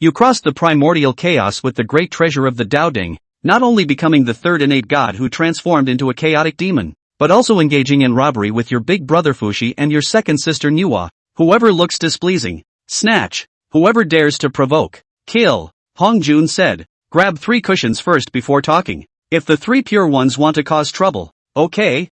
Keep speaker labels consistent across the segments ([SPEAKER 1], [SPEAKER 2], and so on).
[SPEAKER 1] You crossed the primordial chaos with the great treasure of the Daoding, not only becoming the third innate god who transformed into a chaotic demon, but also engaging in robbery with your big brother Fushi and your second sister Nuwa. Whoever looks displeasing, snatch. Whoever dares to provoke, kill, Hongjun said. Grab 3 cushions first before talking. If the 3 pure ones want to cause trouble, okay,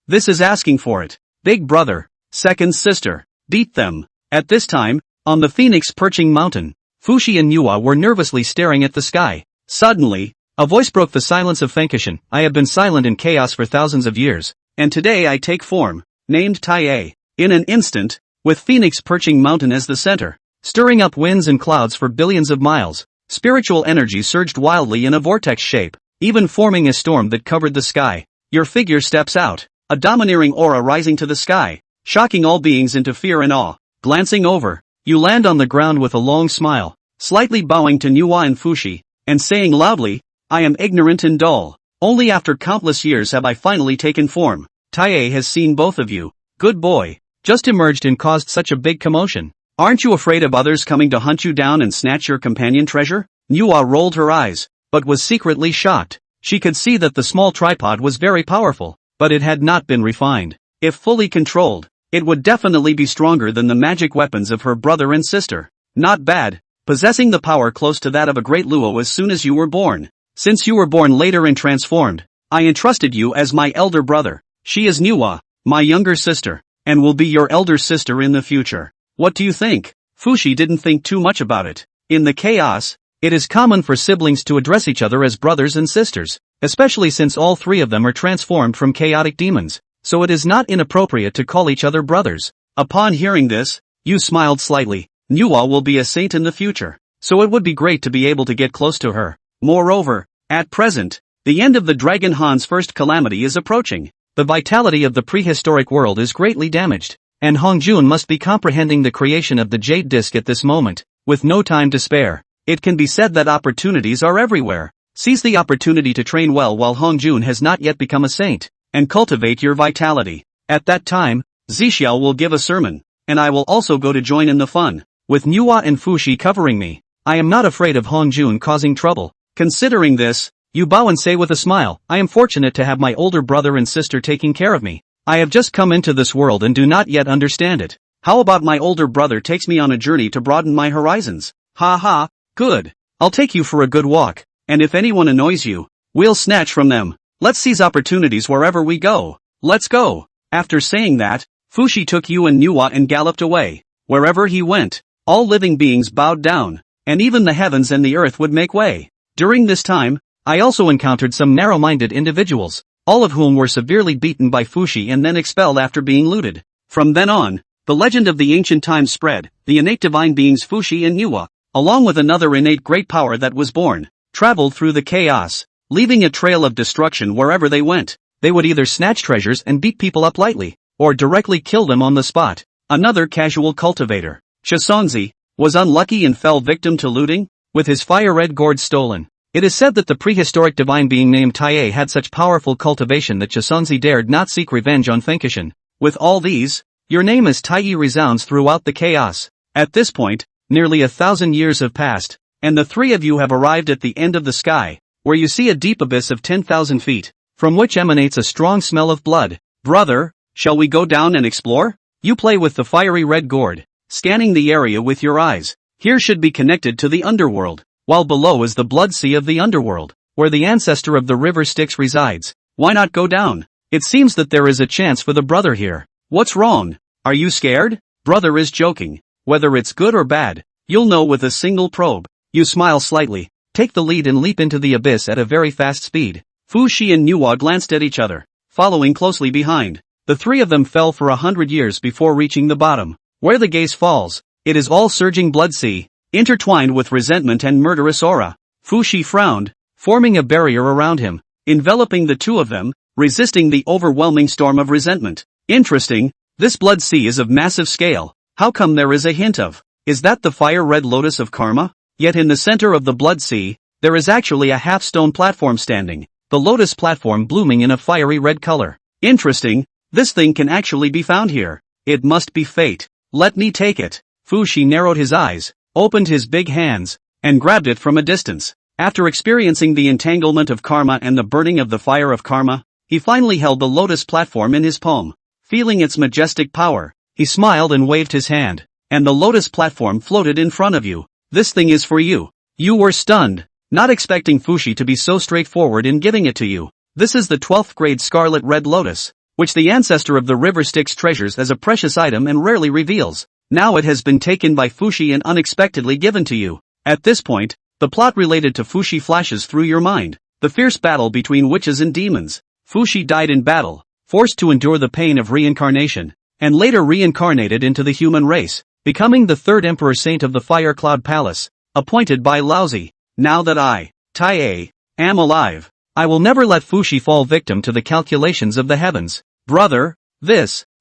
[SPEAKER 1] this is asking for it. Big brother, second sister, beat them. At this time, on the phoenix perching mountain, Fushi and Nuwa were nervously staring at the sky. Suddenly, a voice broke the silence of Fenkishin. I have been silent in chaos for thousands of years, and today I take form, named Taiye. In an instant, with phoenix perching mountain as the center, stirring up winds and clouds for billions of miles, spiritual energy surged wildly in a vortex shape, even forming a storm that covered the sky. Your figure steps out, a domineering aura rising to the sky, shocking all beings into fear and awe. Glancing over, you land on the ground with a long smile, slightly bowing to Nuwa and Fushi, and saying loudly, I am ignorant and dull. Only after countless years have I finally taken form. Taiye has seen both of you. Good boy. Just emerged and caused such a big commotion. Aren't you afraid of others coming to hunt you down and snatch your companion treasure? Nuwa rolled her eyes, but was secretly shocked. She could see that the small tripod was very powerful, but it had not been refined. If fully controlled, it would definitely be stronger than the magic weapons of her brother and sister. Not bad, possessing the power close to that of a great Luo as soon as you were born. Since you were born later and transformed, I entrusted you as my elder brother. She is Nuwa, my younger sister, and will be your elder sister in the future. What do you think? Fushi didn't think too much about it. In the chaos, it is common for siblings to address each other as brothers and sisters, especially since all 3 of them are transformed from chaotic demons, so it is not inappropriate to call each other brothers. Upon hearing this, you smiled slightly. Nuwa will be a saint in the future, so it would be great to be able to get close to her. Moreover, at present, the end of the Dragon Han's first calamity is approaching. The vitality of the prehistoric world is greatly damaged, and Hongjun must be comprehending the creation of the Jade Disc at this moment, with no time to spare. It can be said that opportunities are everywhere. Seize the opportunity to train well while Hongjun has not yet become a saint, and cultivate your vitality. At that time, Zixiao will give a sermon, and I will also go to join in the fun. With Nuwa and Fushi covering me, I am not afraid of Hongjun causing trouble. Considering this, you bow and say with a smile, I am fortunate to have my older brother and sister taking care of me. I have just come into this world and do not yet understand it. How about my older brother takes me on a journey to broaden my horizons? Ha ha, good. I'll take you for a good walk, and if anyone annoys you, we'll snatch from them. Let's seize opportunities wherever we go. Let's go. After saying that, Fushi took you and Nuwa and galloped away. Wherever he went, all living beings bowed down, and even the heavens and the earth would make way. During this time, I also encountered some narrow-minded individuals, all of whom were severely beaten by Fushi and then expelled after being looted. From then on, the legend of the ancient times spread. The innate divine beings Fushi and Nuwa, along with another innate great power that was born, traveled through the chaos, leaving a trail of destruction wherever they went. They would either snatch treasures and beat people up lightly, or directly kill them on the spot. Another casual cultivator, Chisongzi, was unlucky and fell victim to looting, with his fire-red gourd stolen. It is said that the prehistoric divine being named Taiye had such powerful cultivation that Chisongzi dared not seek revenge on Fenkishin. With all these, your name as Taiye resounds throughout the chaos. At this point, nearly 1,000 years have passed, and the 3 of you have arrived at the end of the sky, where you see a deep abyss of 10,000 feet, from which emanates a strong smell of blood. Brother, shall we go down and explore? You play with the fiery red gourd, scanning the area with your eyes. Here should be connected to the underworld, while below is the blood sea of the underworld, where the ancestor of the river Styx resides. Why not go down? It seems that there is a chance for the brother here. What's wrong? Are you scared? Brother is joking. Whether it's good or bad, you'll know with a single probe. You smile slightly, take the lead and leap into the abyss at a very fast speed. Fushi and Nuwa glanced at each other, following closely behind. The 3 of them fell for 100 years before reaching the bottom. Where the gaze falls, it is all surging blood sea, intertwined with resentment and murderous aura. Fushi frowned, forming a barrier around him, enveloping the 2 of them, resisting the overwhelming storm of resentment. Interesting, this blood sea is of massive scale. How come there is a hint of, is that the fire-red lotus of karma? Yet in the center of the blood sea, there is actually a half-stone platform standing, the lotus platform blooming in a fiery red color. Interesting, this thing can actually be found here. It must be fate. Let me take it. Fushi narrowed his eyes, opened his big hands, and grabbed it from a distance. After experiencing the entanglement of karma and the burning of the fire of karma, he finally held the lotus platform in his palm. Feeling its majestic power, he smiled and waved his hand, and the lotus platform floated in front of you. This thing is for you. You were stunned, not expecting Fushi to be so straightforward in giving it to you. This is the 12th grade scarlet red lotus, which the ancestor of the river Styx treasures as a precious item and rarely reveals. Now it has been taken by Fushi and unexpectedly given to you. At this point, the plot related to Fushi flashes through your mind. The fierce battle between witches and demons. Fushi died in battle, forced to endure the pain of reincarnation, and later reincarnated into the human race, becoming the third emperor saint of the Fire Cloud Palace, appointed by Laozi. Now that I, Tai, am alive, I will never let Fushi fall victim to the calculations of the heavens. Brother,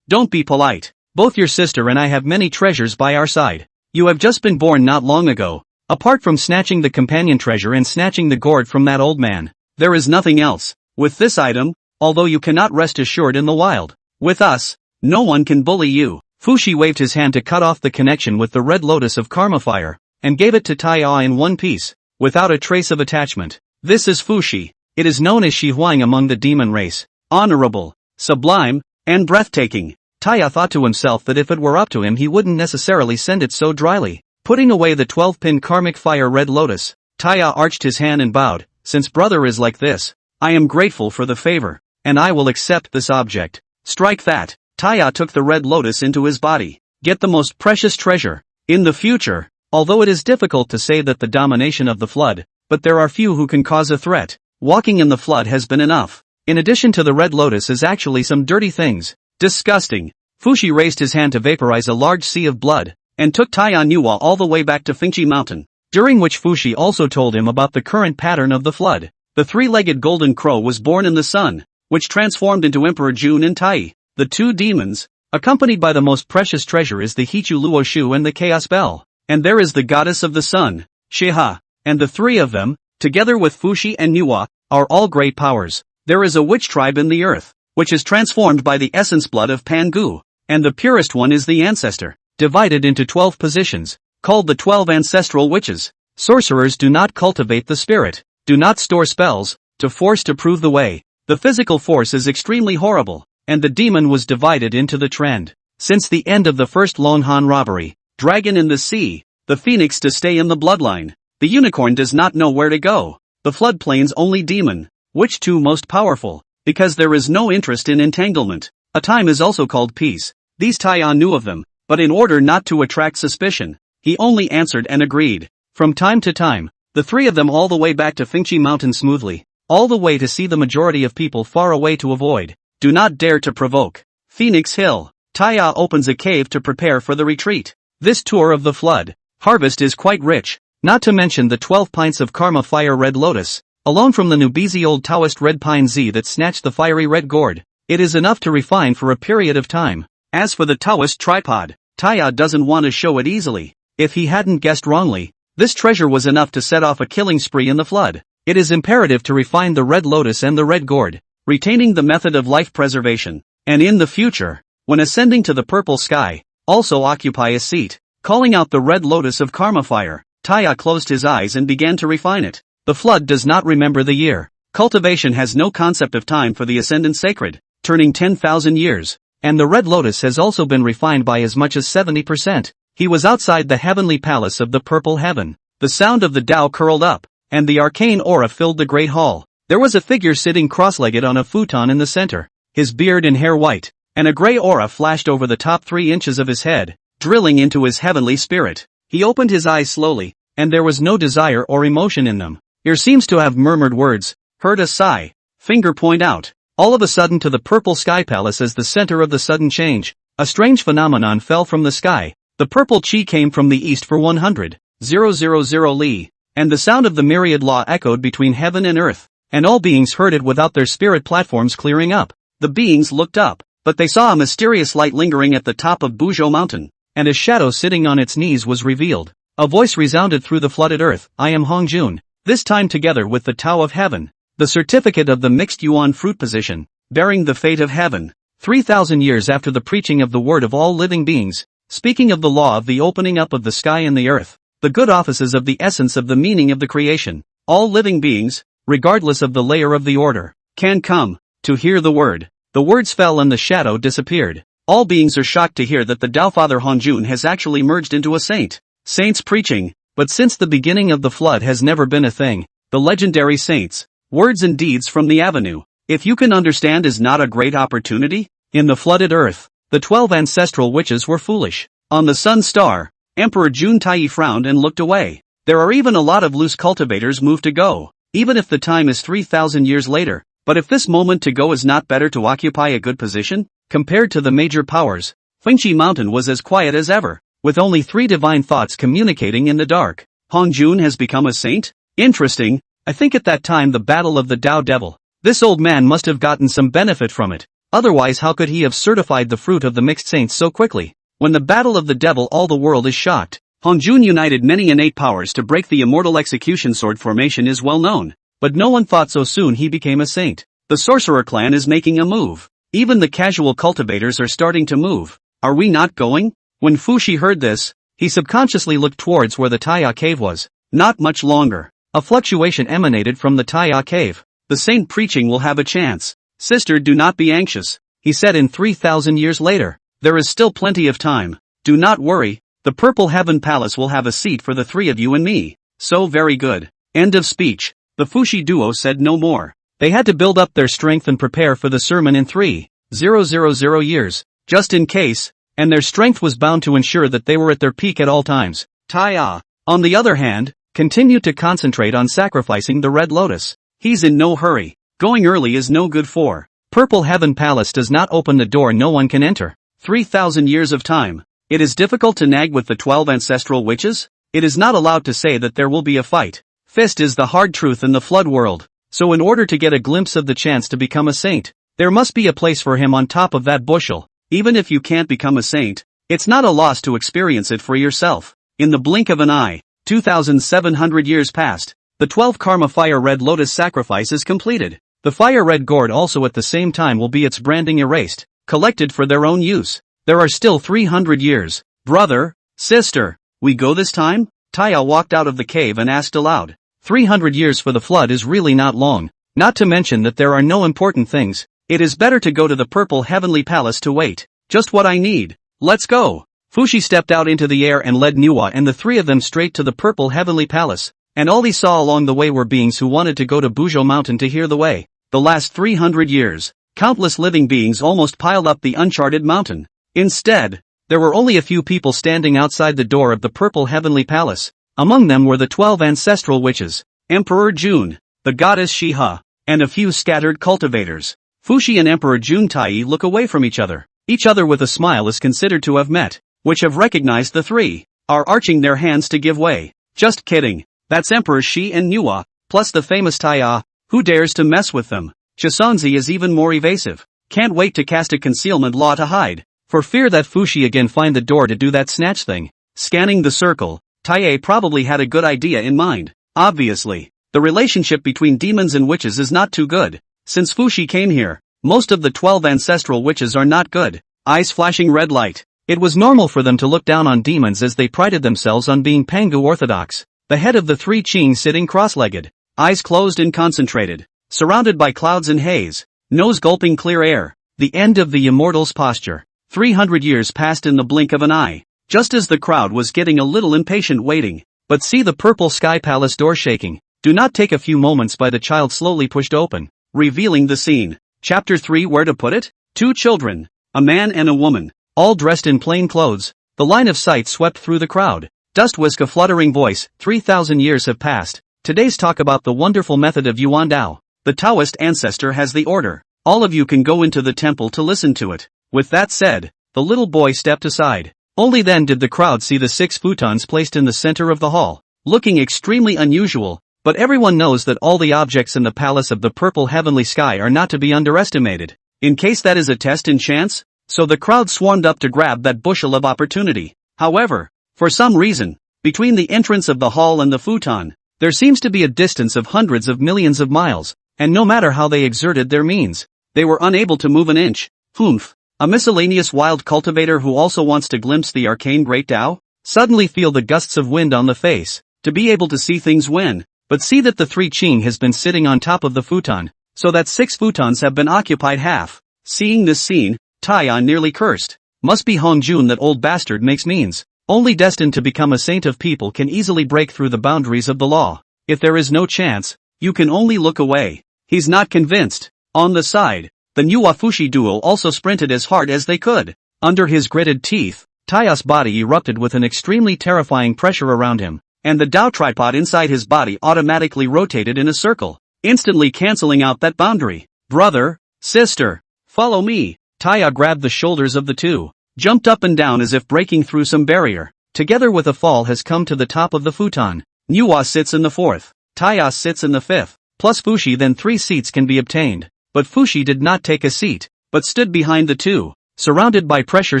[SPEAKER 1] don't be polite. Both your sister and I have many treasures by our side. You have just been born not long ago. Apart from snatching the companion treasure and snatching the gourd from that old man, there is nothing else. With this item, although you cannot rest assured in the wild, with us, no one can bully you. Fushi waved his hand to cut off the connection with the red lotus of karma fire, and gave it to Tai in one piece, without a trace of attachment. This is Fushi. It is known as Shi Huang among the demon race, honorable, sublime, and breathtaking. Tai thought to himself that if it were up to him he wouldn't necessarily send it so dryly. Putting away the 12-pin karmic fire red lotus, Tai arched his hand and bowed. Since brother is like this, I am grateful for the favor, and I will accept this object. Strike that. Tai took the red lotus into his body. Get the most precious treasure. In the future, although it is difficult to say that the domination of the flood, but there are few who can cause a threat. Walking in the flood has been enough. In addition to the red lotus is actually some dirty things. Disgusting. Fushi raised his hand to vaporize a large sea of blood, and took Tai Nuwa all the way back to Fingchi Mountain, during which Fushi also told him about the current pattern of the flood. The three-legged golden crow was born in the sun, which transformed into Emperor Jun and Tai. The two demons, accompanied by the most precious treasure is the Hichu Luo Shu and the Chaos Bell, and there is the goddess of the sun, Shiha, and the three of them, together with Fushi and Nuwa, are all great powers. There is a witch tribe in the earth, which is transformed by the essence blood of Pangu, and the purest one is the ancestor, divided into 12 positions, called the 12 ancestral witches. Sorcerers do not cultivate the spirit, do not store spells, to force to prove the way. The physical force is extremely horrible, and the demon was divided into the trend. Since the end of the first Longhan robbery, dragon in the sea, the phoenix to stay in the bloodline, the unicorn does not know where to go, the floodplain's only demon, which two most powerful, because there is no interest in entanglement. A time is also called peace. These Tai knew of them, but in order not to attract suspicion, he only answered and agreed. From time to time, the three of them all the way back to Fingchi Mountain smoothly, all the way to see the majority of people far away to avoid. Do not dare to provoke. Phoenix Hill. Tai opens a cave to prepare for the retreat. This tour of the flood harvest is quite rich, not to mention the 12 pints of karma fire red lotus, alone from the Nubizi old Taoist red pine Z that snatched the fiery red gourd. It is enough to refine for a period of time. As for the Taoist tripod, Tai doesn't want to show it easily. If he hadn't guessed wrongly, this treasure was enough to set off a killing spree in the flood. It is imperative to refine the red lotus and the red gourd, retaining the method of life preservation, and in the future, when ascending to the purple sky, also occupy a seat, calling out the red lotus of karma fire. Tai closed his eyes and began to refine it. The flood does not remember the year. Cultivation has no concept of time for the ascendant sacred, turning 10,000 years. And the red lotus has also been refined by as much as 70%. He was outside the heavenly palace of the purple heaven. The sound of the Tao curled up, and the arcane aura filled the great hall. There was a figure sitting cross-legged on a futon in the center, his beard and hair white, and a gray aura flashed over the top 3 inches of his head, drilling into his heavenly spirit. He opened his eyes slowly, and there was no desire or emotion in them. Ear seems to have murmured words, heard a sigh, finger point out. All of a sudden to the purple sky palace as the center of the sudden change, a strange phenomenon fell from the sky. The purple chi came from the east for 100,000 li, and the sound of the myriad law echoed between heaven and earth, and all beings heard it without their spirit platforms clearing up. The beings looked up, but they saw a mysterious light lingering at the top of Buzhou Mountain, and a shadow sitting on its knees was revealed. A voice resounded through the flooded earth, I am Hongjun, this time together with the Tao of Heaven. The certificate of the mixed yuan fruit position, bearing the fate of heaven. 3,000 years after the preaching of the word of all living beings, speaking of the law of the opening up of the sky and the earth, the good offices of the essence of the meaning of the creation. All living beings, regardless of the layer of the order, can come to hear the word. The words fell and the shadow disappeared. All beings are shocked to hear that the Tao Father Hongjun has actually merged into a saint. Saints preaching, but since the beginning of the flood has never been a thing. The legendary saints, words and deeds from the avenue. If you can understand, is not a great opportunity? In the flooded earth, the 12 ancestral witches were foolish. On the sun star, Emperor Jun Tai frowned and looked away. There are even a lot of loose cultivators moved to go, even if the time is 3,000 years later. But if this moment to go is not better to occupy a good position? Compared to the major powers, Fengqi Mountain was as quiet as ever, with only 3 divine thoughts communicating in the dark. Hongjun has become a saint? Interesting. I think at that time the battle of the Tao Devil. This old man must have gotten some benefit from it. Otherwise how could he have certified the fruit of the mixed saints so quickly? When the battle of the devil all the world is shocked. Hongjun united many innate powers to break the immortal execution sword formation is well known. But no one thought so soon he became a saint. The sorcerer clan is making a move. Even the casual cultivators are starting to move. Are we not going? When Fushi heard this, he subconsciously looked towards where the Taya cave was. Not much longer. A fluctuation emanated from the Taya cave. The saint preaching will have a chance. Sister, do not be anxious, he said in 3,000 years later. There is still plenty of time. Do not worry, the Purple Heaven Palace will have a seat for the 3 of you and me. So very good. End of speech. The Fushi duo said no more. They had to build up their strength and prepare for the sermon in 3,000 years, just in case, and their strength was bound to ensure that they were at their peak at all times. Taya, on the other hand, continued to concentrate on sacrificing the Red Lotus. He's in no hurry. Going early is no good for. Purple Heaven Palace does not open the door no one can enter. 3,000 years of time. It is difficult to nag with the 12 ancestral witches? It is not allowed to say that there will be a fight. Fist is the hard truth in the flood world. So in order to get a glimpse of the chance to become a saint, there must be a place for him on top of that bushel. Even if you can't become a saint, it's not a loss to experience it for yourself. In the blink of an eye, 2,700 years passed. The 12 Karma Fire Red Lotus sacrifice is completed. The Fire Red Gourd also at the same time will be its branding erased, collected for their own use. There are still 300 years. Brother, sister, we go this time? Taya walked out of the cave and asked aloud. 300 years for the flood is really not long. Not to mention that there are no important things. It is better to go to the Purple Heavenly Palace to wait. Just what I need. Let's go. Fushi stepped out into the air and led Nuwa and the 3 of them straight to the Purple Heavenly Palace. And all he saw along the way were beings who wanted to go to Buzhou Mountain to hear the way. The last 300 years, countless living beings almost piled up the uncharted mountain. Instead, there were only a few people standing outside the door of the Purple Heavenly Palace. Among them were the 12 ancestral witches, Emperor Jun, the goddess Shiha, and a few scattered cultivators. Fushi and Emperor Jun Tai look away from each other. Each other with a smile is considered to have met, which have recognized the 3, are arching their hands to give way. Just kidding. That's Emperor Shi and Nuwa, plus the famous Taya. Who dares to mess with them? Chisonzi is even more evasive. Can't wait to cast a concealment law to hide, for fear that Fushi again find the door to do that snatch thing. Scanning the circle, Taiye probably had a good idea in mind. Obviously, the relationship between demons and witches is not too good. Since Fushi came here, most of the 12 ancestral witches are not good. Eyes flashing red light. It was normal for them to look down on demons as they prided themselves on being Pangu orthodox. The head of the 3 Qing sitting cross-legged, eyes closed and concentrated, surrounded by clouds and haze, nose gulping clear air, the end of the immortal's posture. 300 years passed in the blink of an eye, just as the crowd was getting a little impatient waiting. But see the Purple Sky Palace door shaking. Do not take a few moments by the child slowly pushed open, revealing the scene. Chapter 3. Where to put it? 2 children, a man and a woman, all dressed in plain clothes. The line of sight swept through the crowd. Dust whisk a fluttering voice. 3,000 years have passed. Today's talk about the wonderful method of Yuan Dao. The Taoist ancestor has the order. All of you can go into the temple to listen to it. With that said, the little boy stepped aside. Only then did the crowd see the 6 futons placed in the center of the hall, looking extremely unusual, but everyone knows that all the objects in the palace of the Purple Heavenly Sky are not to be underestimated. In case that is a test in chance? So the crowd swarmed up to grab that bushel of opportunity. However, for some reason, between the entrance of the hall and the futon, there seems to be a distance of hundreds of millions of miles, and no matter how they exerted their means, they were unable to move an inch. Humph. A miscellaneous wild cultivator who also wants to glimpse the arcane great Tao? Suddenly feel the gusts of wind on the face, to be able to see things when, but see that the 3 Ching has been sitting on top of the futon, so that 6 futons have been occupied half. Seeing this scene, Taya nearly cursed. Must be Hong Jun, that old bastard makes means. Only destined to become a saint of people can easily break through the boundaries of the law. If there is no chance, you can only look away. He's not convinced. On the side, the Nuwa Fushi duo also sprinted as hard as they could. Under his gritted teeth, Taya's body erupted with an extremely terrifying pressure around him, and the Dao tripod inside his body automatically rotated in a circle, instantly cancelling out that boundary. Brother, sister, follow me. Taya grabbed the shoulders of the two, jumped up and down as if breaking through some barrier. Together with a fall has come to the top of the futon. Nuwa sits in the 4th. Taya sits in the 5th. Plus Fushi, then 3 seats can be obtained. But Fushi did not take a seat, but stood behind the two, surrounded by pressure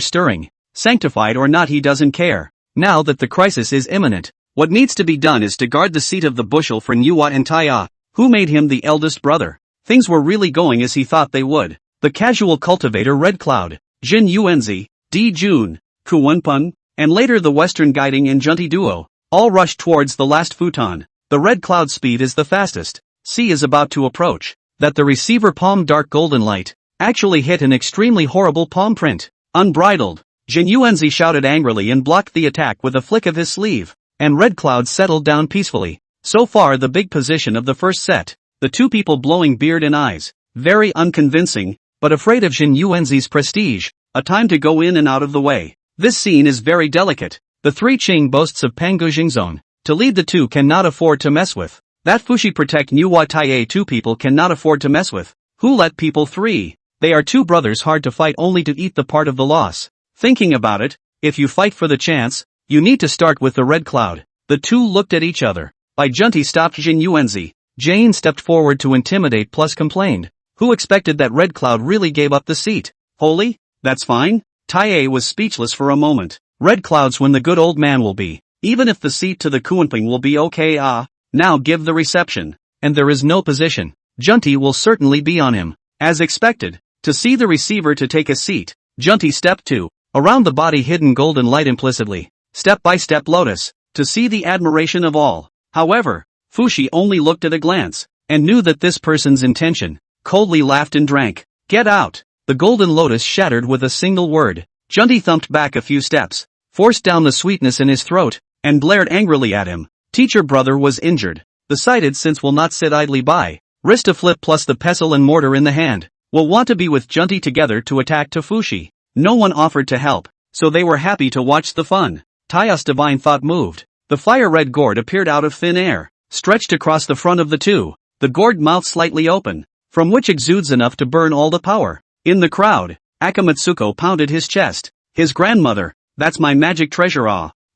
[SPEAKER 1] stirring. Sanctified or not, he doesn't care. Now that the crisis is imminent, what needs to be done is to guard the seat of the bushel for Nuwa and Taya, who made him the eldest brother. Things were really going as he thought they would. The casual cultivator Red Cloud, Jin Yuanzi, Di Jun, Ku Wenpeng, and later the Western Guiding and Junti duo, all rushed towards the last futon. The Red Cloud speed is the fastest. C is about to approach. That the receiver palm dark golden light actually hit an extremely horrible palm print. Unbridled, Jin Yuanzi shouted angrily and blocked the attack with a flick of his sleeve, and Red Cloud settled down peacefully. So far the big position of the first set, the two people blowing beard and eyes, very unconvincing, but afraid of Jin Yuanzi's prestige, a time to go in and out of the way. This scene is very delicate. The 3 Ching boasts of Pangu Jingzone. To lead the two cannot afford to mess with. That Fushi protect Nuwa Taiye 2 people cannot afford to mess with. Who let people 3? They are 2 brothers hard to fight only to eat the part of the loss. Thinking about it, if you fight for the chance, you need to start with the Red Cloud. The two looked at each other. Bai Junti stopped Jin Yuanzi. Jane stepped forward to intimidate plus complained. Who expected that Red Cloud really gave up the seat? Holy? That's fine? Taiye was speechless for a moment. Red Cloud's when the good old man will be. Even if the seat to the Kuanping will be okay. Now give the reception. And there is no position. Junti will certainly be on him. As expected. To see the receiver to take a seat. Junti step 2. Around the body hidden golden light implicitly. Step by step lotus. To see the admiration of all. However, Fushi only looked at a glance. And knew that this person's intention. Coldly laughed and drank. Get out. The golden lotus shattered with a single word. Junti thumped back a few steps. Forced down the sweetness in his throat. And glared angrily at him. Teacher brother was injured. The sighted sense will not sit idly by. Wrist a flip plus the pestle and mortar in the hand. Will want to be with Junti together to attack to Fushi. No one offered to help, so they were happy to watch the fun. Taya's divine thought moved. The fire-red gourd appeared out of thin air, stretched across the front of the two. The gourd mouth slightly open, from which exudes enough to burn all the power. In the crowd, Akamatsuko pounded his chest. His grandmother, that's my magic treasure.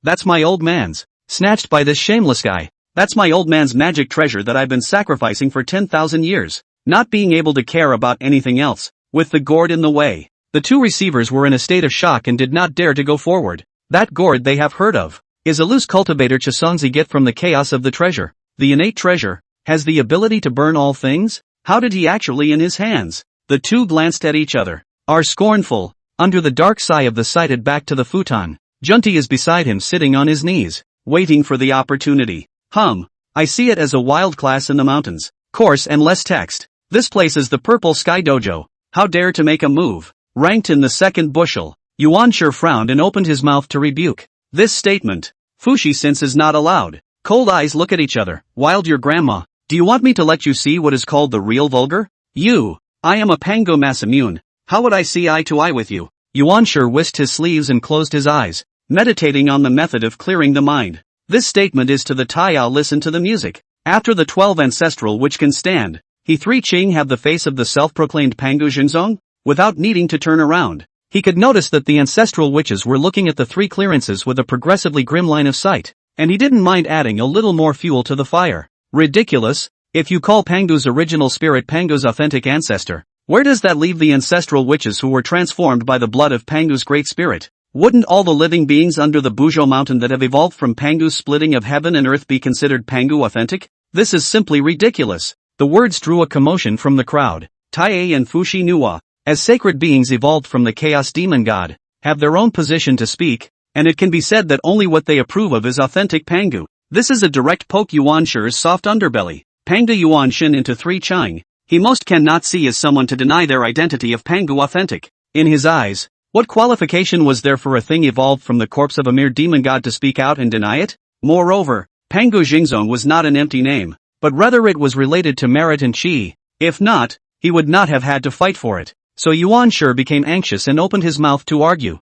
[SPEAKER 1] That's my old man's. Snatched by this shameless guy. That's my old man's magic treasure that I've been sacrificing for 10,000 years. Not being able to care about anything else, with the gourd in the way. The two receivers were in a state of shock and did not dare to go forward. That gourd they have heard of. Is a loose cultivator Chisongzi get from the chaos of the treasure. The innate treasure, has the ability to burn all things? How did he actually in his hands? The two glanced at each other. Are scornful. Under the dark sigh of the sighted back to the futon. Junti is beside him sitting on his knees. Waiting for the opportunity. I see it as a wild class in the mountains. Coarse and less text. This place is the Purple Sky Dojo. How dare to make a move. Ranked in the second bushel. Yuan Shi frowned and opened his mouth to rebuke. This statement. Fushi sense is not allowed. Cold eyes look at each other. Wild your grandma. Do you want me to let you see what is called the real vulgar? I am a Pango Masamune. How would I see eye to eye with you? Yuan Shi whisked his sleeves and closed his eyes. Meditating on the method of clearing the mind. This statement is to the Taya listen to the music. After the 12 ancestral which can stand, he 3 Ching have the face of the self-proclaimed Pangu Jinzong? Without needing to turn around. He could notice that the ancestral witches were looking at the 3 clearances with a progressively grim line of sight, and he didn't mind adding a little more fuel to the fire. Ridiculous. If you call Pangu's original spirit Pangu's authentic ancestor, where does that leave the ancestral witches who were transformed by the blood of Pangu's great spirit? Wouldn't all the living beings under the Bujo mountain that have evolved from Pangu's splitting of heaven and earth be considered Pangu authentic? This is simply ridiculous. The words drew a commotion from the crowd. Taiye and Fushi Nuwa, as sacred beings evolved from the chaos demon god, have their own position to speak. and it can be said that only what they approve of is authentic Pangu. This is a direct poke Yuan Shi's soft underbelly. Pangda Yuan Shin into 3 Chang. He most cannot see as someone to deny their identity of Pangu authentic. In his eyes, what qualification was there for a thing evolved from the corpse of a mere demon god to speak out and deny it? Moreover, Pangu Jingzong was not an empty name, but rather it was related to merit and qi. If not, he would not have had to fight for it. So Yuan Shi became anxious and opened his mouth to argue.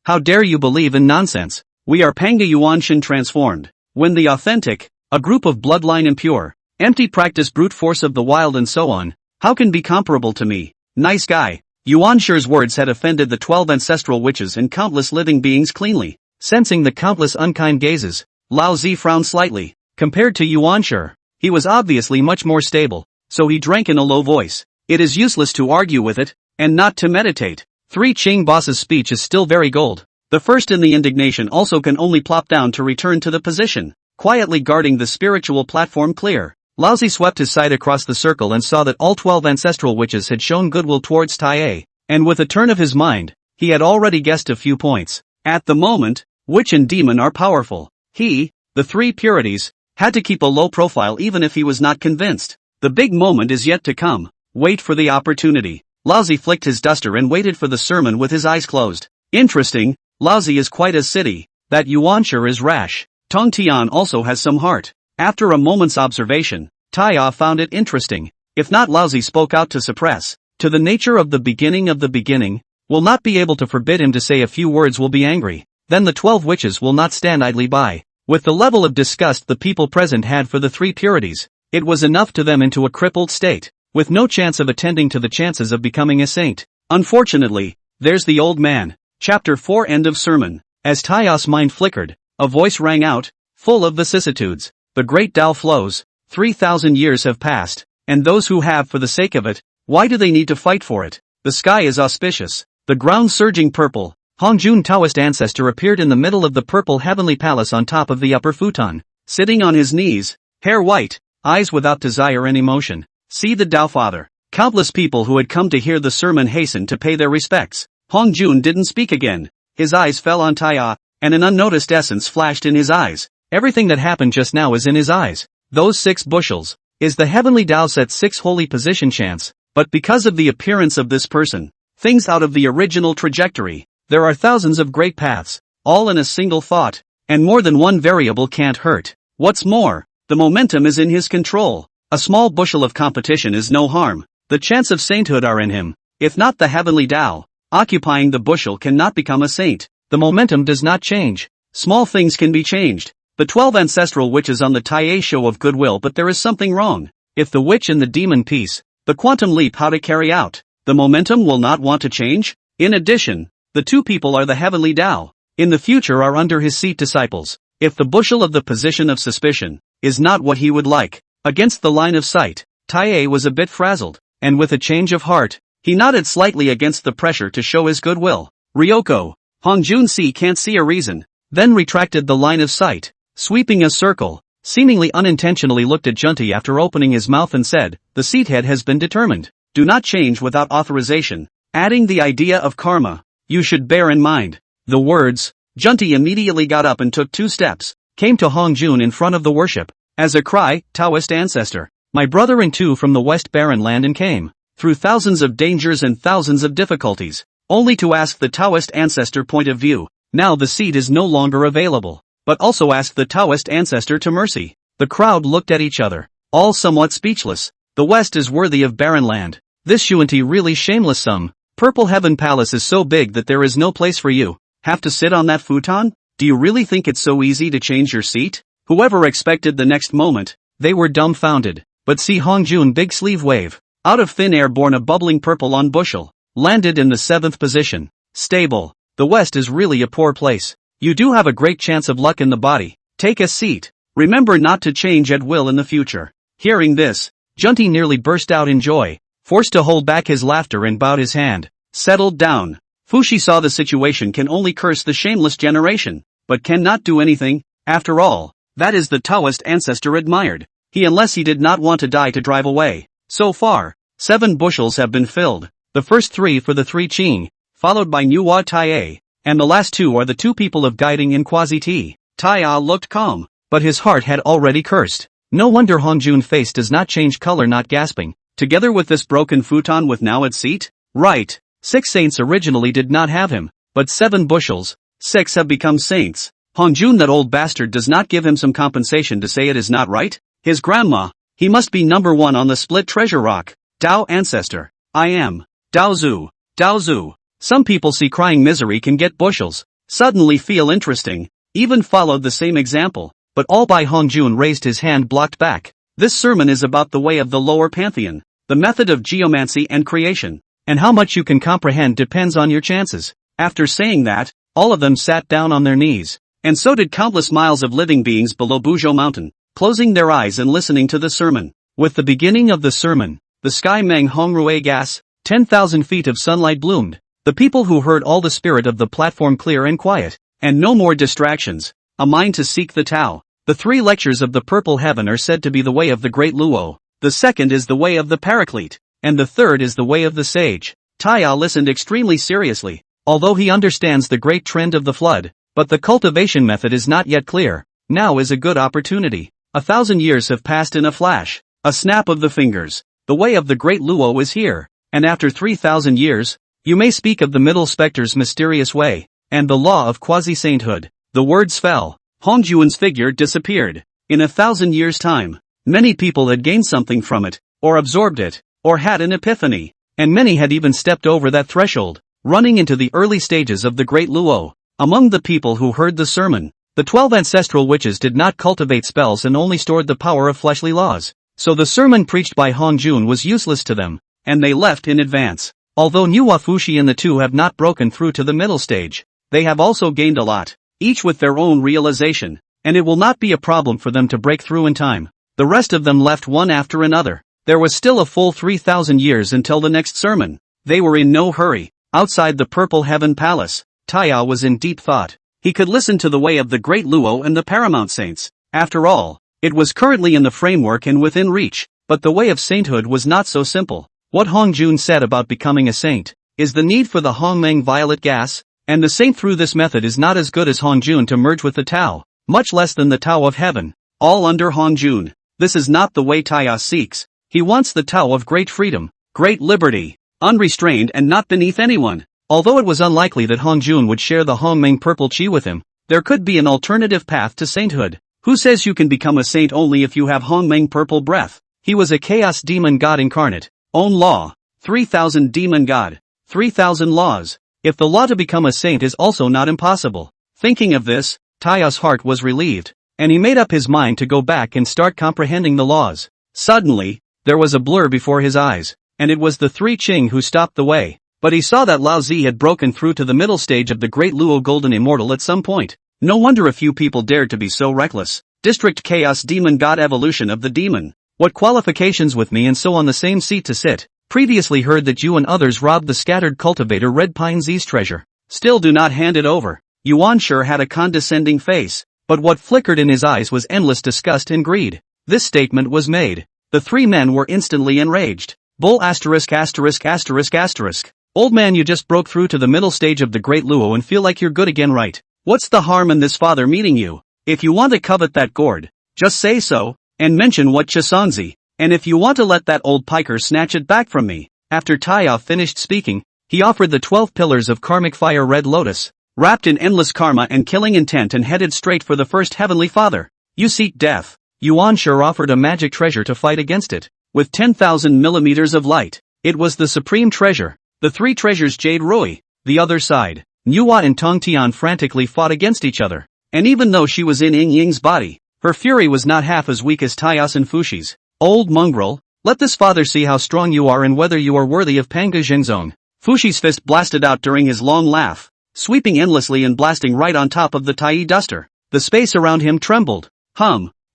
[SPEAKER 1] How dare you believe in nonsense? We are Pangda Yuan Shin transformed. When the authentic, a group of bloodline impure, empty practice brute force of the wild and so on, how can be comparable to me? Nice guy. Yuan Shi's words had offended the 12 ancestral witches and countless living beings cleanly. Sensing the countless unkind gazes, Lao Zi frowned slightly. Compared to Yuan Shi, he was obviously much more stable, so he drank in a low voice. It is useless to argue with it, and not to meditate. 3 Qing boss's speech is still very gold. The first in the indignation also can only plop down to return to the position, quietly guarding the spiritual platform clear. Lao Zi swept his sight across the circle and saw that all 12 ancestral witches had shown goodwill towards Tai, and with a turn of his mind, he had already guessed a few points. At the moment, witch and demon are powerful. He, the 3 purities, had to keep a low profile even if he was not convinced. The big moment is yet to come. Wait for the opportunity. Lao Zi flicked his duster and waited for the sermon with his eyes closed. Interesting, Lao Zi is quite as city. That Yuan Shi is rash. Tong Tian also has some heart. After a moment's observation, Taiya found it interesting. If not, Lao Zi spoke out to suppress. To the nature of the beginning, will not be able to forbid him to say a few words, will be angry. Then the 12 witches will not stand idly by. With the level of disgust the people present had for the 3 purities, it was enough to them into a crippled state, with no chance of attending to the chances of becoming a saint. Unfortunately, there's the old man. Chapter 4 End of sermon. As Taiya's mind flickered, a voice rang out, full of vicissitudes. The great Tao flows. 3,000 years have passed, and those who have for the sake of it, why do they need to fight for it? The sky is auspicious, the ground surging purple. Hongjun Taoist ancestor appeared in the middle of the purple heavenly palace on top of the upper futon, sitting on his knees, hair white, eyes without desire and emotion. See the Tao Father. Countless people who had come to hear the sermon hastened to pay their respects. Hongjun didn't speak again. His eyes fell on Taiya, and an unnoticed essence flashed in his eyes. Everything that happened just now is in his eyes. Those 6 bushels is the heavenly Tao set 6 holy position chance, but because of the appearance of this person, things out of the original trajectory, there are thousands of great paths, all in a single thought, and more than one variable can't hurt. What's more, the momentum is in his control. A small bushel of competition is no harm. The chance of sainthood are in him. If not the heavenly Tao, occupying the bushel cannot become a saint. The momentum does not change. Small things can be changed. The 12 ancestral witches on the Tai show of goodwill, but there is something wrong. If the witch and the demon piece, the quantum leap how to carry out, the momentum will not want to change. In addition, the 2 people are the heavenly Tao. In the future are under his seat disciples. If the bushel of the position of suspicion is not what he would like, against the line of sight, Tai was a bit frazzled, and with a change of heart, he nodded slightly against the pressure to show his goodwill. Ryoko, Hongjun Si can't see a reason, then retracted the line of sight, sweeping a circle, seemingly unintentionally looked at Junti after opening his mouth and said, the seat head has been determined. Do not change without authorization. Adding the idea of karma, you should bear in mind the words. Junti immediately got up and took 2 steps, came to Hongjun in front of the worship. As a cry, Taoist ancestor, my brother and 2 from the West Barren land and came, through thousands of dangers and thousands of difficulties, only to ask the Taoist ancestor point of view. Now the seat is no longer available, but also ask the Taoist ancestor to mercy. The crowd looked at each other, all somewhat speechless. The West is worthy of barren land. This Shuanti really shameless some. Purple Heaven Palace is so big that there is no place for you. Have to sit on that futon? Do you really think it's so easy to change your seat? Whoever expected the next moment, they were dumbfounded. But see Hongjun big sleeve wave, out of thin air born a bubbling purple on bushel, landed in the 7th position. Stable. The West is really a poor place. You do have a great chance of luck in the body. Take a seat. Remember not to change at will in the future. Hearing this, Junti nearly burst out in joy, forced to hold back his laughter and bowed his hand. Settled down. Fushi saw the situation can only curse the shameless generation, but cannot do anything. After all, that is the Taoist ancestor admired. Unless he did not want to die to drive away. So far, 7 bushels have been filled, the first 3 for the 3 Qing, followed by Nuwa Tai, and the last two are the two people of guiding in quasi-T. Taya looked calm, but his heart had already cursed. No wonder Hongjun's face does not change color, not gasping. Together with this broken futon with now its seat? Right. 6 saints originally did not have him, but 7 bushels, 6 have become saints. Hongjun, that old bastard, does not give him some compensation to say it is not right? His grandma. He must be number 1 on the split treasure rock. Dao ancestor. I am. Dao Zhu. Dao Zhu. Some people see crying misery can get bushels. Suddenly feel interesting. Even followed the same example, but all by Hongjun raised his hand, blocked back. This sermon is about the way of the lower pantheon, the method of geomancy and creation, and how much you can comprehend depends on your chances. After saying that, all of them sat down on their knees, and so did countless miles of living beings below Buzhou Mountain, closing their eyes and listening to the sermon. With the beginning of the sermon, the sky Meng Hongrui gas, 10,000 feet of sunlight bloomed. The people who heard all the spirit of the platform clear and quiet, and no more distractions, a mind to seek the Tao. The 3 lectures of the purple heaven are said to be the way of the great Luo, the second is the way of the paraclete, and the third is the way of the sage. Taya listened extremely seriously, although he understands the great trend of the flood, but the cultivation method is not yet clear. Now is a good opportunity. 1,000 years have passed in a flash, a snap of the fingers. The way of the great Luo is here, and after 3,000 years, you may speak of the middle specter's mysterious way, and the law of quasi-sainthood. The words fell. Hongjun's figure disappeared. In 1,000 years' time, many people had gained something from it, or absorbed it, or had an epiphany, and many had even stepped over that threshold, running into the early stages of the great Luo. Among the people who heard the sermon, the 12 ancestral witches did not cultivate spells and only stored the power of fleshly laws, so the sermon preached by Hongjun was useless to them, and they left in advance. Although Nuwa Fushi and the 2 have not broken through to the middle stage, they have also gained a lot, each with their own realization, and it will not be a problem for them to break through in time. The rest of them left one after another. There was still a full 3,000 years until the next sermon. They were in no hurry. Outside the Purple Heaven Palace, Taya was in deep thought. He could listen to the way of the great Luo and the Paramount Saints. After all, it was currently in the framework and within reach, but the way of sainthood was not so simple. What Hongjun said about becoming a saint is the need for the Hongmeng violet gas, and the saint through this method is not as good as Hongjun to merge with the Tao, much less than the Tao of heaven, all under Hongjun. This is not the way Taya seeks. He wants the Tao of great freedom, great liberty, unrestrained and not beneath anyone. Although it was unlikely that Hongjun would share the Hongmeng purple chi with him, there could be an alternative path to sainthood. Who says you can become a saint only if you have Hongmeng purple breath? He was a chaos demon god incarnate. Own law. 3,000 demon god. 3,000 laws. If the law to become a saint is also not impossible. Thinking of this, Taya's heart was relieved, and he made up his mind to go back and start comprehending the laws. Suddenly, there was a blur before his eyes, and it was the 3 Qing who stopped the way. But he saw that Lao Zi had broken through to the middle stage of the Great Luo Golden Immortal at some point. No wonder a few people dared to be so reckless. District Chaos Demon God Evolution of the Demon. What qualifications with me and so on the same seat to sit. Previously heard that you and others robbed the scattered cultivator Red Pine Z's treasure. Still do not hand it over. Yuan sure had a condescending face, but what flickered in his eyes was endless disgust and greed. This statement was made. The 3 men were instantly enraged. Bull asterisk asterisk asterisk asterisk. Old man, you just broke through to the middle stage of the Great Luo and feel like you're good again, right? What's the harm in this father meeting you? If you want to covet that gourd, just say so, and mention what Chisanzi, and if you want to let that old piker snatch it back from me. After Taya finished speaking, he offered the 12 pillars of karmic fire Red Lotus, wrapped in endless karma and killing intent, and headed straight for the first heavenly father. You seek death. Yuan sure offered a magic treasure to fight against it, with 10,000 millimeters of light. It was the supreme treasure. The 3 treasures Jade Rui. The other side, Nuwa and Tong Tian frantically fought against each other, and even though she was in Ying Ying's body, her fury was not half as weak as Taya's and Fushi's. Old mongrel, let this father see how strong you are and whether you are worthy of Panga Jingzong. Fushi's fist blasted out during his long laugh, sweeping endlessly and blasting right on top of the Tai duster. The space around him trembled.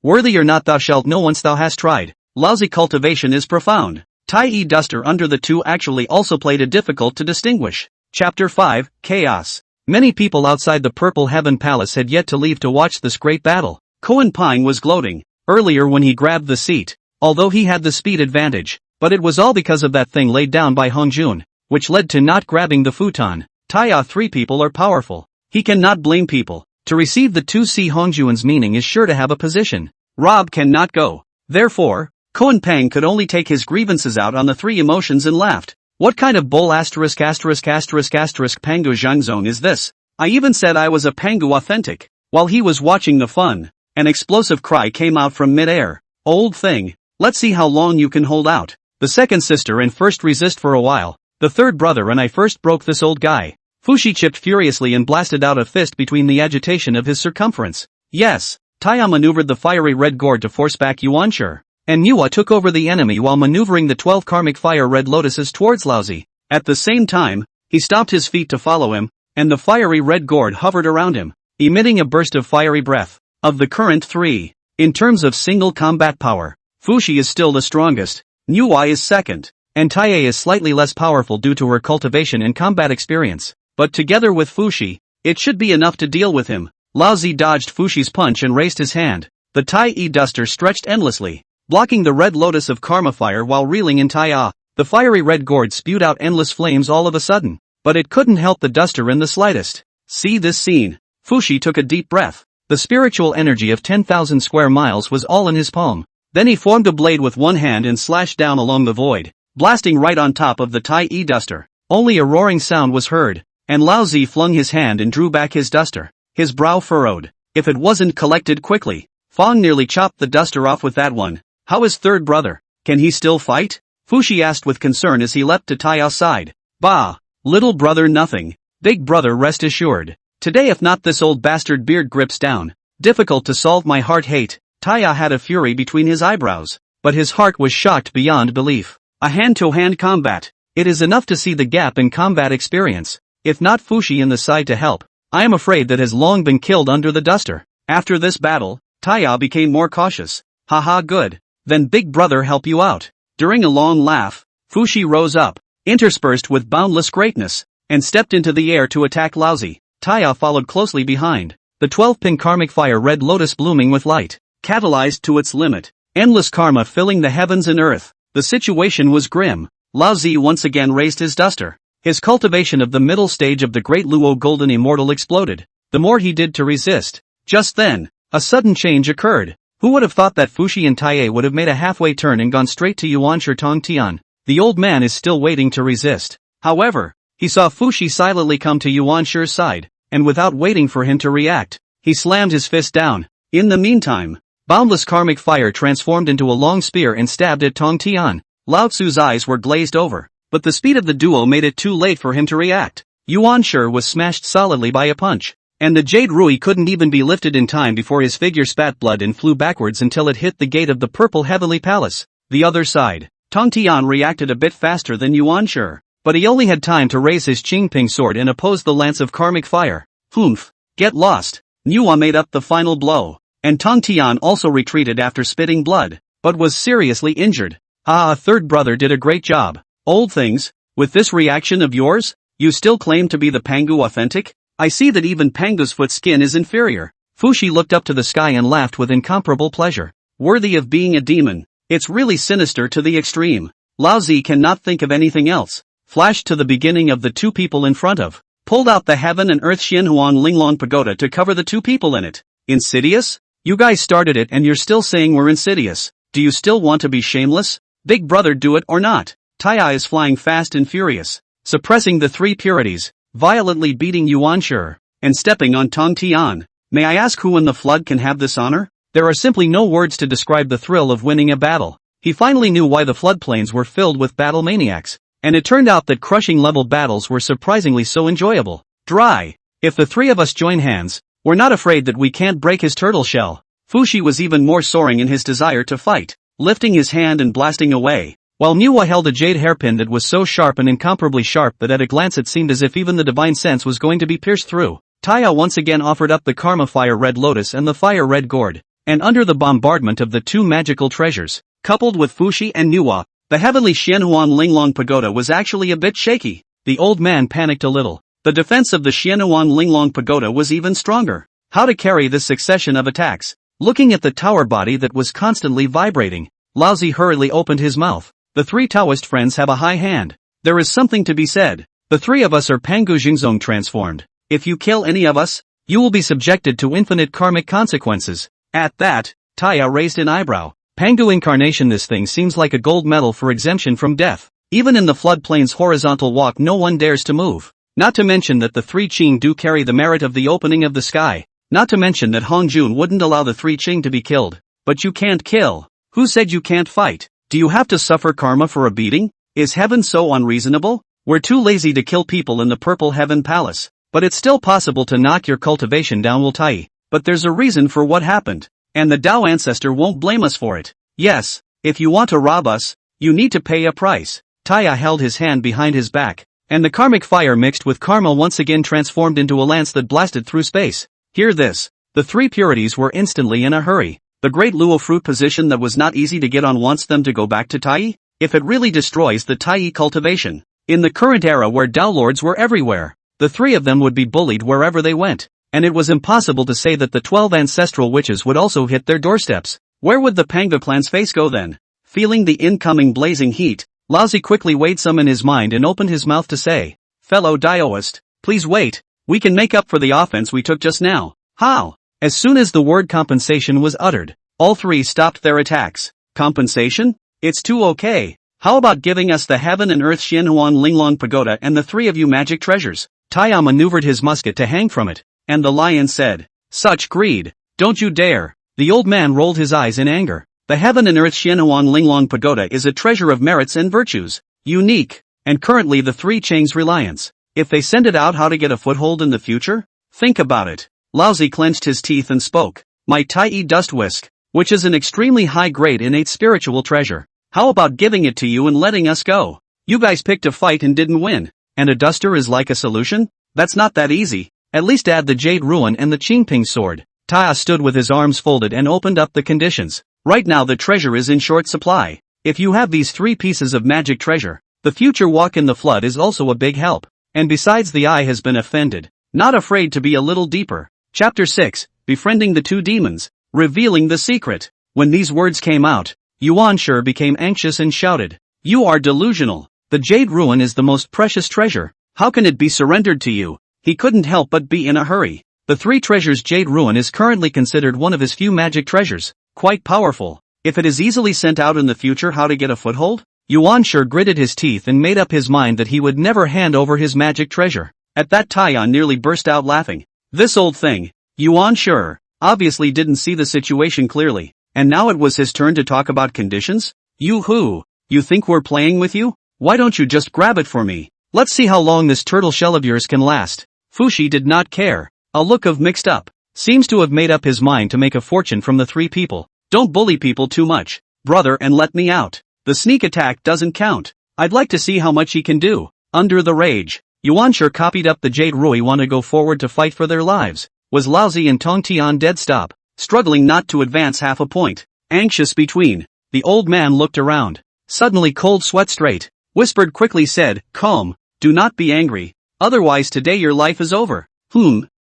[SPEAKER 1] Worthy or not, thou shalt know once thou hast tried. Lousy cultivation is profound. Tai duster under the 2 actually also played a difficult to distinguish. Chapter 5, Chaos. Many people outside the Purple Heaven Palace had yet to leave to watch this great battle. Koan Pine was gloating, earlier when he grabbed the seat, although he had the speed advantage, but it was all because of that thing laid down by Hongjun, which led to not grabbing the futon. Taya, three people are powerful. He cannot blame people. To receive the 2C Hongjuan's meaning is sure to have a position. Rob cannot go. Therefore, Koan Pang could only take his grievances out on the three emotions and laughed. What kind of bull ****** Pangu Zhangzong is this? I even said I was a Pangu authentic. While he was watching the fun, an explosive cry came out from mid-air. Old thing, let's see how long you can hold out. The second sister and first resist for a while. The third brother and I first broke this old guy. Fushi chipped furiously and blasted out a fist between the agitation of his circumference. Yes, Taya maneuvered the fiery red gourd to force back Yuanshi, and Manhwa took over the enemy while maneuvering the 12 karmic fire red lotuses towards Laozi. At the same time, he stopped his feet to follow him, and the fiery red gourd hovered around him, emitting a burst of fiery breath. Of the current three, in terms of single combat power, Fushi is still the strongest, Manhwa is second, and Taya is slightly less powerful due to her cultivation and combat experience. But together with Fushi, it should be enough to deal with him. Laozi dodged Fushi's punch and raised his hand. The Tai-E duster stretched endlessly, blocking the red lotus of karma fire while reeling in Taya. The fiery red gourd spewed out endless flames all of a sudden, but it couldn't help the duster in the slightest. See this scene. Fushi took a deep breath. The spiritual energy of 10,000 square miles was all in his palm. Then he formed a blade with one hand and slashed down along the void, blasting right on top of the Tai-E duster. Only a roaring sound was heard, and Laozi flung his hand and drew back his duster. His brow furrowed. If it wasn't collected quickly, Fong nearly chopped the duster off with that one. How is third brother? Can he still fight? Fushi asked with concern as he leapt to Taya's side. Bah! Little brother nothing. Big brother rest assured. Today if not this old bastard beard grips down. Difficult to solve my heart hate. Taya had a fury between his eyebrows, but his heart was shocked beyond belief. A hand-to-hand combat. It is enough to see the gap in combat experience. If not Fushi in the side to help, I am afraid that has long been killed under the duster. After this battle, Taya became more cautious. Haha good. Then big brother help you out. During a long laugh, Fushi rose up, interspersed with boundless greatness, and stepped into the air to attack Laozi. Taya followed closely behind, the 12-pin karmic fire red lotus blooming with light, catalyzed to its limit, endless karma filling the heavens and earth. The situation was grim. Laozi once again raised his duster. His cultivation of the middle stage of the Great Luo Golden Immortal exploded. The more he did to resist. Just then, a sudden change occurred. Who would have thought that Fushi and Taya would have made a halfway turn and gone straight to Yuanshi Tong Tian? The old man is still waiting to resist. However, he saw Fushi silently come to Yuanshi's side, and without waiting for him to react, he slammed his fist down. In the meantime, boundless karmic fire transformed into a long spear and stabbed at Tong Tian. Lao Tzu's eyes were glazed over. But the speed of the duo made it too late for him to react. Yuanshi was smashed solidly by a punch, and the Jade Rui couldn't even be lifted in time before his figure spat blood and flew backwards until it hit the gate of the purple heavenly palace. The other side, Tong Tian reacted a bit faster than Yuanshi, but he only had time to raise his Qingping sword and oppose the lance of karmic fire. Humph! Get lost! Manhwa made up the final blow, and Tong Tian also retreated after spitting blood, but was seriously injured. Third brother did a great job. Old things, with this reaction of yours, you still claim to be the Pangu authentic? I see that even Pangu's foot skin is inferior. Fushi looked up to the sky and laughed with incomparable pleasure. Worthy of being a demon. It's really sinister to the extreme. Laozi cannot think of anything else. Flashed to the beginning of the two people in front of. Pulled out the heaven and earth Xianhuan Linglong pagoda to cover the two people in it. Insidious? You guys started it and you're still saying we're insidious. Do you still want to be shameless? Big brother do it or not? Taya is flying fast and furious, suppressing the three purities, violently beating Yuanshi, and stepping on Tong Tian. May I ask who in the flood can have this honor? There are simply no words to describe the thrill of winning a battle. He finally knew why the floodplains were filled with battle maniacs, and it turned out that crushing level battles were surprisingly so enjoyable. Dry. If the three of us join hands, we're not afraid that we can't break his turtle shell. Fushi was even more soaring in his desire to fight, lifting his hand and blasting away. While Manhwa held a jade hairpin that was so sharp and incomparably sharp that at a glance it seemed as if even the divine sense was going to be pierced through, Taya once again offered up the karma fire red lotus and the fire red gourd, and under the bombardment of the two magical treasures, coupled with Fushi and Manhwa, the heavenly Xianhuan Linglong pagoda was actually a bit shaky. The old man panicked a little. The defense of the Xianhuan Linglong pagoda was even stronger. How to carry this succession of attacks? Looking at the tower body that was constantly vibrating, Laozi hurriedly opened his mouth. The three Taoist friends have a high hand. There is something to be said. The three of us are Pangu Jingzong transformed. If you kill any of us, you will be subjected to infinite karmic consequences. At that, Taya raised an eyebrow. Pangu incarnation, this thing seems like a gold medal for exemption from death. Even in the floodplain's horizontal walk no one dares to move. Not to mention that the three Qing do carry the merit of the opening of the sky. Not to mention that Hong Jun wouldn't allow the three Qing to be killed. But you can't kill. Who said you can't fight? Do you have to suffer karma for a beating? Is heaven so unreasonable? We're too lazy to kill people in the Purple Heaven Palace. But it's still possible to knock your cultivation down, Will Tai. But there's a reason for what happened. And the Tao ancestor won't blame us for it. Yes, if you want to rob us, you need to pay a price. Taya held his hand behind his back, and the karmic fire mixed with karma once again transformed into a lance that blasted through space. Hear this. The three purities were instantly in a hurry. The great luo fruit position that was not easy to get on wants them to go back to Tai? If it really destroys the Tai cultivation. In the current era where Tao lords were everywhere, the three of them would be bullied wherever they went. And it was impossible to say that the 12 ancestral witches would also hit their doorsteps. Where would the Panga clan's face go then? Feeling the incoming blazing heat, Laozi quickly weighed some in his mind and opened his mouth to say, "Fellow Daoist, please wait, we can make up for the offense we took just now." How? As soon as the word compensation was uttered, all three stopped their attacks. Compensation? It's too okay. How about giving us the Heaven and Earth Xianhuan Linglong Pagoda and the three of you magic treasures? Taya maneuvered his musket to hang from it, and the lion said, "Such greed! Don't you dare!" The old man rolled his eyes in anger. The Heaven and Earth Xianhuan Linglong Pagoda is a treasure of merits and virtues, unique, and currently the three Chang's reliance. If they send it out, how to get a foothold in the future? Think about it. Laozi clenched his teeth and spoke. My Tai Dust Whisk, which is an extremely high-grade innate spiritual treasure. How about giving it to you and letting us go? You guys picked a fight and didn't win. And a duster is like a solution? That's not that easy. At least add the Jade Ruin and the Qingping sword. Taya stood with his arms folded and opened up the conditions. Right now the treasure is in short supply. If you have these three pieces of magic treasure, the future walk in the flood is also a big help. And besides, the eye has been offended. Not afraid to be a little deeper. Chapter 6, Befriending the Two Demons, Revealing the Secret. When these words came out, Yuan Shi became anxious and shouted, "You are delusional. The Jade Ruin is the most precious treasure. How can it be surrendered to you?" He couldn't help but be in a hurry. The three treasures Jade Ruin is currently considered one of his few magic treasures, quite powerful. If it is easily sent out in the future, how to get a foothold? Yuan Shi gritted his teeth and made up his mind that he would never hand over his magic treasure. At that, Taya nearly burst out laughing. This old thing, Yuan Shi, obviously didn't see the situation clearly, and now it was his turn to talk about conditions? You think we're playing with you? Why don't you just grab it for me? Let's see how long this turtle shell of yours can last. Fushi did not care. A look of mixed up. Seems to have made up his mind to make a fortune from the three people. Don't bully people too much, brother, and let me out. The sneak attack doesn't count. I'd like to see how much he can do. Under the rage, Yuan Shi copied up the Jade Rui want to go forward to fight for their lives. Was Laozi and Tong Tian dead stop, struggling not to advance half a point. Anxious between. The old man looked around. Suddenly cold sweat straight. Whispered quickly, said, "Calm, do not be angry. Otherwise today your life is over."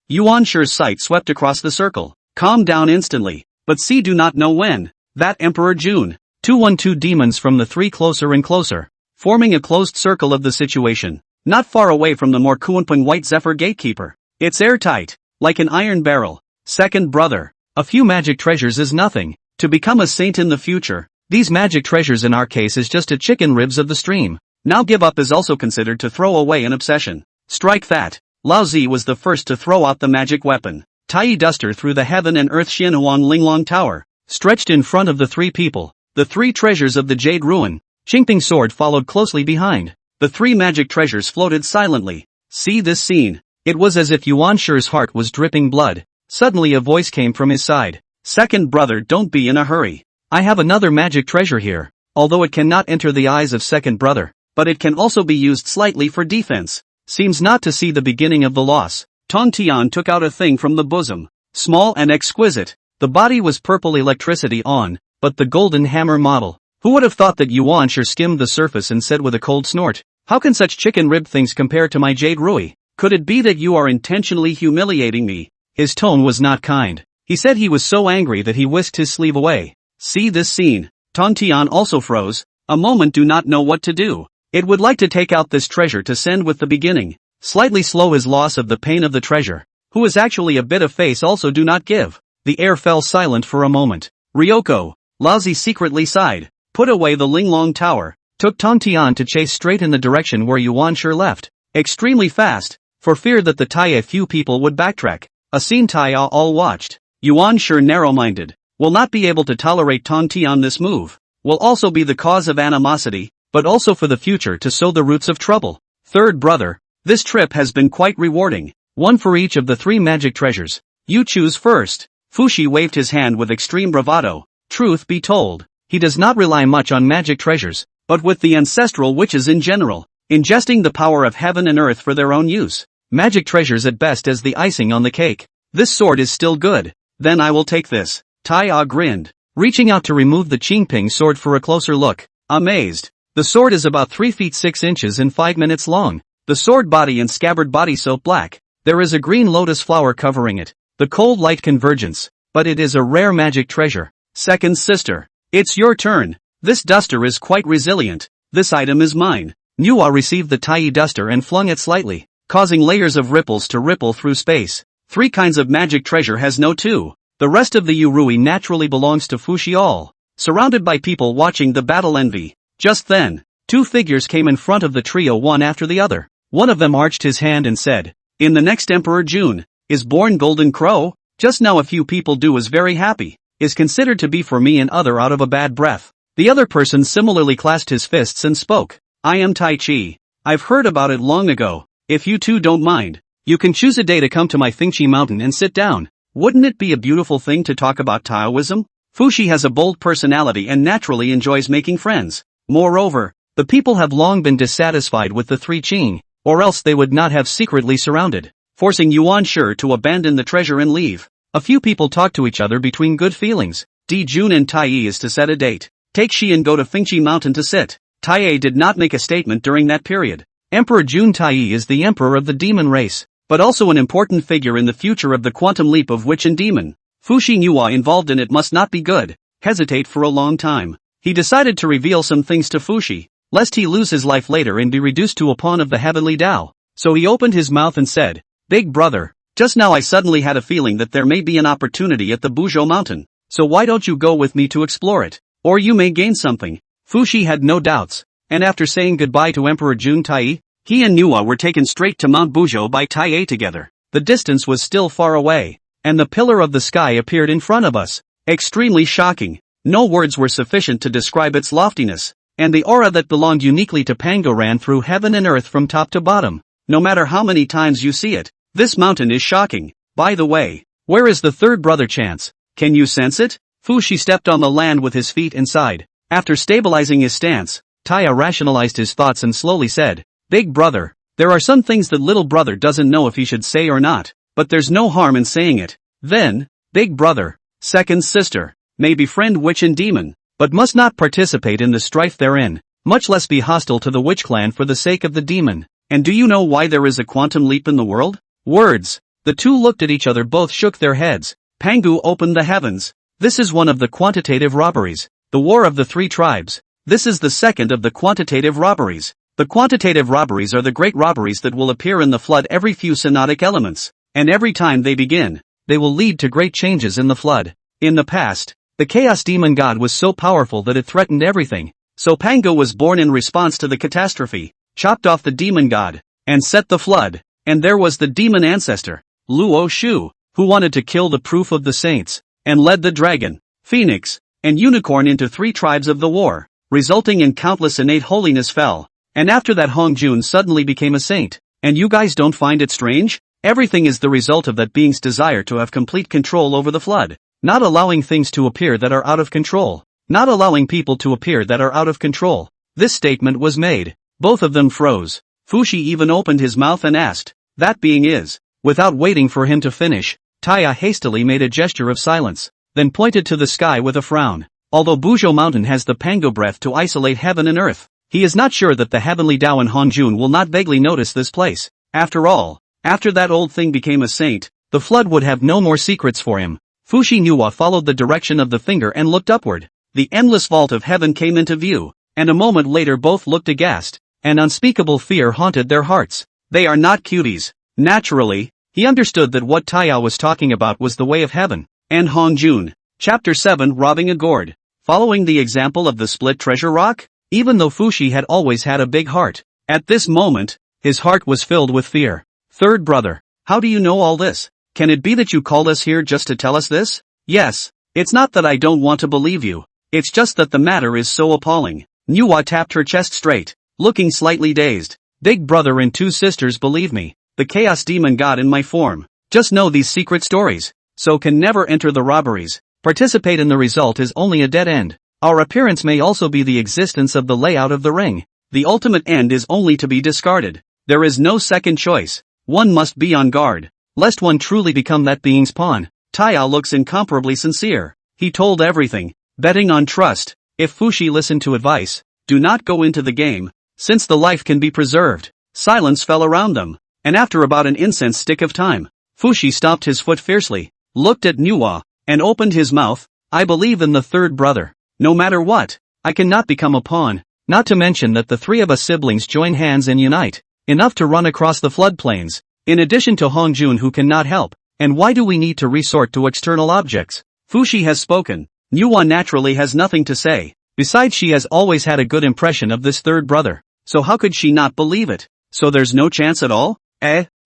[SPEAKER 1] Yuan Shi's sight swept across the circle. Calm down instantly. But see, do not know when. That Emperor Jun. 212 demons from the three closer and closer, forming a closed circle of the situation. Not far away from the more Kuanping White Zephyr gatekeeper. It's airtight, like an iron barrel. Second brother. A few magic treasures is nothing. To become a saint in the future, these magic treasures in our case is just a chicken ribs of the stream. Now give up is also considered to throw away an obsession. Strike that. Laozi was the first to throw out the magic weapon. Tai Duster through the Heaven and Earth Xianhuan Linglong Tower, stretched in front of the three people. The three treasures of the Jade Ruin. Qingping sword followed closely behind. The three magic treasures floated silently. See this scene. It was as if Yuan Shi's heart was dripping blood. Suddenly a voice came from his side. Second brother, don't be in a hurry. I have another magic treasure here. Although it cannot enter the eyes of second brother, but it can also be used slightly for defense. Seems not to see the beginning of the loss. Tong Tian took out a thing from the bosom. Small and exquisite. The body was purple electricity on, but the golden hammer model. Who would have thought that Yuan Shi skimmed the surface and said with a cold snort, "How can such chicken rib things compare to my Jade Rui? Could it be that you are intentionally humiliating me?" His tone was not kind. He said he was so angry that he whisked his sleeve away. See this scene. Tong Tian also froze. A moment, do not know what to do. It would like to take out this treasure to send with the beginning. Slightly slow his loss of the pain of the treasure. Who is actually a bit of face also do not give. The air fell silent for a moment. Ryoko, Laozi secretly sighed, put away the Linglong Tower, took Tong Tian to chase straight in the direction where Yuan Shi left, extremely fast, for fear that the Taiya few people would backtrack, a scene Taiya all watched. Yuan Shi narrow-minded, will not be able to tolerate Tong Tian. This move will also be the cause of animosity, but also for the future to sow the roots of trouble. Third brother, this trip has been quite rewarding, one for each of the 3 magic treasures. You choose first. Fushi waved his hand with extreme bravado. Truth be told, he does not rely much on magic treasures, but with the ancestral witches in general, ingesting the power of heaven and earth for their own use. Magic treasures at best as the icing on the cake. This sword is still good. Then I will take this. Taiya grinned, reaching out to remove the Qingping sword for a closer look. Amazed. The sword is about 3 feet 6 inches and 5 minutes long. The sword body and scabbard body soap black. There is a green lotus flower covering it. The cold light convergence. But it is a rare magic treasure. Second sister. It's your turn. This duster is quite resilient. This item is mine. Nuwa received the Tai duster and flung it slightly, causing layers of ripples to ripple through space. 3 kinds of magic treasure has no 2. The rest of the Yurui naturally belongs to Fushi all. Surrounded by people watching the battle envy. Just then, 2 figures came in front of the trio one after the other. One of them arched his hand and said, "In the next Emperor June, is born Golden Crow? Just now a few people do is very happy. Is considered to be for me and other out of a bad breath." The other person similarly clasped his fists and spoke. "I am Tai Chi. I've heard about it long ago. If you two don't mind, you can choose a day to come to my Fingchi mountain and sit down. Wouldn't it be a beautiful thing to talk about Taoism?" Fushi has a bold personality and naturally enjoys making friends. Moreover, the people have long been dissatisfied with the 3 Qing, or else they would not have secretly surrounded, forcing Yuan Shi to abandon the treasure and leave. A few people talk to each other between good feelings. Jun and Tai is to set a date. Take Shi and go to Fingchi mountain to sit. Tai did not make a statement during that period. Emperor Jun Tai is the emperor of the demon race, but also an important figure in the future of the quantum leap of witch and demon. Fushi Nuwa involved in it must not be good. Hesitate for a long time. He decided to reveal some things to Fushi, lest he lose his life later and be reduced to a pawn of the heavenly Tao. So he opened his mouth and said, "Big brother, just now I suddenly had a feeling that there may be an opportunity at the Buzhou mountain. So why don't you go with me to explore it? Or you may gain something." Fushi had no doubts, and after saying goodbye to Emperor Jun Tai, he and Nuwa were taken straight to Mount Buzhou by Tai together. The distance was still far away, and the pillar of the sky appeared in front of us. Extremely shocking. No words were sufficient to describe its loftiness, and the aura that belonged uniquely to Pango ran through heaven and earth from top to bottom. No matter how many times you see it, this mountain is shocking. By the way, where is the third brother Chance? Can you sense it? Fushi stepped on the land with his feet and sighed. After stabilizing his stance, Taiya rationalized his thoughts and slowly said, "Big brother, there are some things that little brother doesn't know if he should say or not, but there's no harm in saying it. Then, big brother, second sister, may befriend witch and demon, but must not participate in the strife therein, much less be hostile to the witch clan for the sake of the demon. And do you know why there is a quantum leap in the world?" Words. The two looked at each other, both shook their heads. Pangu opened the heavens. This is one of the quantitative robberies. The War of the 3 Tribes. This is the second of the quantitative robberies. The quantitative robberies are the great robberies that will appear in the flood every few synodic elements, and every time they begin, they will lead to great changes in the flood. In the past, the chaos demon god was so powerful that it threatened everything, so Pango was born in response to the catastrophe, chopped off the demon god, and set the flood. And there was the demon ancestor, Luo Shu, who wanted to kill the proof of the saints, and led the dragon, phoenix, and unicorn into 3 tribes of the war, resulting in countless innate holiness fell. And after that Hong Jun suddenly became a saint. And you guys don't find it strange? Everything is the result of that being's desire to have complete control over the flood, not allowing things to appear that are out of control, not allowing people to appear that are out of control. This statement was made. Both of them froze. Fushi even opened his mouth and asked, "That being is?" Without waiting for him to finish, Taiya hastily made a gesture of silence, then pointed to the sky with a frown. Although Buzhou Mountain has the Pango breath to isolate heaven and earth, he is not sure that the heavenly Tao and Hanjun will not vaguely notice this place. After all, after that old thing became a saint, the flood would have no more secrets for him. Fushi Nuwa followed the direction of the finger and looked upward. The endless vault of heaven came into view, and a moment later both looked aghast. and unspeakable fear haunted their hearts. They are not cuties. Naturally, he understood that what Taiyao was talking about was the way of heaven. And Hongjun. Chapter 7 Robbing a Gourd. Following the example of the split treasure rock? Even though Fushi had always had a big heart, at this moment, his heart was filled with fear. Third brother, how do you know all this? Can it be that you called us here just to tell us this? Yes. It's not that I don't want to believe you. It's just that the matter is so appalling. Nuwa tapped her chest straight, looking slightly dazed. Big brother and two sisters, believe me. The chaos demon god in my form. Just know these secret stories. So can never enter the robberies. Participate in the result is only a dead end. Our appearance may also be the existence of the layout of the ring. The ultimate end is only to be discarded. There is no second choice. One must be on guard, lest one truly become that being's pawn. Taiyao looks incomparably sincere. He told everything, betting on trust. If Fushi listened to advice, do not go into the game, since the life can be preserved. Silence fell around them, and after about an incense stick of time, Fushi stomped his foot fiercely, looked at Nuwa, and opened his mouth. I believe in the third brother. No matter what, I cannot become a pawn, not to mention that the three of us siblings join hands and unite, enough to run across the floodplains, in addition to Hongjun who cannot help. And why do we need to resort to external objects? Fushi has spoken. Nuwa naturally has nothing to say. Besides, she has always had a good impression of this third brother. So how could she not believe it? So there's no chance at all?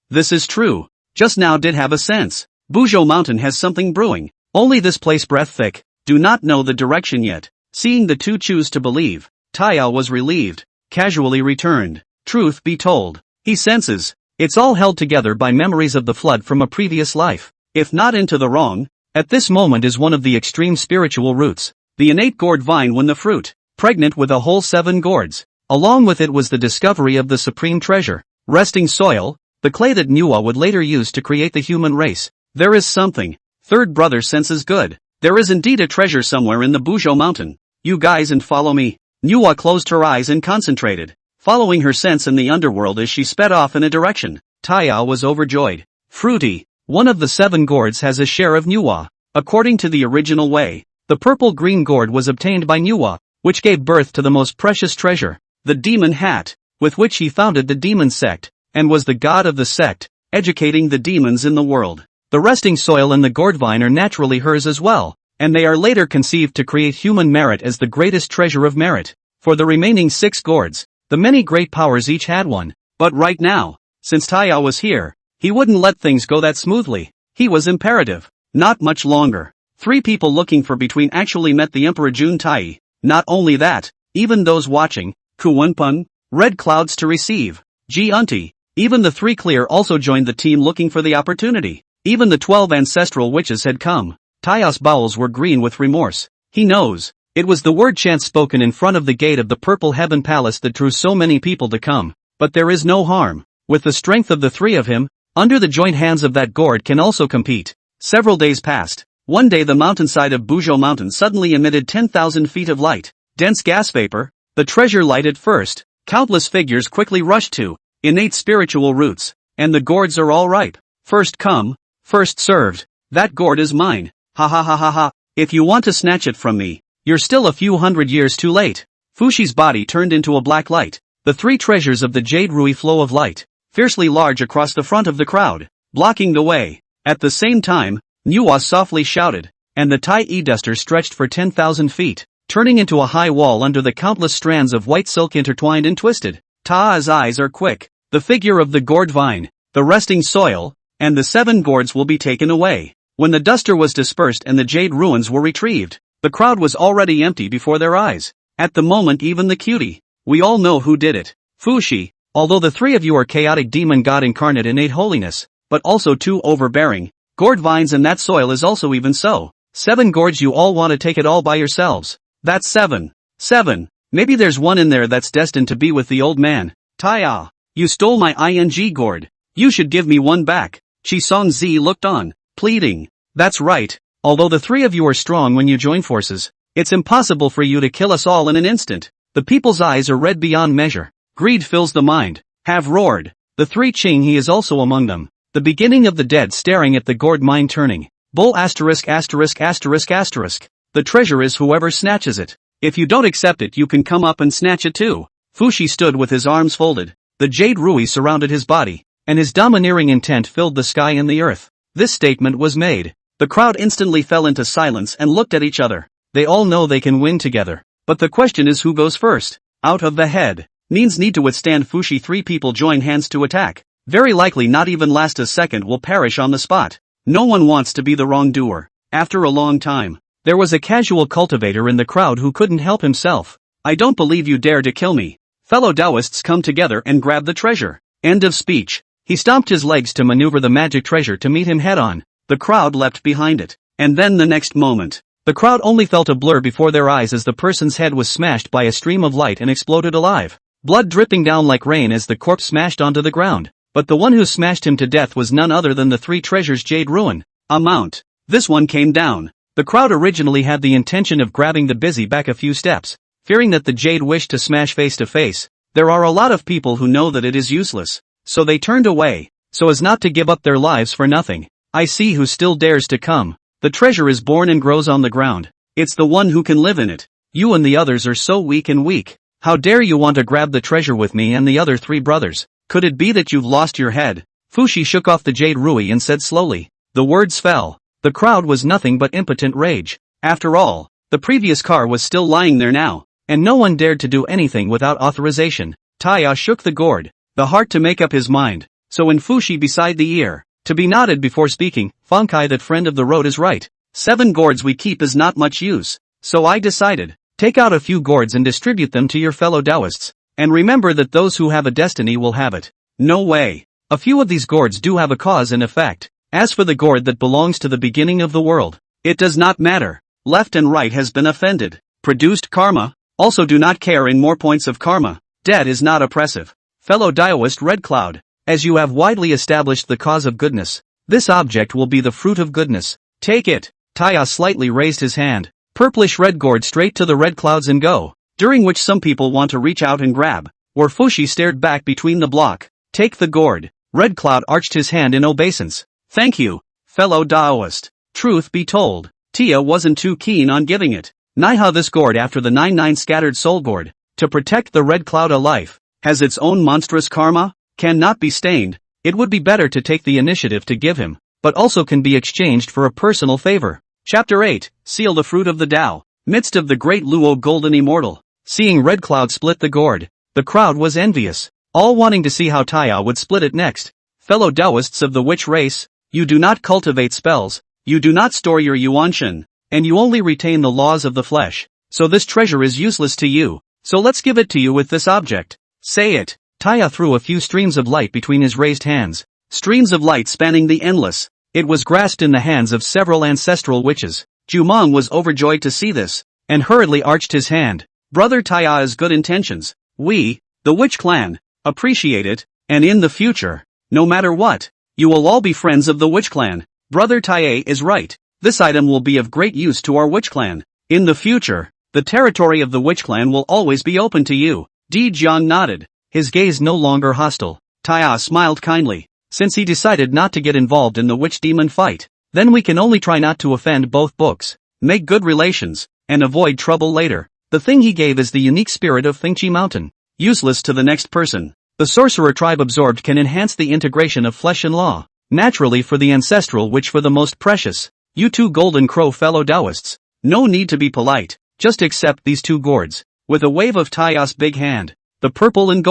[SPEAKER 1] This is true. Just now did have a sense. Buzhou Mountain has something brewing. Only this place breath thick. Do not know the direction yet. Seeing the two choose to believe, Taiyao was relieved. Casually returned. Truth be told, he senses. It's all held together by memories of the flood from a previous life. If not into the wrong, at this moment is one of the extreme spiritual roots. The innate gourd vine when the fruit, pregnant with a whole 7 gourds. Along with it was the discovery of the supreme treasure, resting soil, the clay that Nuwa would later use to create the human race. There is something. Third brother senses good. There is indeed a treasure somewhere in the Buzhou Mountain. You guys and follow me. Nuwa closed her eyes and concentrated, following her sense in the underworld as she sped off in a direction. Taiyao was overjoyed. Fruity. One of the 7 gourds has a share of Nuwa. According to the original way, the purple-green gourd was obtained by Nuwa, which gave birth to the most precious treasure, the demon hat, with which he founded the demon sect, and was the god of the sect, educating the demons in the world. The resting soil and the gourd vine are naturally hers as well, and they are later conceived to create human merit as the greatest treasure of merit. For the remaining 6 gourds, the many great powers each had one. But right now, since Taiyao was here, he wouldn't let things go that smoothly. He was imperative. Not much longer. 3 people looking for between actually met the Emperor Jun Tai. Not only that, even those watching, Kuwenpun, red clouds to receive, Ji Unti, even the 3 clear also joined the team looking for the opportunity. Even the 12 ancestral witches had come. Taiyao's bowels were green with remorse. He knows. It was the word chant spoken in front of the gate of the Purple Heaven Palace that drew so many people to come. But there is no harm. With the strength of the 3 of him, under the joint hands of that gourd can also compete. Several days passed. One day the mountainside of Buzhou Mountain suddenly emitted 10,000 feet of light. Dense gas vapor. The treasure lighted first. Countless figures quickly rushed to. Innate spiritual roots. And the gourds are all ripe. First come, first served. That gourd is mine. Ha ha ha ha ha. If you want to snatch it from me, you're still a few hundred years too late. Fushi's body turned into a black light. The 3 treasures of the Jade Rui flow of light, fiercely large across the front of the crowd, blocking the way. At the same time, Nuwa softly shouted, and the Tai duster stretched for 10,000 feet, turning into a high wall under the countless strands of white silk intertwined and twisted. Taa's eyes are quick. The figure of the gourd vine, the resting soil, and the 7 gourds will be taken away. When the duster was dispersed and the jade ruins were retrieved, the crowd was already empty before their eyes. At the moment even the cutie. We all know who did it. Fushi. Although the 3 of you are chaotic demon god incarnate innate holiness, but also too overbearing. Gourd vines and that soil is also even so. 7 gourds, you all want to take it all by yourselves. That's 7. 7. Maybe there's one in there that's destined to be with the old man. Taiya. You stole my ing gourd. You should give me one back. Chisong Zi looked on, pleading. That's right. Although the 3 of you are strong when you join forces, it's impossible for you to kill us all in an instant. The people's eyes are red beyond measure. Greed fills the mind. Have roared. The 3 Qing, he is also among them. The beginning of the dead staring at the gourd mine turning. Bull asterisk asterisk asterisk asterisk. The treasure is whoever snatches it. If you don't accept it you can come up and snatch it too. Fushi stood with his arms folded. The jade rui surrounded his body, and his domineering intent filled the sky and the earth. This statement was made. The crowd instantly fell into silence and looked at each other. They all know they can win together. But the question is who goes first. Out of the head. Means need to withstand Fushi. 3 people join hands to attack. Very likely not even last a second, will perish on the spot. No one wants to be the wrongdoer. After a long time, there was a casual cultivator in the crowd who couldn't help himself. I don't believe you dare to kill me. Fellow Taoists, come together and grab the treasure. End of speech. He stomped his legs to maneuver the magic treasure to meet him head on. The crowd leapt behind it. And then the next moment, the crowd only felt a blur before their eyes as the person's head was smashed by a stream of light and exploded alive. Blood dripping down like rain as the corpse smashed onto the ground. But the one who smashed him to death was none other than the 3 treasures jade ruin. Amount. This one came down. The crowd originally had the intention of grabbing the busy back a few steps, fearing that the jade wished to smash face to face. There are a lot of people who know that it is useless, so they turned away, so as not to give up their lives for nothing. I see who still dares to come. The treasure is born and grows on the ground. It's the one who can live in it. You and the others are so weak and weak. How dare you want to grab the treasure with me and the other 3 brothers? Could it be that you've lost your head? Fushi shook off the jade rui and said slowly. The words fell. The crowd was nothing but impotent rage. After all, the previous car was still lying there now, and no one dared to do anything without authorization. Taya shook the gourd, the heart to make up his mind. So in Fushi beside the ear, to be nodded before speaking. Fonkai, that friend of the road, is right. 7 gourds we keep is not much use. So I decided, take out a few gourds and distribute them to your fellow Taoists. And remember that those who have a destiny will have it. No way. A few of these gourds do have a cause and effect. As for the gourd that belongs to the beginning of the world, it does not matter. Left and right has been offended. Produced karma. Also do not care in more points of karma. Debt is not oppressive. Fellow Taoist Red Cloud, as you have widely established the cause of goodness, this object will be the fruit of goodness. Take it. Taya slightly raised his hand. Purplish red gourd straight to the red clouds and go. During which some people want to reach out and grab. Where Fushi stared back between the block. Take the gourd. Red Cloud arched his hand in obeisance. Thank you, fellow Taoist. Truth be told, Tia wasn't too keen on giving it. Naiha, this gourd, after the 99 scattered soul gourd, to protect the Red Cloud alive, has its own monstrous karma, cannot be stained. It would be better to take the initiative to give him, but also can be exchanged for a personal favor. Chapter 8, Seal the Fruit of the Tao. Midst of the great Luo Golden Immortal. Seeing Red Cloud split the gourd, the crowd was envious, all wanting to see how Taya would split it next. Fellow Taoists of the witch race, you do not cultivate spells, you do not store your yuanshan, and you only retain the laws of the flesh, so this treasure is useless to you, so let's give it to you with this object. Say it. Taya threw a few streams of light between his raised hands, streams of light spanning the endless. It was grasped in the hands of several ancestral witches. Jumong was overjoyed to see this, and hurriedly arched his hand. Brother Taya's good intentions, we, the witch clan, appreciate it, and in the future, no matter what, you will all be friends of the witch clan. Brother Taya is right. This item will be of great use to our witch clan. In the future, the territory of the witch clan will always be open to you. Di Jiang nodded, his gaze no longer hostile. Taya smiled kindly. Since he decided not to get involved in the witch demon fight, then we can only try not to offend both books, make good relations, and avoid trouble later. The thing he gave is the unique spirit of Thingchi Mountain. Useless to the next person. The sorcerer tribe absorbed can enhance the integration of flesh and law. Naturally for the ancestral which for the most precious. You 2 golden crow fellow Taoists. No need to be polite, just accept these 2 gourds. With a wave of Taya's big hand, the purple and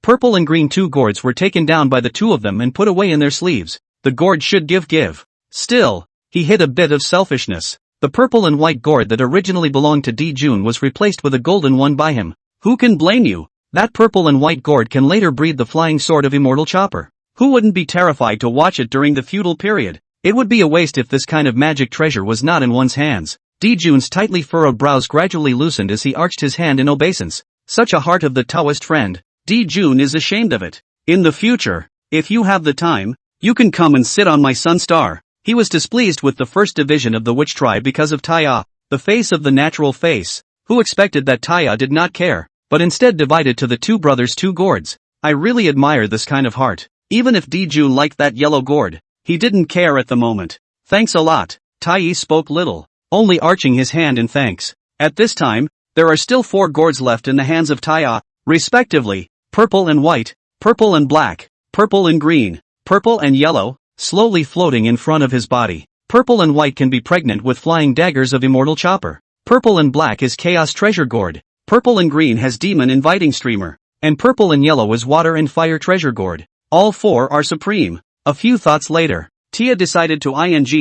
[SPEAKER 1] purple and green 2 gourds were taken down by the 2 of them and put away in their sleeves. The gourd should give. Still, he hid a bit of selfishness. The purple and white gourd that originally belonged to Di Jun was replaced with a golden one by him. Who can blame you? That purple and white gourd can later breed the flying sword of Immortal Chopper. Who wouldn't be terrified to watch it during the feudal period? It would be a waste if this kind of magic treasure was not in one's hands. Di Jun's tightly furrowed brows gradually loosened as he arched his hand in obeisance. Such a heart of the Taoist friend. Di Jun is ashamed of it. In the future, if you have the time, you can come and sit on my sun star. He was displeased with the first division of the witch tribe because of Taya, the face of the natural face, who expected that Taya did not care, but instead divided to the 2 brothers 2 gourds. I really admire this kind of heart. Even if Di Jun liked that yellow gourd, he didn't care at the moment. Thanks a lot. Tai spoke little, only arching his hand in thanks. At this time, there are still 4 gourds left in the hands of Taya. respectively, purple and white, purple and black, purple and green, purple and yellow, slowly floating in front of his body. Purple and white can be pregnant with flying daggers of immortal chopper. Purple and black is chaos treasure gourd. Purple and green has demon inviting streamer. And purple and yellow is water and fire treasure gourd. All four are supreme. A few thoughts later, Tia decided to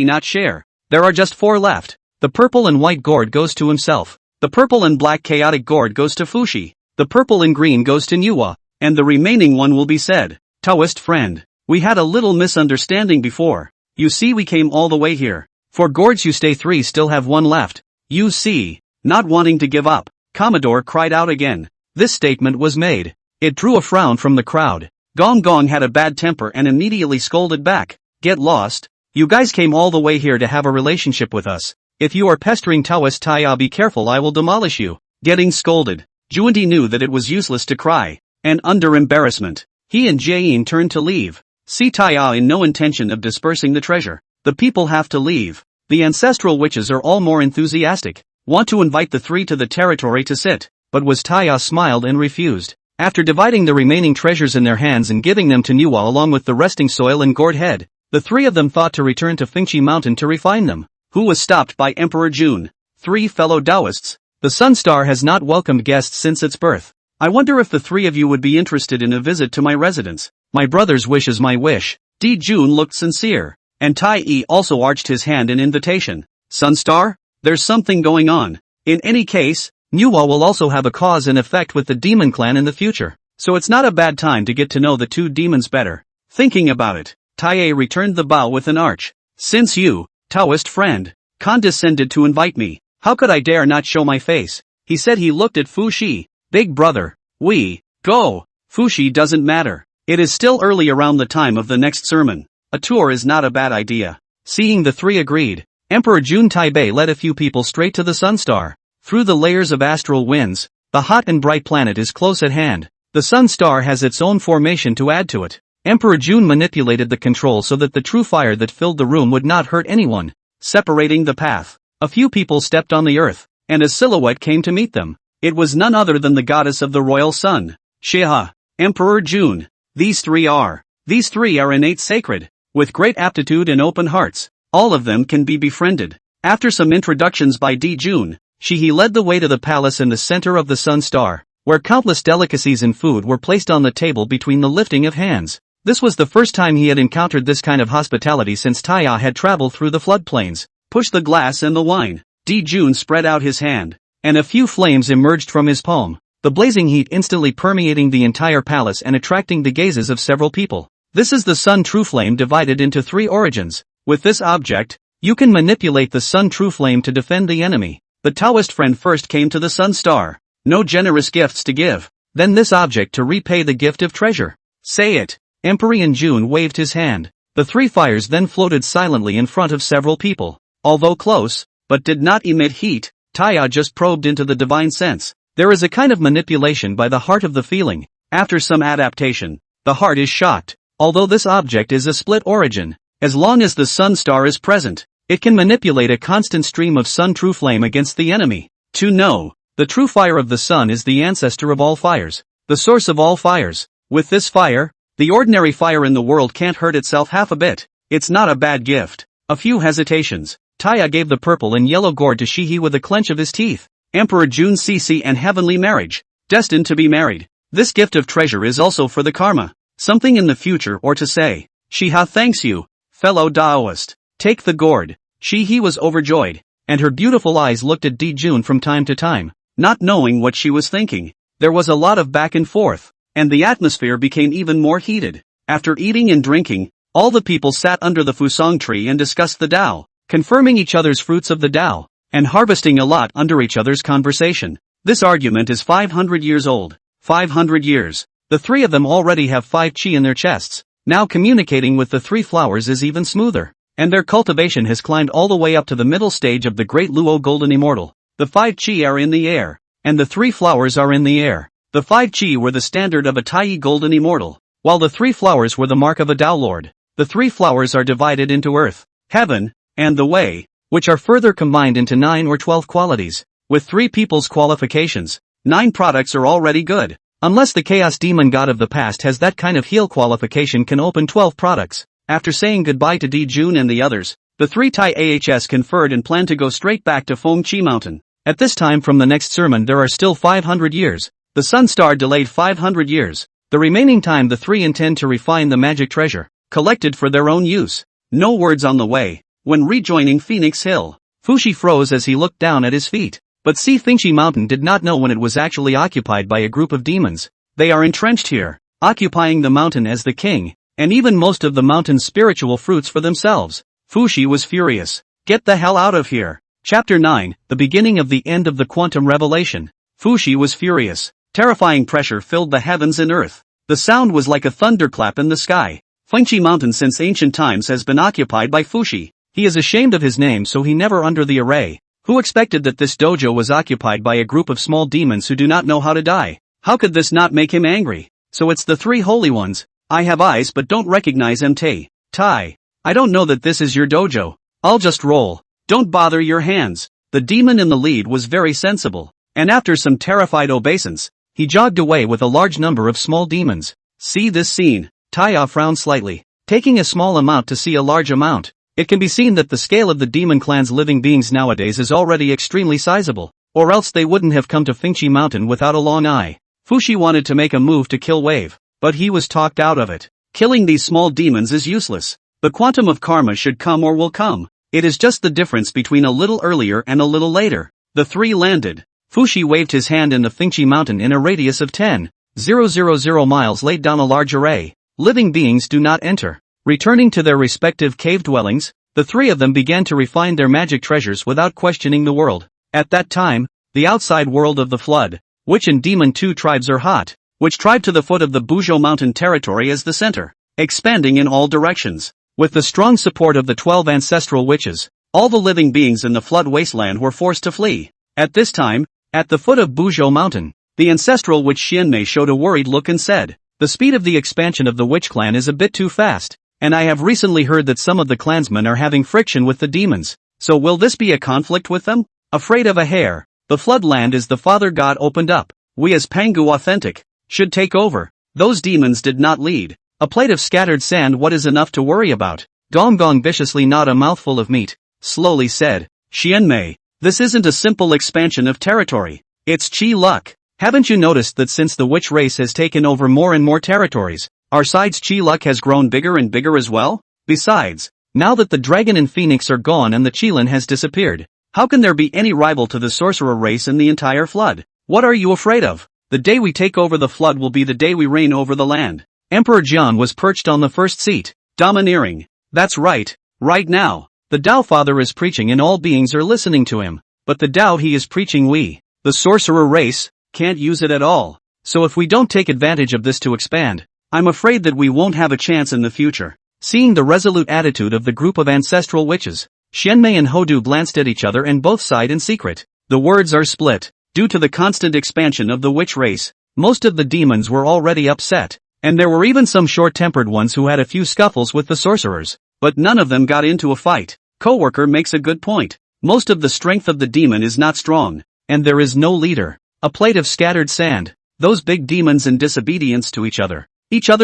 [SPEAKER 1] not share. There are just 4 left. The purple and white gourd goes to himself. The purple and black chaotic gourd goes to Fushi. The purple and green goes to Nuwa. And the remaining one will be said. Taoist friend. We had a little misunderstanding before. You see, we came all the way here. For gourds you stay 3, still have 1 left. You see. Not wanting to give up, Commodore cried out again. This statement was made. It drew a frown from the crowd. Gong Gong had a bad temper and immediately scolded back. Get lost. You guys came all the way here to have a relationship with us. If you are pestering Taoist Taya, be careful, I will demolish you. Getting scolded, Juandi knew that it was useless to cry. And under embarrassment, he and Jain turned to leave. See Taya in no intention of dispersing the treasure. The people have to leave. The ancestral witches are all more enthusiastic. Want to invite the 3 to the territory to sit. But was Taya smiled and refused. After dividing the remaining treasures in their hands and giving them to Nuwa along with the resting soil and gourd head, the 3 of them thought to return to Fingchi Mountain to refine them. Who was stopped by Emperor Jun. 3 fellow Taoists. The Sun Star has not welcomed guests since its birth. I wonder if the 3 of you would be interested in a visit to my residence. My brother's wish is my wish. Di Jun looked sincere. And Tai Yi also arched his hand in invitation. Sun Star? There's something going on. In any case, Nuwa will also have a cause and effect with the demon clan in the future. So it's not a bad time to get to know the 2 demons better. Thinking about it, Tai Yi returned the bow with an arch. Since you, Taoist friend, condescended to invite me, how could I dare not show my face? He said. He looked at Fushi. Big brother, we go. Fushi doesn't matter. It is still early, around the time of the next sermon. A tour is not a bad idea. Seeing the 3 agreed, Emperor Jun Taibei led a few people straight to the Sun Star. Through the layers of astral winds, the hot and bright planet is close at hand. The Sun Star has its own formation to add to it. Emperor Jun manipulated the control so that the true fire that filled the room would not hurt anyone. Separating the path, a few people stepped on the earth, and a silhouette came to meet them. It was none other than the goddess of the royal sun, Shiha. Emperor Jun. These three are innate sacred, with great aptitude and open hearts. All of them can be befriended. After some introductions by Di Jun, Shihi led the way to the palace in the center of the Sun Star, where countless delicacies and food were placed on the table between the lifting of hands. This was the first time he had encountered this kind of hospitality since Taya had traveled through the floodplains. Push the glass and the wine. Di Jun spread out his hand, and a few flames emerged from his palm, the blazing heat instantly permeating the entire palace and attracting the gazes of several people. This is the Sun True Flame divided into 3 origins. With this object, you can manipulate the Sun True Flame to defend the enemy. The Taoist friend first came to the Sun Star. No generous gifts to give. Then this object to repay the gift of treasure. Say it. Emperor Jun waved his hand. The 3 fires then floated silently in front of several people. Although close, but did not emit heat, Taya just probed into the divine sense. There is a kind of manipulation by the heart of the feeling. After some adaptation, the heart is shocked. Although this object is a split origin, as long as the Sun Star is present, it can manipulate a constant stream of Sun True Flame against the enemy. To know, the true fire of the sun is the ancestor of all fires, the source of all fires. With this fire, the ordinary fire in the world can't hurt itself half a bit. It's not a bad gift. A few hesitations. Taya gave the purple and yellow gourd to Shihi with a clench of his teeth. Emperor Jun Cece and heavenly marriage. Destined to be married. This gift of treasure is also for the karma. Something in the future or to say. Shiha thanks you, fellow Taoist. Take the gourd. Shihi was overjoyed, and her beautiful eyes looked at Di Jun from time to time, not knowing what she was thinking. There was a lot of back and forth, and the atmosphere became even more heated. After eating and drinking, all the people sat under the Fusong tree and discussed the Tao, confirming each other's fruits of the Tao, and harvesting a lot under each other's conversation. This argument is 500 years old. 500 years. The 3 of them already have 5 chi in their chests. Now communicating with the 3 flowers is even smoother, and their cultivation has climbed all the way up to the middle stage of the Great Luo Golden Immortal. The 5 chi are in the air, and the 3 flowers are in the air. The 5 chi were the standard of a Tai Golden Immortal, while the 3 flowers were the mark of a Tao Lord. The 3 flowers are divided into earth, heaven, and the way, which are further combined into 9 or 12 qualities. With 3 people's qualifications, 9 products are already good. Unless the Chaos Demon God of the past has that kind of heal qualification can open 12 products. After saying goodbye to D. Jun and the others, the three Thai AHS conferred and planned to go straight back to Feng Chi Mountain. At this time from the next sermon there are still 500 years. The Sun Star delayed 500 years. The remaining time the three intend to refine the magic treasure, collected for their own use. No words on the way. When rejoining Phoenix Hill, Fushi froze as he looked down at his feet. But see, Feng Chi Mountain did not know when it was actually occupied by a group of demons. They are entrenched here, occupying the mountain as the king, and even most of the mountain's spiritual fruits for themselves. Fushi was furious. Get the hell out of here. Chapter 9, the beginning of the end of the quantum revelation. Fushi was furious. Terrifying pressure filled the heavens and earth. The sound was like a thunderclap in the sky. Feng Chi Mountain since ancient times has been occupied by Fushi. He is ashamed of his name, so he never under the array. Who expected that this dojo was occupied by a group of small demons who do not know how to die? How could this not make him angry? So it's the three holy ones. I have eyes but don't recognize MT. Tai. I don't know that this is your dojo. I'll just roll. Don't bother your hands. The demon in the lead was very sensible, and after some terrified obeisance, he jogged away with a large number of small demons. See this scene. Taya frowned slightly, taking a small amount to see a large amount. It can be seen that the scale of the demon clan's living beings nowadays is already extremely sizable, or else they wouldn't have come to Feng Chi Mountain without a long eye. Fushi wanted to make a move to kill Wave, but he was talked out of it. Killing these small demons is useless. The quantum of karma should come or will come. It is just the difference between a little earlier and a little later. The three landed. Fushi waved his hand in the Feng Chi Mountain in a radius of 10,000 miles, laid down a large array. Living beings do not enter. Returning to their respective cave dwellings, the three of them began to refine their magic treasures without questioning the world. At that time, the outside world of the flood, Witch and Demon 2 tribes are hot, which tribe to the foot of the Buzhou Mountain territory as the center, expanding in all directions. With the strong support of the 12 ancestral witches, all the living beings in the flood wasteland were forced to flee. At this time, at the foot of Buzhou Mountain, the ancestral witch Xianmei showed a worried look and said, "The speed of the expansion of the witch clan is a bit too fast, and I have recently heard that some of the clansmen are having friction with the demons. So will this be a conflict with them? Afraid of a hair? The floodland is the father god opened up. We as Pangu Authentic should take over. Those demons did not lead. A plate of scattered sand, what is enough to worry about?" Gong Gong viciously gnawed a mouthful of meat, slowly said, "Xianmei, this isn't a simple expansion of territory. It's chi luck. Haven't you noticed that since the witch race has taken over more and more territories, our side's chi luck has grown bigger and bigger as well? Besides, now that the dragon and phoenix are gone and the Qilin has disappeared, how can there be any rival to the sorcerer race in the entire flood? What are you afraid of? The day we take over the flood will be the day we reign over the land." Emperor Jian was perched on the first seat, domineering. That's right, right now. The Tao Father is preaching and all beings are listening to him. But the Tao he is preaching, we, the sorcerer race, can't use it at all. So if we don't take advantage of this to expand, I'm afraid that we won't have a chance in the future. Seeing the resolute attitude of the group of ancestral witches, Xianmei and Hodu glanced at each other and both sighed in secret. The words are split. Due to the constant expansion of the witch race, most of the demons were already upset, and there were even some short-tempered ones who had a few scuffles with the sorcerers, but none of them got into a fight. Coworker makes a good point. Most of the strength of the demon is not strong, and there is no leader. A plate of scattered sand. Those big demons in disobedience to each other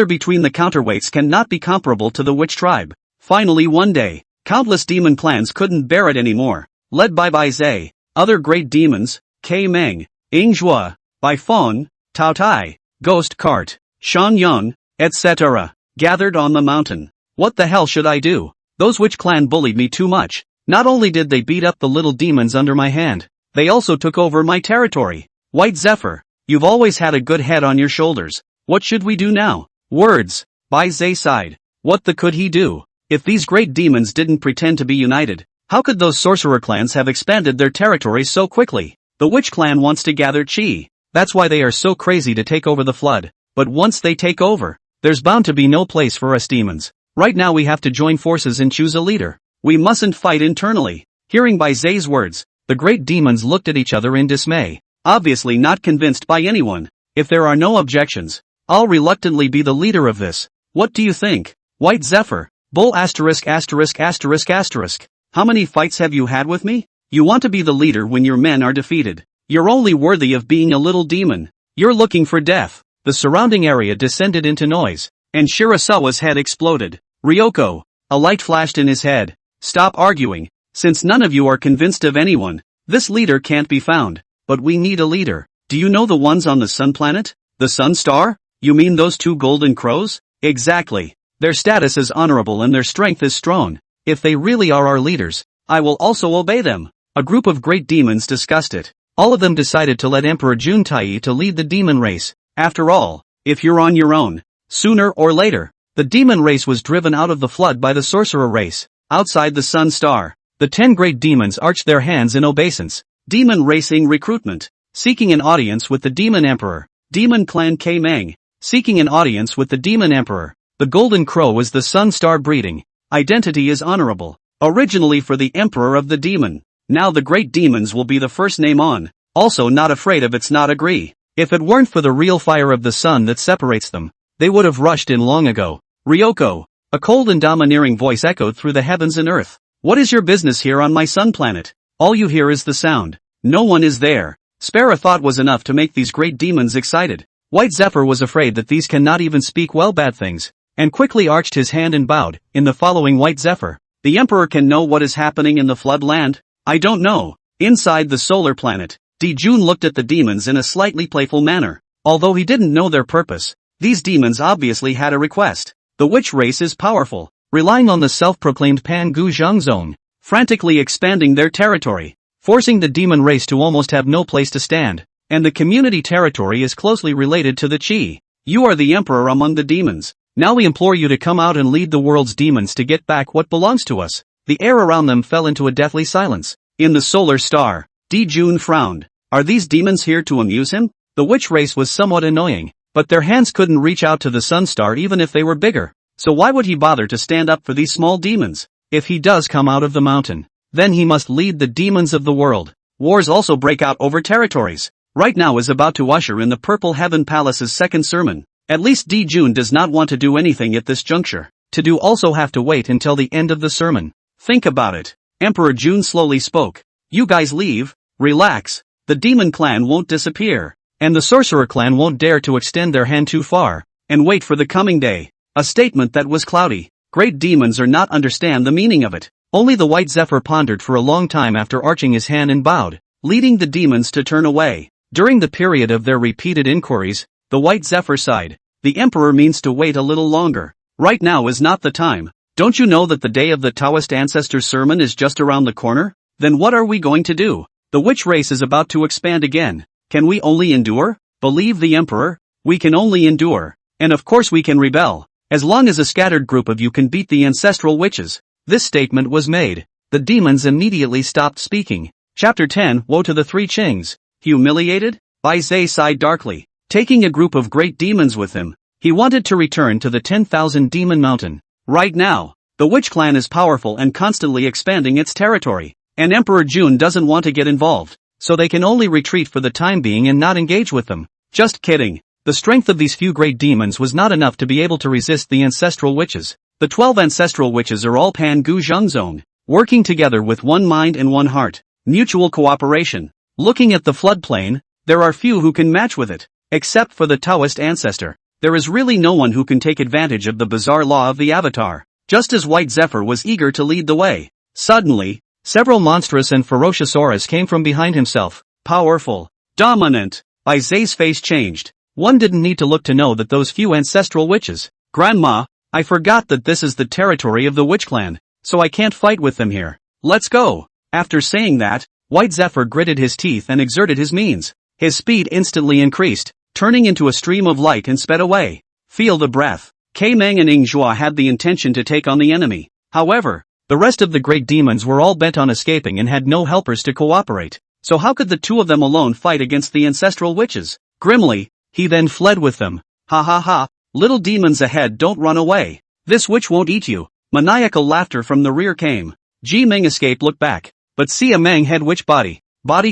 [SPEAKER 1] between the counterweights cannot be comparable to the witch tribe. Finally one day, countless demon clans couldn't bear it anymore. Led by Bai Zhe, other great demons, K Meng, Ing Zhua, Bai Feng, Tao Tai, Ghost Cart, Shan Yang, etc., gathered on the mountain. What the hell should I do? Those witch clan bullied me too much. Not only did they beat up the little demons under my hand, they also took over my territory. White Zephyr, you've always had a good head on your shoulders. What should we do now? Words. Bai Zhe sighed. What the could he do? If these great demons didn't pretend to be united, how could those sorcerer clans have expanded their territories so quickly? The witch clan wants to gather chi. That's why they are so crazy to take over the flood. But once they take over, there's bound to be no place for us demons. Right now we have to join forces and choose a leader. We mustn't fight internally. Hearing Bai Zhe's words, the great demons looked at each other in dismay, obviously not convinced by anyone. If there are no objections, I'll reluctantly be the leader of this. What do you think? White Zephyr, Bull asterisk asterisk asterisk asterisk. How many fights have you had with me? You want to be the leader when your men are defeated. You're only worthy of being a little demon. You're looking for death. the surrounding area descended into noise, and Shirasawa's head exploded. Ryoko, a light flashed in his head. Stop arguing. Since none of you are convinced of anyone, this leader can't be found. But we need a leader. Do you know the ones on the sun planet? The sun star? You mean those two golden crows? Exactly. Their status is honorable and their strength is strong. If they really are our leaders, I will also obey them. A group of great demons discussed it. All of them decided to let Emperor Juntai to lead the demon race. After all, if you're on your own, sooner or later, the demon race was driven out of the flood by the sorcerer race. Outside the sun star, the 10 great demons arched their hands in obeisance. Demon racing recruitment. Seeking an audience with the demon emperor. Demon clan K-Mang. Seeking an audience with the demon emperor. The golden crow is the sun star breeding. Identity is honorable. Originally for the emperor of the demon. Now the great demons will be the first name on. Also not afraid of it's not agree. If it weren't for the real fire of the sun that separates them, they would have rushed in long ago. Ryoko. A cold and domineering voice echoed through the heavens and earth. What is your business here on my sun planet? All you hear is the sound. No one is there. Spare a thought was enough to make these great demons excited. White Zephyr was afraid that these cannot even speak well bad things, and quickly arched his hand and bowed. In the following White Zephyr, the Emperor can know what is happening in the flood land? I don't know. Inside the solar planet, Jun looked at the demons in a slightly playful manner. Although he didn't know their purpose, these demons obviously had a request. The witch race is powerful, relying on the self-proclaimed Pan-Gu Zhangzong, frantically expanding their territory, forcing the demon race to almost have no place to stand, and the community territory is closely related to the Qi. You are the emperor among the demons. Now we implore you to come out and lead the world's demons to get back what belongs to us. The air around them fell into a deathly silence. In the solar star, Jun frowned. Are these demons here to amuse him? The witch race was somewhat annoying, but their hands couldn't reach out to the sun star even if they were bigger. So why would he bother to stand up for these small demons? If he does come out of the mountain, then he must lead the demons of the world. Wars also break out over territories. Right now is about to usher in the Purple Heaven Palace's second sermon. At least Jun does not want to do anything at this juncture. To do also have to wait until the end of the sermon. Think about it. Emperor Jun slowly spoke. You guys leave, relax. The demon clan won't disappear, and the sorcerer clan won't dare to extend their hand too far, and wait for the coming day. A statement that was cloudy. Great demons are not understand the meaning of it. Only the White Zephyr pondered for a long time after arching his hand and bowed, leading the demons to turn away. During the period of their repeated inquiries, the White Zephyr sighed. The emperor means to wait a little longer. Right now is not the time. Don't you know that the day of the Taoist ancestor's sermon is just around the corner? Then what are we going to do? The witch race is about to expand again. Can we only endure? Believe the emperor? We can only endure. And of course we can rebel. As long as a scattered group of you can beat the ancestral witches. This statement was made. The demons immediately stopped speaking. Chapter 10 Woe to the Three Qings. Humiliated? Bai Zhe sighed darkly. Taking a group of great demons with him, he wanted to return to the 10,000 Demon Mountain. Right now, the witch clan is powerful and constantly expanding its territory, and Emperor Jun doesn't want to get involved, so they can only retreat for the time being and not engage with them. Just kidding. The strength of these few great demons was not enough to be able to resist the ancestral witches. The 12 ancestral witches are all Pan-Gu Zhangzong, working together with one mind and one heart. Mutual cooperation. Looking at the floodplain, there are few who can match with it. Except for the Taoist ancestor, there is really no one who can take advantage of the bizarre law of the Avatar. Just as White Zephyr was eager to lead the way, suddenly, several monstrous and ferocious auras came from behind himself. Powerful. Dominant. Bai Zhe's face changed. One didn't need to look to know that those few ancestral witches. Grandma, I forgot that this is the territory of the witch clan, so I can't fight with them here. Let's go. After saying that, White Zephyr gritted his teeth and exerted his means. His speed instantly increased, turning into a stream of light and sped away. Feel the breath. K-Mang and Yingjua had the intention to take on the enemy. However, the rest of the great demons were all bent on escaping and had no helpers to cooperate. So how could the two of them alone fight against the ancestral witches? Grimly, he then fled with them. Ha ha ha, little demons ahead, don't run away. This witch won't eat you. Maniacal laughter from the rear came. Ji Ming escaped, looked back, but see a Mang head witch body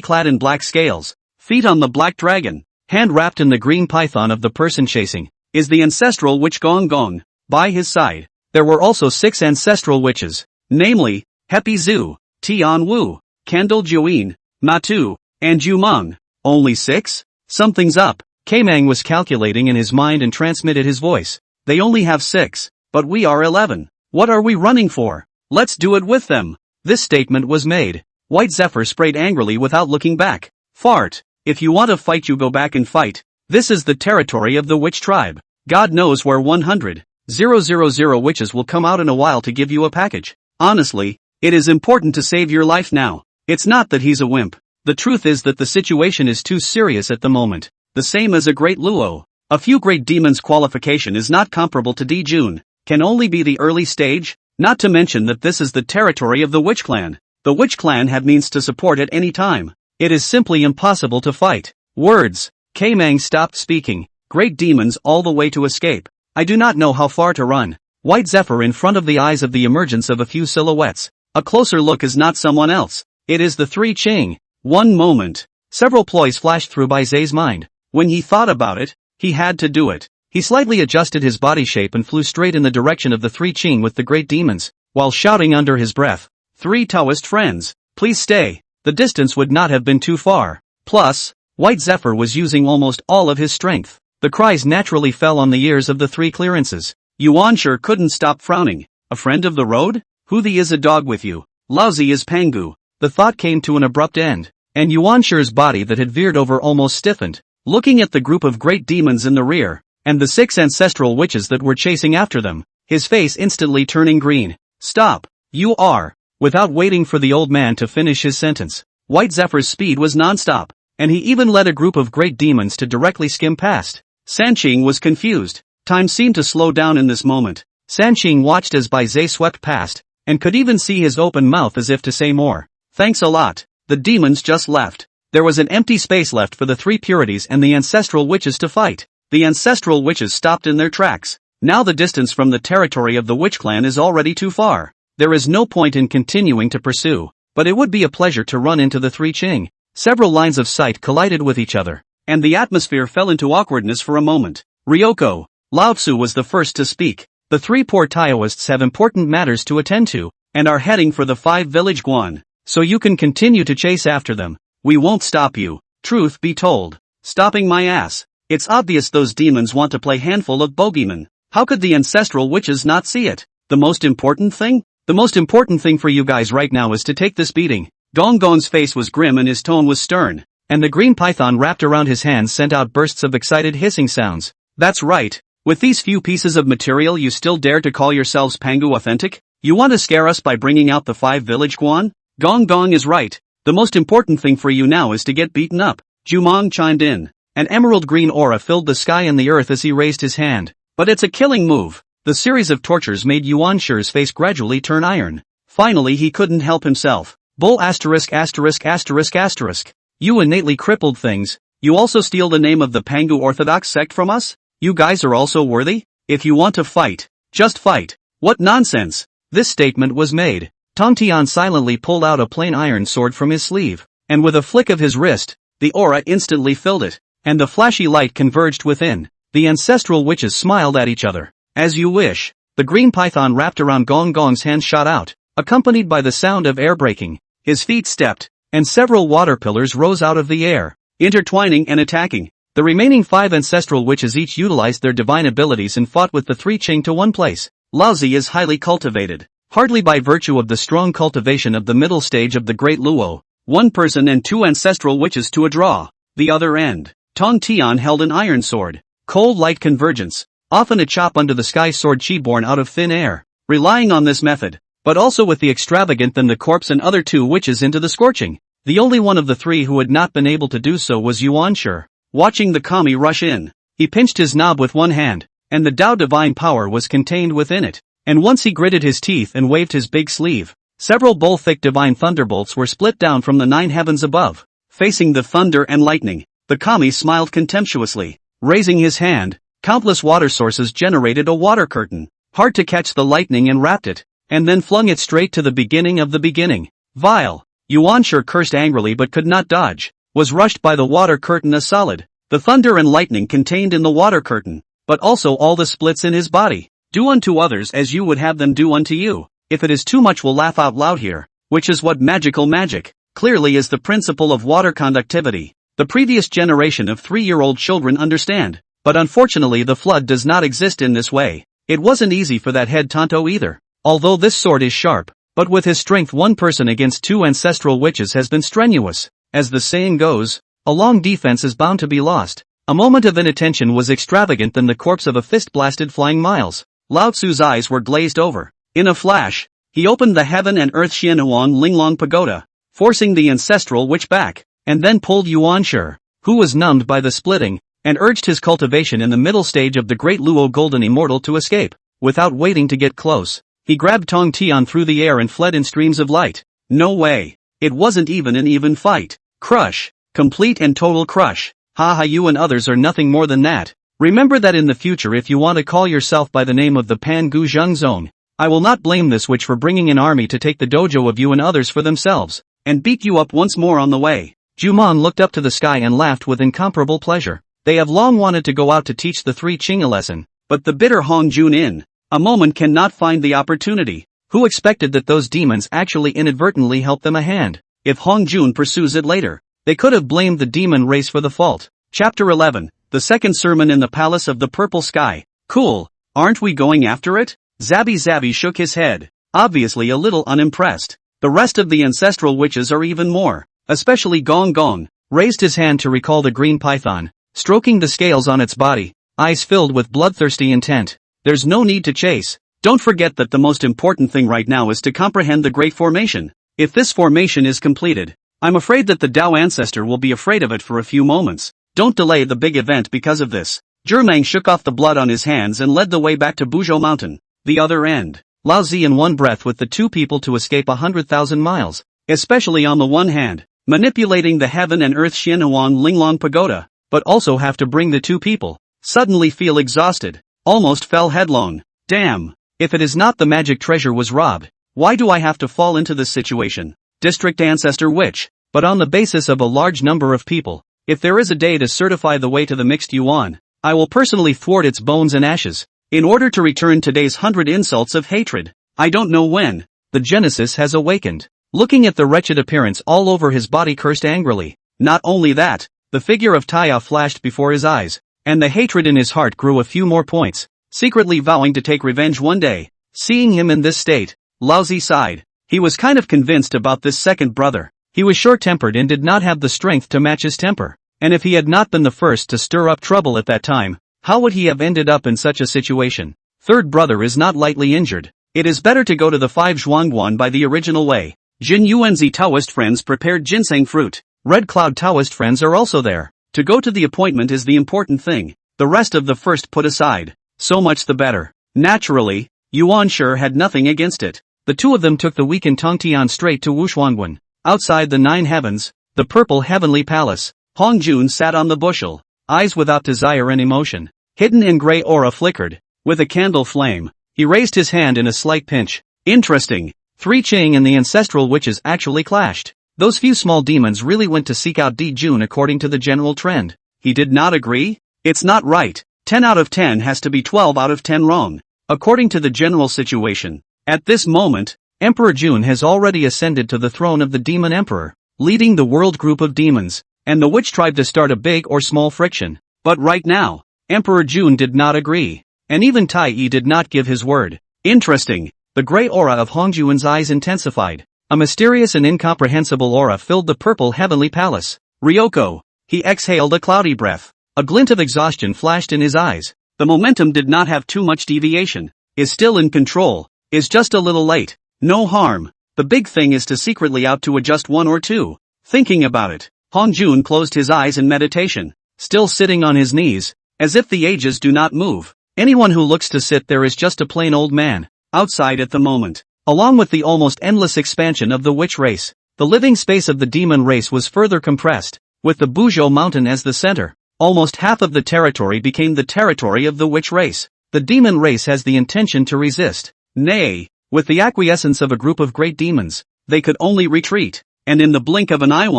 [SPEAKER 1] clad in black scales, feet on the black dragon, hand wrapped in the green python of the person chasing, is the ancestral witch Gong Gong. By his side, there were also 6 ancestral witches, namely, Hepi Zhu, Tian Wu, Kendall Juin, Matu, and Ju Meng. Only 6? Something's up. Kaimang was calculating in his mind and transmitted his voice. They only have 6, but we are 11. What are we running for? Let's do it with them. This statement was made. White Zephyr sprayed angrily without looking back. Fart. If you want to fight, you go back and fight. This is the territory of the witch tribe. God knows where 100,000 witches will come out in a while to give you a package. Honestly, it is important to save your life now. It's not that he's a wimp. The truth is that the situation is too serious at the moment. The same as a great Luo. A few great demons qualification is not comparable to Dijun. Can only be the early stage, not to mention that this is the territory of the witch clan. The witch clan have means to support at any time. It is simply impossible to fight. Words. Kaimang stopped speaking. Great demons all the way to escape. I do not know how far to run. White Zephyr in front of the eyes of the emergence of a few silhouettes. A closer look is not someone else. It is the three Qing. One moment. Several ploys flashed through Bai Zai's mind. When he thought about it, he had to do it. He slightly adjusted his body shape and flew straight in the direction of the three Qing with the great demons, while shouting under his breath, "Three Taoist friends, please stay." The distance would not have been too far. Plus, White Zephyr was using almost all of his strength. The cries naturally fell on the ears of the three clearances. Yuan sure couldn't stop frowning. A friend of the road? Who the is a dog with you? Lousy is Pangu. The thought came to an abrupt end, and Yuan Shi's body that had veered over almost stiffened, looking at the group of great demons in the rear, and the 6 ancestral witches that were chasing after them, his face instantly turning green. Stop. You are. Without waiting for the old man to finish his sentence, White Zephyr's speed was non-stop, and he even led a group of great demons to directly skim past. Sanqing was confused. Time seemed to slow down in this moment. Sanqing watched as Bai Zai swept past, and could even see his open mouth as if to say more. Thanks a lot. The demons just left. There was an empty space left for the three purities and the ancestral witches to fight. The ancestral witches stopped in their tracks. Now the distance from the territory of the witch clan is already too far. There is no point in continuing to pursue, but it would be a pleasure to run into the three Qing. Several lines of sight collided with each other, and the atmosphere fell into awkwardness for a moment. Ryoko, Lao Tzu was the first to speak. The three poor Taoists have important matters to attend to, and are heading for the 5-village Guan, so you can continue to chase after them. We won't stop you. Truth be told, stopping my ass. It's obvious those demons want to play handful of bogeymen. How could the ancestral witches not see it? The most important thing for you guys right now is to take this beating. Gong Gong's face was grim and his tone was stern, and the green python wrapped around his hands sent out bursts of excited hissing sounds. That's right. With these few pieces of material you still dare to call yourselves Pangu authentic? You want to scare us by bringing out the 5-village Guan? Gong Gong is right. The most important thing for you now is to get beaten up. Jumong chimed in. An emerald green aura filled the sky and the earth as he raised his hand. But it's a killing move. The series of tortures made Yuan Shi's face gradually turn iron. Finally he couldn't help himself. Bull asterisk asterisk asterisk asterisk. You innately crippled things. You also steal the name of the Pangu Orthodox sect from us? You guys are also worthy? If you want to fight, just fight. What nonsense. This statement was made. Tong Tian silently pulled out a plain iron sword from his sleeve, and with a flick of his wrist, the aura instantly filled it, and the flashy light converged within. The ancestral witches smiled at each other. As you wish. The green python wrapped around Gong Gong's hand shot out, accompanied by the sound of air breaking. His feet stepped, and several water pillars rose out of the air, intertwining and attacking. The remaining 5 ancestral witches each utilized their divine abilities and fought with the three Qing to one place. Laozi is highly cultivated, hardly by virtue of the strong cultivation of the middle stage of the Great Luo. 1 person and 2 ancestral witches to a draw. The other end. Tong Tian held an iron sword. Cold light convergence. Often a chop under the sky sword chi born out of thin air. Relying on this method, but also with the extravagant then the corpse and other 2 witches into the scorching. The only one of the 3 who had not been able to do so was Yuan Shi. Watching the kami rush in, he pinched his knob with one hand, and the Tao divine power was contained within it. And once he gritted his teeth and waved his big sleeve, several bull-thick divine thunderbolts were split down from the 9 heavens above. Facing the thunder and lightning, the kami smiled contemptuously. Raising his hand, countless water sources generated a water curtain, hard to catch the lightning and wrapped it, and then flung it straight to the beginning of the beginning. Vile. Yuan Shi cursed angrily but could not dodge, was rushed by the water curtain as solid. The thunder and lightning contained in the water curtain, but also all the splits in his body. Do unto others as you would have them do unto you. If it is too much we'll laugh out loud here, which is what magical magic clearly is the principle of water conductivity. the previous generation of 3-year-old children understand. But unfortunately the flood does not exist in this way. It wasn't easy for that head Tonto either. Although this sword is sharp, but with his strength one person against 2 ancestral witches has been strenuous. As the saying goes, a long defense is bound to be lost. A moment of inattention was extravagant than the corpse of a fist blasted flying miles. Lao Tzu's eyes were glazed over. In a flash, he opened the heaven and earth Xianhuan Linglong Pagoda, forcing the ancestral witch back, and then pulled Yuan Shi, who was numbed by the splitting, and urged his cultivation in the middle stage of the great Luo Golden Immortal to escape. Without waiting to get close, he grabbed Tong Tian through the air and fled in streams of light. No way. It wasn't even an even fight. Crush. Complete and total crush. Haha, you and others are nothing more than that. Remember that in the future if you want to call yourself by the name of the Pan Gu Zheng Zone, I will not blame this witch for bringing an army to take the dojo of you and others for themselves, and beat you up once more on the way. Juman looked up to the sky and laughed with incomparable pleasure. They have long wanted to go out to teach the 3 Qing a lesson, but the bitter Hong Jun in a moment cannot find the opportunity. Who expected that those demons actually inadvertently help them a hand? If Hong Jun pursues it later, they could have blamed the demon race for the fault. Chapter 11, The Second Sermon in the Palace of the Purple Sky. Cool, aren't we going after it? Zabi shook his head, obviously a little unimpressed. The rest of the ancestral witches are even more, especially Gong Gong, raised his hand to recall the green python, stroking the scales on its body, eyes filled with bloodthirsty intent. There's no need to chase. Don't forget that the most important thing right now is to comprehend the Great Formation. If this formation is completed, I'm afraid that the Tao ancestor will be afraid of it for a few moments. Don't delay the big event because of this. Zhimeng shook off the blood on his hands and led the way back to Buzhou Mountain. The other end. Lao Zi in one breath with the 2 people to escape 100,000 miles. Especially on the one hand, manipulating the heaven and earth Xianhuan Linglong Pagoda, but also have to bring the 2 people. Suddenly feel exhausted. Almost fell headlong. Damn. If it is not the magic treasure was robbed, why do I have to fall into this situation? District Ancestor Witch. But on the basis of a large number of people, if there is a day to certify the way to the mixed yuan, I will personally thwart its bones and ashes, in order to return today's 100 insults of hatred. I don't know when. The Genesis has awakened. Looking at the wretched appearance all over his body cursed angrily. Not only that, the figure of Taya flashed before his eyes, and the hatred in his heart grew a few more points, secretly vowing to take revenge one day. Seeing him in this state, Lao Zi sighed. He was kind of convinced about this second brother. He was short-tempered and did not have the strength to match his temper. And if he had not been the first to stir up trouble at that time, how would he have ended up in such a situation? Third brother is not lightly injured. It is better to go to the 5 Zhuangguan by the original way. Jin Yuanzi Taoist friends prepared ginseng fruit. Red Cloud Taoist friends are also there. To go to the appointment is the important thing. The rest of the first put aside. So much the better. Naturally, Yuan Shi had nothing against it. The 2 of them took the weakened Tongtian straight to Wushuangguan. Outside the 9 heavens, the purple heavenly palace, Hong Jun sat on the bushel, eyes without desire and emotion. Hidden in gray aura flickered. With a candle flame, he raised his hand in a slight pinch. Interesting. 3 Qing and the ancestral witches actually clashed. Those few small demons really went to seek out Di Jun according to the general trend. He did not agree? It's not right. 10 out of 10 has to be 12 out of 10 wrong. According to the general situation. At this moment, Emperor Jun has already ascended to the throne of the Demon Emperor, leading the world group of demons, and the witch tried to start a big or small friction. But right now, Emperor Jun did not agree, and even Tai Yi did not give his word. Interesting. The gray aura of Hong Juan's eyes intensified. A mysterious and incomprehensible aura filled the purple heavenly palace. Ryoko. He exhaled a cloudy breath. A glint of exhaustion flashed in his eyes. The momentum did not have too much deviation. Is still in control. Is just a little late. No harm. The big thing is to secretly out to adjust 1 or 2. Thinking about it, Hong Jun closed his eyes in meditation, still sitting on his knees, as if the ages do not move. Anyone who looks to sit there is just a plain old man. Outside at the moment, along with the almost endless expansion of the witch race, the living space of the demon race was further compressed, with the Buzhou Mountain as the center. Almost half of the territory became the territory of the witch race. The demon race has the intention to resist. Nay, with the acquiescence of a group of great demons, they could only retreat, and in the blink of an eye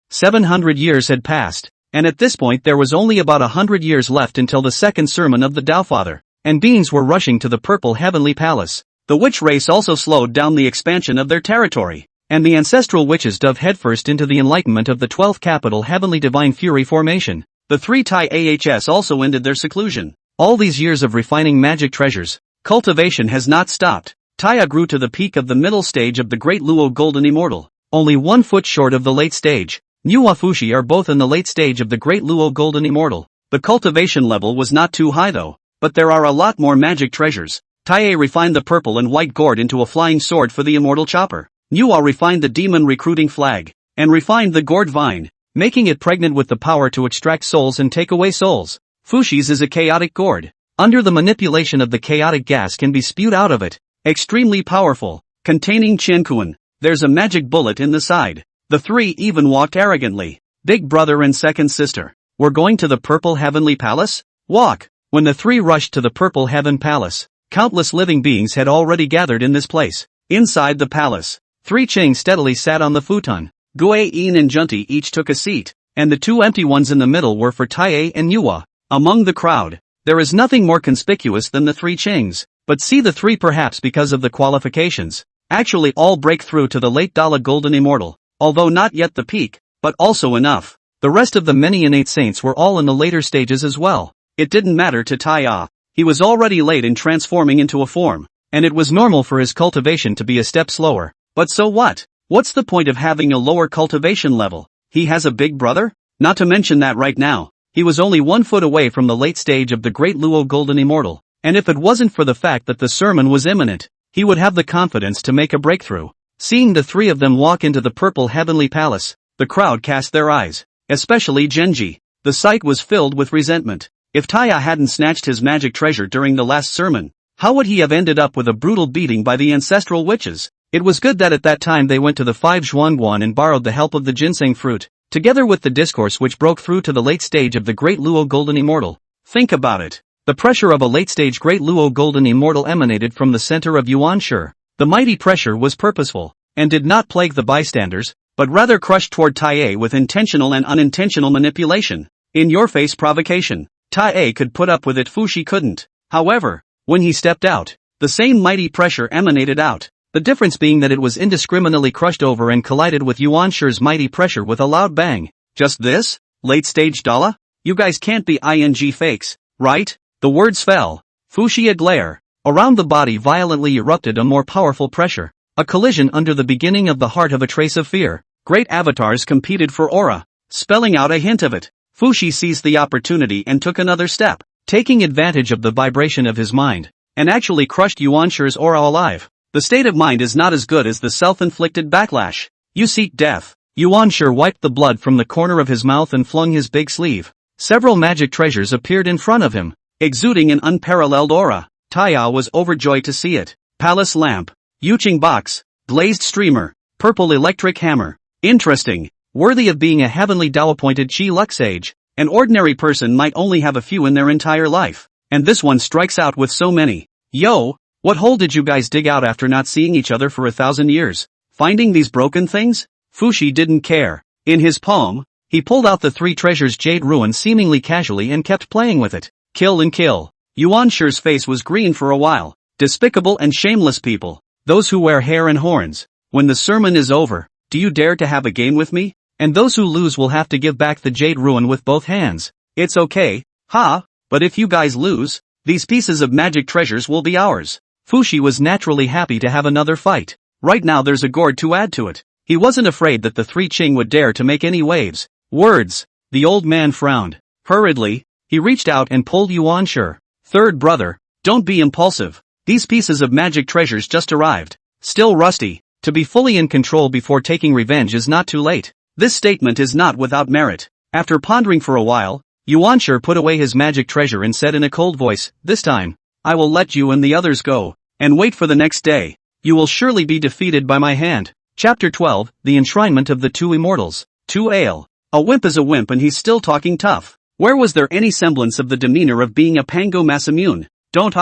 [SPEAKER 1] 700 years had passed, and at this point there was only about 100 years left until the second sermon of the Tao Father, and beings were rushing to the purple heavenly palace. The witch race also slowed down the expansion of their territory. and the ancestral witches dove headfirst into the enlightenment of the 12th capital Heavenly Divine Fury formation. The three Tai Ahs also ended their seclusion. All these years of refining magic treasures, cultivation has not stopped. Taya grew to the peak of the middle stage of the Great Luo Golden Immortal, only 1 foot short of the late stage. Nuwa Fushi are both in the late stage of the Great Luo Golden Immortal. The cultivation level was not too high though, but there are a lot more magic treasures. Taya refined the purple and white gourd into a flying sword for the immortal chopper. Nuwa refined the demon recruiting flag, and refined the gourd vine, making it pregnant with the power to extract souls and take away souls. Fushi's is a chaotic gourd. Under the manipulation of the chaotic gas can be spewed out of it. Extremely powerful, containing Qiankuan. There's a magic bullet in the side. The three even walked arrogantly. Big brother and second sister. We're going to the Purple Heavenly Palace? Walk. When the three rushed to the Purple Heaven Palace, countless living beings had already gathered in this place. Inside the palace, three Qing steadily sat on the futon. Gui Yin and Junti each took a seat, and the two empty ones in the middle were for Taiye and Nuwa. Among the crowd, there is nothing more conspicuous than the three Qings, but see the three perhaps because of the qualifications. Actually all break through to the late Dala Golden Immortal, although not yet the peak, but also enough. The rest of the many innate saints were all in the later stages as well. It didn't matter to Taiya. He was already late in transforming into a form, and it was normal for his cultivation to be a step slower. But so what? What's the point of having a lower cultivation level? He has a big brother? Not to mention that right now, he was only 1 foot away from the late stage of the Great Luo Golden Immortal, and if it wasn't for the fact that the sermon was imminent, he would have the confidence to make a breakthrough. Seeing the three of them walk into the Purple Heavenly Palace, the crowd cast their eyes, especially Genji. The sight was filled with resentment. If Taya hadn't snatched his magic treasure during the last sermon, how would he have ended up with a brutal beating by the ancestral witches? It was good that at that time they went to the 5 Zhuangguan and borrowed the help of the ginseng fruit, together with the discourse which broke through to the late stage of the Great Luo Golden Immortal. Think about it. The pressure of a late-stage Great Luo Golden Immortal emanated from the center of Yuan-Shi. The mighty pressure was purposeful, and did not plague the bystanders, but rather crushed toward Taiye with intentional and unintentional manipulation. In-your-face provocation. Taiye could put up with it, Fushi couldn't. However, when he stepped out, the same mighty pressure emanated out. The difference being that it was indiscriminately crushed over and collided with Yuan-Shi's mighty pressure with a loud bang. Just this? Late-stage Dala? You guys can't be ing fakes, right? The words fell. Fushi a glare. Around the body violently erupted a more powerful pressure. A collision under the beginning of the heart of a trace of fear. Great avatars competed for aura, spelling out a hint of it. Fushi seized the opportunity and took another step, taking advantage of the vibration of his mind, and actually crushed Yuan-Shi's aura alive. The state of mind is not as good as the self-inflicted backlash. You seek death. Yuan-Shi wiped the blood from the corner of his mouth and flung his big sleeve. Several magic treasures appeared in front of him, exuding an unparalleled aura. Taya was overjoyed to see it. Palace lamp, Yuqing box, glazed streamer, purple electric hammer. Interesting, worthy of being a heavenly Dao-appointed Qi Lux sage. An ordinary person might only have a few in their entire life, and this one strikes out with so many. Yo, what hole did you guys dig out after not seeing each other for 1,000 years? Finding these broken things? Fushi didn't care. In his palm, he pulled out the three treasures jade ruin seemingly casually and kept playing with it. Kill and kill. Yuan-Shi's face was green for a while. Despicable and shameless people. Those who wear hair and horns. When the sermon is over, do you dare to have a game with me? And those who lose will have to give back the jade ruin with both hands. It's okay, but if you guys lose, these pieces of magic treasures will be ours. Fushi was naturally happy to have another fight. Right now there's a gourd to add to it. He wasn't afraid that the three Qing would dare to make any waves. Words. The old man frowned. Hurriedly, he reached out and pulled Yuan-Shi. Third brother, don't be impulsive. These pieces of magic treasures just arrived. Still rusty. To be fully in control before taking revenge is not too late. This statement is not without merit. After pondering for a while, Yuan-Shi put away his magic treasure and said in a cold voice, "This time, I will let you and the others go, and wait for the next day. You will surely be defeated by my hand." Chapter 12, The Enshrinement of the Two Immortals. 2 Ale. A wimp is a wimp and he's still talking tough. Where was there any semblance of the demeanor of being a Pango Masamune? Don't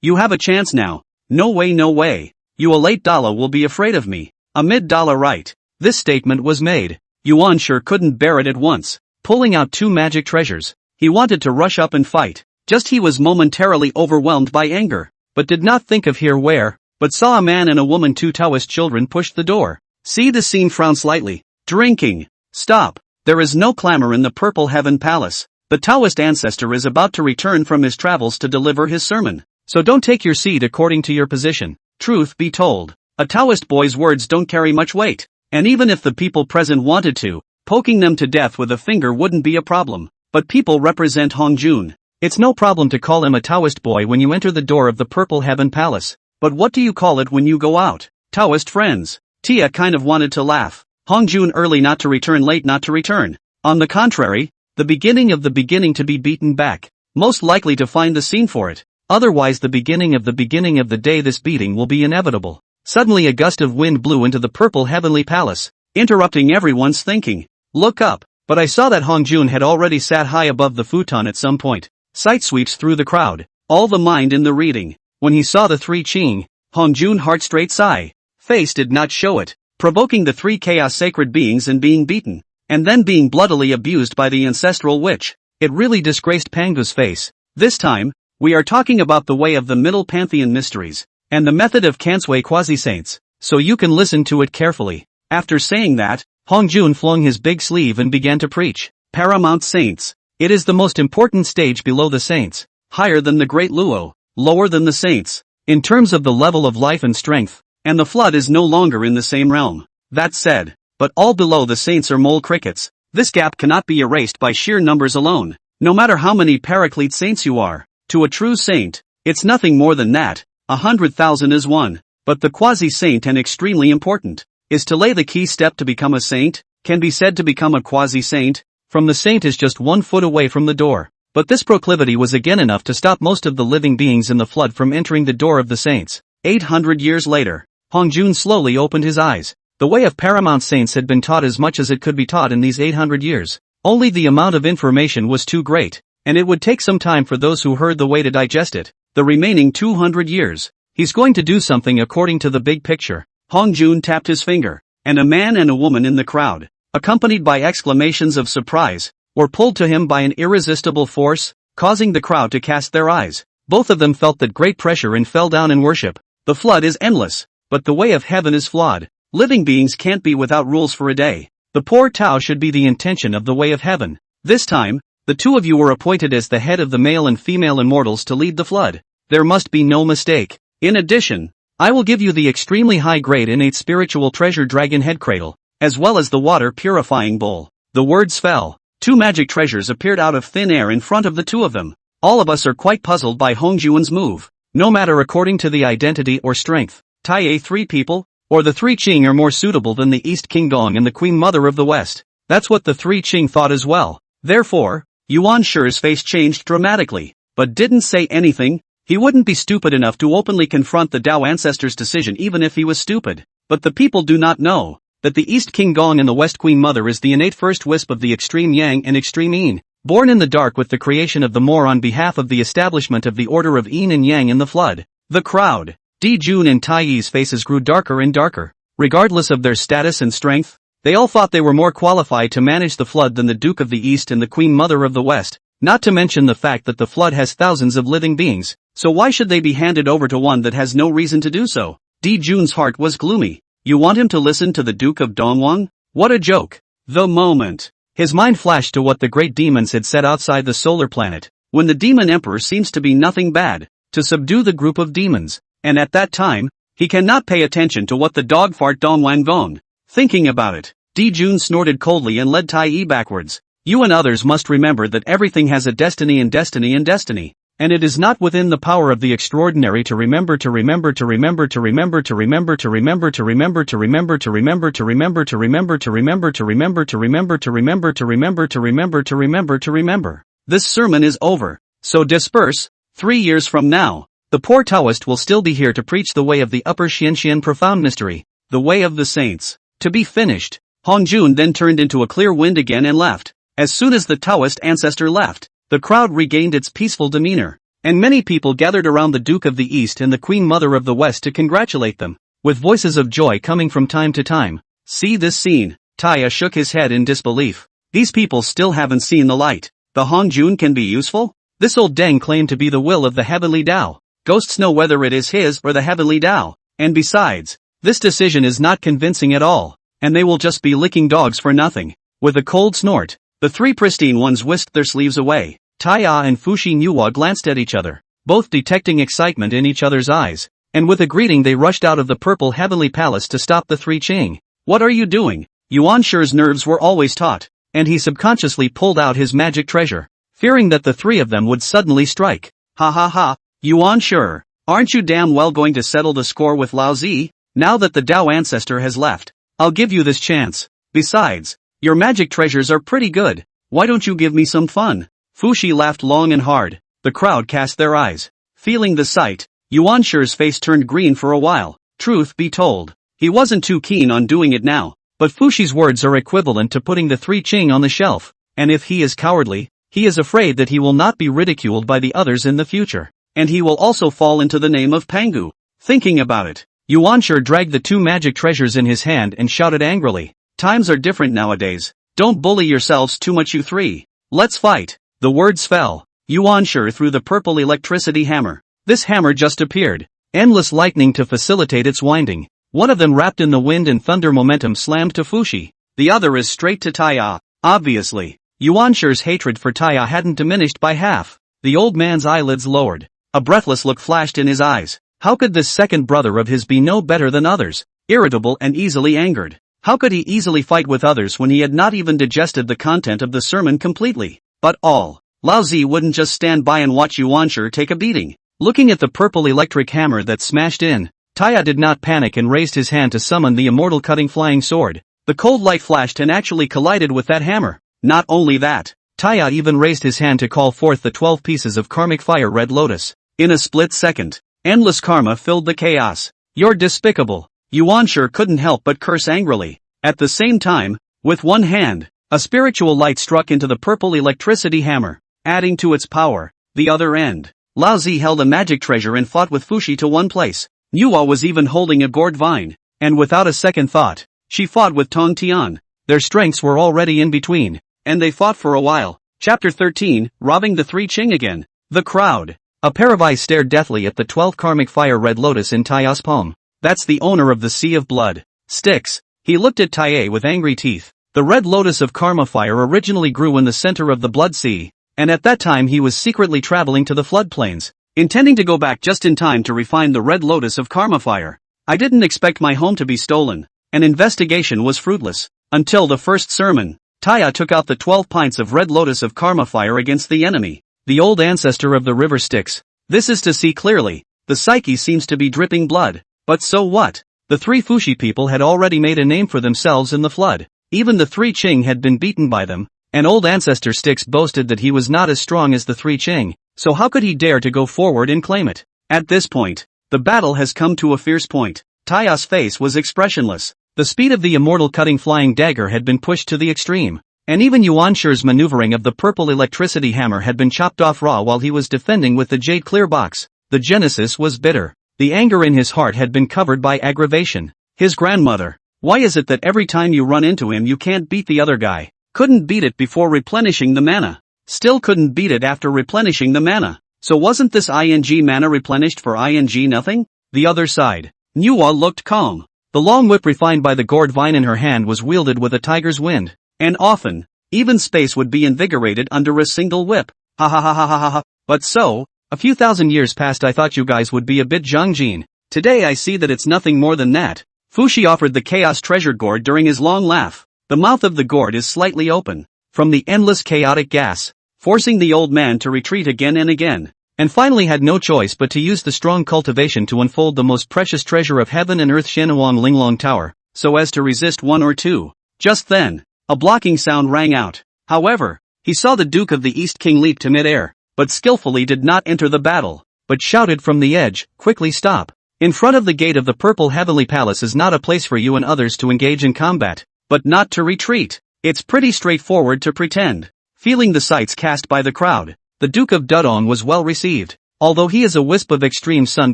[SPEAKER 1] you have a chance now. No way, no way. You a late Dala will be afraid of me. A mid-Dala right. This statement was made. Yuan-Shi couldn't bear it at once. Pulling out two magic treasures, he wanted to rush up and fight. Just he was momentarily overwhelmed by anger, but did not think of here where, but saw a man and a woman, two Taoist children, pushed the door. See the scene, frown slightly. Drinking. Stop. There is no clamor in the Purple Heaven Palace. The Taoist ancestor is about to return from his travels to deliver his sermon. So don't take your seat according to your position. Truth be told, a Taoist boy's words don't carry much weight. And even if the people present wanted to, poking them to death with a finger wouldn't be a problem. But people represent Hongjun. It's no problem to call him a Taoist boy when you enter the door of the Purple Heaven Palace. But what do you call it when you go out? Taoist friends. Tia kind of wanted to laugh. Hongjun early not to return, late not to return. On the contrary, the beginning of the beginning to be beaten back. Most likely to find the scene for it. Otherwise the beginning of the day this beating will be inevitable. Suddenly a gust of wind blew into the Purple Heavenly Palace, interrupting everyone's thinking. Look up, but I saw that Hongjun had already sat high above the futon at some point. Sight sweeps through the crowd, all the mind in the reading. When he saw the three Qing, Hongjun heart straight sigh. Face did not show it, provoking the three chaos sacred beings and being beaten, and then being bloodily abused by the ancestral witch. It really disgraced Pangu's face. This time, we are talking about the way of the Middle Pantheon mysteries, and the method of Kansui quasi-saints, so you can listen to it carefully. After saying that, Hongjun flung his big sleeve and began to preach. Paramount Saints. It is the most important stage below the saints, higher than the Great Luo, lower than the saints, in terms of the level of life and strength, and the flood is no longer in the same realm. That said, but all below the saints are mole crickets. This gap cannot be erased by sheer numbers alone, no matter how many paraclete saints you are. To a true saint, it's nothing more than that. 100,000 is one. But the quasi-saint, and extremely important, is to lay the key step to become a saint. Can be said to become a quasi-saint. From the saint is just 1 foot away from the door. But this proclivity was again enough to stop most of the living beings in the flood from entering the door of the saints. 800 years later, Hongjun slowly opened his eyes. The way of paramount saints had been taught as much as it could be taught in these 800 years. Only the amount of information was too great, and it would take some time for those who heard the way to digest it. The remaining 200 years, he's going to do something according to the big picture. Hongjun tapped his finger, and a man and a woman in the crowd, accompanied by exclamations of surprise, were pulled to him by an irresistible force, causing the crowd to cast their eyes. Both of them felt that great pressure and fell down in worship. The flood is endless, but the way of heaven is flawed. Living beings can't be without rules for a day. The poor Tao should be the intention of the way of heaven. This time, the two of you were appointed as the head of the male and female immortals to lead the flood. There must be no mistake. In addition, I will give you the extremely high-grade innate spiritual treasure dragon head cradle, as well as the water purifying bowl. The words fell. 2 magic treasures appeared out of thin air in front of the two of them. All of us are quite puzzled by Hongjun's move. No matter according to the identity or strength, Tai 3 people, or the 3 Qing are more suitable than the East King Gong and the Queen Mother of the West. That's what the 3 Qing thought as well. Therefore, Yuan Shi's face changed dramatically, but didn't say anything. He wouldn't be stupid enough to openly confront the Dao ancestor's decision even if he was stupid. But the people do not know that the East King Gong and the West Queen Mother is the innate first wisp of the extreme Yang and extreme Yin, born in the dark with the creation of the More on behalf of the establishment of the order of Yin and Yang in the flood. The crowd, Di Jun and Tai Yi's faces grew darker and darker. Regardless of their status and strength, they all thought they were more qualified to manage the flood than the Duke of the East and the Queen Mother of the West, not to mention the fact that the flood has thousands of living beings, so why should they be handed over to one that has no reason to do so? Di Jun's heart was gloomy. You want him to listen to the Duke of Dongwang? What a joke. The moment his mind flashed to what the great demons had said outside the solar planet, when the demon emperor seems to be nothing bad, to subdue the group of demons. And at that time, he cannot pay attention to what the dog fart Dongwang Gong. Thinking about it, Di Jun snorted coldly and led Tai Yi backwards. You and others must remember that everything has a destiny and destiny and destiny. And it is not within the power of the extraordinary to remember to remember to remember to remember to remember to remember to remember to remember to remember to remember to remember to remember to remember to remember to remember to remember to remember to remember to remember. This sermon is over. So disperse. 3 years from now, the poor Taoist will still be here to preach the way of the upper Xianxian profound mystery, the way of the saints. To be finished. Hongjun then turned into a clear wind again and left. As soon as the Taoist ancestor left, the crowd regained its peaceful demeanor, and many people gathered around the Duke of the East and the Queen Mother of the West to congratulate them, with voices of joy coming from time to time. See this scene. Taya shook his head in disbelief. These people still haven't seen the light. The Hongjun can be useful? This old Deng claimed to be the will of the heavenly Tao. Ghosts know whether it is his or the heavenly Tao, and besides, This decision is not convincing at all, and they will just be licking dogs for nothing. With a cold snort, the three pristine ones whisked their sleeves away. Taya and Fushi Nuwa glanced at each other, both detecting excitement in each other's eyes, and with a greeting they rushed out of the purple heavenly palace to stop the three Qing. What are you doing? Yuan Shi's nerves were always taut, and he subconsciously pulled out his magic treasure, fearing that the three of them would suddenly strike. Ha ha ha, Yuan Shi, aren't you damn well going to settle the score with Lao Zi? Now that the Dao ancestor has left, I'll give you this chance. Besides, your magic treasures are pretty good. Why don't you give me some fun? Fushi laughed long and hard. The crowd cast their eyes. Feeling the sight, Yuan Shi's face turned green for a while. Truth be told, he wasn't too keen on doing it now, but Fushi's words are equivalent to putting the three Qing on the shelf, and if he is cowardly, he is afraid that he will not be ridiculed by the others in the future, and he will also fall into the name of Pangu. Thinking about it, Yuan Shi dragged the two magic treasures in his hand and shouted angrily, "Times are different nowadays. Don't bully yourselves too much, you three. Let's fight." The words fell. Yuan Shi threw the purple electricity hammer. This hammer just appeared. Endless lightning to facilitate its winding. One of them wrapped in the wind and thunder momentum slammed to Fushi. The other is straight to Taya. Obviously, Yuan Shi's hatred for Taya hadn't diminished by half. The old man's eyelids lowered. A breathless look flashed in his eyes. How could this second brother of his be no better than others? Irritable and easily angered. How could he easily fight with others when he had not even digested the content of the sermon completely? But Lao Zi wouldn't just stand by and watch Yuan Shi take a beating. Looking at the purple electric hammer that smashed in, Taya did not panic and raised his hand to summon the immortal cutting flying sword. The cold light flashed and actually collided with that hammer. Not only that, Taya even raised his hand to call forth the 12 pieces of karmic fire red lotus. In a split second, endless karma filled the chaos. You're despicable. Yuan Shi couldn't help but curse angrily. At the same time, with one hand, a spiritual light struck into the purple electricity hammer, adding to its power. The other end, Lao Zi held a magic treasure and fought with Fushi to one place. Nuwa was even holding a gourd vine, and without a second thought, she fought with Tong Tian. Their strengths were already in between, and they fought for a while. Chapter 13, Robbing the Three Qing Again. The crowd. A pair of eyes stared deathly at the 12 karmic fire red lotus in Taya's palm. That's the owner of the Sea of Blood. Sticks. He looked at Taya with angry teeth. The red lotus of karma fire originally grew in the center of the Blood Sea, and at that time he was secretly traveling to the floodplains, intending to go back just in time to refine the red lotus of karma fire. I didn't expect my home to be stolen. An investigation was fruitless. Until the first sermon, Taya took out the 12 pints of red lotus of karma fire against the enemy, the old ancestor of the river Styx. This is to see clearly. The psyche seems to be dripping blood. But so what? The three Fushi people had already made a name for themselves in the flood. Even the three Qing had been beaten by them, and old ancestor Styx boasted that he was not as strong as the three Qing, so how could he dare to go forward and claim it? At this point, the battle has come to a fierce point. Taya's face was expressionless. The speed of the immortal cutting flying dagger had been pushed to the extreme, and even Yuan Shi's maneuvering of the purple electricity hammer had been chopped off raw while he was defending with the jade clear box. The genesis was bitter. The anger in his heart had been covered by aggravation. His grandmother. Why is it that every time you run into him you can't beat the other guy? Couldn't beat it before replenishing the mana. Still couldn't beat it after replenishing the mana. So wasn't this ing mana replenished for ing nothing? The other side. Nuwa looked calm. The long whip refined by the gourd vine in her hand was wielded with a tiger's wind. And often, even space would be invigorated under a single whip. Ha ha ha ha ha ha. But so, a few thousand years past I thought you guys would be a bit Zhangjin. Today I see that it's nothing more than that. Fushi offered the chaos treasure gourd during his long laugh. The mouth of the gourd is slightly open, from the endless chaotic gas, forcing the old man to retreat again and again, and finally had no choice but to use the strong cultivation to unfold the most precious treasure of heaven and earth Shenhuang Linglong Tower, so as to resist one or two. Just then, a blocking sound rang out. However, he saw the Duke of the East King leap to mid-air, but skillfully did not enter the battle, but shouted from the edge, "Quickly stop. In front of the gate of the purple heavenly palace is not a place for you and others to engage in combat, but not to retreat. It's pretty straightforward to pretend." Feeling the sights cast by the crowd, the Duke of Dudong was well received, although he is a wisp of extreme sun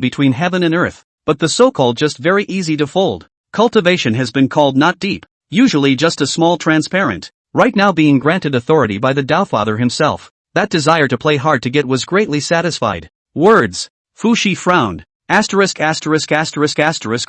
[SPEAKER 1] between heaven and earth, but the so-called just very easy to fold. Cultivation has been called not deep, usually just a small transparent, right now being granted authority by the Taofather himself. That desire to play hard to get was greatly satisfied. Words. Fushi frowned.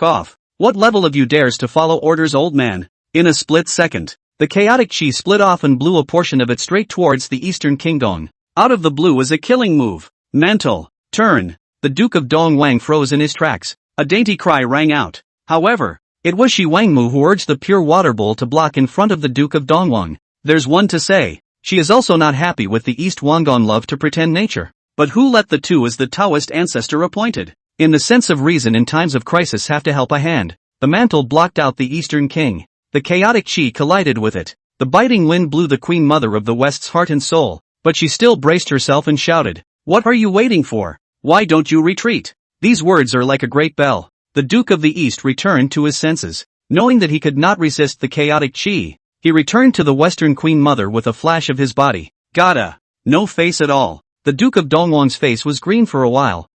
[SPEAKER 1] Off. What level of you dares to follow orders, old man? In a split second, the chaotic chi split off and blew a portion of it straight towards the eastern king Dong. Out of the blue as a killing move. Mantle. Turn. The Duke of Dongwang froze in his tracks. A dainty cry rang out. However, it was Shi Wangmu who urged the pure water bowl to block in front of the Duke of Dongwang. There's one to say. She is also not happy with the East Wangon love to pretend nature. But who let the two as the Taoist ancestor appointed? In the sense of reason, in times of crisis have to help a hand. The mantle blocked out the Eastern king. The chaotic chi collided with it. The biting wind blew the Queen Mother of the West's heart and soul, but she still braced herself and shouted, "What are you waiting for? Why don't you retreat?" These words are like a great bell. The Duke of the East returned to his senses. Knowing that he could not resist the chaotic chi, he returned to the Western Queen Mother with a flash of his body. Gotta. No face at all. The Duke of Dongwang's face was green for a while.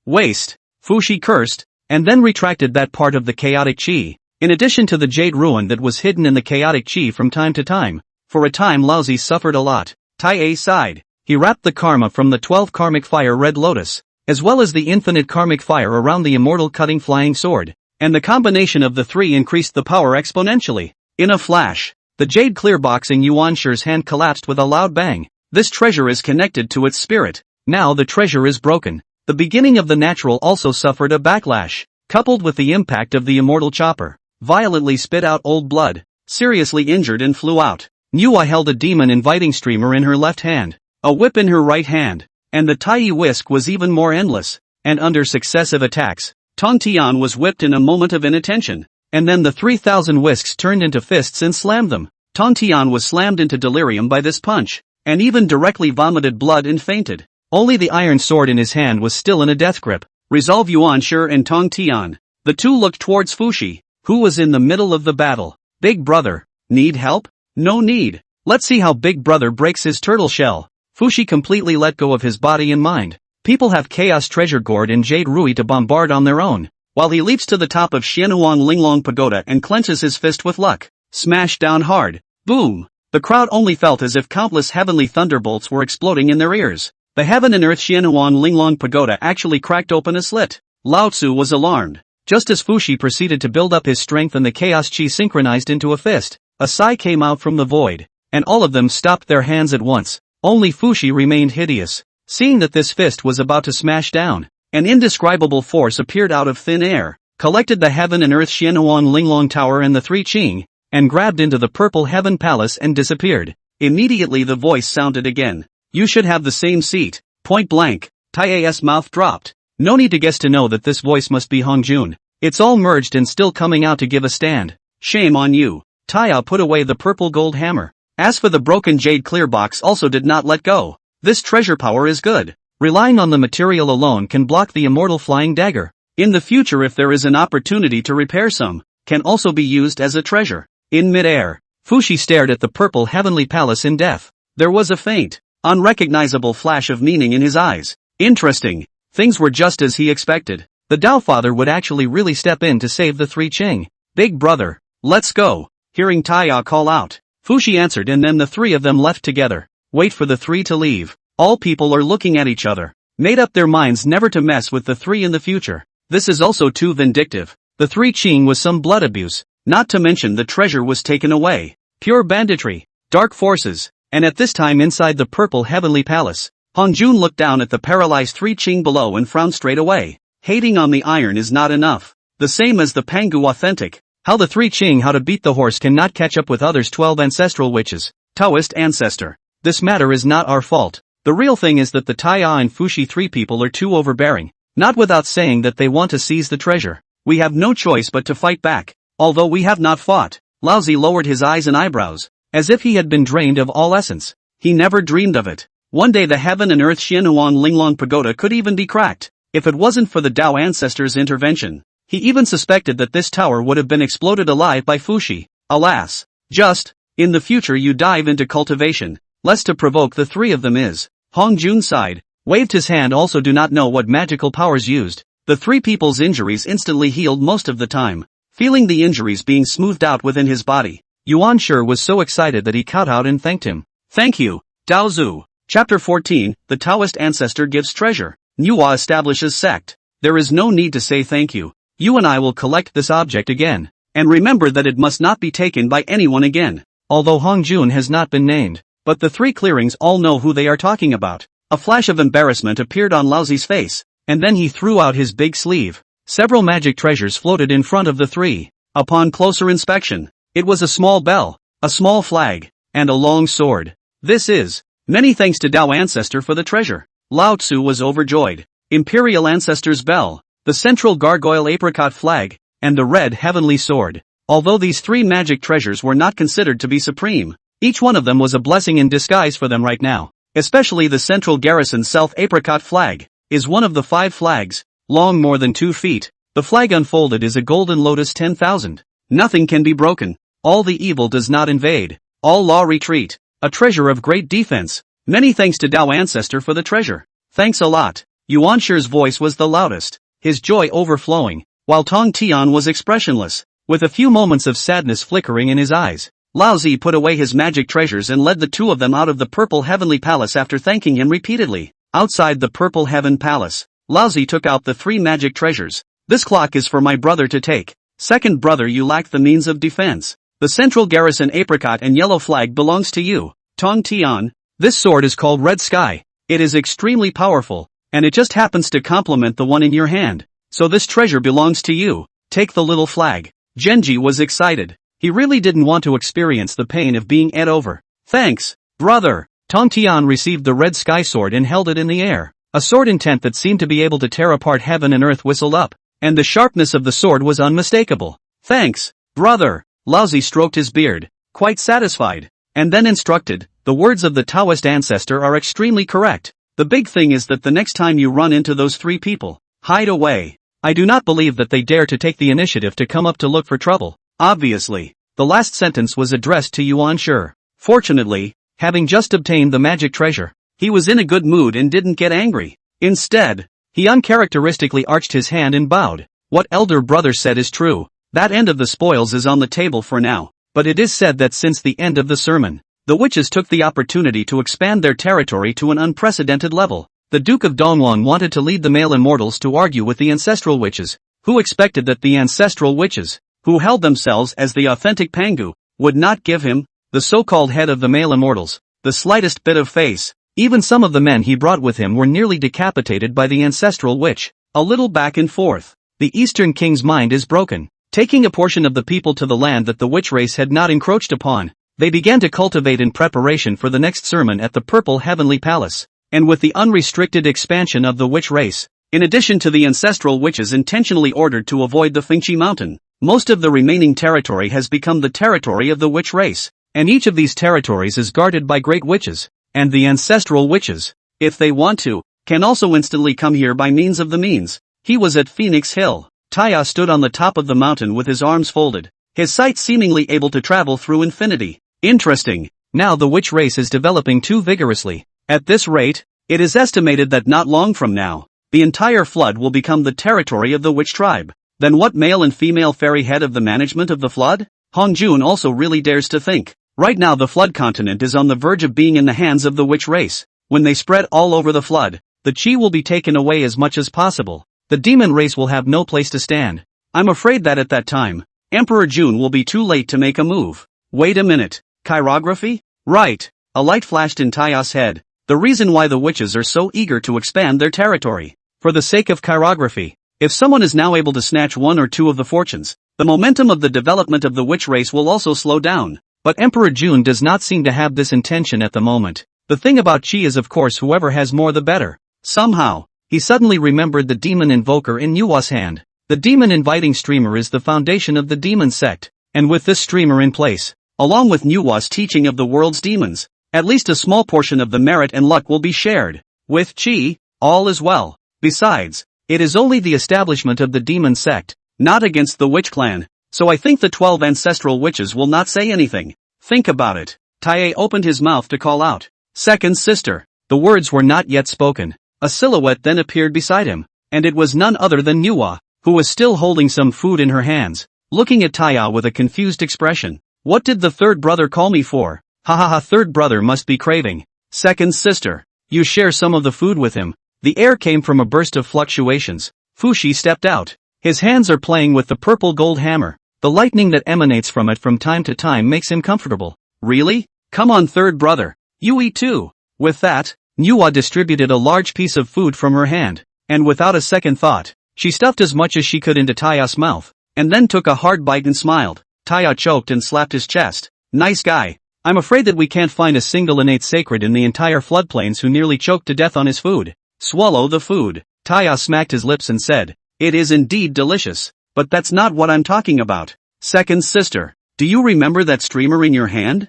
[SPEAKER 1] Waste. Fushi cursed, and then retracted that part of the chaotic chi. In addition to the jade ruin that was hidden in the chaotic chi from time to time, for a time Laozi suffered a lot. Tai sighed. He wrapped the karma from the 12 karmic fire red lotus, as well as the infinite karmic fire around the immortal cutting flying sword, and the combination of the three increased the power exponentially. In a flash, the jade clear box in Yuan Shi's hand collapsed with a loud bang. This treasure is connected to its spirit. Now the treasure is broken. The beginning of the natural also suffered a backlash, coupled with the impact of the immortal chopper. Violently spit out old blood, seriously injured and flew out. Nuwa held a demon inviting streamer in her left hand, a whip in her right hand, and the Tai whisk was even more endless, and under successive attacks, Tong Tian was whipped in a moment of inattention, and then the 3,000 whisks turned into fists and slammed them. Tong Tian was slammed into delirium by this punch, and even directly vomited blood and fainted. Only the iron sword in his hand was still in a death grip. Resolve Yuan Shi and Tong Tian. The two looked towards Fushi, who was in the middle of the battle. Big brother, need help? No need. Let's see how big brother breaks his turtle shell. Fushi completely let go of his body and mind. People have Chaos Treasure Gourd and Jade Rui to bombard on their own, while he leaps to the top of Xianhuang Linglong Pagoda and clenches his fist with luck. Smash down hard. Boom. The crowd only felt as if countless heavenly thunderbolts were exploding in their ears. The heaven and earth Xianhuang Linglong Pagoda actually cracked open a slit. Lao Tzu was alarmed. Just as Fushi proceeded to build up his strength and the chaos chi synchronized into a fist, a sigh came out from the void, and all of them stopped their hands at once. Only Fushi remained hideous. Seeing that this fist was about to smash down, an indescribable force appeared out of thin air, collected the heaven and earth Xianhuang Linglong Tower and the three Qing, and grabbed into the purple heaven palace and disappeared. Immediately the voice sounded again. You should have the same seat. Point blank. Tai's mouth dropped. No need to guess to know that this voice must be Hongjun. It's all merged and still coming out to give a stand. Shame on you. Taya put away the purple gold hammer. As for the broken jade clear box, also did not let go. This treasure power is good. Relying on the material alone can block the immortal flying dagger. In the future, if there is an opportunity to repair some, can also be used as a treasure. In midair, Fushi stared at the purple heavenly palace in death. There was a faint, unrecognizable flash of meaning in his eyes. Interesting. Things were just as he expected. The Dao Father would actually really step in to save the three Qing. Big brother, let's go. Hearing Taya call out, Fushi answered, and then the three of them left together. Wait for the three to leave. All people are looking at each other, made up their minds never to mess with the three in the future. This is also too vindictive. The three Qing was some blood abuse, not to mention the treasure was taken away. Pure banditry, dark forces, and at this time inside the purple heavenly palace, Hongjun looked down at the paralyzed three Qing below and frowned straight away. Hating on the iron is not enough. The same as the Pangu authentic. How the three Qing how to beat the horse cannot catch up with others 12 ancestral witches. Taoist ancestor. This matter is not our fault. The real thing is that the Taya and Fushi three people are too overbearing. Not without saying that they want to seize the treasure. We have no choice but to fight back. Although we have not fought. Laozi lowered his eyes and eyebrows, as if he had been drained of all essence. He never dreamed of it. One day the heaven and earth Xianhuang Linglong Pagoda could even be cracked, if it wasn't for the Dao ancestors' intervention. He even suspected that this tower would have been exploded alive by Fushi. Alas. Just, in the future you dive into cultivation, lest to provoke the three of them is. Hongjun sighed, waved his hand. Also do not know what magical powers used. The three people's injuries instantly healed most of the time. Feeling the injuries being smoothed out within his body, Yuan Shi was so excited that he kowtowed and thanked him. Thank you, Dao Zhu. Chapter 14, The Taoist Ancestor Gives Treasure. Nuwa establishes sect. There is no need to say thank you. You and I will collect this object again. And remember that it must not be taken by anyone again. Although Hongjun has not been named, but the three clearings all know who they are talking about. A flash of embarrassment appeared on Laozi's face, and then he threw out his big sleeve. Several magic treasures floated in front of the three. Upon closer inspection, it was a small bell, a small flag, and a long sword. This is, many thanks to Dao Ancestor for the treasure. Lao Tzu was overjoyed. Imperial Ancestor's bell, the central gargoyle apricot flag, and the red heavenly sword. Although these three magic treasures were not considered to be supreme, each one of them was a blessing in disguise for them right now. Especially the central garrison self apricot flag, is one of the 5 flags, long more than 2 feet. The flag unfolded is a golden lotus 10,000. Nothing can be broken. All the evil does not invade. All law retreat. A treasure of great defense. Many thanks to Dao Ancestor for the treasure. Thanks a lot. Yuan Shi's voice was the loudest, his joy overflowing, while Tong Tian was expressionless, with a few moments of sadness flickering in his eyes. Lao Zi put away his magic treasures and led the two of them out of the Purple Heavenly Palace after thanking him repeatedly. Outside the Purple Heaven Palace, Lao Zi took out the 3 magic treasures. This clock is for my brother to take. Second brother, you lack the means of defense. The central garrison apricot and yellow flag belongs to you. Tong Tian, this sword is called Red Sky. It is extremely powerful, and it just happens to complement the one in your hand. So this treasure belongs to you. Take the little flag. Genji was excited. He really didn't want to experience the pain of being ate over. Thanks, brother. Tong Tian received the Red Sky sword and held it in the air. A sword intent that seemed to be able to tear apart heaven and earth whistled up, and the sharpness of the sword was unmistakable. Thanks, brother. Lao Zi stroked his beard, quite satisfied, and then instructed, the words of the Taoist ancestor are extremely correct. The big thing is that the next time you run into those 3 people, hide away. I do not believe that they dare to take the initiative to come up to look for trouble. Obviously, the last sentence was addressed to Yuan Shi. Fortunately, having just obtained the magic treasure, he was in a good mood and didn't get angry. Instead, he uncharacteristically arched his hand and bowed. What elder brother said is true. That end of the spoils is on the table for now, but it is said that since the end of the sermon, the witches took the opportunity to expand their territory to an unprecedented level. The Duke of Dongwon wanted to lead the male immortals to argue with the ancestral witches, who expected that the ancestral witches, who held themselves as the authentic Pangu, would not give him, the so-called head of the male immortals, the slightest bit of face. Even some of the men he brought with him were nearly decapitated by the ancestral witch. A little back and forth. The Eastern King's mind is broken. Taking a portion of the people to the land that the witch race had not encroached upon, they began to cultivate in preparation for the next sermon at the Purple Heavenly Palace. And with the unrestricted expansion of the witch race, in addition to the ancestral witches intentionally ordered to avoid the Fengqi Mountain, most of the remaining territory has become the territory of the witch race, and each of these territories is guarded by great witches, and the ancestral witches, if they want to, can also instantly come here by means of the means. He was at Phoenix Hill. Taya stood on the top of the mountain with his arms folded, his sight seemingly able to travel through infinity. Interesting. Now the witch race is developing too vigorously. At this rate, it is estimated that not long from now, the entire flood will become the territory of the witch tribe. Then what male and female fairy head of the management of the flood? Hongjun also really dares to think. Right now the flood continent is on the verge of being in the hands of the witch race. When they spread all over the flood, the chi will be taken away as much as possible. The demon race will have no place to stand. I'm afraid that at that time, Emperor Jun will be too late to make a move. Wait a minute. Chirography? Right. A light flashed in Taya's head. The reason why the witches are so eager to expand their territory. For the sake of chirography. If someone is now able to snatch 1 or 2 of the fortunes, the momentum of the development of the witch race will also slow down. But Emperor Jun does not seem to have this intention at the moment. The thing about chi is of course whoever has more the better. Somehow, he suddenly remembered the demon invoker in Yuwa's hand. The demon inviting streamer is the foundation of the demon sect, and with this streamer in place, along with Yuwa's teaching of the world's demons, at least a small portion of the merit and luck will be shared. With chi, all is well. Besides, it is only the establishment of the demon sect, not against the witch clan, so I think the 12 ancestral witches will not say anything. Think about it. Tae opened his mouth to call out, "Second sister." The words were not yet spoken. A silhouette then appeared beside him, and it was none other than Yuwa, who was still holding some food in her hands, looking at Taya with a confused expression. What did the third brother call me for? Ha ha ha, third brother must be craving. Second sister, you share some of the food with him. The air came from a burst of fluctuations. Fushi stepped out. His hands are playing with the purple gold hammer. The lightning that emanates from it from time to time makes him comfortable. Really? Come on, third brother. You eat too. With that, Nuwa distributed a large piece of food from her hand, and without a second thought, she stuffed as much as she could into Taya's mouth, and then took a hard bite and smiled. Taya choked and slapped his chest. Nice guy. I'm afraid that we can't find a single innate sacred in the entire floodplains who nearly choked to death on his food. Swallow the food. Taya smacked his lips and said, it is indeed delicious, but that's not what I'm talking about. Second sister, do you remember that streamer in your hand?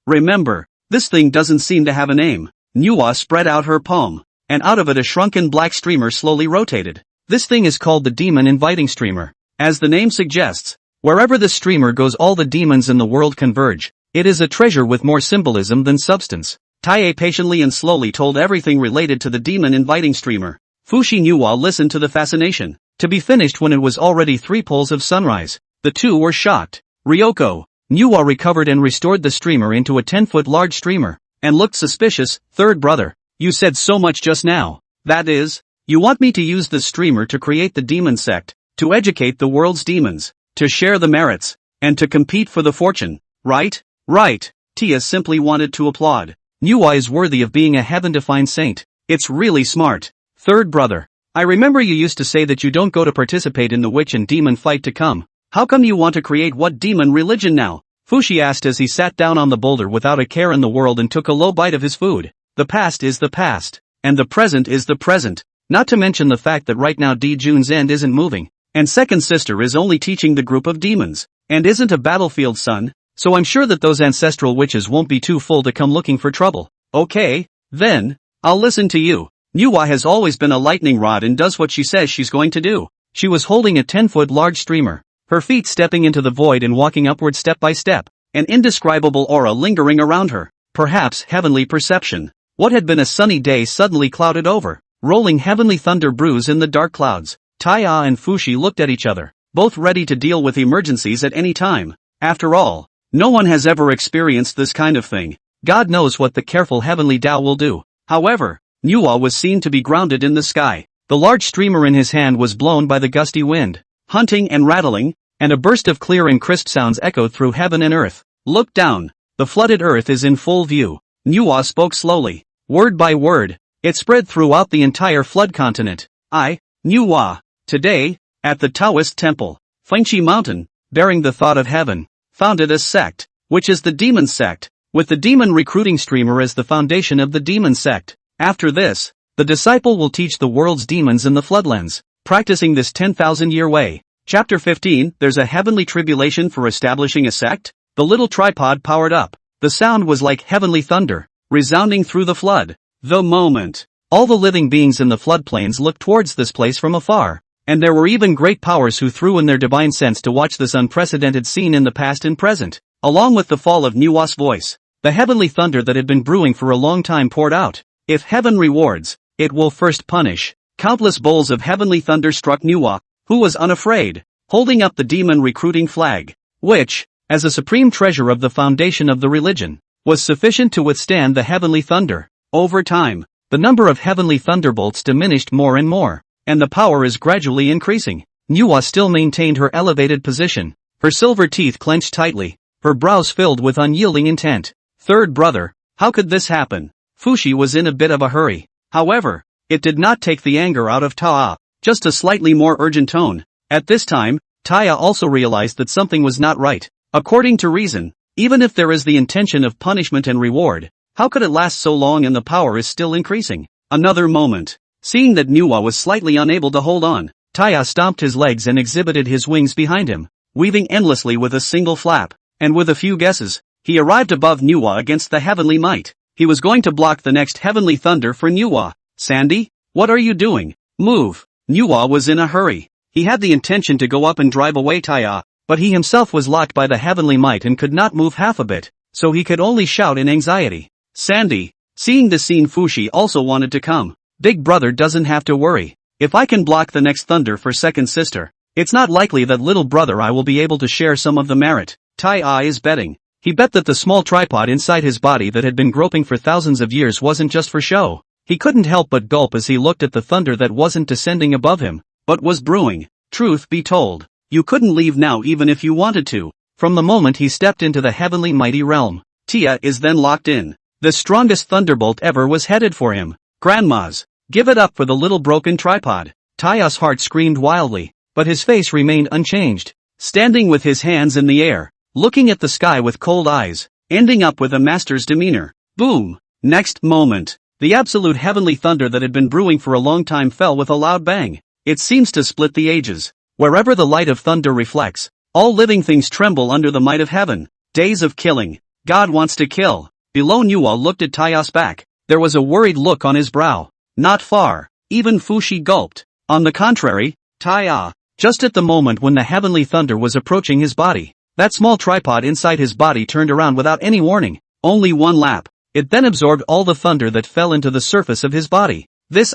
[SPEAKER 1] Remember, this thing doesn't seem to have a name. Nuwa spread out her palm, and out of it a shrunken black streamer slowly rotated. This thing is called the demon inviting streamer. As the name suggests, wherever the streamer goes all the demons in the world converge. It is a treasure with more symbolism than substance. Taye patiently and slowly told everything related to the demon inviting streamer. Fushi Nuwa listened to the fascination, to be finished when it was already 3 poles of sunrise. The two were shocked. Ryoko. Nuwa recovered and restored the streamer into a 10-foot large streamer, and looked suspicious. Third brother, you said so much just now. That is, you want me to use the streamer to create the demon sect, to educate the world's demons, to share the merits, and to compete for the fortune, right? Right. Tia simply wanted to applaud. Nuwa is worthy of being a heaven-defined saint. It's really smart. Third brother, I remember you used to say that you don't go to participate in the witch and demon fight to come. How come you want to create what demon religion now? Fushi asked as he sat down on the boulder without a care in the world and took a low bite of his food. The past is the past, and the present is the present. Not to mention the fact that right now June's end isn't moving, and second sister is only teaching the group of demons, and isn't a battlefield son. So I'm sure that those ancestral witches won't be too full to come looking for trouble. Okay, then, I'll listen to you. Nuwa has always been a lightning rod and does what she says she's going to do. She was holding a 10-foot large streamer, her feet stepping into the void and walking upward step by step, an indescribable aura lingering around her, perhaps heavenly perception. What had been a sunny day suddenly clouded over, rolling heavenly thunder brews in the dark clouds. Taya and Fushi looked at each other, both ready to deal with emergencies at any time. After all, no one has ever experienced this kind of thing. God knows what the careful heavenly Tao will do. However, Nuwa was seen to be grounded in the sky. The large streamer in his hand was blown by the gusty wind, hunting and rattling, and a burst of clear and crisp sounds echoed through heaven and earth. Look down. The flooded earth is in full view. Nuwa spoke slowly, word by word. It spread throughout the entire flood continent. Nuwa, today, at the Taoist temple, Fengshi Mountain, bearing the thought of heaven, founded a sect, which is the demon sect, with the demon recruiting streamer as the foundation of the demon sect. After this, the disciple will teach the world's demons in the floodlands, practicing this 10,000-year way. Chapter 15, There's a heavenly tribulation for establishing a sect? The little tripod powered up. The sound was like heavenly thunder, resounding through the flood. The moment. All the living beings in the floodplains looked towards this place from afar. And there were even great powers who threw in their divine sense to watch this unprecedented scene in the past and present. Along with the fall of Nuwa's voice, the heavenly thunder that had been brewing for a long time poured out. If heaven rewards, it will first punish. Countless bowls of heavenly thunder struck Nuwa, who was unafraid, holding up the demon recruiting flag, which, as a supreme treasure of the foundation of the religion, was sufficient to withstand the heavenly thunder. Over time, the number of heavenly thunderbolts diminished more and more, and the power is gradually increasing. Nuwa still maintained her elevated position, her silver teeth clenched tightly, her brows filled with unyielding intent. Third brother, how could this happen? Fushi was in a bit of a hurry. However, it did not take the anger out of Taa, just a slightly more urgent tone. At this time, Taya also realized that something was not right. According to reason, even if there is the intention of punishment and reward, how could it last so long and the power is still increasing? Another moment. Seeing that Nuwa was slightly unable to hold on, Taya stomped his legs and exhibited his wings behind him, weaving endlessly with a single flap, and with a few guesses, he arrived above Nuwa against the heavenly might. He was going to block the next heavenly thunder for Nuwa. Sandy, what are you doing? Move. Nuwa was in a hurry. He had the intention to go up and drive away Taya, but he himself was locked by the heavenly might and could not move half a bit, so he could only shout in anxiety. Sandy. Seeing the scene, Fushi also wanted to come. Big brother doesn't have to worry. If I can block the next thunder for second sister, it's not likely that little brother I will be able to share some of the merit. Tai is betting. He bet that the small tripod inside his body that had been groping for thousands of years wasn't just for show. He couldn't help but gulp as he looked at the thunder that wasn't descending above him, but was brewing. Truth be told, you couldn't leave now even if you wanted to. From the moment he stepped into the heavenly mighty realm, Tia is then locked in. The strongest thunderbolt ever was headed for him. Grandmas, give it up for the little broken tripod. Taya's heart screamed wildly, but his face remained unchanged, standing with his hands in the air, looking at the sky with cold eyes, ending up with a master's demeanor. Boom! Next moment, the absolute heavenly thunder that had been brewing for a long time fell with a loud bang. It seems to split the ages. Wherever the light of thunder reflects, all living things tremble under the might of heaven. Days of killing. God wants to kill. Below, Nuwa looked at Taya's back. There was a worried look on his brow. Not far. Even Fushi gulped. On the contrary, Taya, just at the moment when the heavenly thunder was approaching his body, that small tripod inside his body turned around without any warning. Only one lap. It then absorbed all the thunder that fell into the surface of his body. This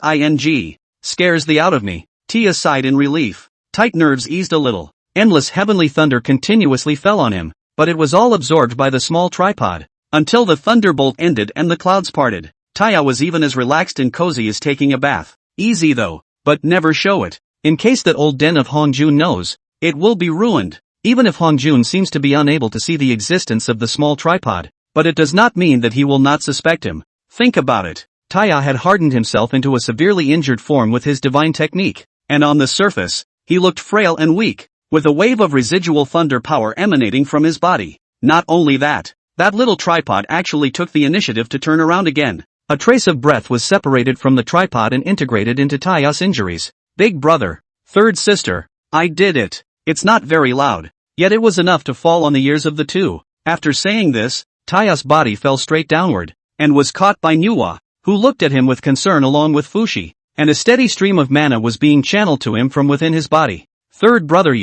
[SPEAKER 1] scares the out of me. Tia sighed in relief. Tight nerves eased a little. Endless heavenly thunder continuously fell on him, but it was all absorbed by the small tripod, until the thunderbolt ended and the clouds parted. Taya was even as relaxed and cozy as taking a bath. Easy though, but never show it. In case that old den of Hongjun knows, it will be ruined. Even if Hongjun seems to be unable to see the existence of the small tripod, but it does not mean that he will not suspect him. Think about it. Taya had hardened himself into a severely injured form with his divine technique, and on the surface, he looked frail and weak, with a wave of residual thunder power emanating from his body. Not only that, that little tripod actually took the initiative to turn around again. A trace of breath was separated from the tripod and integrated into Taya's injuries. Big brother, third sister, I did it. It's not very loud, yet it was enough to fall on the ears of the two. After saying this, Taya's body fell straight downward, and was caught by Nuwa, who looked at him with concern along with Fushi, and a steady stream of mana was being channeled to him from within his body. Third brother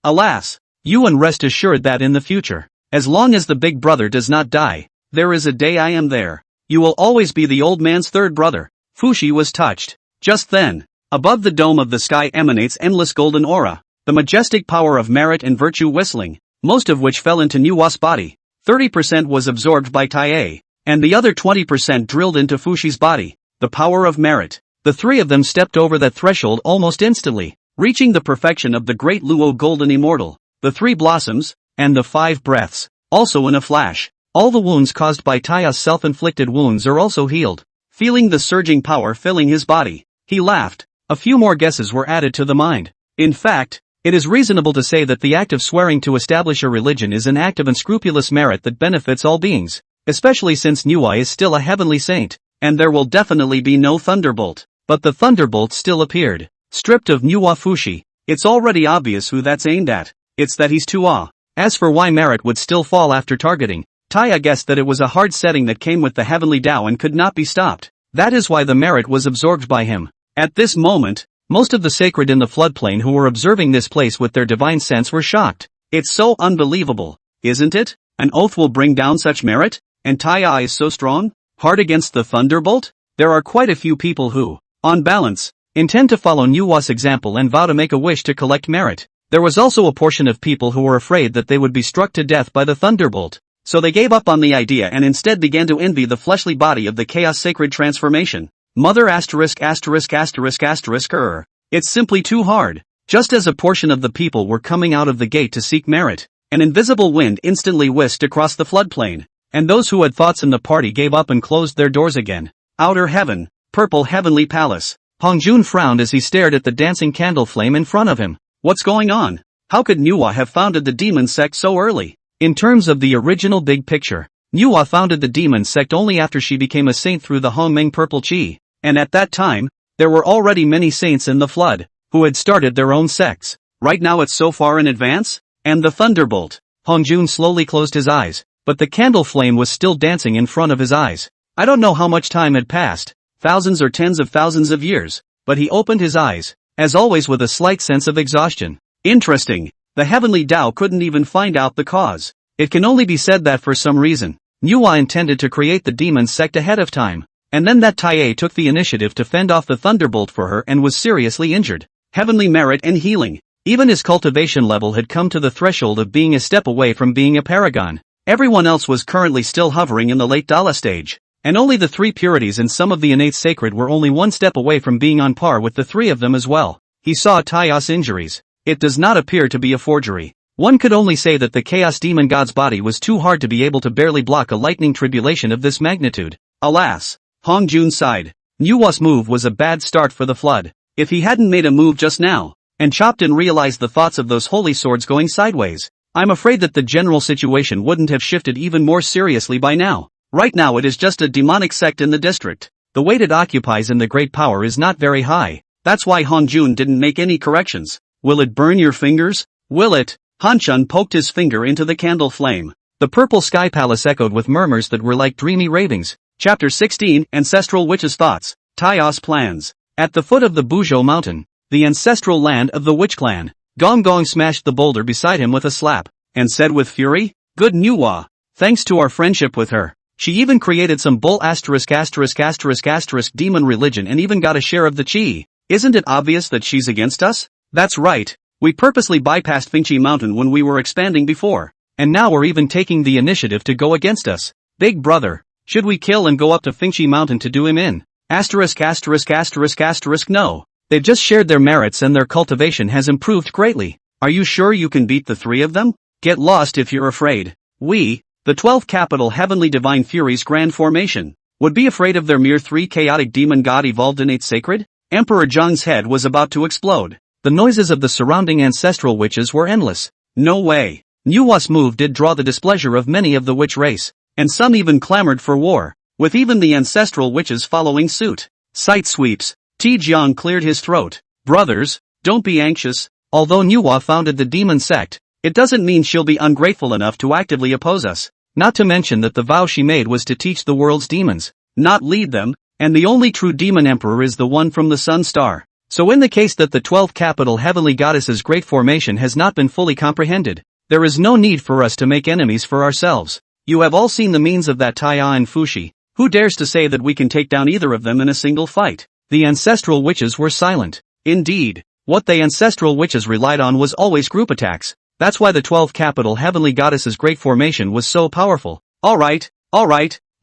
[SPEAKER 1] alas, and rest assured that in the future, as long as the big brother does not die, there is a day I am there. You will always be the old man's third brother. Fushi was touched. Just then, above the dome of the sky emanates endless golden aura, the majestic power of merit and virtue whistling, most of which fell into Nuwa's body. 30% was absorbed by Tae, and the other 20% drilled into Fushi's body. The power of merit. The three of them stepped over that threshold almost instantly, reaching the perfection of the great Luo Golden Immortal, the three blossoms, and the 5 breaths, also in a flash. All the wounds caused by Taya's self-inflicted wounds are also healed. Feeling the surging power filling his body, he laughed. A few more guesses were added to the mind. In fact, it is reasonable to say that the act of swearing to establish a religion is an act of unscrupulous merit that benefits all beings, especially since Nuwa is still a heavenly saint, and there will definitely be no thunderbolt. But the thunderbolt still appeared. Stripped of Nuwa Fushi, it's already obvious who that's aimed at. It's that he's too As for why merit would still fall after targeting, Taya guessed that it was a hard setting that came with the heavenly Tao and could not be stopped. That is why the merit was absorbed by him. At this moment, most of the sacred in the floodplain who were observing this place with their divine sense were shocked. It's so unbelievable, isn't it? An oath will bring down such merit? And Taya is so strong? Hard against the thunderbolt? There are quite a few people who, on balance, intend to follow Nuwa's example and vow to make a wish to collect merit. There was also a portion of people who were afraid that they would be struck to death by the thunderbolt. So they gave up on the idea and instead began to envy the fleshly body of the chaos sacred transformation. Mother *******. It's simply too hard. Just as a portion of the people were coming out of the gate to seek merit, an invisible wind instantly whisked across the floodplain, and those who had thoughts in the party gave up and closed their doors again. Outer heaven, purple heavenly palace. Hongjun frowned as he stared at the dancing candle flame in front of him. What's going on? How could Nuwa have founded the demon sect so early? In terms of the original big picture, Nuwa founded the demon sect only after she became a saint through the Hongmeng purple chi, and at that time, there were already many saints in the flood, who had started their own sects. Right now it's so far in advance? And the thunderbolt. Hongjun slowly closed his eyes, but the candle flame was still dancing in front of his eyes. I don't know how much time had passed, thousands or tens of thousands of years, but he opened his eyes, as always with a slight sense of exhaustion. Interesting. The heavenly Tao couldn't even find out the cause. It can only be said that for some reason, Nuwa intended to create the demon sect ahead of time, and then that Tae took the initiative to fend off the thunderbolt for her and was seriously injured. Heavenly merit and healing. Even his cultivation level had come to the threshold of being a step away from being a paragon. Everyone else was currently still hovering in the late Dala stage, and only the 3 purities and some of the innate sacred were only one step away from being on par with the 3 of them as well. He saw Taya's injuries. it does not appear to be a forgery. One could only say that the Chaos Demon God's body was too hard to be able to barely block a lightning tribulation of this magnitude. Alas, Hong Jun sighed. Nuwa's move was a bad start for the flood. If he hadn't made a move just now, and chopped and realized the thoughts of those holy swords going sideways, I'm afraid that the general situation wouldn't have shifted even more seriously by now. Right now it is just a demonic sect in the district. The weight it occupies in the great power is not very high. That's why Hong Jun didn't make any corrections. Will it burn your fingers? Will it? Han Chun poked his finger into the candle flame. The purple sky palace echoed with murmurs that were like dreamy ravings. Chapter 16, Ancestral Witch's Thoughts. Taiya's Plans. At the foot of the Buzhou Mountain, the ancestral land of the Witch Clan, Gong Gong smashed the boulder beside him with a slap, and said with fury, "Good Nuwa. Thanks to our friendship with her, she even created some bull ***** demon religion and even got a share of the chi. Isn't it obvious that she's against us? That's right. We purposely bypassed Fingqi Mountain when we were expanding before, and now we're even taking the initiative to go against us. Big brother, should we kill and go up to Fingqi Mountain to do him in? No. They've just shared their merits and their cultivation has improved greatly. Are you sure you can beat the three of them? Get lost if you're afraid. We, the 12th capital Heavenly Divine Fury's Grand Formation, would be afraid of their mere 3 chaotic demon god evolved innate sacred? Emperor Zheng's head was about to explode. The noises of the surrounding ancestral witches were endless. No way. Nuwa's move did draw the displeasure of many of the witch race, and some even clamored for war, with even the ancestral witches following suit. Sight sweeps. Ti Jiang cleared his throat. Brothers, don't be anxious. Although Nuwa founded the demon sect, it doesn't mean she'll be ungrateful enough to actively oppose us. Not to mention that the vow she made was to teach the world's demons, not lead them, and the only true demon emperor is the one from the Sun Star. So in the case that the 12th capital Heavenly Goddess's great formation has not been fully comprehended, there is no need for us to make enemies for ourselves. You have all seen the means of that Taiya and Fushi. Who dares to say that we can take down either of them in a single fight? The ancestral witches were silent. Indeed, what the ancestral witches relied on was always group attacks. That's why the 12th capital Heavenly Goddess's great formation was so powerful. Alright,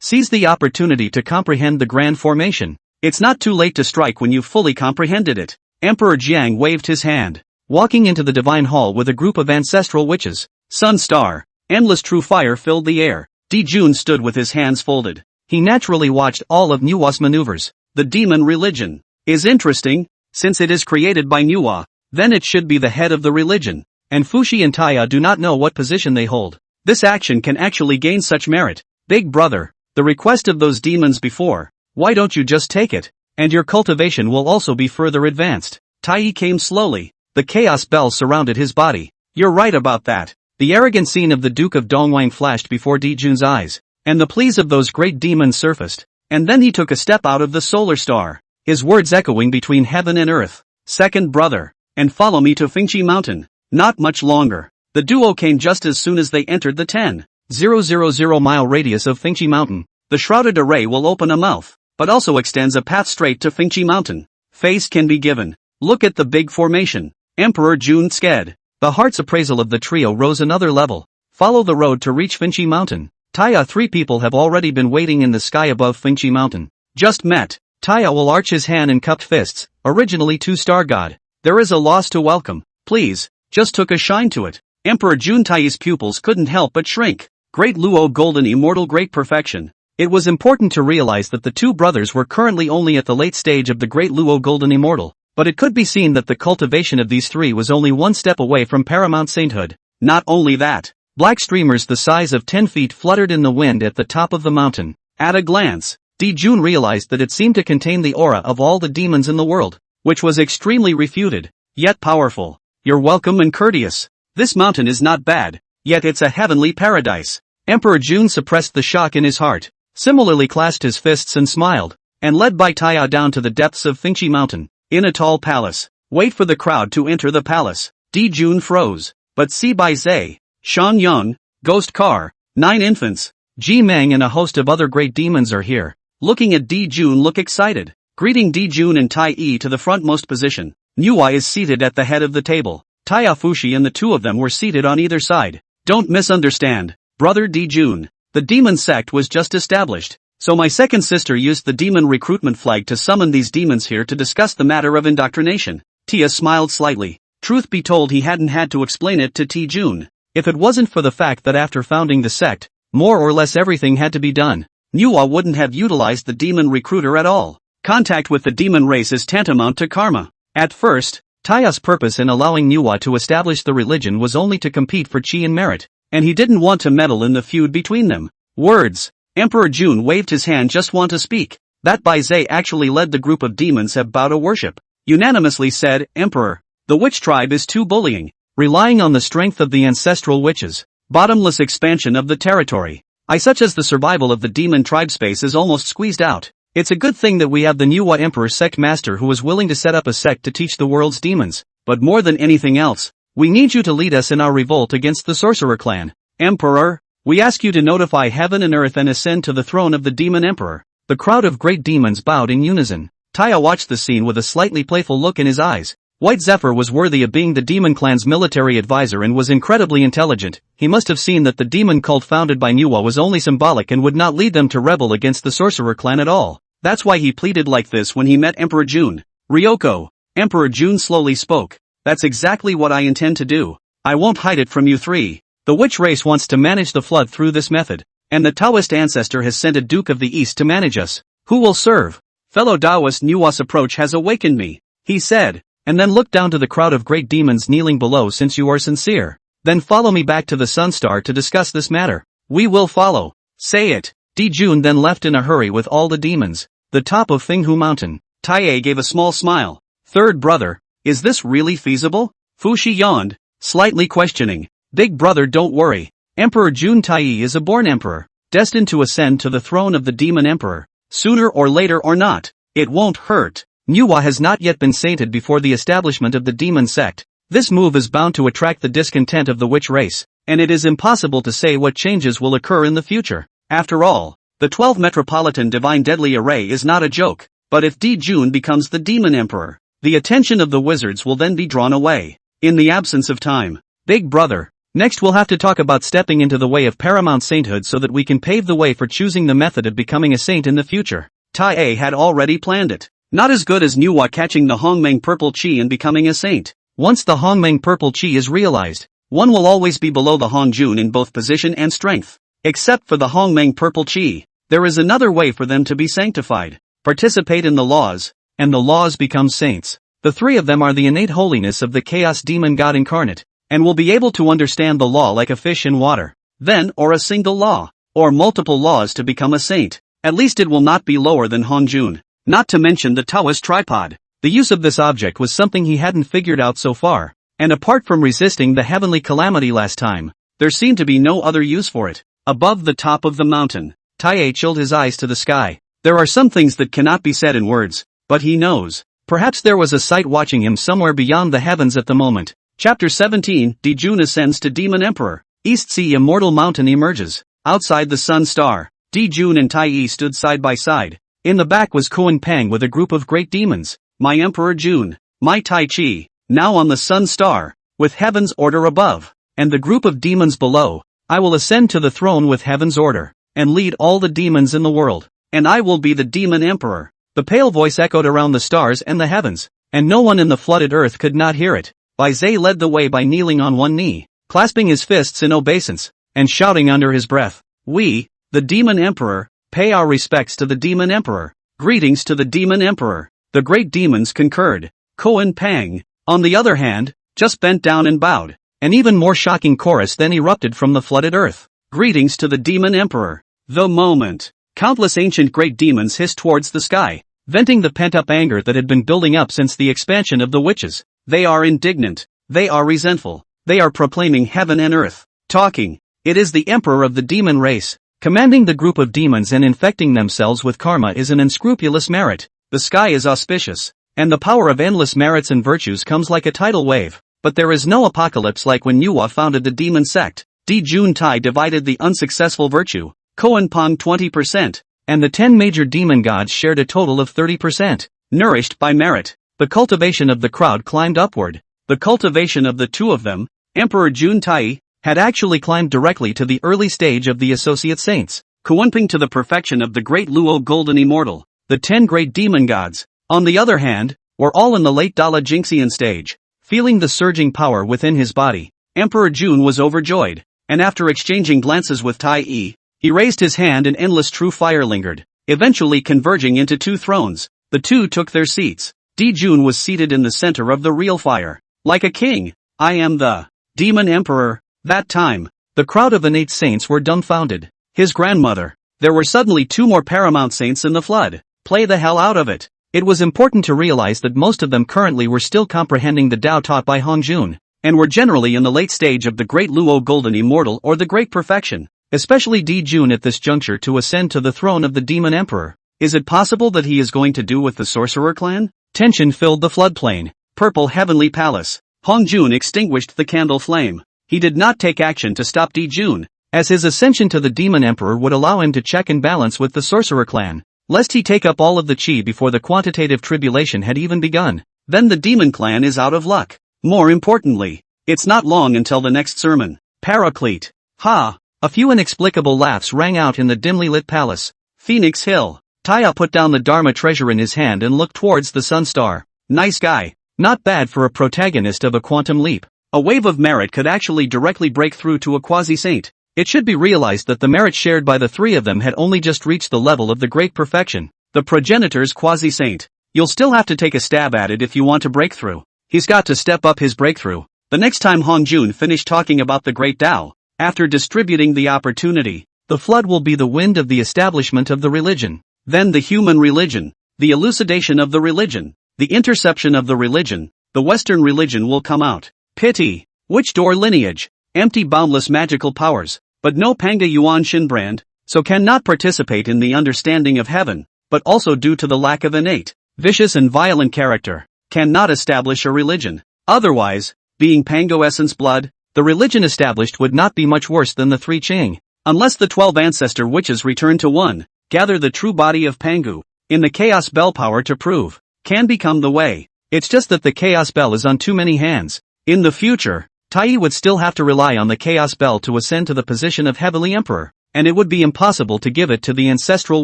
[SPEAKER 1] seize the opportunity to comprehend the grand formation. It's not too late to strike when you've fully comprehended it. Emperor Jiang waved his hand, walking into the divine hall with a group of ancestral witches. Sun Star, endless true fire filled the air. Di Jun stood with his hands folded. He naturally watched all of Nuwa's maneuvers. The demon religion is interesting. Since it is created by Nuwa, then it should be the head of the religion. And Fushi and Taiya do not know what position they hold. This action can actually gain such merit. Big brother, the request of those demons before, why don't you just take it? And your cultivation will also be further advanced. Tai came slowly. The chaos bell surrounded his body. You're right about that. The arrogant scene of the Duke of Dongwang flashed before Di Jun's eyes, and the pleas of those great demons surfaced. And then he took a step out of the solar star, his words echoing between heaven and earth. Second brother, and follow me to Fingqi Mountain. Not much longer. The duo came just as soon as they entered the 10,000 mile radius of Fingqi Mountain. The shrouded array will open a mouth, but also extends a path straight to Fingqi Mountain. Face can be given. Look at the big formation. Emperor Jun sked. The heart's appraisal of the trio rose another level. Follow the road to reach Fingqi Mountain. Taiya, 3 people have already been waiting in the sky above Fingqi Mountain. Just met. Taiya will arch his hand in cupped fists, originally 2-star god. There is a loss to welcome. Please, just took a shine to it. Emperor Jun Tai's pupils couldn't help but shrink. Great Luo Golden Immortal Great Perfection. It was important to realize that the 2 brothers were currently only at the late stage of the Great Luo Golden Immortal, but it could be seen that the cultivation of these 3 was only 1 step away from paramount sainthood. Not only that, black streamers the size of 10 feet fluttered in the wind at the top of the mountain. At a glance, Di Jun realized that it seemed to contain the aura of all the demons in the world, which was extremely refuted, yet powerful. You're welcome and courteous. This mountain is not bad, yet it's a heavenly paradise. Emperor Jun suppressed the shock in his heart, similarly clasped his fists and smiled, and led by Taiya down to the depths of Fingqi Mountain, in a tall palace. Wait for the crowd to enter the palace. Di Jun froze, but Si Bai Zai, Shan Yung, Ghost Car, 9 infants, Ji Meng and a host of other great demons are here. Looking at Di Jun look excited. Greeting Di Jun and Tai Yi to the frontmost position. Nuwa is seated at the head of the table. Taiya Fushi and the 2 of them were seated on either side. Don't misunderstand, brother Di Jun. The demon sect was just established, so my second sister used the demon recruitment flag to summon these demons here to discuss the matter of indoctrination. Tia smiled slightly. Truth be told, he hadn't had to explain it to T-Jun. If it wasn't for the fact that after founding the sect, more or less everything had to be done, Nuwa wouldn't have utilized the demon recruiter at all. Contact with the demon race is tantamount to karma. At first, Taiya's purpose in allowing Nuwa to establish the religion was only to compete for chi and merit, and he didn't want to meddle in the feud between them. Words. Emperor Jun waved his hand, just want to speak. That Bai Zai actually led the group of demons have bow to worship. Unanimously said, Emperor, the witch tribe is too bullying, relying on the strength of the ancestral witches. Bottomless expansion of the territory. Such as the survival of the demon tribe space is almost squeezed out. It's a good thing that we have the Nuwa Emperor sect master who is willing to set up a sect to teach the world's demons. But more than anything else, we need you to lead us in our revolt against the sorcerer clan. Emperor, we ask you to notify heaven and earth and ascend to the throne of the demon emperor. The crowd of great demons bowed in unison. Taiya watched the scene with a slightly playful look in his eyes. White Zephyr was worthy of being the demon clan's military advisor and was incredibly intelligent. He must have seen that the demon cult founded by Nuwa was only symbolic and would not lead them to rebel against the sorcerer clan at all. That's why he pleaded like this when he met Emperor Jun. Ryoko. Emperor Jun slowly spoke. That's exactly what I intend to do. I won't hide it from you three. The witch race wants to manage the flood through this method, and the Taoist ancestor has sent a Duke of the East to manage us. Who will serve? Fellow Taoist, Nuwa's approach has awakened me, he said, and then looked down to the crowd of great demons kneeling below. Since you are sincere, then follow me back to the Sunstar to discuss this matter. We will follow. Say it. Di-Jun then left in a hurry with all the demons. The top of Fenghu Mountain. Taiye gave a small smile. Third brother, is this really feasible? Fushi yawned, slightly questioning. Big brother, don't worry. Emperor Jun Taiyi is a born emperor, destined to ascend to the throne of the demon emperor. Sooner or later or not, it won't hurt. Nuwa has not yet been sainted before the establishment of the demon sect. This move is bound to attract the discontent of the witch race, and it is impossible to say what changes will occur in the future. After all, the 12 Metropolitan Divine Deadly Array is not a joke, but if Di-Jun becomes the demon emperor, the attention of the wizards will then be drawn away. In the absence of time, big brother, next we'll have to talk about stepping into the way of paramount sainthood so that we can pave the way for choosing the method of becoming a saint in the future. Tai had already planned it. Not as good as Nuwa catching the Hongmeng Purple Chi and becoming a saint. Once the Hongmeng Purple Chi is realized, one will always be below the Hongjun in both position and strength. Except for the Hongmeng Purple Chi, there is another way for them to be sanctified. Participate in the laws, and the laws become saints. The three of them are the innate holiness of the Chaos Demon God incarnate, and will be able to understand the law like a fish in water. Then, or a single law, or multiple laws to become a saint. At least it will not be lower than Hongjun. Not to mention the Taoist tripod. The use of this object was something he hadn't figured out so far, and apart from resisting the heavenly calamity last time, there seemed to be no other use for it. Above the top of the mountain, Taiye chilled his eyes to the sky. There are some things that cannot be said in words, but he knows. Perhaps there was a sight watching him somewhere beyond the heavens at the moment. Chapter 17, Di-Jun ascends to Demon Emperor. East Sea Immortal Mountain emerges. Outside the Sun Star, Di-Jun and Taiyi stood side by side. In the back was Koan Pang with a group of great demons. My Emperor Jun, my Tai Chi, now on the Sun Star, with heaven's order above, and the group of demons below. I will ascend to the throne with heaven's order, and lead all the demons in the world, and I will be the Demon Emperor. The pale voice echoed around the stars and the heavens, and no one in the flooded earth could not hear it. Bai Zai led the way by kneeling on one knee, clasping his fists in obeisance, and shouting under his breath, "We, the Demon Emperor, pay our respects to the Demon Emperor. Greetings to the Demon Emperor." The great demons concurred. Koan Pang, on the other hand, just bent down and bowed. An even more shocking chorus then erupted from the flooded earth. Greetings to the Demon Emperor. The moment, countless ancient great demons hissed towards the sky, venting the pent-up anger that had been building up since the expansion of the witches. They are indignant. They are resentful. They are proclaiming heaven and earth. Talking. It is the emperor of the demon race. Commanding the group of demons and infecting themselves with karma is an unscrupulous merit. The sky is auspicious, and the power of endless merits and virtues comes like a tidal wave. But there is no apocalypse like when Nuwa founded the demon sect. Di-Jun Tai divided the unsuccessful virtue, Koan Pang 20%, and the 10 major demon gods shared a total of 30%. Nourished by merit, the cultivation of the crowd climbed upward. The cultivation of the two of them, Emperor Jun Tai, had actually climbed directly to the early stage of the associate saints, Kuanping to the perfection of the great Luo Golden Immortal. The 10 great demon gods, on the other hand, were all in the late Dala Jinxian stage. Feeling the surging power within his body, Emperor Jun was overjoyed, and after exchanging glances with Tai Yi, he raised his hand and endless true fire lingered, eventually converging into two thrones. The two took their seats. Jun was seated in the center of the real fire. Like a king, I am the Demon Emperor. That time, the crowd of innate saints were dumbfounded. His grandmother. There were suddenly two more paramount saints in the flood. Play the hell out of it. It was important to realize that most of them currently were still comprehending the Tao taught by Hong Jun, and were generally in the late stage of the Great Luo Golden Immortal or the Great Perfection, especially Jun at this juncture to ascend to the throne of the Demon Emperor. Is it possible that he is going to do with the Sorcerer clan? Tension filled the floodplain. Purple Heavenly Palace. Hong Jun extinguished the candle flame. He did not take action to stop Jun, as his ascension to the Demon Emperor would allow him to check and balance with the Sorcerer clan, lest he take up all of the chi before the quantitative tribulation had even begun. Then the Demon clan is out of luck. More importantly, it's not long until the next sermon. Paraclete. Ha! A few inexplicable laughs rang out in the dimly lit palace. Phoenix Hill. Taya put down the Dharma treasure in his hand and looked towards the sun star. Nice guy. Not bad for a protagonist of a quantum leap. A wave of merit could actually directly break through to a quasi-saint. It should be realized that the merit shared by the three of them had only just reached the level of the Great Perfection, the progenitor's quasi-saint. You'll still have to take a stab at it if you want to break through. He's got to step up his breakthrough. The next time Hong Jun finished talking about the Great Tao, after distributing the opportunity, the flood will be the wind of the establishment of the religion, then the human religion, the elucidation of the religion, the interception of the religion, the Western religion will come out. Pity. Which door lineage? Empty boundless magical powers, but no Panga Yuan Shinbrand, so cannot participate in the understanding of heaven, but also due to the lack of innate, vicious and violent character, cannot establish a religion. Otherwise, being Pango essence blood, the religion established would not be much worse than the three Qing. Unless the 12 ancestor witches return to one, gather the true body of Pangu, in the Chaos Bell power to prove, can become the way. It's just that the Chaos Bell is on too many hands. In the future, Tai would still have to rely on the Chaos Bell to ascend to the position of Heavenly Emperor, and it would be impossible to give it to the ancestral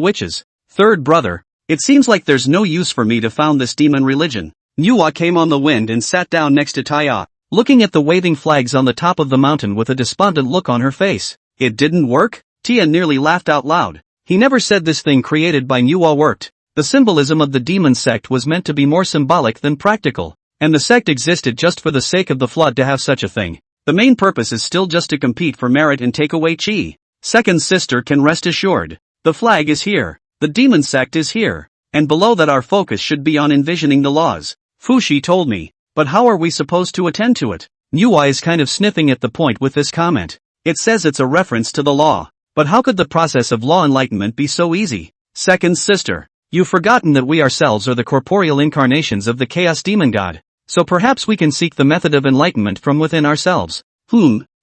[SPEAKER 1] witches. Third brother, it seems like there's no use for me to found this demon religion. Nuwa came on the wind and sat down next to Taya, looking at the waving flags on the top of the mountain with a despondent look on her face. It didn't work? Tia nearly laughed out loud. He never said this thing created by Nuwa worked. The symbolism of the demon sect was meant to be more symbolic than practical, and the sect existed just for the sake of the flood to have such a thing. The main purpose is still just to compete for merit and take away chi. Second sister can rest assured. The flag is here. The demon sect is here. And below that our focus should be on envisioning the laws. Fushi told me. But how are we supposed to attend to it? Nuwa is kind of sniffing at the point with this comment. It says it's a reference to the law. But how could the process of law enlightenment be so easy? Second sister. You've forgotten that we ourselves are the corporeal incarnations of the chaos demon god. So perhaps we can seek the method of enlightenment from within ourselves.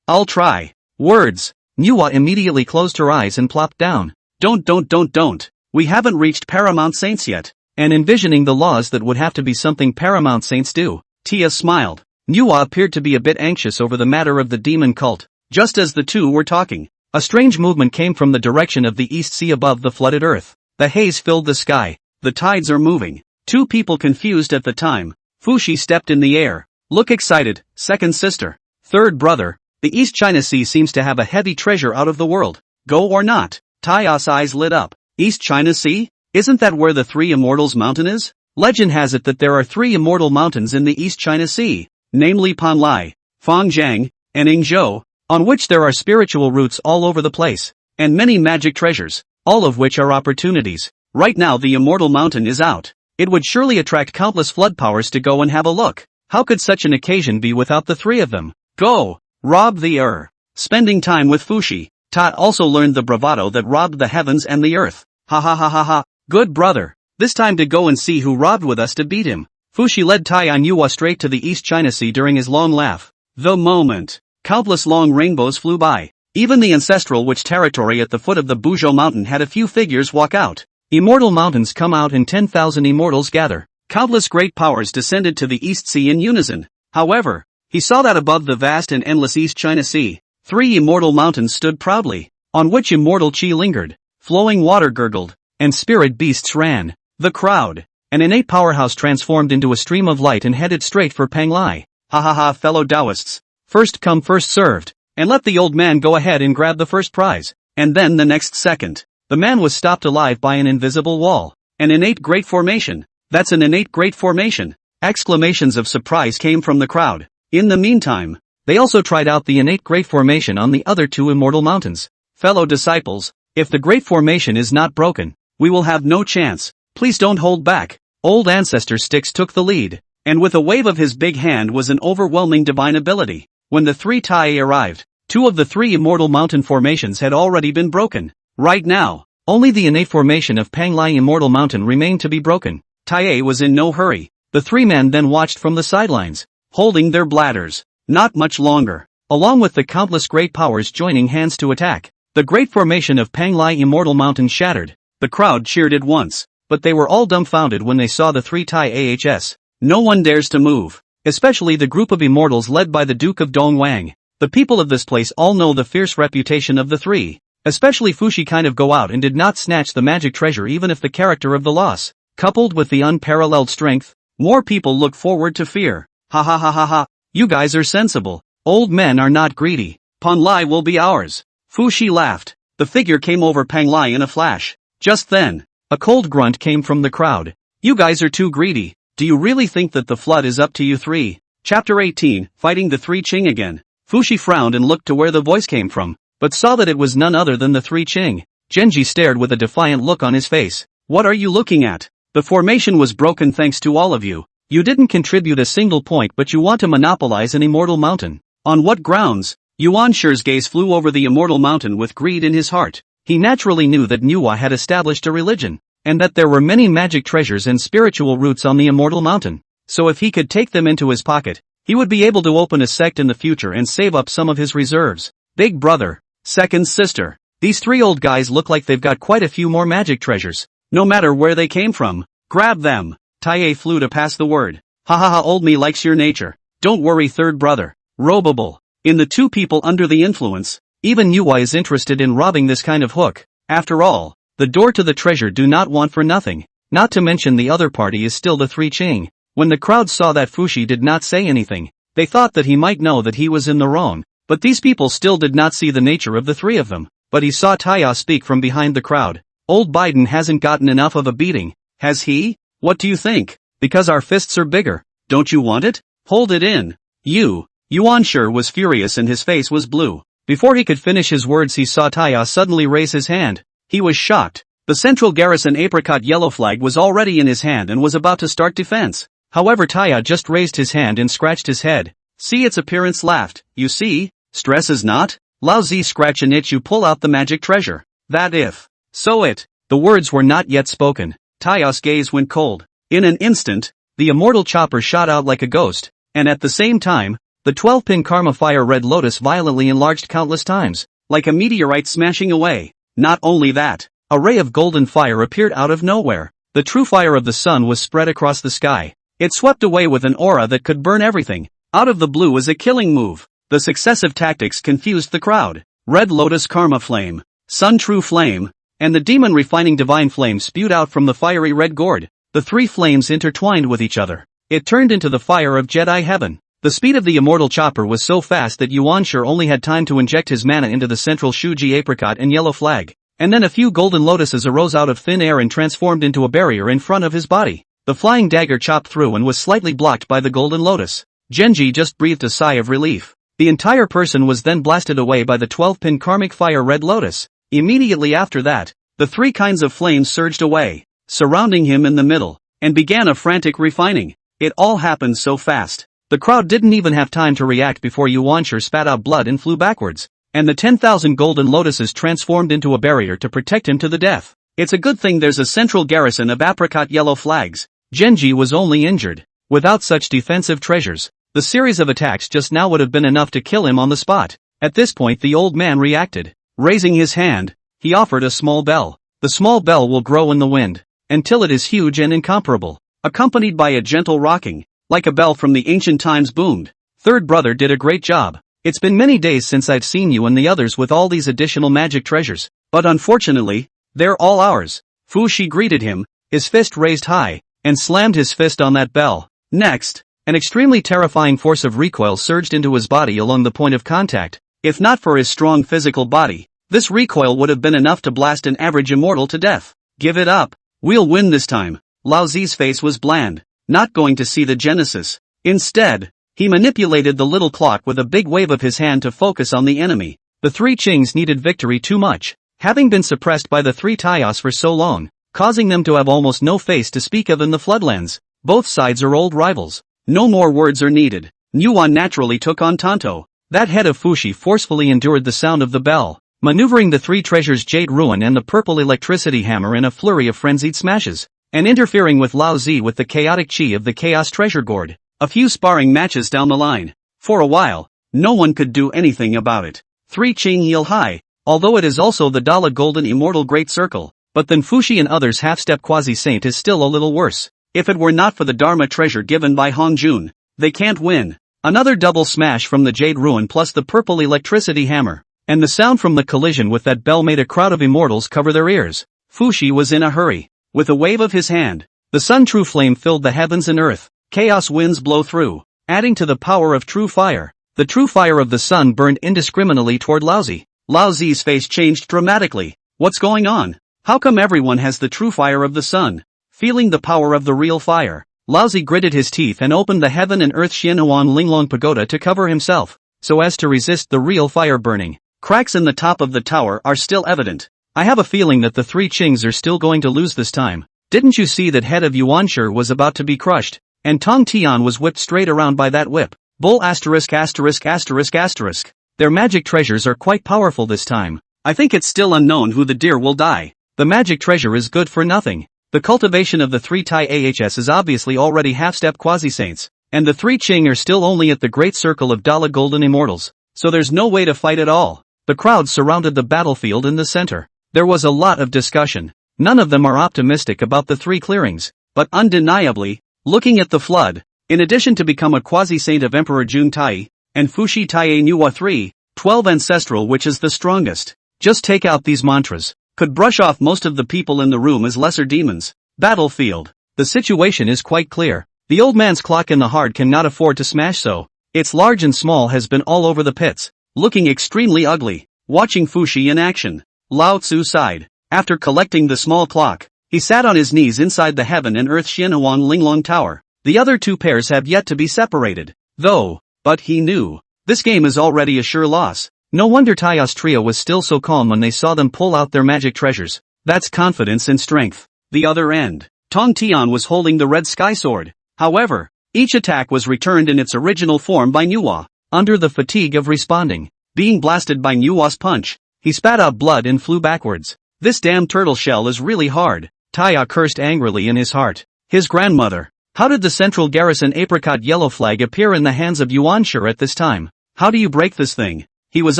[SPEAKER 1] I'll try. Words. Nuwa immediately closed her eyes and plopped down. Don't. We haven't reached paramount saints yet. And envisioning the laws that would have to be something paramount saints do. Tia smiled. Nuwa appeared to be a bit anxious over the matter of the demon cult. Just as the two were talking, a strange movement came from the direction of the East Sea above the flooded earth. The haze filled the sky. The tides are moving. Two people confused at the time. Fushi stepped in the air. Look excited, second sister. Third brother. The East China Sea seems to have a heavy treasure out of the world. Go or not? Taya's eyes lit up. East China Sea? Isn't that where the Three Immortals mountain is? Legend has it that there are three immortal mountains in the East China Sea, namely Panlai, Fangjiang, and Yingzhou, on which there are spiritual roots all over the place, and many magic treasures, all of which are opportunities. Right now the immortal mountain is out. It would surely attract countless flood powers to go and have a look. How could such an occasion be without the three of them? Go! Rob the Spending time with Fushi, Ta also learned the bravado that robbed the heavens and the earth. Ha ha ha ha ha. Good brother. This time to go and see who robbed with us to beat him. Fushi led Tai Nuwa straight to the East China Sea during his long laugh. The moment. Countless long rainbows flew by. Even the ancestral witch territory at the foot of the Buzhou mountain had a few figures walk out. Immortal mountains come out and 10,000 immortals gather. Countless great powers descended to the East Sea in unison. However, he saw that above the vast and endless East China Sea, three immortal mountains stood proudly, on which immortal chi lingered, flowing water gurgled, and spirit beasts ran. The crowd, an innate powerhouse transformed into a stream of light and headed straight for Panglai. Ha ha ha, fellow Taoists. First come first served. And let the old man go ahead and grab the first prize. And then the next second, the man was stopped alive by an invisible wall. An innate great formation. That's an innate great formation. Exclamations of surprise came from the crowd. In the meantime, they also tried out the innate great formation on the other two immortal mountains. Fellow disciples, if the great formation is not broken, we will have no chance. Please don't hold back. Old Ancestor Styx took the lead, and with a wave of his big hand was an overwhelming divine ability. When the three Tai arrived, two of the three immortal mountain formations had already been broken. Right now, only the innate formation of Panglai Immortal Mountain remained to be broken. Tai was in no hurry. The three men then watched from the sidelines, holding their bladders. Not much longer. Along with the countless great powers joining hands to attack, the great formation of Panglai Immortal Mountain shattered. The crowd cheered at once, but they were all dumbfounded when they saw the three Tai AHS. No one dares to move, especially the group of immortals led by the Duke of Dongwang. The people of this place all know the fierce reputation of the three, especially Fushi kind of go out and did not snatch the magic treasure even if the character of the loss, coupled with the unparalleled strength, more people look forward to fear. Ha ha ha ha ha, you guys are sensible, old men are not greedy, Panglai will be ours. Fushi laughed. The figure came over Panglai in a flash. Just then, a cold grunt came from the crowd. You guys are too greedy. Do you really think that the flood is up to you three? Chapter 18, Fighting the Three Qing Again. Fushi frowned and looked to where the voice came from, but saw that it was none other than the three Qing. Genji stared with a defiant look on his face. What are you looking at? The formation was broken thanks to all of you. You didn't contribute a single point but you want to monopolize an immortal mountain. On what grounds? Yuan Shi's gaze flew over the immortal mountain with greed in his heart. He naturally knew that Manhwa had established a religion, and that there were many magic treasures and spiritual roots on the immortal mountain. So if he could take them into his pocket, he would be able to open a sect in the future and save up some of his reserves. Big brother, second sister, these three old guys look like they've got quite a few more magic treasures. No matter where they came from, grab them. Tai flew to pass the word. Ha ha ha, old me likes your nature. Don't worry, third brother. Robbable. In the two people under the influence, even Manhwa is interested in robbing this kind of hook. After all, the door to the treasure do not want for nothing. Not to mention the other party is still the three Qing. When the crowd saw that Fushi did not say anything, they thought that he might know that he was in the wrong. But these people still did not see the nature of the three of them. But he saw Taya speak from behind the crowd. Old Biden hasn't gotten enough of a beating, has he? What do you think? Because our fists are bigger. Don't you want it? Hold it in. Yuan Shi was furious and his face was blue. Before he could finish his words he saw Taya suddenly raise his hand. He was shocked. The central garrison apricot yellow flag was already in his hand and was about to start defense. However, Taya just raised his hand and scratched his head. See, its appearance laughed. You see? Stress is not? Lousy, scratch an itch, you pull out the magic treasure. That if. So it. The words were not yet spoken. Taya's gaze went cold. In an instant, the immortal chopper shot out like a ghost, and at the same time, the 12-pin Karma Fire Red Lotus violently enlarged countless times, like a meteorite smashing away. Not only that, a ray of golden fire appeared out of nowhere. The true fire of the sun was spread across the sky. It swept away with an aura that could burn everything. Out of the blue was a killing move. The successive tactics confused the crowd. Red Lotus Karma Flame, Sun True Flame, and the Demon Refining Divine Flame spewed out from the fiery red gourd. The three flames intertwined with each other. It turned into the fire of Jedi Heaven. The speed of the immortal chopper was so fast that Yuan Shi only had time to inject his mana into the central Shuji apricot and yellow flag. And then a few golden lotuses arose out of thin air and transformed into a barrier in front of his body. The flying dagger chopped through and was slightly blocked by the golden lotus. Genji just breathed a sigh of relief. The entire person was then blasted away by the 12-pin karmic fire red lotus. Immediately after that, the three kinds of flames surged away, surrounding him in the middle, and began a frantic refining. It all happened so fast. The crowd didn't even have time to react before Yuan Shi spat out blood and flew backwards, and the 10,000 golden lotuses transformed into a barrier to protect him to the death. It's a good thing there's a central garrison of apricot yellow flags. Genji was only injured. Without such defensive treasures, the series of attacks just now would have been enough to kill him on the spot. At this point the old man reacted. Raising his hand, he offered a small bell. The small bell will grow in the wind, until it is huge and incomparable, accompanied by a gentle rocking, like a bell from the ancient times boomed. Third brother did a great job. It's been many days since I've seen you and the others with all these additional magic treasures, but unfortunately, they're all ours. Fushi greeted him, his fist raised high, and slammed his fist on that bell. Next, An extremely terrifying force of recoil surged into his body along the point of contact. If not for his strong physical body, this recoil would have been enough to blast an average immortal to death. Give it up. We'll win this time. Lao Zi's face was bland, not going to see the genesis. Instead, he manipulated the little clock with a big wave of his hand to focus on the enemy. The three Qings needed victory too much, having been suppressed by the three Taiyas for so long, causing them to have almost no face to speak of in the Floodlands. Both sides are old rivals. No more words are needed. Yuan naturally took on Tonto. That head of Fushi forcefully endured the sound of the bell, maneuvering the three treasures Jade Ruin and the purple electricity hammer in a flurry of frenzied smashes, and interfering with Lao Zi with the chaotic chi of the Chaos Treasure Gourd. A few sparring matches down the line. For a while, no one could do anything about it. 3 Qing Heal High, although it is also the Dala Golden Immortal Great Circle, but then Fushi and others half-step quasi-saint is still a little worse. If it were not for the Dharma treasure given by Hong Jun, they can't win. Another double smash from the Jade Ruin plus the purple electricity hammer, and the sound from the collision with that bell made a crowd of immortals cover their ears. Fushi was in a hurry. With a wave of his hand, the sun true flame filled the heavens and earth. Chaos winds blow through, adding to the power of true fire. The true fire of the sun burned indiscriminately toward Lao Zi. Lao Zi's face changed dramatically. What's going on? How come everyone has the true fire of the sun? Feeling the power of the real fire, Lao Zi gritted his teeth and opened the heaven and earth Xianhuan Linglong Pagoda to cover himself, so as to resist the real fire burning. Cracks in the top of the tower are still evident. I have a feeling that the three Qings are still going to lose this time. Didn't you see that head of Yuanshi was about to be crushed, and Tong Tian was whipped straight around by that whip? Bull asterisk asterisk asterisk asterisk. Their magic treasures are quite powerful this time. I think it's still unknown who the deer will die. The magic treasure is good for nothing. The cultivation of the three Tai Ahs is obviously already half-step quasi-saints, and the three Qing are still only at the great circle of Dala Golden Immortals, so there's no way to fight at all. The crowd surrounded the battlefield in the center. There was a lot of discussion. None of them are optimistic about the three clearings, but undeniably, looking at the flood, in addition to become a quasi-saint of Emperor Jun Tai, and Fushi Taiye Nuwa 3, 12 ancestral which is the strongest. Just take out these mantras. Could brush off most of the people in the room as lesser demons. Battlefield. The situation is quite clear. The old man's clock in the heart cannot afford to smash, so its large and small has been all over the pits, looking extremely ugly. Watching Fushi in action, Lao Tzu sighed. After collecting the small clock, he sat on his knees inside the heaven and earth Xianhuan Linglong Tower. The other two pairs have yet to be separated, though, but he knew, this game is already a sure loss. No wonder Taiya's trio was still so calm when they saw them pull out their magic treasures. That's confidence and strength. The other end, Tong Tian was holding the red sky sword. However, each attack was returned in its original form by Nuwa. Under the fatigue of responding, being blasted by Nuwa's punch, he spat out blood and flew backwards. This damn turtle shell is really hard. Taiya cursed angrily in his heart. His grandmother. How did the central garrison apricot yellow flag appear in the hands of Yuanshi at this time? How do you break this thing? He was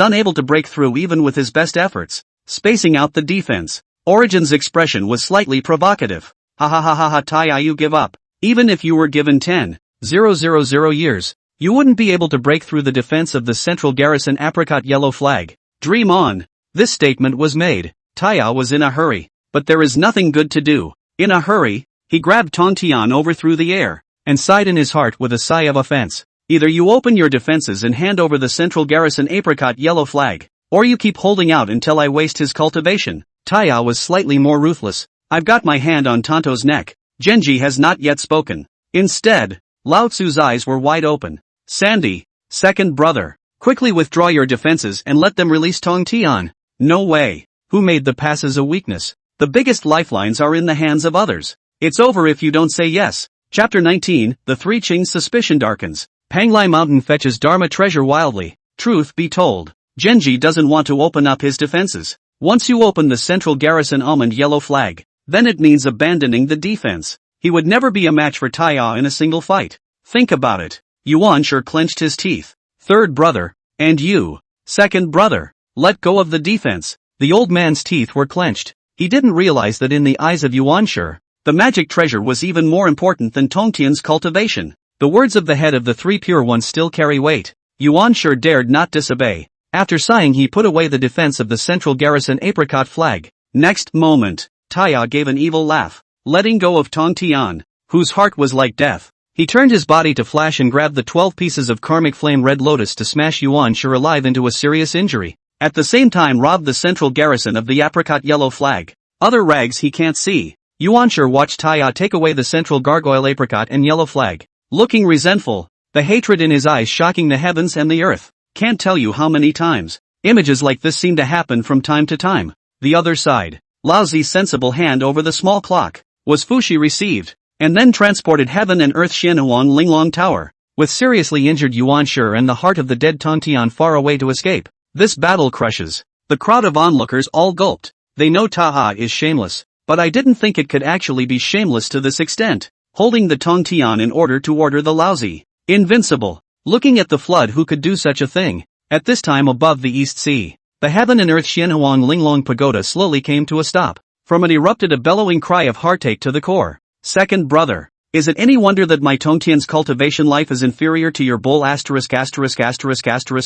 [SPEAKER 1] unable to break through even with his best efforts, spacing out the defense. Origin's expression was slightly provocative. Ha ha ha ha ha, Taiya, you give up. Even if you were given 10,000 years, you wouldn't be able to break through the defense of the central garrison apricot yellow flag. Dream on. This statement was made. Taiya was in a hurry, but there is nothing good to do. In a hurry, he grabbed Tong Tian over through the air, and sighed in his heart with a sigh of offense. Either you open your defenses and hand over the central garrison apricot yellow flag, or you keep holding out until I waste his cultivation. Taiya was slightly more ruthless. I've got my hand on Tonto's neck. Genji has not yet spoken. Instead, Lao Tzu's eyes were wide open. Sandy, second brother, quickly withdraw your defenses and let them release Tong Tian. No way. Who made the passes a weakness? The biggest lifelines are in the hands of others. It's over if you don't say yes. Chapter 19, The Three Qing's suspicion darkens. Panglai Mountain fetches Dharma treasure wildly. Truth be told, Genji doesn't want to open up his defenses. Once you open the central garrison almond yellow flag, then it means abandoning the defense. He would never be a match for Taiya in a single fight. Think about it. Yuan sure clenched his teeth. Third brother, and you, second brother, let go of the defense. The old man's teeth were clenched. He didn't realize that in the eyes of Yuanshi, the magic treasure was even more important than Tongtian's cultivation. The words of the head of the three pure ones still carry weight. Yuanshi dared not disobey. After sighing, he put away the defense of the central garrison apricot flag. Next moment, Taiya gave an evil laugh, letting go of Tong Tian, whose heart was like death. He turned his body to flash and grabbed the 12 pieces of karmic flame red lotus to smash Yuan Shi alive into a serious injury. At the same time robbed the central garrison of the apricot yellow flag. Other rags he can't see. Yuan Shi watched Taya take away the central gargoyle apricot and yellow flag. Looking resentful, the hatred in his eyes shocking the heavens and the earth. Can't tell you how many times. Images like this seem to happen from time to time. The other side. Lao Zi's sensible hand over the small clock. Was Fushi received, and then transported heaven and earth Xianhuang Linglong Tower, with seriously injured Yuan Shi and the heart of the dead Tong Tian far away to escape. This battle crushes. The crowd of onlookers all gulped. They know Taha is shameless, but I didn't think it could actually be shameless to this extent. Holding the Tong Tian in order to order the Lao Zi. Invincible. Looking at the flood who could do such a thing. At this time above the East Sea, the heaven and earth Xianhuang Linglong Pagoda slowly came to a stop. From it erupted a bellowing cry of heartache to the core. Second brother. Is it any wonder that my Tongtian's cultivation life is inferior to your bull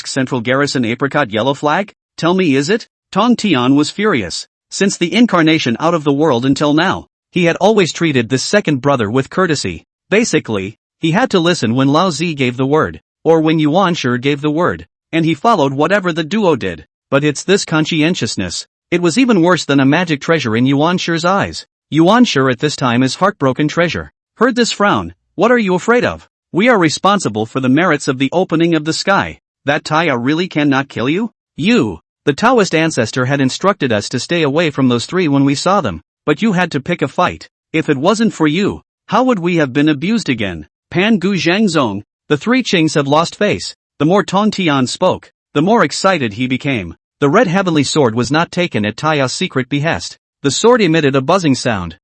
[SPEAKER 1] central garrison apricot yellow flag? Tell me, is it? Tong Tian was furious. Since the incarnation out of the world until now, he had always treated this second brother with courtesy. Basically, he had to listen when Lao Zi gave the word, or when Yuan Shi gave the word, and he followed whatever the duo did. But it's this conscientiousness. It was even worse than a magic treasure in Yuan Shi's eyes. Yuan Shi at this time is heartbroken treasure. Heard this frown. What are you afraid of? We are responsible for the merits of the opening of the sky. That Taya really cannot kill you? You. The Taoist ancestor had instructed us to stay away from those three when we saw them, but you had to pick a fight. If it wasn't for you, how would we have been abused again? Pan Gu Zhangzong. The three Qings have lost face. The more Tong Tian spoke, the more excited he became. The red heavenly sword was not taken at Taya's secret behest. The sword emitted a buzzing sound.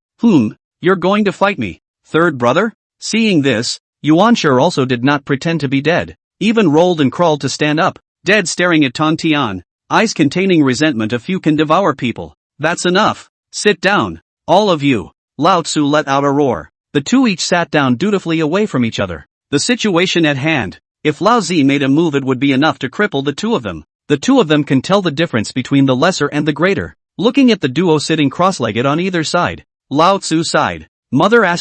[SPEAKER 1] You're going to fight me, third brother? Seeing this, Yuan Shi also did not pretend to be dead, even rolled and crawled to stand up, dead staring at Tong Tian, eyes containing resentment. A few can devour people. That's enough. Sit down, all of you. Lao Tzu let out a roar. The two each sat down dutifully away from each other. The situation at hand. If Lao Zi made a move, it would be enough to cripple the two of them. The two of them can tell the difference between the lesser and the greater. Looking at the duo sitting cross-legged on either side, Lao Tzu sighed. Mother How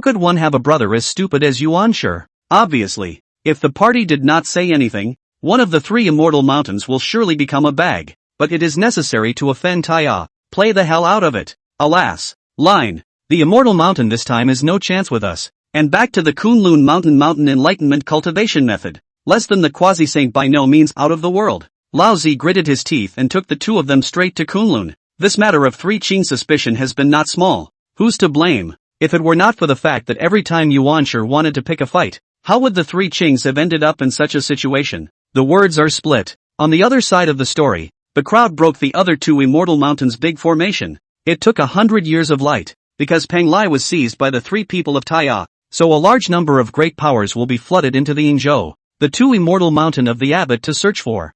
[SPEAKER 1] could one have a brother as stupid as Yuan Shi? Obviously, if the party did not say anything, one of the three immortal mountains will surely become a bag. But it is necessary to offend Taya. Play the hell out of it. Alas. Line. The immortal mountain this time is no chance with us. And back to the Kunlun mountain enlightenment cultivation method. Less than the quasi-saint, by no means out of the world. Lao Zi gritted his teeth and took the two of them straight to Kunlun. This matter of three Qing suspicion has been not small. Who's to blame? If it were not for the fact that every time Yuan Shi wanted to pick a fight, how would the three Qings have ended up in such a situation? The words are split. On the other side of the story, the crowd broke the other two immortal mountains' big formation. It took 100 years of light, because Panglai was seized by the three people of Taya, so a large number of great powers will be flooded into the Yingzhou, the two immortal mountain of the abbot, to search for.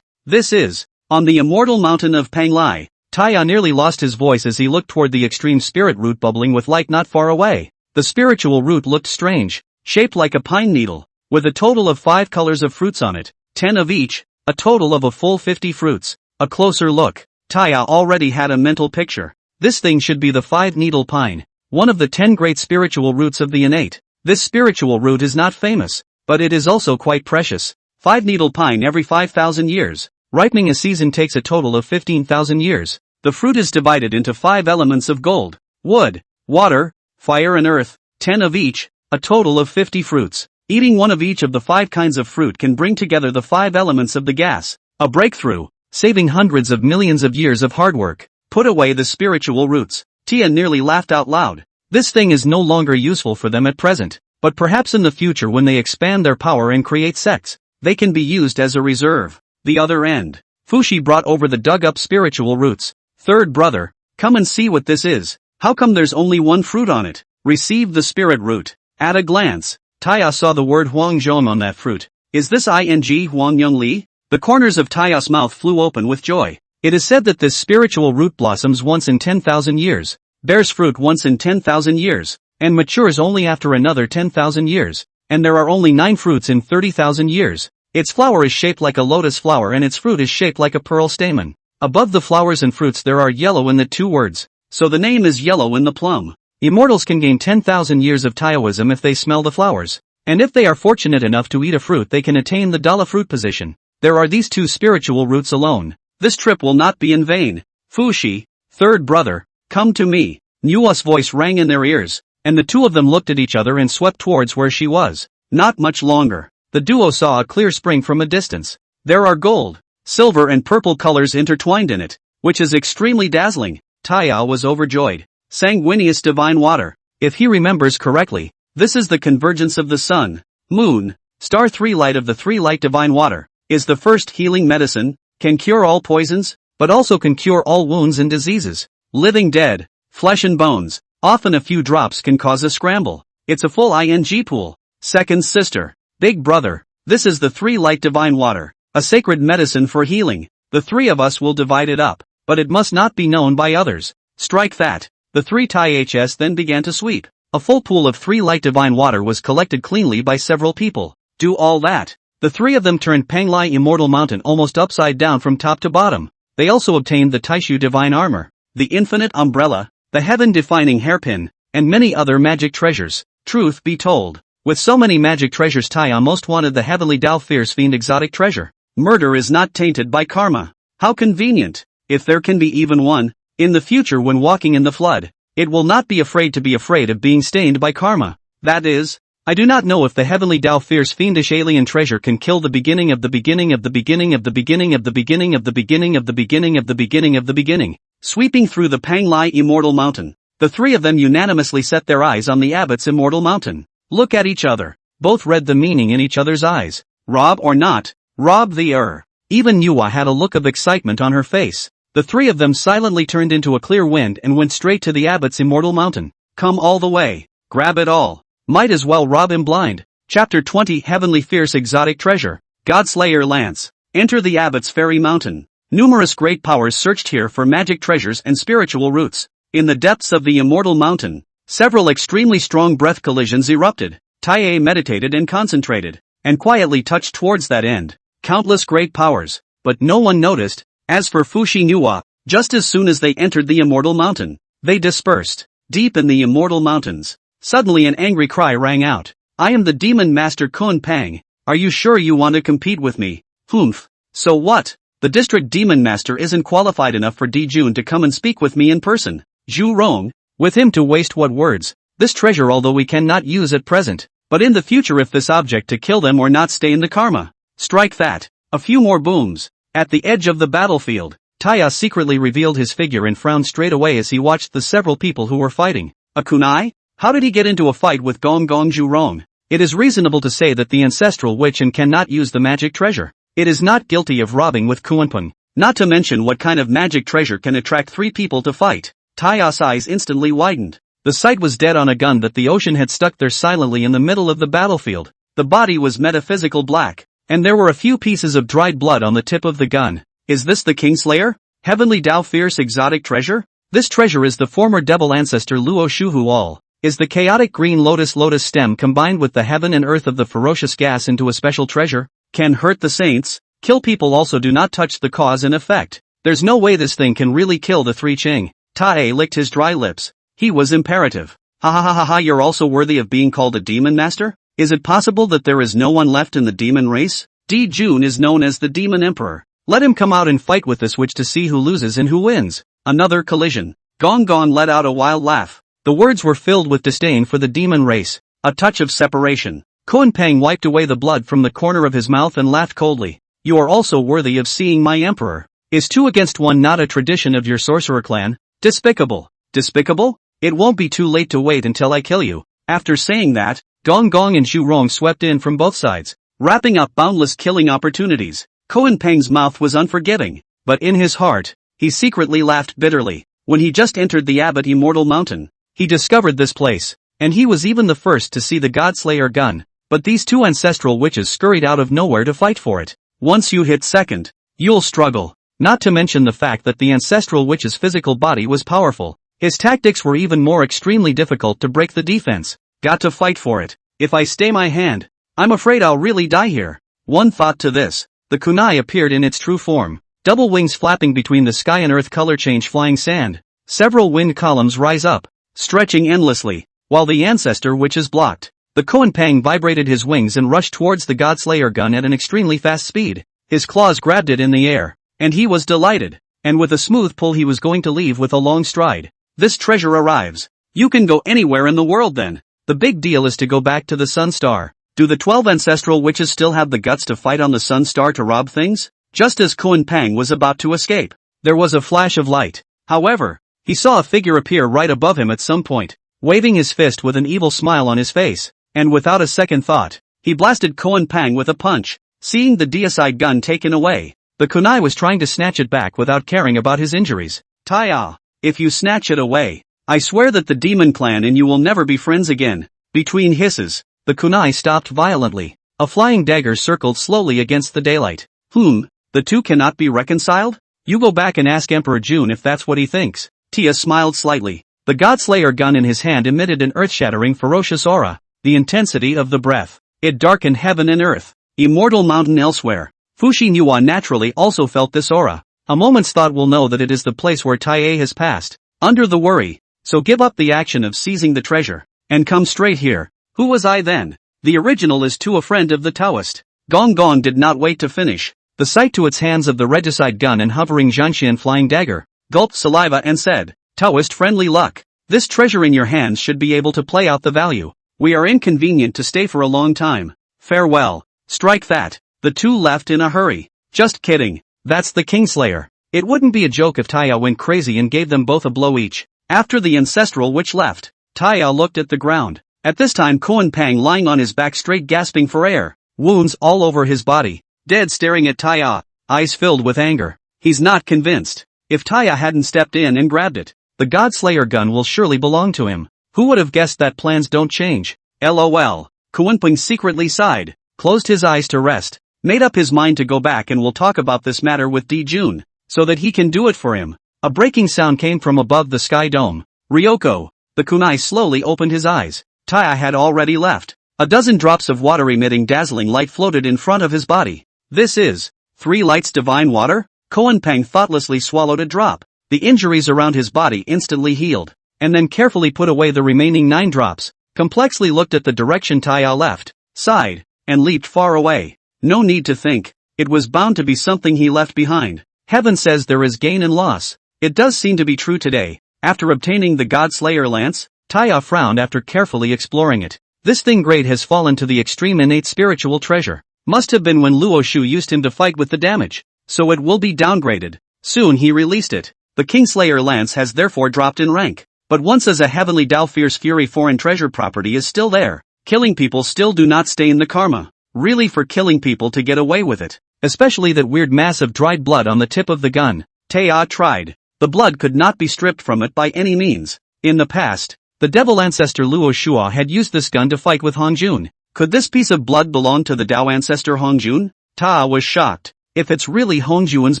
[SPEAKER 1] This is, on the immortal mountain of Panglai. Taya nearly lost his voice as he looked toward the extreme spirit root bubbling with light not far away. The spiritual root looked strange, shaped like a pine needle, with a total of 5 colors of fruits on it, 10 of each, a total of a full 50 fruits. A closer look. Taya already had a mental picture. This thing should be the 5-needle pine, one of the 10 great spiritual roots of the innate. This spiritual root is not famous, but it is also quite precious. 5-needle pine every 5,000 years. Ripening a season takes a total of 15,000 years. The fruit is divided into 5 elements of gold, wood, water, fire and earth, 10 of each, a total of 50 fruits. Eating one of each of the 5 kinds of fruit can bring together the 5 elements of the gas. A breakthrough, saving hundreds of millions of years of hard work. Put away the spiritual roots. Tia nearly laughed out loud. This thing is no longer useful for them at present, but perhaps in the future when they expand their power and create sects, they can be used as a reserve. The other end. Fushi brought over the dug-up spiritual roots. Third brother, come and see what this is. How come there's only one fruit on it? Receive the spirit root. At a glance, Taya saw the word Huangjong on that fruit. Is this ing Huangyong Li? The corners of Taya's mouth flew open with joy. It is said that this spiritual root blossoms once in 10,000 years, bears fruit once in 10,000 years, and matures only after another 10,000 years, and there are only 9 fruits in 30,000 years. Its flower is shaped like a lotus flower and its fruit is shaped like a pearl stamen. Above the flowers and fruits there are yellow in the 2 words, so the name is yellow in the plum. Immortals can gain 10,000 years of Taoism if they smell the flowers. And if they are fortunate enough to eat a fruit, they can attain the Dala fruit position. There are these 2 spiritual roots alone. This trip will not be in vain. Fushi, third brother, come to me. Nua's voice rang in their ears, and the 2 of them looked at each other and swept towards where she was. Not much longer. The duo saw a clear spring from a distance. There are gold, silver and purple colors intertwined in it, which is extremely dazzling. Taya was overjoyed. Sanguineous divine water. If he remembers correctly, this is the convergence of the sun, moon, star. 3 light of the 3 light divine water is the first healing medicine, can cure all poisons, but also can cure all wounds and diseases. Living dead, flesh and bones, often a few drops can cause a scramble. It's a full ing pool. Second sister, big brother, this is the 3 light divine water, a sacred medicine for healing. The 3 of us will divide it up, but it must not be known by others. Strike that. The 3 THS then began to sweep. A full pool of 3 light divine water was collected cleanly by several people. Do all that. The 3 of them turned Panglai Immortal Mountain almost upside down from top to bottom. They also obtained the Taishu divine armor, the infinite umbrella, the heaven-defining hairpin, and many other magic treasures. Truth be told, with so many magic treasures, Taya most wanted the heavenly Dao Fierce Fiend exotic treasure. Murder is not tainted by karma. How convenient. If there can be even one, in the future when walking in the flood, it will not be afraid of being stained by karma. That is, I do not know if the heavenly Dao Fierce Fiendish alien treasure can kill the beginning of the beginning of the beginning of the beginning of the beginning of the beginning of the beginning of the beginning of the beginning. Sweeping through the Panglai Immortal Mountain, the 3 of them unanimously set their eyes on the abbot's immortal mountain. Look at each other. Both read the meaning in each other's eyes. Rob or not, rob the Even Nuwa had a look of excitement on her face. The 3 of them silently turned into a clear wind and went straight to the abbot's immortal mountain. Come all the way. Grab it all. Might as well rob him blind. Chapter 20 Heavenly Fierce Exotic Treasure. Godslayer Lance. Enter the abbot's fairy mountain. Numerous great powers searched here for magic treasures and spiritual roots. In the depths of the immortal mountain, several extremely strong breath collisions erupted. Taie meditated and concentrated, and quietly touched towards that end. Countless great powers, but no one noticed. As for Fushi Nuwa, just as soon as they entered the immortal mountain, they dispersed. Deep in the immortal mountains, suddenly an angry cry rang out. I am the demon master Kun Pang. Are you sure you want to compete with me? Humph. So what? The district demon master isn't qualified enough for Di Jun to come and speak with me in person. Zhu Rong, with him to waste what words? This treasure although we cannot use at present, but in the future if this object to kill them or not stay in the karma. Strike that. A few more booms. At the edge of the battlefield, Taya secretly revealed his figure and frowned straight away as he watched the several people who were fighting. A kunai? How did he get into a fight with Gong Gong Zhu Rong? It is reasonable to say that the ancestral witch and cannot use the magic treasure. It is not guilty of robbing with Kuanpeng. Not to mention what kind of magic treasure can attract 3 people to fight. Taya's eyes instantly widened. The sight was dead on a gun that the ocean had stuck there silently in the middle of the battlefield. The body was metaphysical black, and there were a few pieces of dried blood on the tip of the gun. Is this the Kingslayer? Heavenly Dao Fierce exotic treasure? This treasure is the former devil ancestor Luo Shuhu All. Is the chaotic green lotus stem combined with the heaven and earth of the ferocious gas into a special treasure? Can hurt the saints, kill people also do not touch the cause and effect. There's no way this thing can really kill the 3 Qing. Tae licked his dry lips. He was imperative. Ha ha ha ha ha, you're also worthy of being called a demon master? Is it possible that there is no one left in the demon race? Di Jun is known as the demon emperor. Let him come out and fight with this witch to see who loses and who wins. Another collision. Gong Gong let out a wild laugh. The words were filled with disdain for the demon race. A touch of separation. Kun Peng wiped away the blood from the corner of his mouth and laughed coldly. You are also worthy of seeing my emperor. Is 2 against 1 not a tradition of your sorcerer clan? Despicable. Despicable? It won't be too late to wait until I kill you. After saying that, Gong Gong and Zhu Rong swept in from both sides, wrapping up boundless killing opportunities. Kun Peng's mouth was unforgiving, but in his heart, he secretly laughed bitterly. When he just entered the Abbot Immortal Mountain, he discovered this place, and he was even the first to see the Godslayer gun. But these 2 ancestral witches scurried out of nowhere to fight for it. Once you hit second, you'll struggle. Not to mention the fact that the ancestral witch's physical body was powerful. His tactics were even more extremely difficult to break the defense. Got to fight for it. If I stay my hand, I'm afraid I'll really die here. One thought to this. The kunai appeared in its true form. Double wings flapping between the sky and earth color change flying sand. Several wind columns rise up, stretching endlessly, while the ancestor which is blocked. The Koan Pang vibrated his wings and rushed towards the Godslayer gun at an extremely fast speed. His claws grabbed it in the air, and he was delighted. And with a smooth pull he was going to leave with a long stride. This treasure arrives. You can go anywhere in the world then. The big deal is to go back to the Sun Star. Do the 12 ancestral witches still have the guts to fight on the Sun Star to rob things? Just as Koan Pang was about to escape, there was a flash of light. However, he saw a figure appear right above him at some point, waving his fist with an evil smile on his face, and without a second thought, he blasted Koan Pang with a punch. Seeing the deicide gun taken away, the kunai was trying to snatch it back without caring about his injuries. Taya, if you snatch it away, I swear that the demon clan and you will never be friends again. Between hisses, the kunai stopped violently. A flying dagger circled slowly against the daylight. The two cannot be reconciled? You go back and ask Emperor June if that's what he thinks. Tia smiled slightly. The Godslayer gun in his hand emitted an earth-shattering ferocious aura. The intensity of the breath. It darkened heaven and earth. Immortal mountain elsewhere. Fushi Nuwa naturally also felt this aura. A moment's thought will know that it is the place where Tai has passed. Under the worry. So give up the action of seizing the treasure, and come straight here. Who was I then? The original is to a friend of the Taoist. Gong Gong did not wait to finish. The sight to its hands of the regicide gun and hovering Zhanxian flying dagger, gulped saliva and said, Taoist friendly luck. This treasure in your hands should be able to play out the value. We are inconvenient to stay for a long time. Farewell. Strike that. The two left in a hurry. Just kidding. That's the Kingslayer. It wouldn't be a joke if Taya went crazy and gave them both a blow each. After the ancestral witch left, Taya looked at the ground. At this time Koan Pang lying on his back straight gasping for air. Wounds all over his body. Dead staring at Taya. Eyes filled with anger. He's not convinced. If Taya hadn't stepped in and grabbed it, the Godslayer gun will surely belong to him. Who would have guessed that plans don't change? LOL. Koan Pang secretly sighed, closed his eyes to rest, made up his mind to go back and will talk about this matter with Di Jun, so that he can do it for him. A breaking sound came from above the sky dome. Ryoko. The kunai slowly opened his eyes. Taya had already left. A dozen drops of water-emitting dazzling light floated in front of his body. This is 3 lights divine water? Koan Pang thoughtlessly swallowed a drop. The injuries around his body instantly healed, and then carefully put away the remaining 9 drops, complexly looked at the direction Taya left, sighed, and leaped far away. No need to think. It was bound to be something he left behind. Heaven says there is gain and loss. It does seem to be true today. After obtaining the Godslayer lance, Taya frowned after carefully exploring it. This thing great has fallen to the extreme innate spiritual treasure. Must have been when Luo Shu used him to fight with the damage. So it will be downgraded. Soon he released it. The Kingslayer lance has therefore dropped in rank. But once as a heavenly Dao Fierce Fury foreign treasure property is still there. Killing people still do not stain the karma. Really for killing people to get away with it. Especially that weird mass of dried blood on the tip of the gun. Taya tried. The blood could not be stripped from it by any means. In the past, the devil ancestor Luo Shua had used this gun to fight with Hongjun. Could this piece of blood belong to the Dao ancestor Hongjun? Ta was shocked. If it's really Hongjun's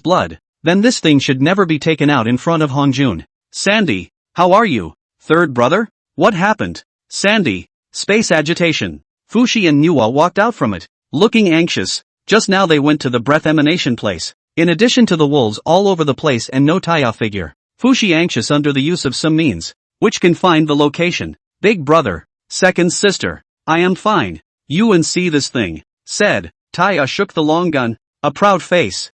[SPEAKER 1] blood, then this thing should never be taken out in front of Hongjun. Sandy, how are you? Third brother? What happened? Sandy, space agitation. Fushi and Nuwa walked out from it, looking anxious. Just now they went to the breath emanation place. In addition to the wolves all over the place and no Taya figure. Fushi anxious under the use of some means, which can find the location. Big brother, second sister, I am fine. You and see this thing, said. Taya shook the long gun, a proud face.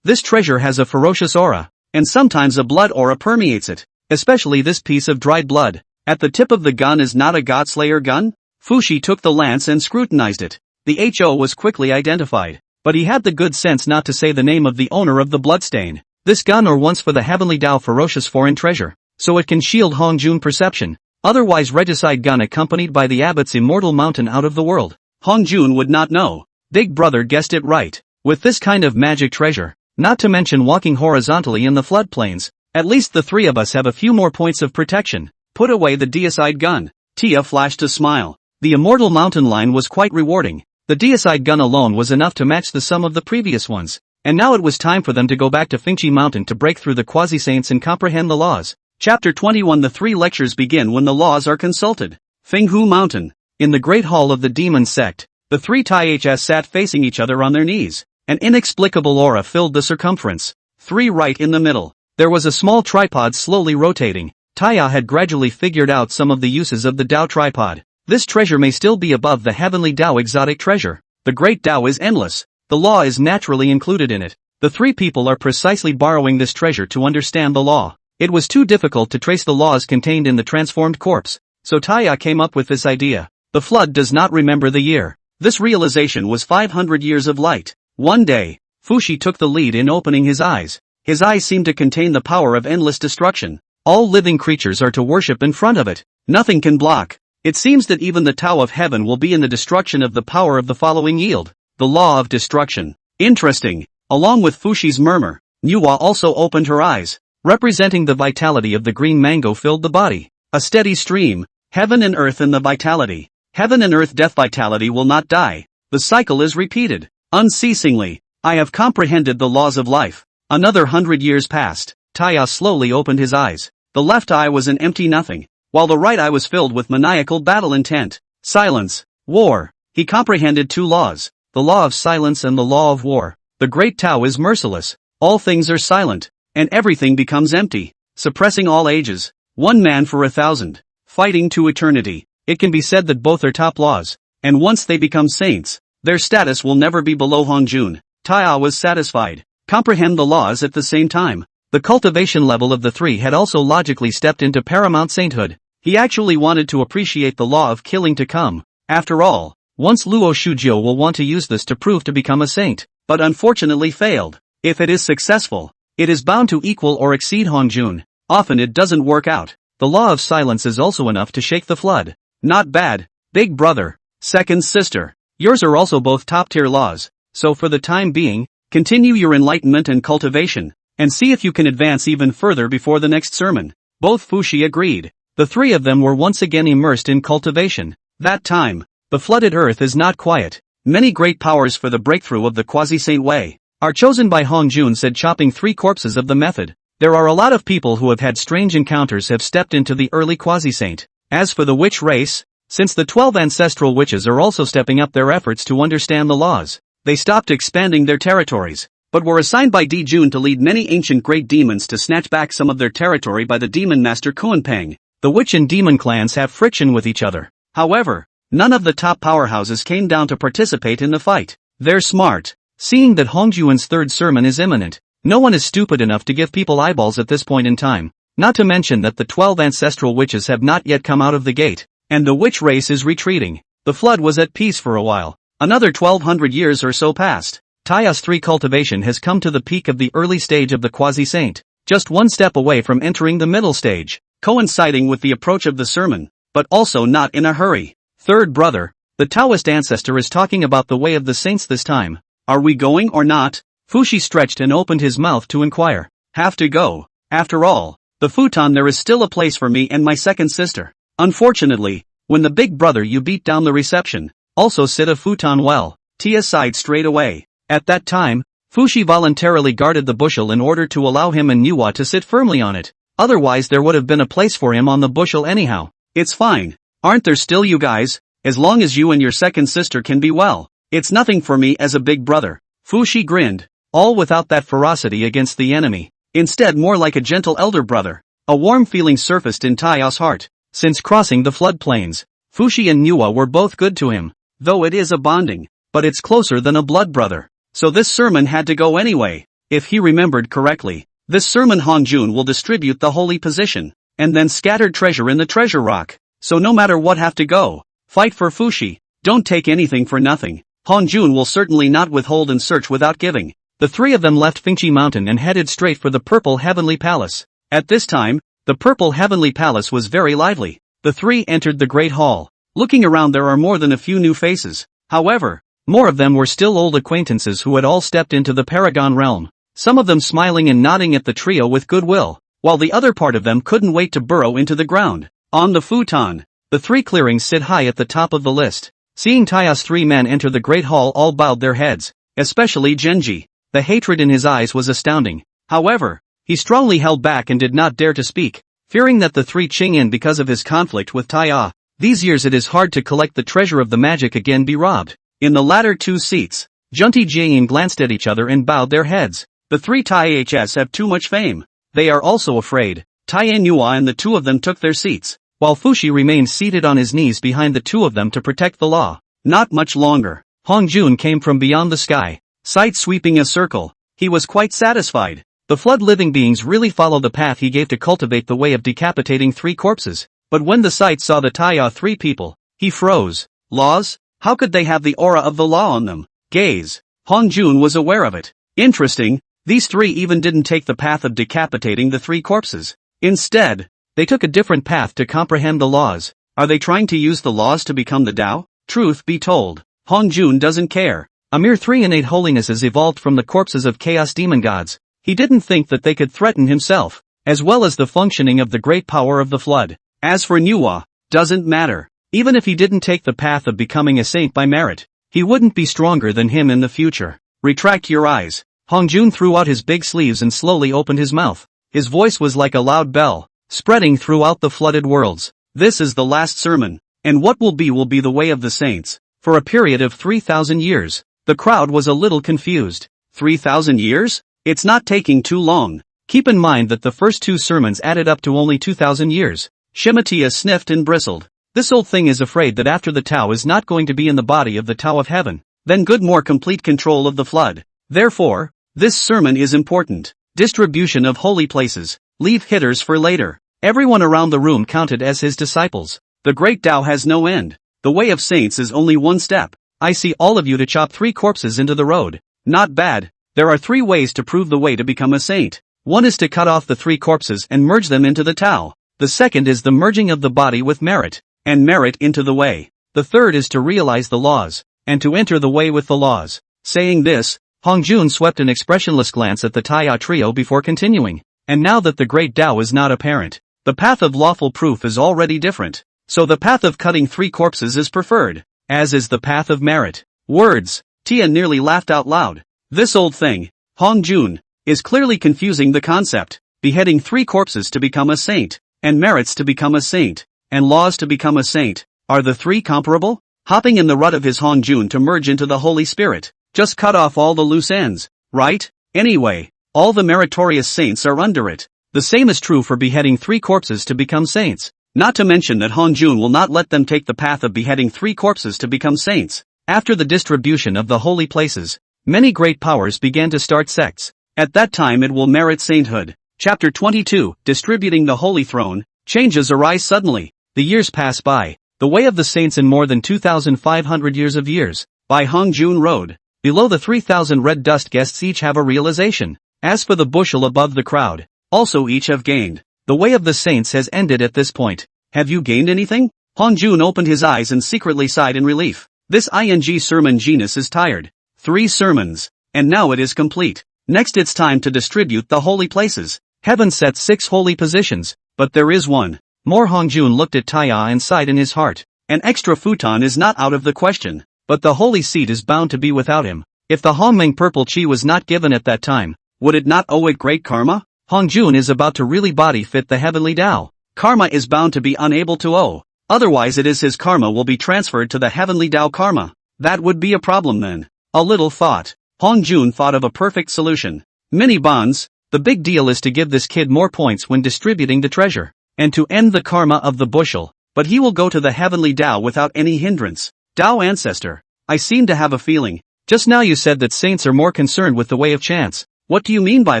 [SPEAKER 1] This treasure has a ferocious aura, and sometimes a blood aura permeates it, especially this piece of dried blood. At the tip of the gun is not a Godslayer gun? Fushi took the lance and scrutinized it. The HO was quickly identified, but he had the good sense not to say the name of the owner of the bloodstain. This gun or once for the heavenly Dao ferocious foreign treasure, so it can shield Hongjun perception. Otherwise regicide gun accompanied by the abbot's immortal mountain out of the world. Hongjun would not know. Big brother guessed it right. With this kind of magic treasure, not to mention walking horizontally in the floodplains, at least the 3 of us have a few more points of protection. Put away the deicide gun. Tia flashed a smile. The immortal mountain line was quite rewarding. The deicide gun alone was enough to match the sum of the previous ones. And now it was time for them to go back to Fingchi Mountain to break through the quasi-saints and comprehend the laws. Chapter 21. The 3 lectures begin when the laws are consulted. Fenghu Mountain. In the great hall of the demon sect, the 3 TIHS sat facing each other on their knees. An inexplicable aura filled the circumference. 3 right in the middle. There was a small tripod slowly rotating. Taya had gradually figured out some of the uses of the Tao tripod. This treasure may still be above the heavenly Tao exotic treasure. The great Tao is endless. The law is naturally included in it. The three people are precisely borrowing this treasure to understand the law. It was too difficult to trace the laws contained in the transformed corpse, so Taya came up with this idea. The flood does not remember the year. This realization was 500 years of light. One day, Fushi took the lead in opening his eyes. His eyes seemed to contain the power of endless destruction. All living creatures are to worship in front of it. Nothing can block. It seems that even the Tao of heaven will be in the destruction of the power of the following yield. The law of destruction. Interesting. Along with Fushi's murmur, Nuwa also opened her eyes. Representing the vitality of the green mango filled the body. A steady stream. Heaven and earth and the vitality. Heaven and earth death vitality will not die. The cycle is repeated. Unceasingly. I have comprehended the laws of life. Another 100 years passed. Taya slowly opened his eyes. The left eye was an empty nothing, while the right eye was filled with maniacal battle intent. Silence. War. He comprehended two laws. The law of silence and the law of war. The great Tao is merciless. All things are silent, and everything becomes empty, suppressing all ages. One man for 1,000. Fighting to eternity. It can be said that both are top laws, and once they become saints, their status will never be below Hongjun. Taya was satisfied. Comprehend the laws at the same time. The cultivation level of the three had also logically stepped into paramount sainthood. He actually wanted to appreciate the law of killing to come. After all, once Luo Shujio will want to use this to prove to become a saint, but unfortunately failed. If it is successful, it is bound to equal or exceed Hongjun. Often it doesn't work out. The law of silence is also enough to shake the flood. Not bad, big brother, second sister. Yours are also both top-tier laws, so for the time being, continue your enlightenment and cultivation, and see if you can advance even further before the next sermon. Both Fushi agreed. The three of them were once again immersed in cultivation. That time, the flooded earth is not quiet. Many great powers for the breakthrough of the quasi-saint way are chosen by Hongjun, said, chopping 3 corpses of the method. There are a lot of people who have had strange encounters have stepped into the early quasi-saint. As for the witch race, since the 12 ancestral witches are also stepping up their efforts to understand the laws, they stopped expanding their territories, but were assigned by Di Jun to lead many ancient great demons to snatch back some of their territory by the demon master Kuanpeng. The witch and demon clans have friction with each other. However, none of the top powerhouses came down to participate in the fight. They're smart. Seeing that Hongjuan's third sermon is imminent, no one is stupid enough to give people eyeballs at this point in time. Not to mention that the 12 ancestral witches have not yet come out of the gate, and the witch race is retreating. The flood was at peace for a while. Another 1200 years or so passed. Taya's 3 cultivation has come to the peak of the early stage of the quasi-saint, just one step away from entering the middle stage, coinciding with the approach of the sermon, but also not in a hurry. Third brother, the Taoist ancestor, is talking about the way of the saints this time. Are we going or not? Fushi stretched and opened his mouth to inquire. Have to go. After all, the futon, there is still a place for me and my second sister. Unfortunately, when the big brother you beat down the reception, also sit a futon well. Tia sighed straight away. At that time, Fushi voluntarily guarded the bushel in order to allow him and Nuwa to sit firmly on it. Otherwise there would have been a place for him on the bushel anyhow. It's fine. Aren't there still you guys? As long as you and your second sister can be well. It's nothing for me as a big brother. Fushi grinned, all without that ferocity against the enemy. Instead more like a gentle elder brother. A warm feeling surfaced in Taya's heart. Since crossing the floodplains, Fushi and Nuwa were both good to him. Though it is a bonding, but it's closer than a blood brother. So this sermon had to go anyway. If he remembered correctly, this sermon Hongjun will distribute the holy position, and then scattered treasure in the treasure rock. So no matter what, have to go. Fight for Fushi. Don't take anything for nothing. Hongjun will certainly not withhold and search without giving. The 3 of them left Fingchi Mountain and headed straight for the Purple Heavenly Palace. At this time, the Purple Heavenly Palace was very lively. The 3 entered the Great Hall. Looking around, there are more than a few new faces. However, more of them were still old acquaintances who had all stepped into the Paragon realm. Some of them smiling and nodding at the trio with goodwill, while the other part of them couldn't wait to burrow into the ground. On the futon, the 3 clearings sit high at the top of the list. Seeing Taya's 3 men enter the Great Hall, all bowed their heads, especially Genji. The hatred in his eyes was astounding. However, he strongly held back and did not dare to speak, fearing that the 3 ching in because of his conflict with Taya. These years it is hard to collect the treasure of the magic again be robbed. In the latter 2 seats, Junti Jian glanced at each other and bowed their heads. The 3 Taihs have too much fame. They are also afraid. Taiyan Yua and the two of them took their seats, while Fushi remained seated on his knees behind the two of them to protect the law. Not much longer. Hong Jun came from beyond the sky, sight sweeping a circle. He was quite satisfied. The flood living beings really follow the path he gave to cultivate the way of decapitating 3 corpses. But when the sight saw the Taiya 3 people, he froze. Laws? How could they have the aura of the law on them? Gaze. Hong Jun was aware of it. Interesting, these 3 even didn't take the path of decapitating the 3 corpses. Instead, they took a different path to comprehend the laws. Are they trying to use the laws to become the Tao? Truth be told, Hong Jun doesn't care. A mere 3 innate holinesses evolved from the corpses of chaos demon gods. He didn't think that they could threaten himself, as well as the functioning of the great power of the flood. As for Nuwa, doesn't matter. Even if he didn't take the path of becoming a saint by merit, he wouldn't be stronger than him in the future. Retract your eyes. Hong Jun threw out his big sleeves and slowly opened his mouth. His voice was like a loud bell, spreading throughout the flooded worlds. This is the last sermon, and what will be the way of the saints. For a period of 3,000 years, the crowd was a little confused. 3,000 years? It's not taking too long. Keep in mind that the first 2 sermons added up to only 2,000 years. Shematia sniffed and bristled. This old thing is afraid that after the Tao is not going to be in the body of the Tao of heaven, then good more complete control of the flood. Therefore, this sermon is important. Distribution of holy places. Leave hitters for later. Everyone around the room counted as his disciples. The great Tao has no end. The way of saints is only one step. I see all of you to chop 3 corpses into the road. Not bad. There are 3 ways to prove the way to become a saint. One is to cut off the 3 corpses and merge them into the Tao. The second is the merging of the body with merit, and merit into the way. The third is to realize the laws, and to enter the way with the laws. Saying this, Hong Jun swept an expressionless glance at the Taiya trio before continuing. And now that the great Tao is not apparent, the path of lawful proof is already different. So the path of cutting 3 corpses is preferred, as is the path of merit. Words. Tia nearly laughed out loud. This old thing, Hong Jun, is clearly confusing the concept. Beheading 3 corpses to become a saint, and merits to become a saint, and laws to become a saint. Are the 3 comparable? Hopping in the rut of his Hong Jun to merge into the Holy Spirit. Just cut off all the loose ends, right? Anyway, all the meritorious saints are under it. The same is true for beheading 3 corpses to become saints. Not to mention that Hong Jun will not let them take the path of beheading 3 corpses to become saints. After the distribution of the holy places, many great powers began to start sects. At that time it will merit sainthood. Chapter 22, Distributing the Holy Throne. Changes arise suddenly. The years pass by. The way of the saints in more than 2,500 years of years. By Hong Jun Road. Below the 3,000 red dust guests each have a realization. As for the bushel above the crowd, also each have gained. The way of the saints has ended at this point. Have you gained anything? Hong Jun opened his eyes and secretly sighed in relief. This ing sermon genus is tired. 3 sermons. And now it is complete. Next it's time to distribute the holy places. Heaven sets 6 holy positions, but there is one more. Hong Jun looked at Taiya and sighed in his heart. An extra futon is not out of the question, but the holy seat is bound to be without him. If the Hongmeng purple chi was not given at that time, would it not owe it great karma? Hong Jun is about to really body fit the heavenly Tao. Karma is bound to be unable to owe. Otherwise it is his karma will be transferred to the heavenly Tao karma. That would be a problem then. A little thought. Hong Jun thought of a perfect solution. Mini bonds. The big deal is to give this kid more points when distributing the treasure, and to end the karma of the bushel, but he will go to the heavenly Tao without any hindrance. Tao ancestor, I seem to have a feeling. Just now you said that saints are more concerned with the way of chance. What do you mean by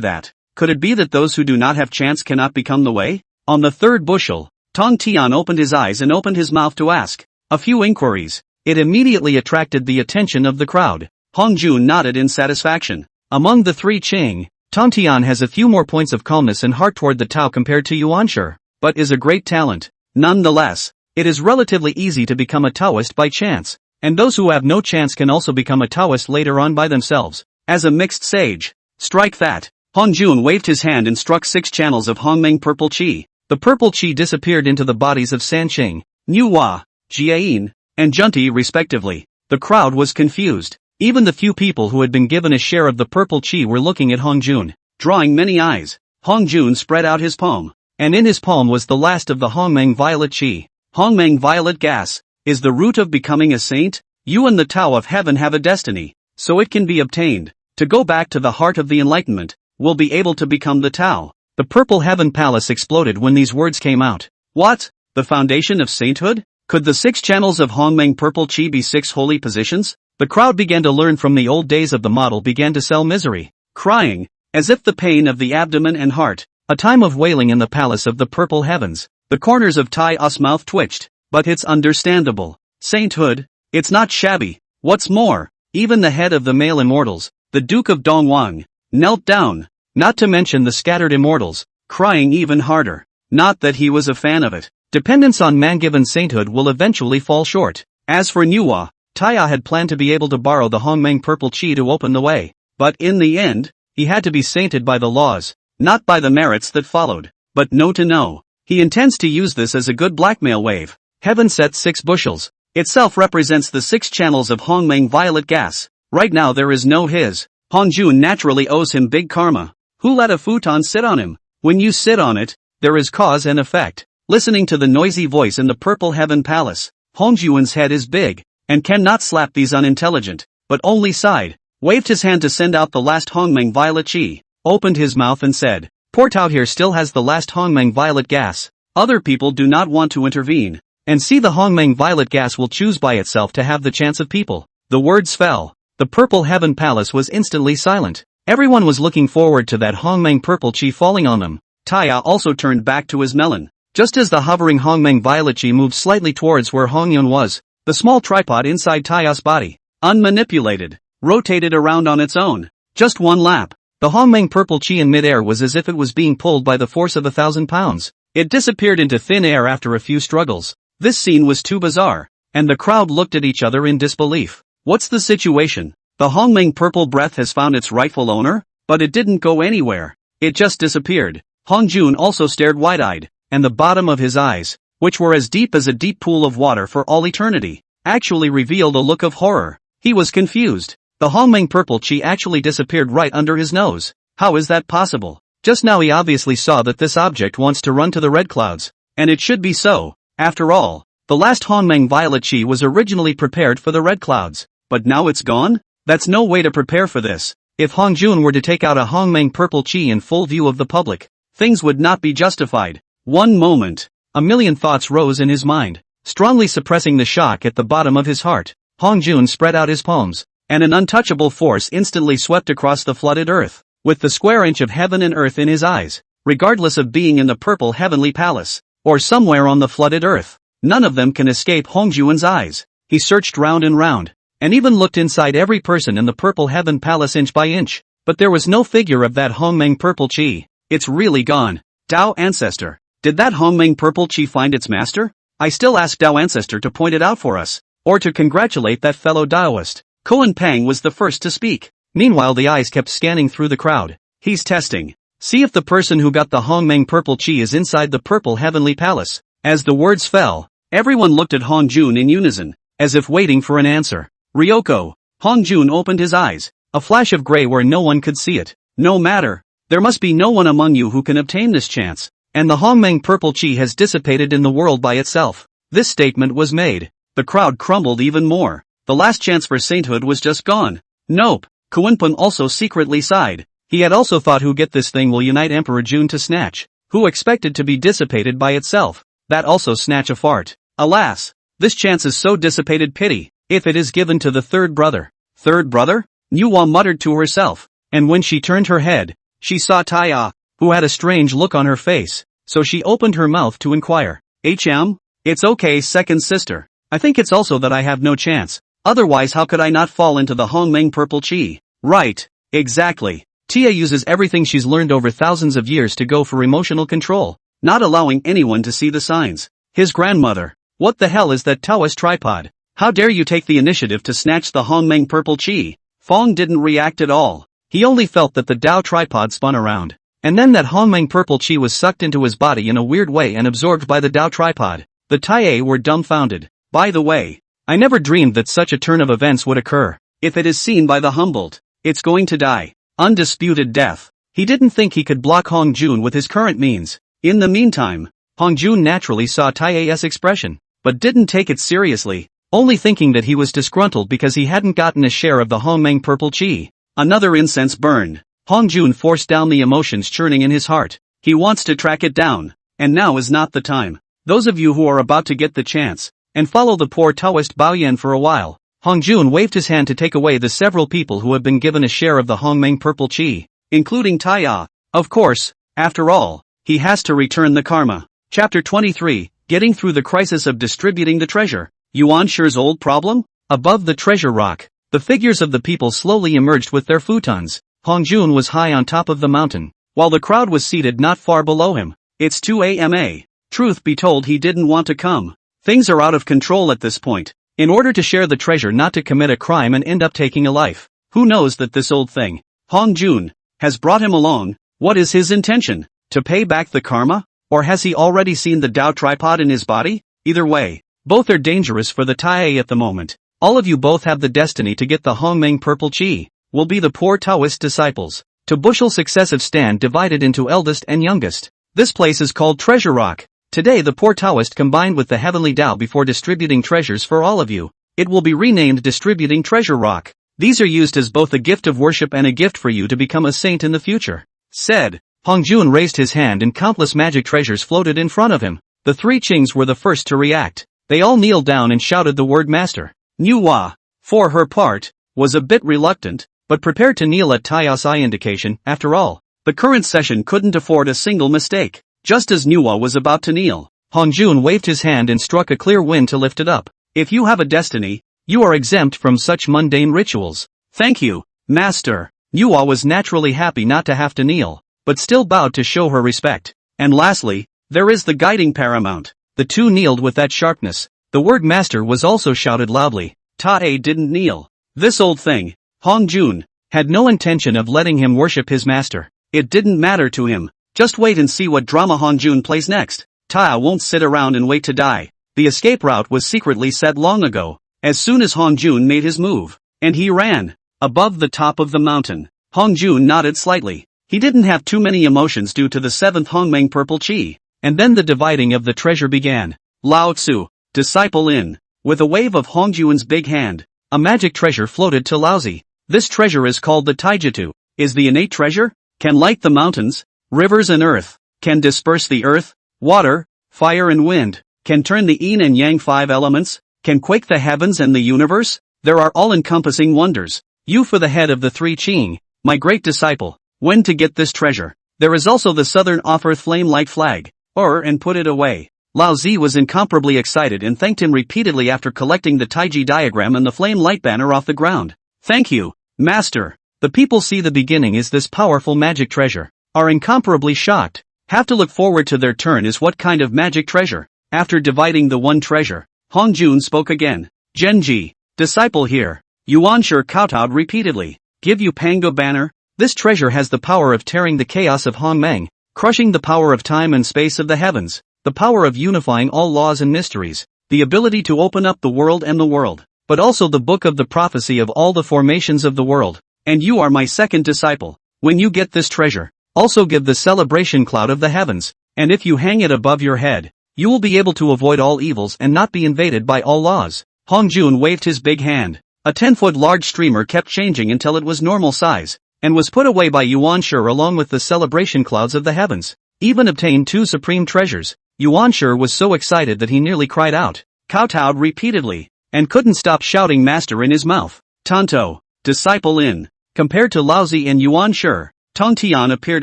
[SPEAKER 1] that? Could it be that those who do not have chance cannot become the way? On the 3rd bushel, Tong Tian opened his eyes and opened his mouth to ask a few inquiries. It immediately attracted the attention of the crowd. Hong Jun nodded in satisfaction. Among the 3 Qing, Tong Tian has a few more points of calmness and heart toward the Tao compared to Yuanshi, but is a great talent. Nonetheless, it is relatively easy to become a Taoist by chance, and those who have no chance can also become a Taoist later on by themselves, as a mixed sage. Strike that. Hong Jun waved his hand and struck 6 channels of Hongmeng purple chi. The purple chi disappeared into the bodies of Sanqing, Nuwa, Jiayin, and Junti respectively. The crowd was confused. Even the few people who had been given a share of the purple chi were looking at Hong Jun, drawing many eyes. Hong Jun spread out his palm, and in his palm was the last of the Hongmeng violet chi. Hongmeng violet gas is the root of becoming a saint. You and the Tao of heaven have a destiny, so it can be obtained. To go back to the heart of the enlightenment, will be able to become the Tao. The Purple Heaven Palace exploded when these words came out. What? The foundation of sainthood? Could the 6 channels of Hongmeng Purple Chi be 6 holy positions? The crowd began to learn from the old days of the model began to sell misery, crying, as if the pain of the abdomen and heart. A time of wailing in the palace of the purple heavens. The corners of Tai Ah's mouth twitched, but it's understandable. Sainthood? It's not shabby. What's more, even the head of the male immortals, the Duke of Dongwang, knelt down, not to mention the scattered immortals, crying even harder. Not that he was a fan of it. Dependence on man-given sainthood will eventually fall short. As for Nuwa, Tai Ah had planned to be able to borrow the Hongmeng Purple Chi to open the way. But in the end, he had to be sainted by the laws, not by the merits that followed. But no to know. He intends to use this as a good blackmail wave. Heaven set 6 bushels. Itself represents the 6 channels of Hongmeng violet gas. Right now there is no his. Hongjun naturally owes him big karma. Who let a futon sit on him? When you sit on it, there is cause and effect. Listening to the noisy voice in the Purple Heaven Palace, Hongjun's head is big, and cannot slap these unintelligent, but only sighed, waved his hand to send out the last Hongmeng violet chi, opened his mouth and said, Port out here still has the last Hongmeng violet gas. Other people do not want to intervene, and see the Hongmeng violet gas will choose by itself to have the chance of people. The words fell. The Purple Heaven Palace was instantly silent. Everyone was looking forward to that Hongmeng purple chi falling on them. Taya also turned back to his melon. Just as the hovering Hongmeng violet chi moved slightly towards where Hongyun was, the small tripod inside Taya's body, unmanipulated, rotated around on its own. Just one lap. The Hongmeng purple chi in midair was as if it was being pulled by the force of 1,000 pounds. It disappeared into thin air after a few struggles. This scene was too bizarre, and the crowd looked at each other in disbelief. What's the situation? The Hongmeng purple breath has found its rightful owner? But it didn't go anywhere. It just disappeared. Hongjun also stared wide-eyed, and the bottom of his eyes, which were as deep as a deep pool of water for all eternity, actually revealed a look of horror. He was confused. The Hongmeng purple chi actually disappeared right under his nose. How is that possible? Just now he obviously saw that this object wants to run to the red clouds. And it should be so. After all, the last Hongmeng violet chi was originally prepared for the red clouds. But now it's gone? That's no way to prepare for this. If Hongjun were to take out a Hongmeng purple chi in full view of the public, things would not be justified. One moment. A million thoughts rose in his mind, strongly suppressing the shock at the bottom of his heart. Hongjun spread out his palms, and an untouchable force instantly swept across the flooded earth, with the square inch of heaven and earth in his eyes, regardless of being in the purple heavenly palace, or somewhere on the flooded earth. None of them can escape Hongjun's eyes. He searched round and round, and even looked inside every person in the purple heaven palace inch by inch, but there was no figure of that Hongmeng purple chi. It's really gone. Dao Ancestor. Did that Hongmeng purple chi find its master? I still ask Dao Ancestor to point it out for us, or to congratulate that fellow Daoist. Koan Pang was the first to speak. Meanwhile the eyes kept scanning through the crowd. He's testing. See if the person who got the Hongmeng purple chi is inside the purple heavenly palace. As the words fell, everyone looked at Hongjun in unison, as if waiting for an answer. Ryoko. Hongjun opened his eyes, a flash of gray where no one could see it. No matter. There must be no one among you who can obtain this chance. And the Hongmeng purple chi has dissipated in the world by itself. This statement was made. The crowd crumbled even more. The last chance for sainthood was just gone. Nope. Kuenpun also secretly sighed. He had also thought who get this thing will unite Emperor Jun to snatch. Who expected to be dissipated by itself. That also snatch a fart. Alas. This chance is so dissipated pity. If it is given to the third brother. Third brother? Nuwa muttered to herself. And when she turned her head, she saw Taya, who had a strange look on her face, so she opened her mouth to inquire. HM? It's okay, second sister. I think it's also that I have no chance. Otherwise how could I not fall into the Hongmeng purple chi? Right. Exactly. Tia uses everything she's learned over thousands of years to go for emotional control, not allowing anyone to see the signs. His grandmother. What the hell is that Taoist tripod? How dare you take the initiative to snatch the Hongmeng purple chi? Fong didn't react at all. He only felt that the Dao tripod spun around. And then that Hongmeng purple chi was sucked into his body in a weird way and absorbed by the Dao tripod. The Taie were dumbfounded. By the way, I never dreamed that such a turn of events would occur. If it is seen by the Humboldt, it's going to die. Undisputed death. He didn't think he could block Hongjun with his current means. In the meantime, Hongjun naturally saw Taie's expression, but didn't take it seriously, only thinking that he was disgruntled because he hadn't gotten a share of the Hongmeng purple chi. Another incense burned. Hongjun forced down the emotions churning in his heart. He wants to track it down. And now is not the time. Those of you who are about to get the chance, and follow the poor Taoist Baoyan for a while. Hongjun waved his hand to take away the several people who have been given a share of the Hongmeng purple chi, including Taya. Of course, after all, he has to return the karma. Chapter 23, Getting Through the Crisis of Distributing the Treasure. Yuan Shi's old problem? Above the treasure rock, the figures of the people slowly emerged with their futons. Hongjun was high on top of the mountain, while the crowd was seated not far below him. It's 2 a.m. Truth be told, he didn't want to come. Things are out of control at this point. In order to share the treasure, not to commit a crime and end up taking a life. Who knows that this old thing, Hongjun, has brought him along? What is his intention? To pay back the karma? Or has he already seen the Tao tripod in his body? Either way, both are dangerous for the Tai at the moment. All of you both have the destiny to get the Hongmeng purple chi. Will be the poor Taoist disciples. To bushel successive stand divided into eldest and youngest. This place is called Treasure Rock. Today the poor Taoist combined with the heavenly Tao before distributing treasures for all of you. It will be renamed Distributing Treasure Rock. These are used as both a gift of worship and a gift for you to become a saint in the future. Said. Hongjun raised his hand and countless magic treasures floated in front of him. The three Qings were the first to react. They all kneeled down and shouted the word master. Nuwa, for her part, was a bit reluctant, but prepared to kneel at Taya's eye indication. After all, the current session couldn't afford a single mistake. Just as Nuwa was about to kneel, Hongjun waved his hand and struck a clear wind to lift it up. If you have a destiny, you are exempt from such mundane rituals. Thank you, master. Nuwa was naturally happy not to have to kneel, but still bowed to show her respect. And lastly, there is the guiding paramount. The two kneeled with that sharpness. The word master was also shouted loudly. Ta-A didn't kneel. This old thing, Hongjun, had no intention of letting him worship his master. It didn't matter to him. Just wait and see what drama Hongjun plays next. Ta won't sit around and wait to die. The escape route was secretly set long ago, as soon as Hongjun made his move. And he ran. Above the top of the mountain, Hongjun nodded slightly. He didn't have too many emotions due to the 7th Hongmeng purple chi. And then the dividing of the treasure began. Lao Tzu, disciple in. With a wave of Hongjun's big hand, a magic treasure floated to Laozi. This treasure is called the Taijitu. Is the innate treasure? Can light the mountains, rivers and earth. Can disperse the earth, water, fire and wind. Can turn the yin and yang 5 elements. Can quake the heavens and the universe. There are all-encompassing wonders. You for the head of the 3 Qing, my great disciple. When to get this treasure? There is also the southern off-earth flame light flag. And put it away. Lao Zi was incomparably excited and thanked him repeatedly after collecting the Taiji diagram and the flame light banner off the ground. Thank you, master. The people see the beginning is this powerful magic treasure. Are incomparably shocked. Have to look forward to their turn is what kind of magic treasure. After dividing the one treasure, Hongjun spoke again. Genji, disciple here. Yuan Shi kowtowed repeatedly. Give you Pango banner. This treasure has the power of tearing the chaos of Hongmeng, crushing the power of time and space of the heavens, the power of unifying all laws and mysteries, the ability to open up the world and the world, but also the book of the prophecy of all the formations of the world. And you are my second disciple. When you get this treasure, also give the celebration cloud of the heavens, and if you hang it above your head, you will be able to avoid all evils and not be invaded by all laws. Hongjun waved his big hand. A 10-foot large streamer kept changing until it was normal size, and was put away by Yuan Shi along with the celebration clouds of the heavens. Even obtained 2 supreme treasures. Yuan Shi was so excited that he nearly cried out, kowtowed repeatedly, and couldn't stop shouting master in his mouth. Tonto, disciple in. Compared to Laozi and Yuan Shi, Tong Tian appeared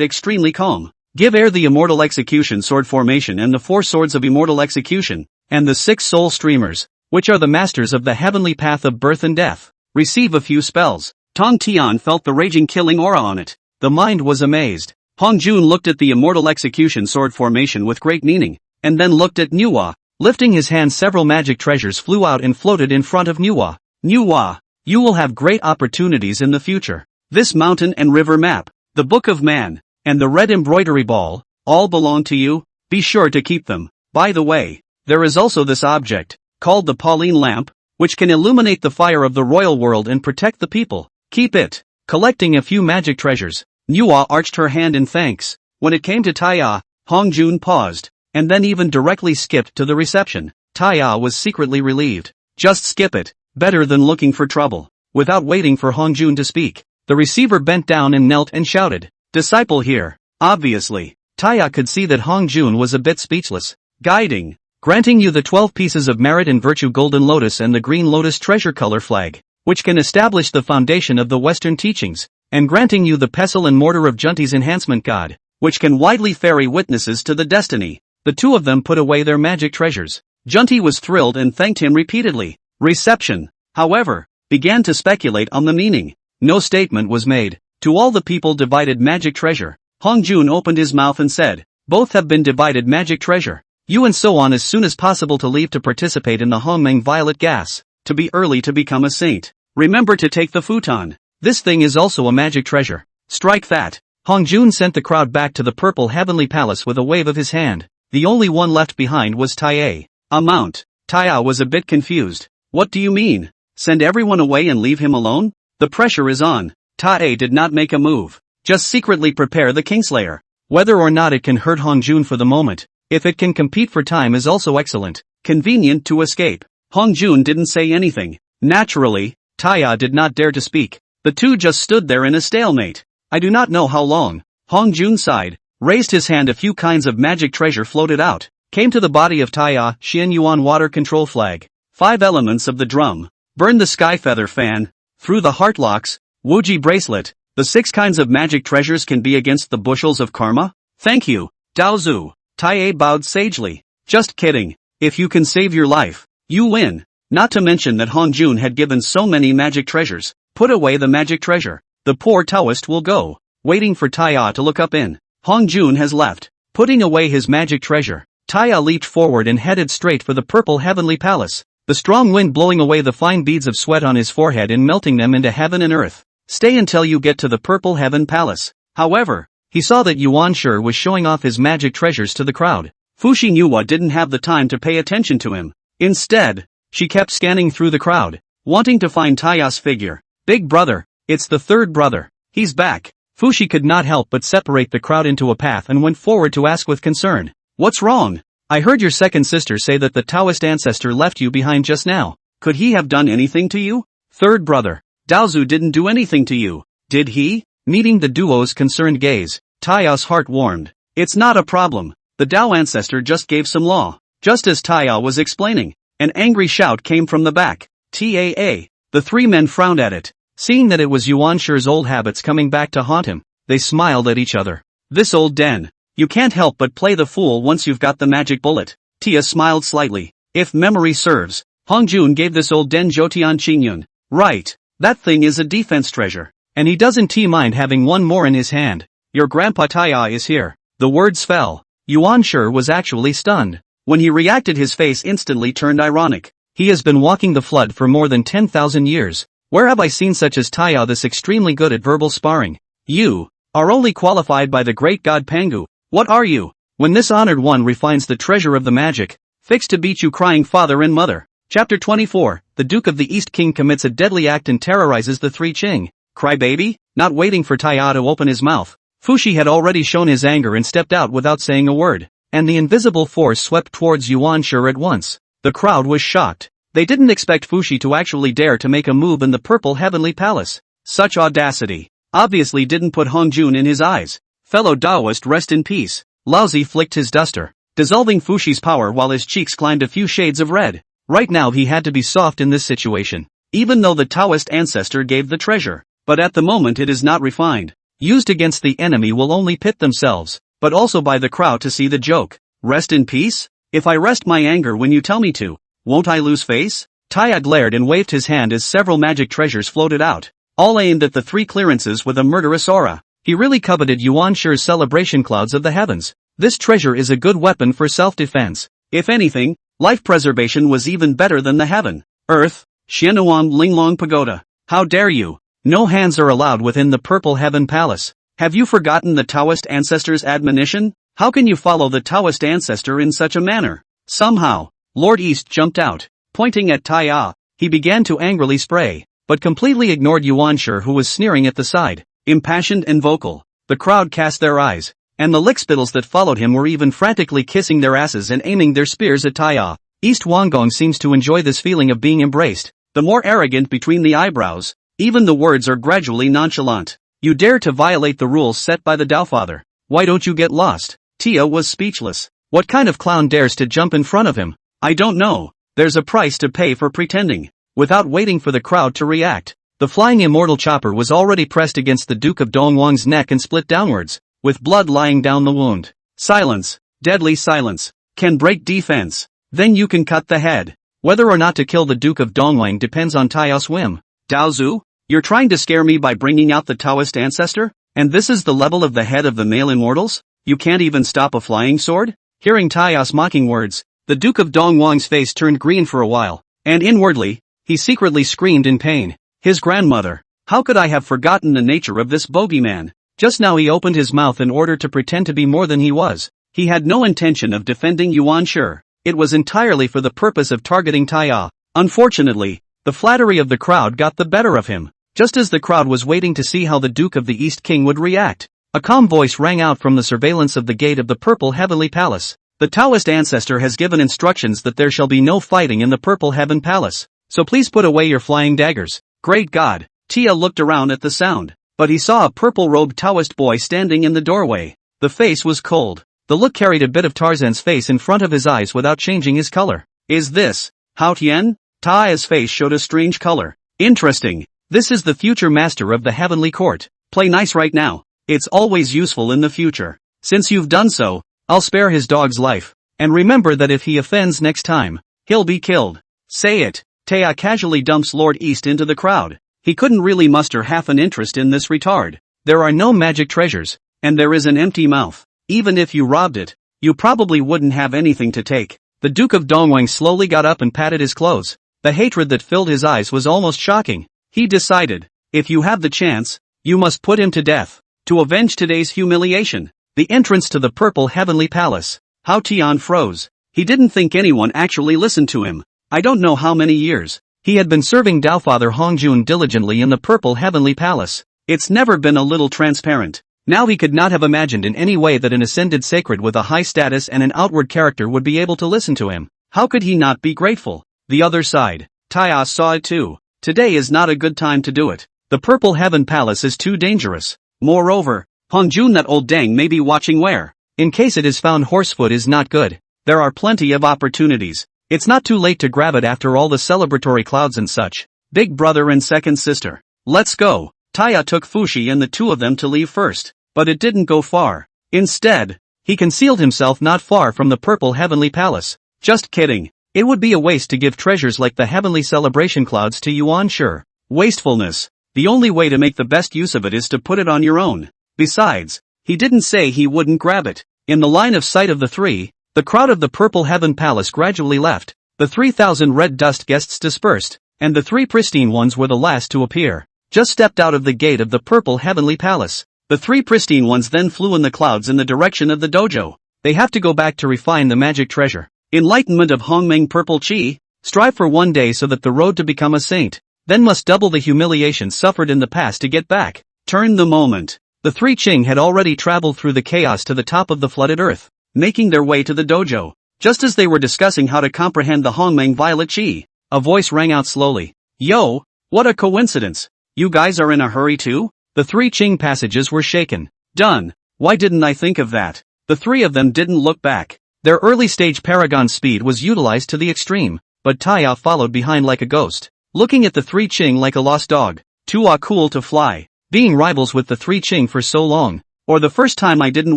[SPEAKER 1] extremely calm. Give Air the immortal execution sword formation and the 4 swords of immortal execution, and the 6 soul streamers, which are the masters of the heavenly path of birth and death. Receive a few spells. Tong Tian felt the raging killing aura on it. The mind was amazed. Hongjun looked at the immortal execution sword formation with great meaning, and then looked at Nuwa. Lifting his hand, several magic treasures flew out and floated in front of Nuwa. Nuwa, you will have great opportunities in the future. This mountain and river map, the Book of Man, and the red embroidery ball, all belong to you. Be sure to keep them. By the way, there is also this object, called the Pauline lamp, which can illuminate the fire of the royal world and protect the people. Keep it. Collecting a few magic treasures, Nuwa arched her hand in thanks. When it came to Taya, Hongjun paused, and then even directly skipped to the reception. Taya was secretly relieved. Just skip it, better than looking for trouble. Without waiting for Hongjun to speak, the receiver bent down and knelt and shouted, disciple here. Obviously, Taya could see that Hong Jun was a bit speechless. Guiding. Granting you the 12 pieces of merit and virtue golden lotus and the green lotus treasure color flag, which can establish the foundation of the Western teachings, and granting you the pestle and mortar of Junti's enhancement god, which can widely ferry witnesses to the destiny. The two of them put away their magic treasures. Junti was thrilled and thanked him repeatedly. Reception, however, began to speculate on the meaning. No statement was made. To all the people divided magic treasure. Hong Jun opened his mouth and said, both have been divided magic treasure. You and so on as soon as possible to leave to participate in the Hongmeng violet gas, to be early to become a saint. Remember to take the futon. This thing is also a magic treasure. Strike that. Hong Jun sent the crowd back to the purple heavenly palace with a wave of his hand. The only one left behind was Taya. Amount. Taya was a bit confused. What do you mean? Send everyone away and leave him alone? The pressure is on. Taya did not make a move. Just secretly prepare the Kingslayer. Whether or not it can hurt Hong Jun for the moment, if it can compete for time is also excellent. Convenient to escape. Hong Jun didn't say anything. Naturally, Taya did not dare to speak. The two just stood there in a stalemate. I do not know how long. Hong Jun sighed, raised his hand. A few kinds of magic treasure floated out, came to the body of Taya. Xian Yuan water control flag. 5 elements of the drum. Burn the sky feather fan. Through the heart locks. Wuji bracelet. The 6 kinds of magic treasures can be against the bushels of karma? Thank you, Daozu. Taya bowed sagely. Just kidding. If you can save your life, you win. Not to mention that Hong Jun had given so many magic treasures. Put away the magic treasure. The poor Taoist will go. Waiting for Taya to look up in. Hong Jun has left. Putting away his magic treasure. Taya leaped forward and headed straight for the purple heavenly palace. The strong wind blowing away the fine beads of sweat on his forehead and melting them into heaven and earth. Stay until you get to the purple heaven palace. However, he saw that Yuan Shi was showing off his magic treasures to the crowd. Fushi Nuwa didn't have the time to pay attention to him. Instead, she kept scanning through the crowd, wanting to find Taya's figure. Big brother, it's the third brother. He's back. Fushi could not help but separate the crowd into a path and went forward to ask with concern. What's wrong? I heard your second sister say that the Taoist ancestor left you behind just now. Could he have done anything to you? Third brother, Daozu didn't do anything to you, did he? Meeting the duo's concerned gaze, Taya's heart warmed. It's not a problem. The Dao ancestor just gave some law. Just as Taya was explaining, an angry shout came from the back. Taa. The 3 men frowned at it. Seeing that it was Yuan Shi's old habits coming back to haunt him, they smiled at each other. This old den. You can't help but play the fool once you've got the magic bullet. Tia smiled slightly. If memory serves, Hong Jun gave this old den Jotian Qingyun. Right. That thing is a defense treasure. And he doesn't mind having one more in his hand. Your grandpa Taya is here. The words fell. Yuan Shi was actually stunned. When he reacted, his face instantly turned ironic. He has been walking the flood for more than 10,000 years. Where have I seen such as Taya, this extremely good at verbal sparring? You are only qualified by the great god Pangu. What are you? When this honored one refines the treasure of the magic, fixed to beat you crying father and mother. Chapter 24, the Duke of the East King commits a deadly act and terrorizes the 3 Qing. Crybaby? Not waiting for Taya to open his mouth, Fushi had already shown his anger and stepped out without saying a word, and the invisible force swept towards Yuan Shi at once. The crowd was shocked. They didn't expect Fushi to actually dare to make a move in the purple heavenly palace. Such audacity obviously didn't put Hong Jun in his eyes. Fellow Taoist, rest in peace. Laozi flicked his duster, dissolving Fushi's power while his cheeks climbed a few shades of red. Right now he had to be soft in this situation, even though the Taoist ancestor gave the treasure. But at the moment it is not refined. Used against the enemy will only pit themselves, but also by the crowd to see the joke. Rest in peace? If I rest my anger when you tell me to, won't I lose face? Taya glared and waved his hand as several magic treasures floated out, all aimed at the 3 clearances with a murderous aura. He really coveted Yuan Shi's celebration clouds of the heavens. This treasure is a good weapon for self-defense. If anything, life preservation was even better than the heaven. Earth, Xianuan Linglong Pagoda. How dare you? No hands are allowed within the purple heaven palace. Have you forgotten the Taoist ancestor's admonition? How can you follow the Taoist ancestor in such a manner? Somehow, Lord East jumped out. Pointing at Taya, he began to angrily spray, but completely ignored Yuan Shi, who was sneering at the side. Impassioned and vocal, the crowd cast their eyes, and the lickspittles that followed him were even frantically kissing their asses and aiming their spears at Taya. East Wangong seems to enjoy this feeling of being embraced. The more arrogant between the eyebrows, even the words are gradually nonchalant. You dare to violate the rules set by the Taofather. Why don't you get lost? Tia was speechless. What kind of clown dares to jump in front of him? I don't know. There's a price to pay for pretending. Without waiting for the crowd to react, the flying immortal chopper was already pressed against the Duke of Dongwang's neck and split downwards, with blood lying down the wound. Silence. Deadly silence. Can break defense. Then you can cut the head. Whether or not to kill the Duke of Dongwang depends on Tao's whim. Daozu, you're trying to scare me by bringing out the Taoist ancestor? And this is the level of the head of the male immortals? You can't even stop a flying sword? Hearing Tao's mocking words, the Duke of Dongwang's face turned green for a while, and inwardly, he secretly screamed in pain. His grandmother. How could I have forgotten the nature of this bogeyman? Just now he opened his mouth in order to pretend to be more than he was. He had no intention of defending Yuan Shi. It was entirely for the purpose of targeting Tao. Unfortunately, the flattery of the crowd got the better of him. Just as the crowd was waiting to see how the Duke of the East King would react, a calm voice rang out from the surveillance of the gate of the Purple Heavenly Palace. The Taoist ancestor has given instructions that there shall be no fighting in the Purple Heaven Palace, so please put away your flying daggers. Great God! Tia looked around at the sound, but he saw a purple-robed Taoist boy standing in the doorway. The face was cold. The look carried a bit of Tarzan's face in front of his eyes without changing his color. Is this Hao Tian? Tao's face showed a strange color. Interesting. This is the future master of the Heavenly Court. Play nice right now. It's always useful in the future. Since you've done so, I'll spare his dog's life. And remember that if he offends next time, he'll be killed. Say it. Taya casually dumps Lord East into the crowd. He couldn't really muster half an interest in this retard. There are no magic treasures, and there is an empty mouth. Even if you robbed it, you probably wouldn't have anything to take. The Duke of Dongwang slowly got up and patted his clothes. The hatred that filled his eyes was almost shocking. He decided, if you have the chance, you must put him to death. To avenge today's humiliation. The entrance to the Purple Heavenly Palace. Hao Tian froze. He didn't think anyone actually listened to him. I don't know how many years. He had been serving Daofather Hongjun diligently in the Purple Heavenly Palace. It's never been a little transparent. Now he could not have imagined in any way that an ascended sacred with a high status and an outward character would be able to listen to him. How could he not be grateful? The other side. Taya saw it too. Today is not a good time to do it. The Purple Heaven Palace is too dangerous. Moreover, Hongjun, that old dang, may be watching where. In case it is found horsefoot is not good. There are plenty of opportunities. It's not too late to grab it after all the celebratory clouds and such. Big brother and second sister. Let's go. Taya took Fushi and the two of them to leave first. But it didn't go far. Instead, he concealed himself not far from the Purple Heavenly Palace. Just kidding. It would be a waste to give treasures like the Heavenly Celebration Clouds to Yuan Shi. Wastefulness. The only way to make the best use of it is to put it on your own. Besides, he didn't say he wouldn't grab it. In the line of sight of the three, the crowd of the Purple Heaven Palace gradually left. The 3,000 red dust guests dispersed, and the three pristine ones were the last to appear. Just stepped out of the gate of the Purple Heavenly Palace. The three pristine ones then flew in the clouds in the direction of the dojo. They have to go back to refine the magic treasure. Enlightenment of Hongmeng Purple Chi. Strive for one day so that the road to become a saint. Then must double the humiliation suffered in the past to get back. Turn the moment. The three Qing had already traveled through the chaos to the top of the flooded earth, making their way to the dojo. Just as they were discussing how to comprehend the Hongmeng Violet Chi, a voice rang out slowly. Yo, what a coincidence. You guys are in a hurry too? The three Qing passages were shaken. Done. Why didn't I think of that? The three of them didn't look back. Their early stage paragon speed was utilized to the extreme, but Taya followed behind like a ghost, looking at the three Qing like a lost dog. Too cool to fly. Being rivals with the three Qing for so long. Or the first time I didn't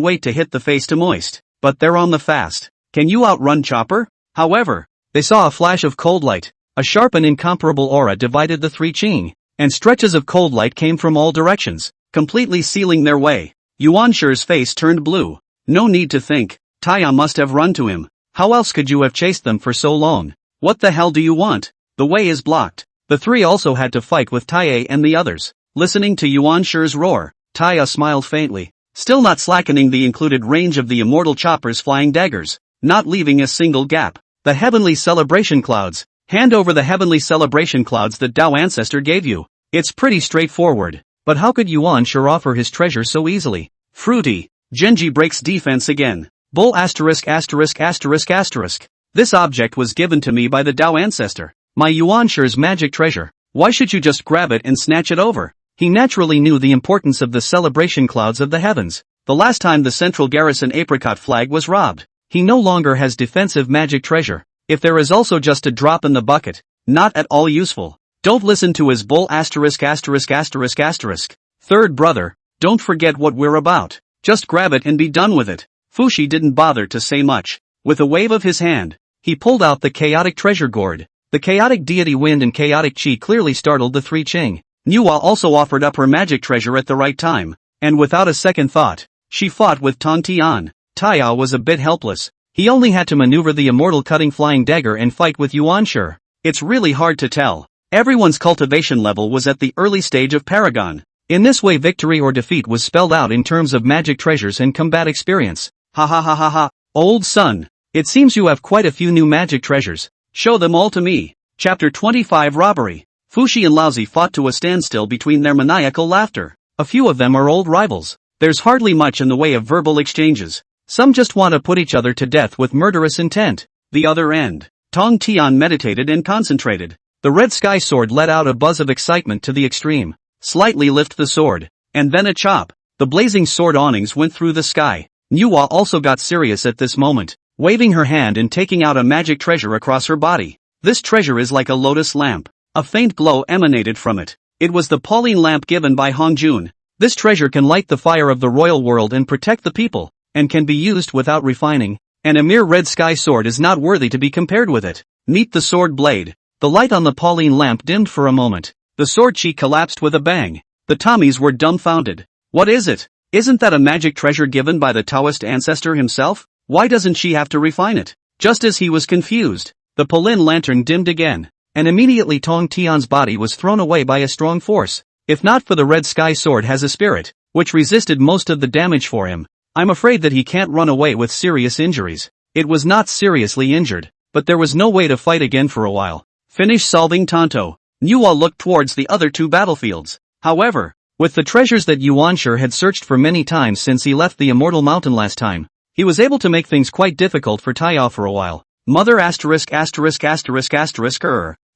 [SPEAKER 1] wait to hit the face to moist. But they're on the fast. Can you outrun Chopper? However, they saw a flash of cold light. A sharp and incomparable aura divided the three Qing, and stretches of cold light came from all directions, completely sealing their way. Yuan Shi's face turned blue. No need to think. Taya must have run to him. How else could you have chased them for so long? What the hell do you want? The way is blocked. The three also had to fight with Taya and the others. Listening to Yuan Shi's roar, Taya smiled faintly, still not slackening the included range of the immortal Chopper's flying daggers, not leaving a single gap. The Heavenly Celebration Clouds. Hand over the Heavenly Celebration Clouds that Dao Ancestor gave you. It's pretty straightforward. But how could Yuan Shi offer his treasure so easily? Fruity. Genji breaks defense again. Bull asterisk asterisk asterisk asterisk. This object was given to me by the Dao Ancestor. My Yuan Shi's magic treasure. Why should you just grab it and snatch it over? He naturally knew the importance of the celebration clouds of the heavens. the last time the central garrison apricot flag was robbed. He no longer has defensive magic treasure. If there is also just a drop in the bucket, not at all useful. Don't listen to his bull asterisk asterisk asterisk asterisk. Third brother, don't forget what we're about. Just grab it and be done with it. Fushi didn't bother to say much. With a wave of his hand, he pulled out the chaotic treasure gourd. The chaotic deity wind and chaotic chi clearly startled the three Qing. Nuwa also offered up her magic treasure at the right time, and without a second thought, she fought with Tong Tian. Taya was a bit helpless. He only had to maneuver the immortal cutting flying dagger and fight with Yuanshi. It's really hard to tell. Everyone's cultivation level was at the early stage of Paragon. In this way victory or defeat was spelled out in terms of magic treasures and combat experience. Ha ha ha ha ha, old son. It seems you have quite a few new magic treasures. Show them all to me. Chapter 25 Robbery. Fushi and Laozi fought to a standstill between their maniacal laughter. A few of them are old rivals. There's hardly much in the way of verbal exchanges. Some just want to put each other to death with murderous intent. The other end. Tong Tian meditated and concentrated. The red sky sword let out a buzz of excitement to the extreme. Slightly lift the sword. And then a chop. The blazing sword awnings went through the sky. Nuwa also got serious at this moment, waving her hand and taking out a magic treasure across her body. This treasure is like a lotus lamp. A faint glow emanated from it. It was the Pauline lamp given by Hongjun. This treasure can light the fire of the royal world and protect the people, and can be used without refining, and a mere red sky sword is not worthy to be compared with it. Meet the sword blade. The light on the Pauline lamp dimmed for a moment. The sword cheek collapsed with a bang. The Tommies were dumbfounded. What is it? Isn't that a magic treasure given by the Taoist ancestor himself? Why doesn't she have to refine it? Just as he was confused, the Pauline lantern dimmed again, and immediately Tong Tian's body was thrown away by a strong force. If not for the red sky sword has a spirit, which resisted most of the damage for him, I'm afraid that he can't run away with serious injuries. It was not seriously injured, but there was no way to fight again for a while. Finish solving Tonto. Nuwa looked towards the other two battlefields. However, with the treasures that Yuanshi had searched for many times since he left the Immortal Mountain last time, he was able to make things quite difficult for Taya for a while. Mother asterisk asterisk asterisk asterisk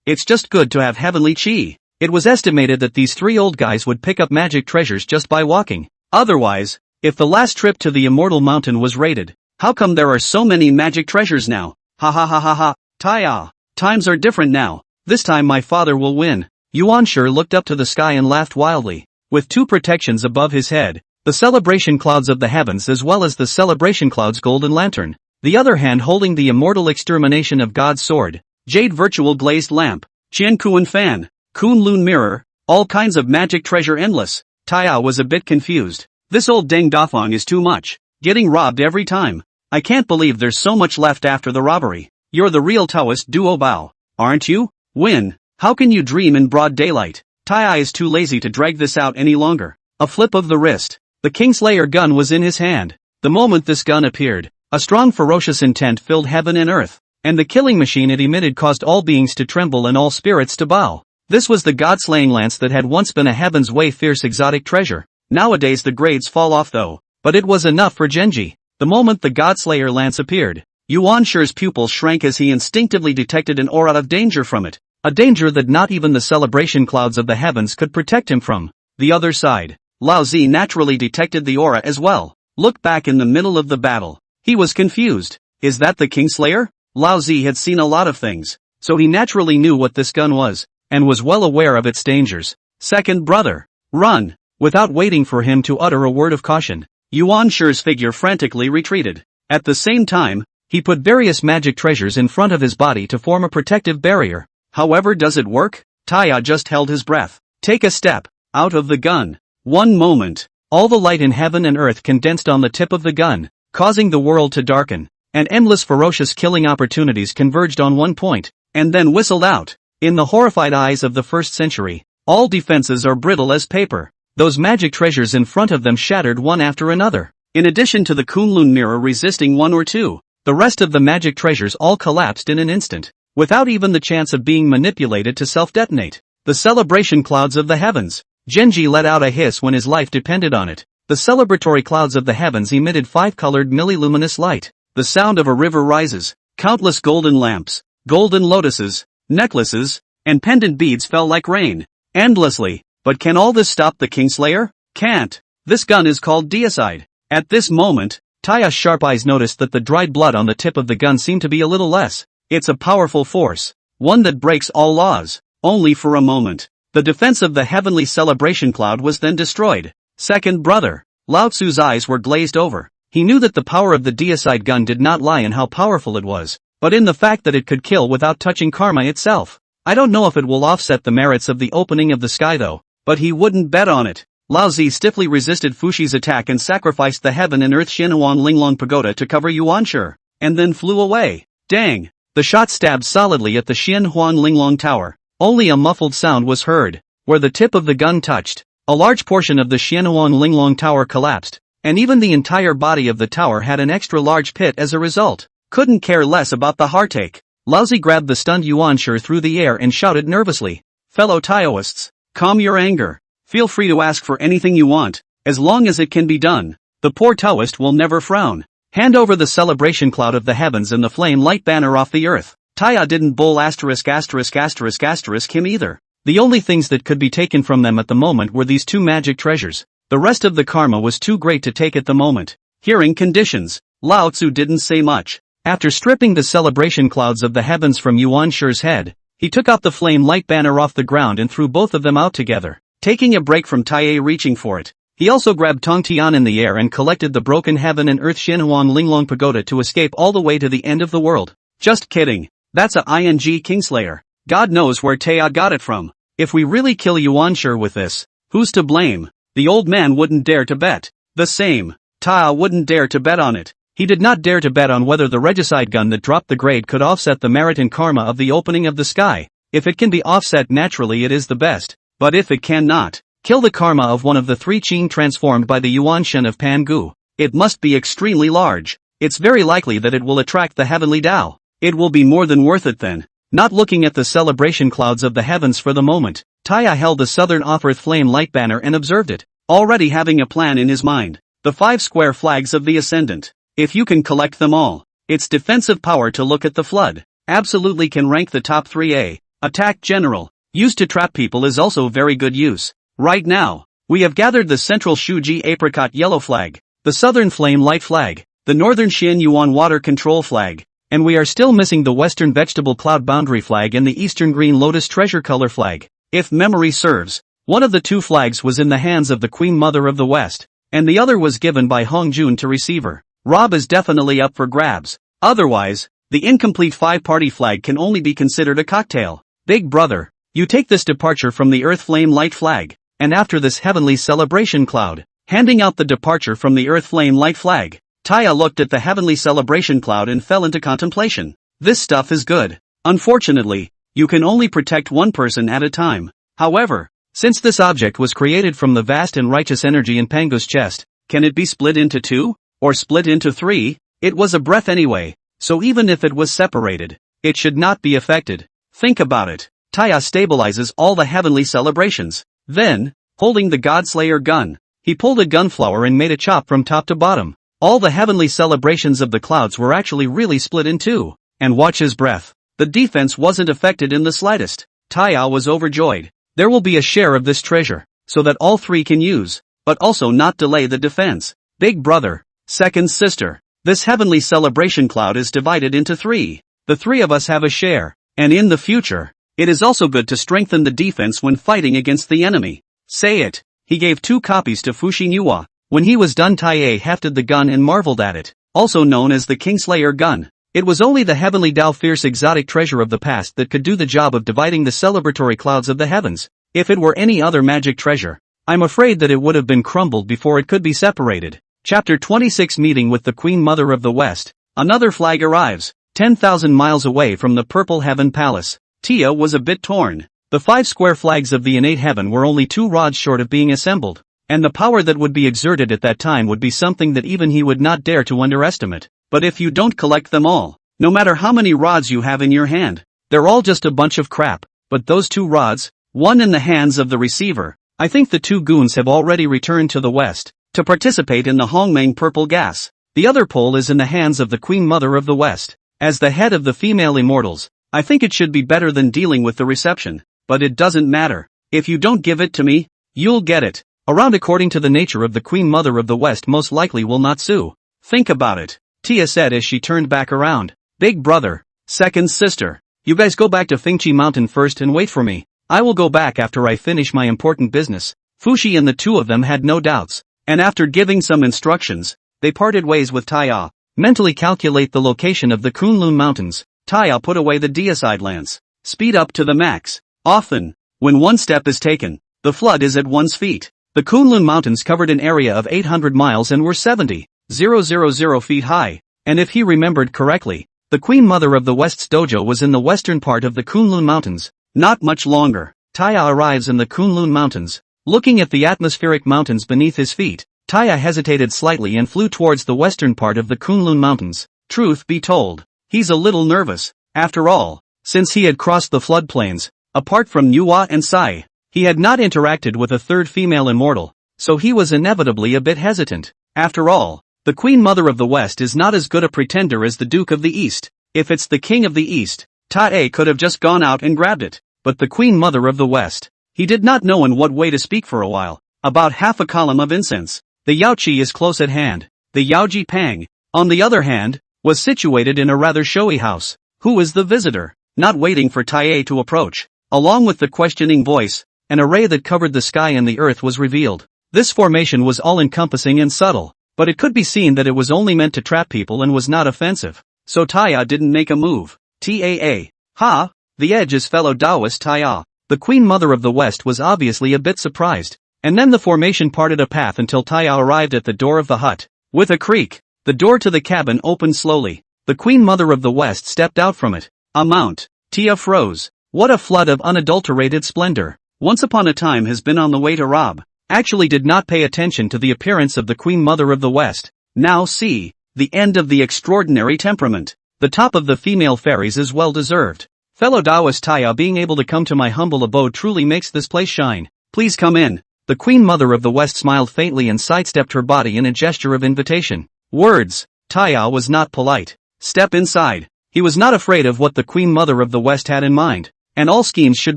[SPEAKER 1] It's just good to have heavenly chi. It was estimated that these three old guys would pick up magic treasures just by walking. Otherwise, if the last trip to the Immortal Mountain was raided, how come there are so many magic treasures now? Ha ha ha ha ha, Taya. Times are different now. This time my father will win. Yuanshi looked up to the sky and laughed wildly. With two protections above his head, the celebration clouds of the heavens as well as the celebration clouds golden lantern, the other hand holding the immortal extermination of God's sword, jade virtual glazed lamp, Qian Kuan fan, Kunlun mirror, all kinds of magic treasure endless. Taya was a bit confused. This old Deng Dafang is too much. Getting robbed every time. I can't believe there's so much left after the robbery. You're the real Taoist Duo Bao, aren't you? Win. How can you dream in broad daylight? Taya is too lazy to drag this out any longer. A flip of the wrist. The Kingslayer gun was in his hand. The moment this gun appeared, a strong ferocious intent filled heaven and earth, and the killing machine it emitted caused all beings to tremble and all spirits to bow. This was the god-slaying lance that had once been a heaven's way fierce exotic treasure. Nowadays the grades fall off though, but it was enough for Genji. The moment the godslayer lance appeared, Yuanshi's pupils shrank as he instinctively detected an aura of danger from it. A danger that not even the celebration clouds of the heavens could protect him from. The other side, Lao Zi naturally detected the aura as well. Look back in the middle of the battle. He was confused. Is that the Kingslayer? Lao Zi had seen a lot of things, so he naturally knew what this gun was, and was well aware of its dangers. Second brother, run! Without waiting for him to utter a word of caution, Yuanshi's figure frantically retreated. At the same time, he put various magic treasures in front of his body to form a protective barrier. However, does it work? Taya just held his breath. Take a step, out of the gun. One moment. All the light in heaven and earth condensed on the tip of the gun, causing the world to darken, and endless ferocious killing opportunities converged on one point, and then whistled out. In the horrified eyes of the first century, all defenses are brittle as paper. Those magic treasures in front of them shattered one after another. In addition to the Kunlun mirror resisting one or two, the rest of the magic treasures all collapsed in an instant, without even the chance of being manipulated to self-detonate. The celebration clouds of the heavens. Genji let out a hiss when his life depended on it. The celebratory clouds of the heavens emitted five-colored milliluminous light. The sound of a river rises. Countless golden lamps, golden lotuses, necklaces, and pendant beads fell like rain, endlessly. But can all this stop the Kingslayer? Can't. This gun is called deicide. At this moment, Taya's sharp eyes noticed that the dried blood on the tip of the gun seemed to be a little less. It's a powerful force. One that breaks all laws. Only for a moment. The defense of the heavenly celebration cloud was then destroyed. Second brother. Lao Tzu's eyes were glazed over. He knew that the power of the deicide gun did not lie in how powerful it was, but in the fact that it could kill without touching karma itself. I don't know if it will offset the merits of the opening of the sky though, but he wouldn't bet on it. Lao Zi stiffly resisted Fushi's attack and sacrificed the heaven and earth Xianhuan Linglong pagoda to cover Yuanshi, and then flew away. Dang! The shot stabbed solidly at the Xianhuan Linglong tower. Only a muffled sound was heard. Where the tip of the gun touched, a large portion of the Xianhuan Linglong tower collapsed, and even the entire body of the tower had an extra large pit as a result. Couldn't care less about the heartache. Lao Zi grabbed the stunned Yuanshi through the air and shouted nervously, "Fellow Taoists, calm your anger. Feel free to ask for anything you want, as long as it can be done. The poor Taoist will never frown. Hand over the celebration cloud of the heavens and the flame light banner off the earth." Taya didn't bull ***** him either. The only things that could be taken from them at the moment were these two magic treasures. The rest of the karma was too great to take at the moment. Hearing conditions, Lao Tzu didn't say much. After stripping the celebration clouds of the heavens from Yuanshi's head, he took out the flame light banner off the ground and threw both of them out together, taking a break from Taiye reaching for it. He also grabbed Tong Tian in the air and collected the broken heaven and earth Xianhuan Linglong pagoda to escape all the way to the end of the world. Just kidding. That's a ing Kingslayer. God knows where Taya got it from. If we really kill Yuanshi with this, who's to blame? The old man wouldn't dare to bet. The same. Taya wouldn't dare to bet on it. He did not dare to bet on whether the regicide gun that dropped the grade could offset the merit and karma of the opening of the sky. If it can be offset naturally, it is the best. But if it cannot, kill the karma of one of the three Qing transformed by the Yuanshen of Pangu. It must be extremely large. It's very likely that it will attract the heavenly Tao. It will be more than worth it then. Not looking at the celebration clouds of the heavens for the moment, Taya held the southern off-earth flame light banner and observed it, already having a plan in his mind. The 5 square flags of the Ascendant. If you can collect them all, its defensive power to look at the flood absolutely can rank the top 3A. Attack General, used to trap people, is also very good use. Right now, we have gathered the central Shuji apricot yellow flag, the southern flame light flag, the northern Xian Yuan water control flag, and we are still missing the western vegetable cloud boundary flag and the eastern green lotus treasure color flag. If memory serves, one of the 2 flags was in the hands of the Queen Mother of the West, and the other was given by Hong Jun to receiver. Rob is definitely up for grabs. Otherwise, the incomplete 5-party flag can only be considered a cocktail. Big brother, you take this departure from the earth flame light flag, and after this heavenly celebration cloud, handing out the departure from the earth flame light flag. Taya looked at the heavenly celebration cloud and fell into contemplation. This stuff is good. Unfortunately, you can only protect one person at a time. However, since this object was created from the vast and righteous energy in Pangu's chest, can it be split into 2? Or split into 3? It was a breath anyway, so even if it was separated, it should not be affected. Think about it. Taya stabilizes all the heavenly celebrations. Then, holding the Godslayer gun, he pulled a gunflower and made a chop from top to bottom. All the heavenly celebrations of the clouds were actually really split in 2. And watch his breath. The defense wasn't affected in the slightest. Taya was overjoyed. There will be a share of this treasure, so that all 3 can use, but also not delay the defense. Big brother, second sister, this heavenly celebration cloud is divided into 3. The 3 of us have a share, and in the future, it is also good to strengthen the defense when fighting against the enemy. Say it. He gave 2 copies to Fushi Nuwa. When he was done, Taiye hefted the gun and marveled at it, also known as the Kingslayer gun. It was only the heavenly Tao fierce exotic treasure of the past that could do the job of dividing the celebratory clouds of the heavens. If it were any other magic treasure, I'm afraid that it would have been crumbled before it could be separated. Chapter 26 Meeting with the Queen Mother of the West. Another flag arrives, 10,000 miles away from the Purple Heaven Palace. Tia was a bit torn. The 5 square flags of the innate heaven were only 2 rods short of being assembled, and the power that would be exerted at that time would be something that even he would not dare to underestimate. But if you don't collect them all, no matter how many rods you have in your hand, they're all just a bunch of crap. But those 2 rods, one in the hands of the receiver, I think the 2 goons have already returned to the west, to participate in the Hongmeng purple gas. The other pole is in the hands of the Queen Mother of the West. As the head of the female immortals, I think it should be better than dealing with the reception, but it doesn't matter. If you don't give it to me, you'll get it. Around according to the nature of the Queen Mother of the West most likely will not sue. Think about it, Tia said as she turned back around. Big brother, second sister, you guys go back to Fingchi Mountain first and wait for me. I will go back after I finish my important business. Fushi and the two of them had no doubts, and after giving some instructions, they parted ways with Taya. Mentally calculate the location of the Kunlun Mountains. Taya put away the deicide lance. Speed up to the max. Often, when one step is taken, the flood is at one's feet. The Kunlun Mountains covered an area of 800 miles and were 70,000 feet high, and if he remembered correctly, the Queen Mother of the West's dojo was in the western part of the Kunlun Mountains. Not much longer, Taya arrives in the Kunlun Mountains. Looking at the atmospheric mountains beneath his feet, Taya hesitated slightly and flew towards the western part of the Kunlun Mountains. Truth be told, he's a little nervous. After all, since he had crossed the floodplains, apart from Nuwa and Sai, he had not interacted with a third female immortal, so he was inevitably a bit hesitant. After all, the Queen Mother of the West is not as good a pretender as the Duke of the East. If it's the King of the East, Tae could have just gone out and grabbed it, but the Queen Mother of the West, he did not know in what way to speak for a while. About half a column of incense. The Yaoqi is close at hand. The Yaoji Pang, on the other hand, was situated in a rather showy house. Who is the visitor? Not waiting for Tae to approach, along with the questioning voice, an array that covered the sky and the earth was revealed. This formation was all-encompassing and subtle, but it could be seen that it was only meant to trap people and was not offensive. So Taya didn't make a move. Taa. Ha! The edge is fellow Taoist Taya. The Queen Mother of the West was obviously a bit surprised. And then the formation parted a path until Taya arrived at the door of the hut. With a creak, the door to the cabin opened slowly. The Queen Mother of the West stepped out from it. A mount. Tia froze. What a flood of unadulterated splendor. Once upon a time has been on the way to rob. Actually did not pay attention to the appearance of the Queen Mother of the West. Now see, the end of the extraordinary temperament. The top of the female fairies is well deserved. Fellow Taoist Taya, being able to come to my humble abode truly makes this place shine. Please come in. The Queen Mother of the West smiled faintly and sidestepped her body in a gesture of invitation. Words. Taya was not polite. Step inside. He was not afraid of what the Queen Mother of the West had in mind, and all schemes should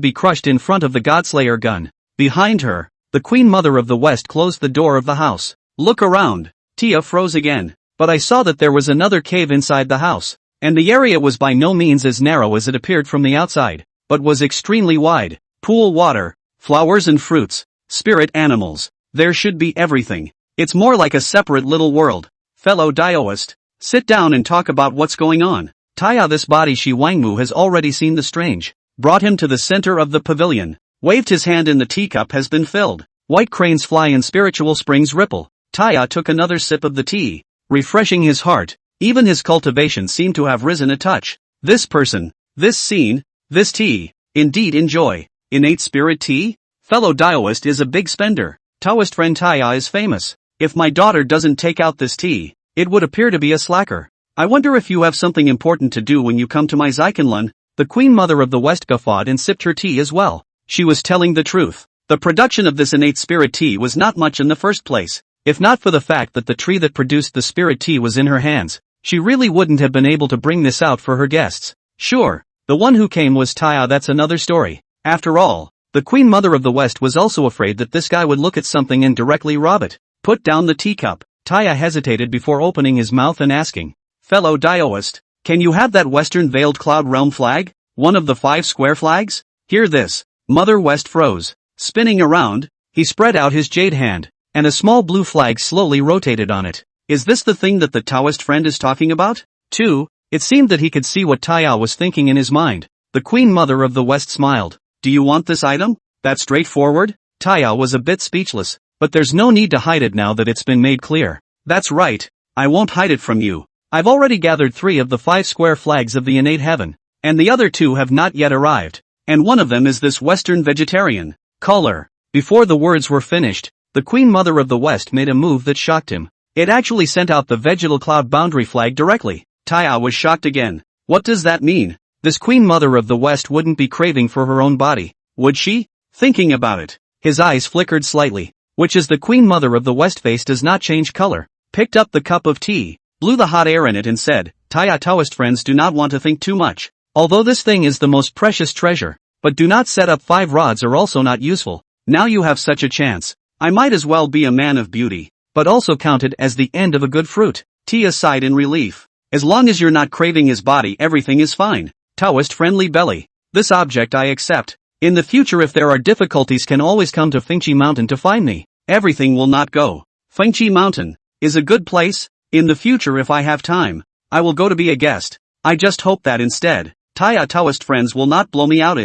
[SPEAKER 1] be crushed in front of the Godslayer gun. Behind her, the Queen Mother of the West closed the door of the house. Look around. Tia froze again. But I saw that there was another cave inside the house, and the area was by no means as narrow as it appeared from the outside, but was extremely wide. Pool water, flowers and fruits. Spirit animals. There should be everything. It's more like a separate little world. Fellow Taoist, sit down and talk about what's going on. Taya, this body Shi Wangmu has already seen the strange. Brought him to the center of the pavilion. Waved his hand and the teacup has been filled. White cranes fly and spiritual springs ripple. Taya took another sip of the tea, refreshing his heart. Even his cultivation seemed to have risen a touch. This person, this scene, this tea, indeed enjoy. Innate spirit tea? Fellow Taoist is a big spender. Taoist friend Taya is famous. If my daughter doesn't take out this tea, it would appear to be a slacker. I wonder if you have something important to do when you come to my Zeikenlun. The Queen Mother of the West guffawed and sipped her tea as well. She was telling the truth. The production of this innate spirit tea was not much in the first place. If not for the fact that the tree that produced the spirit tea was in her hands, she really wouldn't have been able to bring this out for her guests. Sure, the one who came was Taya, that's another story. After all, the Queen Mother of the West was also afraid that this guy would look at something and directly rob it. Put down the teacup. Taya hesitated before opening his mouth and asking, Fellow Taoist, can you have that Western Veiled Cloud Realm flag? One of the 5 square flags? Hear this. Mother West froze. Spinning around, he spread out his jade hand, and a small blue flag slowly rotated on it. Is this the thing that the Taoist friend is talking about? 2. It seemed that he could see what Taya was thinking in his mind. The Queen Mother of the West smiled. Do you want this item? That straightforward? Taya was a bit speechless, but there's no need to hide it now that it's been made clear. That's right, I won't hide it from you. I've already gathered 3 of the 5 square flags of the innate heaven, and the other 2 have not yet arrived, and one of them is this Western vegetarian color. Before the words were finished, the Queen Mother of the West made a move that shocked him. It actually sent out the vegetal cloud boundary flag directly. Taya was shocked again. What does that mean? This Queen Mother of the West wouldn't be craving for her own body, would she? Thinking about it, his eyes flickered slightly, which is the Queen Mother of the West face does not change color. Picked up the cup of tea, blew the hot air in it and said, Taya, Taoist friends do not want to think too much. Although this thing is the most precious treasure, but do not set up 5 rods or also not useful. Now you have such a chance. I might as well be a man of beauty, but also counted as the end of a good fruit. Tia sighed in relief. As long as you're not craving his body, everything is fine. Taoist friendly belly. This object I accept. In the future, if there are difficulties, can always come to Fengchi Mountain to find me. Everything will not go. Fengchi Mountain is a good place. In the future, if I have time, I will go to be a guest. I just hope that instead, Taoist friends will not blow me out.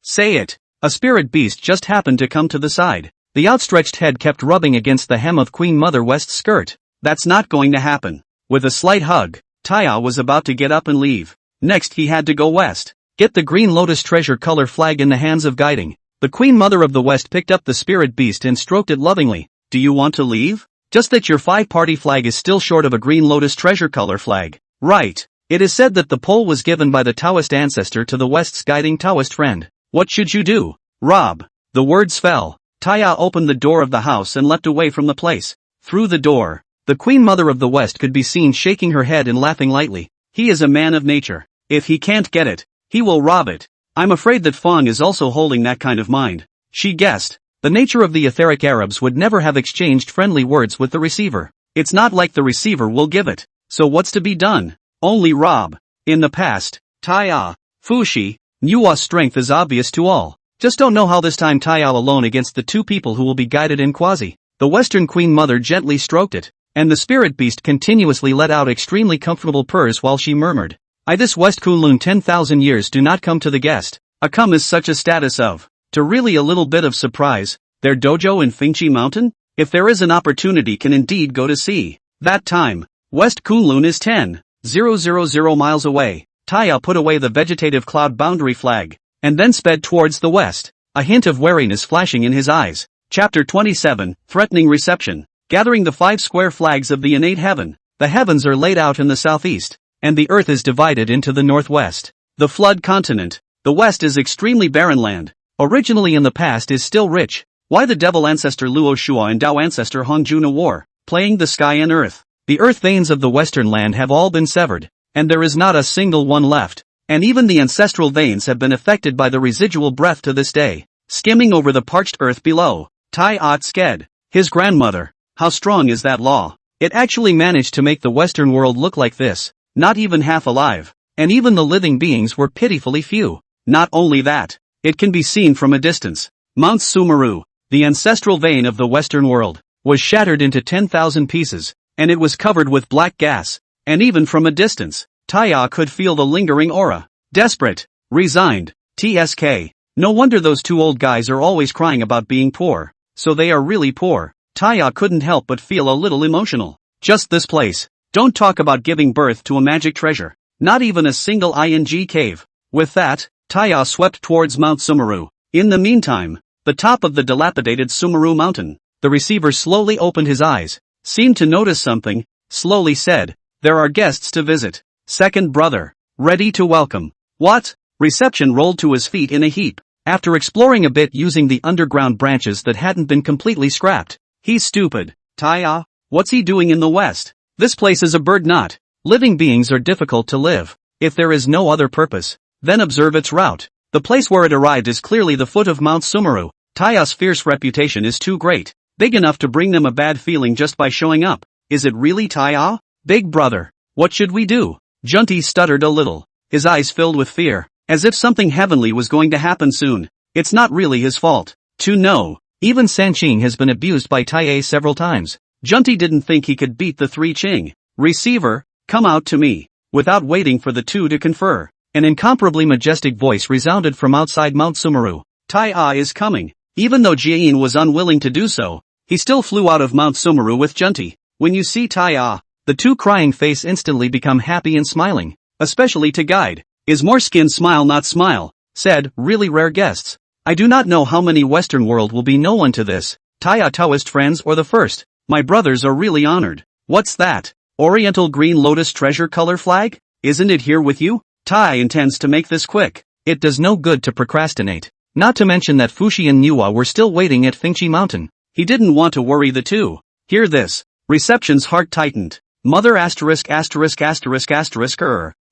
[SPEAKER 1] Say it. A spirit beast just happened to come to the side. The outstretched head kept rubbing against the hem of Queen Mother West's skirt. That's not going to happen. With a slight hug, Taya was about to get up and leave. Next he had to go west. Get the green lotus treasure color flag in the hands of guiding. The Queen Mother of the West picked up the spirit beast and stroked it lovingly. Do you want to leave? Just that your 5-party flag is still short of a green lotus treasure color flag. Right. It is said that the pole was given by the Taoist ancestor to the West's guiding Taoist friend. What should you do? Rob. The words fell. Taya opened the door of the house and leapt away from the place. Through the door, the Queen Mother of the West could be seen shaking her head and laughing lightly. He is a man of nature. If he can't get it, he will rob it. I'm afraid that Fong is also holding that kind of mind. She guessed. The nature of the etheric Arabs would never have exchanged friendly words with the receiver. It's not like the receiver will give it. So what's to be done? Only rob. In the past, Taya, Fushi, Nua's strength is obvious to all. Just don't know how this time Taya alone against the 2 people who will be guided in quasi. The Western Queen Mother gently stroked it, and the spirit beast continuously let out extremely comfortable purrs while she murmured, I this West Kunlun 10,000 years do not come to the guest. A come is such a status of, to really a little bit of surprise, their dojo in Fengchi Mountain? If there is an opportunity can indeed go to see. That time, West Kunlun is 10,000 miles away. Taya put away the vegetative cloud boundary flag, and then sped towards the west, a hint of wariness flashing in his eyes. Chapter 27, Threatening Reception. Gathering the 5 square flags of the innate heaven, the heavens are laid out in the southeast, and the earth is divided into the northwest. The flood continent, the west is extremely barren land, originally in the past is still rich. Why the devil ancestor Luo Shua and Dao ancestor Hongjuna war, playing the sky and earth. The earth veins of the western land have all been severed, and there is not a single one left, and even the ancestral veins have been affected by the residual breath to this day. Skimming over the parched earth below, Tai Ot Sked, his grandmother. How strong is that law? It actually managed to make the Western world look like this, not even half alive, and even the living beings were pitifully few. Not only that, it can be seen from a distance. Mount Sumeru, the ancestral vein of the Western world, was shattered into 10,000 pieces, and it was covered with black gas, and even from a distance, Taya could feel the lingering aura. Desperate, resigned, TSK. No wonder those 2 old guys are always crying about being poor. So they are really poor. Taya couldn't help but feel a little emotional. Just this place. Don't talk about giving birth to a magic treasure. Not even a single ING cave. With that, Taya swept towards Mount Sumeru. In the meantime, the top of the dilapidated Sumeru mountain. The receiver slowly opened his eyes, seemed to notice something, slowly said, there are guests to visit. Second brother. Ready to welcome. What? Reception rolled to his feet in a heap, after exploring a bit using the underground branches that hadn't been completely scrapped. He's stupid. Taya, what's he doing in the west? This place is a bird knot. Living beings are difficult to live. If there is no other purpose, then observe its route. The place where it arrived is clearly the foot of Mount Sumeru. Taya's fierce reputation is too great, big enough to bring them a bad feeling just by showing up. Is it really Taya? Big brother, what should we do? Junti stuttered a little, his eyes filled with fear, as if something heavenly was going to happen soon. It's not really his fault. To know. Even Sanqing has been abused by Tai several times. Junti didn't think he could beat the 3 Qing. Receiver, come out to me. Without waiting for the 2 to confer, an incomparably majestic voice resounded from outside Mount Sumeru. Tai is coming. Even though Jiayin was unwilling to do so, he still flew out of Mount Sumeru with Junti. When you see Tai, the 2 crying face instantly become happy and smiling, especially to guide. Is more skin smile not smile, said, really rare guests. I do not know how many Western world will be no one to this, Taya Taoist friends or the first. My brothers are really honored. What's that? Oriental green lotus treasure color flag? Isn't it here with you? Tai intends to make this quick. It does no good to procrastinate. Not to mention that Fushi and Nuwa were still waiting at Fengchi Mountain. He didn't want to worry the 2. Hear this. Reception's heart tightened. Mother asterisk.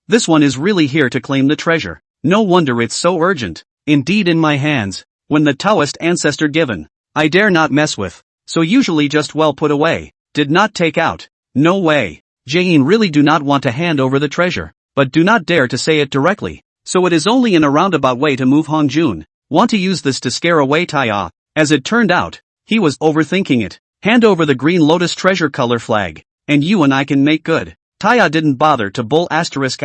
[SPEAKER 1] This one is really here to claim the treasure. No wonder it's so urgent. Indeed in my hands. When the Taoist ancestor given. I dare not mess with. so usually just well put away. Did not take out. No way. Jain really do not want to hand over the treasure, but do not dare to say it directly. So it is only in a roundabout way to move Hongjun. Want to use this to scare away Taya. As it turned out, he was overthinking it. Hand over the green lotus treasure color flag, and you and I can make good. Taya didn't bother to bull asterisk.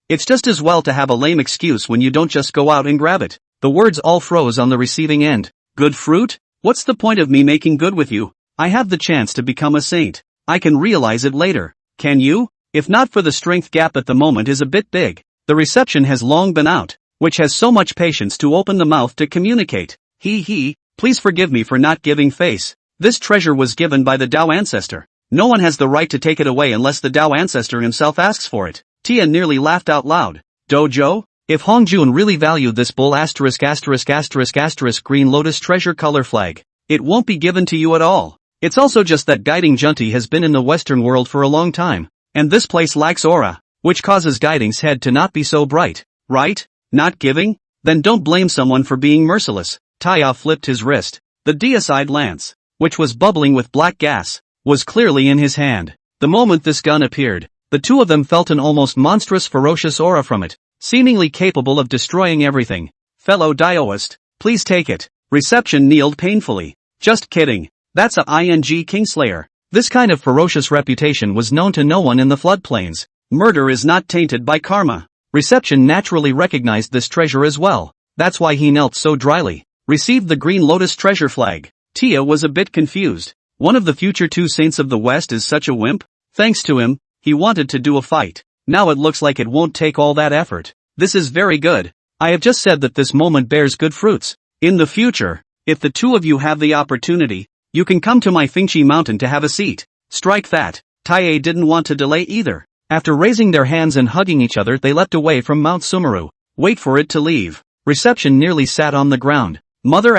[SPEAKER 1] It's just as well to have a lame excuse when you don't just go out and grab it. The words all froze on the receiving end. Good fruit? What's the point of me making good with you? I have the chance to become a saint. I can realize it later. Can you? If not for the strength gap at the moment is a bit big. The reception has long been out, which has so much patience to open the mouth to communicate. Please forgive me for not giving face. This treasure was given by the Tao ancestor. No one has the right to take it away unless the Tao ancestor himself asks for it. Tia nearly laughed out loud. Dojo? If Hongjun really valued this bull asterisk green lotus treasure color flag, it won't be given to you at all. It's also just that guiding Junti has been in the Western world for a long time, and this place lacks aura, which causes guiding's head to not be so bright, right? Not giving? Then don't blame someone for being merciless. Taya flipped his wrist. The deicide lance, which was bubbling with black gas, was clearly in his hand. The moment this gun appeared, the two of them felt an almost monstrous ferocious aura from it, seemingly capable of destroying everything. Fellow Daoist, please take it. Reception kneeled painfully. Just kidding. That's a Kingslayer. This kind of ferocious reputation was known to no one in the floodplains. Murder is not tainted by karma. Reception naturally recognized this treasure as well. That's why he knelt so dryly. Received the green lotus treasure flag. Tia was a bit confused. One of the future two saints of the West is such a wimp? Thanks to him, he wanted to do a fight. Now it looks like it won't take all that effort. This is very good. I have just said that this moment bears good fruits. In the future, if the two of you have the opportunity, you can come to my Fingchi mountain to have a seat. Strike that. Taie didn't want to delay either. After raising their hands and hugging each other, they leapt away from Mount Sumeru. Wait for it to leave. Reception nearly sat on the ground. Mother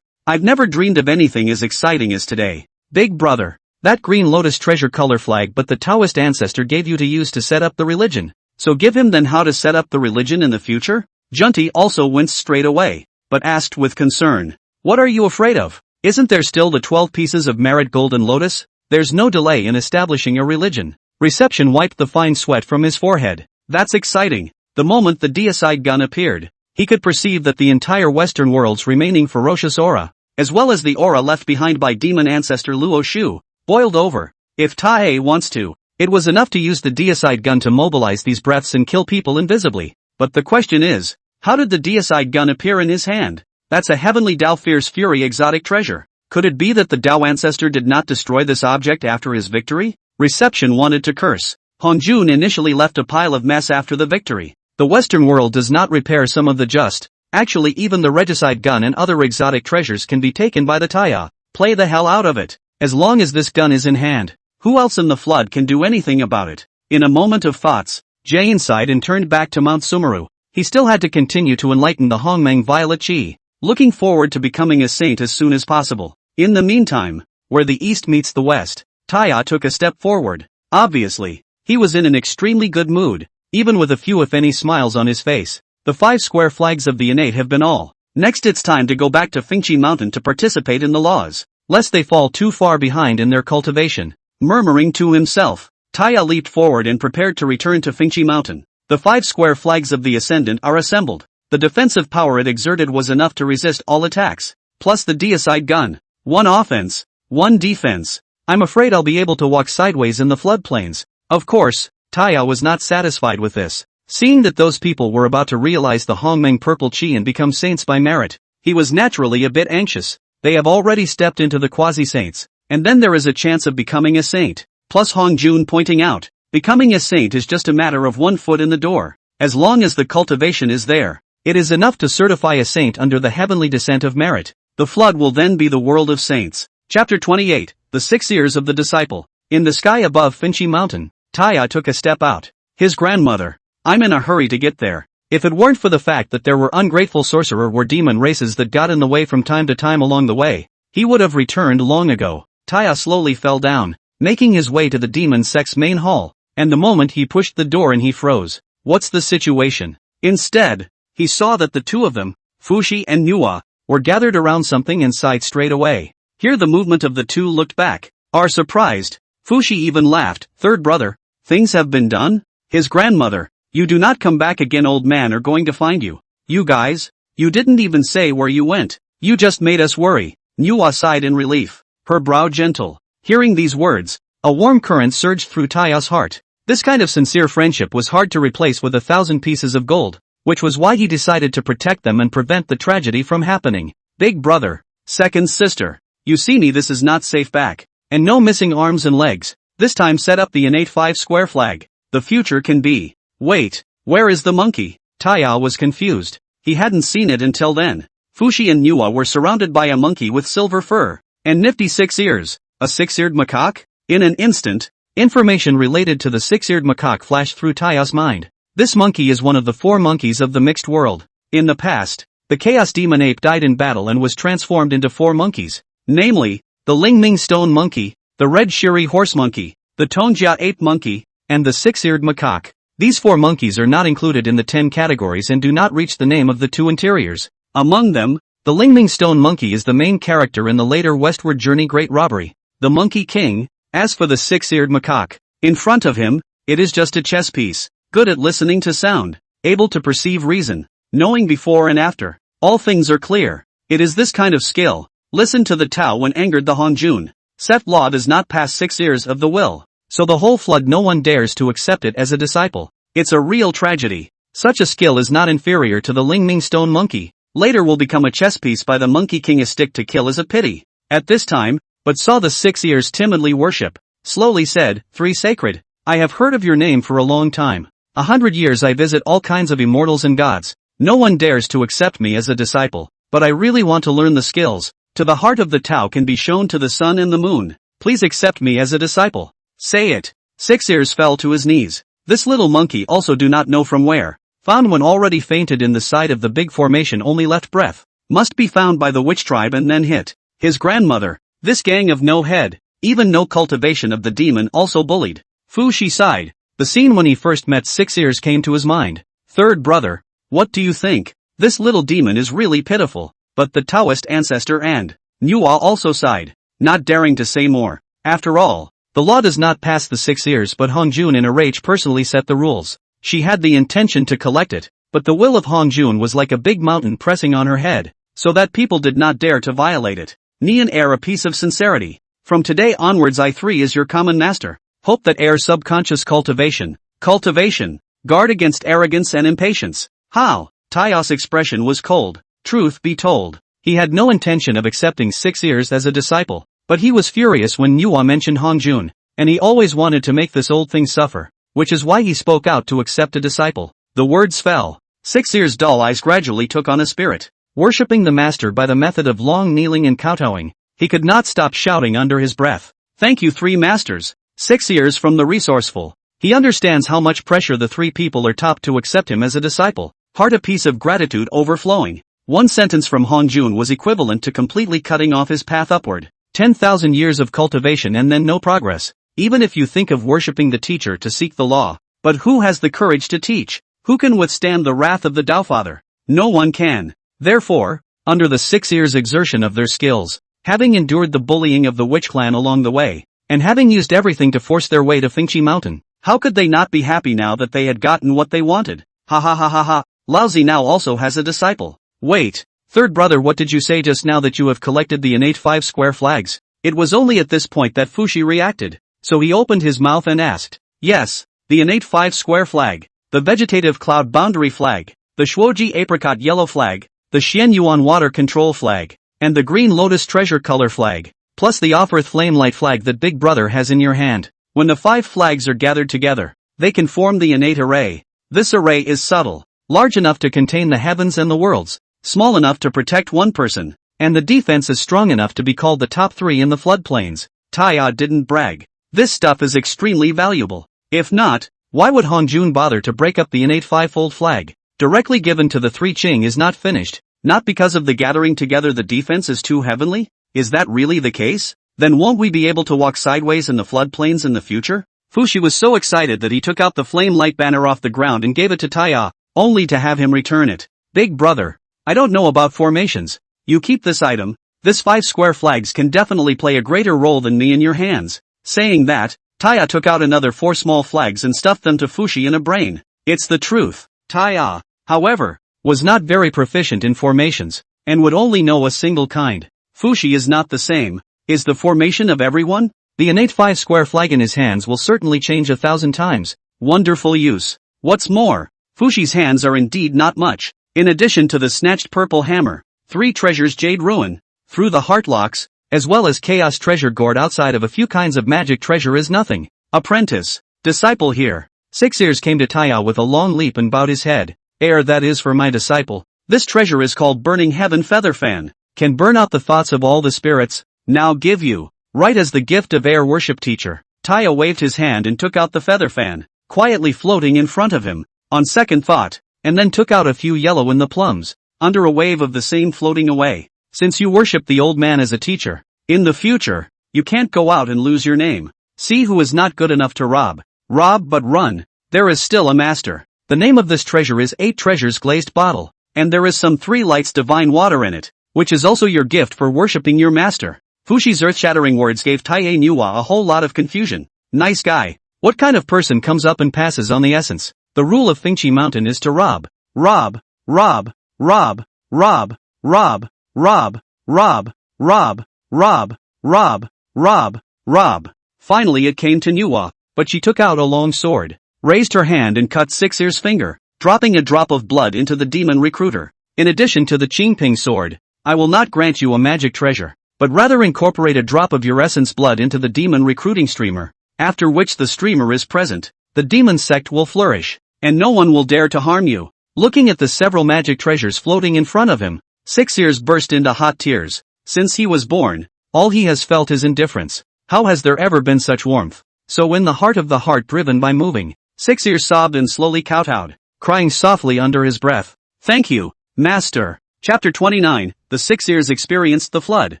[SPEAKER 1] I've never dreamed of anything as exciting as today. Big brother. That green lotus treasure color flag but the Taoist ancestor gave you to use to set up the religion. So give him then how to set up the religion in the future? Junti also winced straight away, but asked with concern. What are you afraid of? Isn't there still the 12 pieces of merit golden lotus? There's no delay in establishing a religion. Reception wiped the fine sweat from his forehead. That's exciting. The moment the deicide gun appeared, he could perceive that the entire Western world's remaining ferocious aura, as well as the aura left behind by demon ancestor Luo Shu, boiled over. If Tae wants to, it was enough to use the deicide gun to mobilize these breaths and kill people invisibly. But the question is, how did the deicide gun appear in his hand? That's a heavenly Dao Fierce Fury exotic treasure. Could it be that the Dao ancestor did not destroy this object after his victory? Reception wanted to curse. Hongjun initially left a pile of mess after the victory. The Western world does not repair some of the just. Actually even the regicide gun and other exotic treasures can be taken by the Taya. Play the hell out of it. As long as this gun is in hand, who else in the flood can do anything about it? In a moment of thoughts, Jain sighed and turned back to Mount Sumeru. He still had to continue to enlighten the Hongmeng Violet Chi, looking forward to becoming a saint as soon as possible. In the meantime, where the east meets the west, Taya took a step forward. Obviously, he was in an extremely good mood, even with a few if any smiles on his face. The 5 square flags of the innate have been all. Next it's time to go back to Fingchi Mountain to participate in the laws, lest they fall too far behind in their cultivation. Murmuring to himself, Taya leaped forward and prepared to return to Fingchi Mountain. The 5 square flags of the Ascendant are assembled. The defensive power it exerted was enough to resist all attacks, plus the deicide gun. 1 offense, 1 defense. I'm afraid I'll be able to walk sideways in the floodplains. Of course, Taya was not satisfied with this. Seeing that those people were about to realize the Hongmeng Purple Chi and become saints by merit, he was naturally a bit anxious. They have already stepped into the quasi-saints, and then there is a chance of becoming a saint. Plus Hongjun pointing out, becoming a saint is just a matter of 1 foot in the door. As long as the cultivation is there, it is enough to certify a saint under the heavenly descent of merit. The flood will then be the world of saints. Chapter 28, The 6 Ears of the Disciple. In the sky above Fingchi Mountain, Taya took a step out. His grandmother. I'm in a hurry to get there. If it weren't for the fact that there were ungrateful sorcerer or demon races that got in the way from time to time along the way, he would have returned long ago. Taya slowly fell down, making his way to the demon sect's main hall, and the moment he pushed the door in he froze. What's the situation? Instead, he saw that the two of them, Fushi and Nuwa, were gathered around something and sighed straight away. Here the movement of the two looked back, are surprised. Fushi even laughed. Third brother, things have been done? His grandmother, you do not come back again, old man are going to find you. You guys, you didn't even say where you went. You just made us worry. Nuwa sighed in relief, her brow gentle. Hearing these words, a warm current surged through Taya's heart. This kind of sincere friendship was hard to replace with 1,000 pieces of gold, which was why he decided to protect them and prevent the tragedy from happening. Big brother, second sister, you see me, this is not safe back. And no missing arms and legs. This time set up the innate 5 square flag. The future can be. Wait, where is the monkey? Taya was confused. He hadn't seen it until then. Fushi and Nuwa were surrounded by a monkey with silver fur and nifty 6 ears. A 6-eared macaque? In an instant, information related to the 6-eared macaque flashed through Taya's mind. This monkey is one of the 4 monkeys of the mixed world. In the past, the chaos demon ape died in battle and was transformed into 4 monkeys. Namely, the Lingming stone monkey, the red shiri horse monkey, the Tongjia ape monkey, and the 6-eared macaque. These 4 monkeys are not included in the 10 categories and do not reach the name of the 2 interiors. Among them, the Lingming stone monkey is the main character in the later westward journey Great Robbery. The Monkey King. As for the 6-eared macaque, in front of him, it is just a chess piece, good at listening to sound, able to perceive reason, knowing before and after. All things are clear. It is this kind of skill. Listen to the Tao when angered the Hongjun. Set law does not pass 6 ears of the will, so the whole flood no one dares to accept it as a disciple. It's a real tragedy. Such a skill is not inferior to the Lingming stone monkey. Later will become a chess piece by the Monkey King. A stick to kill is a pity. At this time, but saw the 6 ears timidly worship, slowly said, 3 sacred, I have heard of your name for a long time. 100 years I visit all kinds of immortals and gods. No one dares to accept me as a disciple, but I really want to learn the skills. To the heart of the Tao can be shown to the sun and the moon. Please accept me as a disciple. Say it. 6 ears fell to his knees. This little monkey also do not know from where. Found when already fainted in the side of the big formation, only left breath. Must be found by the witch tribe and then hit. His grandmother. This gang of no head, even no cultivation of the demon also bullied. Fushi sighed. The scene when he first met 6 ears came to his mind. Third brother, what do you think? This little demon is really pitiful. But the Taoist ancestor and Nuwa also sighed, not daring to say more. After all, the law does not pass the 6 ears, but Hongjun in a rage personally set the rules. She had the intention to collect it, but the will of Hongjun was like a big mountain pressing on her head, so that people did not dare to violate it. Nian air a piece of sincerity. From today onwards I3 is your common master. Hope that air subconscious cultivation. Guard against arrogance and impatience. How? Taya's expression was cold. Truth be told, he had no intention of accepting 6 ears as a disciple, but he was furious when Nuwa mentioned Hongjun, and he always wanted to make this old thing suffer, which is why he spoke out to accept a disciple. The words fell. 6 ears' dull eyes gradually took on a spirit. Worshipping the master by the method of long kneeling and kowtowing, he could not stop shouting under his breath. Thank you 3 masters. 6 ears from the resourceful. He understands how much pressure the 3 people are top to accept him as a disciple. Heart a piece of gratitude overflowing. One sentence from Hongjun was equivalent to completely cutting off his path upward. 10,000 years of cultivation and then no progress. Even if you think of worshipping the teacher to seek the law. But who has the courage to teach? Who can withstand the wrath of the Taofather? No one can. Therefore, under the 6 ears' exertion of their skills, having endured the bullying of the witch clan along the way, and having used everything to force their way to Fingchi Mountain, how could they not be happy now that they had gotten what they wanted? Ha ha ha ha ha. Laozi now also has a disciple. Wait, third brother, what did you say just now that you have collected the innate 5 square flags? It was only at this point that Fushi reacted, so he opened his mouth and asked. Yes, the innate 5 square flag, the vegetative cloud boundary flag, the Shuoji apricot yellow flag, the Xian Yuan water control flag, and the green lotus treasure color flag, plus the Offerth flame light flag that Big Brother has in your hand. When the 5 flags are gathered together, they can form the innate array. This array is subtle, large enough to contain the heavens and the worlds, small enough to protect one person, and the defense is strong enough to be called the top 3 in the floodplains. Taya didn't brag. This stuff is extremely valuable. If not, why would Hongjun bother to break up the innate 5-fold flag? Directly given to the 3 Qing is not finished, not because of the gathering together the defense is too heavenly? Is that really the case? Then won't we be able to walk sideways in the floodplains in the future? Fushi was so excited that he took out the flame light banner off the ground and gave it to Taya, only to have him return it. Big brother, I don't know about formations, You keep this item. This 5 square flags can definitely play a greater role than me in your hands. Saying that, Taya took out another 4 small flags and stuffed them to Fushi in a brain. It's the truth. Taya, however, was not very proficient in formations, and would only know a single kind. Fushi is not the same. Is the formation of everyone? The innate 5 square flag in his hands will certainly change 1,000 times. Wonderful use. What's more, Fushi's hands are indeed not much. In addition to the snatched purple hammer, 3 treasures Jade Ruin, through the heart locks, as well as Chaos Treasure Gourd outside of a few kinds of magic treasure is nothing. Apprentice, disciple here. Six Ears came to Taya with a long leap and bowed his head. That is for my disciple. This treasure is called Burning Heaven Feather Fan. Can burn out the thoughts of all the spirits. Now give you. Right as the gift of air worship teacher. Taya waved his hand and took out the feather fan, quietly floating in front of him, on second thought, and then took out a few yellow in the plums, under a wave of the same floating away. Since you worship the old man as a teacher, in the future, you can't go out and lose your name. See who is not good enough to rob. Rob but run. There is still a master. The name of this treasure is 8 Treasures Glazed Bottle, and there is some 3 lights divine water in it, which is also your gift for worshipping your master. Fushi's earth-shattering words gave Taiye Nuwa a whole lot of confusion. Nice guy. What kind of person comes up and passes on the essence? The rule of Fengchi Mountain is to rob. Rob, rob, rob, rob, rob, rob, rob, rob, rob, rob, rob, rob. Finally it came to Nuwa, but she took out a long sword, raised her hand and cut Six Ears' finger, dropping a drop of blood into the demon recruiter. In addition to the Qingping sword, I will not grant you a magic treasure, but rather incorporate a drop of your essence blood into the demon recruiting streamer, after which the streamer is present, the demon sect will flourish, and no one will dare to harm you. Looking at the several magic treasures floating in front of him, Six Ears burst into hot tears. Since he was born, all he has felt is indifference. How has there ever been such warmth? So in the heart of the heart driven by moving, Six Ears sobbed and slowly kowtowed, crying softly under his breath. Thank you, Master. Chapter 29, The Six Ears experienced the flood,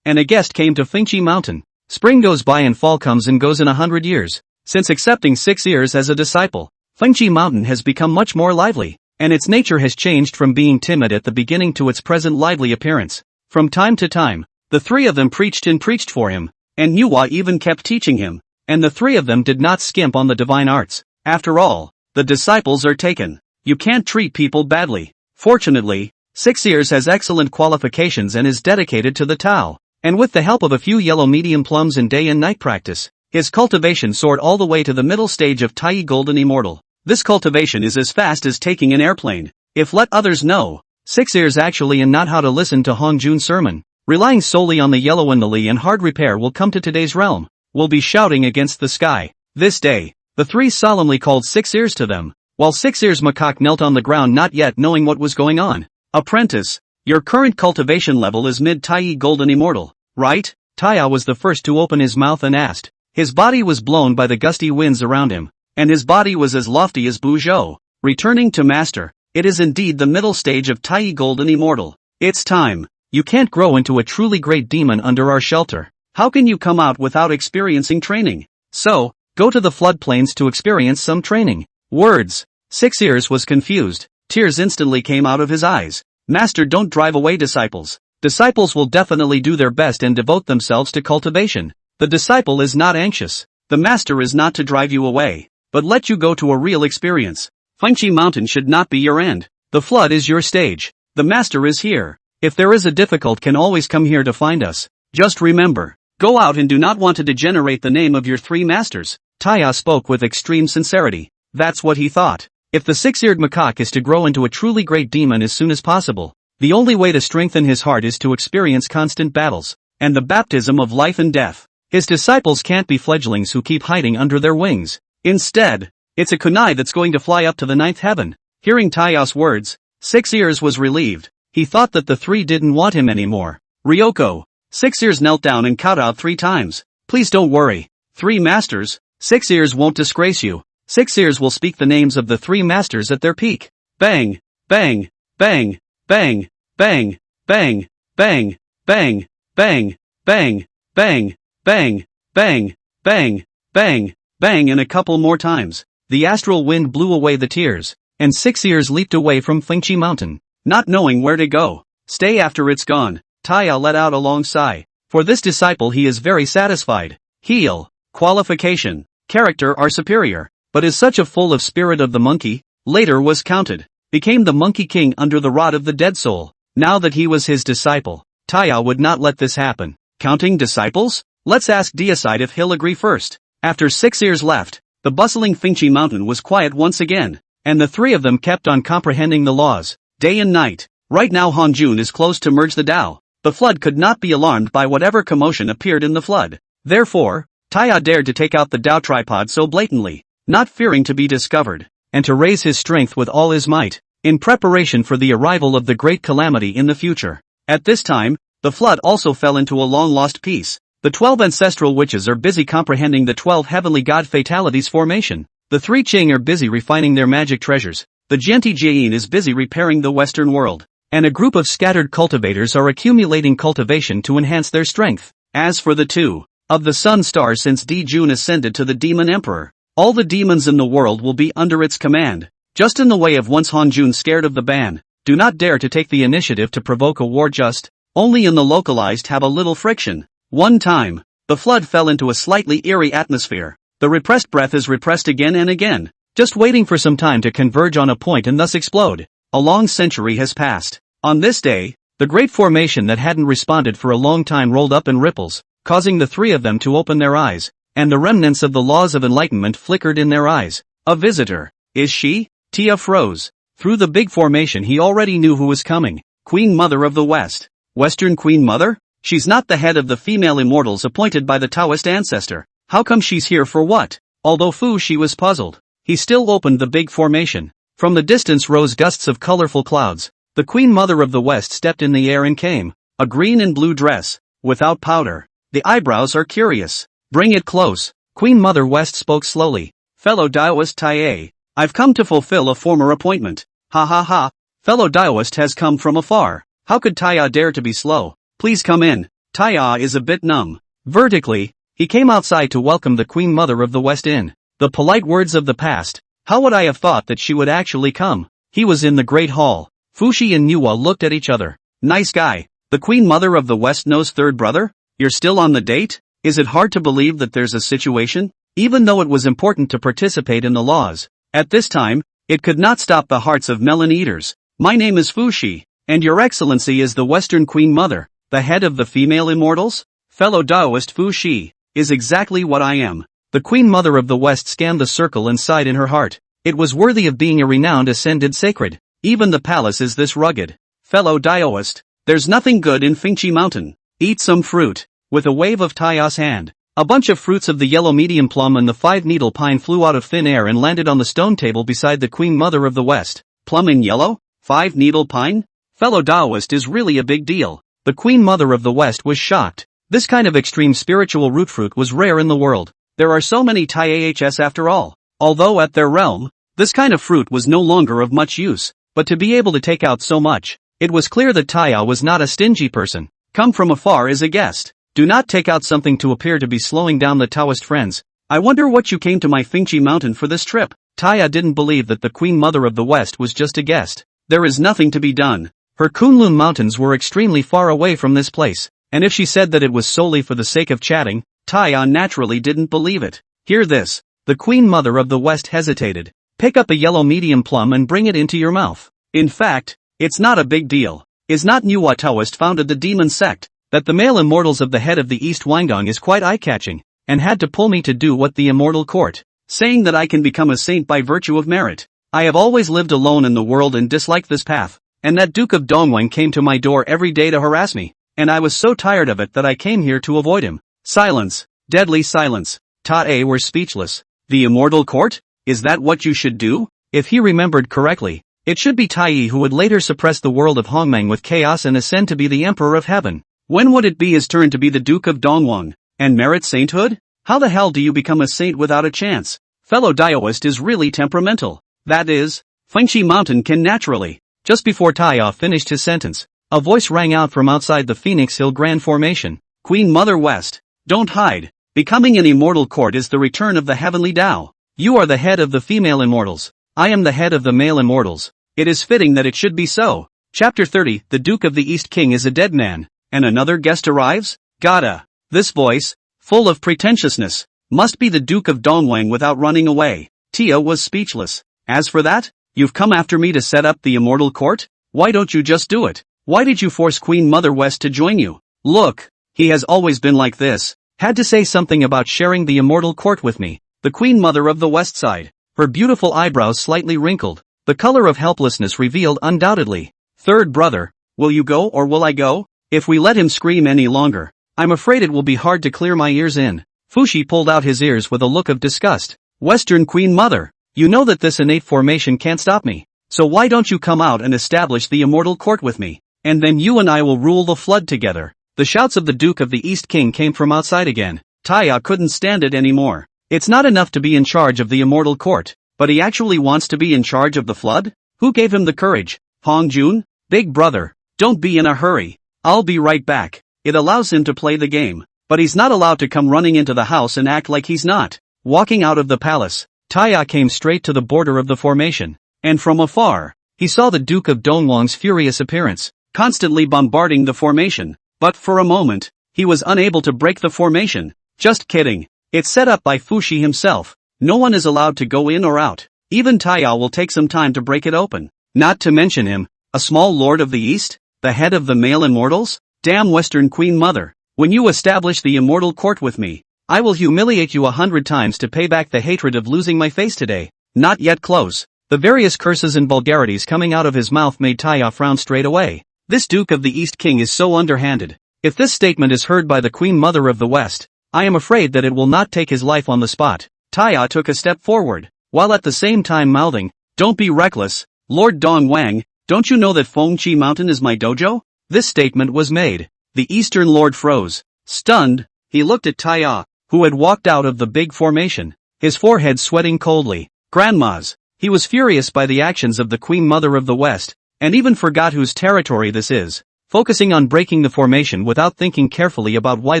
[SPEAKER 1] and a guest came to Fengchi Mountain. Spring goes by and fall comes and goes in 100 years. Since accepting Six Ears as a disciple, Fengchi Mountain has become much more lively, and its nature has changed from being timid at the beginning to its present lively appearance. From time to time, the 3 of them preached for him, and Nuwa even kept teaching him, and the 3 of them did not skimp on the divine arts. After all, the disciples are taken. You can't treat people badly. Fortunately, Six Ears has excellent qualifications and is dedicated to the Tao, and with the help of a few yellow medium plums and day and night practice, his cultivation soared all the way to the middle stage of Tai Golden Immortal. This cultivation is as fast as taking an airplane. If let others know, Six Ears actually and not how to listen to Hong Jun's sermon, relying solely on the yellow and the li and hard repair will come to today's realm, will be shouting against the sky. This day, the 3 solemnly called Six Ears to them, while Six Ears Macaque knelt on the ground not yet knowing what was going on. Apprentice, your current cultivation level is mid-Tai Golden Immortal, right? Taya was the first to open his mouth and asked. His body was blown by the gusty winds around him, and his body was as lofty as Buzhou. Returning to Master, it is indeed the middle stage of Tai Golden Immortal. It's time. You can't grow into a truly great demon under our shelter. How can you come out without experiencing training? So, go to the floodplains to experience some training. Words. Six Ears was confused. Tears instantly came out of his eyes. Master, don't drive away disciples. Disciples will definitely do their best and devote themselves to cultivation. The disciple is not anxious. The master is not to drive you away, but let you go to a real experience. Fengchi Mountain should not be your end. The flood is your stage. The master is here. If there is a difficult can always come here to find us. Just remember, go out and do not want to degenerate the name of your 3 masters. Taya spoke with extreme sincerity. That's what he thought. If the 6-eared macaque is to grow into a truly great demon as soon as possible, the only way to strengthen his heart is to experience constant battles, and the baptism of life and death. His disciples can't be fledglings who keep hiding under their wings. Instead, it's a kunai that's going to fly up to the 9th heaven. Hearing Taya's words, 6 Ears was relieved. He thought that the 3 didn't want him anymore. Ryoko. 6 Ears knelt down and kowtowed 3 times. Please don't worry. 3 masters, 6 Ears won't disgrace you. 6 Ears will speak the names of the 3 masters at their peak. Bang, bang, bang, bang, bang, bang, bang, bang, bang, bang, bang, bang, bang, bang, bang, bang, and a couple more times. The astral wind blew away the tears, and 6 Ears leaped away from Fengchi Mountain, not knowing where to go. Stay after it's gone. Taya let out a long sigh. For this disciple he is very satisfied. Heal. Qualification. Character are superior. But is such a full of spirit of the monkey, later was counted. Became the monkey king under the rod of the dead soul. Now that he was his disciple, Taya would not let this happen. Counting disciples? Let's ask Deicide if he'll agree first. After 6 years left, the bustling Fingchi mountain was quiet once again, and the three of them kept on comprehending the laws, day and night. Right now Hanjun is close to merge the Tao. The flood could not be alarmed by whatever commotion appeared in the flood. Therefore, Taya dared to take out the Tao tripod so blatantly, not fearing to be discovered, and to raise his strength with all his might, in preparation for the arrival of the great calamity in the future. At this time, the flood also fell into a long-lost peace. The 12 ancestral witches are busy comprehending the 12 heavenly god fatalities formation. The 3 Qing are busy refining their magic treasures. The Genti Jain is busy repairing the Western world. And a group of scattered cultivators are accumulating cultivation to enhance their strength. As for the 2 of the sun stars since Di Jun ascended to the demon emperor, all the demons in the world will be under its command. Just in the way of once Hanjun scared of the ban, do not dare to take the initiative to provoke a war just, only in the localized have a little friction. One time, the flood fell into a slightly eerie atmosphere. The repressed breath is repressed again and again, just waiting for some time to converge on a point and thus explode. A long century has passed. On this day, the great formation that hadn't responded for a long time rolled up in ripples, causing the 3 of them to open their eyes, and the remnants of the laws of enlightenment flickered in their eyes. A visitor. Is she? Tia froze. Through the big formation he already knew who was coming. Queen Mother of the West. Western Queen Mother? She's not the head of the female immortals appointed by the Taoist ancestor. How come she's here for what? Although Fu Shi was puzzled, he still opened the big formation. From the distance rose gusts of colorful clouds. The Queen Mother of the West stepped in the air and came. A green and blue dress, without powder. The eyebrows are curious. Bring it close. Queen Mother West spoke slowly. Fellow Daoist Taie, I've come to fulfill a former appointment. Ha ha ha. Fellow Daoist has come from afar. How could Taya dare to be slow? Please come in. Taya is a bit numb. Vertically, he came outside to welcome the Queen Mother of the West in. The polite words of the past. How would I have thought that she would actually come? He was in the great hall. Fushi and Nuwa looked at each other. Nice guy. The Queen Mother of the West knows third brother? You're still on the date? Is it hard to believe that there's a situation? Even though it was important to participate in the laws, at this time, it could not stop the hearts of melon eaters. My name is Fushi, and your excellency is the Western Queen Mother, the head of the female immortals? Fellow Daoist Fushi, is exactly what I am. The Queen Mother of the West scanned the circle and sighed in her heart. It was worthy of being a renowned ascended sacred. Even the palace is this rugged. Fellow Daoist, there's nothing good in Fingchi Mountain. Eat some fruit. With a wave of Taya's hand, a bunch of fruits of the yellow medium plum and the 5-needle pine flew out of thin air and landed on the stone table beside the Queen Mother of the West. Plum in yellow? 5-needle pine? Fellow Daoist is really a big deal. The Queen Mother of the West was shocked. This kind of extreme spiritual root fruit was rare in the world. There are so many Taihs after all. Although at their realm, this kind of fruit was no longer of much use. But to be able to take out so much, it was clear that Taya was not a stingy person. Come from afar as a guest. Do not take out something to appear to be slowing down the Taoist friends. I wonder what you came to my Fingchi Mountain for this trip. Taya didn't believe that the Queen Mother of the West was just a guest. There is nothing to be done. Her Kunlun Mountains were extremely far away from this place, and if she said that it was solely for the sake of chatting, Taya naturally didn't believe it. Hear this. The Queen Mother of the West hesitated. Pick up a yellow medium plum and bring it into your mouth. In fact, it's not a big deal. Is not Nuwa Taoist founded the demon sect? That the male immortals of the head of the East Wangang is quite eye-catching, and had to pull me to do what the immortal court, saying that I can become a saint by virtue of merit. I have always lived alone in the world and disliked this path, and that Duke of Dongwang came to my door every day to harass me, and I was so tired of it that I came here to avoid him. Silence. Deadly silence. Ta-A were speechless. The immortal court? Is that what you should do? If he remembered correctly, it should be Tai who would later suppress the world of Hongmeng with chaos and ascend to be the Emperor of Heaven. When would it be his turn to be the Duke of Dongwang, and merit sainthood? How the hell do you become a saint without a chance? Fellow Daoist is really temperamental. That is, Fengshi Mountain can naturally. Just before Taya finished his sentence, a voice rang out from outside the Phoenix Hill Grand Formation. Queen Mother West, don't hide. Becoming an immortal court is the return of the heavenly Tao. You are the head of the female immortals. I am the head of the male immortals. It is fitting that it should be so. Chapter 30. The Duke of the East King is a dead man, and another guest arrives? Gotta. This voice, full of pretentiousness, must be the Duke of Dongwang without running away. Tia was speechless. As for that, you've come after me to set up the immortal court? Why don't you just do it? Why did you force Queen Mother West to join you? Look, he has always been like this. Had to say something about sharing the immortal court with me. The Queen Mother of the West sighed. Her beautiful eyebrows slightly wrinkled. The color of helplessness revealed undoubtedly. Third brother, will you go or will I go? If we let him scream any longer, I'm afraid it will be hard to clear my ears in. Fushi pulled out his ears with a look of disgust. Western Queen Mother, you know that this innate formation can't stop me. So why don't you come out and establish the immortal court with me? And then you and I will rule the flood together. The shouts of the Duke of the East King came from outside again. Taya couldn't stand it anymore. It's not enough to be in charge of the immortal court, but he actually wants to be in charge of the flood? Who gave him the courage? Hongjun? Big brother, don't be in a hurry. I'll be right back. It allows him to play the game, but he's not allowed to come running into the house and act like he's not. Walking out of the palace, Taya came straight to the border of the formation, and from afar, he saw the Duke of Dongwang's furious appearance, constantly bombarding the formation. But for a moment, he was unable to break the formation. Just kidding. It's set up by Fushi himself. No one is allowed to go in or out. Even Taya will take some time to break it open. Not to mention him, a small lord of the East, the head of the male immortals? Damn Western Queen Mother. When you establish the immortal court with me, I will humiliate you 100 times to pay back the hatred of losing my face today. Not yet close. The various curses and vulgarities coming out of his mouth made Taya frown straight away. This Duke of the East King is so underhanded. If this statement is heard by the Queen Mother of the West, I am afraid that it will not take his life on the spot. Taya took a step forward, while at the same time mouthing, "Don't be reckless, Lord Dongwang, don't you know that Fengqi Mountain is my dojo?" This statement was made. The Eastern Lord froze. Stunned, he looked at Taya, who had walked out of the big formation, his forehead sweating coldly. Grandmas. He was furious by the actions of the Queen Mother of the West, and even forgot whose territory this is, focusing on breaking the formation without thinking carefully about why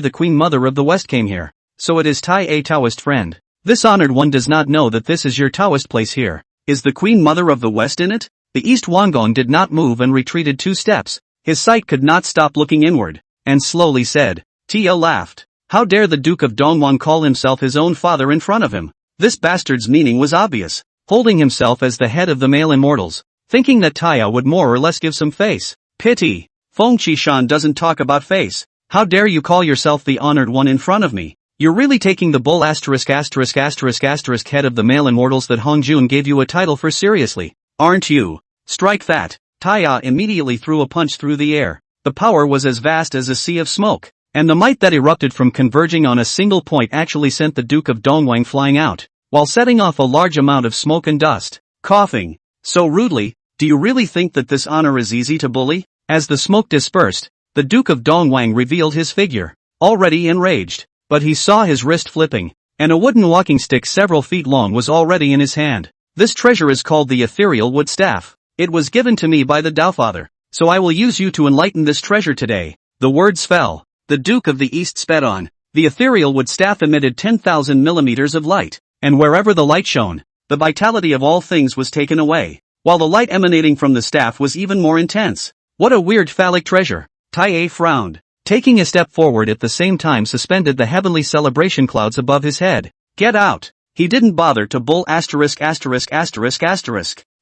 [SPEAKER 1] the Queen Mother of the West came here. So it is a Taoist friend. This honored one does not know that this is your Taoist place here. Is the Queen Mother of the West in it? The East Wangong did not move and retreated 2 steps. His sight could not stop looking inward, and slowly said. Tia laughed. How dare the Duke of Dongwang call himself his own father in front of him? This bastard's meaning was obvious. Holding himself as the head of the male immortals, thinking that Taya would more or less give some face. Pity. Fengqi Shan doesn't talk about face. How dare you call yourself the honored one in front of me? You're really taking the bull head of the male immortals that Hongjun gave you a title for seriously, aren't you? Strike that. Taya immediately threw a punch through the air. The power was as vast as a sea of smoke, and the might that erupted from converging on a single point actually sent the Duke of Dongwang flying out, while setting off a large amount of smoke and dust. Coughing so rudely, do you really think that this honor is easy to bully? As the smoke dispersed, the Duke of Dongwang revealed his figure, already enraged, but he saw his wrist flipping, and a wooden walking stick several feet long was already in his hand. This treasure is called the ethereal wood staff. It was given to me by the Taofather, so I will use you to enlighten this treasure today. The words fell. The Duke of the East sped on. The ethereal wood staff emitted 10,000 millimeters of light, and wherever the light shone, the vitality of all things was taken away, while the light emanating from the staff was even more intense. What a weird phallic treasure. Tai frowned, taking a step forward at the same time suspended the heavenly celebration clouds above his head. Get out. He didn't bother to bull ********.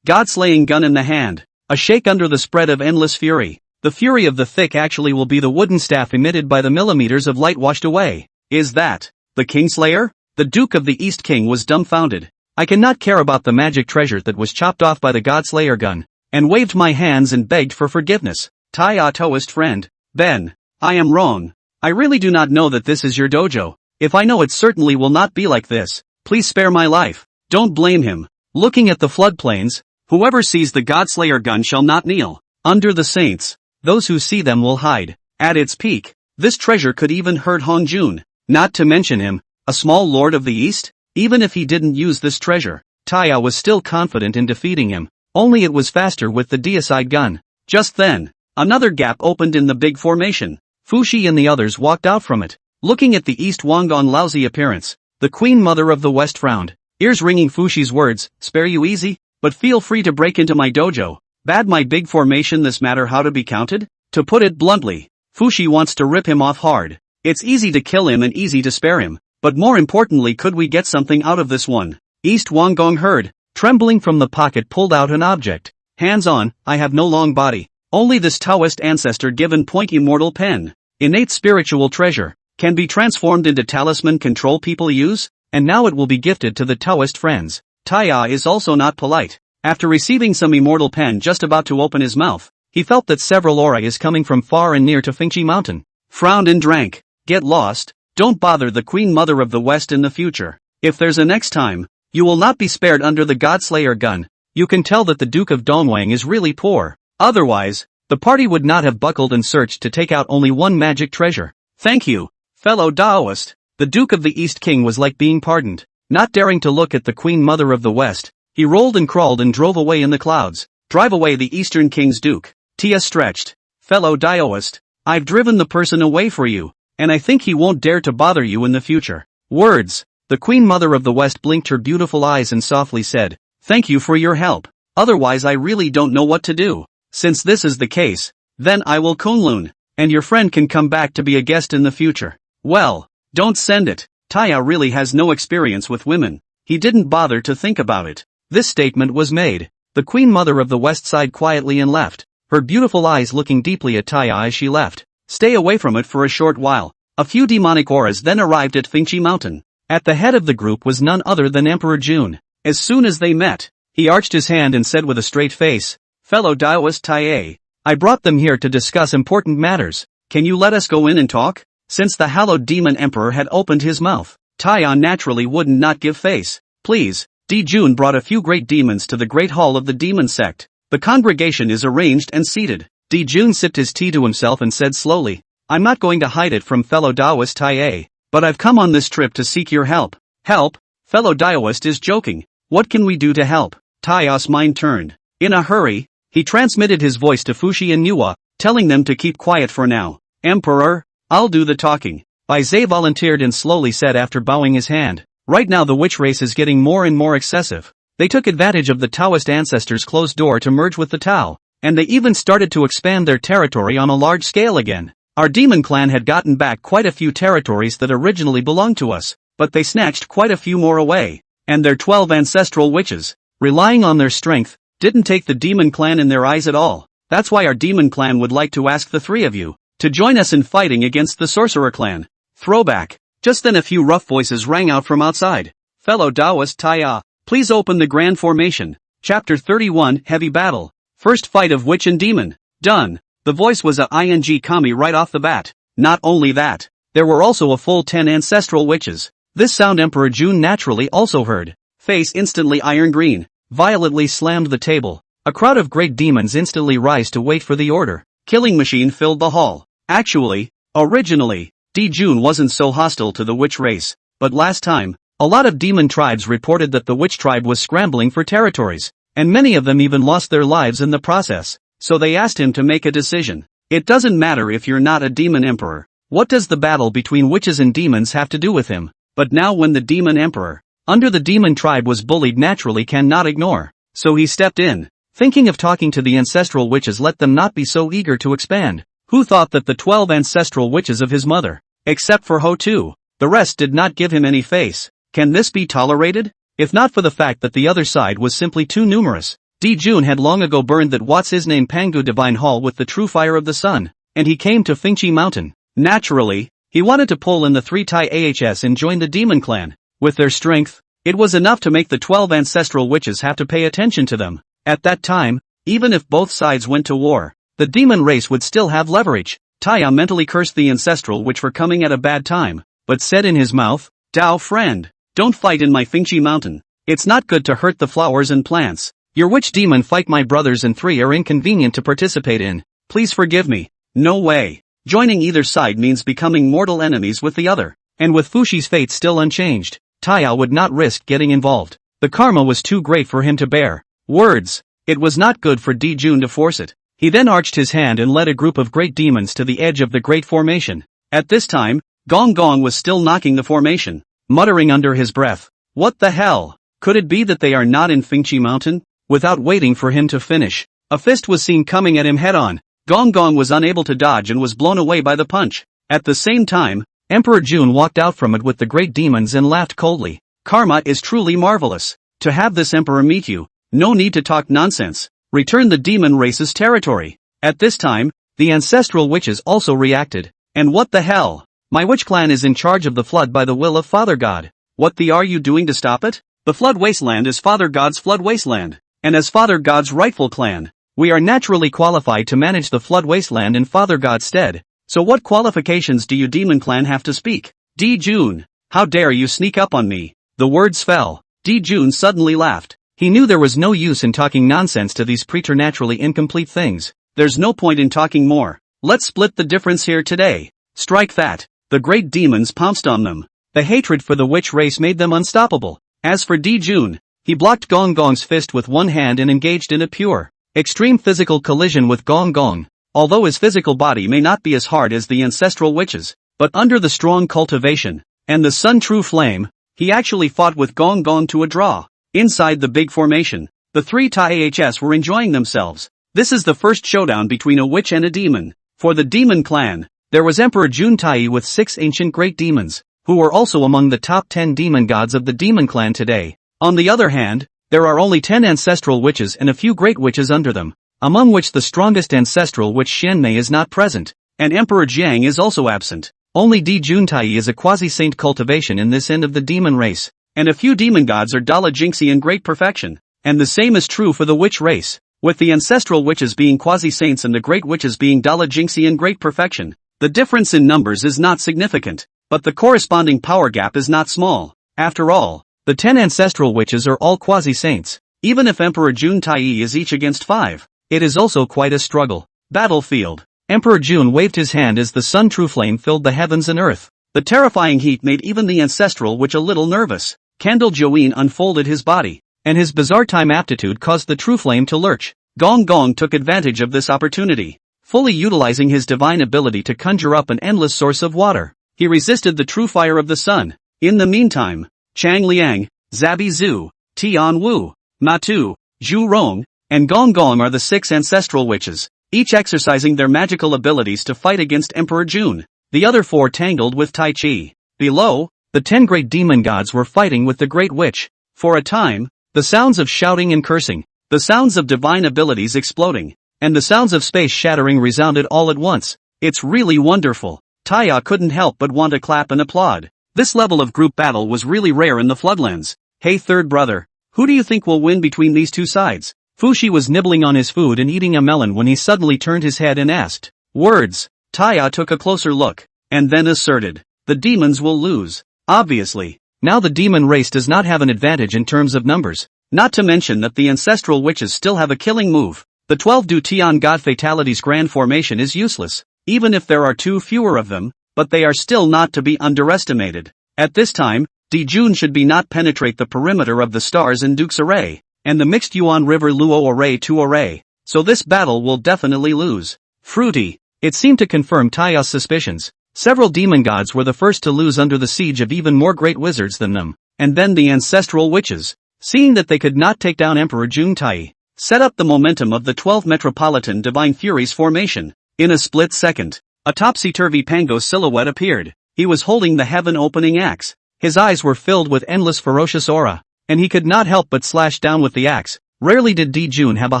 [SPEAKER 1] God-slaying gun in the hand. A shake under the spread of endless fury. The fury of the thick actually will be the wooden staff emitted by the millimeters of light washed away. Is that the Kingslayer? The Duke of the East King was dumbfounded. I cannot care about the magic treasure that was chopped off by the Godslayer gun, and waved my hands and begged for forgiveness. Taoist friend, Ben, I am wrong. I really do not know that this is your dojo. If I know, it certainly will not be like this. Please spare my life. Don't blame him. Looking at the floodplains, whoever sees the Godslayer gun shall not kneel. Under the saints, those who see them will hide. At its peak, this treasure could even hurt Hongjun, not to mention him, a small lord of the East. Even if he didn't use this treasure, Taya was still confident in defeating him, only it was faster with the deicide gun. Just then, another gap opened in the big formation. Fushi and the others walked out from it. Looking at the East Wangong lousy appearance, the Queen Mother of the West frowned, ears ringing Fushi's words, spare you easy, but feel free to break into my dojo. Bad my big formation this matter how to be counted? To put it bluntly, Fushi wants to rip him off hard. It's easy to kill him and easy to spare him, but more importantly, could we get something out of this one? East Wanggong heard, trembling from the pocket, pulled out an object. Hands on, I have no long body. Only this Taoist ancestor given point immortal pen. Innate spiritual treasure. Can be transformed into talisman control people use, and now it will be gifted to the Taoist friends. Taya is also not polite. After receiving some immortal pen just about to open his mouth, he felt that several aura is coming from far and near to Fingchi Mountain. Frowned and drank. Get lost, don't bother the Queen Mother of the West in the future. If there's a next time, you will not be spared under the Godslayer gun. You can tell that the Duke of Dongwang is really poor. Otherwise, the party would not have buckled and searched to take out only one magic treasure. Thank you, fellow Daoist. The Duke of the East King was like being pardoned. Not daring to look at the Queen Mother of the West, he rolled and crawled and drove away in the clouds. Drive away the Eastern King's Duke. Tia stretched. Fellow Daoist, I've driven the person away for you, and I think he won't dare to bother you in the future. Words. The Queen Mother of the West blinked her beautiful eyes and softly said, thank you for your help. Otherwise I really don't know what to do. Since this is the case, then I will Kunlun, and your friend can come back to be a guest in the future. Well, don't send it. Taya really has no experience with women. He didn't bother to think about it. This statement was made. The Queen Mother of the West sighed quietly and left, her beautiful eyes looking deeply at Taya as she left. Stay away from it for a short while. A few demonic auras then arrived at Fingchi Mountain. At the head of the group was none other than Emperor Jun. As soon as they met, he arched his hand and said with a straight face, fellow Daoist Taie, I brought them here to discuss important matters. Can you let us go in and talk? Since the hallowed demon emperor had opened his mouth, Taiyan naturally would not give face. Please. Di Jun brought a few great demons to the great hall of the demon sect. The congregation is arranged and seated. Di Jun sipped his tea to himself and said slowly, I'm not going to hide it from fellow Daoist Taie, but I've come on this trip to seek your help. Help? Fellow Daoist is joking. What can we do to help? Taiya's mind turned. In a hurry, he transmitted his voice to Fushi and Nuwa, telling them to keep quiet for now. Emperor, I'll do the talking. Bai Zhe volunteered and slowly said after bowing his hand. Right now the witch race is getting more and more excessive. They took advantage of the Taoist ancestors' closed door to merge with the Tao, and they even started to expand their territory on a large scale again. Our demon clan had gotten back quite a few territories that originally belonged to us, but they snatched quite a few more away. And their 12 ancestral witches, relying on their strength, didn't take the demon clan in their eyes at all. That's why our demon clan would like to ask the three of you to join us in fighting against the sorcerer clan. Throwback. Just then a few rough voices rang out from outside. Fellow Daoist Taya, please open the Grand Formation. Chapter 31, Heavy Battle. First fight of witch and demon. Done. The voice was a ing kami right off the bat. Not only that, there were also a full 10 ancestral witches. This sound Emperor Jun naturally also heard. Face instantly iron green, violently slammed the table. A crowd of great demons instantly rise to wait for the order. Killing machine filled the hall. Actually, originally, Di Jun wasn't so hostile to the witch race, but last time, a lot of demon tribes reported that the witch tribe was scrambling for territories, and many of them even lost their lives in the process, so they asked him to make a decision. It doesn't matter if you're not a demon emperor. What does the battle between witches and demons have to do with him? But now when the demon emperor, under the demon tribe was bullied naturally cannot ignore, so he stepped in, thinking of talking to the ancestral witches let them not be so eager to expand. Who thought that the 12 ancestral witches of his mother, except for Ho Tu, the rest did not give him any face. Can this be tolerated? If not for the fact that the other side was simply too numerous. Di Jun had long ago burned that what's his name Pangu Divine Hall with the true fire of the sun, and he came to Fingchi Mountain. Naturally, he wanted to pull in the 3 Tai AHS and join the demon clan. With their strength, it was enough to make the 12 ancestral witches have to pay attention to them. At that time, even if both sides went to war, the demon race would still have leverage. Taya mentally cursed the ancestral witch for coming at a bad time, but said in his mouth, Dao friend, don't fight in my Fingchi Mountain. It's not good to hurt the flowers and plants. Your witch demon fight my brothers and 3 are inconvenient to participate in. Please forgive me. No way. Joining either side means becoming mortal enemies with the other, and with Fushi's fate still unchanged, Taya would not risk getting involved. The karma was too great for him to bear. Words. It was not good for Di Jun to force it. He then arched his hand and led a group of great demons to the edge of the great formation. At this time, Gong Gong was still knocking the formation, muttering under his breath, what the hell? Could it be that they are not in Fingchi Mountain? Without waiting for him to finish, a fist was seen coming at him head-on. Gong Gong was unable to dodge and was blown away by the punch. At the same time, Emperor June walked out from it with the great demons and laughed coldly. Karma is truly marvelous. To have this emperor meet you, no need to talk nonsense. Return the demon race's territory. At this time, the ancestral witches also reacted. And what the hell? My witch clan is in charge of the flood by the will of Father God. What are you doing to stop it? The flood wasteland is Father God's flood wasteland. And as Father God's rightful clan, we are naturally qualified to manage the flood wasteland in Father God's stead. So what qualifications do you demon clan have to speak? D. June, how dare you sneak up on me? The words fell. D. June suddenly laughed. He knew there was no use in talking nonsense to these preternaturally incomplete things. There's no point in talking more. Let's split the difference here today. Strike that. The great demons pounced on them. The hatred for the witch race made them unstoppable. As for D. June, he blocked Gong Gong's fist with one hand and engaged in a pure, extreme physical collision with Gong Gong. Although his physical body may not be as hard as the ancestral witches, but under the strong cultivation and the sun true flame, he actually fought with Gong Gong to a draw. Inside the big formation, the three Tai-Hs were enjoying themselves. This is the first showdown between a witch and a demon. For the demon clan, there was Emperor June Tai with 6 ancient great demons, who were also among the top 10 demon gods of the demon clan today. On the other hand, there are only 10 ancestral witches and a few great witches under them, among which the strongest ancestral witch Xianmei is not present, and Emperor Jiang is also absent. Only Di Juntai is a quasi-saint cultivation in this end of the demon race, and a few demon gods are Dala Jinxi in great perfection, and the same is true for the witch race, with the ancestral witches being quasi-saints and the great witches being Dala Jinxi in great perfection. The difference in numbers is not significant, but the corresponding power gap is not small. After all, the 10 ancestral witches are all quasi-saints. Even if Emperor June Tai is each against 5, it is also quite a struggle. Battlefield. Emperor June waved his hand as the sun true flame filled the heavens and earth. The terrifying heat made even the ancestral witch a little nervous. Candle Join unfolded his body, and his bizarre time aptitude caused the true flame to lurch. Gong Gong took advantage of this opportunity, fully utilizing his divine ability to conjure up an endless source of water. He resisted the true fire of the sun. In the meantime, Chang Liang, Zabi Zhu, Tian Wu, Matu, Zhu Rong, and Gong Gong are the 6 ancestral witches, each exercising their magical abilities to fight against Emperor June. The other 4 tangled with Tai Chi. Below, the 10 great demon gods were fighting with the great witch. For a time, the sounds of shouting and cursing, the sounds of divine abilities exploding, and the sounds of space shattering resounded all at once. It's really wonderful. Taya couldn't help but want to clap and applaud. This level of group battle was really rare in the Floodlands. Hey third brother, who do you think will win between these two sides? Fushi was nibbling on his food and eating a melon when he suddenly turned his head and asked. Words. Taya took a closer look, and then asserted. The demons will lose. Obviously. Now the demon race does not have an advantage in terms of numbers. Not to mention that the ancestral witches still have a killing move. The 12 Du Tian God Fatalities Grand Formation is useless, even if there are 2 fewer of them, but they are still not to be underestimated. At this time, Di Jun should be not penetrate the perimeter of the stars in Duke's array, and the mixed Yuan River Luo array to array, so this battle will definitely lose. Fruity. It seemed to confirm Taya's suspicions. Several demon gods were the first to lose under the siege of even more great wizards than them, and then the ancestral witches, seeing that they could not take down Emperor Juntai, set up the momentum of the 12 Metropolitan Divine Furies formation. In a split second, a topsy-turvy Pango silhouette appeared. He was holding the heaven-opening axe. His eyes were filled with endless ferocious aura, and he could not help but slash down with the axe. Rarely did Di Jun have a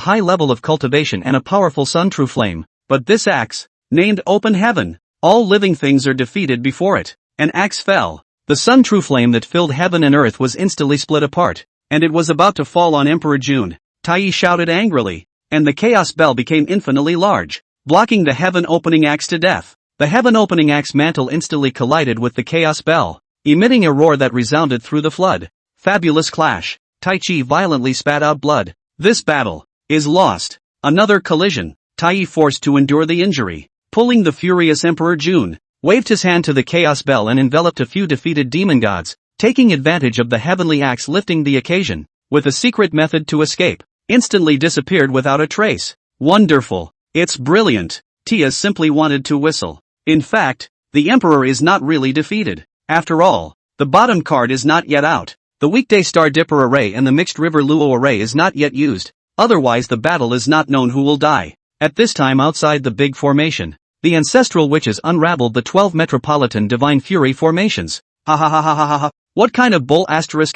[SPEAKER 1] high level of cultivation and a powerful sun true flame, but this axe, named Open Heaven, all living things are defeated before it. An axe fell. The sun true flame that filled heaven and earth was instantly split apart, and it was about to fall on Emperor June. Tai shouted angrily, and the chaos bell became infinitely large, blocking the heaven-opening axe to death. The heaven-opening axe mantle instantly collided with the chaos bell, emitting a roar that resounded through the flood. Fabulous clash. Tai Chi violently spat out blood. This battle is lost. Another collision. Tai forced to endure the injury, pulling the furious Emperor June, waved his hand to the chaos bell and enveloped a few defeated demon gods, taking advantage of the heavenly axe lifting the occasion, with a secret method to escape, instantly disappeared without a trace. Wonderful. It's brilliant. Tia simply wanted to whistle. In fact, the Emperor is not really defeated. After all, the bottom card is not yet out. The weekday Star Dipper array and the mixed River Luo array is not yet used, otherwise the battle is not known who will die. At this time outside the big formation, the ancestral witches unraveled the 12 metropolitan divine fury formations. Ha ha ha ha ha ha ha. What kind of bull asterisk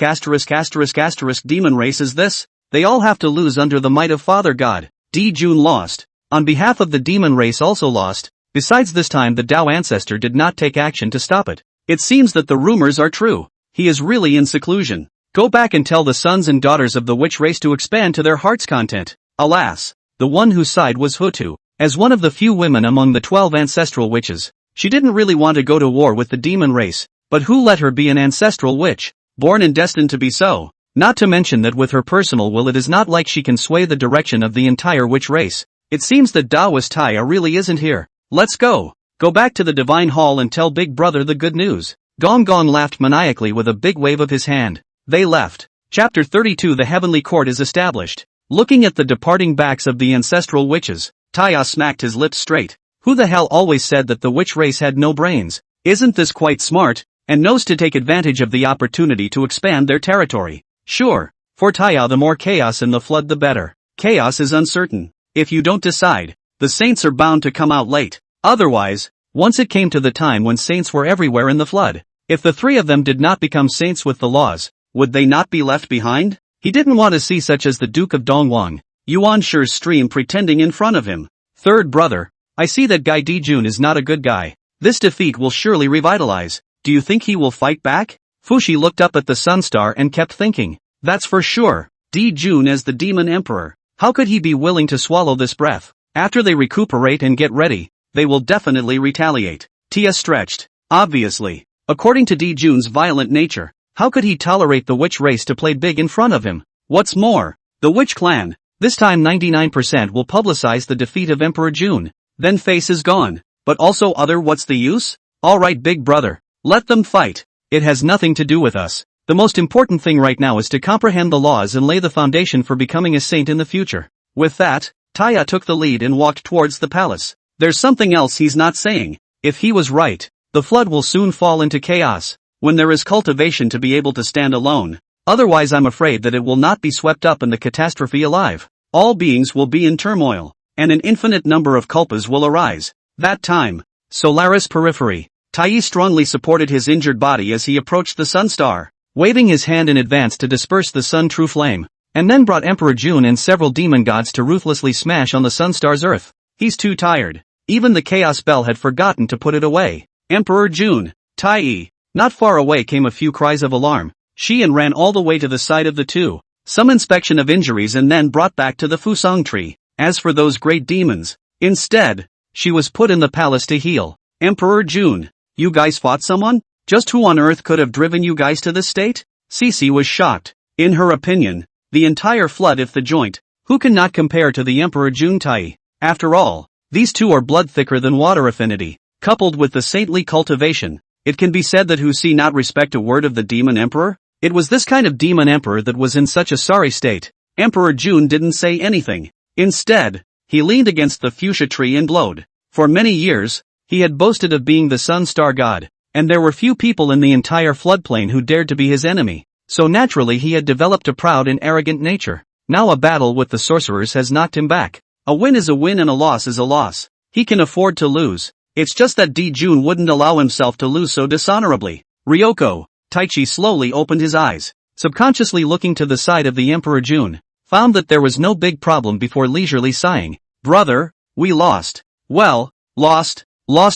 [SPEAKER 1] demon race is this? They all have to lose under the might of Father God. Jun lost. On behalf of the demon race also lost. Besides this time the Tao ancestor did not take action to stop it. It seems that the rumors are true. He is really in seclusion. Go back and tell the sons and daughters of the witch race to expand to their heart's content. Alas, the one who sighed was Hutu. As one of the few women among the 12 ancestral witches, she didn't really want to go to war with the demon race, but who let her be an ancestral witch, born and destined to be so? Not to mention that with her personal will it is not like she can sway the direction of the entire witch race. It seems that Taoist Taya really isn't here. Let's go. Go back to the divine hall and tell Big Brother the good news. Gong Gong laughed maniacally with a big wave of his hand. They left. Chapter 32. The heavenly court is established. Looking at the departing backs of the ancestral witches, Taya smacked his lips straight. Who the hell always said that the witch race had no brains? Isn't this quite smart, and knows to take advantage of the opportunity to expand their territory? Sure, for Taya the more chaos in the flood the better. Chaos is uncertain. If you don't decide, the saints are bound to come out late. Otherwise, once it came to the time when saints were everywhere in the flood, if the three of them did not become saints with the laws, would they not be left behind? He didn't want to see such as the Duke of Dongwang, Yuan Shi's stream pretending in front of him. Third brother, I see that Guy Dijun is not a good guy. This defeat will surely revitalize. Do you think he will fight back? Fushi looked up at the sun star and kept thinking. That's for sure. Dijun as the demon emperor. How could he be willing to swallow this breath? After they recuperate and get ready, they will definitely retaliate. Tia stretched. Obviously. According to Dijun's violent nature, how could he tolerate the witch race to play big in front of him? What's more, the witch clan, this time 99% will publicize the defeat of Emperor Jun. Then face is gone. But also other what's the use? Alright big brother, let them fight. It has nothing to do with us. The most important thing right now is to comprehend the laws and lay the foundation for becoming a saint in the future. With that, Taya took the lead and walked towards the palace. There's something else he's not saying. If he was right, the flood will soon fall into chaos, when there is cultivation to be able to stand alone. Otherwise I'm afraid that it will not be swept up in the catastrophe alive. All beings will be in turmoil, and an infinite number of culpas will arise. That time, Solaris Periphery. Tai strongly supported his injured body as he approached the sun star, waving his hand in advance to disperse the sun true flame, and then brought Emperor Jun and several demon gods to ruthlessly smash on the sun star's earth. He's too tired. Even the chaos bell had forgotten to put it away. Emperor Jun, Tai. Not far away came a few cries of alarm. Xian ran all the way to the side of the two. Some inspection of injuries and then brought back to the Fusang tree. As for those great demons, instead, she was put in the palace to heal. Emperor Jun, you guys fought someone? Just who on earth could have driven you guys to this state? Cece was shocked. In her opinion, the entire flood if the joint, who can not compare to the Emperor Jun Tai? After all, these two are blood thicker than water affinity. Coupled with the saintly cultivation, it can be said that who see not respect a word of the demon emperor? It was this kind of demon emperor that was in such a sorry state. Emperor Jun didn't say anything. Instead, he leaned against the fuchsia tree and glowed. For many years, he had boasted of being the sun star god, and there were few people in the entire floodplain who dared to be his enemy. So naturally he had developed a proud and arrogant nature. Now a battle with the sorcerers has knocked him back. A win is a win and a loss is a loss. He can afford to lose. It's just that Dijun wouldn't allow himself to lose so dishonorably. Ryoko, Taichi slowly opened his eyes, subconsciously looking to the side of the Emperor Jun, found that there was no big problem before leisurely sighing. Brother, we lost. Well, lost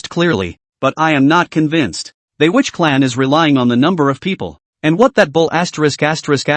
[SPEAKER 1] clearly, but I am not convinced. The witch clan is relying on the number of people. And what that bull ******12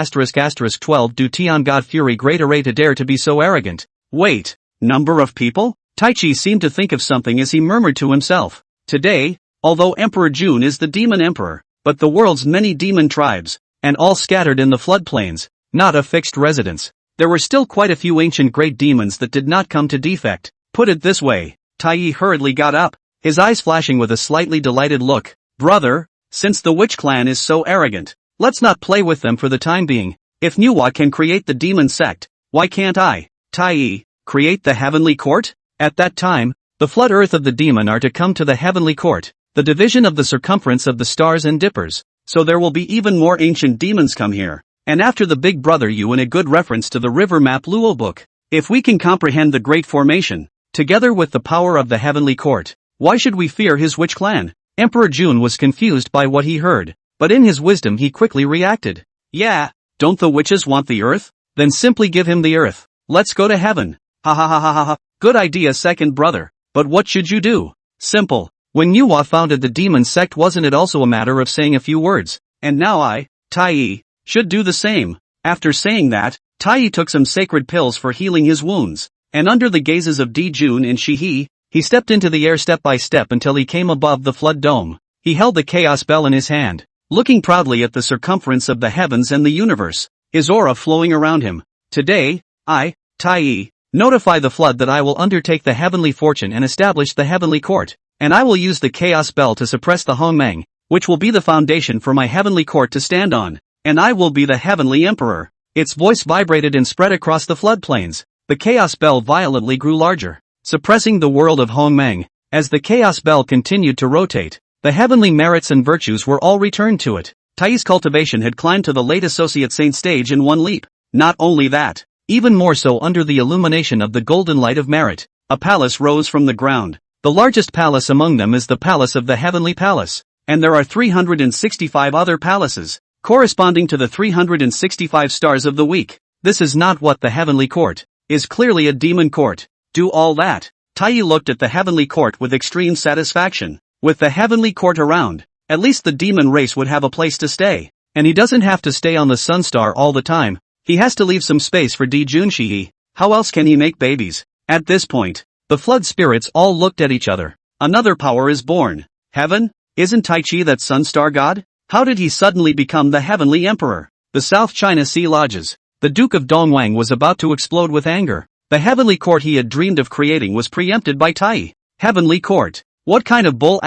[SPEAKER 1] do Tian God Fury Great Array to dare to be so arrogant? Wait, number of people? Taichi seemed to think of something as he murmured to himself. Today, although Emperor Jun is the demon emperor, but the world's many demon tribes, and all scattered in the floodplains, not a fixed residence. There were still quite a few ancient great demons that did not come to defect. Put it this way, Tai hurriedly got up, his eyes flashing with a slightly delighted look. Brother, since the witch clan is so arrogant, let's not play with them for the time being. If Nuwa can create the demon sect, why can't I? Tai, create the heavenly court? At that time, the flood earth of the demon are to come to the heavenly court, the division of the circumference of the stars and dippers, so there will be even more ancient demons come here. And after the big brother you in a good reference to the river map Luo book. If we can comprehend the great formation, together with the power of the heavenly court. Why should we fear his witch clan? Emperor Jun was confused by what he heard, but in his wisdom he quickly reacted. Yeah, don't the witches want the earth? Then simply give him the earth. Let's go to heaven. Ha ha ha ha ha ha. Good idea, second brother. But what should you do? Simple. When Manhwa founded the demon sect, wasn't it also a matter of saying a few words? And now I, Tai, should do the same. After saying that, Tai took some sacred pills for healing his wounds, and under the gazes of Jun and Shihi, he stepped into the air step by step until he came above the flood dome. He held the chaos bell in his hand, looking proudly at the circumference of the heavens and the universe, his aura flowing around him. Today, I, Tai, notify the flood that I will undertake the heavenly fortune and establish the heavenly court, and I will use the chaos bell to suppress the Hongmeng, which will be the foundation for my heavenly court to stand on, and I will be the heavenly emperor. Its voice vibrated and spread across the floodplains. The chaos bell violently grew larger, suppressing the world of Hongmeng. As the chaos bell continued to rotate, the heavenly merits and virtues were all returned to it. Tai's cultivation had climbed to the late associate saint stage in one leap. Not only that, even more so under the illumination of the golden light of merit, a palace rose from the ground. The largest palace among them is the palace of the heavenly palace, and there are 365 other palaces, corresponding to the 365 stars of the week. This is not what the heavenly court is, clearly a demon court. Do all that. Tai looked at the heavenly court with extreme satisfaction. With the heavenly court around, at least the demon race would have a place to stay. And he doesn't have to stay on the sun star all the time. He has to leave some space for Junshi. How else can he make babies? At this point, the flood spirits all looked at each other. Another power is born. Heaven? Isn't Tai Chi that sun star god? How did he suddenly become the heavenly emperor? The South China Sea Lodges. The Duke of Dongwang was about to explode with anger. The heavenly court he had dreamed of creating was preempted by Tai. Heavenly court. What kind of bull *****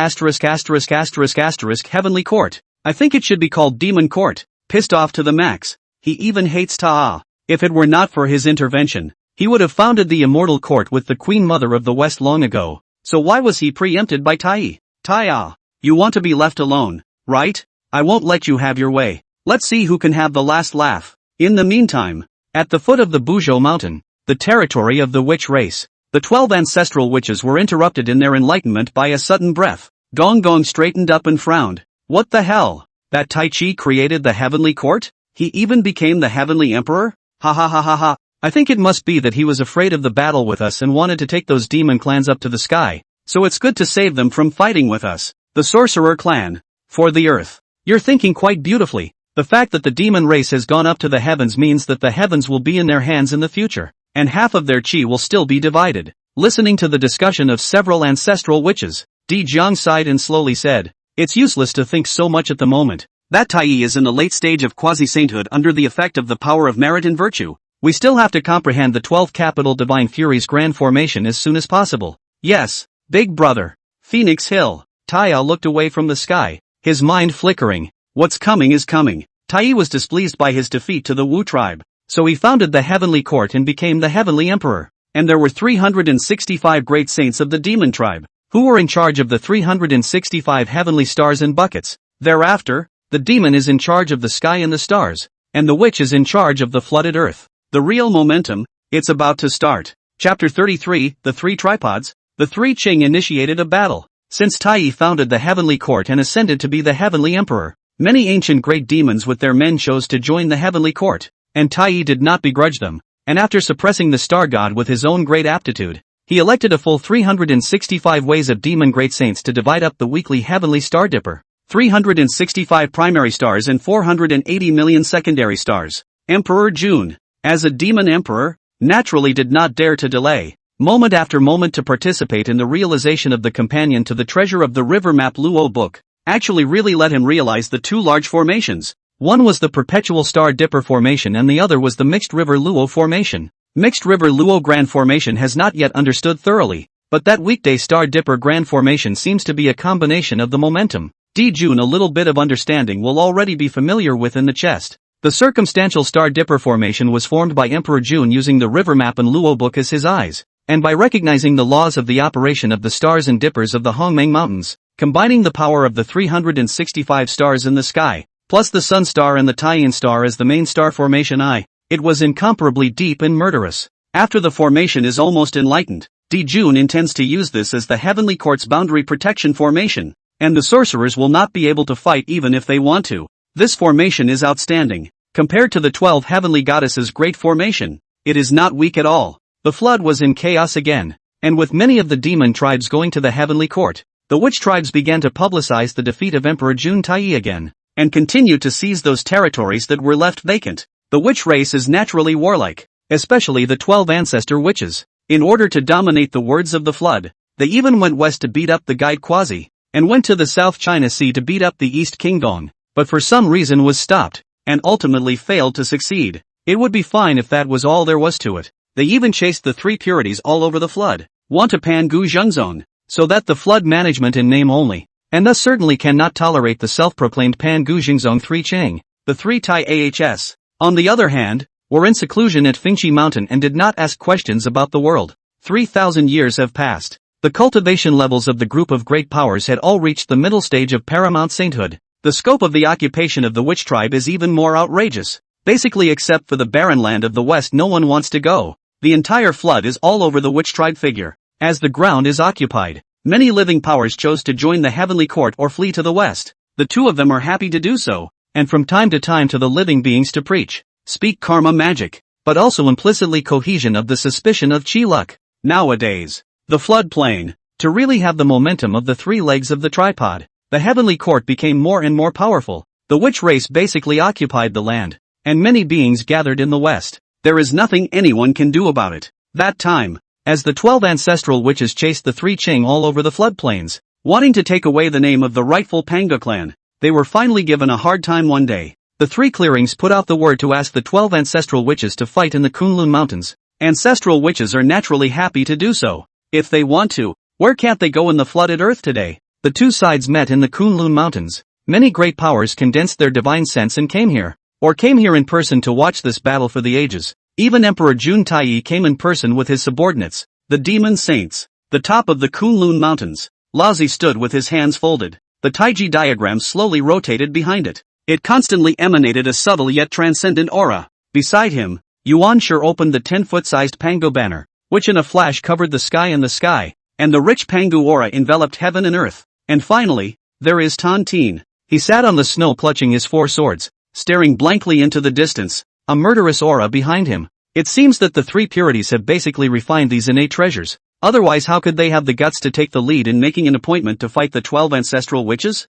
[SPEAKER 1] heavenly court? I think it should be called demon court. Pissed off to the max. He even hates Ta. If it were not for his intervention, he would have founded the immortal court with the Queen Mother of the West long ago. So why was he preempted by Tai? Tai, you want to be left alone, right? I won't let you have your way. Let's see who can have the last laugh. In the meantime, at the foot of the Buzhou mountain, the territory of the witch race, the 12 ancestral witches were interrupted in their enlightenment by a sudden breath. Gong Gong straightened up and frowned. What the hell? That Tai Chi created the heavenly court? He even became the heavenly emperor? Ha ha ha ha ha. I think it must be that he was afraid of the battle with us and wanted to take those demon clans up to the sky. So it's good to save them from fighting with us. The sorcerer clan. For the earth. You're thinking quite beautifully. The fact that the demon race has gone up to the heavens means that the heavens will be in their hands in the future, and half of their chi will still be divided. Listening to the discussion of several ancestral witches, Di Jiang sighed and slowly said, it's useless to think so much at the moment. That Tai is in the late stage of quasi-sainthood under the effect of the power of merit and virtue. We still have to comprehend the 12 capital divine furies grand formation as soon as possible. Yes, big brother. Phoenix Hill. Tai looked away from the sky, his mind flickering. What's coming is coming. Tai was displeased by his defeat to the Wu tribe, so he founded the heavenly court and became the heavenly emperor. And there were 365 great saints of the demon tribe, who were in charge of the 365 heavenly stars and buckets. Thereafter, the demon is in charge of the sky and the stars, and the witch is in charge of the flooded earth. The real momentum, it's about to start. Chapter 33, The Three Tripods. The three Qing initiated a battle. Since Tai founded the heavenly court and ascended to be the heavenly emperor, many ancient great demons with their men chose to join the heavenly court, and Tai did not begrudge them, and after suppressing the star god with his own great aptitude, he elected a full 365 ways of demon great saints to divide up the weekly heavenly star dipper, 365 primary stars and 480 million secondary stars. Emperor Jun, as a demon emperor, naturally did not dare to delay moment after moment to participate in the realization of the companion to the treasure of the river map Luo book. Actually really let him realize the two large formations. One was the perpetual star dipper formation and the other was the mixed river Luo formation. Mixed river Luo grand formation has not yet understood thoroughly, but that weekday star dipper grand formation seems to be a combination of the momentum. Jun a little bit of understanding will already be familiar with in the chest. The circumstantial star dipper formation was formed by Emperor Jun using the river map and Luo book as his eyes, and by recognizing the laws of the operation of the stars and dippers of the Hongmeng Mountains, combining the power of the 365 stars in the sky, plus the sun star and the Taiyin star as the main star formation it was incomparably deep and murderous. After the formation is almost enlightened, Jun intends to use this as the Heavenly Court's boundary protection formation, and the sorcerers will not be able to fight even if they want to. This formation is outstanding. Compared to the 12 heavenly goddesses' great formation, it is not weak at all. The flood was in chaos again, and with many of the demon tribes going to the Heavenly Court, the witch tribes began to publicize the defeat of Emperor Jun Taiyi again, and continued to seize those territories that were left vacant. The witch race is naturally warlike, especially the 12 ancestor witches. In order to dominate the words of the flood, they even went west to beat up the guide Quasi, and went to the South China Sea to beat up the East Kingdong, but for some reason was stopped, and ultimately failed to succeed. It would be fine if that was all there was to it. They even chased the three purities all over the flood, Wanta Pan Gu Zhengzong, so that the flood management in name only, and thus certainly cannot tolerate the self-proclaimed Pan Gu Zhengzong 3 Chang, the 3 Tai Ahs. On the other hand, were in seclusion at Fingxi Mountain and did not ask questions about the world. 3,000 years have passed. The cultivation levels of the group of great powers had all reached the middle stage of paramount sainthood. The scope of the occupation of the witch tribe is even more outrageous. Basically, except for the barren land of the west, no one wants to go. The entire flood is all over the witch tribe figure. As the ground is occupied, many living powers chose to join the heavenly court or flee to the west. The two of them are happy to do so, and from time to time to the living beings to preach, speak karma magic, but also implicitly cohesion of the suspicion of chi luck. Nowadays, the floodplain, to really have the momentum of the three legs of the tripod, the heavenly court became more and more powerful. The witch race basically occupied the land, and many beings gathered in the west. There is nothing anyone can do about it. That time, as the 12 ancestral witches chased the three Qing all over the floodplains, wanting to take away the name of the rightful Panga clan, they were finally given a hard time one day. The three clearings put out the word to ask the 12 ancestral witches to fight in the Kunlun Mountains. Ancestral witches are naturally happy to do so. If they want to, where can't they go in the flooded earth today? The two sides met in the Kunlun Mountains. Many great powers condensed their divine sense and came here in person to watch this battle for the ages. Even Emperor Jun Taiyi came in person with his subordinates, the demon saints. The top of the Kunlun Mountains, Laozi stood with his hands folded. The Taiji diagram slowly rotated behind it. It constantly emanated a subtle yet transcendent aura. Beside him, Yuan Shi opened the 10-foot-sized Pangu banner, which in a flash covered the sky, and the rich Pangu aura enveloped heaven and earth. And finally, there is Tan Tin. He sat on the snow clutching his four swords, staring blankly into the distance, a murderous aura behind him. It seems that the three purities have basically refined these innate treasures. Otherwise, how could they have the guts to take the lead in making an appointment to fight the 12 ancestral witches?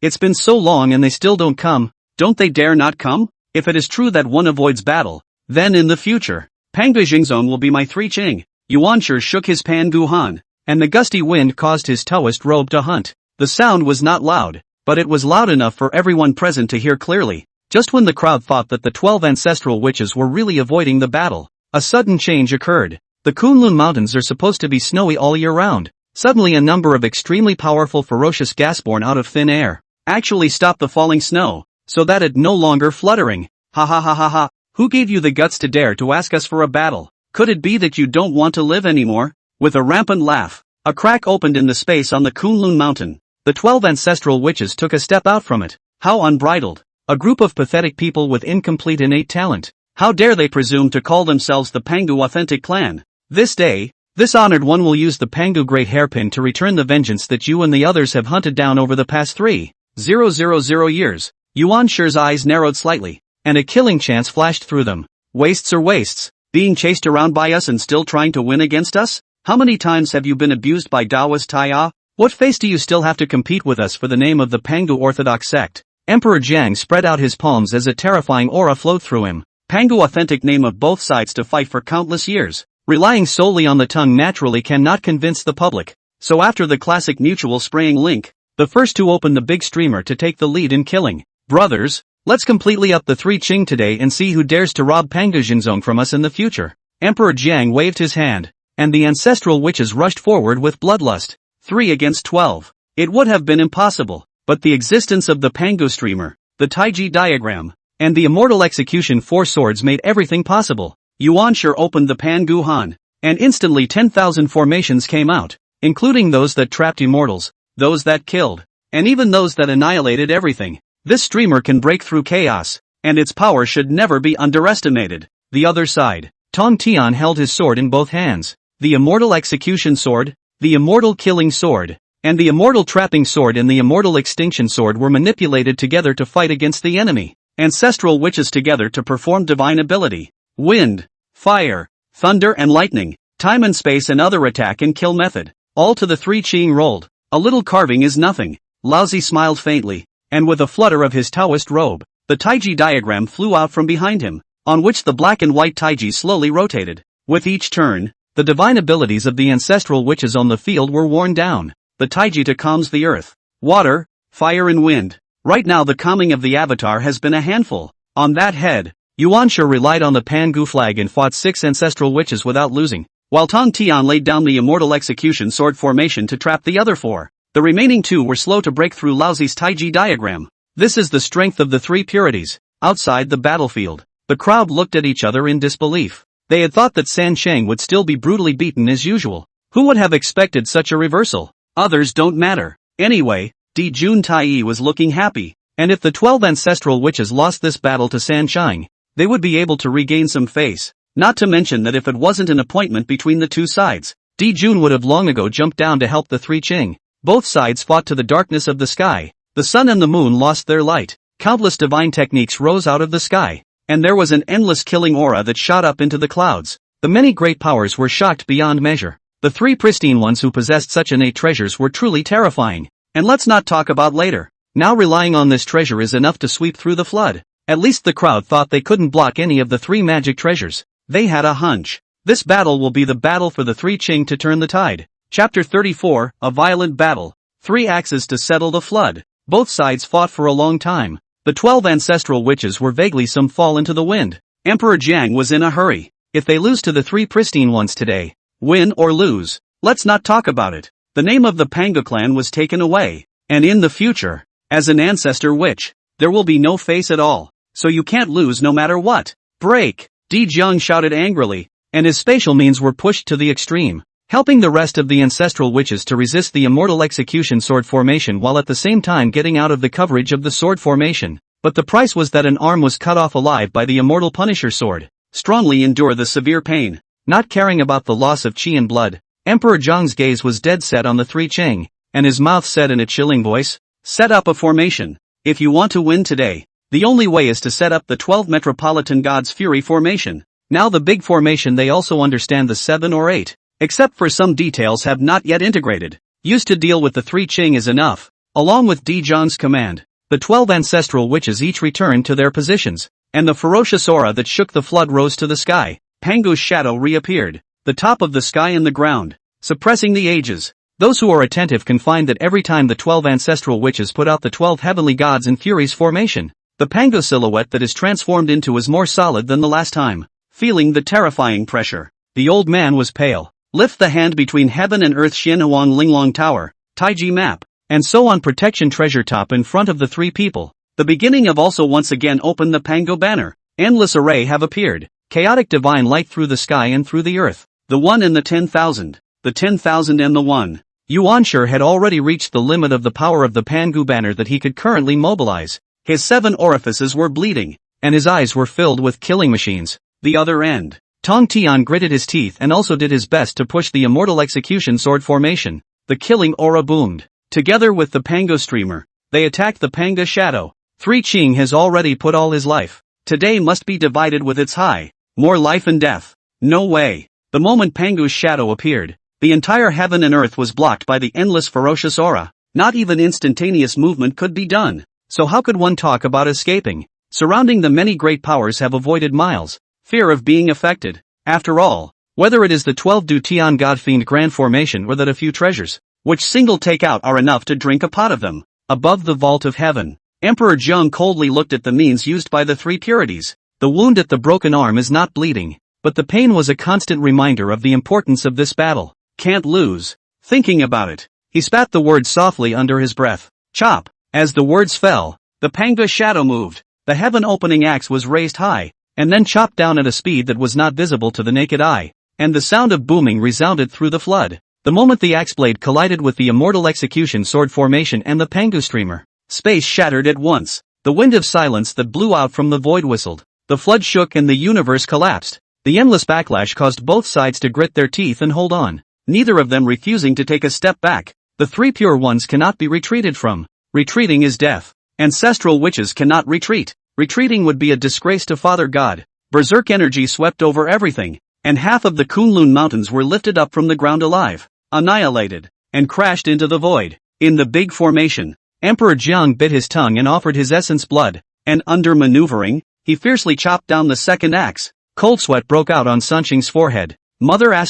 [SPEAKER 1] It's been so long and they still don't come. Don't they dare not come? If it is true that one avoids battle, then in the future, Panga Jingzong will be my 3 Qing. Yuan Shi shook his Pan Gu Han, and the gusty wind caused his Taoist robe to hunt. The sound was not loud, but it was loud enough for everyone present to hear clearly. Just when the crowd thought that the 12 ancestral witches were really avoiding the battle, a sudden change occurred. The Kunlun Mountains are supposed to be snowy all year round. Suddenly a number of extremely powerful ferocious gas born out of thin air actually stopped the falling snow, so that it no longer fluttering. Ha ha ha ha ha. Who gave you the guts to dare to ask us for a battle? Could it be that you don't want to live anymore? With a rampant laugh, a crack opened in the space on the Kunlun Mountain. The 12 ancestral witches took a step out from it. How unbridled. A group of pathetic people with incomplete innate talent. How dare they presume to call themselves the Pangu authentic clan? This day, this honored one will use the Pangu Great Hairpin to return the vengeance that you and the others have hunted down over the past 3,000 years. Yuan Shi's eyes narrowed slightly, and a killing chance flashed through them. Wastes are wastes, being chased around by us and still trying to win against us? How many times have you been abused by Taoist Taiya? What face do you still have to compete with us for the name of the Pangu Orthodox sect? Emperor Jiang spread out his palms as a terrifying aura flowed through him. Pangu authentic name of both sides to fight for countless years. Relying solely on the tongue naturally cannot convince the public. So after the classic mutual spraying link, the first to open the big streamer to take the lead in killing. Brothers, let's completely up the 3 Qing today and see who dares to rob Panga Jinzong from us in the future. Emperor Jiang waved his hand, and the ancestral witches rushed forward with bloodlust. 3 against 12. It would have been impossible, but the existence of the Pangu streamer, the Taiji diagram, and the immortal execution 4 swords made everything possible. Yuan Shi opened the Pan Gu Han, and instantly 10,000 formations came out, including those that trapped immortals, those that killed, and even those that annihilated everything. This streamer can break through chaos, and its power should never be underestimated. The other side. Tong Tian held his sword in both hands. the immortal execution sword, the immortal killing sword, and the immortal trapping sword and the immortal extinction sword were manipulated together to fight against the enemy. Ancestral witches together to perform divine ability. Wind, fire, thunder and lightning, time and space and other attack and kill method. All to the three Qing rolled. A little carving is nothing. Laozi smiled faintly, and with a flutter of his Taoist robe, the Taiji diagram flew out from behind him, on which the black and white Taiji slowly rotated. With each turn, the divine abilities of the ancestral witches on the field were worn down. The Taiji to calms the earth, water, fire and wind. Right now the calming of the avatar has been a handful. On that head, Yuan Shi relied on the Pangu flag and fought 6 ancestral witches without losing, while Tong Tian laid down the immortal execution sword formation to trap the other 4. The remaining 2 were slow to break through Laozi's Taiji diagram. This is the strength of the 3 purities. Outside the battlefield, the crowd looked at each other in disbelief. They had thought that San Sheng would still be brutally beaten as usual. Who would have expected such a reversal? Others don't matter. Anyway, Di Jun Tai was looking happy, and if the 12 ancestral witches lost this battle to San Sheng, they would be able to regain some face. Not to mention that if it wasn't an appointment between the 2 sides, Di Jun would have long ago jumped down to help the 3 Qing. Both sides fought to the darkness of the sky. The sun and the moon lost their light. Countless divine techniques rose out of the sky, and there was an endless killing aura that shot up into the clouds. The many great powers were shocked beyond measure. The 3 pristine ones who possessed such innate treasures were truly terrifying. And let's not talk about later. Now relying on this treasure is enough to sweep through the flood. At least the crowd thought they couldn't block any of the 3 magic treasures. They had a hunch. This battle will be the battle for the 3 Qing to turn the tide. Chapter 34, A Violent Battle. 3 axes to settle the flood. Both sides fought for a long time. The 12 ancestral witches were vaguely some fall into the wind. Emperor Jiang was in a hurry. If they lose to the 3 pristine ones today, win or lose, let's not talk about it. The name of the Panga clan was taken away. And in the future, as an ancestor witch, there will be no face at all. So you can't lose no matter what. Break! Di Jiang shouted angrily, and his spatial means were pushed to the extreme, helping the rest of the ancestral witches to resist the immortal execution sword formation while at the same time getting out of the coverage of the sword formation. But the price was that an arm was cut off alive by the immortal Punisher sword. Strongly endure the severe pain. Not caring about the loss of qi and blood, Emperor Zhang's gaze was dead set on the 3 Qing, and his mouth said in a chilling voice, "Set up a formation. If you want to win today, the only way is to set up the 12 Metropolitan Gods Fury formation." Now the big formation they also understand the 7 or 8. Except for some details have not yet integrated. Used to deal with the 3 Qing is enough. Along with Di Zhang's command, the 12 ancestral witches each returned to their positions, and the ferocious aura that shook the flood rose to the sky. Pangu's shadow reappeared, the top of the sky and the ground, suppressing the ages. Those who are attentive can find that every time the 12 ancestral witches put out the 12 heavenly gods in Fury's formation, the Pangu silhouette that is transformed into is more solid than the last time. Feeling the terrifying pressure, the old man was pale. Lift the hand between heaven and earth, Xianhuang Linglong Tower, Taiji map, and so on protection treasure top in front of the 3 people. The beginning of also once again open the Pango banner. Endless array have appeared. Chaotic divine light through the sky and through the earth. The 1 and the 10,000. The 10,000 and the 1. Yuan Shi had already reached the limit of the power of the Pangu banner that he could currently mobilize. His 7 orifices were bleeding, and his eyes were filled with killing machines. The other end. Tong Tian gritted his teeth and also did his best to push the immortal execution sword formation. The killing aura boomed. Together with the Pango streamer, they attacked the Panga shadow. 3 Qing has already put all his life. Today must be divided with its high. More life and death. No way. The moment Pangu's shadow appeared, the entire heaven and earth was blocked by the endless ferocious aura. Not even instantaneous movement could be done. So how could one talk about escaping? Surrounding the many great powers have avoided miles. Fear of being affected. After all, whether it is the 12 Du Tian Godfiend Grand Formation or that a few treasures, which single take out are enough to drink a pot of them. Above the vault of heaven, Emperor Zheng coldly looked at the means used by the 3 purities. The wound at the broken arm is not bleeding, but the pain was a constant reminder of the importance of this battle. Can't lose. Thinking about it, he spat the words softly under his breath. Chop. As the words fell, the Panga shadow moved. The heaven-opening axe was raised high, and then chopped down at a speed that was not visible to the naked eye, and the sound of booming resounded through the flood. The moment the axe blade collided with the immortal execution sword formation and the Pangu streamer, space shattered at once. The wind of silence that blew out from the void whistled. The flood shook and the universe collapsed. The endless backlash caused both sides to grit their teeth and hold on, neither of them refusing to take a step back. The three pure ones cannot be retreated from. Retreating is death. Ancestral witches cannot retreat. Retreating would be a disgrace to Father God. Berserk energy swept over everything, and half of the Kunlun Mountains were lifted up from the ground alive, annihilated, and crashed into the void. In the big formation, Emperor Jiang bit his tongue and offered his essence blood, and under maneuvering, he fiercely chopped down the second axe. Cold sweat broke out on Sun Qing's forehead. Mother How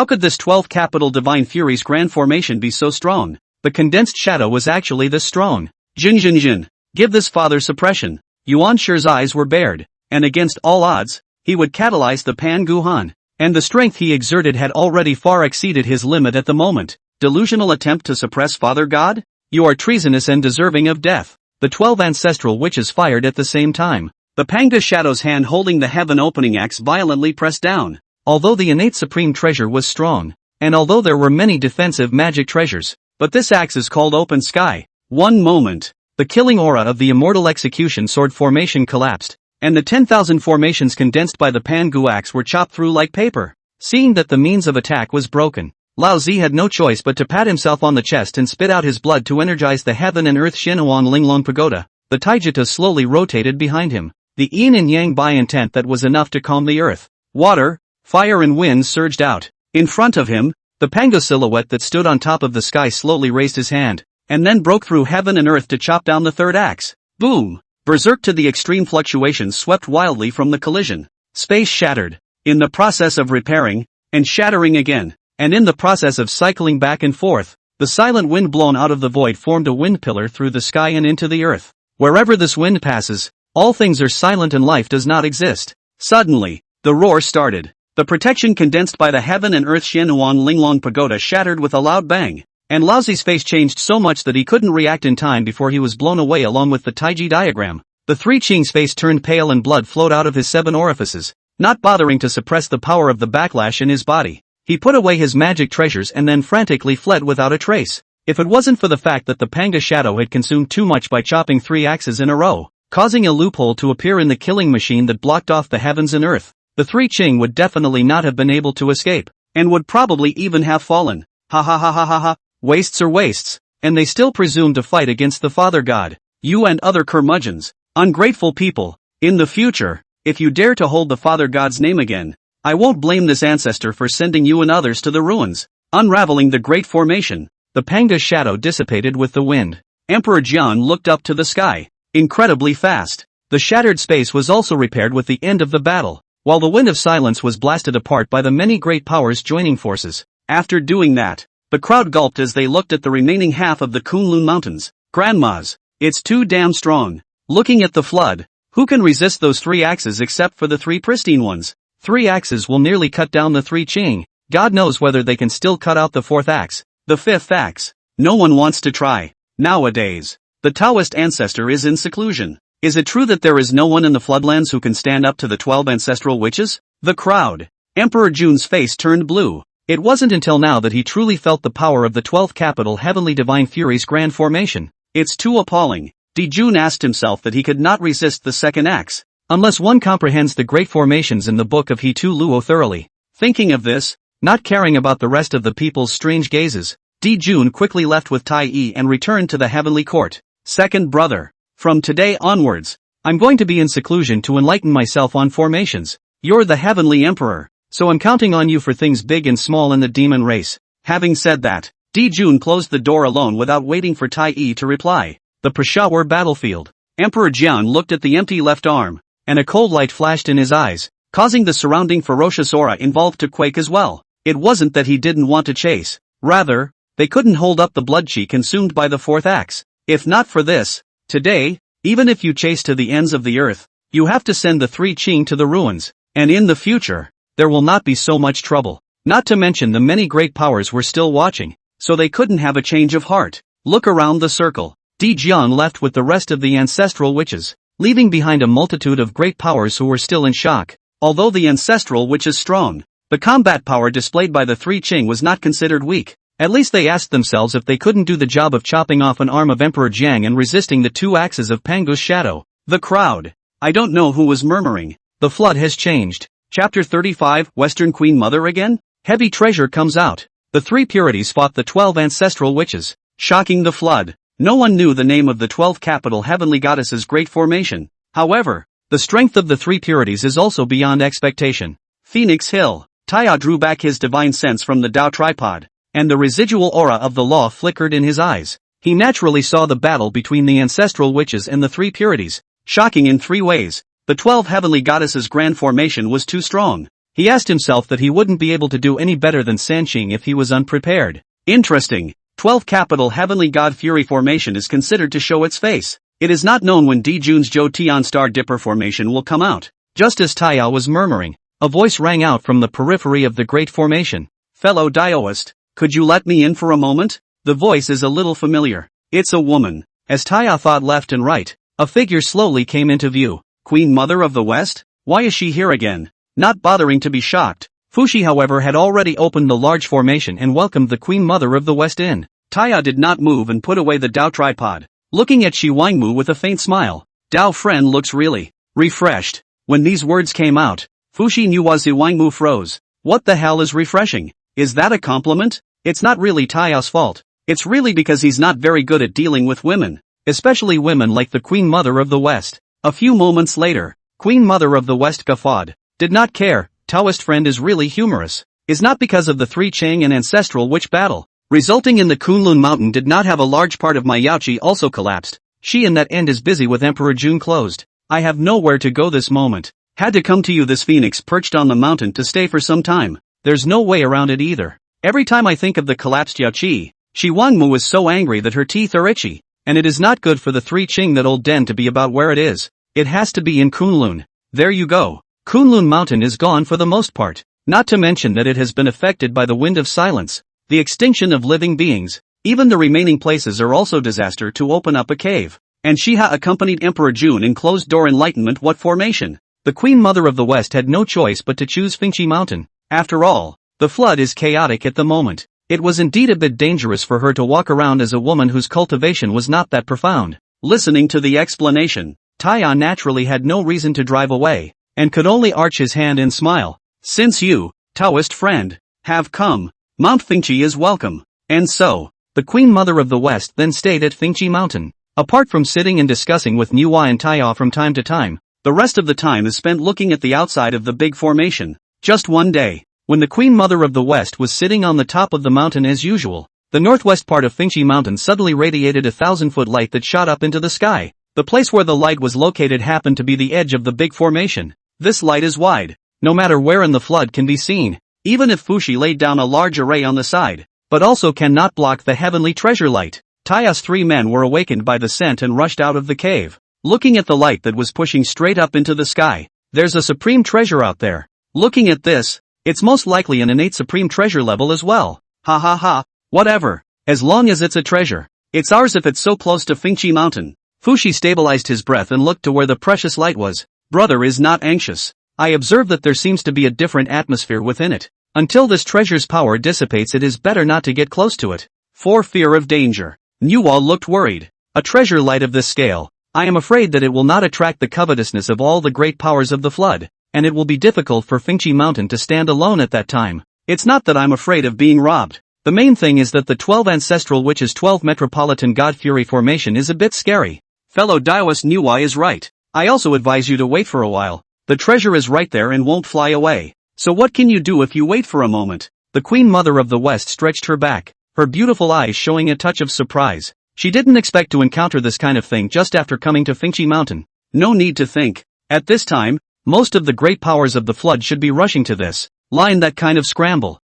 [SPEAKER 1] could this 12 capital divine fury's grand formation be so strong? The condensed shadow was actually this strong. Jin. Give this father suppression. Yuan Shi's eyes were bared, and against all odds, he would catalyze the Pan Guhan. And the strength he exerted had already far exceeded his limit at the moment. Delusional attempt to suppress Father God? You are treasonous and deserving of death. The 12 ancestral witches fired at the same time. The Panga Shadow's hand holding the heaven opening axe violently pressed down. Although the innate supreme treasure was strong, and although there were many defensive magic treasures, but this axe is called Open Sky. One moment, the killing aura of the immortal execution sword formation collapsed, and the 10,000 formations condensed by the Pangu axe were chopped through like paper. Seeing that the means of attack was broken, Lao Zi had no choice but to pat himself on the chest and spit out his blood to energize the heaven and earth Xinhuan Linglong Pagoda. The Taijita slowly rotated behind him. The yin and yang by intent that was enough to calm the earth. Water, fire and wind surged out. In front of him, the Pango silhouette that stood on top of the sky slowly raised his hand, and then broke through heaven and earth to chop down the third axe. Boom! Berserk to the extreme fluctuations swept wildly from the collision. Space shattered. In the process of repairing, and shattering again, and in the process of cycling back and forth, the silent wind blown out of the void formed a wind pillar through the sky and into the earth. Wherever this wind passes, all things are silent and life does not exist. Suddenly, the roar started. The protection condensed by the heaven and earth Xinhuan Linglong Pagoda shattered with a loud bang, and Lao Zi's face changed so much that he couldn't react in time before he was blown away along with the Taiji diagram. The three Qing's face turned pale and blood flowed out of his 7 orifices, not bothering to suppress the power of the backlash in his body. He put away his magic treasures and then frantically fled without a trace. If it wasn't for the fact that the Panga Shadow had consumed too much by chopping 3 axes in a row, causing a loophole to appear in the killing machine that blocked off the heavens and earth, the three Qing would definitely not have been able to escape, and would probably even have fallen. Ha. Wastes are wastes, and they still presume to fight against the Father God. You and other curmudgeons, ungrateful people, in the future, if you dare to hold the Father God's name again, I won't blame this ancestor for sending you and others to the ruins. Unraveling the great formation, the Panga Shadow dissipated with the wind. Emperor Jian looked up to the sky. Incredibly fast. The shattered space was also repaired with the end of the battle, while the wind of silence was blasted apart by the many great powers joining forces. After doing that, the crowd gulped as they looked at the remaining half of the Kunlun Mountains. Grandmas, it's too damn strong. Looking at the flood, who can resist those 3 axes except for the 3 pristine ones? 3 axes will nearly cut down the 3 Qing. God knows whether they can still cut out the 4th axe. The 5th axe. No one wants to try. Nowadays, the Taoist ancestor is in seclusion. Is it true that there is no one in the floodlands who can stand up to the 12 ancestral witches? The crowd. Emperor Jun's face turned blue. It wasn't until now that he truly felt the power of the 12th capital heavenly divine fury's grand formation. It's too appalling. Jun asked himself that he could not resist the second axe, unless one comprehends the great formations in the book of He Tu Luo thoroughly. Thinking of this, not caring about the rest of the people's strange gazes, Jun quickly left with Tai Yi and returned to the heavenly court. Second brother, from today onwards, I'm going to be in seclusion to enlighten myself on formations. You're the heavenly emperor, so I'm counting on you for things big and small in the demon race. Having said that, Jun closed the door alone without waiting for Tai Yi to reply. The Peshawar battlefield. Emperor Jian looked at the empty left arm, and a cold light flashed in his eyes, causing the surrounding ferocious aura involved to quake as well. It wasn't that he didn't want to chase. Rather, they couldn't hold up the blood chi consumed by the 4th axe. If not for this, today, even if you chase to the ends of the earth, you have to send the 3 Qing to the ruins, and in the future, there will not be so much trouble. Not to mention the many great powers were still watching, so they couldn't have a change of heart. Look around the circle. Jian left with the rest of the ancestral witches, leaving behind a multitude of great powers who were still in shock. Although the ancestral witch is strong, the combat power displayed by the 3 Qing was not considered weak. At least they asked themselves if they couldn't do the job of chopping off an arm of Emperor Jiang and resisting the 2 axes of Pangu's shadow. The crowd. I don't know who was murmuring, The flood has changed. Chapter 35, Western Queen Mother again? Heavy treasure comes out. The three purities fought the 12 ancestral witches, shocking the flood. No one knew the name of the 12 capital heavenly goddesses' great formation. However, the strength of the three purities is also beyond expectation. Phoenix Hill. Taya drew back his divine sense from the Tao tripod, and the residual aura of the law flickered in his eyes. He naturally saw the battle between the ancestral witches and the three purities, shocking in three ways. The 12 heavenly goddesses' grand formation was too strong. He asked himself that he wouldn't be able to do any better than Sanqing if he was unprepared. Interesting. 12 capital heavenly god fury formation is considered to show its face. It is not known when Dijun's Zhou Tian Star Dipper formation will come out. Just as Taya was murmuring, a voice rang out from the periphery of the great formation. Fellow Daoist, could you let me in for a moment? The voice is a little familiar. It's a woman. As Taya thought left and right, a figure slowly came into view. Queen Mother of the West? Why is she here again? Not bothering to be shocked, Fushi however had already opened the large formation and welcomed the Queen Mother of the West in. Taya did not move and put away the Tao tripod, looking at Shi Wangmu with a faint smile. Tao friend looks really refreshed. When these words came out, Fushi knew Shi Wangmu froze. What the hell is refreshing? Is that a compliment? It's not really Taya's fault. It's really because he's not very good at dealing with women, especially women like the Queen Mother of the West. A few moments later, Queen Mother of the West guffawed. Did not care, Taoist friend is really humorous. Is not because of the three Chang and ancestral witch battle, resulting in the Kunlun mountain did not have a large part of my Yaoqi also collapsed. She in that end is busy with Emperor Jun closed. I have nowhere to go this moment. Had to come to you this phoenix perched on the mountain to stay for some time. There's no way around it either. Every time I think of the collapsed Yaoqi, Shi Wangmu is so angry that her teeth are itchy. And it is not good for the three Qing that old den to be about where it is. It has to be in Kunlun. There you go. Kunlun mountain is gone for the most part. Not to mention that it has been affected by the wind of silence, the extinction of living beings. Even the remaining places are also disaster to open up a cave. And Shiha accompanied Emperor Jun in closed door enlightenment what formation? The Queen Mother of the West had no choice but to choose Fingqi Mountain. After all, the flood is chaotic at the moment. It was indeed a bit dangerous for her to walk around as a woman whose cultivation was not that profound. Listening to the explanation, Taya naturally had no reason to drive away, and could only arch his hand and smile. Since you, Taoist friend, have come, Mount Fingqi is welcome. And so, the Queen Mother of the West then stayed at Fingqi Mountain. Apart from sitting and discussing with Nuwa and Taya from time to time, the rest of the time is spent looking at the outside of the big formation. Just one day, when the Queen Mother of the West was sitting on the top of the mountain as usual, the northwest part of Fingqi Mountain suddenly radiated a 1,000-foot light that shot up into the sky. The place where the light was located happened to be the edge of the big formation. This light is wide. No matter where in the flood can be seen, even if Fushi laid down a large array on the side, but also cannot block the heavenly treasure light. Taya's three men were awakened by the scent and rushed out of the cave, looking at the light that was pushing straight up into the sky. There's a supreme treasure out there. Looking at this, it's most likely an innate supreme treasure level as well. Ha ha ha, whatever, as long as it's a treasure. It's ours if it's so close to Fingqi Mountain. Fushi stabilized his breath and looked to where the precious light was. Brother is not anxious. I observe that there seems to be a different atmosphere within it. Until this treasure's power dissipates it is better not to get close to it. For fear of danger. Nuwa looked worried. A treasure light of this scale. I am afraid that it will not attract the covetousness of all the great powers of the flood, and it will be difficult for Fingqi Mountain to stand alone at that time. It's not that I'm afraid of being robbed. The main thing is that the 12 ancestral witches 12 metropolitan god fury formation is a bit scary. Fellow Daoist Nuwa is right. I also advise you to wait for a while. The treasure is right there and won't fly away. So what can you do if you wait for a moment? The Queen Mother of the West stretched her back, her beautiful eyes showing a touch of surprise. She didn't expect to encounter this kind of thing just after coming to Fingqi Mountain. No need to think. At this time, most of the great powers of the flood should be rushing to this line that kind of scramble.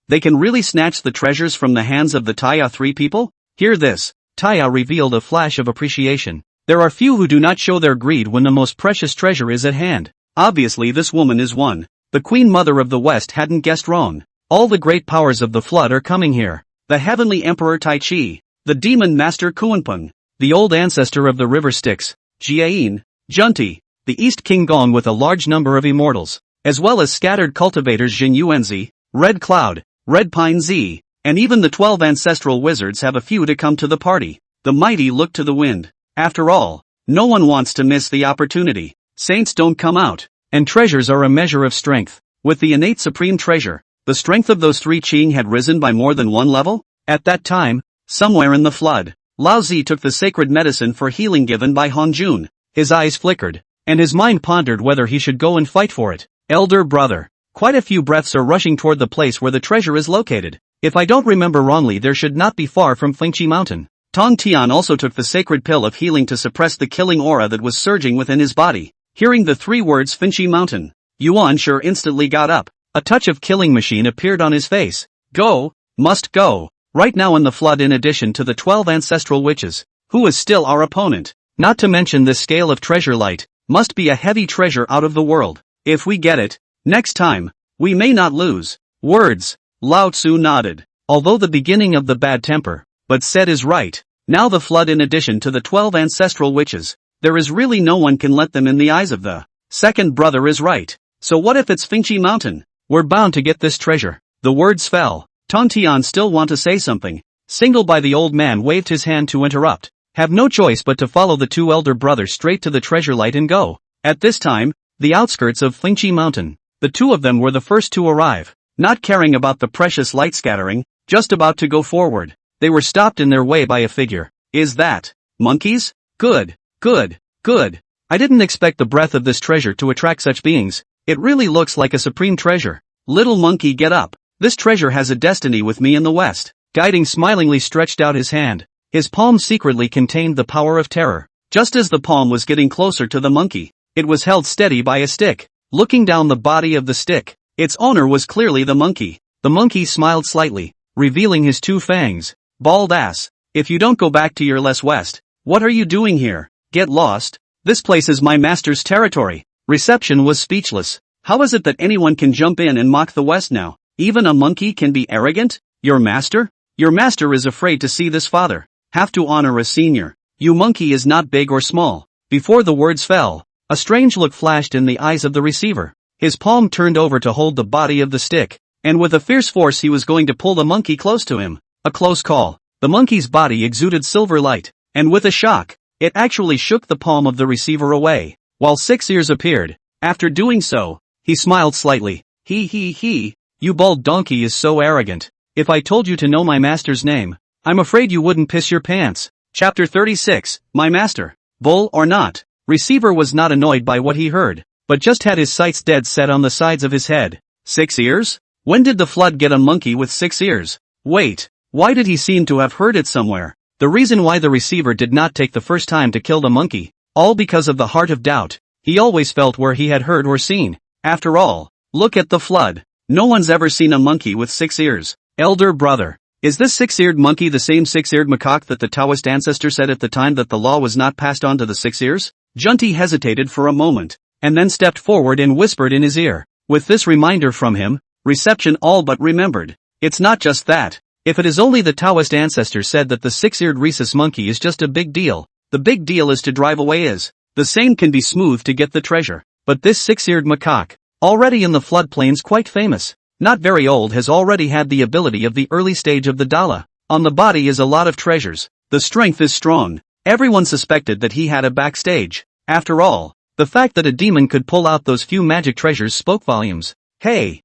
[SPEAKER 1] They can really snatch the treasures from the hands of the Taya three people? Hear this. Taya revealed a flash of appreciation. There are few who do not show their greed when the most precious treasure is at hand. Obviously this woman is one. The Queen Mother of the West hadn't guessed wrong. All the great powers of the flood are coming here. The Heavenly Emperor Tai Chi, the Demon Master Kuanpeng, the old ancestor of the River Styx, Jiayin, Junti, the East King Gong with a large number of immortals, as well as scattered cultivators Jin Yuanzi, Red Cloud, Red Pine Z, and even the 12 ancestral wizards have a few to come to the party. The mighty look to the wind. After all, no one wants to miss the opportunity. Saints don't come out. And treasures are a measure of strength. With the innate supreme treasure, the strength of those three Qing had risen by more than one level? At that time, somewhere in the flood, Lao Zi took the sacred medicine for healing given by Hongjun. His eyes flickered, and his mind pondered whether he should go and fight for it. Elder brother, quite a few breaths are rushing toward the place where the treasure is located. If I don't remember wrongly, there should not be far from Fengqi Mountain. Tong Tian also took the sacred pill of healing to suppress the killing aura that was surging within his body. Hearing the three words Fengqi Mountain, Yuan Sure instantly got up. A touch of killing machine appeared on his face. Go, must go, right now in the flood, in addition to the 12 ancestral witches, who is still our opponent. Not to mention this scale of treasure light, must be a heavy treasure out of the world. If we get it, next time, we may not lose. Words, Lao Tzu nodded. Although the beginning of the bad temper, but said is right. Now the flood in addition to the 12 ancestral witches, there is really no one can let them in. The eyes of the second brother is right. So what if it's Fengqi Mountain? We're bound to get this treasure. The words fell. Tong Tian still want to say something. Single by the old man waved his hand to interrupt. Have no choice but to follow the two elder brothers straight to the treasure light and go. At this time, the outskirts of Fengqi Mountain, the two of them were the first to arrive. Not caring about the precious light scattering, just about to go forward, they were stopped in their way by a figure. Is that monkeys? Good, good, good. I didn't expect the breath of this treasure to attract such beings. It really looks like a supreme treasure. Little monkey, get up. This treasure has a destiny with me in the west. Guiding smilingly stretched out his hand. His palm secretly contained the power of terror. Just as the palm was getting closer to the monkey, it was held steady by a stick. Looking down the body of the stick, its owner was clearly the monkey. The monkey smiled slightly, revealing his two fangs. Bald ass, if you don't go back to your less west, what are you doing here? Get lost. This place is my master's territory. Reception was speechless. How is it that anyone can jump in and mock the West now? Even a monkey can be arrogant? Your master? Your master is afraid to see this father. Have to honor a senior. You monkey is not big or small. Before the words fell, a strange look flashed in the eyes of the receiver. His palm turned over to hold the body of the stick, and with a fierce force he was going to pull the monkey close to him. A close call. The monkey's body exuded silver light, and with a shock, it actually shook the palm of the receiver away, while 6 ears appeared. After doing so, he smiled slightly. He, you bald donkey is so arrogant. If I told you to know my master's name, I'm afraid you wouldn't piss your pants. Chapter 36, My Master. Bull or not? Receiver was not annoyed by what he heard, but just had his sights dead set on the sides of his head. 6 ears? When did the flood get a monkey with 6 ears? Wait, why did he seem to have heard it somewhere? The reason why the receiver did not take the first time to kill the monkey, all because of the heart of doubt. He always felt where he had heard or seen. After all, look at the flood. No one's ever seen a monkey with 6 ears. Elder brother, is this 6-eared monkey the same 6-eared macaque that the Taoist ancestor said at the time that the law was not passed on to the 6 ears? Junti hesitated for a moment, and then stepped forward and whispered in his ear. With this reminder from him, reception all but remembered. It's not just that. If it is only the Taoist ancestor said that the 6-eared rhesus monkey is just a big deal, the big deal is to drive away is. The same can be smooth to get the treasure. But this 6-eared macaque, already in the floodplains quite famous, not very old, has already had the ability of the early stage of the Dala. On the body is a lot of treasures. The strength is strong. Everyone suspected that he had a backstage. After all, the fact that a demon could pull out those few magic treasures spoke volumes. Hey,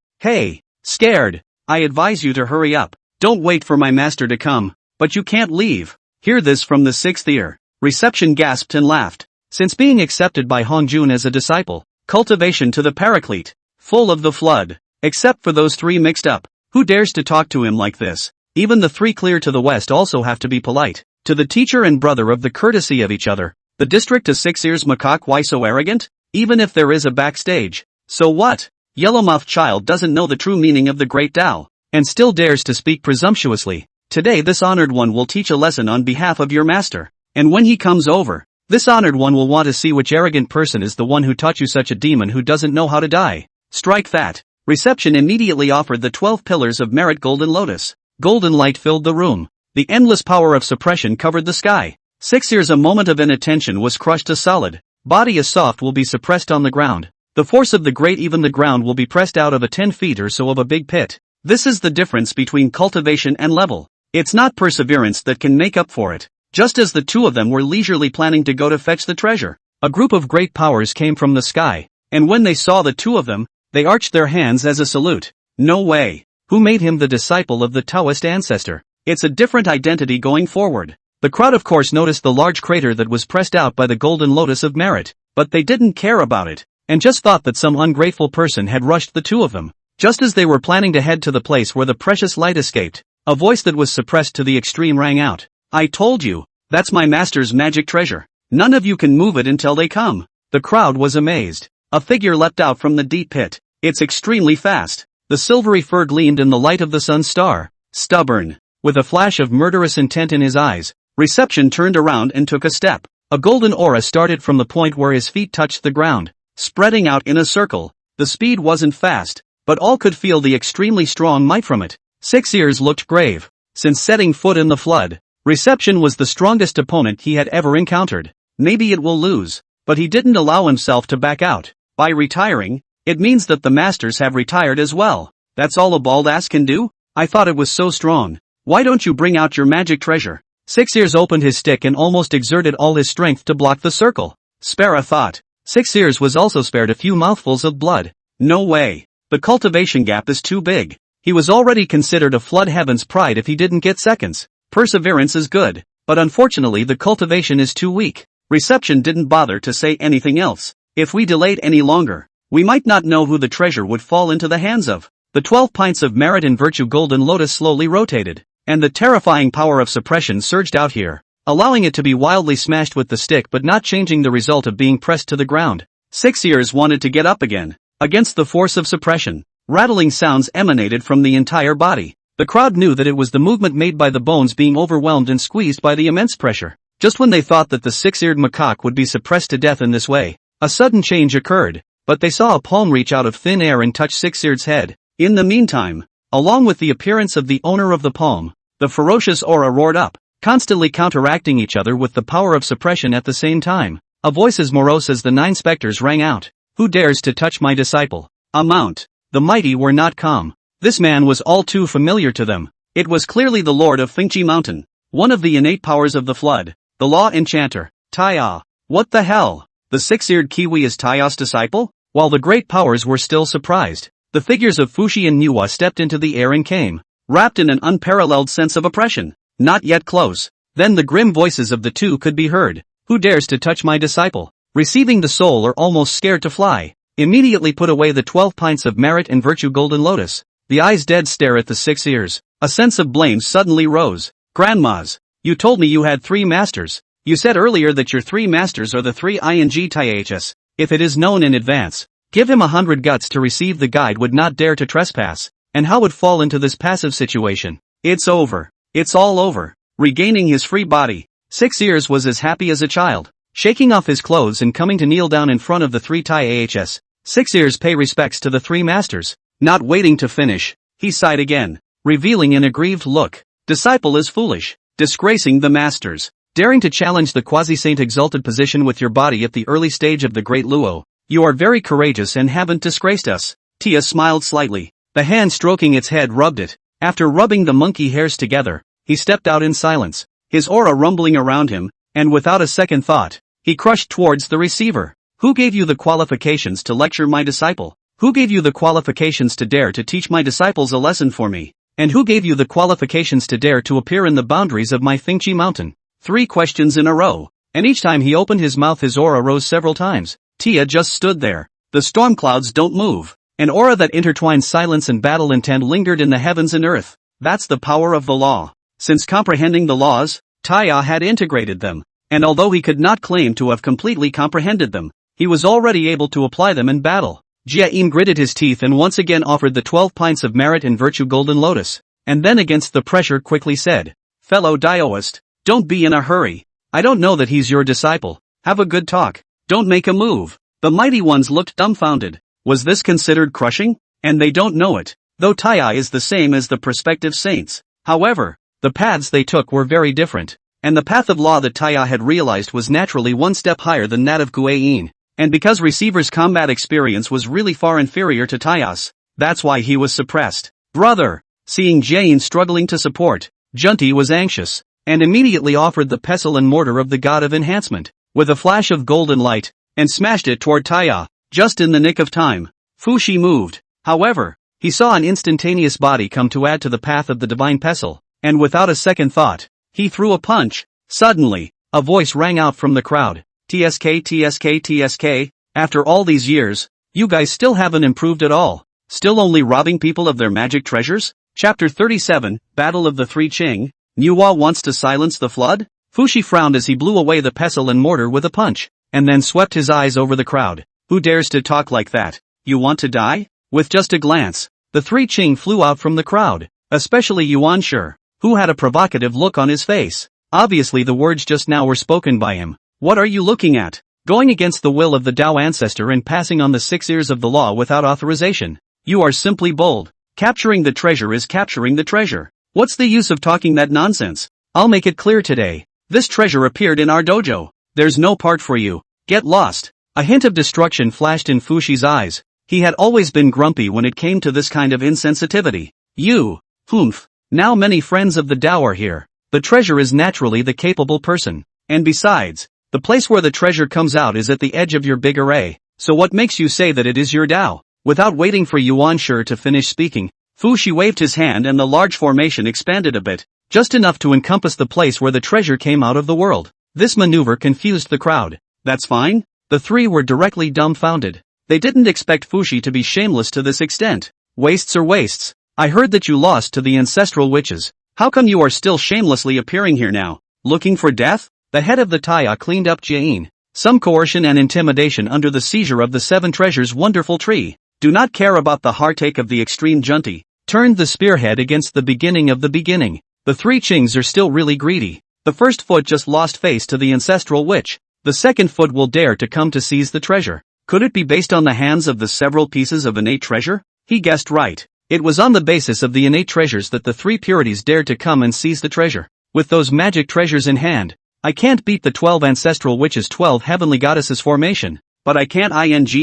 [SPEAKER 1] scared. I advise you to hurry up. Don't wait for my master to come. But you can't leave. Hear this from the 6th ear. Reception gasped and laughed. Since being accepted by Hongjun as a disciple, cultivation to the paraclete, full of the flood, except for those 3 mixed up. Who dares to talk to him like this? Even the 3 clear to the west also have to be polite to the teacher and brother of the courtesy of each other. The district of 6 ears macaque, why so arrogant? Even if there is a backstage. So what? Yellowmouth child doesn't know the true meaning of the great Tao, and still dares to speak presumptuously. Today this honored one will teach a lesson on behalf of your master. And when he comes over, this honored one will want to see which arrogant person is the one who taught you such a demon who doesn't know how to die. Strike that. Reception immediately offered the 12 pillars of merit golden lotus. Golden light filled the room. The endless power of suppression covered the sky. 6 ears, a moment of inattention was crushed to solid. Body as soft will be suppressed on the ground. The force of the great, even the ground will be pressed out of a 10 feet or so of a big pit. This is the difference between cultivation and level. It's not perseverance that can make up for it. Just as the two of them were leisurely planning to go to fetch the treasure, a group of great powers came from the sky. and when they saw the two of them, they arched their hands as a salute. No way. Who made him the disciple of the Taoist ancestor? It's a different identity going forward. The crowd of course noticed the large crater that was pressed out by the golden lotus of merit, but they didn't care about it, and just thought that some ungrateful person had rushed the two of them. Just as they were planning to head to the place where the precious light escaped, a voice that was suppressed to the extreme rang out. I told you, that's my master's magic treasure. None of you can move it until they come. The crowd was amazed. A figure leapt out from the deep pit. It's extremely fast. The silvery fur gleamed in the light of the sun's star. Stubborn. With a flash of murderous intent in his eyes, Reception turned around and took a step. A golden aura started from the point where his feet touched the ground, spreading out in a circle. The speed wasn't fast, but all could feel the extremely strong might from it. Six Ears looked grave. Since setting foot in the flood, Reception was the strongest opponent he had ever encountered. Maybe it will lose, but he didn't allow himself to back out. By retiring, it means that the masters have retired as well. That's all a bald ass can do? I thought it was so strong. Why don't you bring out your magic treasure? Six Ears opened his stick and almost exerted all his strength to block the circle. Spara thought. Six Ears was also spared a few mouthfuls of blood. No way. The cultivation gap is too big. He was already considered a flood heaven's pride if he didn't get seconds. Perseverance is good, but unfortunately the cultivation is too weak. Reception didn't bother to say anything else. If we delayed any longer, we might not know who the treasure would fall into the hands of. The 12 pints of merit and virtue golden lotus slowly rotated, and the terrifying power of suppression surged out here, allowing it to be wildly smashed with the stick but not changing the result of being pressed to the ground. Six Ears wanted to get up again, against the force of suppression. Rattling sounds emanated from the entire body. The crowd knew that it was the movement made by the bones being overwhelmed and squeezed by the immense pressure. Just when they thought that the six-eared macaque would be suppressed to death in this way, a sudden change occurred, but they saw a palm reach out of thin air and touch Six-Eared's head. In the meantime, along with the appearance of the owner of the palm, the ferocious aura roared up, constantly counteracting each other with the power of suppression at the same time. A voice as morose as the 9 specters rang out. Who dares to touch my disciple? A mount. The mighty were not calm. This man was all too familiar to them. It was clearly the lord of Fingchi Mountain, one of the innate powers of the flood, the law enchanter, Taya. What the hell? The six-eared Kiwi is Taya's disciple? While the great powers were still surprised, the figures of Fushi and Niwa stepped into the air and came, wrapped in an unparalleled sense of oppression. Not yet close. Then the grim voices of the two could be heard. Who dares to touch my disciple? Receiving the soul or almost scared to fly. Immediately put away the 12 pints of merit and virtue golden lotus. The eyes dead stare at the 6 ears. A sense of blame suddenly rose. Grandmas, you told me you had 3 masters. You said earlier that your 3 masters are the 3 ing THS. If it is known in advance, give him 100 guts to receive the guide would not dare to trespass. And how would fall into this passive situation? It's over. It's all over. Regaining his free body, 6 ears was as happy as a child. Shaking off his clothes and coming to kneel down in front of the 3 THS, 6 ears pay respects to the 3 masters. Not waiting to finish, he sighed again, revealing an aggrieved look. Disciple is foolish, disgracing the masters, daring to challenge the quasi-saint exalted position with your body at the early stage of the great Luo. You are very courageous and haven't disgraced us. Tia smiled slightly. The hand stroking its head rubbed it. After rubbing the monkey hairs together, he stepped out in silence, his aura rumbling around him, and without a second thought, he crushed towards the receiver. Who gave you the qualifications to lecture my disciple? Who gave you the qualifications to dare to teach my disciples a lesson for me? And who gave you the qualifications to dare to appear in the boundaries of my Fingchi Mountain? 3 questions in a row, and each time he opened his mouth his aura rose several times. Tia just stood there. The storm clouds don't move. An aura that intertwined silence and battle intent lingered in the heavens and earth. That's the power of the law. Since comprehending the laws, Taya had integrated them, and although he could not claim to have completely comprehended them, he was already able to apply them in battle. Jiayin gritted his teeth and once again offered the 12 pints of merit and virtue golden lotus, and then against the pressure quickly said, Fellow Daoist, don't be in a hurry. I don't know that he's your disciple. Have a good talk. Don't make a move. The mighty ones looked dumbfounded. Was this considered crushing? And they don't know it, though Taya is the same as the prospective saints. However, the paths they took were very different, and the path of law that Taya had realized was naturally one step higher than that of Guayin. And because Receiver's combat experience was really far inferior to Taya's, that's why he was suppressed. Brother, seeing Jane struggling to support, Junti was anxious, and immediately offered the pestle and mortar of the god of enhancement, with a flash of golden light, and smashed it toward Taya. Just in the nick of time, Fushi moved. However, he saw an instantaneous body come to add to the path of the divine pestle, and without a second thought, he threw a punch. Suddenly, a voice rang out from the crowd. TSK TSK TSK, after all these years, you guys still haven't improved at all. Still only robbing people of their magic treasures? Chapter 37, Battle of the Three Qing. Nuwa wants to silence the flood? Fushi frowned as he blew away the pestle and mortar with a punch, and then swept his eyes over the crowd. Who dares to talk like that? You want to die? With just a glance, the three Qing flew out from the crowd, especially Yuan Shi, who had a provocative look on his face. Obviously the words just now were spoken by him. What are you looking at? Going against the will of the Tao ancestor and passing on the 6 ears of the law without authorization. You are simply bold. Capturing the treasure is capturing the treasure. What's the use of talking that nonsense? I'll make it clear today. This treasure appeared in our dojo. There's no part for you. Get lost. A hint of destruction flashed in Fushi's eyes. He had always been grumpy when it came to this kind of insensitivity. You, humph. Now many friends of the Tao are here. The treasure is naturally the capable person. And besides, the place where the treasure comes out is at the edge of your big array. So what makes you say that it is your Tao? Without waiting for Yuan Shi to finish speaking, Fushi waved his hand and the large formation expanded a bit, just enough to encompass the place where the treasure came out of the world. This maneuver confused the crowd. That's fine? The three were directly dumbfounded. They didn't expect Fushi to be shameless to this extent. Wastes are wastes. I heard that you lost to the ancestral witches. How come you are still shamelessly appearing here now? Looking for death? The head of the Taya cleaned up Jain. Some coercion and intimidation under the seizure of the 7 treasures wonderful tree. Do not care about the heartache of the extreme juntie. Turned the spearhead against the beginning of the beginning. The 3 Qings are still really greedy. The first foot just lost face to the ancestral witch. The second foot will dare to come to seize the treasure. Could it be based on the hands of the several pieces of innate treasure? He guessed right. It was on the basis of the innate treasures that the 3 purities dared to come and seize the treasure. With those magic treasures in hand, I can't beat the 12 ancestral witches' 12 heavenly goddesses formation. But I can't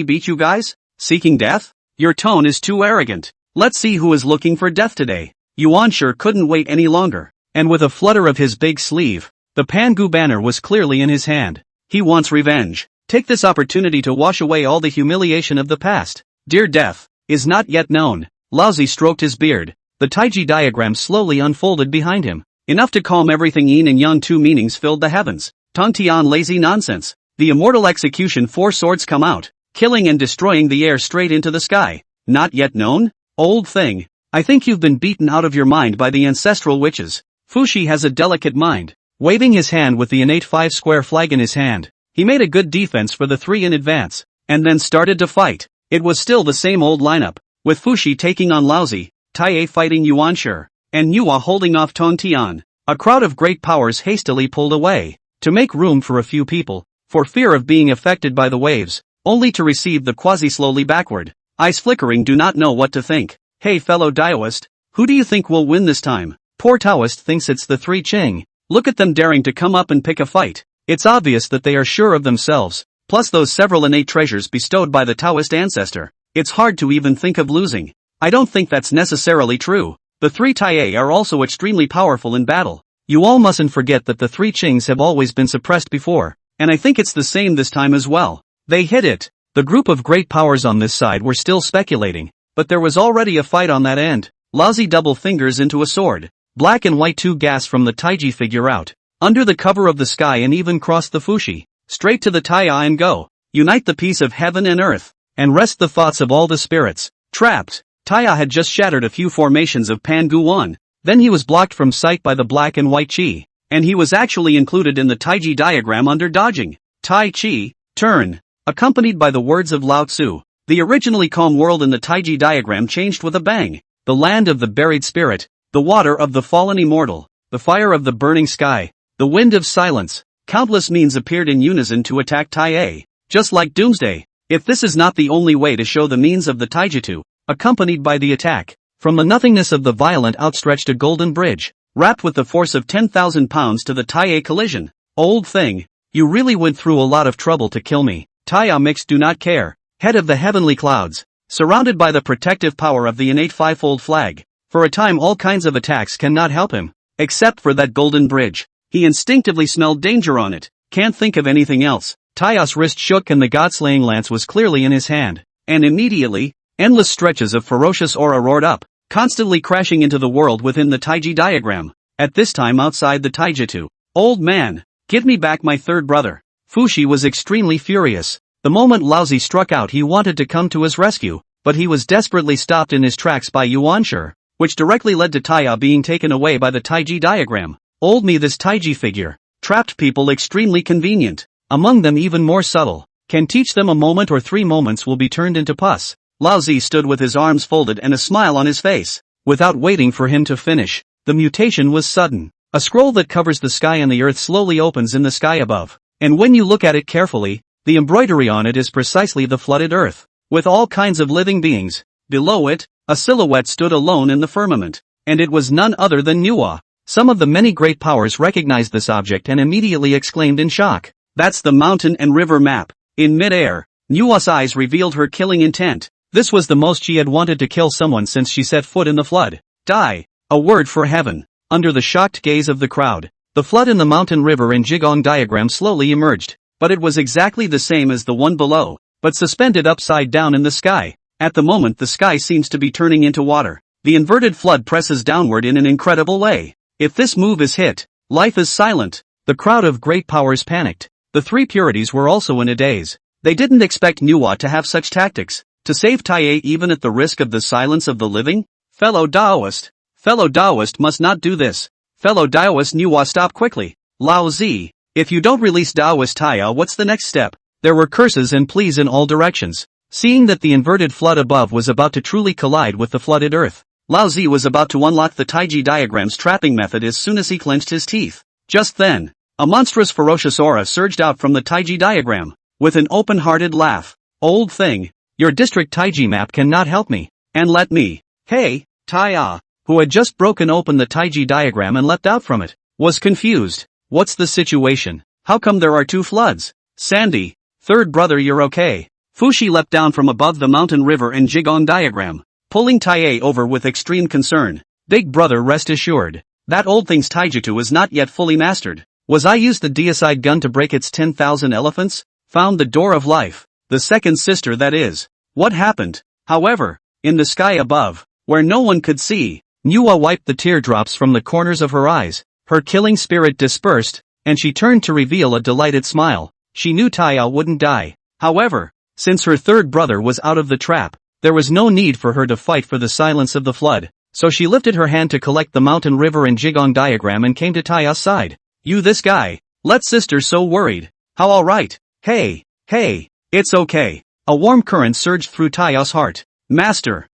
[SPEAKER 1] beat you guys? Seeking death? Your tone is too arrogant. Let's see who is looking for death today. Yuan Shi couldn't wait any longer, and with a flutter of his big sleeve, the Pangu banner was clearly in his hand. He wants revenge. Take this opportunity to wash away all the humiliation of the past. Dear death, is not yet known. Laozi stroked his beard. The Taiji diagram slowly unfolded behind him. Enough to calm everything. Yin and Yang, 2 meanings filled the heavens. Tongtian, lazy nonsense. The immortal execution, 4 swords come out, killing and destroying the air straight into the sky. Not yet known? Old thing. I think you've been beaten out of your mind by the ancestral witches. Fushi has a delicate mind. Waving his hand with the innate 5 square flag in his hand, he made a good defense for the 3 in advance, and then started to fight. It was still the same old lineup, with Fushi taking on Laozi, Taiye fighting Yuan Shi, and Nuwa holding off Tongtian. A crowd of great powers hastily pulled away, to make room for a few people, for fear of being affected by the waves, only to receive the quasi-slowly backward. Eyes flickering, do not know what to think. Hey fellow Taoist, who do you think will win this time? Poor Taoist thinks it's the 3 Qing. Look at them daring to come up and pick a fight. It's obvious that they are sure of themselves, plus those several innate treasures bestowed by the Taoist ancestor. It's hard to even think of losing. I don't think that's necessarily true. The 3 Taiye are also extremely powerful in battle. You all mustn't forget that the 3 Qings have always been suppressed before, and I think it's the same this time as well. They hit it. The group of great powers on this side were still speculating, but there was already a fight on that end. Laozi double fingers into a sword. Black and white 2 gas from the Taiji figure out, under the cover of the sky, and even crossed the Fushi. Straight to the Taiya and go. Unite the peace of heaven and earth, and rest the thoughts of all the spirits. Trapped. Taiya had just shattered a few formations of Pangu 1, then he was blocked from sight by the black and white Qi, and he was actually included in the Taiji diagram under dodging. Tai Chi, turn. Accompanied by the words of Lao Tzu, the originally calm world in the Taiji diagram changed with a bang. The land of the buried spirit, the water of the fallen immortal, the fire of the burning sky, the wind of silence. Countless means appeared in unison to attack Taiye, just like Doomsday. If this is not the only way to show the means of the Taijutsu, accompanied by the attack, from the nothingness of the violent outstretched a golden bridge, wrapped with the force of 10,000 pounds to the Taiye collision. Old thing, you really went through a lot of trouble to kill me. Taiya Mix do not care, head of the heavenly clouds, surrounded by the protective power of the innate 5-fold flag. For a time all kinds of attacks cannot help him, except for that golden bridge. He instinctively smelled danger on it, can't think of anything else. Taiya's wrist shook and the god-slaying lance was clearly in his hand. And immediately, endless stretches of ferocious aura roared up, constantly crashing into the world within the Taiji diagram. At this time outside the taijutsu. Old man, give me back my third brother. Fushi was extremely furious. The moment Laozi struck out he wanted to come to his rescue, but he was desperately stopped in his tracks by Yuanshi, which directly led to Taiya being taken away by the Taiji diagram. Old me, this Taiji figure. Trapped people extremely convenient. Among them even more subtle. Can teach them a moment or 3 moments will be turned into pus. Laozi stood with his arms folded and a smile on his face. Without waiting for him to finish, the mutation was sudden. A scroll that covers the sky and the earth slowly opens in the sky above. And when you look at it carefully, the embroidery on it is precisely the flooded earth, with all kinds of living beings. Below it, a silhouette stood alone in the firmament, and it was none other than Nuwa. Some of the many great powers recognized this object and immediately exclaimed in shock. That's the mountain and river map. In mid-air, Nuwa's eyes revealed her killing intent. This was the most she had wanted to kill someone since she set foot in the flood. Die! A word for heaven. Under the shocked gaze of the crowd, the flood in the mountain river and Jigong diagram slowly emerged, but it was exactly the same as the one below, but suspended upside down in the sky. At the moment the sky seems to be turning into water. The inverted flood presses downward in an incredible way. If this move is hit, life is silent. The crowd of great powers panicked. The 3 purities were also in a daze. They didn't expect Nuwa to have such tactics. To save Taiye even at the risk of the silence of the living? Fellow Daoist must not do this. Fellow Daoist Nuwa, stop quickly. Lao Zi, if you don't release Daoist Taiya, what's the next step? There were curses and pleas in all directions. Seeing that the inverted flood above was about to truly collide with the flooded earth, Lao Zi was about to unlock the Taiji diagram's trapping method as soon as he clenched his teeth. Just then, a monstrous ferocious aura surged out from the Taiji diagram, with an open-hearted laugh. Old thing, your district Taiji map cannot help me, and let me. Hey, Taiya, who had just broken open the Taiji diagram and leapt out from it, was confused. What's the situation? How come there are 2 floods? Sandy, third brother, you're okay. Fushi leapt down from above the mountain river and Jigong diagram, pulling Taiye over with extreme concern. Big brother, rest assured. That old thing's taijutsu is not yet fully mastered. Was I used the deicide gun to break its 10,000 elephants? Found the door of life. The second sister, that is. What happened? However, in the sky above, where no one could see, Nuwa wiped the teardrops from the corners of her eyes. Her killing spirit dispersed, and she turned to reveal a delighted smile. She knew Taiya wouldn't die. However, since her third brother was out of the trap, there was no need for her to fight for the silence of the flood. So she lifted her hand to collect the mountain river and Jigong diagram and came to Taiya's side. You, this guy. Let sister so worried. How alright? Hey, it's okay. A warm current surged through Taiya's heart. Master,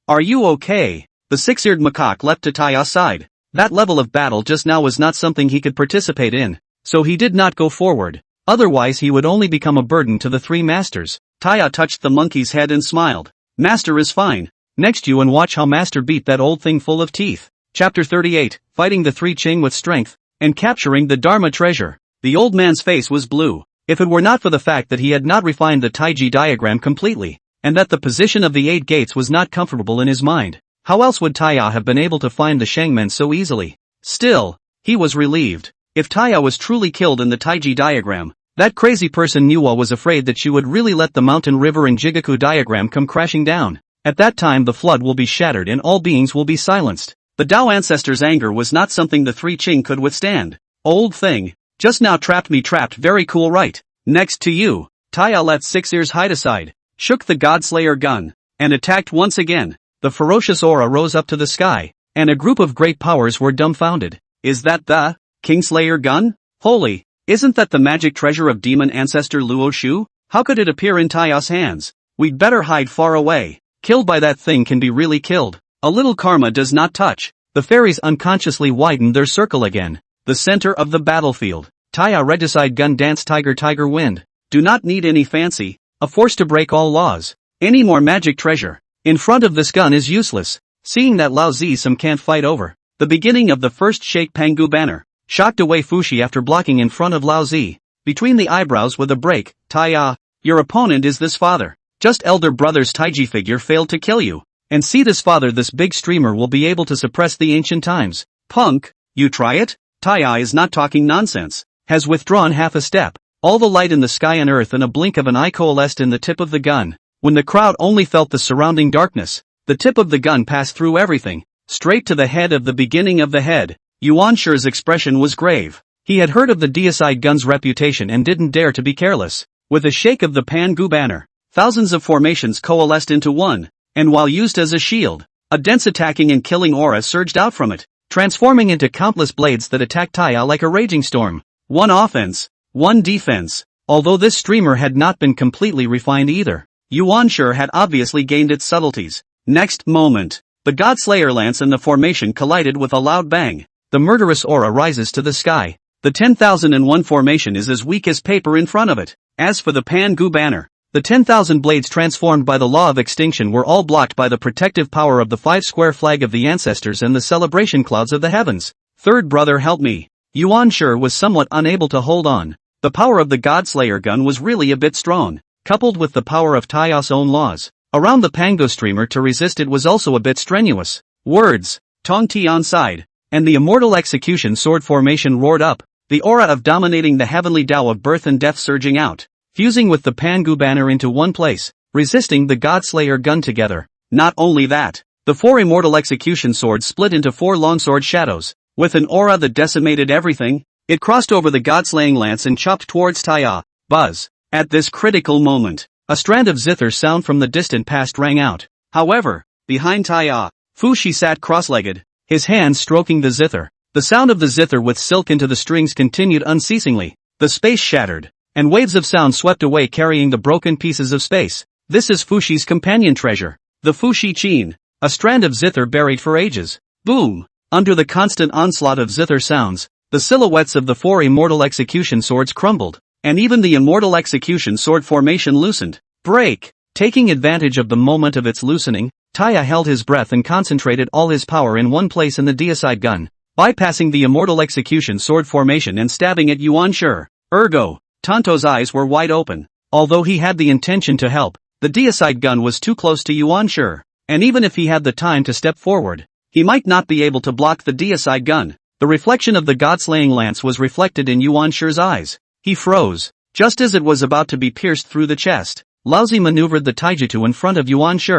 [SPEAKER 1] are you okay? The 6-eared macaque leapt to Taiya's side. That level of battle just now was not something he could participate in, so he did not go forward. Otherwise he would only become a burden to the 3 masters. Taiya touched the monkey's head and smiled. Master is fine. Next you and watch how Master beat that old thing full of teeth. Chapter 38, Fighting the 3 Qing with Strength, and Capturing the Dharma Treasure. The old man's face was blue. If it were not for the fact that he had not refined the Taiji diagram completely, and that the position of the 8 gates was not comfortable in his mind, how else would Taiya have been able to find the Shangmen so easily? Still, he was relieved. If Taiya was truly killed in the Taiji diagram, that crazy person Nuwa was afraid that she would really let the mountain river and Jigaku diagram come crashing down. At that time the flood will be shattered and all beings will be silenced. The Dao ancestors' anger was not something the 3 Qing could withstand. Old thing, just now trapped me, very cool, right? Next to you. Taiya let 6 ears hide aside, shook the Godslayer gun, and attacked once again. The ferocious aura rose up to the sky, and a group of great powers were dumbfounded. Is that the Kingslayer gun? Holy, isn't that the magic treasure of demon ancestor Luo Shu? How could it appear in Taiya's hands? We'd better hide far away. Killed by that thing can be really killed. A little karma does not touch. The fairies unconsciously widened their circle again. The center of the battlefield. Taiya regicide gun dance tiger wind. Do not need any fancy, a force to break all laws. Any more magic treasure in front of this gun is useless. Seeing that Lao Zi some can't fight over. The beginning of the first Sheikh Pangu banner. Shocked away Fushi after blocking in front of Lao Zi. Between the eyebrows with a break. Taiya, your opponent is this father. Just elder brother's Taiji figure failed to kill you. And see this father, this big streamer will be able to suppress the ancient times. Punk, you try it? Taiya is not talking nonsense. Has withdrawn half a step. All the light in the sky and earth in a blink of an eye coalesced in the tip of the gun. When the crowd only felt the surrounding darkness, the tip of the gun passed through everything, straight to the head of the beginning of the head. Yuan Shi's expression was grave. He had heard of the deicide gun's reputation and didn't dare to be careless. With a shake of the Pangu banner, thousands of formations coalesced into one, and while used as a shield, a dense attacking and killing aura surged out from it, transforming into countless blades that attacked Taya like a raging storm. One offense, one defense. Although this streamer had not been completely refined either, Yuan Shi had obviously gained its subtleties. Next moment, the Godslayer lance and the formation collided with a loud bang. The murderous aura rises to the sky. The 10,001 formation is as weak as paper in front of it. As for the Pangu banner, the 10,000 blades transformed by the law of extinction were all blocked by the protective power of the 5-square flag of the ancestors and the celebration clouds of the heavens. Third brother, help me. Yuan Shi was somewhat unable to hold on. The power of the Godslayer gun was really a bit strong, coupled with the power of Taya's own laws. Around the Pango streamer to resist it was also a bit strenuous. Words, Tong Tian sighed, and the immortal execution sword formation roared up, the aura of dominating the heavenly Tao of birth and death surging out, fusing with the Pangu banner into one place, resisting the Godslayer gun together. Not only that, the 4 immortal execution swords split into 4 longsword shadows. With an aura that decimated everything, it crossed over the Godslaying lance and chopped towards Taya. Buzz. At this critical moment, a strand of zither sound from the distant past rang out. However, behind Taya, Fushi sat cross-legged, his hands stroking the zither. The sound of the zither with silk into the strings continued unceasingly. The space shattered, and waves of sound swept away carrying the broken pieces of space. This is Fushi's companion treasure, the Fushi Chin, a strand of zither buried for ages. Boom! Under the constant onslaught of zither sounds, the silhouettes of the 4 immortal execution swords crumbled, and even the immortal execution sword formation loosened. Break! Taking advantage of the moment of its loosening, Taya held his breath and concentrated all his power in one place in the deicide gun, bypassing the immortal execution sword formation and stabbing at Yuan Shi. Ergo, Tonto's eyes were wide open. Although he had the intention to help, the deicide gun was too close to Yuan Shi, and even if he had the time to step forward, he might not be able to block the deicide gun. The reflection of the Godslaying lance was reflected in Yuan Shi's eyes. He froze, just as it was about to be pierced through the chest. Laozi maneuvered the taijutsu in front of Yuan Shi,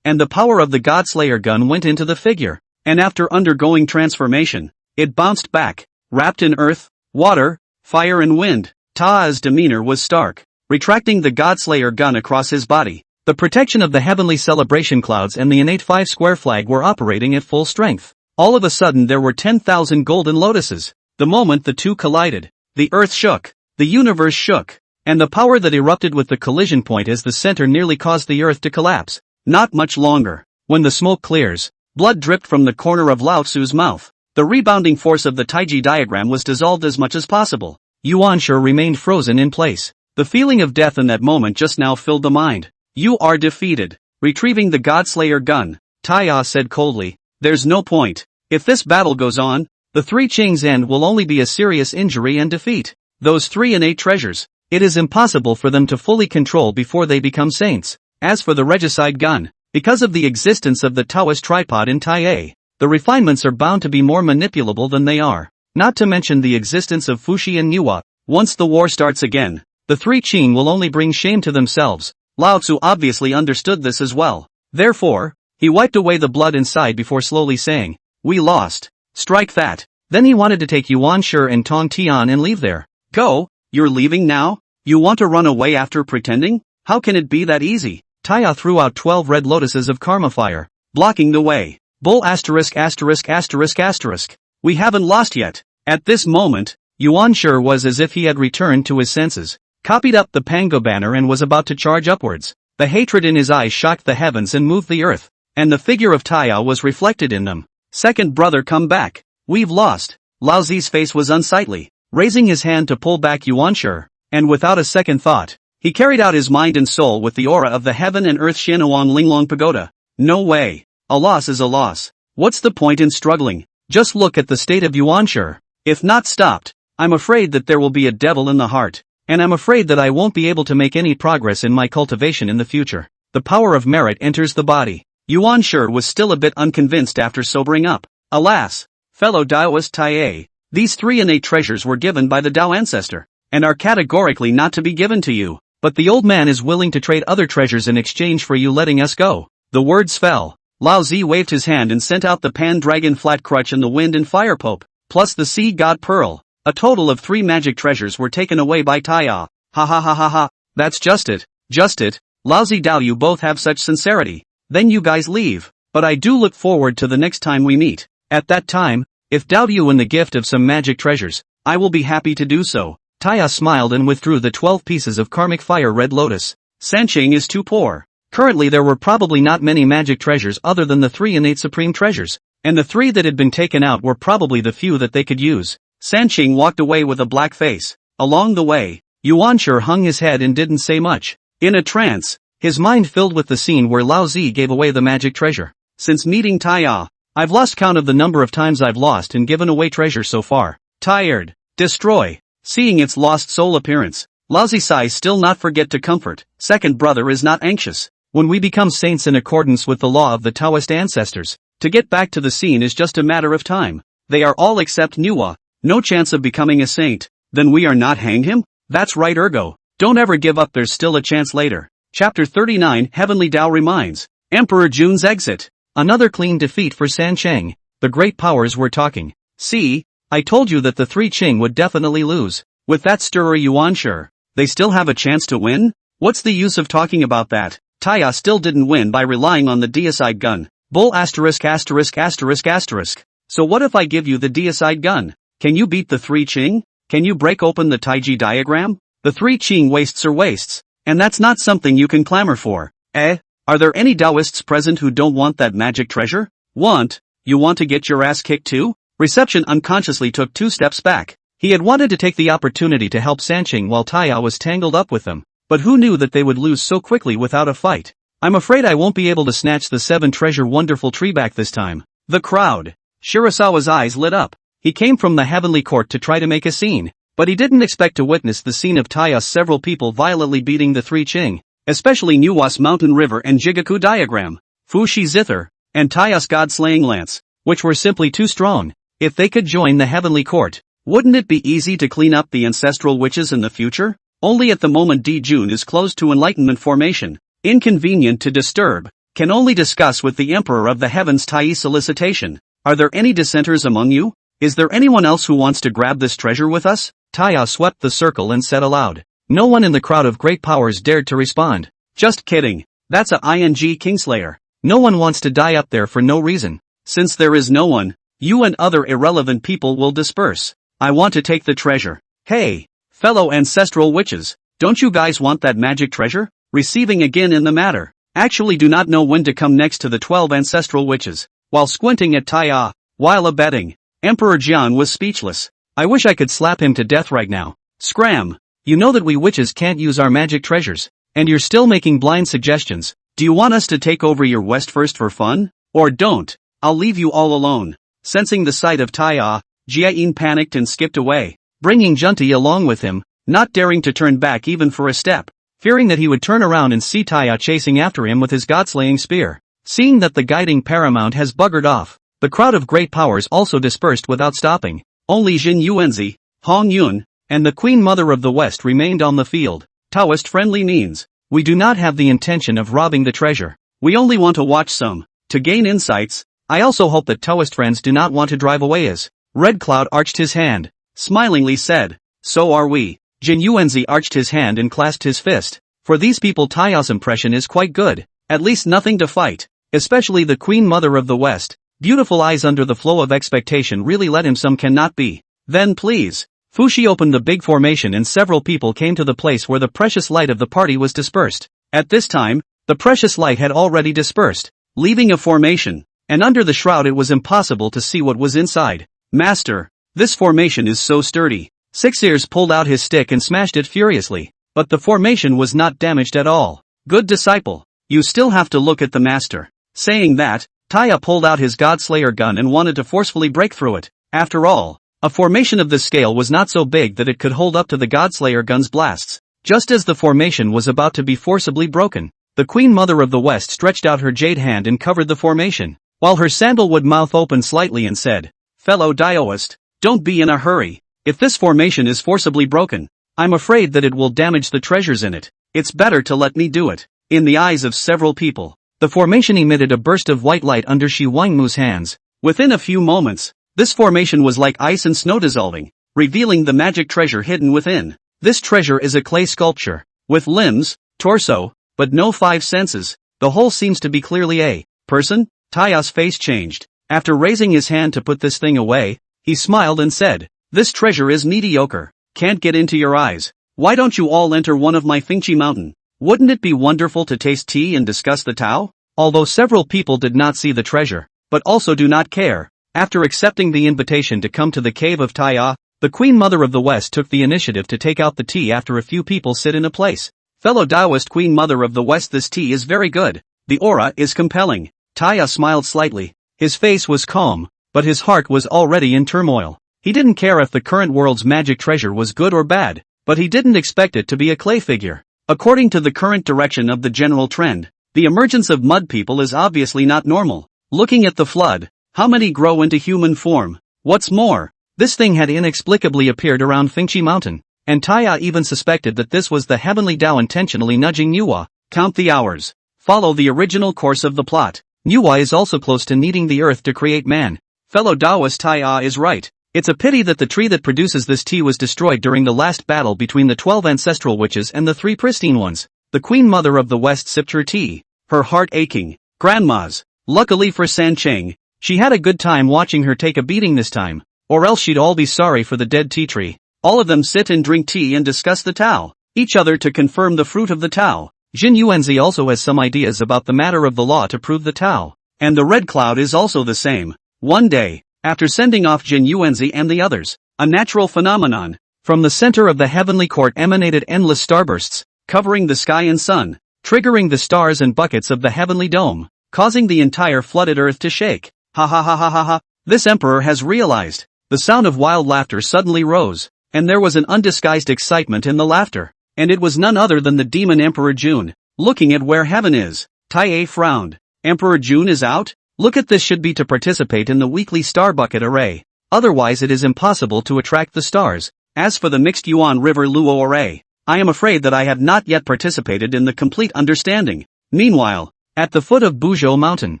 [SPEAKER 1] and the power of the Godslayer gun went into the figure, and after undergoing transformation, it bounced back, wrapped in earth, water, fire and wind. Ta's demeanor was stark, retracting the Godslayer gun across his body. The protection of the heavenly celebration clouds and the innate 5-square flag were operating at full strength. All of a sudden there were 10,000 golden lotuses. The moment the two collided, the earth shook, the universe shook, and the power that erupted with the collision point as the center nearly caused the earth to collapse. Not much longer. When the smoke clears, blood dripped from the corner of Lao Tzu's mouth. The rebounding force of the Taiji diagram was dissolved as much as possible. Yuan Shi remained frozen in place. The feeling of death in that moment just now filled the mind. You are defeated. Retrieving the Godslayer gun, Taya said coldly, there's no point. If this battle goes on, the 3 Qing's end will only be a serious injury and defeat. Those 3 innate treasures, it is impossible for them to fully control before they become saints. As for the regicide gun, because of the existence of the Taoist tripod in Taiyei, the refinements are bound to be more manipulable than they are. Not to mention the existence of Fushi and Nuwa. Once the war starts again, the 3 Qing will only bring shame to themselves. Lao Tzu obviously understood this as well. Therefore, he wiped away the blood inside before slowly saying, we lost. Strike that. Then he wanted to take Yuan Shi and Tong Tian and leave there. Go, you're leaving now? You want to run away after pretending? How can it be that easy? Taya threw out 12 red lotuses of karma fire, blocking the way. Bull asterisk asterisk asterisk asterisk. We haven't lost yet. At this moment, Yuan Shi was as if he had returned to his senses, copied up the Pango banner and was about to charge upwards. The hatred in his eyes shocked the heavens and moved the earth, and the figure of Taya was reflected in them. Second brother, come back. We've lost. Lao Zi's face was unsightly, raising his hand to pull back Yuan Shi, and without a second thought, he carried out his mind and soul with the aura of the heaven and earth Xianhuang Linglong Pagoda. No way. A loss is a loss. What's the point in struggling? Just look at the state of Yuan Shi. If not stopped, I'm afraid that there will be a devil in the heart, and I'm afraid that I won't be able to make any progress in my cultivation in the future. The power of merit enters the body. Yuan Shi was still a bit unconvinced after sobering up. Alas, fellow Taoist Taiyei, these 3 innate treasures were given by the Tao ancestor. and are categorically not to be given to you. But the old man is willing to trade other treasures in exchange for you letting us go." The words fell. Lao Zi waved his hand and sent out the pan-dragon flat crutch and the wind and fire pope, plus the sea god pearl. A total of 3 magic treasures were taken away by Taya. Ha ha ha ha ha. That's just it. Just it. Lousy Dao, you both have such sincerity. Then you guys leave. But I do look forward to the next time we meet. At that time, if Dao you win the gift of some magic treasures, I will be happy to do so. Taya smiled and withdrew the 12 pieces of karmic fire red lotus. Sanqing is too poor. Currently there were probably not many magic treasures other than the 3 innate supreme treasures, and the 3 that had been taken out were probably the few that they could use. Sanqing walked away with a black face. Along the way, Yuanshi hung his head and didn't say much. In a trance, his mind filled with the scene where Lao Zi gave away the magic treasure. Since meeting Taya, I've lost count of the number of times I've lost and given away treasure so far. Tired. Destroy. Seeing its lost soul appearance, Lao Zi sighs, still not forget to comfort. Second brother is not anxious. When we become saints in accordance with the law of the Taoist ancestors, to get back to the scene is just a matter of time. They are all except Nuwa. No chance of becoming a saint. Then we are not hanged him? That's right, ergo. Don't ever give up, there's still a chance later. Chapter 39 Heavenly Tao reminds. Emperor Jun's exit. Another clean defeat for Sanqing. The great powers were talking. See, I told you that the 3 Qing would definitely lose. With that stirrer Yuanshi, they still have a chance to win? What's the use of talking about that? Taya still didn't win by relying on the deicide gun. Bull asterisk asterisk asterisk asterisk. So what if I give you the deicide gun? Can you beat the 3 Qing? Can you break open the Taiji diagram? The 3 Qing wastes are wastes. And that's not something you can clamor for. Are there any Taoists present who don't want that magic treasure? Want? You want to get your ass kicked too? Reception unconsciously took 2 steps back. He had wanted to take the opportunity to help Sanqing while Taya was tangled up with them. But who knew that they would lose so quickly without a fight? I'm afraid I won't be able to snatch the 7 treasure wonderful tree back this time. The crowd. Shirasawa's eyes lit up. He came from the heavenly court to try to make a scene. But he didn't expect to witness the scene of Taya's several people violently beating the 3 Qing. Especially Nuwa's mountain river and Jigaku diagram. Fushi zither. And Taya's god-slaying lance. Which were simply too strong. If they could join the heavenly court, wouldn't it be easy to clean up the ancestral witches in the future? Only at the moment Jun is closed to enlightenment formation. Inconvenient to disturb. Can only discuss with the Emperor of the Heavens Tai solicitation. Are there any dissenters among you? Is there anyone else who wants to grab this treasure with us? Taya swept the circle and said aloud. No one in the crowd of great powers dared to respond. Just kidding. That's a Kingslayer. No one wants to die up there for no reason. Since there is no one, you and other irrelevant people will disperse. I want to take the treasure. Hey, fellow ancestral witches, don't you guys want that magic treasure? Receiving again in the matter. Actually do not know when to come next to the 12 ancestral witches. While squinting at Taya, while abetting, Emperor Jian was speechless. I wish I could slap him to death right now. Scram. You know that we witches can't use our magic treasures. And you're still making blind suggestions. Do you want us to take over your west first for fun? Or don't. I'll leave you all alone. Sensing the sight of Taya, Jiayin panicked and skipped away, bringing Junti along with him, not daring to turn back even for a step, fearing that he would turn around and see Taya chasing after him with his god-slaying spear. Seeing that the guiding paramount has buggered off, the crowd of great powers also dispersed without stopping. Only Jin Yuanzi, Hong Yun, and the Queen Mother of the West remained on the field. Taoist friendly means, we do not have the intention of robbing the treasure. We only want to watch some, to gain insights. I also hope that Taoist friends do not want to drive away as. Red Cloud arched his hand, smilingly said, so are we. Jin Yuanzi arched his hand and clasped his fist. For these people Taya's impression is quite good, at least nothing to fight, especially the Queen Mother of the West. Beautiful eyes under the flow of expectation really let him some cannot be. Then please. Fushi opened the big formation and several people came to the place where the precious light of the party was dispersed. At this time, the precious light had already dispersed, leaving a formation, and under the shroud it was impossible to see what was inside. Master, this formation is so sturdy. Six Ears pulled out his stick and smashed it furiously, but the formation was not damaged at all. Good disciple, you still have to look at the master. Saying that, Taya pulled out his Godslayer gun and wanted to forcefully break through it. After all, a formation of this scale was not so big that it could hold up to the Godslayer gun's blasts. Just as the formation was about to be forcibly broken, the Queen Mother of the West stretched out her jade hand and covered the formation, while her sandalwood mouth opened slightly and said, fellow Daoist, don't be in a hurry. If this formation is forcibly broken, I'm afraid that it will damage the treasures in it. It's better to let me do it. In the eyes of several people, the formation emitted a burst of white light under Shi Wangmu's hands. Within a few moments, this formation was like ice and snow dissolving, revealing the magic treasure hidden within. This treasure is a clay sculpture, with limbs, torso, but no five senses. The whole seems to be clearly a person. Taya's face changed. After raising his hand to put this thing away, he smiled and said, "This treasure is mediocre. Can't get into your eyes. Why don't you all enter one of my Fingchi mountain? Wouldn't it be wonderful to taste tea and discuss the Tao?" Although several people did not see the treasure, but also do not care, after accepting the invitation to come to the cave of Taya, the Queen Mother of the West took the initiative to take out the tea after a few people sit in a place. Fellow Taoist Queen Mother of the West, this tea is very good. The aura is compelling. Taya smiled slightly. His face was calm, but his heart was already in turmoil. He didn't care if the current world's magic treasure was good or bad, but he didn't expect it to be a clay figure. According to the current direction of the general trend, the emergence of mud people is obviously not normal. Looking at the flood, how many grow into human form? What's more, this thing had inexplicably appeared around Fingchi Mountain, and Taya even suspected that this was the heavenly Tao intentionally nudging Nuwa. Count the hours. Follow the original course of the plot. Nuwa is also close to needing the earth to create man. Fellow Taoist Taya is right. It's a pity that the tree that produces this tea was destroyed during the last battle between the 12 ancestral witches and the 3 pristine ones. The Queen Mother of the West sipped her tea, her heart aching. Grandma's. Luckily for San Cheng, she had a good time watching her take a beating this time, or else she'd all be sorry for the dead tea tree. All of them sit and drink tea and discuss the Tao, each other to confirm the fruit of the Tao. Jin Yuanzi also has some ideas about the matter of the law to prove the Tao, and the red cloud is also the same. One day, after sending off Jin Yuanzi and the others, a natural phenomenon from the center of the heavenly court emanated endless starbursts, covering the sky and sun, triggering the stars and buckets of the heavenly dome, causing the entire flooded earth to shake. Ha ha ha ha ha ha. This emperor has realized. The sound of wild laughter suddenly rose, and there was an undisguised excitement in the laughter. And it was none other than the demon Emperor June, looking at where heaven is. Tai frowned. Emperor June is out? Look at this, should be to participate in the weekly star bucket array. Otherwise it is impossible to attract the stars. As for the mixed Yuan River Luo array, I am afraid that I have not yet participated in the complete understanding. Meanwhile, at the foot of Buzhou Mountain,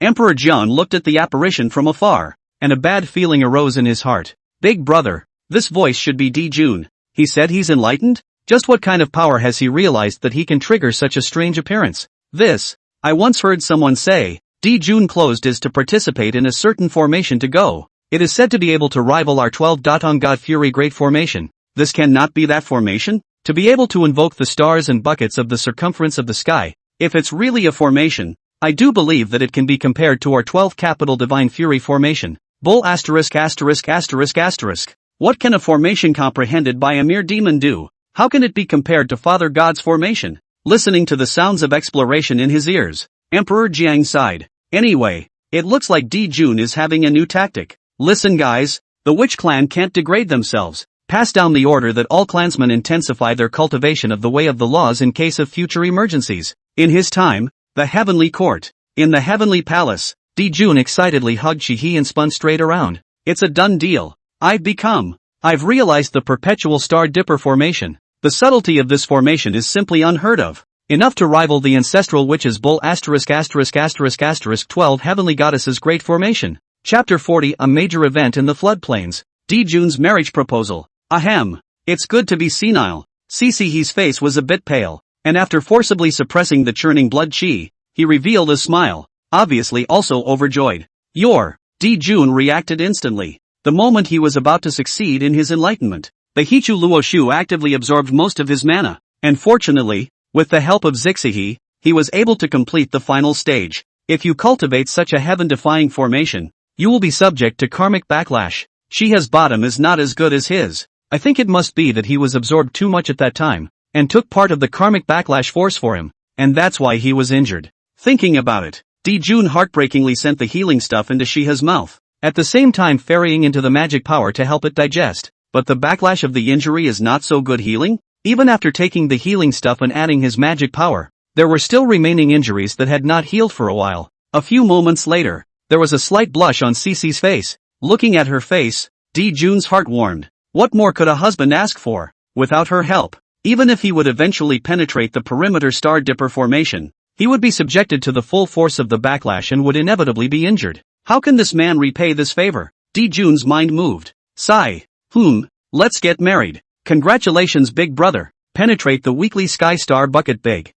[SPEAKER 1] Emperor Jian looked at the apparition from afar, and a bad feeling arose in his heart. Big brother, this voice should be Di Jun. He said he's enlightened? Just what kind of power has he realized that he can trigger such a strange appearance? This, I once heard someone say, Di Jun closed is to participate in a certain formation to go. It is said to be able to rival our 12 Datong God Fury Great Formation. This cannot be that formation? To be able to invoke the stars and buckets of the circumference of the sky. If it's really a formation, I do believe that it can be compared to our 12 Capital Divine Fury Formation. Bull asterisk asterisk asterisk asterisk. What can a formation comprehended by a mere demon do? How can it be compared to Father God's formation? Listening to the sounds of exploration in his ears, Emperor Jiang sighed. Anyway, it looks like Di Jun is having a new tactic. Listen guys, the witch clan can't degrade themselves. Pass down the order that all clansmen intensify their cultivation of the way of the laws in case of future emergencies. In his time, the heavenly court. In the heavenly palace, Di Jun excitedly hugged Shihi and spun straight around. It's a done deal. I've realized the perpetual star dipper formation. The subtlety of this formation is simply unheard of. Enough to rival the ancestral witches bull asterisk asterisk asterisk asterisk 12 heavenly goddesses great formation. Chapter 40, a major event in the floodplains. Di Jun's marriage proposal. Ahem. It's good to be senile. Cici's face was a bit pale, and after forcibly suppressing the churning blood chi, he revealed a smile, obviously also overjoyed. Di Jun reacted instantly. The moment he was about to succeed in his enlightenment, the Hichu Luo Shu actively absorbed most of his mana, and fortunately, with the help of Zixihe, he was able to complete the final stage. If you cultivate such a heaven-defying formation, you will be subject to karmic backlash. Shiha's bottom is not as good as his. I think it must be that he was absorbed too much at that time, and took part of the karmic backlash force for him, and that's why he was injured. Thinking about it, Di Jun heartbreakingly sent the healing stuff into Shiha's mouth, at the same time ferrying into the magic power to help it digest. But the backlash of the injury is not so good healing? Even after taking the healing stuff and adding his magic power, there were still remaining injuries that had not healed for a while. A few moments later, there was a slight blush on Cici's face. Looking at her face, Di Jun's heart warmed. What more could a husband ask for? Without her help, even if he would eventually penetrate the perimeter Star Dipper formation, he would be subjected to the full force of the backlash and would inevitably be injured. How can this man repay this favor? Jun's mind moved. Sigh. Let's get married. Congratulations, big brother. Penetrate the weekly sky star bucket big.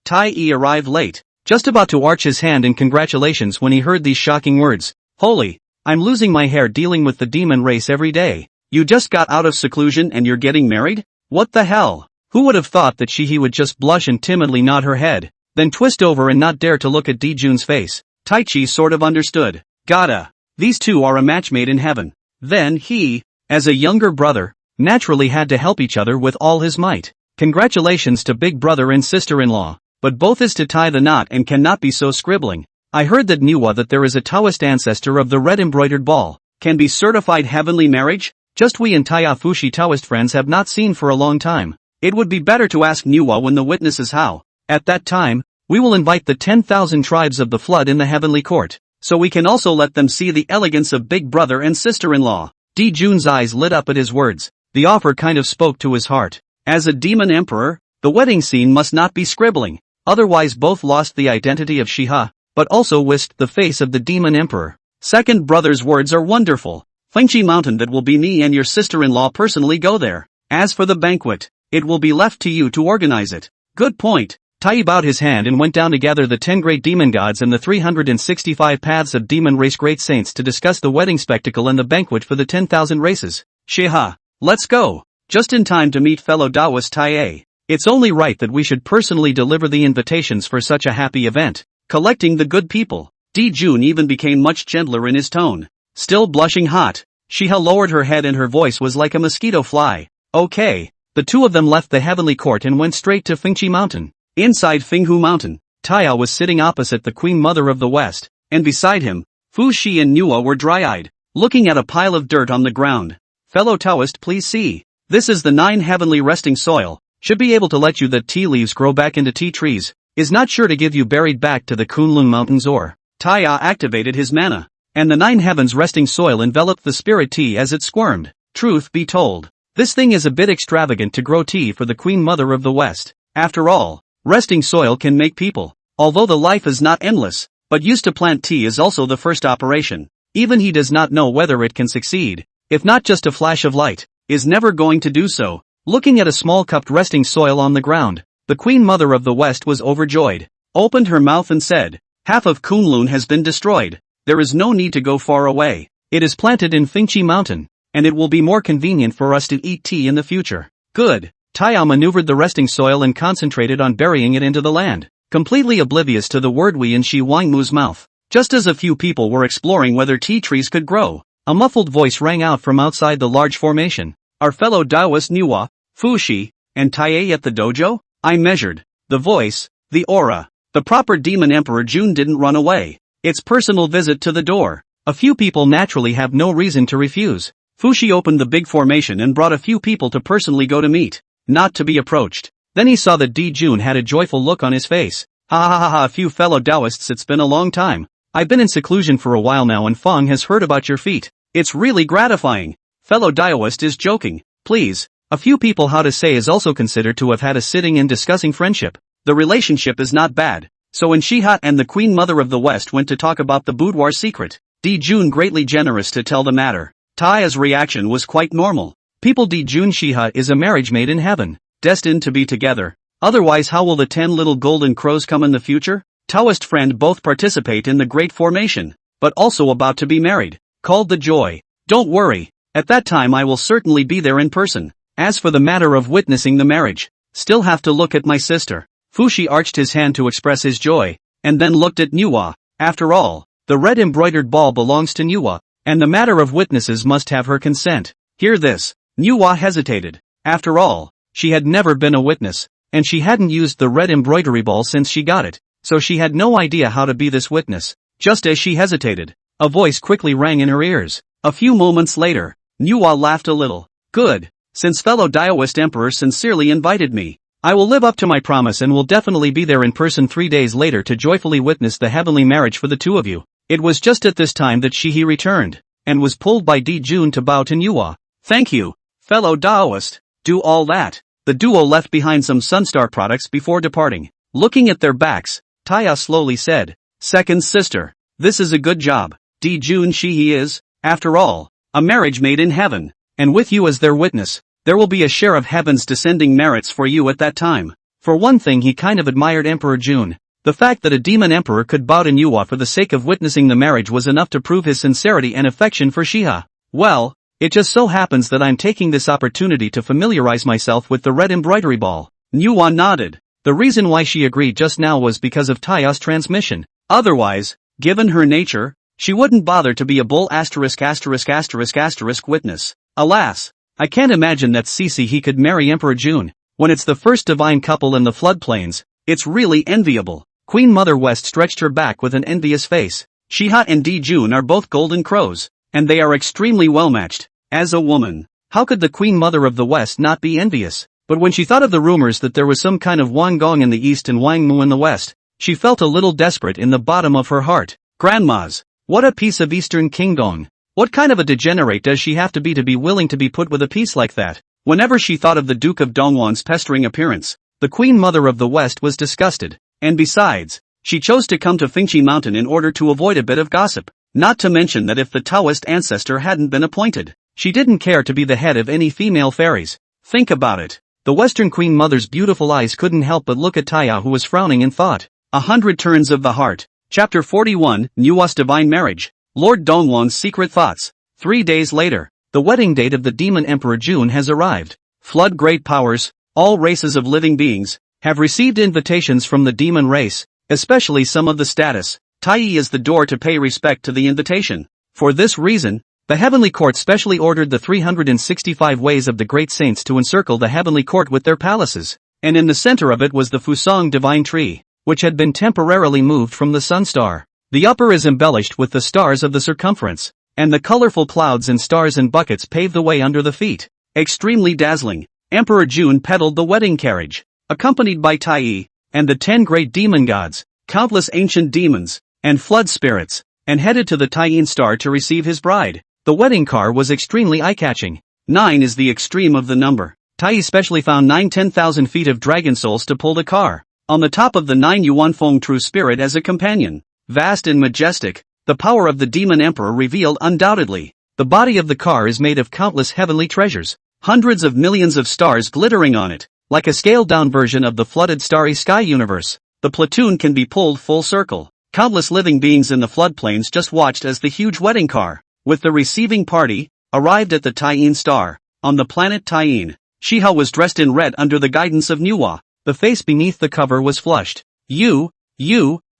[SPEAKER 1] Tai-e arrived late, just about to arch his hand in congratulations when he heard these shocking words. Holy, I'm losing my hair dealing with the demon race every day. You just got out of seclusion and you're getting married? What the hell? Who would have thought that he would just blush and timidly nod her head, then twist over and not dare to look at Jun's face? Taichi sort of understood. Gotta. These two are a match made in heaven. Then he, as a younger brother, naturally had to help each other with all his might. Congratulations to big brother and sister-in-law, but both is to tie the knot and cannot be so scribbling. I heard that that there is a Taoist ancestor of the red embroidered ball, can be certified heavenly marriage? Just we and Taya Fushi Taoist friends have not seen for a long time. It would be better to ask when the witness is how. At that time, we will invite the 10,000 tribes of the flood in the heavenly court, so we can also let them see the elegance of big brother and sister-in-law. Jun's eyes lit up at his words. The offer kind of spoke to his heart. As a demon emperor, the wedding scene must not be scribbling, otherwise both lost the identity of Shiha, but also whisked the face of the demon emperor. Second brother's words are wonderful. Fengchi Mountain, that will be me and your sister-in-law personally go there. As for the banquet, it will be left to you to organize it. Good point. Tai bowed his hand and went down to gather the 10 great demon gods and the 365 paths of demon race great saints to discuss the wedding spectacle and the banquet for the 10,000 races. Shiha, let's go. Just in time to meet fellow Taoist Tai. It's only right that we should personally deliver the invitations for such a happy event. Collecting the good people. Jun even became much gentler in his tone. Still blushing hot, Shiha lowered her head and her voice was like a mosquito fly. Okay. The two of them left the heavenly court and went straight to Fengchi Mountain. Inside Fenghu Mountain, Taya was sitting opposite the Queen Mother of the West, and beside him, Fu Shi and Nuwa were dry-eyed, looking at a pile of dirt on the ground. Fellow Taoist, please see. This is the 9 heavenly resting soil, should be able to let you the tea leaves grow back into tea trees, is not sure to give you buried back to the Kunlun Mountains or. Taya activated his mana, and the 9 heavens resting soil enveloped the spirit tea as it squirmed. Truth be told, this thing is a bit extravagant to grow tea for the Queen Mother of the West. After all, resting soil can make people, although the life is not endless, but used to plant tea is also the first operation. Even he does not know whether it can succeed, if not just a flash of light, is never going to do so. Looking at a small cupped resting soil on the ground, the Queen Mother of the West was overjoyed, opened her mouth and said, half of Kunlun has been destroyed, there is no need to go far away. It is planted in Fengchi Mountain, and it will be more convenient for us to eat tea in the future. Good. Taya maneuvered the resting soil and concentrated on burying it into the land, completely oblivious to the word we in Shi Wangmu's mouth. Just as a few people were exploring whether tea trees could grow, a muffled voice rang out from outside the large formation. Our fellow Taoist Nuwa, Fu Shi, and Tai at the dojo? I measured the voice, the aura. The proper demon emperor Jun didn't run away. It's personal visit to the door. A few people naturally have no reason to refuse. Fu Shi opened the big formation and brought a few people to personally go to meet. Not to be approached. Then he saw that Jun had a joyful look on his face. Ha ha ha ha, a few fellow Taoists, it's been a long time. I've been in seclusion for a while now and Feng has heard about your feat. It's really gratifying. Fellow Taoist is joking. Please. A few people how to say is also considered to have had a sitting and discussing friendship. The relationship is not bad. So when Shiha and the Queen Mother of the West went to talk about the boudoir secret, Jun greatly generous to tell the matter. Taya's reaction was quite normal. People Jun Shiha is a marriage made in heaven, destined to be together. Otherwise how will the 10 little golden crows come in the future? Taoist friend both participate in the great formation, but also about to be married, called the joy. Don't worry, at that time I will certainly be there in person. As for the matter of witnessing the marriage, still have to look at my sister. Fushi arched his hand to express his joy, and then looked at Nuwa. After all, the red embroidered ball belongs to Nuwa, and the matter of witnesses must have her consent. Hear this. Nuwa hesitated. After all, she had never been a witness, and she hadn't used the red embroidery ball since she got it, so she had no idea how to be this witness. Just as she hesitated, a voice quickly rang in her ears. A few moments later, Nuwa laughed a little. Good. Since fellow Taoist emperor sincerely invited me, I will live up to my promise and will definitely be there in person 3 days later to joyfully witness the heavenly marriage for the two of you. It was just at this time that Shihi returned, and was pulled by Jun to bow to Nuwa. Thank you, fellow Taoist. do all that. The duo left behind some Sunstar products before departing. Looking at their backs, Taya slowly said, "Second sister, this is a good job. Jun she is, after all, a marriage made in heaven. And with you as their witness, there will be a share of heaven's descending merits for you at that time." For one thing, he kind of admired Emperor Jun. The fact that a demon emperor could bow to Nuwa for the sake of witnessing the marriage was enough to prove his sincerity and affection for Shiha. "Well, it just so happens that I'm taking this opportunity to familiarize myself with the red embroidery ball." Nuwa nodded. The reason why she agreed just now was because of Taya's transmission. Otherwise, given her nature, she wouldn't bother to be a bull ***** witness. Alas, I can't imagine that Cece he could marry Emperor Jun. When it's the first divine couple in the floodplains, it's really enviable. Queen Mother West stretched her back with an envious face. Shiha and Jun are both golden crows, and they are extremely well matched. As a woman, how could the Queen Mother of the West not be envious? But when she thought of the rumors that there was some kind of Wangong in the east and Wangmu in the west, she felt a little desperate in the bottom of her heart. Grandmas, what a piece of Eastern Kingdom! What kind of a degenerate does she have to be willing to be put with a piece like that? Whenever she thought of the Duke of Dongwon's pestering appearance, the Queen Mother of the West was disgusted. And besides, she chose to come to Fingchi Mountain in order to avoid a bit of gossip. Not to mention that if the Taoist ancestor hadn't been appointed, she didn't care to be the head of any female fairies. Think about it. The Western Queen Mother's beautiful eyes couldn't help but look at Taya, who was frowning in thought. 100 Turns of the Heart. Chapter 41, Nuwa's Divine Marriage. Lord Dongwon's Secret Thoughts. 3 days later, the wedding date of the Demon Emperor Jun has arrived. Flood great powers, all races of living beings, have received invitations from the demon race, especially some of the status. Tai is the door to pay respect to the invitation. For this reason, the Heavenly Court specially ordered the 365 ways of the great saints to encircle the Heavenly Court with their palaces, and in the center of it was the Fusang Divine Tree, which had been temporarily moved from the Sun Star. The upper is embellished with the stars of the circumference, and the colorful clouds and stars and buckets pave the way under the feet. Extremely dazzling, Emperor Jun pedaled the wedding carriage, accompanied by Tai, and the 10 great demon gods, countless ancient demons, and flood spirits, and headed to the Taiyin Star to receive his bride. The wedding car was extremely eye-catching. 9 is the extreme of the number. Tai specially found 9 10,000 feet of dragon souls to pull the car. On the top of the 9 Yuan Feng True Spirit as a companion. Vast and majestic, the power of the Demon Emperor revealed undoubtedly. The body of the car is made of countless heavenly treasures. Hundreds of millions of stars glittering on it, like a scaled-down version of the flooded starry sky universe. The platoon can be pulled full circle. Countless living beings in the floodplains just watched as the huge wedding car, with the receiving party, arrived at the Taiyin Star. On the planet Taiyin, Shiha was dressed in red under the guidance of Nuwa. The face beneath the cover was flushed. You,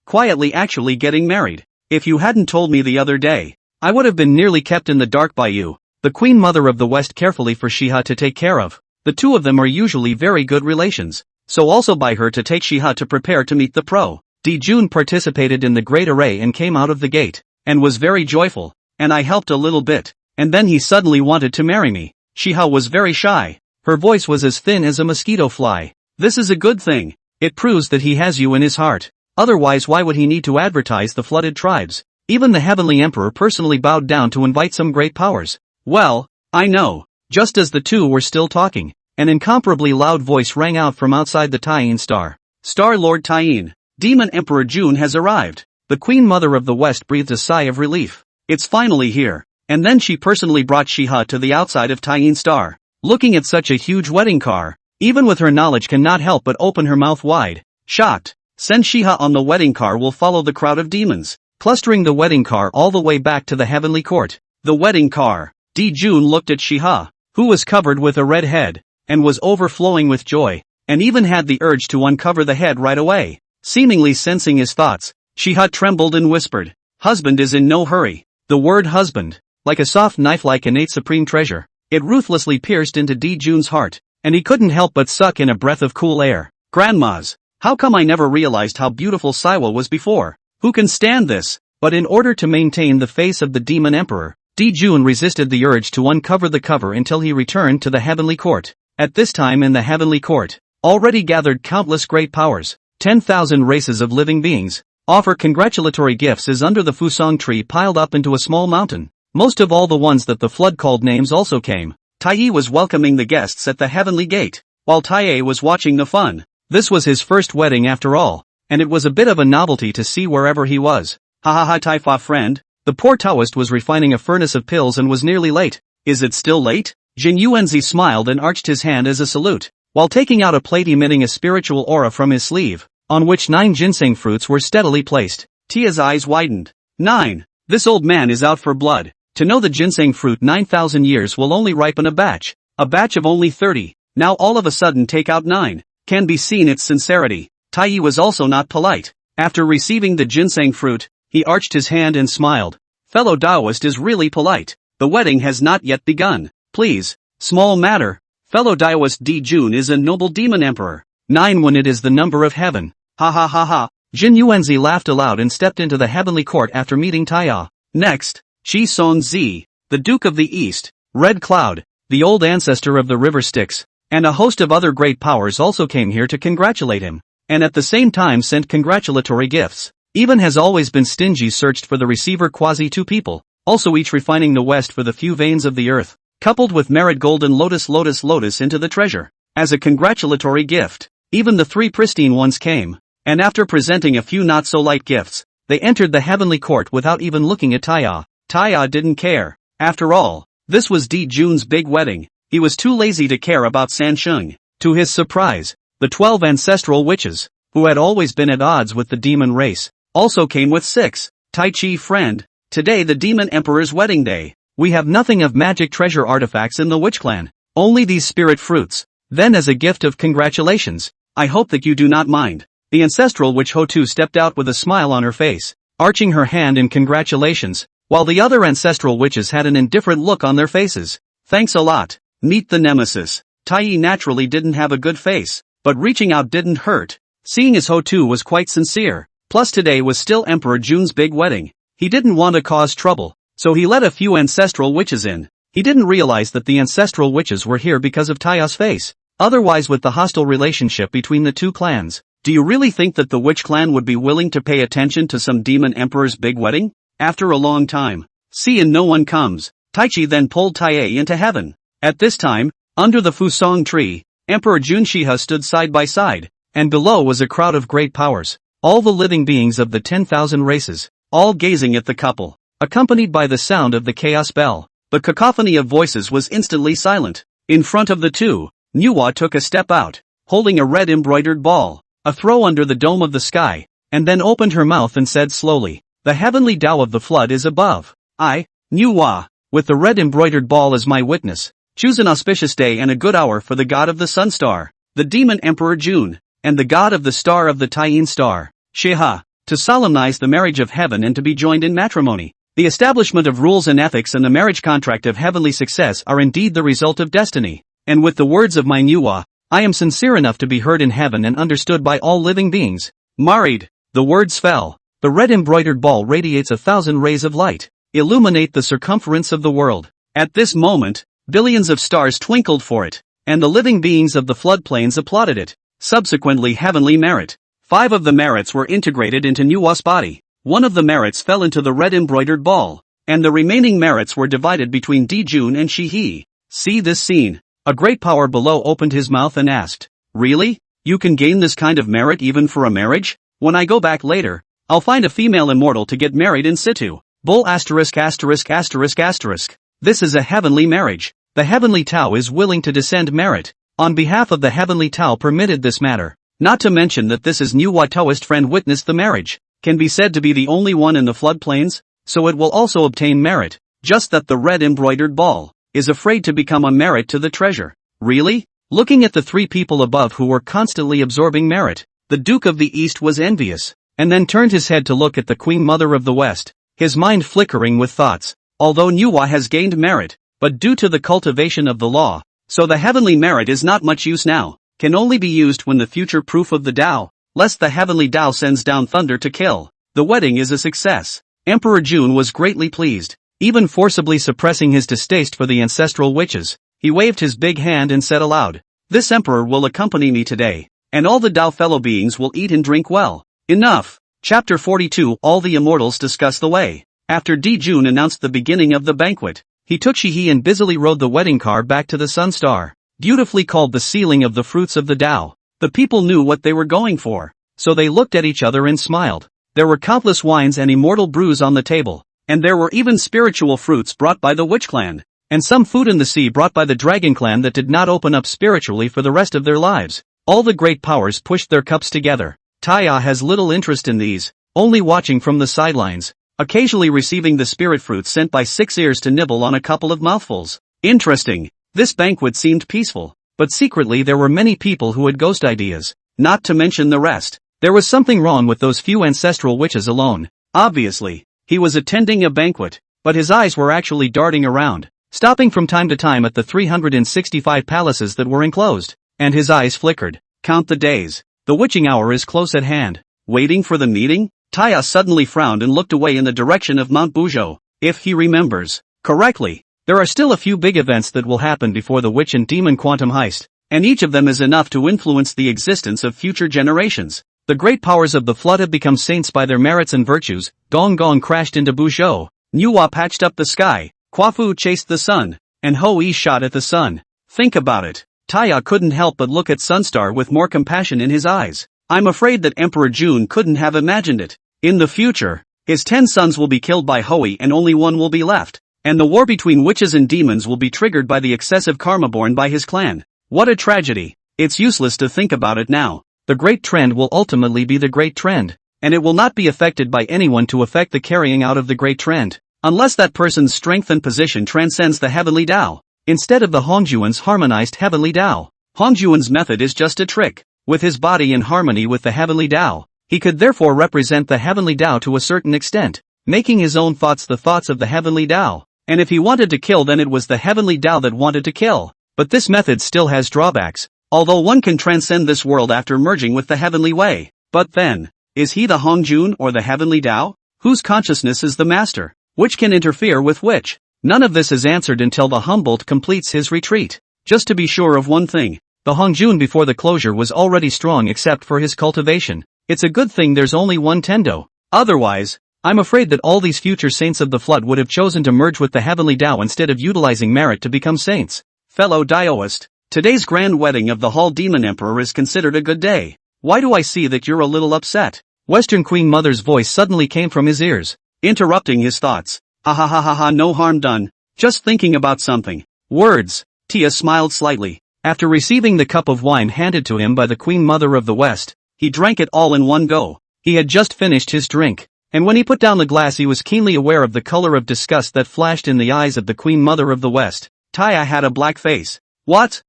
[SPEAKER 1] quietly actually getting married. If you hadn't told me the other day, I would have been nearly kept in the dark by you. The Queen Mother of the West carefully for Shiha to take care of. The two of them are usually very good relations, so also by her to take Shiha to prepare to meet the pro. Jun participated in the great array and came out of the gate, and was very joyful. And I helped a little bit, and then he suddenly wanted to marry me. Shiha was very shy. Her voice was as thin as a mosquito fly. This is a good thing. It proves that he has you in his heart. Otherwise, why would he need to advertise the flooded tribes? Even the Heavenly Emperor personally bowed down to invite some great powers. Well, I know. Just as the two were still talking, an incomparably loud voice rang out from outside the Taiyin Star. Star Lord Taiyin, Demon Emperor Jun has arrived. The Queen Mother of the West breathed a sigh of relief. It's finally here. And then she personally brought Shiha to the outside of Taiyin Star. Looking at such a huge wedding car, even with her knowledge cannot help but open her mouth wide. Shocked. Send Shiha on the wedding car will follow the crowd of demons, clustering the wedding car all the way back to the Heavenly Court. The wedding car. Jun looked at Shiha, who was covered with a red head, and was overflowing with joy, and even had the urge to uncover the head right away. Seemingly sensing his thoughts, Shiha trembled and whispered, "Husband is in no hurry." The word husband, like a soft knife like innate supreme treasure, it ruthlessly pierced into Jun's heart, and he couldn't help but suck in a breath of cool air. Grandmas, how come I never realized how beautiful Saiwa was before? Who can stand this? But in order to maintain the face of the Demon Emperor, Jun resisted the urge to uncover the cover until he returned to the Heavenly Court. At this time in the Heavenly Court, already gathered countless great powers, 10,000 races of living beings, offer congratulatory gifts as under the Fusang tree piled up into a small mountain. Most of all the ones that the flood called names also came. Taiyi was welcoming the guests at the heavenly gate, while Taiye was watching the fun. This was his first wedding after all, and it was a bit of a novelty to see wherever he was. Ha ha ha, Taifa friend. The poor Taoist was refining a furnace of pills and was nearly late. Is it still late? Jin Yuanzi smiled and arched his hand as a salute, while taking out a plate emitting a spiritual aura from his sleeve, on which 9 ginseng fruits were steadily placed. Tia's eyes widened. 9. This old man is out for blood. To know the ginseng fruit 9,000 years will only ripen a batch of only 30. Now all of a sudden take out 9. Can be seen its sincerity. Taiyi was also not polite. After receiving the ginseng fruit, he arched his hand and smiled. Fellow Taoist is really polite. The wedding has not yet begun. Please. Small matter. Fellow Taoist Di Jun is a noble demon emperor. 9 when it is the number of heaven. Ha ha ha ha. Jin Yuanzi laughed aloud and stepped into the heavenly court after meeting Taiya. Next, Qi Song Zi, the Duke of the East, Red Cloud, the old ancestor of the River Styx, and a host of other great powers also came here to congratulate him, and at the same time sent congratulatory gifts. Even has always been stingy searched for the receiver quasi 2 people, also each refining the west for the few veins of the earth, coupled with merit golden lotus into the treasure. As a congratulatory gift, even the 3 pristine ones came, and after presenting a few not so light gifts, they entered the heavenly court without even looking at Taiya. Taiya didn't care. After all, this was Di Jun's big wedding. He was too lazy to care about Sansheng. To his surprise, the 12 ancestral witches, who had always been at odds with the demon race, also came with 6. Tai Chi friend, today the demon emperor's wedding day. We have nothing of magic treasure artifacts in the witch clan, only these spirit fruits. Then as a gift of congratulations, I hope that you do not mind. The ancestral witch Hotu stepped out with a smile on her face, arching her hand in congratulations, while the other ancestral witches had an indifferent look on their faces. Thanks a lot. Meet the nemesis. Taiyi naturally didn't have a good face, but reaching out didn't hurt, seeing as Hotu was quite sincere. Plus today was still Emperor Jun's big wedding. He didn't want to cause trouble, so he let a few ancestral witches in. He didn't realize that the ancestral witches were here because of Taiya's face. Otherwise with the hostile relationship between the 2 clans, do you really think that the witch clan would be willing to pay attention to some demon emperor's big wedding? After a long time, see and no one comes, Taichi then pulled Taiye into heaven. At this time, under the Fusong tree, Emperor Jun Shiha stood side by side, and below was a crowd of great powers, all the living beings of the 10,000 races, all gazing at the couple, accompanied by the sound of the chaos bell. The cacophony of voices was instantly silent. In front of the 2, Nuwa took a step out, holding a red embroidered ball, a throw under the dome of the sky, and then opened her mouth and said slowly, "The heavenly Tao of the flood is above. I, Nuwa, with the red embroidered ball as my witness, choose an auspicious day and a good hour for the god of the sun star, the demon emperor Jun, and the god of the star of the Taiyin star, Shiha, to solemnize the marriage of heaven and to be joined in matrimony. The establishment of rules and ethics and the marriage contract of heavenly success are indeed the result of destiny, and with the words of my Nuwa, I am sincere enough to be heard in heaven and understood by all living beings. Married." The words fell. The red embroidered ball radiates 1,000 rays of light, illuminate the circumference of the world. At this moment, billions of stars twinkled for it, and the living beings of the floodplains applauded it. Subsequently heavenly merit. 5 of the merits were integrated into Nuwa's body. 1 of the merits fell into the red embroidered ball, and the remaining merits were divided between Di Jun and Shihi. See this scene. A great power below opened his mouth and asked, "Really? You can gain this kind of merit even for a marriage? When I go back later, I'll find a female immortal to get married in situ." Bull asterisk asterisk asterisk asterisk. This is a heavenly marriage. The heavenly Tao is willing to descend merit. On behalf of the heavenly Tao permitted this matter. Not to mention that this is Nuwa Taoist friend witnessed the marriage. Can be said to be the only one in the floodplains, so it will also obtain merit. Just that the red embroidered ball is afraid to become a merit to the treasure. Really? Looking at the 3 people above who were constantly absorbing merit, the Duke of the East was envious, and then turned his head to look at the Queen Mother of the West, his mind flickering with thoughts. Although Nuwa has gained merit, but due to the cultivation of the law, so the heavenly merit is not much use now, can only be used when the future proof of the Tao, lest the heavenly Tao sends down thunder to kill. The wedding is a success. Emperor Jun was greatly pleased, even forcibly suppressing his distaste for the ancestral witches. He waved his big hand and said aloud, "This emperor will accompany me today, and all the Tao fellow beings will eat and drink well." Enough. Chapter 42. All the immortals discuss the way. After Di Jun announced the beginning of the banquet, he He took Shihi and busily rode the wedding car back to the Sun Star, beautifully called the ceiling of the fruits of the Tao. The people knew what they were going for, so they looked at each other and smiled. There were countless wines and immortal brews on the table, and there were even spiritual fruits brought by the Witch Clan, and some food in the sea brought by the Dragon Clan that did not open up spiritually for the rest of their lives. All the great powers pushed their cups together. Taya has little interest in these, only watching from the sidelines, occasionally receiving the spirit fruits sent by Six Ears to nibble on a couple of mouthfuls. Interesting. This banquet seemed peaceful, but secretly there were many people who had ghost ideas, not to mention the rest. There was something wrong with those few ancestral witches alone. Obviously, he was attending a banquet, but his eyes were actually darting around, stopping from time to time at the 365 palaces that were enclosed, and his eyes flickered. Count the days. The witching hour is close at hand. Waiting for the meeting? Taya suddenly frowned and looked away in the direction of Mount Buzhou. If he remembers correctly, there are still a few big events that will happen before the witch and demon quantum heist, and each of them is enough to influence the existence of future generations. The great powers of the flood have become saints by their merits and virtues. Gong Gong crashed into Buzhou, Nuwa patched up the sky, Kwafu chased the sun, and Hou-Yi shot at the sun. Think about it. Taya couldn't help but look at Sunstar with more compassion in his eyes. I'm afraid that Emperor June couldn't have imagined it. In the future, his 10 sons will be killed by Hou-Yi and only one will be left. And the war between witches and demons will be triggered by the excessive karma borne by his clan. What a tragedy. It's useless to think about it now. The great trend will ultimately be the great trend, and it will not be affected by anyone to affect the carrying out of the great trend, unless that person's strength and position transcends the heavenly Tao, instead of the Hongjuan's harmonized heavenly Tao. Hongjuan's method is just a trick. With his body in harmony with the heavenly Tao, he could therefore represent the heavenly Tao to a certain extent, making his own thoughts the thoughts of the heavenly Tao. And if he wanted to kill, then it was the heavenly Tao that wanted to kill. But this method still has drawbacks, although one can transcend this world after merging with the heavenly way. But then, is he the Hongjun or the heavenly Tao? Whose consciousness is the master? Which can interfere with which? None of this is answered until the Humboldt completes his retreat. Just to be sure of one thing, the Hongjun before the closure was already strong except for his cultivation. It's a good thing there's only one Tendo. Otherwise, I'm afraid that all these future saints of the flood would have chosen to merge with the heavenly Tao instead of utilizing merit to become saints. Fellow Daoist, today's grand wedding of the Hall Demon Emperor is considered a good day. Why do I see that you're a little upset? Western Queen Mother's voice suddenly came from his ears, interrupting his thoughts. Ha ha ha ha ha, no harm done. Just thinking about something. Words. Tia smiled slightly. After receiving the cup of wine handed to him by the Queen Mother of the West, he drank it all in one go. He had just finished his drink, and when he put down the glass he was keenly aware of the color of disgust that flashed in the eyes of the Queen Mother of the West. Taya had a black face. What's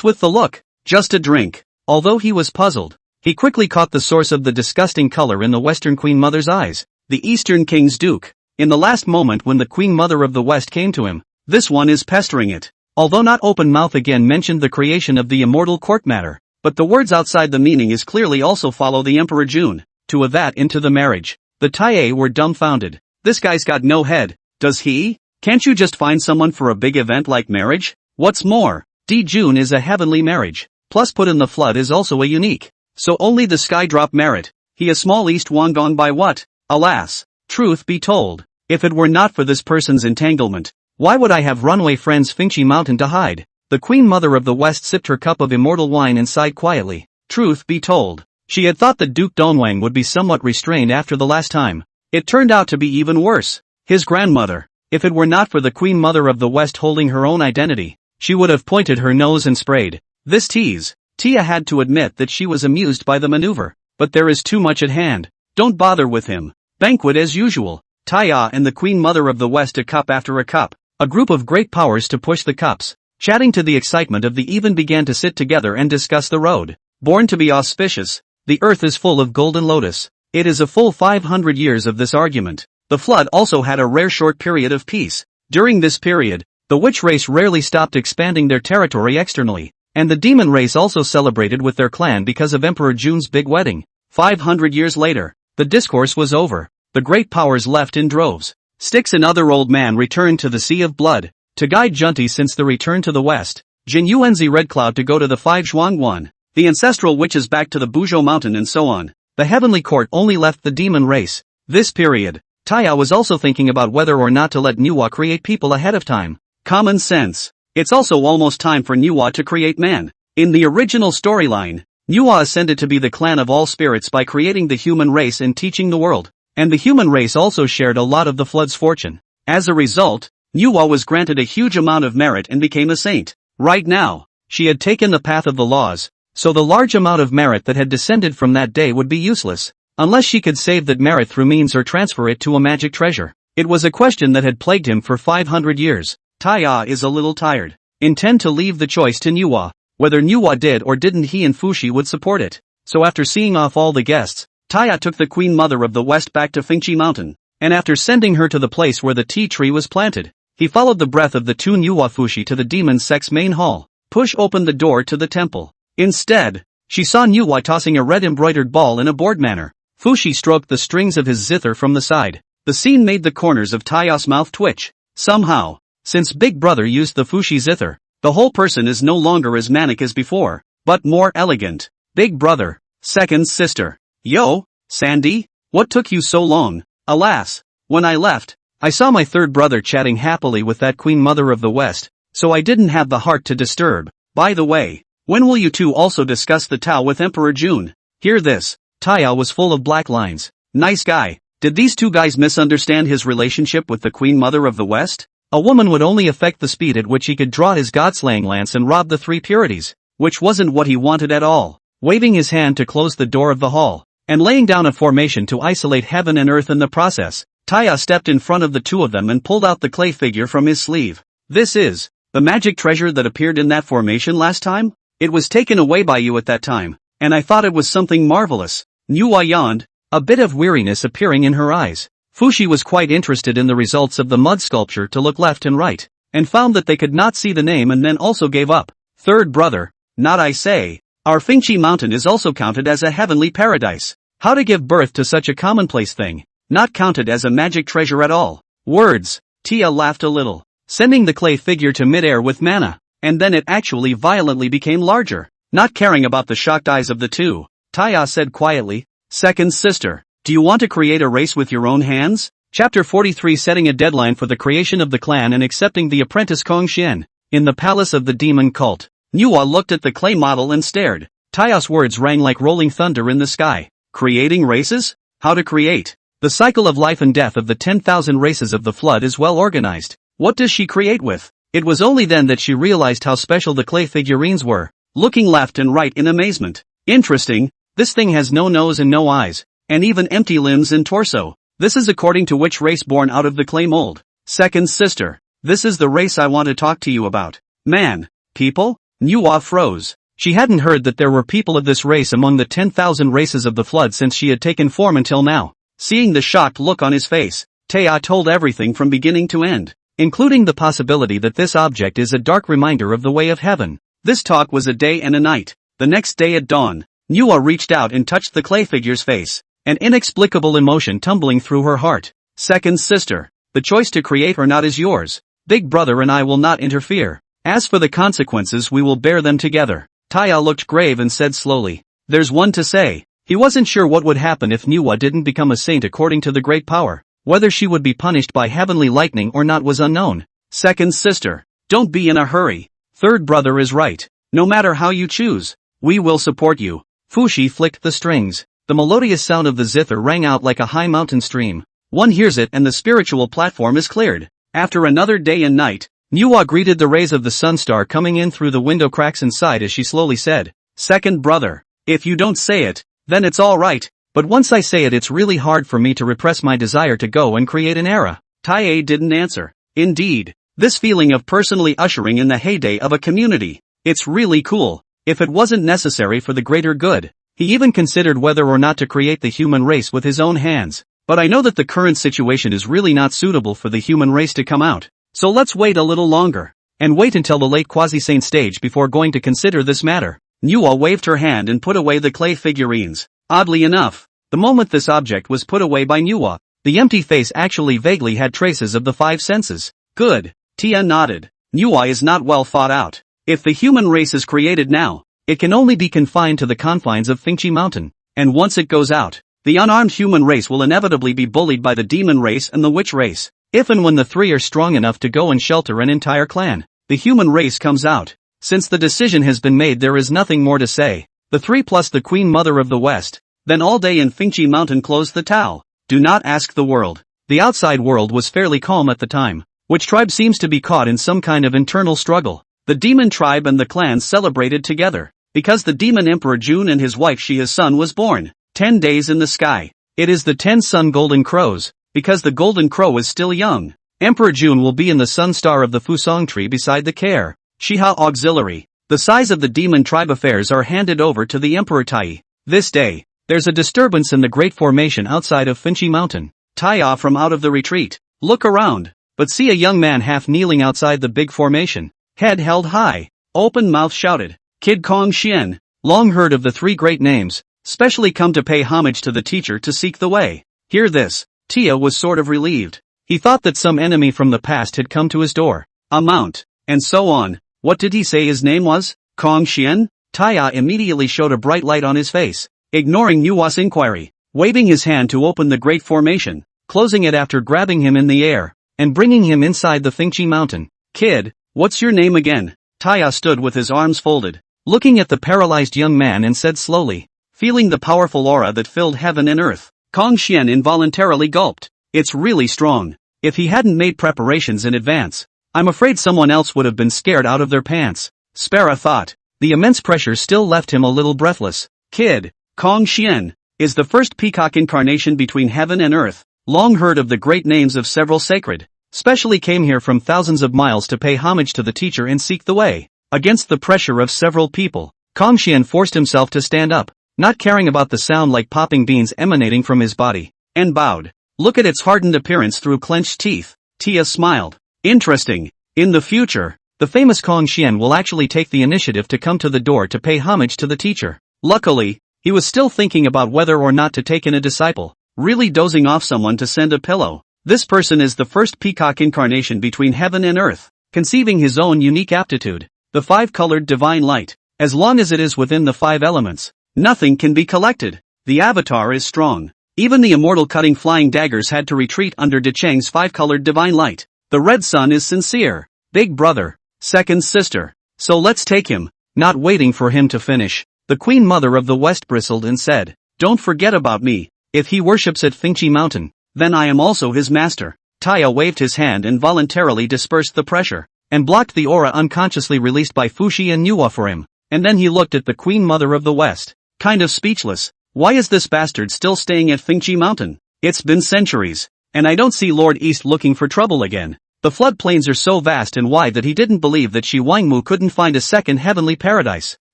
[SPEAKER 1] with the look? Just a drink. Although he was puzzled, he quickly caught the source of the disgusting color in the Western Queen Mother's eyes. The Eastern King's Duke. In the last moment when the Queen Mother of the West came to him, this one is pestering it. Although not open mouth again mentioned the creation of the immortal court matter, but the words outside the meaning is clearly also follow the Emperor June, to a that into the marriage. The Taie were dumbfounded. This guy's got no head, does he? Can't you just find someone for a big event like marriage? What's more, June is a heavenly marriage, plus put in the flood is also a unique. So only the sky drop merit. He a small East Wangong by what? Alas, truth be told, if it were not for this person's entanglement, why would I have runaway friends Fingchi Mountain to hide? The Queen Mother of the West sipped her cup of immortal wine and sighed quietly. Truth be told, she had thought that Duke Donwang would be somewhat restrained after the last time. It turned out to be even worse. His grandmother. If it were not for the Queen Mother of the West holding her own identity, she would have pointed her nose and sprayed. This tease. Tia had to admit that she was amused by the maneuver. But there is too much at hand. Don't bother with him. Banquet as usual. Taya and the Queen Mother of the West a cup after a cup. A group of great powers to push the cups. Chatting to the excitement of the even began to sit together and discuss the road. Born to be auspicious. The earth is full of golden lotus. It is a full 500 years of this argument. The flood also had a rare short period of peace. During this period, the witch race rarely stopped expanding their territory externally, and the demon race also celebrated with their clan because of Emperor June's big wedding. 500 years later, the discourse was over. The great powers left in droves. Styx and other old man returned to the Sea of Blood, to guide Junti since the return to the west. Jin Yuanzi Red Cloud to go to the Five Zhuangguan, the ancestral witches back to the Buzhou Mountain and so on. The heavenly court only left the demon race. This period, Taya was also thinking about whether or not to let Nuwa create people ahead of time. Common sense. It's also almost time for Nuwa to create man. In the original storyline, Nuwa ascended to be the clan of all spirits by creating the human race and teaching the world. And the human race also shared a lot of the flood's fortune. As a result, Nuwa was granted a huge amount of merit and became a saint. Right now, she had taken the path of the laws, so the large amount of merit that had descended from that day would be useless, unless she could save that merit through means or transfer it to a magic treasure. It was a question that had plagued him for 500 years. Taya is a little tired. Intend to leave the choice to Nuwa. Whether Nuwa did or didn't, he and Fushi would support it. So after seeing off all the guests, Taya took the Queen Mother of the West back to Fingchi Mountain, and after sending her to the place where the tea tree was planted, he followed the breath of the two Nuwa Fushi to the demon sect's main hall. Push opened the door to the temple. Instead, she saw Nuwa tossing a red embroidered ball in a bored manner. Fushi stroked the strings of his zither from the side. The scene made the corners of Taya's mouth twitch. Somehow, since Big Brother used the Fushi zither, the whole person is no longer as manic as before, but more elegant. Big Brother, second sister. Yo, Sandy, what took you so long? Alas, when I left, I saw my third brother chatting happily with that Queen Mother of the West, so I didn't have the heart to disturb. By the way, when will you two also discuss the Tao with Emperor June? Hear this. Taya was full of black lines. Nice guy. Did these two guys misunderstand his relationship with the Queen Mother of the West? A woman would only affect the speed at which he could draw his god-slaying lance and rob the three purities, which wasn't what he wanted at all. Waving his hand to close the door of the hall, and laying down a formation to isolate heaven and earth in the process, Taya stepped in front of the two of them and pulled out the clay figure from his sleeve. This is the magic treasure that appeared in that formation last time? It was taken away by you at that time, and I thought it was something marvelous. Nuwa yawned, a bit of weariness appearing in her eyes. Fushi was quite interested in the results of the mud sculpture to look left and right, and found that they could not see the name and then also gave up. Third brother, not I say. Our Fingchi Mountain is also counted as a heavenly paradise. How to give birth to such a commonplace thing? Not counted as a magic treasure at all. Words. Tia laughed a little, sending the clay figure to midair with mana, and then it actually violently became larger. Not caring about the shocked eyes of the two, Taya said quietly, second sister, do you want to create a race with your own hands? Chapter 43, setting a deadline for the creation of the clan and accepting the apprentice Kong Xian. In the palace of the demon cult, Nuwa looked at the clay model and stared. Taya's words rang like rolling thunder in the sky. Creating races? How to create? The cycle of life and death of the 10,000 races of the flood is well organized. What does she create with? It was only then that she realized how special the clay figurines were, looking left and right in amazement. Interesting, this thing has no nose and no eyes, and even empty limbs and torso. This is according to which race born out of the clay mold? Second sister, this is the race I want to talk to you about. Man, people? Nuwa froze. She hadn't heard that there were people of this race among the 10,000 races of the flood since she had taken form until now. Seeing the shocked look on his face, Taya told everything from beginning to end, including the possibility that this object is a dark reminder of the way of heaven. This talk was a day and a night. The next day at dawn, Nuwa reached out and touched the clay figure's face, an inexplicable emotion tumbling through her heart. Second sister, the choice to create or not is yours. Big brother and I will not interfere. As for the consequences, we will bear them together. Taya looked grave and said slowly, there's one to say. He wasn't sure what would happen if Nuwa didn't become a saint according to the great power. Whether she would be punished by heavenly lightning or not was unknown. Second sister, don't be in a hurry. Third brother is right. No matter how you choose, we will support you. Fushi flicked the strings. The melodious sound of the zither rang out like a high mountain stream. One hears it and the spiritual platform is cleared. After another day and night, Nuwa greeted the rays of the sun star coming in through the window cracks inside as she slowly said, second brother, if you don't say it, then it's all right, but once I say it, it's really hard for me to repress my desire to go and create an era. Tae didn't answer. Indeed, this feeling of personally ushering in the heyday of a community, it's really cool, if it wasn't necessary for the greater good. He even considered whether or not to create the human race with his own hands, but I know that the current situation is really not suitable for the human race to come out, so let's wait a little longer, and wait until the late quasi-saint stage before going to consider this matter. Nuwa waved her hand and put away the clay figurines. Oddly enough, the moment this object was put away by Nuwa, the empty face actually vaguely had traces of the five senses. Good, Tia nodded. Nuwa is not well thought out. If the human race is created now, it can only be confined to the confines of Fingchi Mountain, and once it goes out, the unarmed human race will inevitably be bullied by the demon race and the witch race. If and when the three are strong enough to go and shelter an entire clan, the human race comes out. Since the decision has been made, there is nothing more to say. The three plus the Queen Mother of the West. Then all day in Fingchi Mountain close the Tao. Do not ask the world. The outside world was fairly calm at the time. Which tribe seems to be caught in some kind of internal struggle? The demon tribe and the clans celebrated together. Because the demon emperor June and his wife his son was born. 10 days in the sky. It is the 10 sun golden crows. Because the golden crow is still young. Emperor June will be in the sun star of the Fusong tree beside the Care. Shiha Auxiliary. The size of the demon tribe affairs are handed over to the Emperor Tai. This day, there's a disturbance in the great formation outside of Fingchi Mountain. Tai from out of the retreat. Look around. But see a young man half kneeling outside the big formation. Head held high. Open mouth shouted. Kid Kong Xian. Long heard of the three great names. Specially come to pay homage to the teacher to seek the way. Hear this. Tia was sort of relieved. He thought that some enemy from the past had come to his door. A mount. And so on. What did he say his name was? Kong Xian? Taya immediately showed a bright light on his face. Ignoring Nuwa's inquiry. Waving his hand to open the great formation. Closing it after grabbing him in the air. And bringing him inside the Fingchi Mountain. Kid, what's your name again? Taya stood with his arms folded. Looking at the paralyzed young man and said slowly. Feeling the powerful aura that filled heaven and earth. Kong Xian involuntarily gulped. It's really strong. If he hadn't made preparations in advance, I'm afraid someone else would have been scared out of their pants. Spara thought. The immense pressure still left him a little breathless. Kid, Kong Xian, is the first peacock incarnation between heaven and earth. Long heard of the great names of several sacred. Specially came here from thousands of miles to pay homage to the teacher and seek the way. Against the pressure of several people, Kong Xian forced himself to stand up, not caring about the sound like popping beans emanating from his body, and bowed. Look at its hardened appearance through clenched teeth. Tia smiled. Interesting. In the future, the famous Kong Xian will actually take the initiative to come to the door to pay homage to the teacher. Luckily, he was still thinking about whether or not to take in a disciple, really dozing off someone to send a pillow. This person is the first peacock incarnation between heaven and earth, conceiving his own unique aptitude, the five-colored divine light. As long as it is within the five elements, nothing can be collected. The avatar is strong. Even the immortal cutting flying daggers had to retreat under De Cheng's five-colored divine light. The red sun is sincere. Big brother. Second sister. So let's take him. Not waiting for him to finish, the Queen Mother of the West bristled and said, don't forget about me. If he worships at Fingchi Mountain, then I am also his master. Taya waved his hand and voluntarily dispersed the pressure, and blocked the aura unconsciously released by Fushi and Nuwa for him. And then he looked at the Queen Mother of the West, kind of speechless. Why is this bastard still staying at Fingchi Mountain? It's been centuries, and I don't see Lord East looking for trouble again. The floodplains are so vast and wide that he didn't believe that Shi Wangmu couldn't find a second heavenly paradise.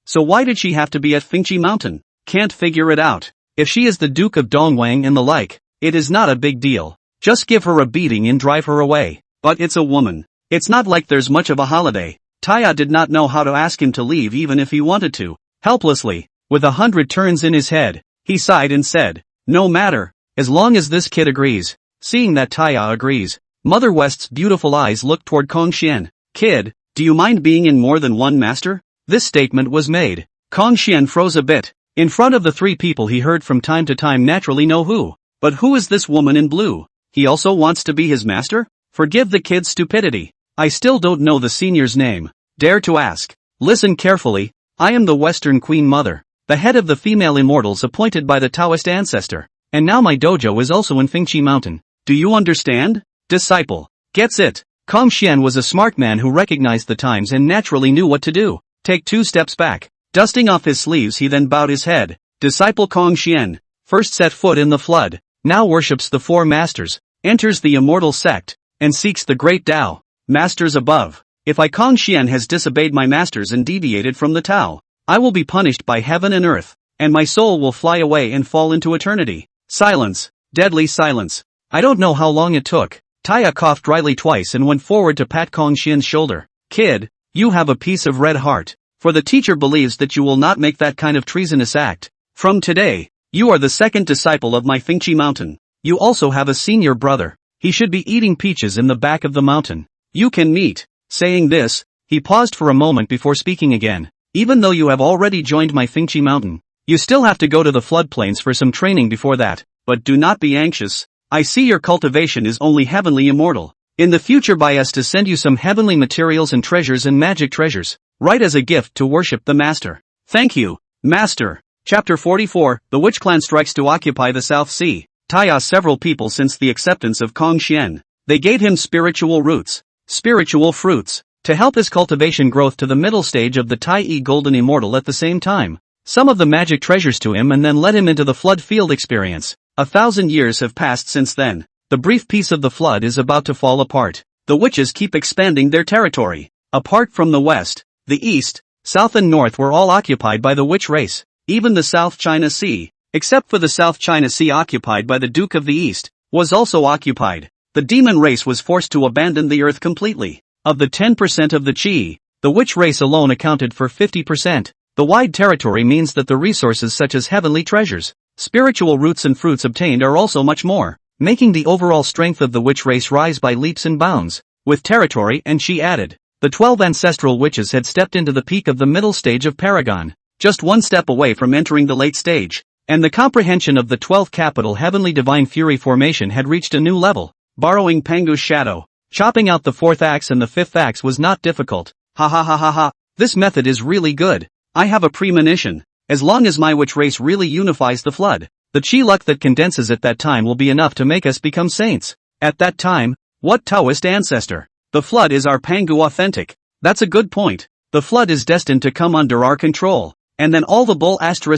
[SPEAKER 1] So why did she have to be at Fingchi Mountain? Can't figure it out. If she is the Duke of Dongwang and the like, it is not a big deal. Just give her a beating and drive her away. But it's a woman. It's not like there's much of a holiday. Taya did not know how to ask him to leave even if he wanted to. Helplessly, with 100 turns in his head, he sighed and said, no matter, as long as this kid agrees. Seeing that Taya agrees, Mother West's beautiful eyes looked toward Kong Xian. Kid, do you mind being in more than one master? This statement was made. Kong Xian froze a bit. In front of the three people he heard from time to time naturally know who. But who is this woman in blue? He also wants to be his master? Forgive the kid's stupidity. I still don't know the senior's name. Dare to ask. Listen carefully. I am the Western Queen Mother, the head of the female immortals appointed by the Taoist ancestor. And now my dojo is also in Fingchi Mountain. Do you understand? Disciple. Gets it. Kong Xian was a smart man who recognized the times and naturally knew what to do. Take 2 steps back. Dusting off his sleeves he then bowed his head. Disciple Kong Xian. First set foot in the flood. Now worships the 4 masters. Enters the immortal sect. And seeks the great Tao. Masters above. If I Kong Xian has disobeyed my masters and deviated from the Tao, I will be punished by heaven and earth. And my soul will fly away and fall into eternity. Silence. Deadly silence. I don't know how long it took. Taya coughed dryly twice and went forward to pat Kong Xian's shoulder. Kid, you have a piece of red heart. For the teacher believes that you will not make that kind of treasonous act. From today, you are the second disciple of my Fingchi Mountain. You also have a senior brother. He should be eating peaches in the back of the mountain. You can meet. Saying this, he paused for a moment before speaking again. Even though you have already joined my Fingchi Mountain, you still have to go to the floodplains for some training before that. But do not be anxious. I see your cultivation is only heavenly immortal. In the future buy us to send you some heavenly materials and treasures and magic treasures, right as a gift to worship the master. Thank you, master. Chapter 44, The Witch Clan Strikes to Occupy the South Sea. Taya several people since the acceptance of Kong Xian. They gave him spiritual roots, spiritual fruits, to help his cultivation growth to the middle stage of the Tai Golden Immortal at the same time. Some of the magic treasures to him and then led him into the flood field experience. 1,000 years have passed since then. The brief piece of the flood is about to fall apart. The witches keep expanding their territory. Apart from the west, the east, south and north were all occupied by the witch race. Even the South China Sea, except for the South China Sea occupied by the Duke of the East, was also occupied. The demon race was forced to abandon the earth completely. Of the 10% of the Qi, the witch race alone accounted for 50%. The wide territory means that the resources such as heavenly treasures, spiritual roots and fruits obtained are also much more, making the overall strength of the witch race rise by leaps and bounds. With territory and Qi added, the 12 ancestral witches had stepped into the peak of the middle stage of Paragon, just one step away from entering the late stage, and the comprehension of the 12th capital heavenly divine fury formation had reached a new level. Borrowing Pangu's shadow, chopping out the 4th axe and the 5th axe was not difficult. Ha ha ha ha ha, this method is really good. I have a premonition. As long as my witch race really unifies the flood, the Qi luck that condenses at that time will be enough to make us become saints. At that time, what Taoist ancestor? The flood is our Pangu authentic. That's a good point. The flood is destined to come under our control. And then all the bull **** Emperor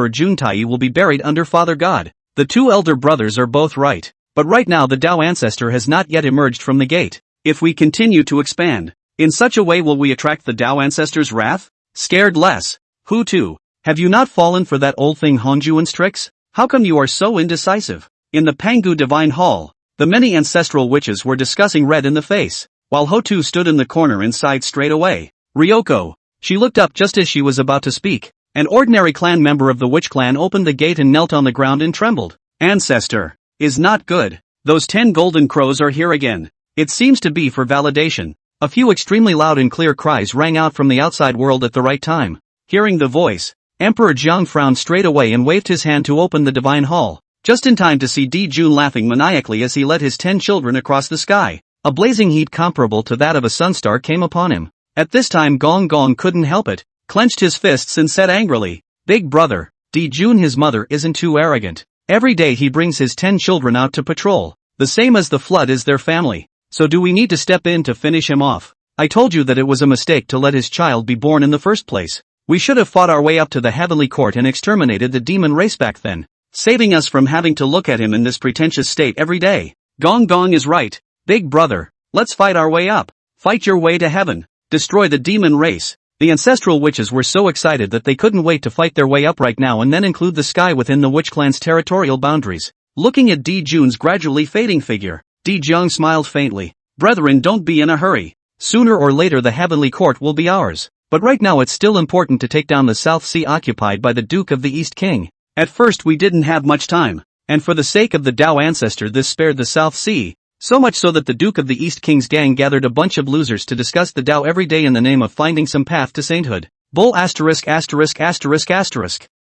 [SPEAKER 1] Juntai will be buried under Father God. The two elder brothers are both right. But right now the Tao ancestor has not yet emerged from the gate. If we continue to expand, in such a way will we attract the Tao ancestor's wrath? Scared less. Who too? Have you not fallen for that old thing Hongjuan's tricks? How come you are so indecisive? In the Pangu Divine Hall, the many ancestral witches were discussing red in the face, while Hotu stood in the corner and sighed straight away. Ryoko. She looked up just as she was about to speak. An ordinary clan member of the witch clan opened the gate and knelt on the ground and trembled. Ancestor. Is not good. Those 10 golden crows are here again. It seems to be for validation. A few extremely loud and clear cries rang out from the outside world at the right time. Hearing the voice, Emperor Jiang frowned straight away and waved his hand to open the divine hall, just in time to see Di Jun laughing maniacally as he led his 10 children across the sky. A blazing heat comparable to that of a sunstar came upon him. At this time Gong Gong couldn't help it, clenched his fists and said angrily, "Big brother, Di Jun his mother isn't too arrogant. Every day he brings his 10 children out to patrol, the same as the flood is their family. So do we need to step in to finish him off? I told you that it was a mistake to let his child be born in the first place. We should have fought our way up to the heavenly court and exterminated the demon race back then, saving us from having to look at him in this pretentious state every day. Gong Gong is right, big brother, let's fight our way up. Fight your way to heaven. Destroy the demon race." The ancestral witches were so excited that they couldn't wait to fight their way up right now and then include the sky within the witch clan's territorial boundaries. Looking at Di Jun's gradually fading figure, Di Jiang smiled faintly. "Brethren, don't be in a hurry. Sooner or later the heavenly court will be ours. But right now it's still important to take down the South Sea occupied by the Duke of the East King. At first we didn't have much time, and for the sake of the Tao ancestor this spared the South Sea. So much so that the Duke of the East King's gang gathered a bunch of losers to discuss the Tao every day in the name of finding some path to sainthood. Bull *********.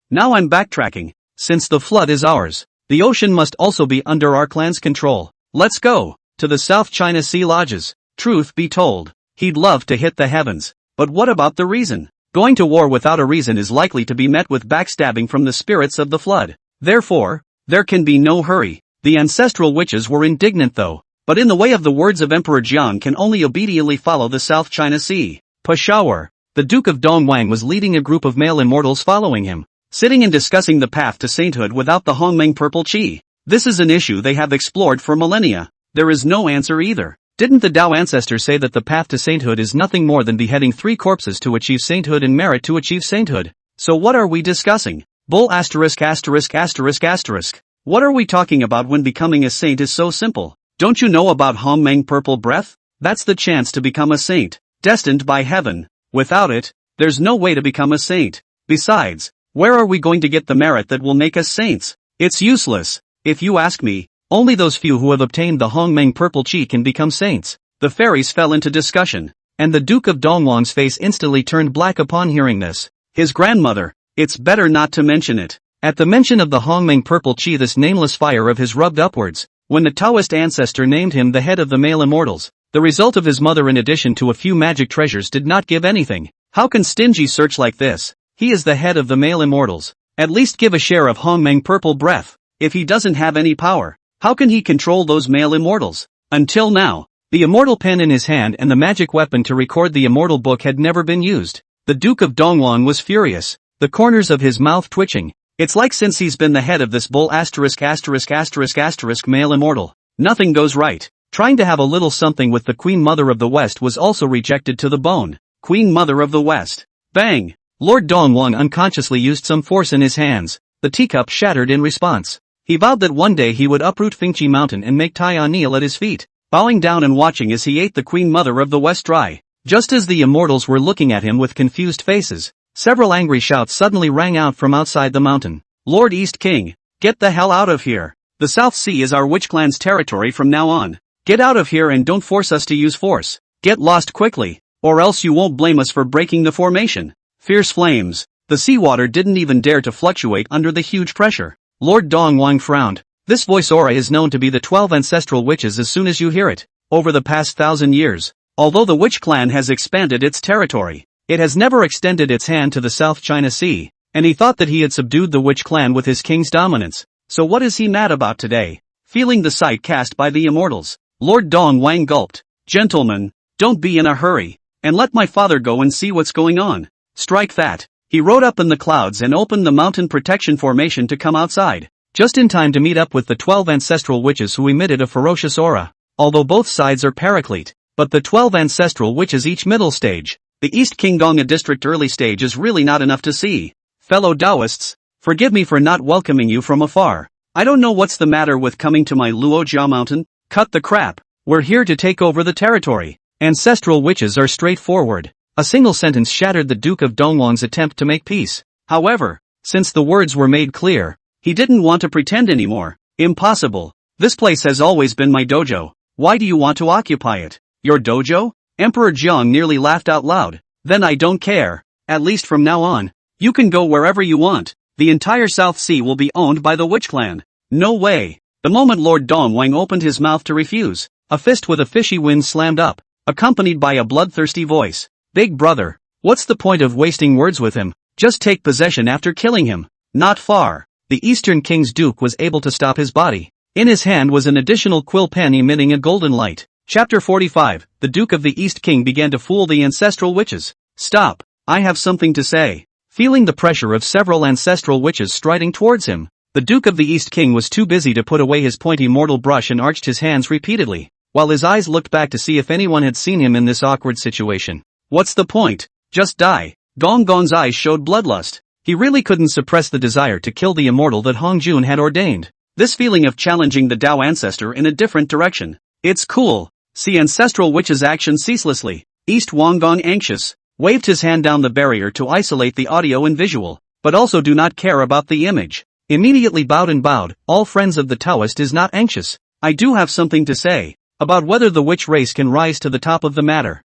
[SPEAKER 1] Now I'm backtracking. Since the flood is ours, the ocean must also be under our clan's control. Let's go to the South China Sea lodges. Truth be told, he'd love to hit the heavens. But what about the reason? Going to war without a reason is likely to be met with backstabbing from the spirits of the flood. Therefore, there can be no hurry. The ancestral witches were indignant though, but in the way of the words of Emperor Jiang can only obediently follow the South China Sea. Peshawar. The Duke of Dongwang was leading a group of male immortals following him, sitting and discussing the path to sainthood without the Hongmeng purple Qi. This is an issue they have explored for millennia. There is no answer either. Didn't the Tao ancestor say that the path to sainthood is nothing more than beheading 3 corpses to achieve sainthood and merit to achieve sainthood? So what are we discussing? Bull *********. What are we talking about when becoming a saint is so simple? Don't you know about Hongmeng purple breath? That's the chance to become a saint, destined by heaven. Without it, there's no way to become a saint. Besides, where are we going to get the merit that will make us saints? It's useless. If you ask me, only those few who have obtained the Hongmeng purple Qi can become saints. The fairies fell into discussion, and the Duke of Dongwang's face instantly turned black upon hearing this. His grandmother, it's better not to mention it. At the mention of the Hongmeng purple chi, this nameless fire of his rubbed upwards. When the Taoist ancestor named him the head of the male immortals, the result of his mother in addition to a few magic treasures did not give anything. How can stingy search like this? He is the head of the male immortals. At least give a share of Hongmeng purple breath. If he doesn't have any power, how can he control those male immortals? Until now, the immortal pen in his hand and the magic weapon to record the immortal book had never been used. The Duke of Dongwang was furious, the corners of his mouth twitching. It's like since he's been the head of this bull ***** male immortal, nothing goes right. Trying to have a little something with the Queen Mother of the West was also rejected to the bone. Queen Mother of the West. Bang! Lord Dongwang unconsciously used some force in his hands. The teacup shattered in response. He vowed that one day he would uproot Fingchi Mountain and make Tai kneel at his feet, bowing down and watching as he ate the Queen Mother of the West dry. Just as the immortals were looking at him with confused faces, several angry shouts suddenly rang out from outside the mountain. Lord East King, get the hell out of here. The South Sea is our witch clan's territory from now on. Get out of here and don't force us to use force. Get lost quickly, or else you won't blame us for breaking the formation. Fierce flames. The seawater didn't even dare to fluctuate under the huge pressure. Lord Dongwang frowned. This voice aura is known to be the 12 ancestral witches as soon as you hear it. Over the past 1,000 years, although the witch clan has expanded its territory, it has never extended its hand to the South China Sea, and he thought that he had subdued the witch clan with his king's dominance. So what is he mad about today? Feeling the sight cast by the immortals, Lord Dongwang gulped. Gentlemen, don't be in a hurry, and let my father go and see what's going on. Strike that. He rode up in the clouds and opened the mountain protection formation to come outside, just in time to meet up with the 12 ancestral witches who emitted a ferocious aura. Although both sides are paraclete, but the 12 ancestral witches each middle stage. The East Qinggong district early stage is really not enough to see. Fellow Taoists, forgive me for not welcoming you from afar. I don't know what's the matter with coming to my Luojia mountain. Cut the crap. We're here to take over the territory. Ancestral witches are straightforward. A single sentence shattered the Duke of Dongwang's attempt to make peace. However, since the words were made clear, he didn't want to pretend anymore. Impossible. This place has always been my dojo. Why do you want to occupy it? Your dojo? Emperor Jiang nearly laughed out loud. Then I don't care. At least from now on, you can go wherever you want. The entire South Sea will be owned by the witch clan. No way. The moment Lord Dongwang opened his mouth to refuse, a fist with a fishy wind slammed up, accompanied by a bloodthirsty voice. Big brother, what's the point of wasting words with him? Just take possession after killing him. Not far. The Eastern King's Duke was able to stop his body. In his hand was an additional quill pen emitting a golden light. Chapter 45, the Duke of the East King began to fool the ancestral witches. Stop, I have something to say. Feeling the pressure of several ancestral witches striding towards him, the Duke of the East King was too busy to put away his pointy mortal brush and arched his hands repeatedly, while his eyes looked back to see if anyone had seen him in this awkward situation. What's the point? Just die. Dongwang's eyes showed bloodlust. He really couldn't suppress the desire to kill the immortal that Hong Jun had ordained. This feeling of challenging the Tao ancestor in a different direction. It's cool. See ancestral witches' action ceaselessly. East Wanggong anxious, waved his hand down the barrier to isolate the audio and visual, but also do not care about the image. Immediately bowed, all friends of the Taoist is not anxious. I do have something to say, about whether the witch race can rise to the top of the matter.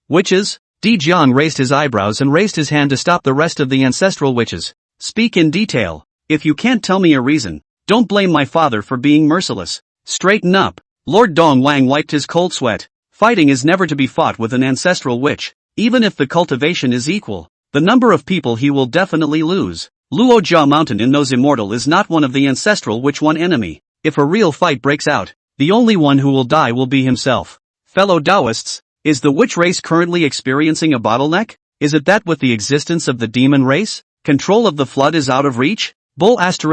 [SPEAKER 1] Witches? Di Jiang raised his eyebrows and raised his hand to stop the rest of the ancestral witches. Speak in detail. If you can't tell me a reason, don't blame my father for being merciless. Straighten up. Lord Dongwang wiped his cold sweat. Fighting is never to be fought with an ancestral witch. Even if the cultivation is equal, the number of people he will definitely lose. Luojia Mountain in those immortal is not one of the ancestral witch one enemy. If a real fight breaks out, the only one who will die will be himself. Fellow Taoists, is the witch race currently experiencing a bottleneck? Is it that with the existence of the demon race, control of the flood is out of reach? Bull ********.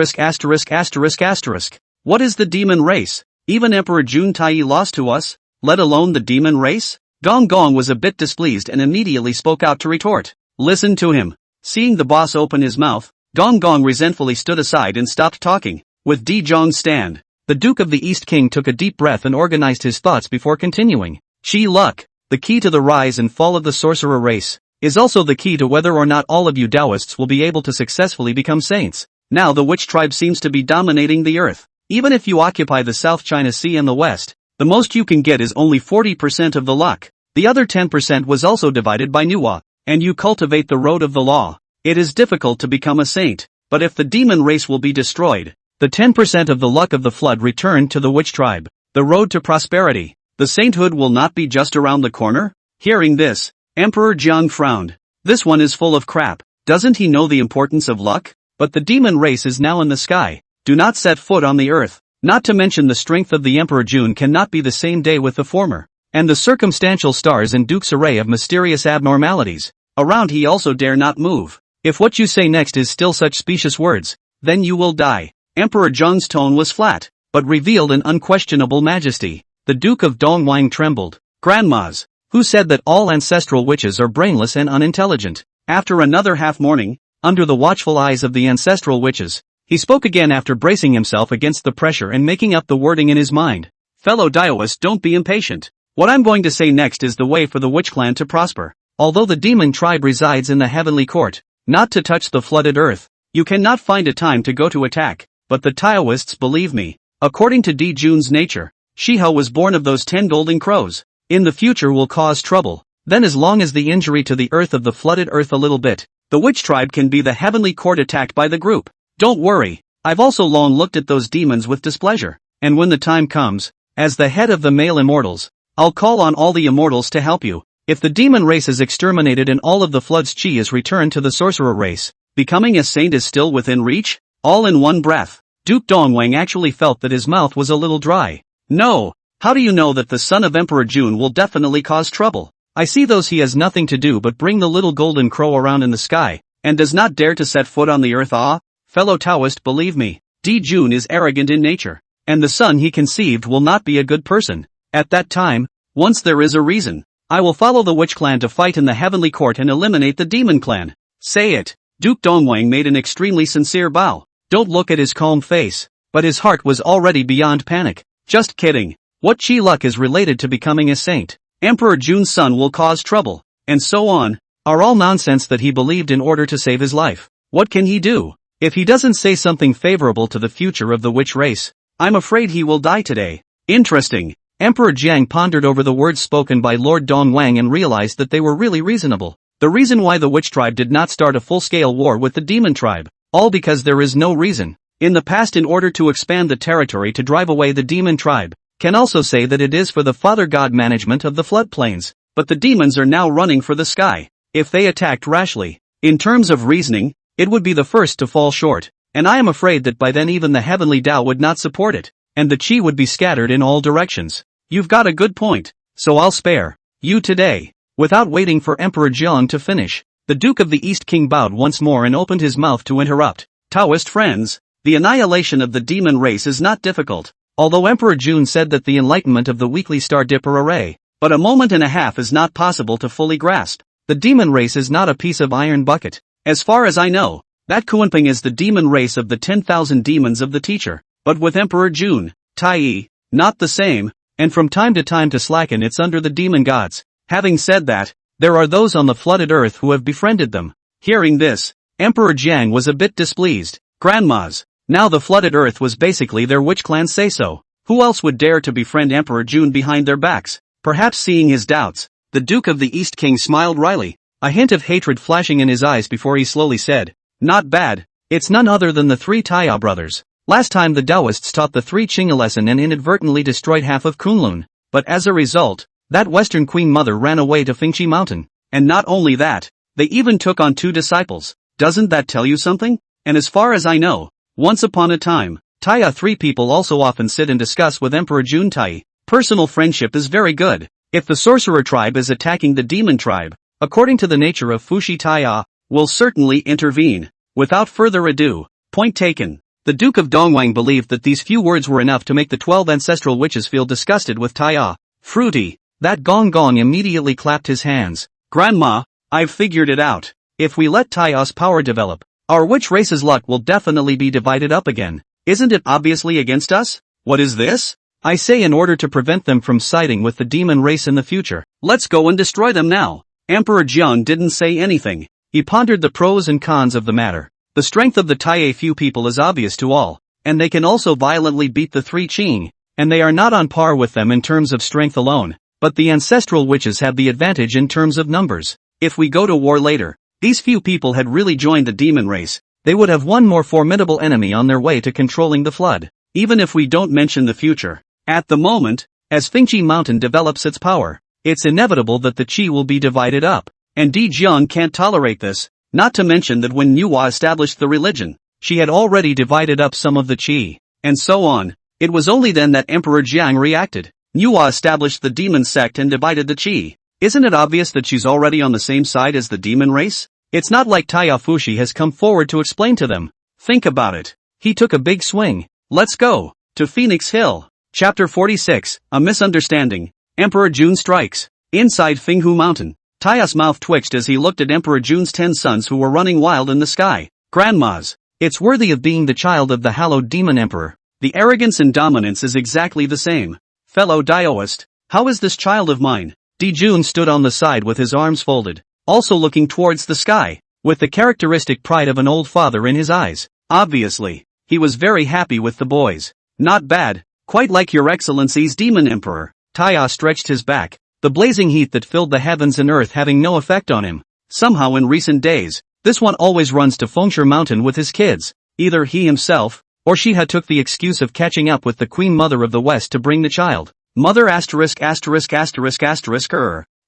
[SPEAKER 1] What is the demon race? Even Emperor Jun Tai lost to us, let alone the demon race? Gong Gong was a bit displeased and immediately spoke out to retort. Listen to him. Seeing the boss open his mouth, Gong Gong resentfully stood aside and stopped talking. With Di Zhong's stand, the Duke of the East King took a deep breath and organized his thoughts before continuing. Chi luck, the key to the rise and fall of the sorcerer race, is also the key to whether or not all of you Taoists will be able to successfully become saints. Now the witch tribe seems to be dominating the earth. Even if you occupy the South China Sea and the West, the most you can get is only 40% of the luck. The other 10% was also divided by Nuwa, and you cultivate the road of the law. It is difficult to become a saint. but if the demon race will be destroyed, the 10% of the luck of the flood returned to the witch tribe. The road to prosperity. The sainthood will not be just around the corner? Hearing this, Emperor Jiang frowned. This one is full of crap. Doesn't he know the importance of luck? But the demon race is now in the sky. Do not set foot on the earth. Not to mention the strength of the Emperor June cannot be the same day with the former. And the circumstantial stars in Duke's array of mysterious abnormalities. Around he also dare not move. If what you say next is still such specious words, then you will die. Emperor Jiang's tone was flat, but revealed an unquestionable majesty. The Duke of Dongwang trembled. Grandmas, who said that all ancestral witches are brainless and unintelligent? After another half-morning, under the watchful eyes of the ancestral witches, he spoke again after bracing himself against the pressure and making up the wording in his mind. Fellow Daoists, don't be impatient. What I'm going to say next is the way for the witch clan to prosper. Although the demon tribe resides in the heavenly court, not to touch the flooded earth, you cannot find a time to go to attack, but the Taoists believe me. According to Di Jun's nature, Shiho was born of those 10 golden crows. In the future will cause trouble. Then as long as the injury to the earth of the flooded earth a little bit, the witch tribe can be the heavenly court attacked by the group. Don't worry, I've also long looked at those demons with displeasure, and when the time comes, as the head of the male immortals, I'll call on all the immortals to help you. If the demon race is exterminated and all of the flood's chi is returned to the sorcerer race, becoming a saint is still within reach? All in one breath, Duke Dongwang actually felt that his mouth was a little dry. No, how do you know that the son of Emperor June will definitely cause trouble? I see those he has nothing to do but bring the little golden crow around in the sky, and does not dare to set foot on the earth. Ah, fellow Taoist, believe me, Di Jun is arrogant in nature, and the son he conceived will not be a good person. At that time, once there is a reason, I will follow the witch clan to fight in the heavenly court and eliminate the demon clan. Say it. Duke Dongwang made an extremely sincere bow. Don't look at his calm face, but his heart was already beyond panic. Just kidding. What chi luck is related to becoming a saint? Emperor June's son will cause trouble, and so on, are all nonsense that he believed in order to save his life. What can he do? If he doesn't say something favorable to the future of the witch race, I'm afraid he will die today. Interesting. Emperor Jiang pondered over the words spoken by Lord Dongwang and realized that they were really reasonable. The reason why the witch tribe did not start a full-scale war with the demon tribe, all because there is no reason. In the past, in order to expand the territory to drive away the demon tribe, can also say that it is for the Father God management of the floodplains, but the demons are now running for the sky. If they attacked rashly, in terms of reasoning, it would be the first to fall short, and I am afraid that by then even the heavenly Tao would not support it, and the chi would be scattered in all directions. You've got a good point, so I'll spare you today. Without waiting for Emperor Jiang to finish, the Duke of the East King bowed once more and opened his mouth to interrupt. Taoist friends, the annihilation of the demon race is not difficult, although Emperor June said that the enlightenment of the weekly star dipper array, but a moment and a half is not possible to fully grasp. The demon race is not a piece of iron bucket. As far as I know, that Kuanping is the demon race of the 10,000 demons of the teacher, but with Emperor June, Tai, not the same, and from time to slacken it's under the demon gods. Having said that, there are those on the flooded earth who have befriended them. Hearing this, Emperor Jiang was a bit displeased. Grandmas, now the flooded earth was basically their witch clan say-so. Who else would dare to befriend Emperor June behind their backs? Perhaps seeing his doubts, the Duke of the East King smiled wryly, a hint of hatred flashing in his eyes before he slowly said, "Not bad, it's none other than the 3 Taya brothers. Last time the Taoists taught the 3 Qing a lesson and inadvertently destroyed half of Kunlun, but as a result, that Western Queen Mother ran away to Fingqi Mountain, and not only that, they even took on 2 disciples. Doesn't that tell you something? And as far as I know, once upon a time, Taya 3 people also often sit and discuss with Emperor Jun Tai. Personal friendship is very good. If the sorcerer tribe is attacking the demon tribe, according to the nature of Fushi Taya, will certainly intervene. Without further ado, point taken. The Duke of Dongwang believed that these few words were enough to make the 12 ancestral witches feel disgusted with Taya. Fruity. That Gong Gong immediately clapped his hands. Grandma, I've figured it out. If we let Taya's power develop, our witch race's luck will definitely be divided up again. Isn't it obviously against us? What is this? I say in order to prevent them from siding with the demon race in the future. Let's go and destroy them now. Emperor Jiang didn't say anything. He pondered the pros and cons of the matter. The strength of the Taiye few people is obvious to all, and they can also violently beat the 3 Qing, and they are not on par with them in terms of strength alone, but the ancestral witches have the advantage in terms of numbers. If we go to war later, these few people had really joined the demon race, they would have one more formidable enemy on their way to controlling the flood. Even if we don't mention the future, at the moment, as Fengchi Mountain develops its power, it's inevitable that the qi will be divided up, and Di Jiang can't tolerate this, not to mention that when Nuwa established the religion, she had already divided up some of the qi, and so on. It was only then that Emperor Jiang reacted. Nuwa established the demon sect and divided the qi. Isn't it obvious that she's already on the same side as the demon race? It's not like Taya Fushi has come forward to explain to them. Think about it. He took a big swing. Let's go to Phoenix Hill. Chapter 46, A Misunderstanding. Emperor Jun strikes. Inside Fenghu Mountain, Taya's mouth twitched as he looked at Emperor Jun's 10 sons who were running wild in the sky. Grandmas. It's worthy of being the child of the hallowed demon emperor. The arrogance and dominance is exactly the same. Fellow Daoist, how is this child of mine? Di Jun stood on the side with his arms folded, also looking towards the sky, with the characteristic pride of an old father in his eyes. Obviously, he was very happy with the boys. Not bad, quite like your excellency's demon emperor. Taya stretched his back, the blazing heat that filled the heavens and earth having no effect on him. Somehow in recent days, this one always runs to Fengshu Mountain with his kids. Either he himself, or she had took the excuse of catching up with the Queen Mother of the West to bring the child. Mother ********.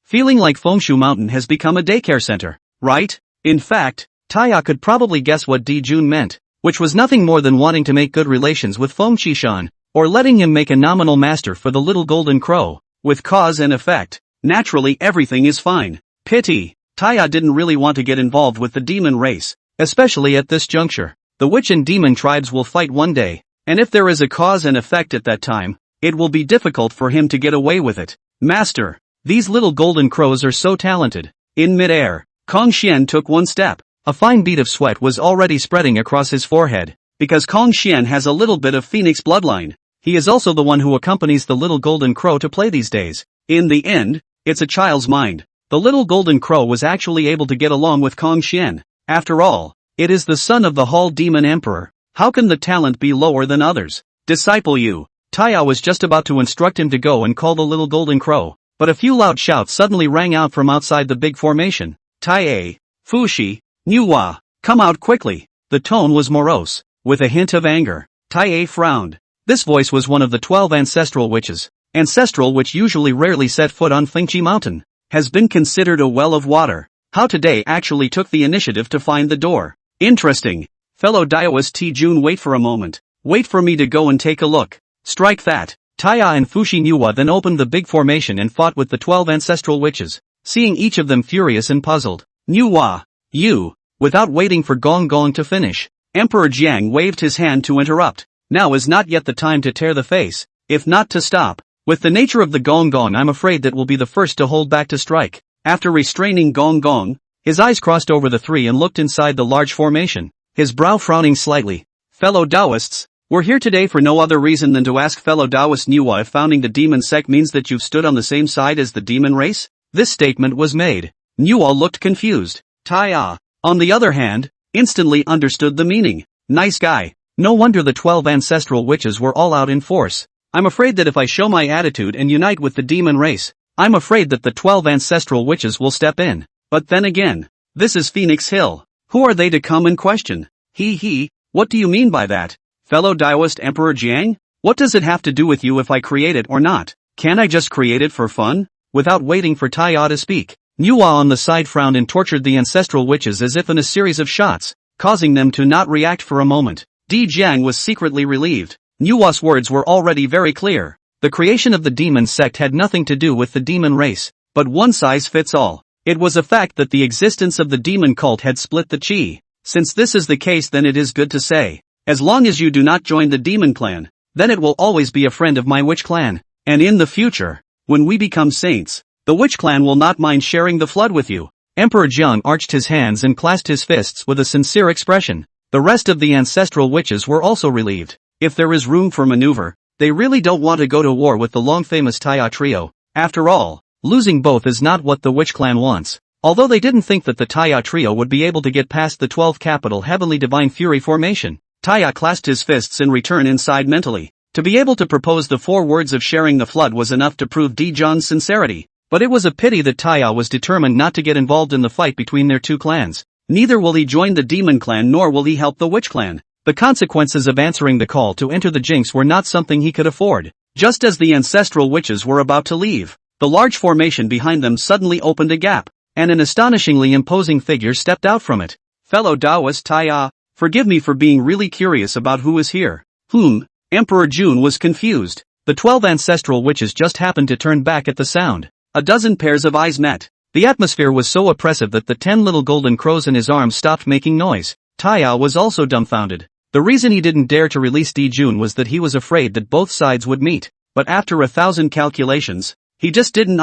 [SPEAKER 1] Feeling like Fengshu Mountain has become a daycare center, right? In fact, Taya could probably guess what Di Jun meant, which was nothing more than wanting to make good relations with Feng Qishan, or letting him make a nominal master for the little golden crow. With cause and effect, naturally everything is fine. Pity, Taya didn't really want to get involved with the demon race, especially at this juncture. The witch and demon tribes will fight one day, and if there is a cause and effect at that time, it will be difficult for him to get away with it. Master, these little golden crows are so talented. In midair, Kong Xian took one step. A fine bead of sweat was already spreading across his forehead, because Kong Xian has a little bit of phoenix bloodline. He is also the one who accompanies the little golden crow to play these days. In the end, it's a child's mind. The little golden crow was actually able to get along with Kong Xian. After all, it is the son of the Hall Demon Emperor. How can the talent be lower than others? Disciple you. Taya was just about to instruct him to go and call the little golden crow, but a few loud shouts suddenly rang out from outside the big formation. Taie, Fushi, Nuwa, come out quickly. The tone was morose, with a hint of anger. Taie frowned. This voice was one of the 12 ancestral witches. Ancestral, which usually rarely set foot on Fengchi Mountain, has been considered a well of water. How today actually took the initiative to find the door. Interesting. Fellow Daoist T. Jun, wait for a moment. Wait for me to go and take a look. Strike that. Taya and Fushi Nuwa then opened the big formation and fought with the 12 ancestral witches, seeing each of them furious and puzzled. Nuwa, you. Without waiting for Gong Gong to finish, Emperor Jiang waved his hand to interrupt. Now is not yet the time to tear the face, if not to stop. With the nature of the Gong Gong, I'm afraid that will be the first to hold back to strike. After restraining Gong Gong, his eyes crossed over the three and looked inside the large formation, his brow frowning slightly. Fellow Taoists, we're here today for no other reason than to ask fellow Taoist Nuwa if founding the demon sect means that you've stood on the same side as the demon race? This statement was made. Nuwa looked confused. Taya, on the other hand, instantly understood the meaning. Nice guy. No wonder the 12 ancestral witches were all out in force. I'm afraid that if I show my attitude and unite with the demon race, I'm afraid that the 12 ancestral witches will step in. But then again, this is Phoenix Hill. Who are they to come and question? What do you mean by that? Fellow Daoist Emperor Jiang? What does it have to do with you if I create it or not? Can't I just create it for fun? Without waiting for Taya to speak, Nuwa on the side frowned and tortured the ancestral witches as if in a series of shots, causing them to not react for a moment. Di Jiang was secretly relieved. Nuwa's words were already very clear. The creation of the demon sect had nothing to do with the demon race, but one size fits all. It was a fact that the existence of the demon cult had split the qi. Since this is the case, then it is good to say, as long as you do not join the demon clan, then it will always be a friend of my witch clan. And in the future, when we become saints, the witch clan will not mind sharing the flood with you. Emperor Jiang arched his hands and clasped his fists with a sincere expression. The rest of the ancestral witches were also relieved. If there is room for maneuver, they really don't want to go to war with the long-famous Taya trio. After all, losing both is not what the witch clan wants. Although they didn't think that the Taya trio would be able to get past the 12 capital Heavenly Divine Fury formation, Taya clasped his fists in return and sighed mentally. To be able to propose the 4 words of sharing the flood was enough to prove Di John's sincerity. But it was a pity that Taya was determined not to get involved in the fight between their two clans. Neither will he join the demon clan nor will he help the witch clan. The consequences of answering the call to enter the jinx were not something he could afford. Just as the ancestral witches were about to leave, the large formation behind them suddenly opened a gap, and an astonishingly imposing figure stepped out from it. Fellow Taoist Taiya, forgive me for being really curious about who is here. Emperor Jun was confused. The 12 ancestral witches just happened to turn back at the sound. A dozen pairs of eyes met. The atmosphere was so oppressive that the 10 little golden crows in his arms stopped making noise. Taiya was also dumbfounded. The reason he didn't dare to release Jun was that he was afraid that both sides would meet. But after 1,000 calculations, he just didn't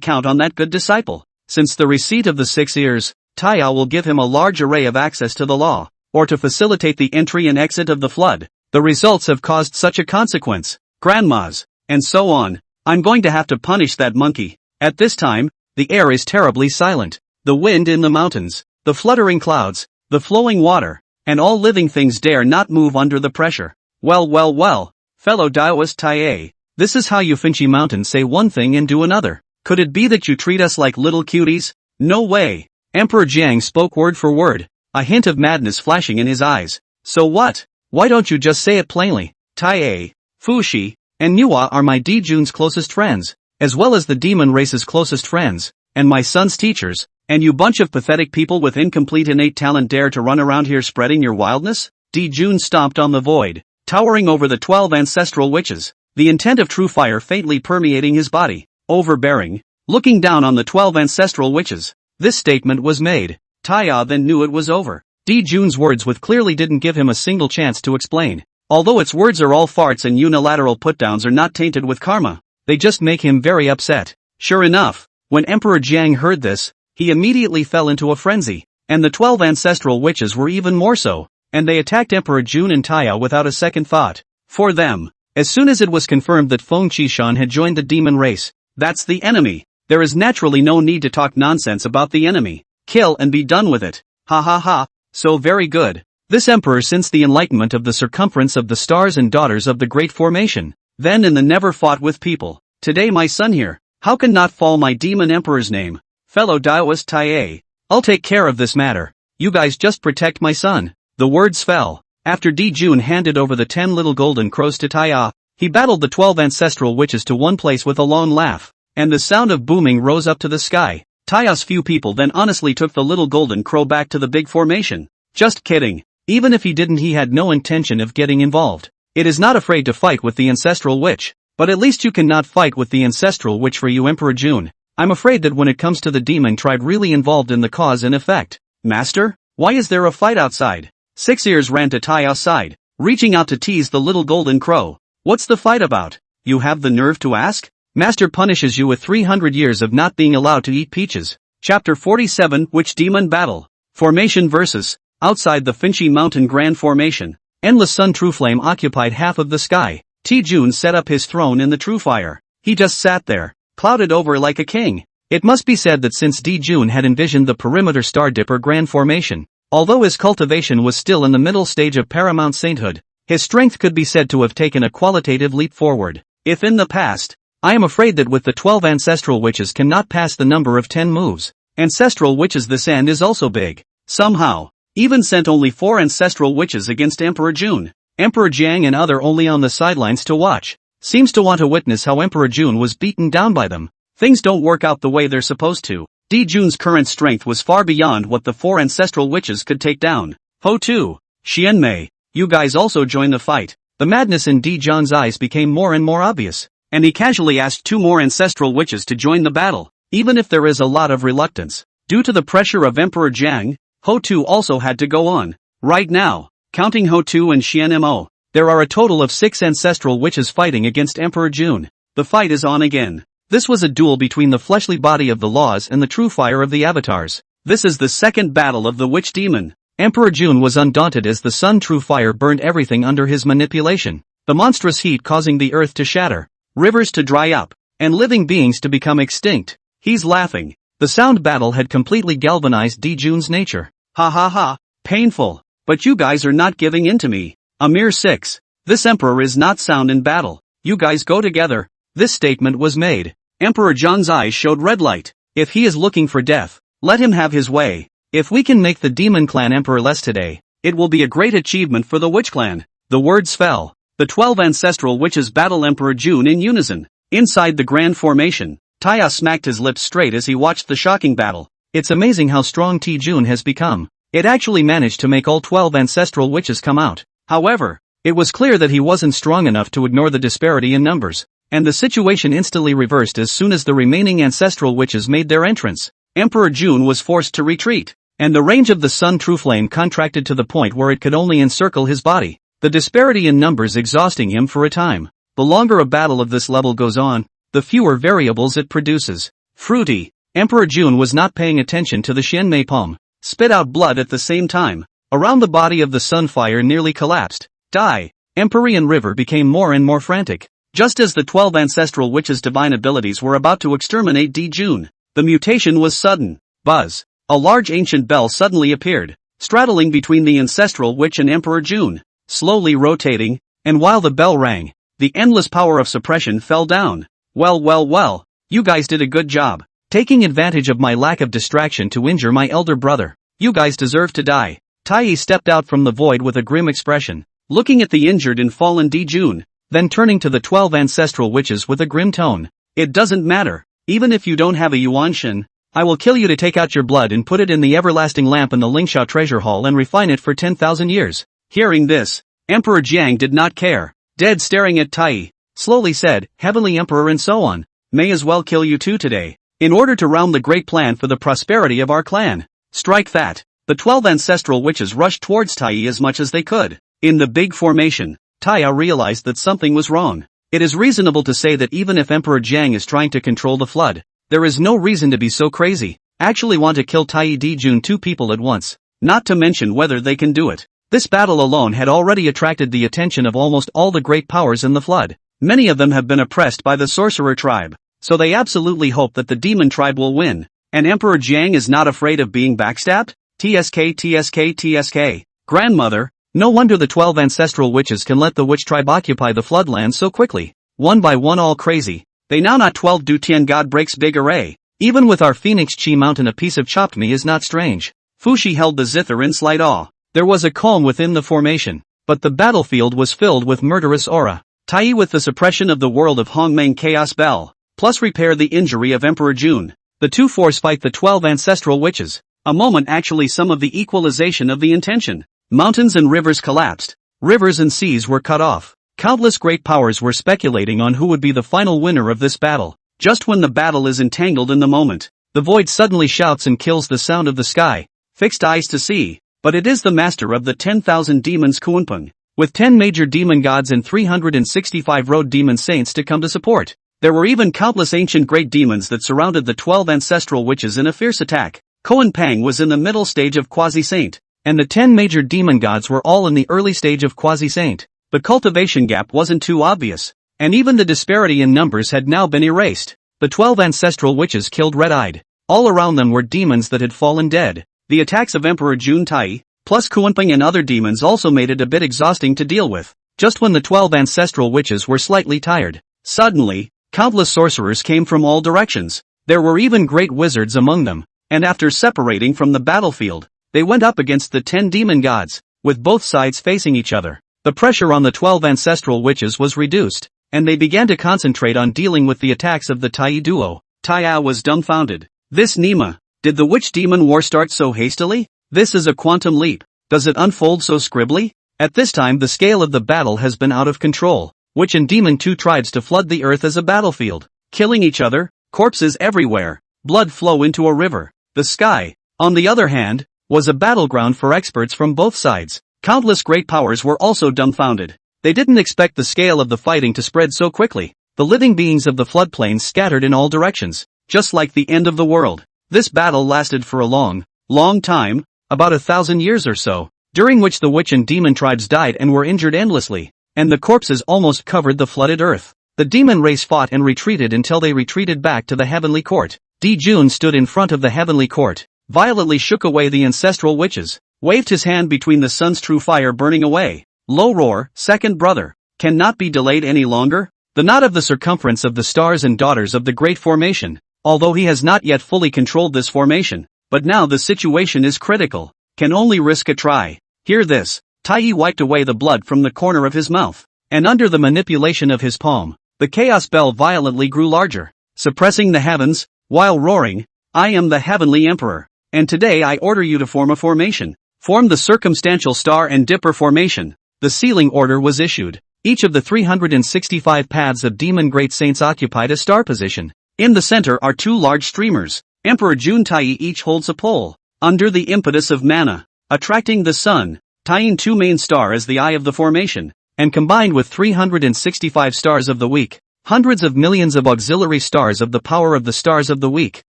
[SPEAKER 1] count on that good disciple. Since the receipt of the 6 ears, Taiya will give him a large array of access to the law, or to facilitate the entry and exit of the flood. The results have caused such a consequence. Grandmas, and so on. I'm going to have to punish that monkey. At this time, the air is terribly silent. The wind in the mountains, the fluttering clouds, the flowing water, and all living things dare not move under the pressure. Well, fellow Taoist Taiye, this is how you Finchy Mountain say one thing and do another. Could it be that you treat us like little cuties? No way. Emperor Jiang spoke word for word, a hint of madness flashing in his eyes. So what? Why don't you just say it plainly? Taiye, Fushi, and Nuwa are my Jun's closest friends, as well as the demon race's closest friends, and my son's teachers, and you bunch of pathetic people with incomplete innate talent dare to run around here spreading your wildness? Jun stomped on the void, towering over the 12 ancestral witches, the intent of true fire faintly permeating his body, overbearing, looking down on the 12 ancestral witches. This statement was made. Taiya then knew it was over. Jun's words with clearly didn't give him a single chance to explain. Although its words are all farts and unilateral putdowns are not tainted with karma, they just make him very upset. Sure enough, when Emperor Jiang heard this, he immediately fell into a frenzy, and the 12 ancestral witches were even more so, and they attacked Emperor Jun and Taiya without a second thought. For them, as soon as it was confirmed that Feng Qishan had joined the demon race, that's the enemy. There is naturally no need to talk nonsense about the enemy. Kill and be done with it. Ha ha ha, so very good. This emperor since the enlightenment of the circumference of the stars and daughters of the great formation, then in the never fought with people. Today my son here, how can not fall my demon emperor's name? Fellow Taoist Taiye, I'll take care of this matter. You guys just protect my son. The words fell. After Jun handed over the 10 little golden crows to Taiya, he battled the 12 ancestral witches to one place with a lone laugh, and the sound of booming rose up to the sky. Taiya's few people then honestly took the little golden crow back to the big formation. Just kidding. Even if he didn't, he had no intention of getting involved. It is not afraid to fight with the ancestral witch, but at least you cannot fight with the ancestral witch for you Emperor Jun. I'm afraid that when it comes to the demon tribe really involved in the cause and effect. Master, why is there a fight outside? 6 ears ran to Taiya's side, reaching out to tease the little golden crow. What's the fight about? You have the nerve to ask? Master punishes you with 300 years of not being allowed to eat peaches. Chapter 47 Witch Demon Battle. Formation versus. Outside the Finchy Mountain Grand Formation, endless sun true flame occupied half of the sky. Jun set up his throne in the true fire. He just sat there, clouded over like a king. It must be said that since Jun had envisioned the perimeter Star Dipper Grand Formation, although his cultivation was still in the middle stage of paramount sainthood, his strength could be said to have taken a qualitative leap forward. If in the past, I am afraid that with the 12 ancestral witches cannot pass the number of 10 moves. Ancestral witches this end is also big. Somehow, even sent only 4 ancestral witches against Emperor Jun. Emperor Jiang and other only on the sidelines to watch. Seems to want to witness how Emperor Jun was beaten down by them. Things don't work out the way they're supposed to. Jun's current strength was far beyond what the 4 ancestral witches could take down. Ho-Tu, Xianmei, you guys also join the fight. The madness in Jun's eyes became more and more obvious, and he casually asked 2 more ancestral witches to join the battle, even if there is a lot of reluctance. Due to the pressure of Emperor Jiang, Ho-Tu also had to go on. Right now, counting Ho-Tu and Xianmo, there are a total of 6 ancestral witches fighting against Emperor Jun. The fight is on again. This was a duel between the fleshly body of the laws and the true fire of the avatars. This is the second battle of the witch demon. Emperor Jun was undaunted as the sun true fire burned everything under his manipulation. The monstrous heat causing the earth to shatter, rivers to dry up, and living beings to become extinct. He's laughing. The sound battle had completely galvanized Jun's nature. Ha ha ha, painful. But you guys are not giving in to me. A mere 6. This emperor is not sound in battle. You guys go together. This statement was made. Emperor Jun's eyes showed red light. If he is looking for death, let him have his way. If we can make the demon clan emperorless today, it will be a great achievement for the witch clan. The words fell. The 12 ancestral witches battle Emperor June in unison. Inside the grand formation, Taya smacked his lips straight as he watched the shocking battle. It's amazing how strong June has become. It actually managed to make all 12 ancestral witches come out. However, it was clear that he wasn't strong enough to ignore the disparity in numbers, and the situation instantly reversed as soon as the remaining ancestral witches made their entrance. Emperor June was forced to retreat, and the range of the Sun True Flame contracted to the point where it could only encircle his body, the disparity in numbers exhausting him for a time. The longer a battle of this level goes on, the fewer variables it produces. Fruity. Emperor June was not paying attention to the Shenmei palm, spit out blood at the same time. Around the body of the Sunfire nearly collapsed. Die. Empyrean River became more and more frantic. Just as the 12 ancestral witches' divine abilities were about to exterminate June, the mutation was sudden. Buzz. A large ancient bell suddenly appeared, straddling between the ancestral witch and Emperor June, slowly rotating, and while the bell rang, the endless power of suppression fell down. Well, you guys did a good job, taking advantage of my lack of distraction to injure my elder brother. You guys deserve to die. Tai stepped out from the void with a grim expression, looking at the injured and fallen June, then turning to the 12 ancestral witches with a grim tone. It doesn't matter, even if you don't have a Yuanshin, I will kill you to take out your blood and put it in the everlasting lamp in the Lingxiao treasure hall and refine it for 10,000 years. Hearing this, Emperor Jiang did not care. Dead staring at Tai, slowly said, Heavenly Emperor and so on, may as well kill you too today, in order to round the great plan for the prosperity of our clan. Strike that. The 12 ancestral witches rushed towards Tai as much as they could. In the big formation, Taya realized that something was wrong. It is reasonable to say that even if Emperor Jiang is trying to control the flood, there is no reason to be so crazy. Actually want to kill Tai June 2 people at once, not to mention whether they can do it. This battle alone had already attracted the attention of almost all the great powers in the flood. Many of them have been oppressed by the sorcerer tribe, so they absolutely hope that the demon tribe will win. And Emperor Jiang is not afraid of being backstabbed? TSK. Grandmother, no wonder the 12 ancestral witches can let the witch tribe occupy the floodland so quickly. One by one all crazy. They now not 12 do Tian God breaks big array. Even with our Phoenix Chi mountain a piece of chopped me is not strange. Fushi held the zither in slight awe. There was a calm within the formation, but the battlefield was filled with murderous aura. Tai with the suppression of the world of Hongmeng Chaos Bell, plus repair the injury of Emperor June. The two force fight the 12 ancestral witches. A moment actually some of the equalization of the intention. Mountains and rivers collapsed. Rivers and seas were cut off. Countless great powers were speculating on who would be the final winner of this battle. Just when the battle is entangled in the moment, the void suddenly shouts and kills the sound of the sky. Fixed eyes to see. But it is the master of the 10,000 demons Kunpeng, with 10 major demon gods and 365 road demon saints to come to support. There were even countless ancient great demons that surrounded the 12 ancestral witches in a fierce attack. Koan Pang was in the middle stage of quasi-saint, and the 10 major demon gods were all in the early stage of quasi-saint. But cultivation gap wasn't too obvious, and even the disparity in numbers had now been erased. The 12 ancestral witches killed red-eyed. All around them were demons that had fallen dead. The attacks of Emperor Jun Tai, plus Kunpeng and other demons also made it a bit exhausting to deal with. Just when the 12 ancestral witches were slightly tired, suddenly, countless sorcerers came from all directions. There were even great wizards among them, and after separating from the battlefield, they went up against the 10 demon gods, with both sides facing each other. The pressure on the 12 ancestral witches was reduced, and they began to concentrate on dealing with the attacks of the Tai duo. Taya was dumbfounded. This Nima, did the witch demon war start so hastily? This is a quantum leap. Does it unfold so scribbly? At this time the scale of the battle has been out of control. Witch and demon two tribes to flood the earth as a battlefield, killing each other, corpses everywhere, blood flow into a river. The sky, on the other hand, was a battleground for experts from both sides. Countless great powers were also dumbfounded. They didn't expect the scale of the fighting to spread so quickly. The living beings of the floodplains scattered in all directions, just like the end of the world. This battle lasted for a long time, about 1,000 years or so, during which the witch and demon tribes died and were injured endlessly, and the corpses almost covered the flooded earth. The demon race fought and retreated until they retreated back to the heavenly court. Jun stood in front of the heavenly court, violently shook away the ancestral witches, waved his hand between the sun's true fire burning away. Low roar, second brother, cannot be delayed any longer? The knot of the circumference of the stars and daughters of the great formation. Although he has not yet fully controlled this formation, But now the situation is critical. Can only risk a try. Hear this. Tai wiped away the blood from the corner of his mouth. And under the manipulation of his palm, the chaos bell violently grew larger, suppressing the heavens, while roaring, I am the heavenly emperor. And today I order you to form a formation. Form the circumstantial star and dipper formation. The sealing order was issued. Each of the 365 paths of demon great saints occupied a star position. In the center are two large streamers. Emperor Jun Tai each holds a pole, under the impetus of mana, attracting the sun, tying two main star as the eye of the formation, and combined with 365 stars of the week, hundreds of millions of auxiliary stars of the power of the stars of the week,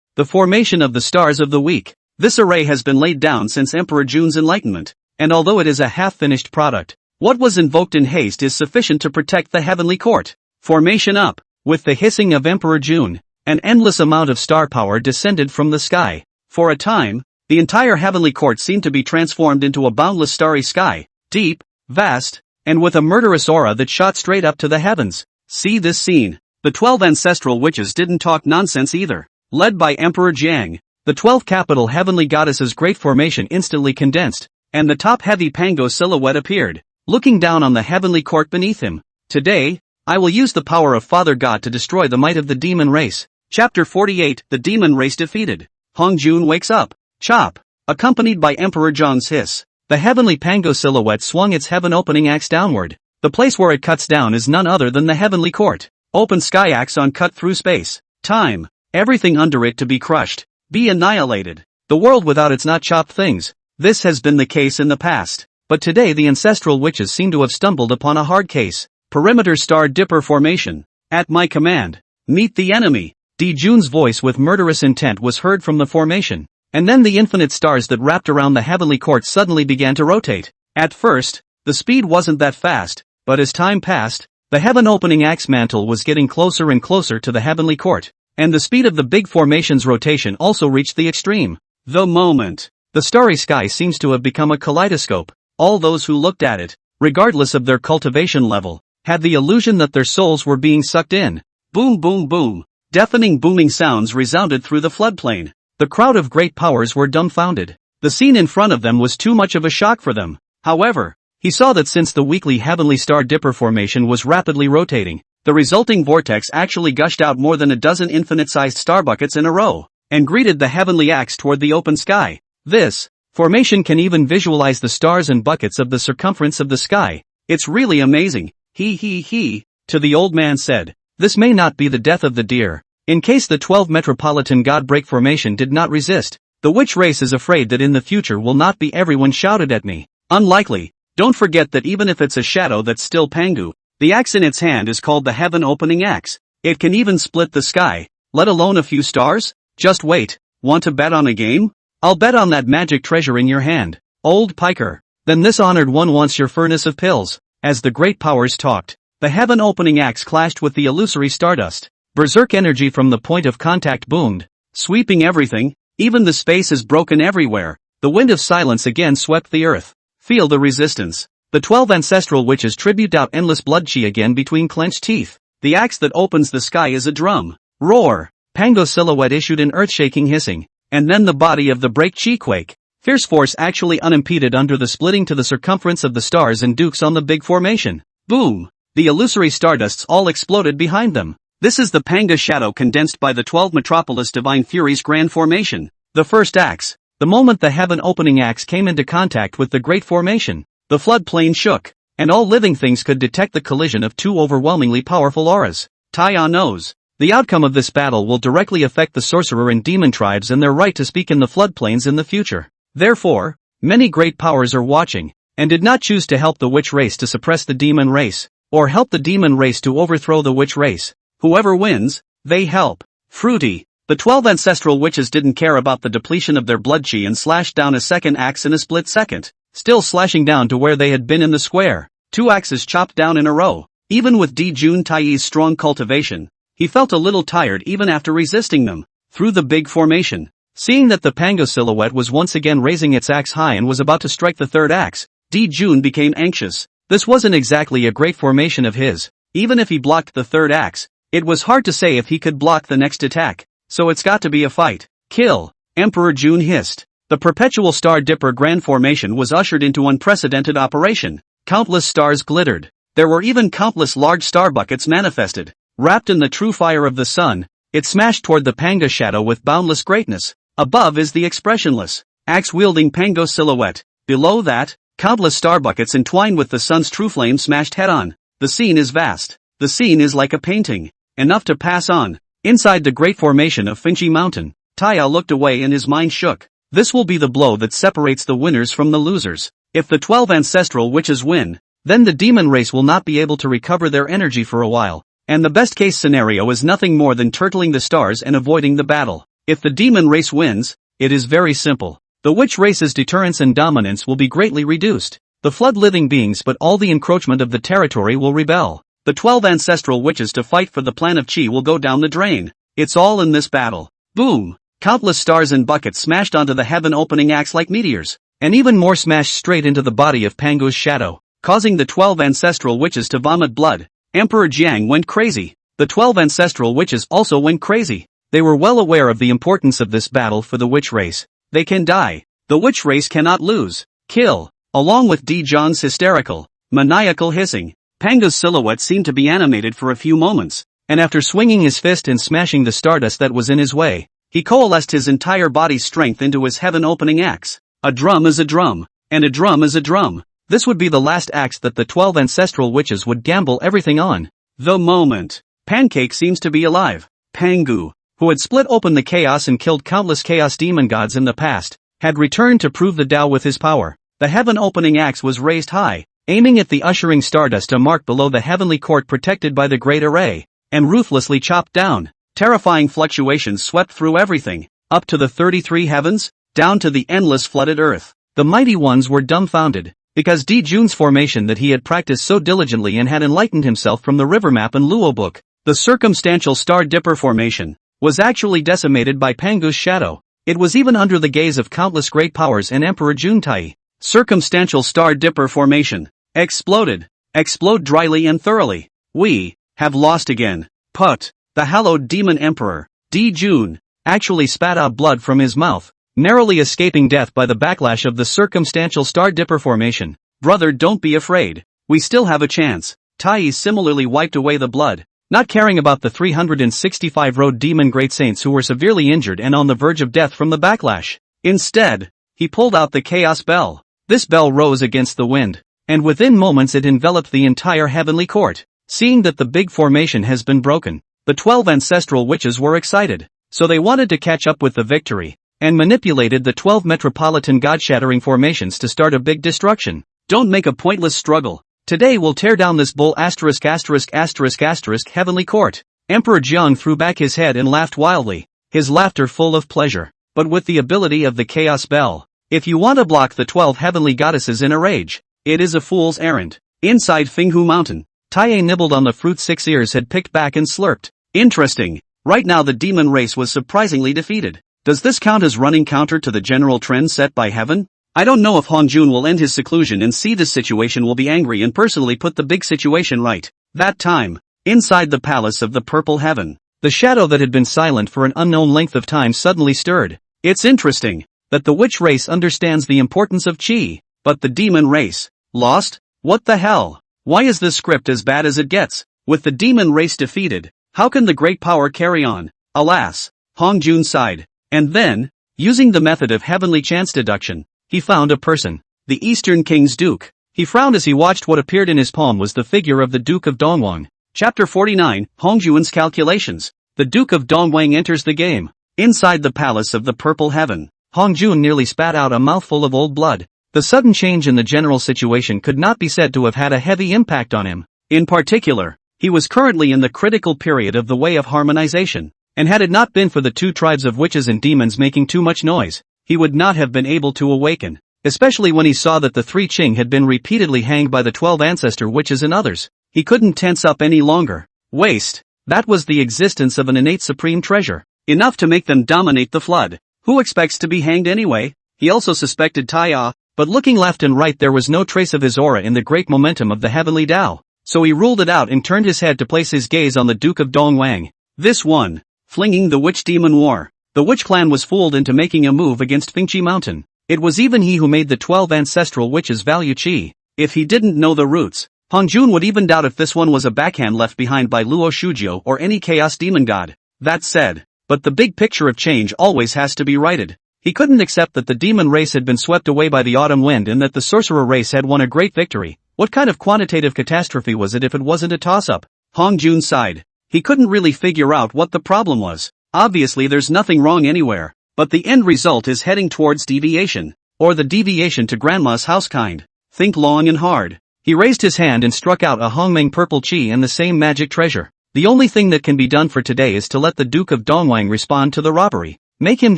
[SPEAKER 1] the formation of the stars of the week. This array has been laid down since Emperor Jun's enlightenment, and although it is a half-finished product, what was invoked in haste is sufficient to protect the heavenly court. Formation up. With the hissing of Emperor Jun, an endless amount of star power descended from the sky. For a time, the entire heavenly court seemed to be transformed into a boundless starry sky, deep, vast, and with a murderous aura that shot straight up to the heavens. See this scene. The 12 ancestral witches didn't talk nonsense either. Led by Emperor Jiang, the 12 capital heavenly goddesses' great formation instantly condensed, and the top-heavy Pango silhouette appeared, looking down on the heavenly court beneath him. Today, I will use the power of Father God to destroy the might of the demon race. Chapter 48, The Demon Race Defeated. Hong Jun wakes up. Chop. Accompanied by Emperor Zhang's hiss, the heavenly Pango silhouette swung its heaven-opening axe downward. The place where it cuts down is none other than the heavenly court. Open sky axe on cut through space. Time. Everything under it to be crushed. Be annihilated. The world without its not chopped things. This has been the case in the past. But today the ancestral witches seem to have stumbled upon a hard case. Perimeter star dipper formation. At my command. Meet the enemy. Di Jun's voice with murderous intent was heard from the formation. And then the infinite stars that wrapped around the heavenly court suddenly began to rotate. At first, the speed wasn't that fast, but as time passed, the heaven-opening axe mantle was getting closer and closer to the heavenly court, and the speed of the big formation's rotation also reached the extreme. The moment. The starry sky seems to have become a kaleidoscope. All those who looked at it, regardless of their cultivation level, had the illusion that their souls were being sucked in. Boom boom boom. Deafening booming sounds resounded through the floodplain. The crowd of great powers were dumbfounded. The scene in front of them was too much of a shock for them. However, he saw that since the weekly heavenly star dipper formation was rapidly rotating, the resulting vortex actually gushed out more than a dozen infinite-sized star buckets in a row, and greeted the heavenly axe toward the open sky. This formation can even visualize the stars and buckets of the circumference of the sky. It's really amazing. He, to the old man said. This may not be the death of the deer. In case the 12 metropolitan god break formation did not resist, the witch race is afraid that in the future will not be everyone shouted at me. Unlikely. Don't forget that even if it's a shadow that's still Pangu, the axe in its hand is called the heaven-opening axe. It can even split the sky, let alone a few stars? Just wait. Want to bet on a game? I'll bet on that magic treasure in your hand, old piker. Then this honored one wants your furnace of pills. As the great powers talked, the heaven-opening axe clashed with the illusory stardust. Berserk energy from the point of contact boomed, sweeping everything. Even the space is broken everywhere. The wind of silence again swept the earth. Feel the resistance. The 12 ancestral witches tribute out endless blood chi again between clenched teeth. The axe that opens the sky is a drum. Roar. Pango silhouette issued an earth-shaking hissing, and then the body of the break chi quake. Fierce force actually unimpeded under the splitting to the circumference of the stars and dukes on the big formation. Boom. The illusory stardusts all exploded behind them. This is the Panga shadow condensed by the 12 Metropolis Divine Fury's grand formation. The first axe. The moment the heaven-opening axe came into contact with the great formation, the floodplain shook, and all living things could detect the collision of two overwhelmingly powerful auras. Taya knows. The outcome of this battle will directly affect the sorcerer and demon tribes and their right to speak in the floodplains in the future. Therefore, many great powers are watching, and did not choose to help the witch race to suppress the demon race, or help the demon race to overthrow the witch race. Whoever wins, they help. Fruity. The 12 ancestral witches didn't care about the depletion of their blood chi and slashed down a second axe in a split second, still slashing down to where they had been in the square. Two axes chopped down in a row. Even with Di Jun Tai's strong cultivation, he felt a little tired even after resisting them. Through the big formation, seeing that the Pango silhouette was once again raising its axe high and was about to strike the third axe, Di Jun became anxious. This wasn't exactly a great formation of his. Even if he blocked the third axe, it was hard to say if he could block the next attack. So it's got to be a fight. Kill. Emperor June hissed. The perpetual Star Dipper Grand Formation was ushered into unprecedented operation. Countless stars glittered. There were even countless large star buckets manifested. Wrapped in the true fire of the sun, it smashed toward the Panga shadow with boundless greatness. Above is the expressionless, axe-wielding Pango silhouette. Below that, countless star buckets entwined with the sun's true flame smashed head-on. The scene is vast. The scene is like a painting. Enough to pass on. Inside the great formation of Finchi Mountain, Taya looked away and his mind shook. This will be the blow that separates the winners from the losers. If the 12 ancestral witches win, then the demon race will not be able to recover their energy for a while. And the best case scenario is nothing more than turtling the stars and avoiding the battle. If the demon race wins, it is very simple. The witch race's deterrence and dominance will be greatly reduced. The flood living beings but all the encroachment of the territory will rebel. The 12 ancestral witches to fight for the plan of Chi will go down the drain. It's all in this battle. Boom! Countless stars and buckets smashed onto the heaven-opening axe like meteors, and even more smashed straight into the body of Pango's shadow, causing the 12 ancestral witches to vomit blood. Emperor Jiang went crazy. The 12 ancestral witches also went crazy. They were well aware of the importance of this battle for the witch race. They can die. The witch race cannot lose. Kill. Along with Di Zhang's hysterical, maniacal hissing, Pango's silhouette seemed to be animated for a few moments, and after swinging his fist and smashing the stardust that was in his way, he coalesced his entire body's strength into his heaven-opening axe. A drum is a drum, and a drum is a drum. This would be the last axe that the 12 ancestral witches would gamble everything on. The moment. Pancake seems to be alive. Pangu, who had split open the chaos and killed countless chaos demon gods in the past, had returned to prove the Tao with his power. The heaven-opening axe was raised high, aiming at the ushering stardust a mark below the heavenly court protected by the great array, and ruthlessly chopped down. Terrifying fluctuations swept through everything, up to the 33 heavens, down to the endless flooded earth. The mighty ones were dumbfounded, because Di Jun's formation that he had practiced so diligently and had enlightened himself from the river map and Luo book, the circumstantial Star Dipper formation, was actually decimated by Pangu's shadow. It was even under the gaze of countless great powers and Emperor Juntai. Circumstantial Star Dipper formation exploded. Explode dryly and thoroughly. We have lost again. Put. The hallowed demon emperor, Di Jun, actually spat out blood from his mouth, narrowly escaping death by the backlash of the circumstantial Star Dipper formation. Brother, don't be afraid. We still have a chance. Tai similarly wiped away the blood, not caring about the 365 road demon great saints who were severely injured and on the verge of death from the backlash. Instead, he pulled out the chaos bell. This bell rose against the wind, and within moments it enveloped the entire heavenly court. Seeing that the big formation has been broken, the 12 ancestral witches were excited, so they wanted to catch up with the victory, and manipulated the 12 metropolitan god-shattering formations to start a big destruction. Don't make a pointless struggle. Today we'll tear down this bull heavenly court. Emperor Jiang threw back his head and laughed wildly, his laughter full of pleasure, but with the ability of the chaos bell. If you want to block the 12 heavenly goddesses in a rage, it is a fool's errand. Inside Finghu Mountain, Tai nibbled on the fruit 6 ears had picked back and slurped. Interesting. Right now the demon race was surprisingly defeated. Does this count as running counter to the general trend set by heaven? I don't know if Hongjun will end his seclusion and see this situation will be angry and personally put the big situation right. That time, inside the palace of the purple heaven, the shadow that had been silent for an unknown length of time suddenly stirred. It's interesting that the witch race understands the importance of Qi, but the demon race, lost? What the hell? Why is this script as bad as it gets? With the demon race defeated, how can the great power carry on? Alas, Hongjun sighed. And then, using the method of heavenly chance deduction, he found a person. The Eastern King's Duke. He frowned as he watched what appeared in his palm was the figure of the Duke of Dongwang. Chapter 49, Hongjun's Calculations. The Duke of Dongwang enters the game. Inside the palace of the purple heaven, Hongjun nearly spat out a mouthful of old blood. The sudden change in the general situation could not be said to have had a heavy impact on him. In particular, he was currently in the critical period of the way of harmonization, and had it not been for the 2 tribes of witches and demons making too much noise, he would not have been able to awaken, especially when he saw that the 3 Qing had been repeatedly hanged by the 12 ancestor witches and others. He couldn't tense up any longer. Waste. That was the existence of an innate supreme treasure, enough to make them dominate the flood. Who expects to be hanged anyway? He also suspected Taya, but looking left and right there was no trace of his aura in the great momentum of the heavenly Tao, so he ruled it out and turned his head to place his gaze on the Duke of Dongwang. This one, flinging the witch demon war. The witch clan was fooled into making a move against Fengchi Mountain. It was even he who made the 12 ancestral witches value qi. If he didn't know the roots, Hong Jun would even doubt if this one was a backhand left behind by Luo Shujio or any chaos demon god. That said, but the big picture of change always has to be righted. He couldn't accept that the demon race had been swept away by the autumn wind and that the sorcerer race had won a great victory. What kind of quantitative catastrophe was it if it wasn't a toss-up? Hong Jun sighed. He couldn't really figure out what the problem was. Obviously there's nothing wrong anywhere, but the end result is heading towards deviation, or the deviation to grandma's house kind. Think long and hard. He raised his hand and struck out a Hongmeng purple qi and the same magic treasure. The only thing that can be done for today is to let the Duke of Dongwang respond to the robbery. Make him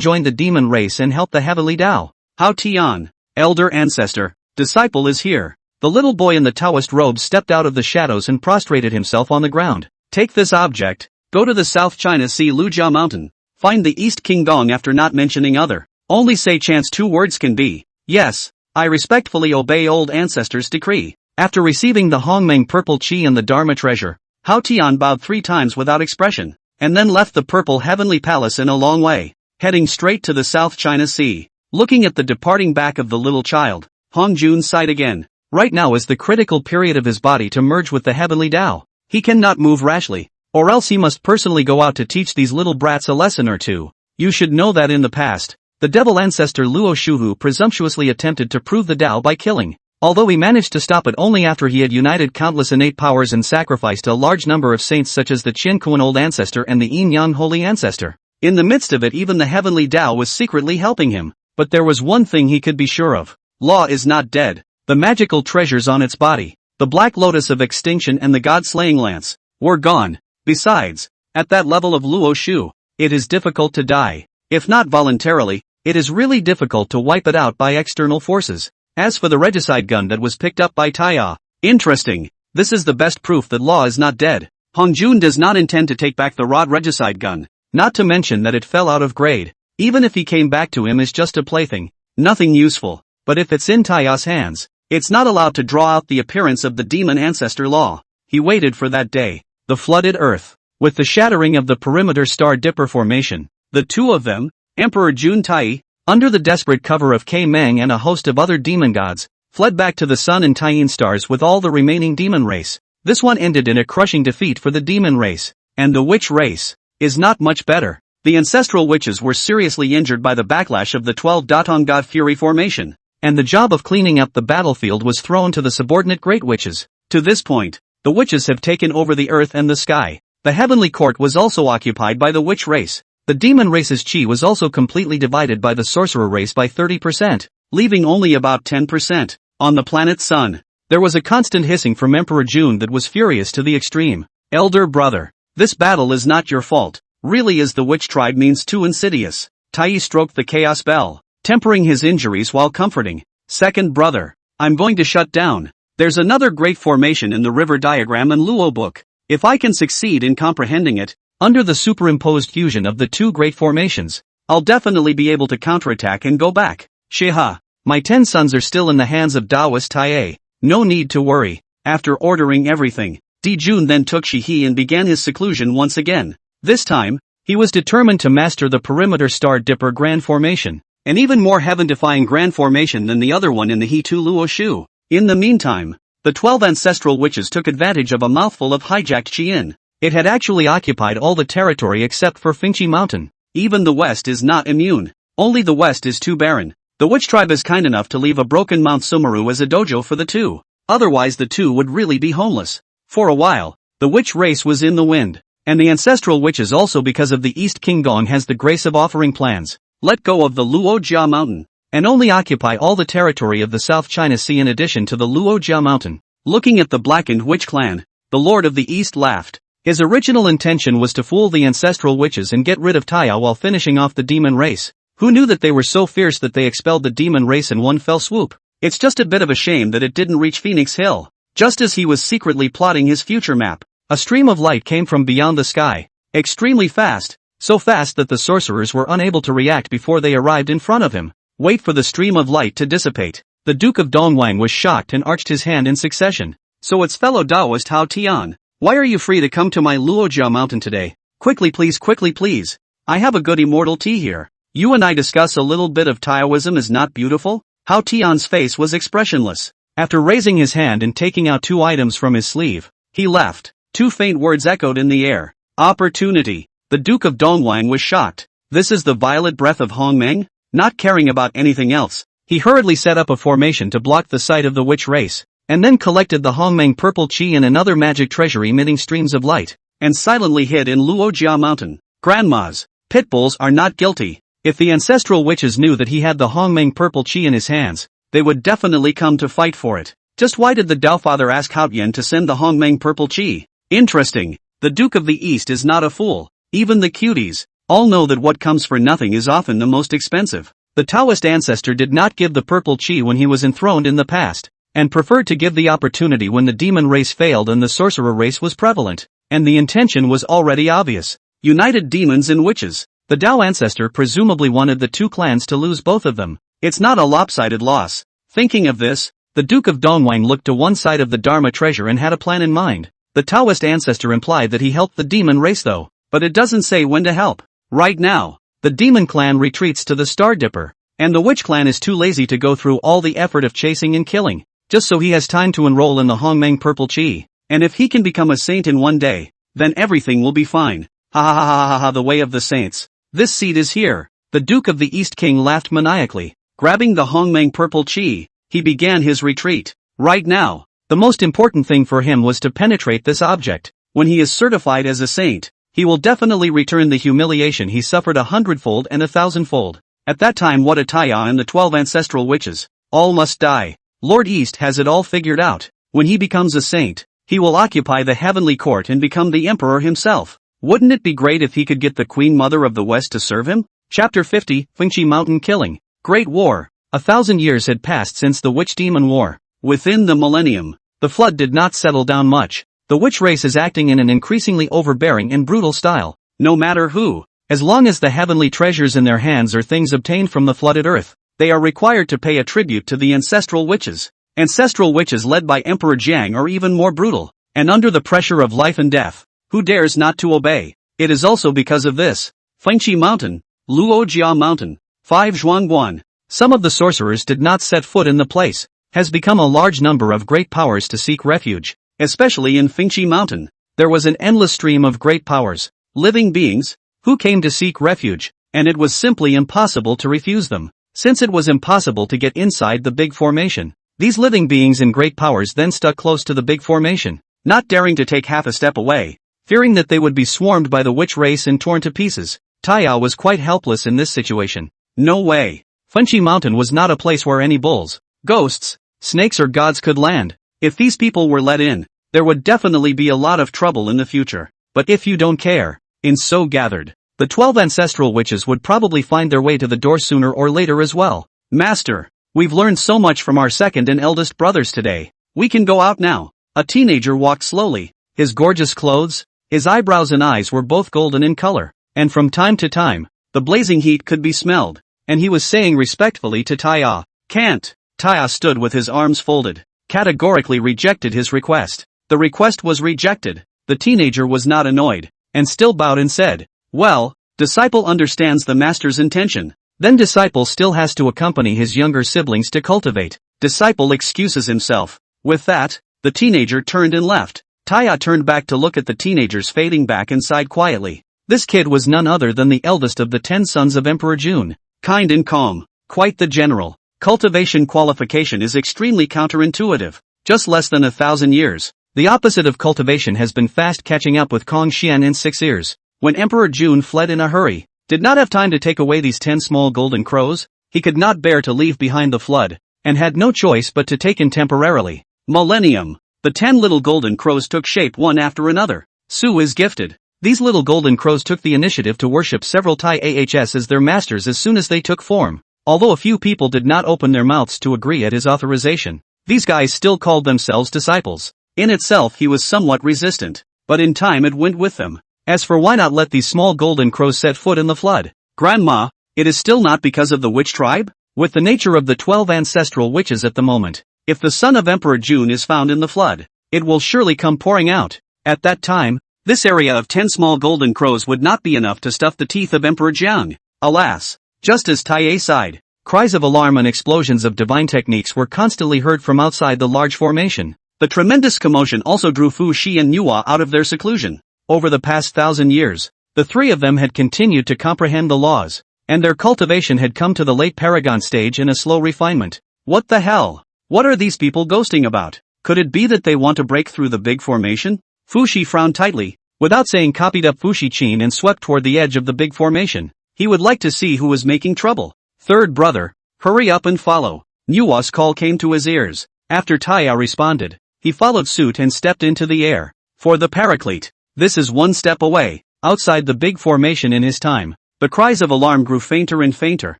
[SPEAKER 1] join the demon race and help the Heavenly Dao. Hao Tian, elder ancestor, disciple is here. The little boy in the Taoist robes stepped out of the shadows and prostrated himself on the ground. Take this object, go to the South China Sea Lujia Mountain, find the East Qingdong after not mentioning other. Only say chance 2 words can be. Yes, I respectfully obey old ancestors' decree. After receiving the Hongmeng purple qi and the Dharma treasure, Hao Tian bowed 3 times without expression, and then left the purple heavenly palace in a long way, heading straight to the South China Sea. Looking at the departing back of the little child, Hong Jun sighed again. Right now is the critical period of his body to merge with the Heavenly Dao. He cannot move rashly, or else he must personally go out to teach these little brats a lesson or two. You should know that in the past, the devil ancestor Luo Shuhu presumptuously attempted to prove the Dao by killing, although he managed to stop it only after he had united countless innate powers and sacrificed a large number of saints such as the Qin Kuan Old Ancestor and the Yin Yang Holy Ancestor. In the midst of it even the Heavenly Dao was secretly helping him, but there was one thing he could be sure of. Law is not dead. The magical treasures on its body, the Black Lotus of Extinction and the God-slaying lance, were gone. Besides, at that level of Luo Shu, it is difficult to die. If not voluntarily, it is really difficult to wipe it out by external forces. As for the regicide gun that was picked up by Taya, interesting, this is the best proof that law is not dead. Hong Jun does not intend to take back the rod regicide gun, not to mention that it fell out of grade. Even if he came back to him as just a plaything, nothing useful, but if it's in Taya's hands, it's not allowed to draw out the appearance of the demon ancestor law. He waited for that day. The flooded earth, with the shattering of the perimeter Star Dipper formation, the two of them, Emperor Jun Tai, under the desperate cover of K Meng and a host of other demon gods, fled back to the sun and Taiyin stars with all the remaining demon race. This one ended in a crushing defeat for the demon race, and the witch race is not much better. The ancestral witches were seriously injured by the backlash of the 12 Datong God Fury formation, and the job of cleaning up the battlefield was thrown to the subordinate great witches. To this point, the witches have taken over the earth and the sky. The heavenly court was also occupied by the witch race. The demon race's chi was also completely divided by the sorcerer race by 30%, leaving only about 10%. On the planet Sun, there was a constant hissing from Emperor Jun that was furious to the extreme. Elder brother, this battle is not your fault. Really is the witch tribe means too insidious. Tai stroked the chaos bell, tempering his injuries while comforting. Second brother, I'm going to shut down. There's another great formation in the river diagram and Luo book. If I can succeed in comprehending it, under the superimposed fusion of the two great formations, I'll definitely be able to counterattack and go back. Sheha, my 10 sons are still in the hands of Taoist Tai. No need to worry. After ordering everything, Di Jun then took Shihi and began his seclusion once again. This time, he was determined to master the perimeter Star Dipper Grand Formation, an even more heaven-defying Grand Formation than the other one in the He Tu Luo Shu. In the meantime, the 12 ancestral witches took advantage of a mouthful of hijacked Qian. It had actually occupied all the territory except for Fengchi Mountain. Even the west is not immune. Only the west is too barren. The witch tribe is kind enough to leave a broken Mount Sumeru as a dojo for the two. Otherwise the two would really be homeless. For a while, the witch race was in the wind. And the ancestral witches also because of the East Qingdong has the grace of offering plans. Let go of the Luojia Mountain, and only occupy all the territory of the South China Sea in addition to the Luojia Mountain. Looking at the blackened witch clan, the Lord of the East laughed. His original intention was to fool the ancestral witches and get rid of Taya while finishing off the demon race. Who knew that they were so fierce that they expelled the demon race in one fell swoop? It's just a bit of a shame that it didn't reach Phoenix Hill. Just as he was secretly plotting his future map, a stream of light came from beyond the sky. Extremely fast, so fast that the sorcerers were unable to react before they arrived in front of him. Wait for the stream of light to dissipate. The Duke of Dongwang was shocked and arched his hand in succession. So it's fellow Taoist Hao Tian. Why are you free to come to my Luojia mountain today? Quickly please, I have a good immortal tea here. You and I discuss a little bit of Taoism is not beautiful? How Tian's face was expressionless. After raising his hand and taking out 2 items from his sleeve, he left. 2 faint words echoed in the air. Opportunity. The Duke of Dongwang was shocked. This is the violet breath of Hongmeng? Not caring about anything else, he hurriedly set up a formation to block the sight of the witch race, and then collected the Hongmeng purple qi and another magic treasure emitting streams of light, and silently hid in Luojia Mountain. Grandmas, pit bulls are not guilty. If the ancestral witches knew that he had the Hongmeng purple qi in his hands, they would definitely come to fight for it. Just why did the Daofather ask Haoyan to send the Hongmeng purple qi? Interesting. The Duke of the East is not a fool. Even the cuties all know that what comes for nothing is often the most expensive. The Taoist ancestor did not give the purple qi when he was enthroned in the past, and preferred to give the opportunity when the demon race failed and the sorcerer race was prevalent, and the intention was already obvious. United demons and witches. The Dao ancestor presumably wanted the 2 clans to lose both of them. It's not a lopsided loss. Thinking of this, the Duke of Dongwang looked to one side of the Dharma treasure and had a plan in mind. The Taoist ancestor implied that he helped the demon race though, but it doesn't say when to help. Right now, the demon clan retreats to the Star Dipper, and the witch clan is too lazy to go through all the effort of chasing and killing, just so he has time to enroll in the Hongmeng purple qi. And if he can become a saint in one day, then everything will be fine. Ha ha ha ha ha ha, the way of the saints. This seed is here. The Duke of the East King laughed maniacally. Grabbing the Hongmeng purple qi, he began his retreat. Right now, the most important thing for him was to penetrate this object. When he is certified as a saint, he will definitely return the humiliation he suffered 100-fold and 1,000-fold. At that time what Ataya and the 12 ancestral witches, all must die. Lord East has it all figured out. When he becomes a saint, he will occupy the heavenly court and become the emperor himself. Wouldn't it be great if he could get the Queen Mother of the West to serve him? Chapter 50, Fengqi Mountain Killing. Great War. 1,000 years had passed since the Witch-Demon War. Within the millennium, the flood did not settle down much. The witch race is acting in an increasingly overbearing and brutal style. No matter who, as long as the heavenly treasures in their hands are things obtained from the flooded earth, they are required to pay a tribute to the ancestral witches. Ancestral witches led by Emperor Jiang are even more brutal, and under the pressure of life and death, who dares not to obey? It is also because of this. Fengqi Mountain, Luojia Mountain, 5 Zhuangguan. Some of the sorcerers did not set foot in the place. Has become a large number of great powers to seek refuge, especially in Fengqi Mountain. There was an endless stream of great powers, living beings, who came to seek refuge, and it was simply impossible to refuse them, since it was impossible to get inside the big formation. These living beings and great powers then stuck close to the big formation, not daring to take half a step away, fearing that they would be swarmed by the witch race and torn to pieces. Taya was quite helpless in this situation. No way. Fengqi Mountain was not a place where any bulls, ghosts, snakes or gods could land. If these people were let in, there would definitely be a lot of trouble in the future. But if you don't care, in so gathered, the 12 ancestral witches would probably find their way to the door sooner or later as well. Master, we've learned so much from our second and eldest brothers today. We can go out now. A teenager walked slowly. His gorgeous clothes, his eyebrows and eyes were both golden in color, and from time to time, the blazing heat could be smelled, and he was saying respectfully to Taya, "Can't." Taya stood with his arms folded, categorically rejected his request. The request was rejected. The teenager was not annoyed, and still bowed and said, "Well, disciple understands the master's intention. Then disciple still has to accompany his younger siblings to cultivate." Disciple excuses himself. With that, the teenager turned and left. Taya turned back to look at the teenagers fading back and sighed quietly. This kid was none other than the eldest of the 10 sons of Emperor Jun. Kind and calm, quite the general. Cultivation qualification is extremely counterintuitive. Just less than 1,000 years. The opposite of cultivation has been fast catching up with Kong Xian in 6 years. When Emperor Jun fled in a hurry, did not have time to take away these 10 small golden crows, he could not bear to leave behind the flood, and had no choice but to take in temporarily. Millennium. The 10 little golden crows took shape one after another. Su is gifted. These little golden crows took the initiative to worship several Tai Ahs as their masters as soon as they took form. Although a few people did not open their mouths to agree at his authorization, these guys still called themselves disciples. In itself he was somewhat resistant, but in time it went with them. As for why not let these small golden crows set foot in the flood? Grandma, it is still not because of the witch tribe? With the nature of the 12 ancestral witches at the moment, if the son of Emperor Jun is found in the flood, it will surely come pouring out. At that time, This area of 10 small golden crows would not be enough to stuff the teeth of Emperor Jiang. Alas! Just as Tai sighed, cries of alarm and explosions of divine techniques were constantly heard from outside the large formation. The tremendous commotion also drew Fu Xi and Nuo out of their seclusion. Over the past 1,000 years, the three of them had continued to comprehend the laws, and their cultivation had come to the late paragon stage in a slow refinement. What the hell? What are these people ghosting about? Could it be that they want to break through the big formation? Fu Xi frowned tightly, without saying copied up Fu Xi and swept toward the edge of the big formation. He would like to see who was making trouble. Third brother, hurry up and follow. Nuo's call came to his ears. After Taya responded, he followed suit and stepped into the air. For the paraclete, this is one step away, outside the big formation in his time. The cries of alarm grew fainter and fainter,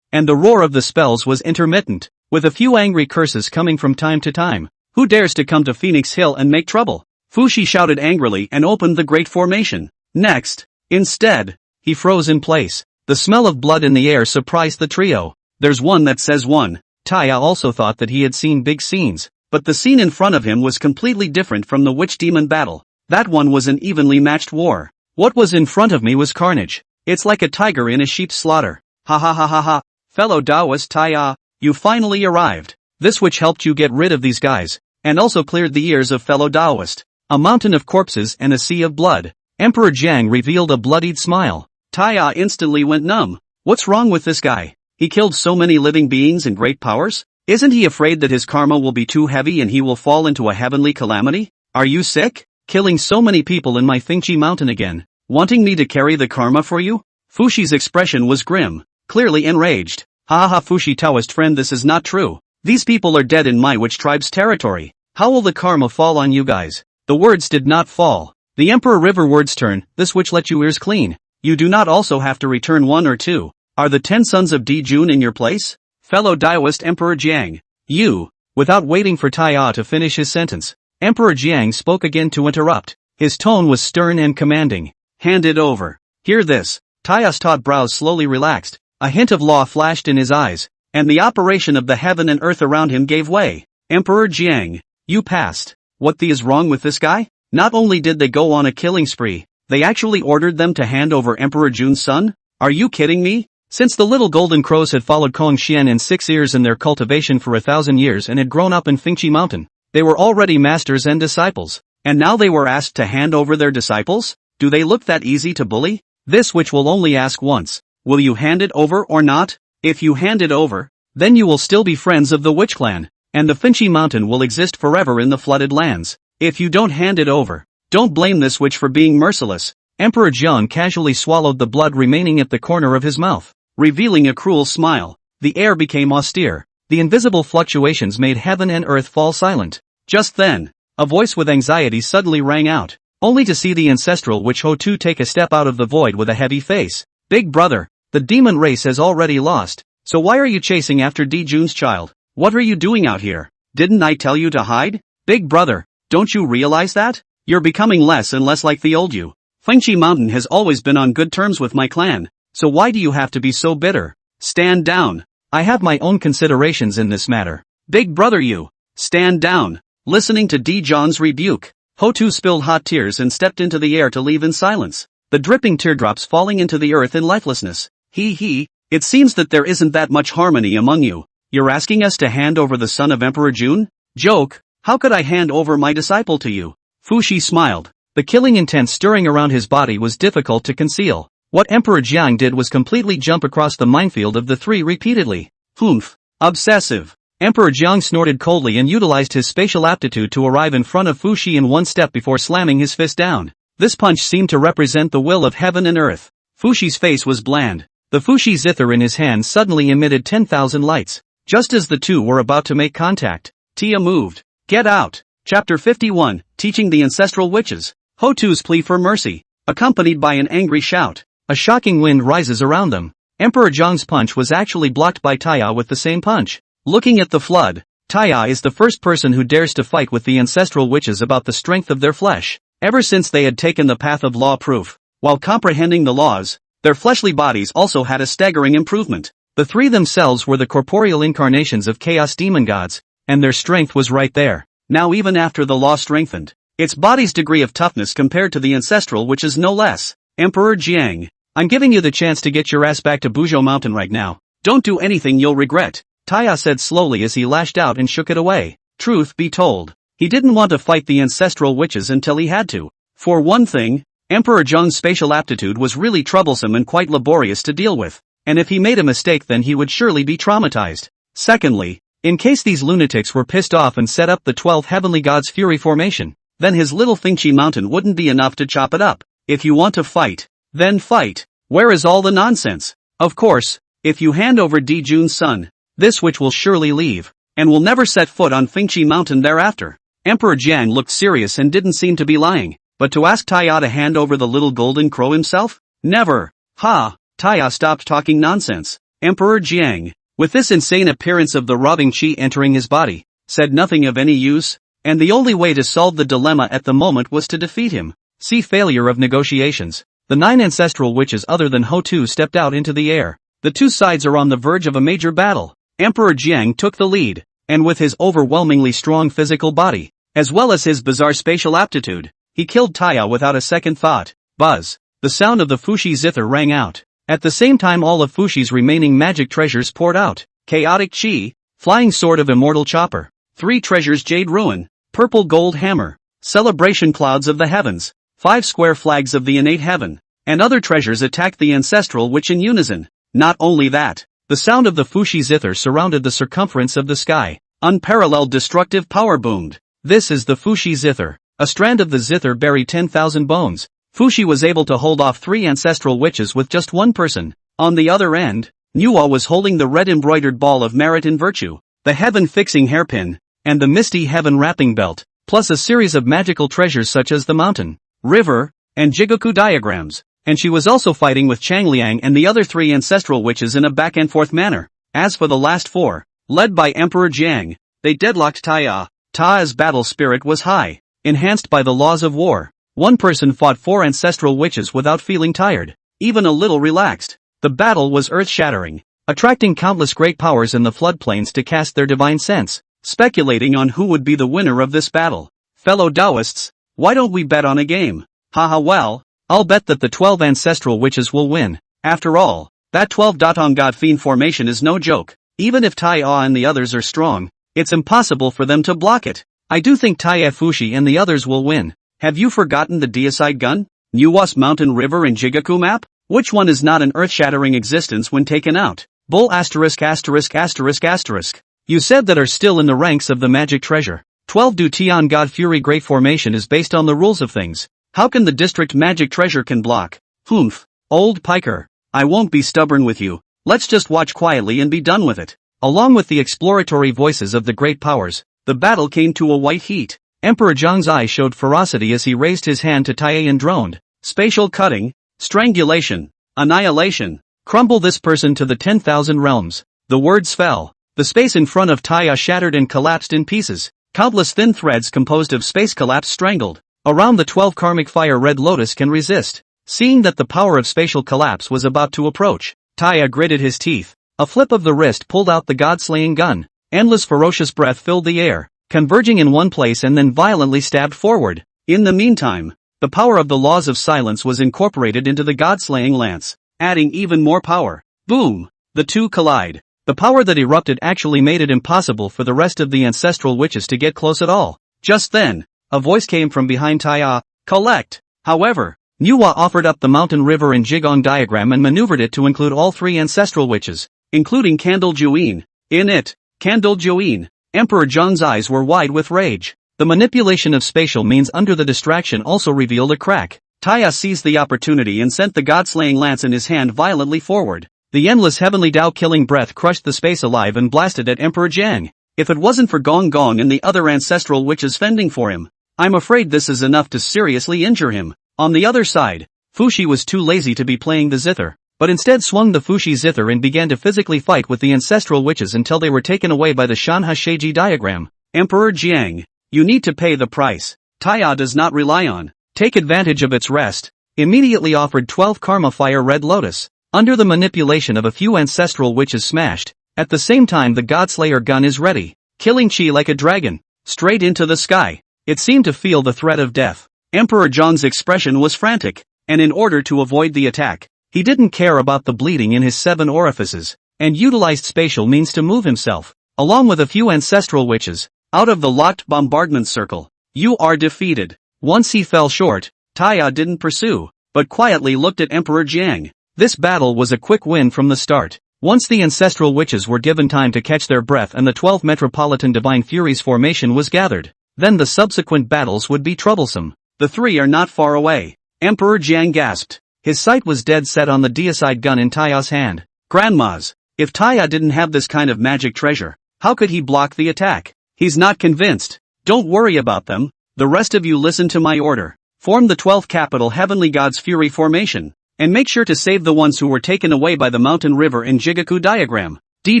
[SPEAKER 1] and the roar of the spells was intermittent, with a few angry curses coming from time to time. Who dares to come to Phoenix Hill and make trouble? Fu Xi shouted angrily and opened the great formation. Next, instead, he froze in place. The smell of blood in the air surprised the trio. There's one that says one. Taya also thought that he had seen big scenes, but the scene in front of him was completely different from the witch-demon battle. That one was an evenly matched war. What was in front of me was carnage. It's like a tiger in a sheep's slaughter. Ha ha ha ha ha. Fellow Taoist Taya, you finally arrived. This witch helped you get rid of these guys, and also cleared the ears of fellow Taoist. A mountain of corpses and a sea of blood. Emperor Jiang revealed a bloodied smile. Taya instantly went numb. What's wrong with this guy? He killed so many living beings and great powers? Isn't he afraid that his karma will be too heavy and he will fall into a heavenly calamity? Are you sick? Killing so many people in my Fengchi mountain again, wanting me to carry the karma for you? Fu Xi's expression was grim, clearly enraged. Ha ha Fu Xi Taoist friend, this is not true. These people are dead in my witch tribe's territory. How will the karma fall on you guys? The words did not fall. The Emperor River words turn, this witch let you ears clean. You do not also have to return one or two. Are the 10 sons of Di Jun in your place? Fellow Daoist Emperor Jiang. You. Without waiting for Taya to finish his sentence, Emperor Jiang spoke again to interrupt. His tone was stern and commanding. Hand it over. Hear this. Taya's taut brows slowly relaxed. A hint of law flashed in his eyes, and the operation of the heaven and earth around him gave way. Emperor Jiang. You passed. What the is wrong with this guy? Not only did they go on a killing spree, they actually ordered them to hand over Emperor Jun's son? Are you kidding me? Since the little golden crows had followed Kong Xian and 6 ears in their cultivation for 1,000 years and had grown up in Fengchi Mountain, they were already masters and disciples. And now they were asked to hand over their disciples? Do they look that easy to bully? This witch will only ask once. Will you hand it over or not? If you hand it over, then you will still be friends of the witch clan, and the Fengchi Mountain will exist forever in the flooded lands. If you don't hand it over, don't blame this witch for being merciless. Emperor Jiang casually swallowed the blood remaining at the corner of his mouth, revealing a cruel smile. The air became austere. The invisible fluctuations made heaven and earth fall silent. Just then, a voice with anxiety suddenly rang out, only to see the ancestral witch Ho-Tu take a step out of the void with a heavy face. Big brother, the demon race has already lost, so why are you chasing after Di Jun's child? What are you doing out here? Didn't I tell you to hide? Big brother, don't you realize that? You're becoming less and less like the old you. Fengchi Mountain has always been on good terms with my clan, so why do you have to be so bitter? Stand down. I have my own considerations in this matter. Big brother you. Stand down. Listening to Di Jun's rebuke, Ho-Tu spilled hot tears and stepped into the air to leave in silence, the dripping teardrops falling into the earth in lifelessness. It seems that there isn't that much harmony among you. You're asking us to hand over the son of Emperor Jun? Joke, how could I hand over my disciple to you? Fu Xi smiled. The killing intent stirring around his body was difficult to conceal. What Emperor Jiang did was completely jump across the minefield of the three repeatedly. Humph. Obsessive. Emperor Jiang snorted coldly and utilized his spatial aptitude to arrive in front of Fu Xi in one step before slamming his fist down. This punch seemed to represent the will of heaven and earth. Fu Xi's face was bland. The Fu Xi zither in his hand suddenly emitted 10,000 lights. Just as the two were about to make contact, Tia moved. Get out. Chapter 51, Teaching the Ancestral Witches. Ho-Tu's plea for mercy, accompanied by an angry shout. A shocking wind rises around them. Emperor Jiang's punch was actually blocked by Taya with the same punch. Looking at the flood, Taya is the first person who dares to fight with the ancestral witches about the strength of their flesh. Ever since they had taken the path of law proof, while comprehending the laws, their fleshly bodies also had a staggering improvement. The three themselves were the corporeal incarnations of chaos demon gods, and their strength was right there. Now even after the law strengthened, Its body's degree of toughness compared to the ancestral which is no less. Emperor Jiang, I'm giving you the chance to get your ass back to Buzhou Mountain right now. Don't do anything you'll regret, Taya said slowly as he lashed out and shook it away. Truth be told, he didn't want to fight the ancestral witches until he had to. For one thing, Emperor Zheng's spatial aptitude was really troublesome and quite laborious to deal with, and if he made a mistake then he would surely be traumatized. Secondly, in case these lunatics were pissed off and set up the 12 heavenly gods' fury formation, then his little Fengqi mountain wouldn't be enough to chop it up. If you want to fight, then fight. Where is all the nonsense? Of course, if you hand over Di Jun's son, this witch will surely leave, and will never set foot on Fengqi mountain thereafter. Emperor Jiang looked serious and didn't seem to be lying, but to ask Taya to hand over the little golden crow himself? Never. Ha, Taya stopped talking nonsense. Emperor Jiang, with this insane appearance of the robbing chi entering his body, said nothing of any use, and the only way to solve the dilemma at the moment was to defeat him. See failure of negotiations. The 9 ancestral witches other than Ho-Tu stepped out into the air. The two sides are on the verge of a major battle. Emperor Jiang took the lead, and with his overwhelmingly strong physical body, as well as his bizarre spatial aptitude, he killed Taya without a second thought. Buzz. The sound of the Fushi zither rang out. At the same time all of Fushi's remaining magic treasures poured out. Chaotic Chi, Flying Sword of Immortal Chopper, 3 treasures Jade Ruin, Purple Gold Hammer, Celebration Clouds of the Heavens, 5 square flags of the innate heaven, and other treasures attacked the ancestral witch in unison. Not only that, the sound of the Fushi zither surrounded the circumference of the sky. Unparalleled destructive power boomed. This is the Fushi zither. A strand of the zither buried 10,000 bones. Fushi was able to hold off 3 ancestral witches with just one person. On the other end, Nuwa was holding the red embroidered ball of merit and virtue, the heaven-fixing hairpin, and the misty heaven wrapping belt, plus a series of magical treasures such as the mountain, river, and Jigoku diagrams. And she was also fighting with Changliang and the other 3 ancestral witches in a back-and-forth manner. As for the last 4, led by Emperor Jiang, they deadlocked Taya. Taya's battle spirit was high, enhanced by the laws of war. One person fought 4 ancestral witches without feeling tired, even a little relaxed. The battle was earth-shattering, attracting countless great powers in the floodplains to cast their divine sense, speculating on who would be the winner of this battle. Fellow Taoists, why don't we bet on a game? Haha, well, I'll bet that the 12 ancestral witches will win. After all, that 12 Datong God Fiend formation is no joke. Even if Taya and the others are strong, it's impossible for them to block it. I do think Taya Fushi and the others will win. Have you forgotten the deicide gun, Nuwas Mountain River and Jigoku map? Which one is not an earth-shattering existence when taken out? Bull asterisk asterisk asterisk asterisk. You said that are still in the ranks of the magic treasure. 12 Du Tian God Fury Great Formation is based on the rules of things. How can the district magic treasure can block? Humph. Old piker. I won't be stubborn with you. Let's just watch quietly and be done with it. Along with the exploratory voices of the great powers, the battle came to a white heat. Emperor Zheng's eye showed ferocity as he raised his hand to Taya and droned. Spatial cutting, strangulation, annihilation. Crumble this person to the 10,000 realms. The words fell. The space in front of Taya shattered and collapsed in pieces. Countless thin threads composed of space collapse strangled. Around the 12 karmic fire Red Lotus can resist. Seeing that the power of spatial collapse was about to approach, Taya gritted his teeth. A flip of the wrist pulled out the god-slaying gun. Endless ferocious breath filled the air, converging in one place and then violently stabbed forward. In the meantime, the power of the laws of silence was incorporated into the god-slaying lance, adding even more power. Boom! The two collide. The power that erupted actually made it impossible for the rest of the ancestral witches to get close at all. Just then, a voice came from behind Taya. Collect! However, Nuwa offered up the mountain river and Jigong diagram and maneuvered it to include all 3 ancestral witches, including Candle Juin. In it, Candle Juin, Emperor Zheng's eyes were wide with rage. The manipulation of spatial means under the distraction also revealed a crack. Taya seized the opportunity and sent the god-slaying lance in his hand violently forward. The endless heavenly Tao-killing breath crushed the space alive and blasted at Emperor Zheng. If it wasn't for Gong Gong and the other ancestral witches fending for him, I'm afraid this is enough to seriously injure him. On the other side, Fushi was too lazy to be playing the zither, but instead swung the Fushi zither and began to physically fight with the ancestral witches until they were taken away by the Shanha Sheiji diagram. Emperor Jiang, you need to pay the price. Taya does not rely on. Take advantage of its rest. Immediately offered 12 Karma Fire Red Lotus. Under the manipulation of a few ancestral witches smashed. At the same time the Godslayer gun is ready. Killing Chi like a dragon. Straight into the sky. It seemed to feel the threat of death. Emperor Zhang's expression was frantic, and in order to avoid the attack, he didn't care about the bleeding in his 7 orifices, and utilized spatial means to move himself, along with a few ancestral witches, out of the locked bombardment circle. You are defeated. Once he fell short, Taya didn't pursue, but quietly looked at Emperor Jiang. This battle was a quick win from the start. Once the ancestral witches were given time to catch their breath and the 12 Metropolitan Divine Furies formation was gathered, then the subsequent battles would be troublesome. The 3 are not far away. Emperor Jiang gasped. His sight was dead set on the deicide gun in Taya's hand. Grandma's. If Taya didn't have this kind of magic treasure, how could he block the attack? He's not convinced. Don't worry about them. The rest of you listen to my order. Form the 12 capital Heavenly God's Fury formation, and make sure to save the ones who were taken away by the mountain river in Jigaku diagram. Di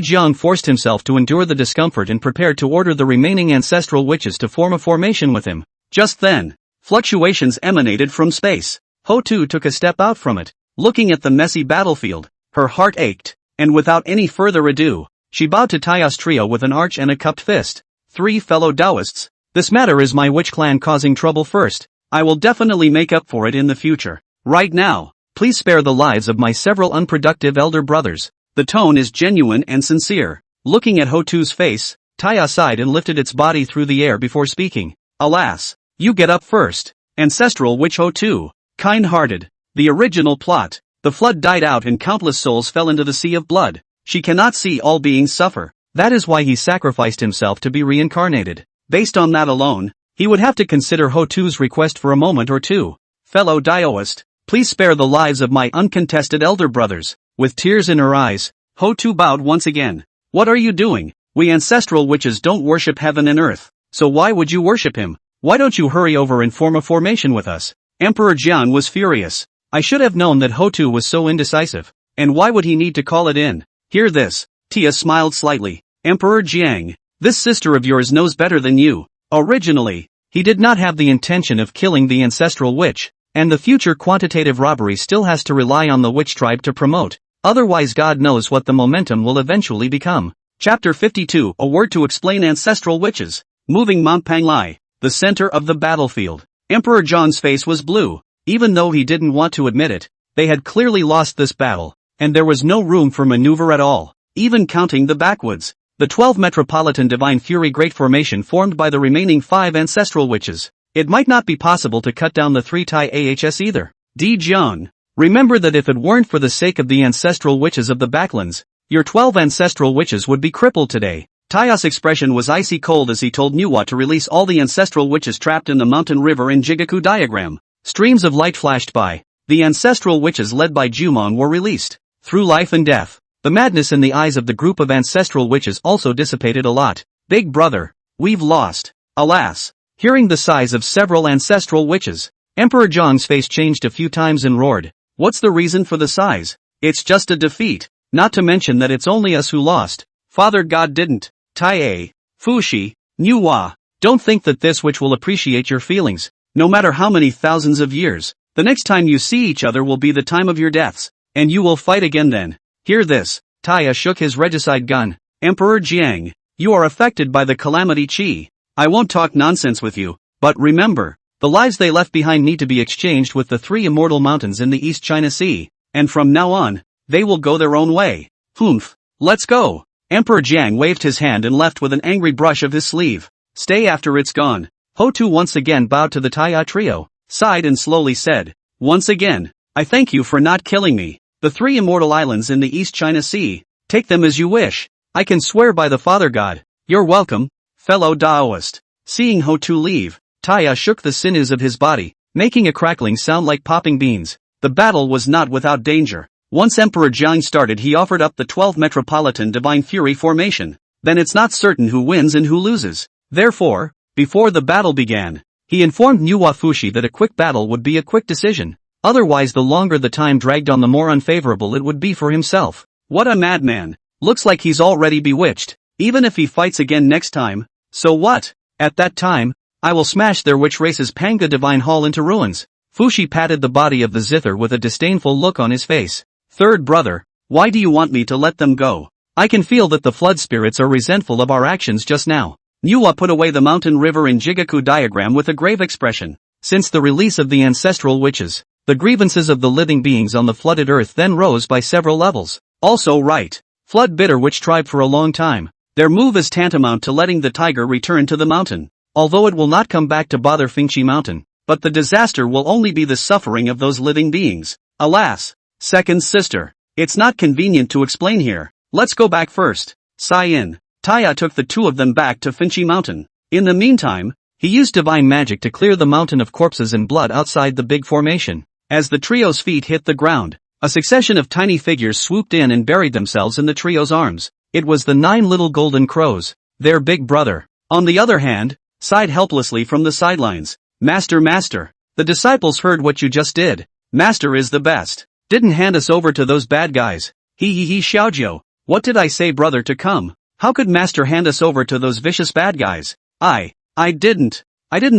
[SPEAKER 1] Jiang forced himself to endure the discomfort and prepared to order the remaining ancestral witches to form a formation with him. Just then, fluctuations emanated from space. Ho-Tu took a step out from it, looking at the messy battlefield. Her heart ached, and without any further ado, she bowed to Taya's trio with an arch and a cupped fist. 3 fellow Taoists. This matter is my witch clan causing trouble first. I will definitely make up for it in the future. Right now, please spare the lives of my several unproductive elder brothers. The tone is genuine and sincere. Looking at Ho-Tu's face, Taya sighed and lifted its body through the air before speaking. Alas, you get up first. Ancestral witch Ho-Tu. Kind-hearted. The original plot. The flood died out and countless souls fell into the sea of blood. She cannot see all beings suffer. That is why he sacrificed himself to be reincarnated. Based on that alone, he would have to consider Ho-Tu's request for a moment or two. Fellow Daoist, please spare the lives of my uncontested elder brothers. With tears in her eyes, Ho-Tu bowed once again. What are you doing? We ancestral witches don't worship heaven and earth, so why would you worship him? Why don't you hurry over and form a formation with us? Emperor Jian was furious. I should have known that Ho-Tu was so indecisive. And why would he need to call it in? Hear this. Tia smiled slightly. Emperor Jiang, this sister of yours knows better than you. Originally, he did not have the intention of killing the ancestral witch, and the future quantitative robbery still has to rely on the witch tribe to promote. Otherwise God knows what the momentum will eventually become. Chapter 52, a word to explain ancestral witches. Moving Mount Panglai, the center of the battlefield. Emperor Zhang's face was blue. Even though he didn't want to admit it, they had clearly lost this battle, and there was no room for maneuver at all, even counting the backwoods. The 12 Metropolitan Divine Fury Great Formation formed by the remaining 5 ancestral witches. It might not be possible to cut down the 3 Tai Ahs either. Di Jiang, remember that if it weren't for the sake of the ancestral witches of the Backlands, your 12 ancestral witches would be crippled today. Taya's expression was icy cold as he told Nuwa to release all the ancestral witches trapped in the mountain river in Jigaku diagram. Streams of light flashed by. The ancestral witches led by Jumon were released. Through life and death, the madness in the eyes of the group of ancestral witches also dissipated a lot. Big brother, we've lost. Alas. Hearing the sighs of several ancestral witches, Emperor Zhang's face changed a few times and roared. What's the reason for the sighs? It's just a defeat. Not to mention that it's only us who lost. Father God didn't. Tai, Fushi, Nuwa, don't think that this witch will appreciate your feelings, no matter how many thousands of years. The next time you see each other will be the time of your deaths, and you will fight again then. Hear this. Taya shook his regicide gun. Emperor Jiang, you are affected by the calamity chi. I won't talk nonsense with you, but remember, the lives they left behind need to be exchanged with the 3 immortal mountains in the East China Sea, and from now on, they will go their own way. Humph, let's go. Emperor Jiang waved his hand and left with an angry brush of his sleeve. Stay after it's gone. Ho-Tu once again bowed to the Taya trio, sighed and slowly said, once again, I thank you for not killing me. The 3 immortal islands in the East China Sea, take them as you wish. I can swear by the Father God. You're welcome, fellow Daoist. Seeing Ho-Tu leave, Taya shook the sinews of his body, making a crackling sound like popping beans. The battle was not without danger. Once Emperor Jiang started, he offered up the 12 Metropolitan Divine Fury formation. Then it's not certain who wins and who loses. Therefore, before the battle began, he informed Nuwa Fushi that a quick battle would be a quick decision. Otherwise, the longer the time dragged on, the more unfavorable it would be for himself. What a madman. Looks like he's already bewitched. Even if he fights again next time, so what? At that time, I will smash their witch race's Panga Divine Hall into ruins. Fushi patted the body of the zither with a disdainful look on his face. Third brother, why do you want me to let them go? I can feel that the flood spirits are resentful of our actions just now. Nuwa put away the mountain river in Jigaku diagram with a grave expression. Since the release of the ancestral witches, the grievances of the living beings on the flooded earth then rose by several levels. Also right. Flood bitter witch tribe for a long time. Their move is tantamount to letting the tiger return to the mountain. Although it will not come back to bother Fingchi Mountain, but the disaster will only be the suffering of those living beings. Alas. Second sister. It's not convenient to explain here. Let's go back first. Sai-in. Taya took the two of them back to Fingchi Mountain. In the meantime, he used divine magic to clear the mountain of corpses and blood outside the big formation. As the trio's feet hit the ground, a succession of tiny figures swooped in and buried themselves in the trio's arms. It was the 9 little golden crows, their big brother. On the other hand, sighed helplessly from the sidelines. Master, master. The disciples heard what you just did. Master is the best. Didn't hand us over to those bad guys. He Xiaojiu. What did I say, brother, to come? How could master hand us over to those vicious bad guys? I didn't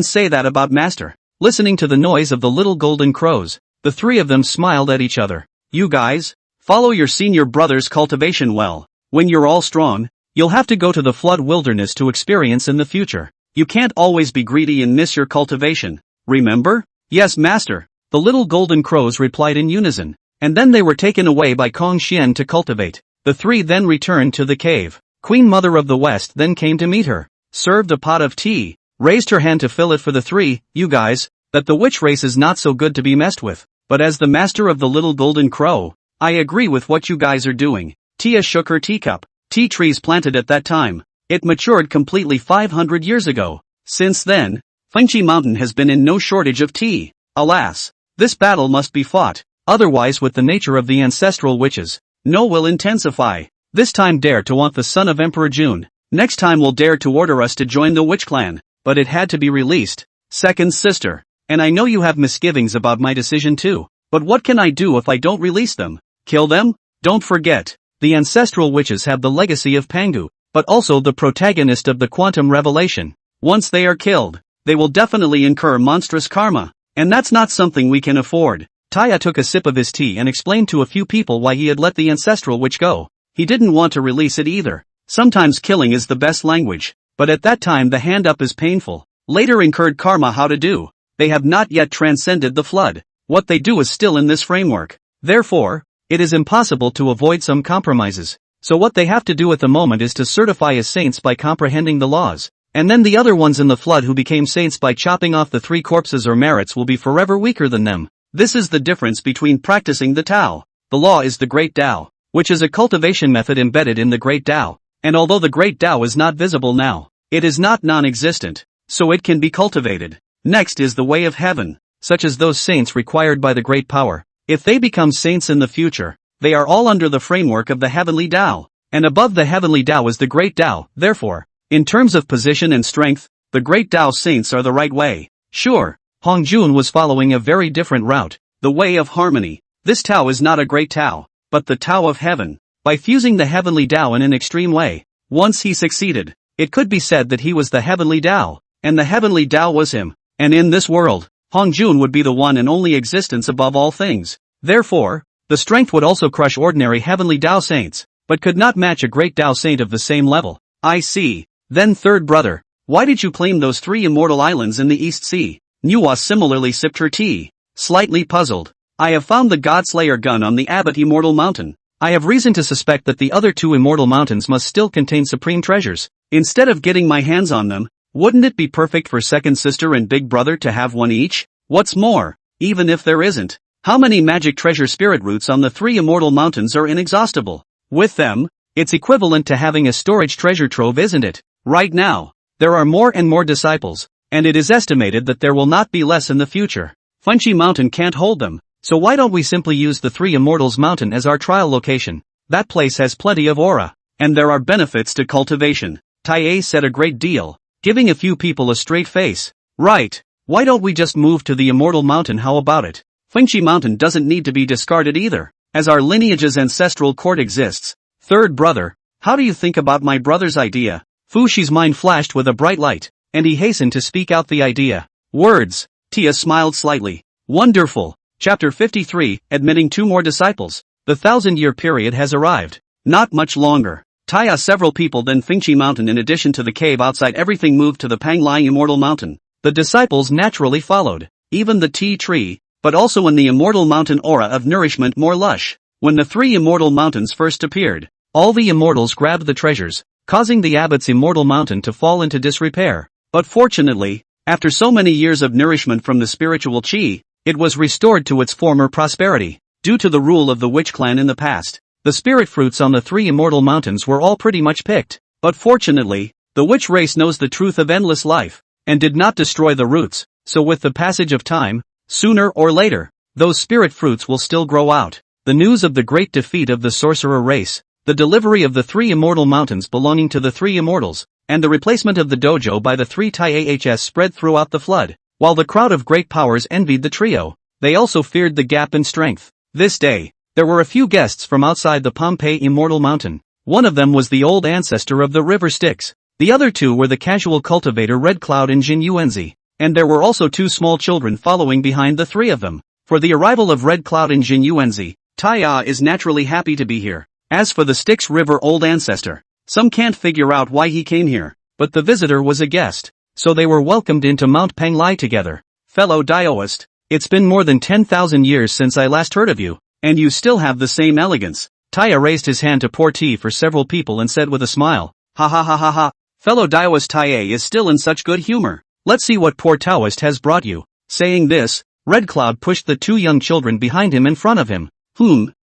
[SPEAKER 1] say that about master. Listening to the noise of the little golden crows, the three of them smiled at each other. You guys, follow your senior brother's cultivation well. When you're all strong, you'll have to go to the flood wilderness to experience in the future. You can't always be greedy and miss your cultivation. Remember? Yes, master. The little golden crows replied in unison. And then they were taken away by Kong Xian to cultivate. The three then returned to the cave. Queen Mother of the West then came to meet her, served a pot of tea, raised her hand to fill it for the three. You guys, that the witch race is not so good to be messed with. But as the master of the little golden crow, I agree with what you guys are doing. Tia shook her teacup. Tea trees planted at that time. It matured completely 500 years ago. Since then, Fengchi Mountain has been in no shortage of tea. Alas, this battle must be fought. Otherwise, with the nature of the ancestral witches, no will intensify. This time dare to want the son of Emperor Jun. Next time will dare to order us to join the witch clan. But it had to be released. Second sister. And I know you have misgivings about my decision too. But what can I do if I don't release them? Kill them? Don't forget. The ancestral witches have the legacy of Pangu, but also the protagonist of the quantum revelation. Once they are killed, they will definitely incur monstrous karma. And that's not something we can afford. Taya took a sip of his tea and explained to a few people why he had let the ancestral witch go. He didn't want to release it either. Sometimes killing is the best language. But at that time the hand up is painful. Later incurred karma how to do. They have not yet transcended the flood. What they do is still in this framework. Therefore, it is impossible to avoid some compromises. So what they have to do at the moment is to certify as saints by comprehending the laws. And then the other ones in the flood who became saints by chopping off the 3 corpses or merits will be forever weaker than them. This is the difference between practicing the Tao. The law is the Great Tao, which is a cultivation method embedded in the Great Tao. And although the Great Tao is not visible now, it is not non-existent, so it can be cultivated. Next is the way of heaven, such as those saints required by the Great Power. If they become saints in the future, they are all under the framework of the Heavenly Tao, and above the Heavenly Tao is the Great Tao. Therefore, in terms of position and strength, the Great Tao saints are the right way. Sure, Hongjun was following a very different route, the way of harmony. This Tao is not a Great Tao, but the Tao of Heaven. By fusing the Heavenly Tao in an extreme way, once he succeeded, it could be said that he was the Heavenly Tao, and the Heavenly Tao was him. And in this world, Hongjun would be the one and only existence above all things. Therefore, the strength would also crush ordinary Heavenly Tao saints, but could not match a Great Tao saint of the same level. I see. Then third brother, why did you claim those 3 immortal islands in the East Sea? Nuwa similarly sipped her tea, slightly puzzled. I have found the Godslayer gun on the Abbot Immortal Mountain. I have reason to suspect that the other 2 immortal mountains must still contain supreme treasures. Instead of getting my hands on them, wouldn't it be perfect for second sister and big brother to have one each? What's more, even if there isn't, how many magic treasure spirit roots on the 3 immortal mountains are inexhaustible? With them, it's equivalent to having a storage treasure trove, isn't it? Right now, there are more and more disciples, and it is estimated that there will not be less in the future. Funchi Mountain can't hold them, so why don't we simply use the 3 Immortals Mountain as our trial location? That place has plenty of aura, and there are benefits to cultivation. Tai said a great deal, giving a few people a straight face. Right, why don't we just move to the Immortal Mountain? How about it? Fengchi Mountain doesn't need to be discarded either, as our lineage's ancestral court exists. Third brother, how do you think about my brother's idea? Fushi's mind flashed with a bright light, and he hastened to speak out the idea. Words. Tia smiled slightly. Wonderful. Chapter 53, admitting 2 more disciples. The 1,000-year period has arrived. Not much longer. Taya several people then Fingchi Mountain. In addition to the cave outside, everything moved to the Panglai Immortal Mountain. The disciples naturally followed, even the tea tree, but also in the Immortal Mountain aura of nourishment more lush. When the 3 Immortal Mountains first appeared, all the immortals grabbed the treasures, causing the abbot's Immortal Mountain to fall into disrepair. But fortunately, after so many years of nourishment from the spiritual chi, it was restored to its former prosperity. Due to the rule of the witch clan in the past, the spirit fruits on the 3 Immortal Mountains were all pretty much picked. But fortunately, the witch race knows the truth of endless life, and did not destroy the roots, so with the passage of time, sooner or later, those spirit fruits will still grow out. The news of the great defeat of the sorcerer race, the delivery of the 3 Immortal Mountains belonging to the 3 Immortals, and the replacement of the dojo by the 3 Taihs spread throughout the flood. While the crowd of great powers envied the trio, they also feared the gap in strength. This day, there were a few guests from outside the Pompeii Immortal Mountain. One of them was the old ancestor of the River Styx. The other 2 were the casual cultivator Red Cloud and Jin Yuenzi. And there were also 2 small children following behind the 3 of them. For the arrival of Red Cloud and Jin Yuenzi, Taya is naturally happy to be here. As for the Styx River old ancestor, some can't figure out why he came here, but the visitor was a guest, so they were welcomed into Mount Panglai together. Fellow Daoist, it's been more than 10,000 years since I last heard of you, and you still have the same elegance. Taya raised his hand to pour tea for several people and said with a smile, ha ha ha ha ha, fellow Daoist Taya is still in such good humor. Let's see what poor Taoist has brought you. Saying this, Red Cloud pushed the 2 young children behind him in front of him.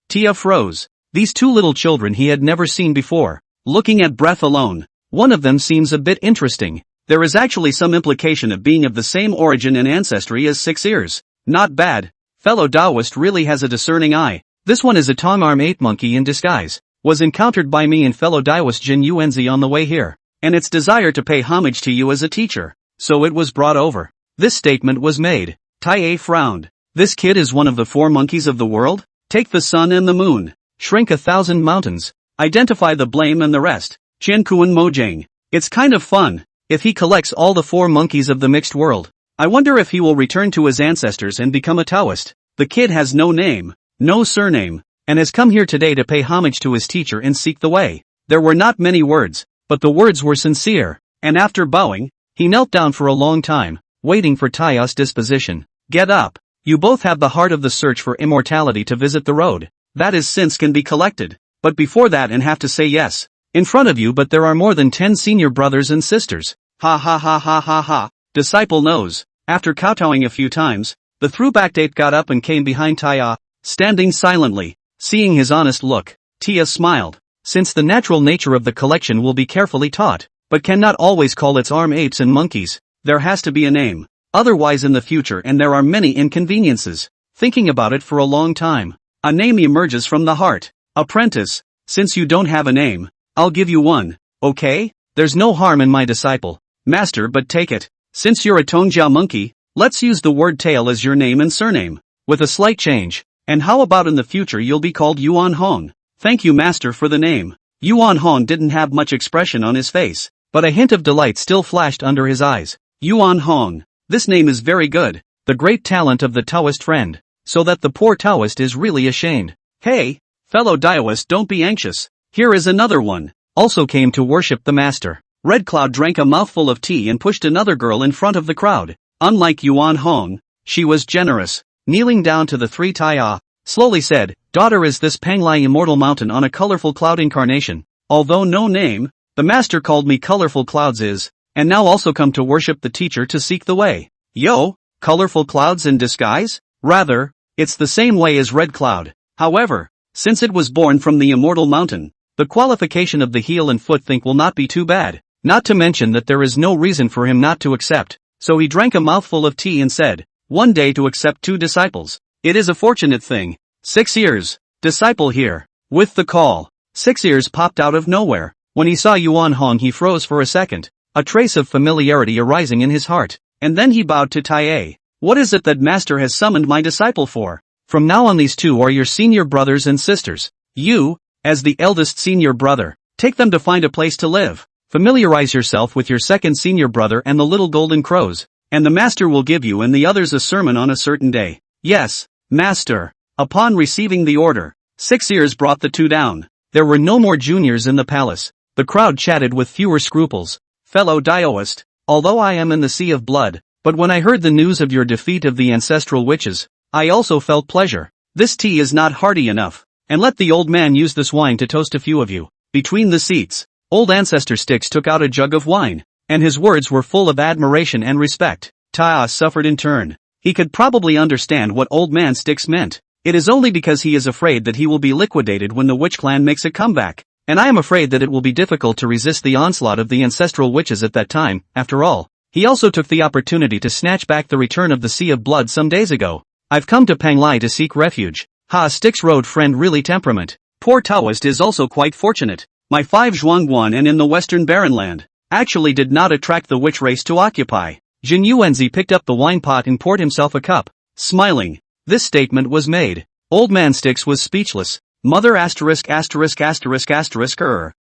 [SPEAKER 1] Tia froze. These 2 little children he had never seen before. Looking at breath alone, one of them seems a bit interesting. There is actually some implication of being of the same origin and ancestry as 6 Ears. Not bad. Fellow Daoist really has a discerning eye. This one is a Tongarm 8 monkey in disguise. Was encountered by me and fellow Daoist Jin Yuenzi on the way here, and its desire to pay homage to you as a teacher. So it was brought over. This statement was made. Tai frowned. This kid is one of the 4 monkeys of the world? Take the sun and the moon. Shrink 1,000 mountains. Identify the blame and the rest. Qiankuan Mojang. It's kind of fun, if he collects all the 4 monkeys of the mixed world. I wonder if he will return to his ancestors and become a Taoist. The kid has no name, no surname, and has come here today to pay homage to his teacher and seek the way. There were not many words, but the words were sincere, and after bowing, he knelt down for a long time, waiting for Taya's disposition. Get up. You both have the heart of the search for immortality to visit the road. That is since can be collected. But before that and have to say yes. In front of you but there are more than 10 senior brothers and sisters. Ha ha ha ha ha ha. Disciple knows. After kowtowing a few times, the throwback ape got up and came behind Taya, standing silently. Seeing his honest look, Tia smiled. Since the natural nature of the collection will be carefully taught, but cannot always call its arm apes and monkeys, there has to be a name. Otherwise in the future and there are many inconveniences. Thinking about it for a long time, a name emerges from the heart. Apprentice, since you don't have a name, I'll give you one, okay? There's no harm in my disciple, master, but take it. Since you're a Tongjiao monkey, let's use the word tail as your name and surname, with a slight change. And how about in the future you'll be called Yuan Hong? Thank you master for the name. Yuan Hong didn't have much expression on his face, but a hint of delight still flashed under his eyes. Yuan Hong. This name is very good, the great talent of the Taoist friend, so that the poor Taoist is really ashamed. Hey, fellow Daoist, don't be anxious. Here is another one. Also came to worship the master. Red Cloud drank a mouthful of tea and pushed another girl in front of the crowd. Unlike Yuan Hong, she was generous. Kneeling down to the 3 Taya, slowly said, daughter, is this Panglai Immortal Mountain on a colorful cloud incarnation? Although no name, the master called me Colorful Clouds is, and now also come to worship the teacher to seek the way. Yo, colorful clouds in disguise? Rather, it's the same way as Red Cloud. However, since it was born from the Immortal Mountain, the qualification of the heel and foot think will not be too bad. Not to mention that there is no reason for him not to accept. So he drank a mouthful of tea and said, one day to accept 2 disciples. It is a fortunate thing. 6 Ears, disciple here. With the call, 6 Ears popped out of nowhere. When he saw Yuan Hong he froze for a second, a trace of familiarity arising in his heart, and then he bowed to Tai. What is it that master has summoned my disciple for? From now on these 2 are your senior brothers and sisters. You, as the eldest senior brother, take them to find a place to live. Familiarize yourself with your second senior brother and the little golden crows, and the master will give you and the others a sermon on a certain day. Yes, master. Upon receiving the order, 6 Ears brought the 2 down. There were no more juniors in the palace. The crowd chatted with fewer scruples. Fellow Daoist, although I am in the sea of blood, but when I heard the news of your defeat of the ancestral witches, I also felt pleasure. This tea is not hearty enough, and let the old man use this wine to toast a few of you. Between the seats, old ancestor Styx took out a jug of wine, and his words were full of admiration and respect. Taia suffered in turn. He could probably understand what old man Styx meant. It is only because he is afraid that he will be liquidated when the witch clan makes a comeback, and I am afraid that it will be difficult to resist the onslaught of the ancestral witches at that time. After all, he also took the opportunity to snatch back the return of the Sea of Blood some days ago. I've come to Panglai to seek refuge. Styx road friend really temperament. Poor Taoist is also quite fortunate. My 5 Zhuangguan and in the western Barrenland actually did not attract the witch race to occupy. Jin Yuanzi picked up the wine pot and poured himself a cup. Smiling, this statement was made. Old man Styx was speechless. Mother **********************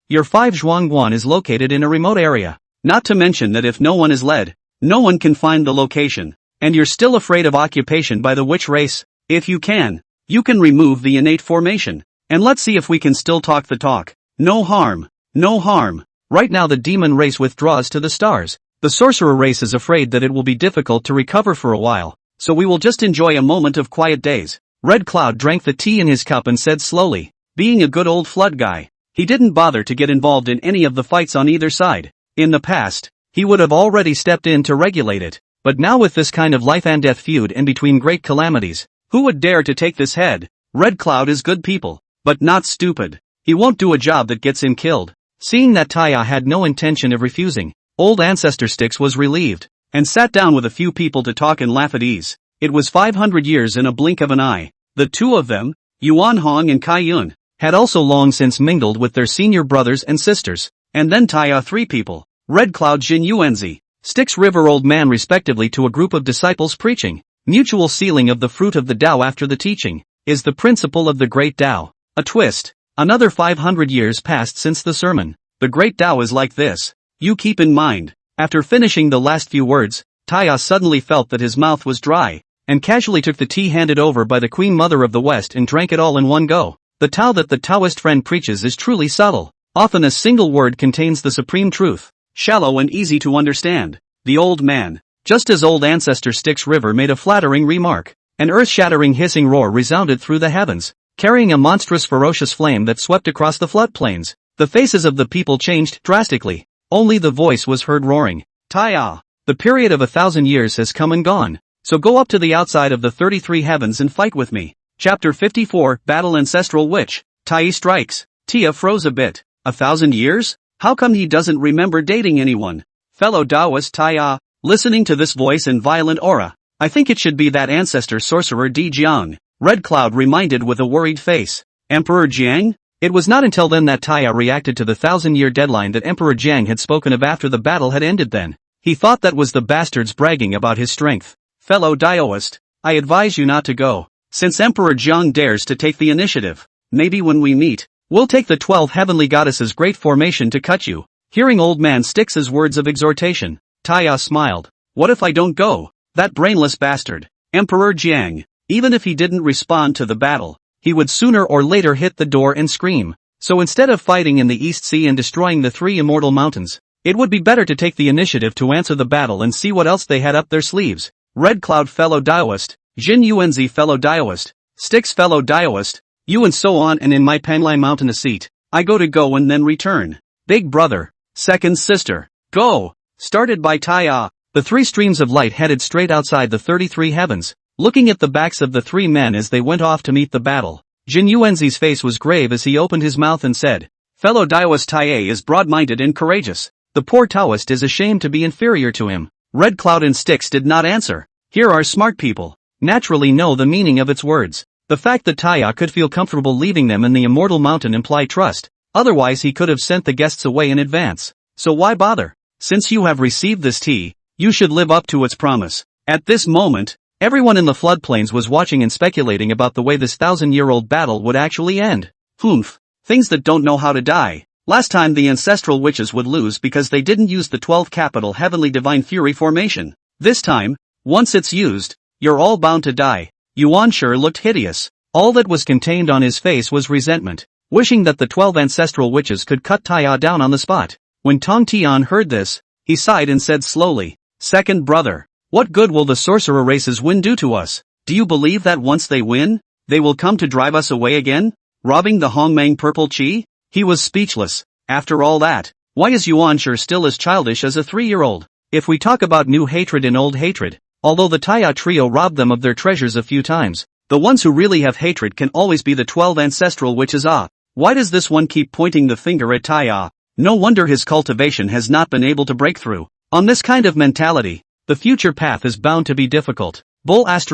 [SPEAKER 1] Your 5 Zhuangguan is located in a remote area. Not to mention that if no one is led, no one can find the location. And you're still afraid of occupation by the witch race? If you can remove the innate formation. And let's see if we can still talk the talk. No harm. No harm. Right now the demon race withdraws to the stars. The sorcerer race is afraid that it will be difficult to recover for a while, so we will just enjoy a moment of quiet days. Red Cloud drank the tea in his cup and said slowly, being a good old flood guy, he didn't bother to get involved in any of the fights on either side. In the past, he would have already stepped in to regulate it, but now with this kind of life and death feud in between great calamities, who would dare to take this head? Red Cloud is good people, but not stupid. He won't do a job that gets him killed. Seeing that Taia had no intention of refusing, old ancestor Styx was relieved, and sat down with a few people to talk and laugh at ease. It was 500 years in a blink of an eye. The two of them, Yuan Hong and Kai Yun, had also long since mingled with their senior brothers and sisters, and then Taia 3 people, Red Cloud Jin Yuanzi, Styx River Old Man respectively to a group of disciples preaching. Mutual sealing of the fruit of the Tao after the teaching, is the principle of the Great Tao. A twist. Another 500 years passed since the sermon. The Great Tao is like this. You keep in mind. After finishing the last few words, Taia suddenly felt that his mouth was dry, and casually took the tea handed over by the Queen Mother of the West and drank it all in one go. The Tao that the Taoist friend preaches is truly subtle. Often a single word contains the supreme truth. Shallow and easy to understand. The old man. Just as old ancestor Styx River made a flattering remark, an earth-shattering hissing roar resounded through the heavens, carrying a monstrous ferocious flame that swept across the floodplains. The faces of the people changed drastically. Only the voice was heard roaring. Taia, the period of 1,000 years has come and gone, so go up to the outside of the 33 heavens and fight with me. Chapter 54, Battle Ancestral Witch. Tai strikes. Tia froze a bit. 1,000 years? How come he doesn't remember dating anyone? Fellow Taoist Taia, listening to this voice and violent aura, I think it should be that ancestor sorcerer Di Jiang. Red Cloud reminded with a worried face. Emperor Jiang? It was not until then that Taia reacted to the 1,000-year deadline that Emperor Jiang had spoken of after the battle had ended. Then he thought that was the bastards bragging about his strength. Fellow Daoist, I advise you not to go, since Emperor Jiang dares to take the initiative. Maybe when we meet, we'll take the 12 heavenly goddesses' great formation to cut you. Hearing old man Styx's words of exhortation, Taia smiled. What if I don't go? That brainless bastard, Emperor Jiang, even if he didn't respond to the battle, he would sooner or later hit the door and scream. So instead of fighting in the East Sea and destroying the 3 immortal mountains, it would be better to take the initiative to answer the battle and see what else they had up their sleeves. Red Cloud fellow Daoist, Jin Yuanzi fellow Daoist, Styx fellow Daoist, you and so on, and in my Panlai mountain a seat. I go and then return. Big brother, second sister, go! Started by Taia, the 3 streams of light headed straight outside the 33 heavens, looking at the backs of the 3 men as they went off to meet the battle. Jin Yuanzi's face was grave as he opened his mouth and said, fellow Daoist Taia is broad-minded and courageous. The poor Taoist is ashamed to be inferior to him. Red Cloud and Styx did not answer. Here are smart people, naturally know the meaning of its words. The fact that Taia could feel comfortable leaving them in the immortal mountain implied trust, otherwise he could have sent the guests away in advance. So why bother? Since you have received this tea, you should live up to its promise. At this moment, everyone in the floodplains was watching and speculating about the way this 1,000-year-old battle would actually end. Humph, things that don't know how to die. Last time the ancestral witches would lose because they didn't use the 12 capital heavenly divine fury formation. This time, once it's used, you're all bound to die. Yuan sure looked hideous. All that was contained on his face was resentment. wishing that the 12 ancestral witches could cut Taya down on the spot. When Tong Tian heard this, he sighed and said slowly, "Second brother, what good will the sorcerer races win do to us? Do you believe that once they win, they will come to drive us away again, robbing the Hongmeng purple chi?" He was speechless. After all that, why is Yuanshi still as childish as a 3-year-old? If we talk about new hatred and old hatred, although the Taya trio robbed them of their treasures a few times, the ones who really have hatred can always be the 12 ancestral witches. Why does this one keep pointing the finger at Taya? No wonder his cultivation has not been able to break through. On this kind of mentality, the future path is bound to be difficult. Bull ********.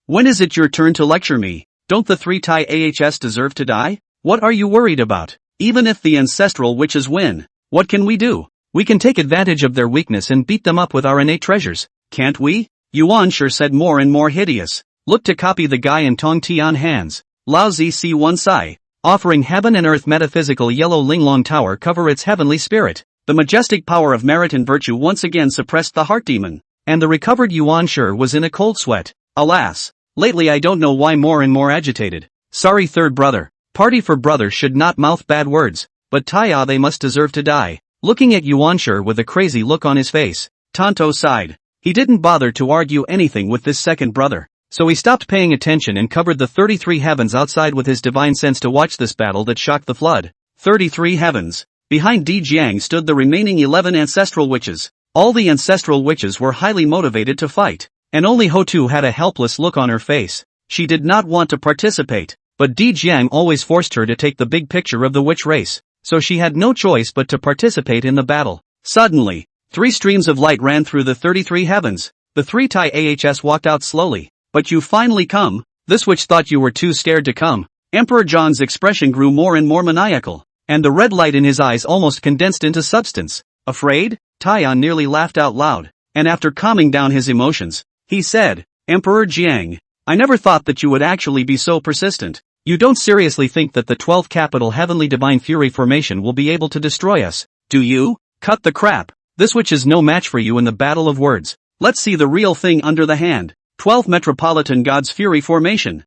[SPEAKER 1] When is it your turn to lecture me? Don't the 3 Tai Ahs deserve to die? What are you worried about? Even if the ancestral witches win, what can we do? We can take advantage of their weakness and beat them up with our innate treasures, can't we? Yuan sure said more and more hideous. Look to copy the guy in Tong Tian hands. Lao Zi Si One Sai. Offering heaven and earth metaphysical yellow Linglong Tower cover its heavenly spirit. The majestic power of merit and virtue once again suppressed the heart demon. And the recovered Yuan Shi was in a cold sweat. Alas, lately I don't know why more and more agitated. Sorry third brother. Party for brothers should not mouth bad words, but Taya they must deserve to die. Looking at Yuanshi with a crazy look on his face, Tonto sighed. He didn't bother to argue anything with this second brother, so he stopped paying attention and covered the 33 heavens outside with his divine sense to watch this battle that shocked the flood. 33 heavens. Behind Di Jiang stood the remaining 11 ancestral witches. All the ancestral witches were highly motivated to fight, and only Hotu had a helpless look on her face. She did not want to participate, but Di Jiang always forced her to take the big picture of the witch race, so she had no choice but to participate in the battle. Suddenly, 3 streams of light ran through the 33 heavens. The 3 Tai Ahs walked out slowly. But you finally come. This witch thought you were too scared to come. Emperor John's expression grew more and more maniacal, and the red light in his eyes almost condensed into substance. Afraid? Taiyan nearly laughed out loud, and after calming down his emotions, he said, Emperor Jiang, I never thought that you would actually be so persistent. You don't seriously think that the 12th capital Heavenly Divine Fury formation will be able to destroy us, do you? Cut the crap. This witch is no match for you in the battle of words. Let's see the real thing under the hand. 12 Metropolitan God's Fury Formation.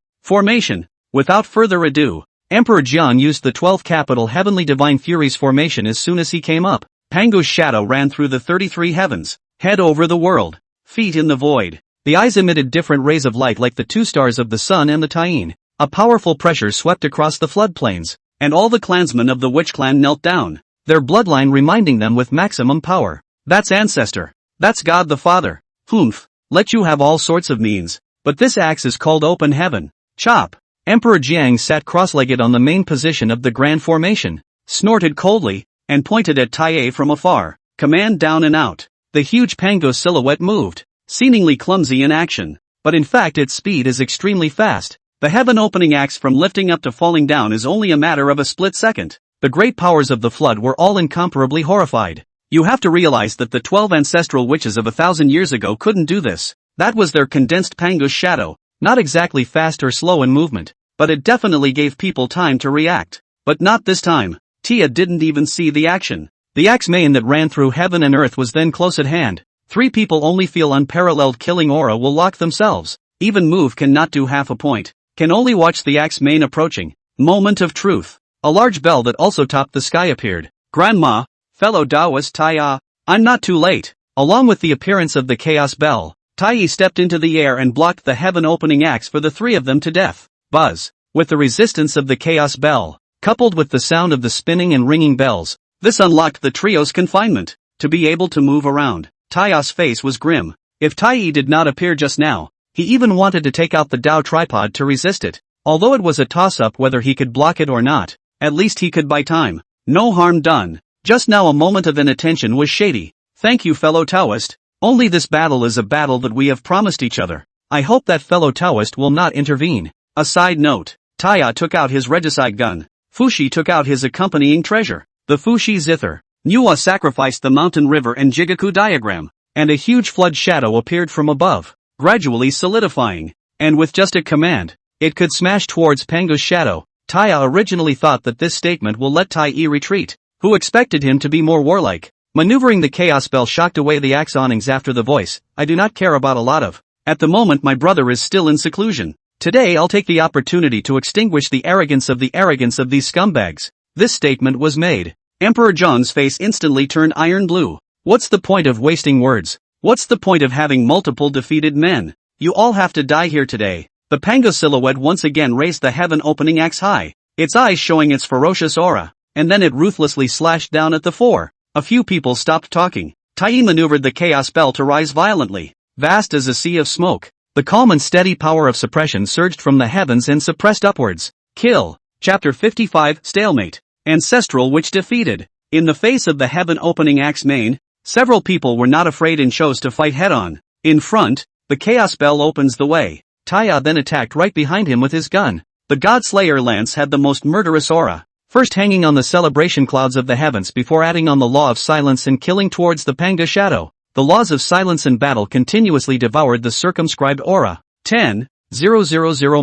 [SPEAKER 1] Without further ado, Emperor Jian used the 12th capital Heavenly Divine Fury's formation as soon as he came up. Pango's shadow ran through the 33 heavens, head over the world, feet in the void. The eyes emitted different rays of light like the 2 stars of the sun and the Taiyin. A powerful pressure swept across the floodplains, and all the clansmen of the witch clan knelt down, their bloodline reminding them with maximum power. That's ancestor. That's God the Father. Humph. Let you have all sorts of means, but this axe is called open heaven. Chop. Emperor Jiang sat cross-legged on the main position of the grand formation, snorted coldly, and pointed at Taiye from afar. Command down and out. The huge Pango silhouette moved, seemingly clumsy in action, but in fact its speed is extremely fast. The heaven-opening axe from lifting up to falling down is only a matter of a split second. The great powers of the flood were all incomparably horrified. You have to realize that the 12 ancestral witches of 1,000 years ago couldn't do this. That was their condensed Pango's shadow, not exactly fast or slow in movement, but it definitely gave people time to react. But not this time. Tia didn't even see the action. The axe main that ran through heaven and earth was then close at hand. 3 people only feel unparalleled killing aura will lock themselves. Even move cannot do half a point. Can only watch the axe main approaching. Moment of truth. A large bell that also topped the sky appeared. Grandma, fellow Taoist Taiya, I'm not too late. Along with the appearance of the chaos bell, Taiyi stepped into the air and blocked the heaven-opening axe for the 3 of them to death. Buzz. With the resistance of the chaos bell, coupled with the sound of the spinning and ringing bells, this unlocked the trio's confinement. To be able to move around, Taiya's face was grim. If Taiyi did not appear just now, he even wanted to take out the Dao tripod to resist it. Although it was a toss-up whether he could block it or not, at least he could buy time. No harm done. Just now a moment of inattention was shady. Thank you fellow Taoist. Only this battle is a battle that we have promised each other. I hope that fellow Taoist will not intervene. A side note. Taya took out his regicide gun. Fushi took out his accompanying treasure, the Fushi Zither. Nuwa sacrificed the mountain river and Jigaku diagram, and a huge flood shadow appeared from above, gradually solidifying, and with just a command, it could smash towards Pango's shadow. Taya originally thought that this statement will let Tai Yi retreat, who expected him to be more warlike. Maneuvering the chaos spell shocked away the axe awnings after the voice, I do not care about a lot of. At the moment my brother is still in seclusion. Today I'll take the opportunity to extinguish the arrogance of these scumbags. This statement was made. Emperor Zheng's face instantly turned iron blue. What's the point of wasting words? What's the point of having multiple defeated men? You all have to die here today. The Pango silhouette once again raised the heaven-opening axe high, its eyes showing its ferocious aura, and then it ruthlessly slashed down at the four. A few people stopped talking. Tai maneuvered the chaos bell to rise violently, vast as a sea of smoke. The calm and steady power of suppression surged from the heavens and suppressed upwards. Kill. Chapter 55, Stalemate. Ancestral Witch defeated. In the face of the heaven-opening axe mane, several people were not afraid and chose to fight head-on. In front, the chaos bell opens the way. Taya then attacked right behind him with his gun. The God-Slayer lance had the most murderous aura, first hanging on the celebration clouds of the heavens before adding on the law of silence and killing towards the Panga shadow. The laws of silence and battle continuously devoured the circumscribed aura. 10,000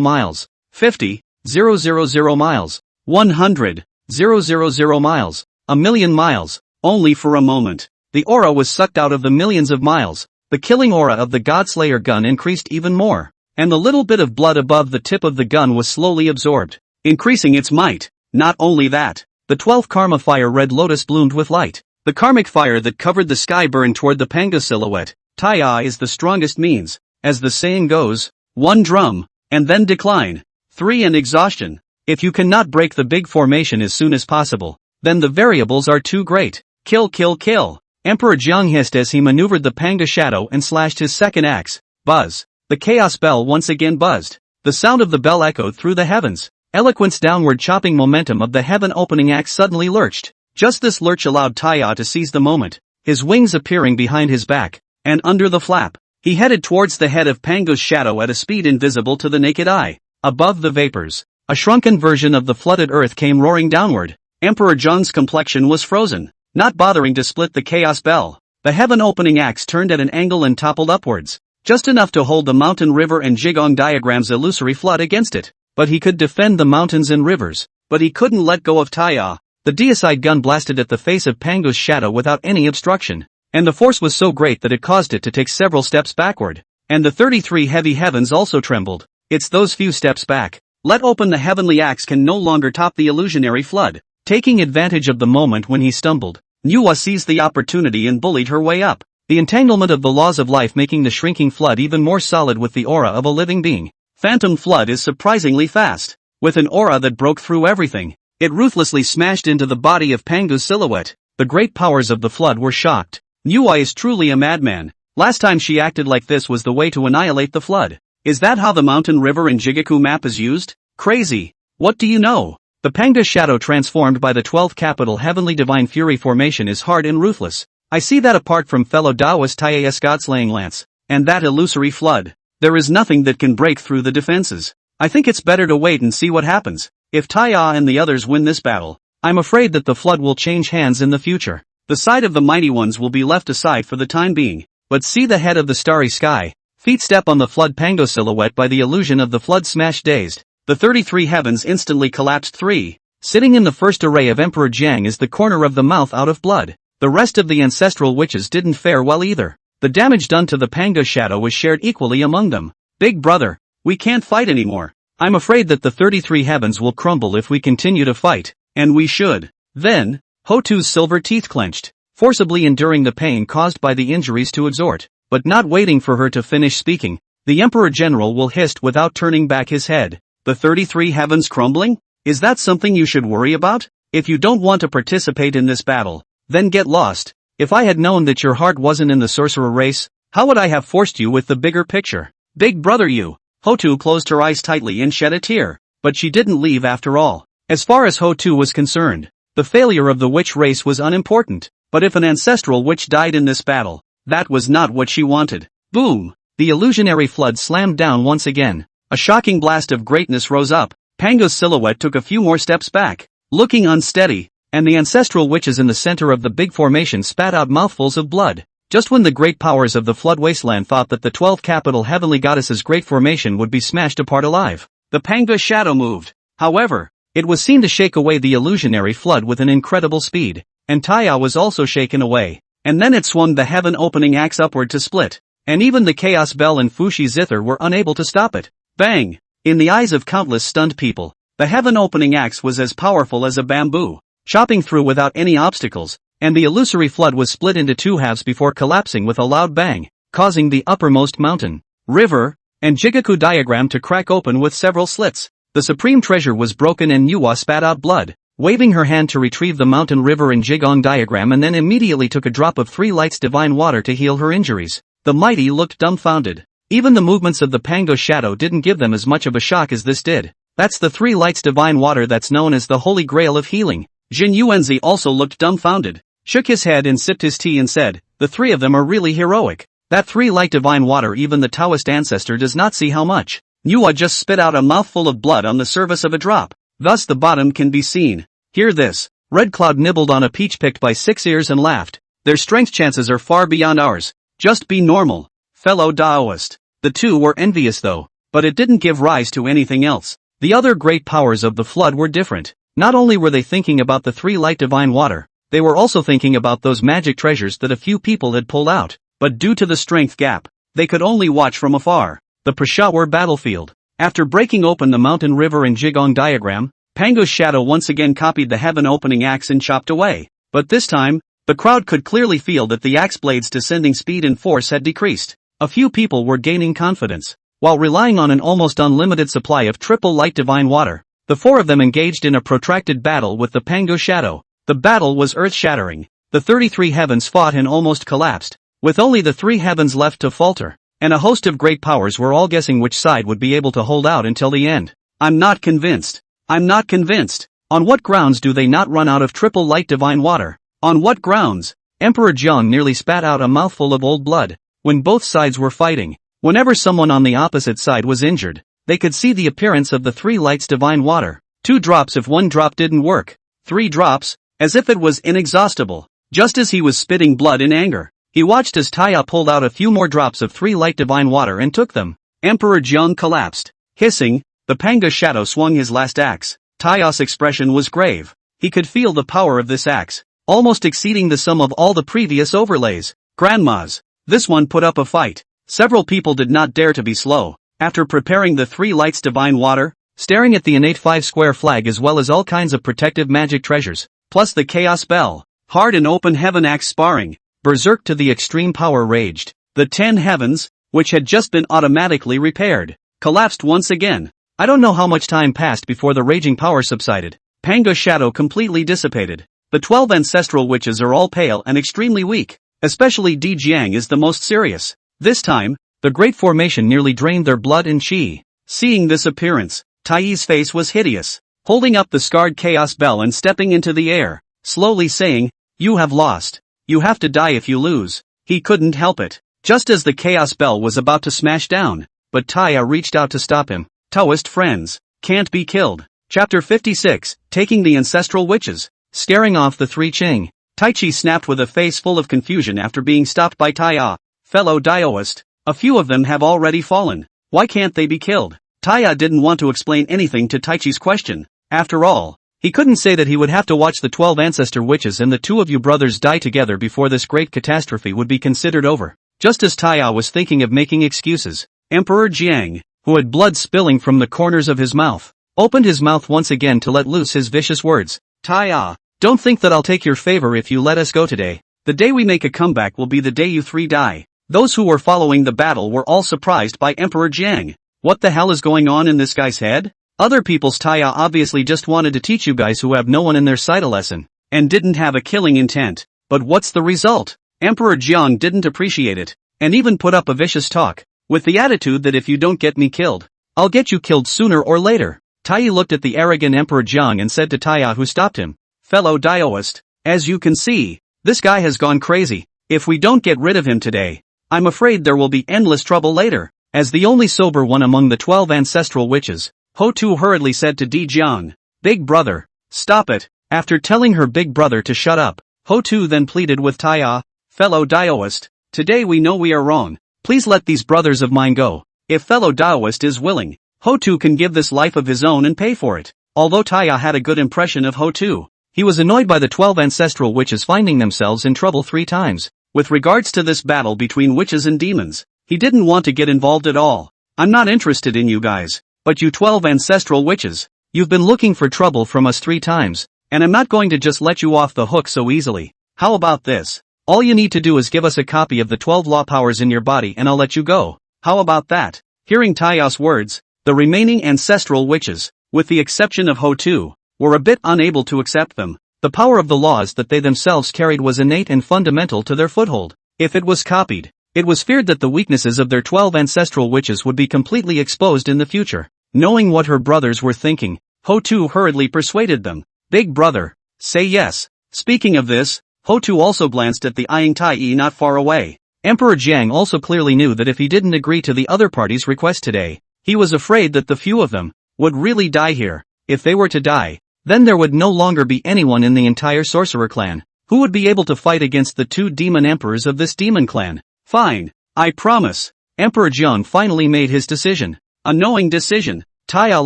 [SPEAKER 1] miles. 50,000 miles. 100,000 miles. A million miles. Only for a moment. The aura was sucked out of the millions of miles. The killing aura of the God-Slayer gun increased even more, and the little bit of blood above the tip of the gun was slowly absorbed, increasing its might. Not only that, the 12th karma fire red lotus bloomed with light. The karmic fire that covered the sky burned toward the Panga silhouette. Taya is the strongest means. As the saying goes, 1 drum, and then decline. 3 and exhaustion. If you cannot break the big formation as soon as possible, then the variables are too great. Kill, kill, kill. Emperor Jiang hissed as he maneuvered the Panga shadow and slashed his second axe. Buzz. The chaos bell once again buzzed. The sound of the bell echoed through the heavens. Eloquence downward chopping momentum of the heaven-opening axe suddenly lurched. Just this lurch allowed Taya to seize the moment, his wings appearing behind his back, and under the flap. He headed towards the head of Pango's shadow at a speed invisible to the naked eye. Above the vapors, a shrunken version of the flooded earth came roaring downward. Emperor Zheng's complexion was frozen, not bothering to split the chaos bell. The heaven-opening axe turned at an angle and toppled upwards, just enough to hold the mountain river and Jigong diagram's illusory flood against it. But he could defend the mountains and rivers, but he couldn't let go of Taya. The deicide gun blasted at the face of Pango's shadow without any obstruction, and the force was so great that it caused it to take several steps backward. And the 33 heavy heavens also trembled. It's those few steps back. Let open the heavenly axe can no longer top the illusionary flood. Taking advantage of the moment when he stumbled, Nuwa seized the opportunity and bullied her way up. The entanglement of the laws of life making the shrinking flood even more solid with the aura of a living being. Phantom flood is surprisingly fast. With an aura that broke through everything, it ruthlessly smashed into the body of Pango's silhouette. The great powers of the flood were shocked. Nuwa is truly a madman. Last time she acted like this was the way to annihilate the flood. Is that how the mountain river and Jigaku map is used? Crazy. What do you know? The Panga shadow transformed by the 12th capital heavenly divine fury formation is hard and ruthless. I see that apart from fellow Taoist Taya's God-slaying lance, and that illusory flood, there is nothing that can break through the defenses. I think it's better to wait and see what happens. If Taya and the others win this battle, I'm afraid that the flood will change hands in the future. The side of the mighty ones will be left aside for the time being. But see the head of the starry sky. Feet step on the flood Pango silhouette by the illusion of the flood smash dazed. The 33 heavens instantly collapsed. 3. Sitting in the first array of Emperor Jiang is the corner of the mouth out of blood. The rest of the ancestral witches didn't fare well either. The damage done to the Pango shadow was shared equally among them. Big brother, we can't fight anymore. I'm afraid that the 33 heavens will crumble if we continue to fight, and we should. Then, Hotu's silver teeth clenched, forcibly enduring the pain caused by the injuries to exhort, but not waiting for her to finish speaking. The Emperor General will hissed without turning back his head. The 33 heavens crumbling? Is that something you should worry about? If you don't want to participate in this battle, then get lost. If I had known that your heart wasn't in the sorcerer race, how would I have forced you with the bigger picture? Big brother you. Hotu closed her eyes tightly and shed a tear, but she didn't leave after all. As far as Hotu was concerned, the failure of the witch race was unimportant, but if an ancestral witch died in this battle, that was not what she wanted. Boom! The illusionary flood slammed down once again. A shocking blast of greatness rose up. Pango's silhouette took a few more steps back, looking unsteady, and the ancestral witches in the center of the big formation spat out mouthfuls of blood. Just when the great powers of the flood wasteland thought that the 12th capital heavenly goddess's great formation would be smashed apart alive, the Panga shadow moved. However, it was seen to shake away the illusionary flood with an incredible speed, and Taya was also shaken away, and then it swung the heaven-opening axe upward to split, and even the chaos bell and Fushi zither were unable to stop it. Bang! In the eyes of countless stunned people, the heaven-opening axe was as powerful as a bamboo, chopping through without any obstacles, and the illusory flood was split into two halves before collapsing with a loud bang, causing the uppermost mountain, river, and Jigaku diagram to crack open with several slits. The supreme treasure was broken and Nuwa spat out blood, waving her hand to retrieve the mountain, river and Jigong diagram, and then immediately took a drop of 3 lights divine water to heal her injuries. The mighty looked dumbfounded. Even the movements of the Pango shadow didn't give them as much of a shock as this did. That's the 3 lights divine water that's known as the Holy Grail of healing. Jin Yuanzi also looked dumbfounded, shook his head and sipped his tea and said, the 3 of them are really heroic. That 3 light divine water, even the Taoist ancestor does not see how much. Nuwa just spit out a mouthful of blood on the surface of a drop. Thus the bottom can be seen. Hear this. Red Cloud nibbled on a peach picked by 6 ears and laughed. Their strength chances are far beyond ours. Just be normal, fellow Daoist. The two were envious though, but it didn't give rise to anything else. The other great powers of the flood were different. Not only were they thinking about the 3 light divine water, they were also thinking about those magic treasures that a few people had pulled out. But due to the strength gap, they could only watch from afar. The Peshawar battlefield. After breaking open the mountain, river and Jigong diagram, Pango's shadow once again copied the heaven-opening axe and chopped away. But this time, the crowd could clearly feel that the axe blade's descending speed and force had decreased. A few people were gaining confidence. While relying on an almost unlimited supply of triple light divine water, the 4 of them engaged in a protracted battle with the Pango shadow. The battle was earth-shattering. The 33 heavens fought and almost collapsed, with only the 3 heavens left to falter, and a host of great powers were all guessing which side would be able to hold out until the end. I'm not convinced. I'm not convinced. On what grounds do they not run out of triple light divine water? On what grounds? Emperor Jiang nearly spat out a mouthful of old blood. When both sides were fighting, whenever someone on the opposite side was injured, they could see the appearance of the 3 lights divine water. 2 drops if 1 drop didn't work. 3 drops, as if it was inexhaustible. Just as he was spitting blood in anger, he watched as Taya pulled out a few more drops of 3 light divine water and took them. Emperor Jiang collapsed. Hissing, the Panga shadow swung his last axe. Taya's expression was grave. He could feel the power of this axe, almost exceeding the sum of all the previous overlays. Grandmas. This one put up a fight. Several people did not dare to be slow. After preparing the 3 lights divine water, staring at the innate 5 square flag as well as all kinds of protective magic treasures, plus the chaos bell, hard and open heaven axe sparring, berserk to the extreme power raged. The 10 heavens, which had just been automatically repaired, collapsed once again. I don't know how much time passed before the raging power subsided. Pango's shadow completely dissipated. The 12 ancestral witches are all pale and extremely weak. Especially Di Jiang is the most serious. This time, the great formation nearly drained their blood and chi. Seeing this appearance, Tai's face was hideous, holding up the scarred chaos bell and stepping into the air, slowly saying, "You have lost. You have to die if you lose." He couldn't help it. Just as the chaos bell was about to smash down, but Taya reached out to stop him. Taoist friends can't be killed. Chapter 56, Taking the Ancestral Witches. Scaring off the 3 Qing. Taichi snapped with a face full of confusion after being stopped by Taya. Fellow Daoist, a few of them have already fallen. Why can't they be killed? Taya didn't want to explain anything to Taichi's question. After all, he couldn't say that he would have to watch the 12 ancestor witches and the 2 of you brothers die together before this great catastrophe would be considered over. Just as Taya was thinking of making excuses, Emperor Jiang, who had blood spilling from the corners of his mouth, opened his mouth once again to let loose his vicious words. Taya, don't think that I'll take your favor if you let us go today. The day we make a comeback will be the day you 3 die. Those who were following the battle were all surprised by Emperor Jiang. What the hell is going on in this guy's head? Other people's Taya obviously just wanted to teach you guys who have no one in their sight a lesson, and didn't have a killing intent. But what's the result? Emperor Jiang didn't appreciate it, and even put up a vicious talk, with the attitude that if you don't get me killed, I'll get you killed sooner or later. Tai looked at the arrogant Emperor Jiang and said to Taya, who stopped him, "Fellow Daoist, as you can see, this guy has gone crazy. If we don't get rid of him today, I'm afraid there will be endless trouble later." As the only sober one among the 12 ancestral witches, Ho Tu hurriedly said to Di Jiang, "Big brother, stop it." After telling her big brother to shut up, Ho Tu then pleaded with Taya, "Fellow Daoist, today we know we are wrong. Please let these brothers of mine go. If fellow Daoist is willing, Ho Tu can give this life of his own and pay for it." Although Taya had a good impression of Ho Tu, he was annoyed by the 12 ancestral witches finding themselves in trouble 3 times. With regards to this battle between witches and demons, he didn't want to get involved at all. "I'm not interested in you guys. But you 12 ancestral witches, you've been looking for trouble from us 3 times, and I'm not going to just let you off the hook so easily. How about this? All you need to do is give us a copy of the 12 law powers in your body and I'll let you go. How about that? Hearing Taya's words, the remaining ancestral witches, with the exception of Ho-Tu, were a bit unable to accept them. The power of the laws that they themselves carried was innate and fundamental to their foothold. If it was copied, it was feared that the weaknesses of their 12 ancestral witches would be completely exposed in the future. Knowing what her brothers were thinking, Ho-Tu hurriedly persuaded them. Big brother, say yes. Speaking of this, Ho-Tu also glanced at the eyeing Tai not far away. Emperor Jiang also clearly knew that if he didn't agree to the other party's request today, he was afraid that the few of them would really die here. If they were to die, then there would no longer be anyone in the entire sorcerer clan who would be able to fight against the 2 demon emperors of this demon clan. Fine, I promise. Emperor Jiang finally made his decision. A knowing decision. Taya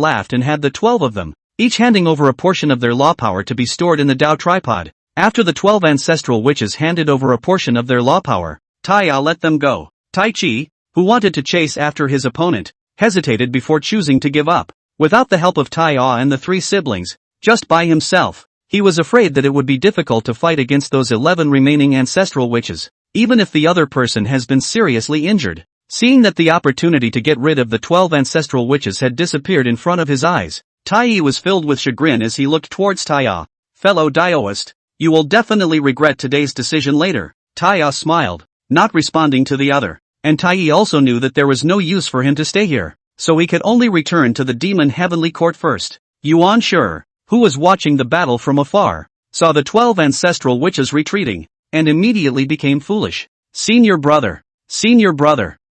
[SPEAKER 1] laughed and had the 12 of them, each handing over a portion of their law power to be stored in the Dao tripod. After the 12 ancestral witches handed over a portion of their law power, Taya let them go. Tai Chi, who wanted to chase after his opponent, hesitated before choosing to give up. Without the help of Taya and the 3 siblings, just by himself, he was afraid that it would be difficult to fight against those 11 remaining ancestral witches, even if the other person has been seriously injured. Seeing that the opportunity to get rid of the 12 ancestral witches had disappeared in front of his eyes, Tai was filled with chagrin as he looked towards Taya. Fellow Daoist, you will definitely regret today's decision later. Taya smiled, not responding to the other, and Tai also knew that there was no use for him to stay here, so he could only return to the demon heavenly court first. Yuan Shi, who was watching the battle from afar, saw the 12 ancestral witches retreating, and immediately became foolish. Senior brother,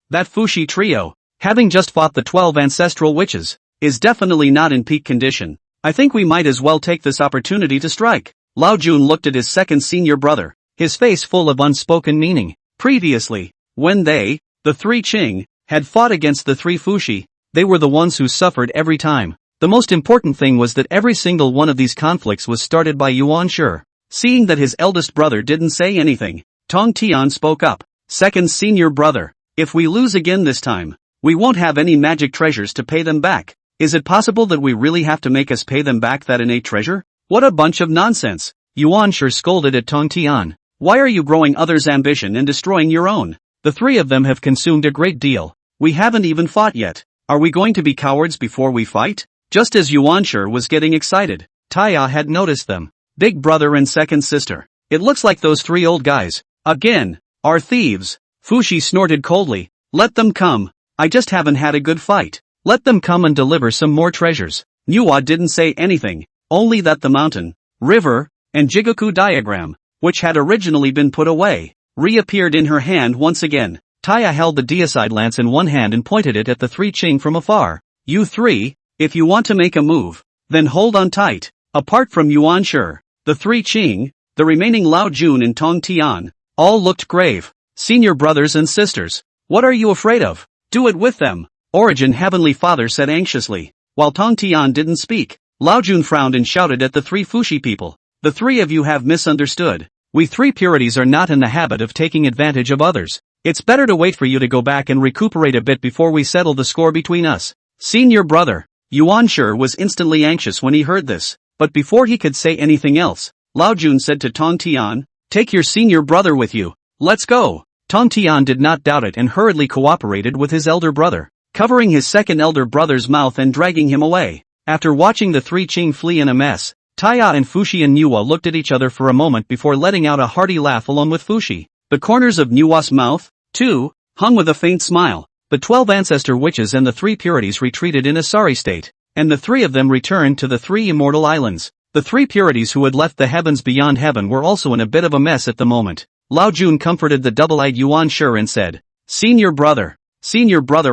[SPEAKER 1] that Fushi trio, having just fought the 12 ancestral witches, is definitely not in peak condition. I think we might as well take this opportunity to strike. Lao Jun looked at his second senior brother, his face full of unspoken meaning. Previously, when they, the 3 Qing, had fought against the 3 Fushi, they were the ones who suffered every time. The most important thing was that every single one of these conflicts was started by Yuan Shi. Seeing that his eldest brother didn't say anything, Tong Tian spoke up. Second senior brother, if we lose again this time, we won't have any magic treasures to pay them back. Is it possible that we really have to make us pay them back that innate treasure? What a bunch of nonsense! Yuan Shi scolded at Tong Tian. Why are you growing others' ambition and destroying your own? The 3 of them have consumed a great deal. We haven't even fought yet. Are we going to be cowards before we fight? Just as Yuan Shi was getting excited, Taya had noticed them. Big brother and second sister. It looks like those 3 old guys, again, are thieves. Fushi snorted coldly. Let them come. I just haven't had a good fight. Let them come and deliver some more treasures. Nuwa didn't say anything, only that the mountain, river, and Jigoku diagram, which had originally been put away, reappeared in her hand once again. Taya held the deicide lance in one hand and pointed it at the 3 Qing from afar. You 3, if you want to make a move, then hold on tight. Apart from Yuan Shi, the 3 Qing, the remaining Lao Jun and Tong Tian, all looked grave. Senior brothers and sisters, what are you afraid of? Do it with them. Origin Heavenly Father said anxiously. While Tong Tian didn't speak, Lao Jun frowned and shouted at the 3 Fushi people. The 3 of you have misunderstood. We 3 purities are not in the habit of taking advantage of others. It's better to wait for you to go back and recuperate a bit before we settle the score between us. Senior brother, Yuan Shi was instantly anxious when he heard this, but before he could say anything else, Lao Jun said to Tong Tian, take your senior brother with you. Let's go. Tong Tian did not doubt it and hurriedly cooperated with his elder brother, covering his second elder brother's mouth and dragging him away. After watching the 3 Qing flee in a mess, Taya and Fushi and Nuwa looked at each other for a moment before letting out a hearty laugh along with Fushi. The corners of Nuwa's mouth, too, hung with a faint smile. The 12 ancestor witches and the 3 purities retreated in a sorry state, and the 3 of them returned to the 3 immortal islands. The 3 purities who had left the heavens beyond heaven were also in a bit of a mess at the moment. Lao Jun comforted the double-eyed Yuan Shi and said, Senior brother,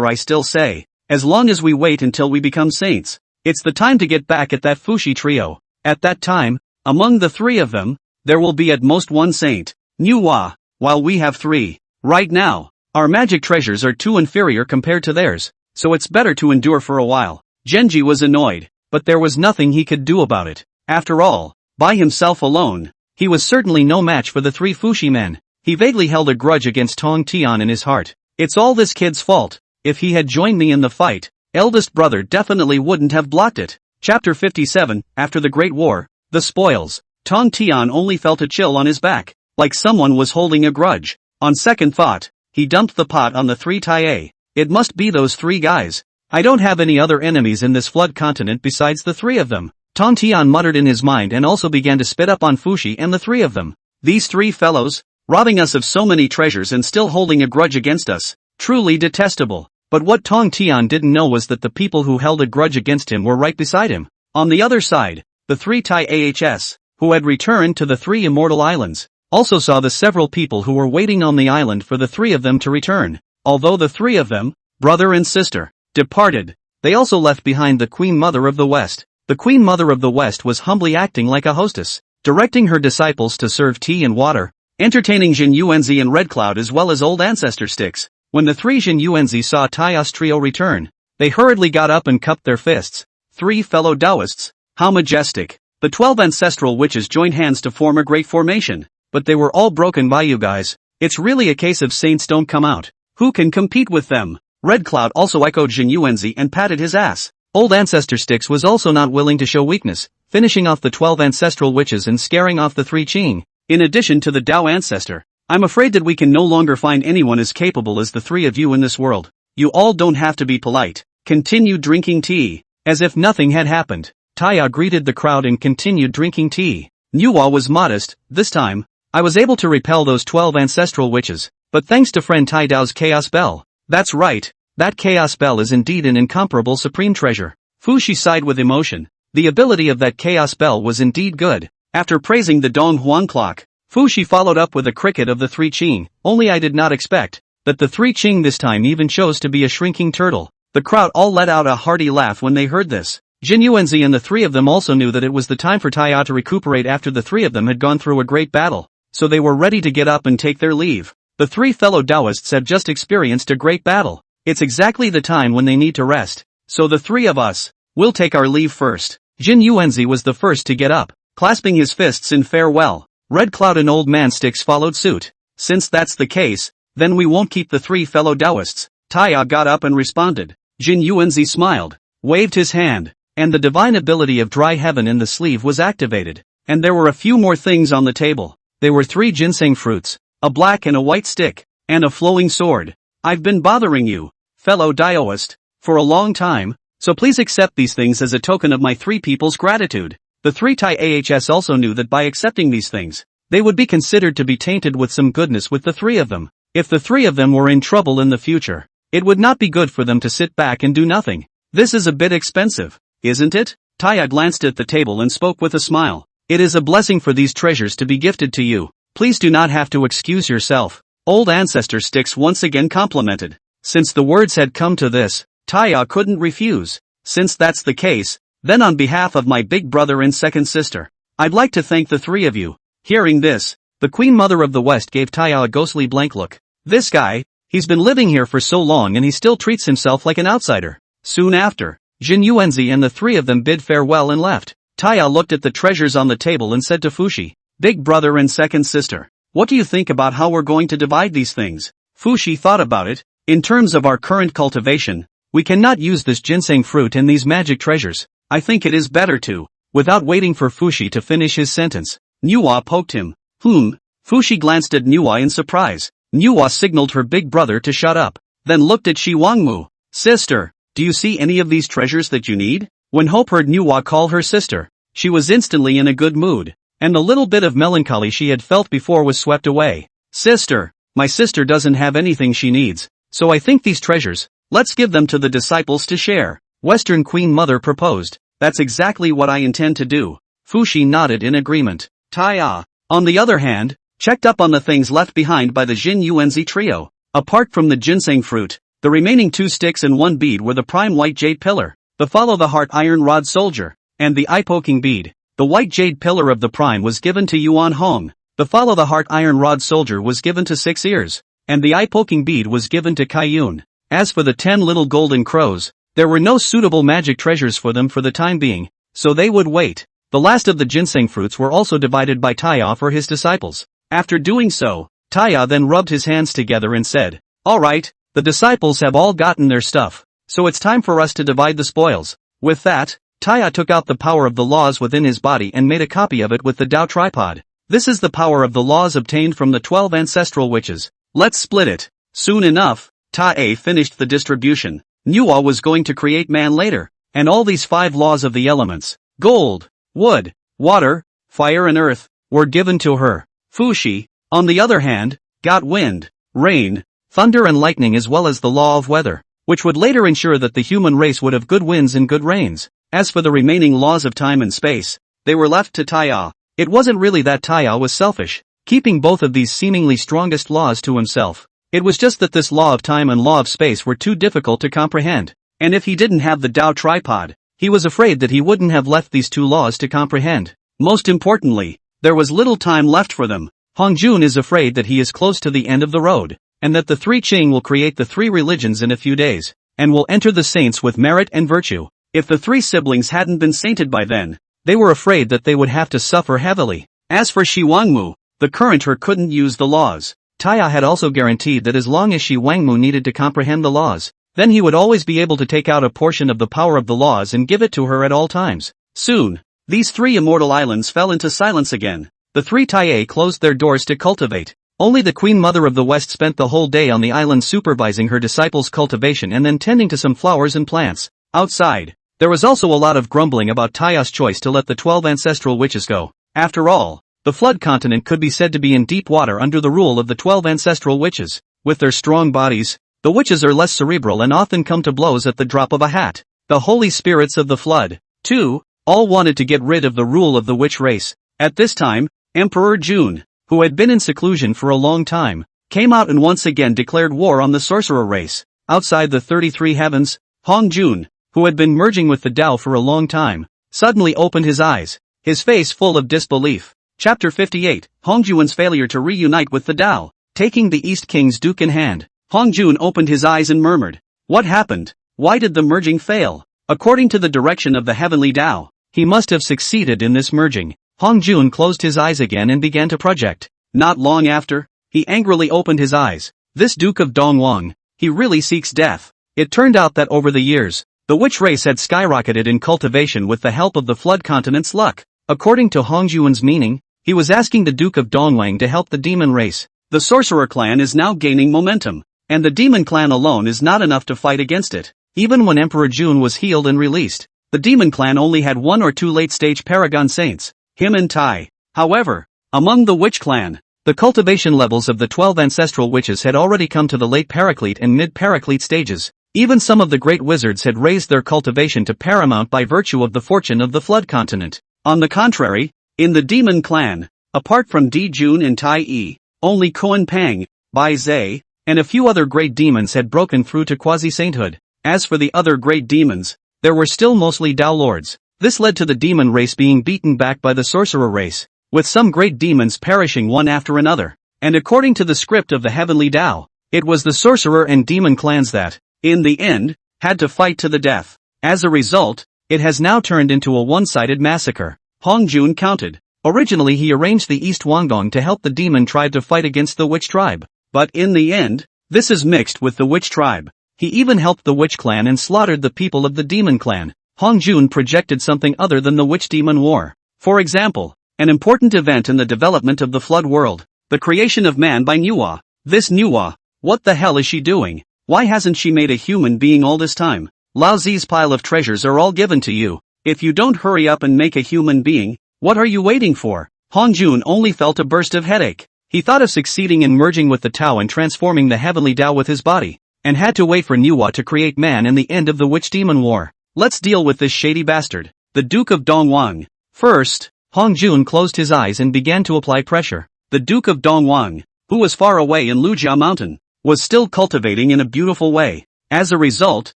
[SPEAKER 1] I still say, as long as we wait until we become saints, it's the time to get back at that Fushi trio. At that time, among the 3 of them, there will be at most 1 saint, Nuwa, while we have 3. Right now, our magic treasures are too inferior compared to theirs, so it's better to endure for a while. Genji was annoyed, but there was nothing he could do about it. After all, by himself alone, he was certainly no match for the 3 Fushi men. He vaguely held a grudge against Tong Tian in his heart. It's all this kid's fault. If he had joined me in the fight, Eldest brother definitely wouldn't have blocked it. Chapter 57, After the Great War, The Spoils. Tong Tian only felt a chill on his back, like someone was holding a grudge. On second thought, he dumped the pot on the three Tai. It must be those three guys. I don't have any other enemies in this flood continent besides the three of them. Tong Tian muttered in his mind and also began to spit up on Fushi and the three of them. These three fellows, robbing us of so many treasures and still holding a grudge against us. Truly detestable. But what Tong Tian didn't know was that the people who held a grudge against him were right beside him. On the other side, the three Tai Ahs, who had returned to the three immortal islands, also saw the several people who were waiting on the island for the three of them to return. Although the three of them, brother and sister, departed, they also left behind the Queen Mother of the West. The Queen Mother of the West was humbly acting like a hostess, directing her disciples to serve tea and water, entertaining Jin Yuanzi and Red Cloud as well as old ancestor sticks. When the three Jin Yuanzi saw Tai's trio return, they hurriedly got up and cupped their fists. Three fellow Taoists, how majestic. The 12 ancestral witches joined hands to form a great formation, but they were all broken by you guys. It's really a case of saints don't come out. Who can compete with them? Red Cloud also echoed Jin Yuanzi and patted his ass. Old ancestor sticks was also not willing to show weakness, finishing off the 12 ancestral witches and scaring off the 3 Qing. In addition to the Dao ancestor, I'm afraid that we can no longer find anyone as capable as the three of you in this world. You all don't have to be polite. Continue drinking tea. As if nothing had happened, Taya greeted the crowd and continued drinking tea. Nuwa was modest. This time, I was able to repel those 12 ancestral witches, but thanks to friend Tai Dao's Chaos Bell. That's right, that Chaos Bell is indeed an incomparable supreme treasure. Fushi sighed with emotion. The ability of that Chaos Bell was indeed good. After praising the Dong Huang clock, Fushi followed up with a cricket of the 3 Qing, only I did not expect that the 3 Qing this time even chose to be a shrinking turtle. The crowd all let out a hearty laugh when they heard this. Jin Yuanzi and the three of them also knew that it was the time for Taiya to recuperate after the three of them had gone through a great battle, so they were ready to get up and take their leave. The three fellow Taoists have just experienced a great battle. It's exactly the time when they need to rest, so the three of us will take our leave first. Jin Yuanzi was the first to get up, clasping his fists in farewell. Red Cloud and Old Man Sticks followed suit. Since that's the case, then we won't keep the three fellow Taoists. Taiya got up and responded. Jin Yuanzi smiled, waved his hand, and the divine ability of dry heaven in the sleeve was activated. And there were a few more things on the table. They were 3 ginseng fruits, a black and a white stick, and a flowing sword. I've been bothering you, fellow Taoist, for a long time, so please accept these things as a token of my three people's gratitude. The 3 Tai Ahs also knew that by accepting these things, they would be considered to be tainted with some goodness with the three of them. If the three of them were in trouble in the future, it would not be good for them to sit back and do nothing. This is a bit expensive, isn't it? Taya glanced at the table and spoke with a smile. It is a blessing for these treasures to be gifted to you. Please do not have to excuse yourself. Old Ancestor Sticks once again complimented. Since the words had come to this, Taya couldn't refuse. Since that's the case, then on behalf of my big brother and second sister, I'd like to thank the three of you. Hearing this, the Queen Mother of the West gave Taya a ghostly blank look. This guy, he's been living here for so long and he still treats himself like an outsider. Soon after, Jin Yuanzi and the three of them bid farewell and left. Taya looked at the treasures on the table and said to Fushi, big brother and second sister, what do you think about how we're going to divide these things? Fushi thought about it. In terms of our current cultivation, we cannot use this ginseng fruit and these magic treasures. I think it is better to. Without waiting for Fushi to finish his sentence, Nuwa poked him. Fushi glanced at Nuwa in surprise. Nuwa signaled her big brother to shut up, then looked at Shi Wangmu. Sister, do you see any of these treasures that you need? When Hope heard Nuwa call her sister, she was instantly in a good mood, and the little bit of melancholy she had felt before was swept away. Sister, my sister doesn't have anything she needs, so I think these treasures, let's give them to the disciples to share. Western Queen Mother proposed. That's exactly what I intend to do. Fushi nodded in agreement. Taya, on the other hand, checked up on the things left behind by the Jin Yuanzi trio. Apart from the ginseng fruit, the remaining 2 sticks and 1 bead were the prime white jade pillar, the follow the heart iron rod soldier, and the eye-poking bead. The white jade pillar of the prime was given to Yuan Hong, the follow the heart iron rod soldier was given to 6 ears, and the eye-poking bead was given to Kai Yun. As for the 10 little golden crows, there were no suitable magic treasures for them for the time being, so they would wait. The last of the ginseng fruits were also divided by Taya for his disciples. After doing so, Taya then rubbed his hands together and said, all right, the disciples have all gotten their stuff. so it's time for us to divide the spoils. With that, Taya took out the power of the laws within his body and made a copy of it with the Tao tripod. This is the power of the laws obtained from the 12 ancestral witches. Let's split it. Soon enough, Ta-A finished the distribution. Nuwa was going to create man later, and all these 5 laws of the elements, gold, wood, water, fire and earth, were given to her. Fushi, on the other hand, got wind, rain, thunder and lightning as well as the law of weather, which would later ensure that the human race would have good winds and good rains. As for the remaining laws of time and space, they were left to Taya. It wasn't really that Taya was selfish, keeping both of these seemingly strongest laws to himself. It was just that this law of time and law of space were too difficult to comprehend. And if he didn't have the Tao tripod, he was afraid that he wouldn't have left these 2 laws to comprehend. Most importantly, there was little time left for them. Hongjun is afraid that he is close to the end of the road, and that the 3 Qing will create the 3 religions in a few days, and will enter the saints with merit and virtue. If the 3 siblings hadn't been sainted by then, they were afraid that they would have to suffer heavily. As for Shi Wangmu, the current her couldn't use the laws. Taya had also guaranteed that as long as Shi Wangmu needed to comprehend the laws, then he would always be able to take out a portion of the power of the laws and give it to her at all times. Soon, these 3 immortal islands fell into silence again. The 3 Taya closed their doors to cultivate. Only the Queen Mother of the West spent the whole day on the island supervising her disciples' cultivation and then tending to some flowers and plants. Outside, there was also a lot of grumbling about Taya's choice to let the 12 ancestral witches go. After all, the flood continent could be said to be in deep water under the rule of the 12 ancestral witches. With their strong bodies, the witches are less cerebral and often come to blows at the drop of a hat. The holy spirits of the flood, too, all wanted to get rid of the rule of the witch race. At this time, Emperor Jun, who had been in seclusion for a long time, came out and once again declared war on the sorcerer race. Outside the 33 heavens, Hongjun, who had been merging with the Tao for a long time, suddenly opened his eyes, his face full of disbelief. Chapter 58, Hongjun's failure to reunite with the Tao. Taking the East King's duke in hand, Hongjun opened his eyes and murmured, "What happened? Why did the merging fail?" According to the direction of the heavenly Tao, he must have succeeded in this merging. Hongjun closed his eyes again and began to project. Not long after, he angrily opened his eyes. This Duke of Dongwang, he really seeks death. It turned out that over the years, the witch race had skyrocketed in cultivation with the help of the flood continent's luck. According to Hongjun's meaning, he was asking the Duke of Dongwang to help the demon race. The sorcerer clan is now gaining momentum, and the demon clan alone is not enough to fight against it. Even when Emperor Jun was healed and released, the demon clan only had 1 or 2 late-stage paragon saints, him and Tai. However, among the witch clan, the cultivation levels of the 12 ancestral witches had already come to the late paraclete and mid-paraclete stages. Even some of the great wizards had raised their cultivation to paramount by virtue of the fortune of the flood continent. On the contrary, in the demon clan, apart from Di Jun and Tai Yi, only Koan Pang, Bai Zhe, and a few other great demons had broken through to quasi-sainthood. As for the other great demons, there were still mostly Tao lords. This led to the demon race being beaten back by the sorcerer race, with some great demons perishing one after another. And according to the script of the heavenly Tao, it was the sorcerer and demon clans that, in the end, had to fight to the death. As a result, it has now turned into a one-sided massacre. Hongjun counted. Originally he arranged the East Wangdong to help the demon tribe to fight against the witch tribe. But in the end, this is mixed with the witch tribe. He even helped the witch clan and slaughtered the people of the demon clan. Hongjun projected something other than the witch-demon war. For example, an important event in the development of the flood world, the creation of man by Nuwa. This Nuwa, what the hell is she doing? Why hasn't she made a human being all this time? Lao Zi's pile of treasures are all given to you. If you don't hurry up and make a human being, what are you waiting for? Hongjun only felt a burst of headache. He thought of succeeding in merging with the Tao and transforming the heavenly Tao with his body, and had to wait for Nuwa to create man and the end of the witch-demon war. Let's deal with this shady bastard, the Duke of Dongwang. First, Hongjun closed his eyes and began to apply pressure. The Duke of Dongwang, who was far away in Lujia Mountain, was still cultivating in a beautiful way. As a result,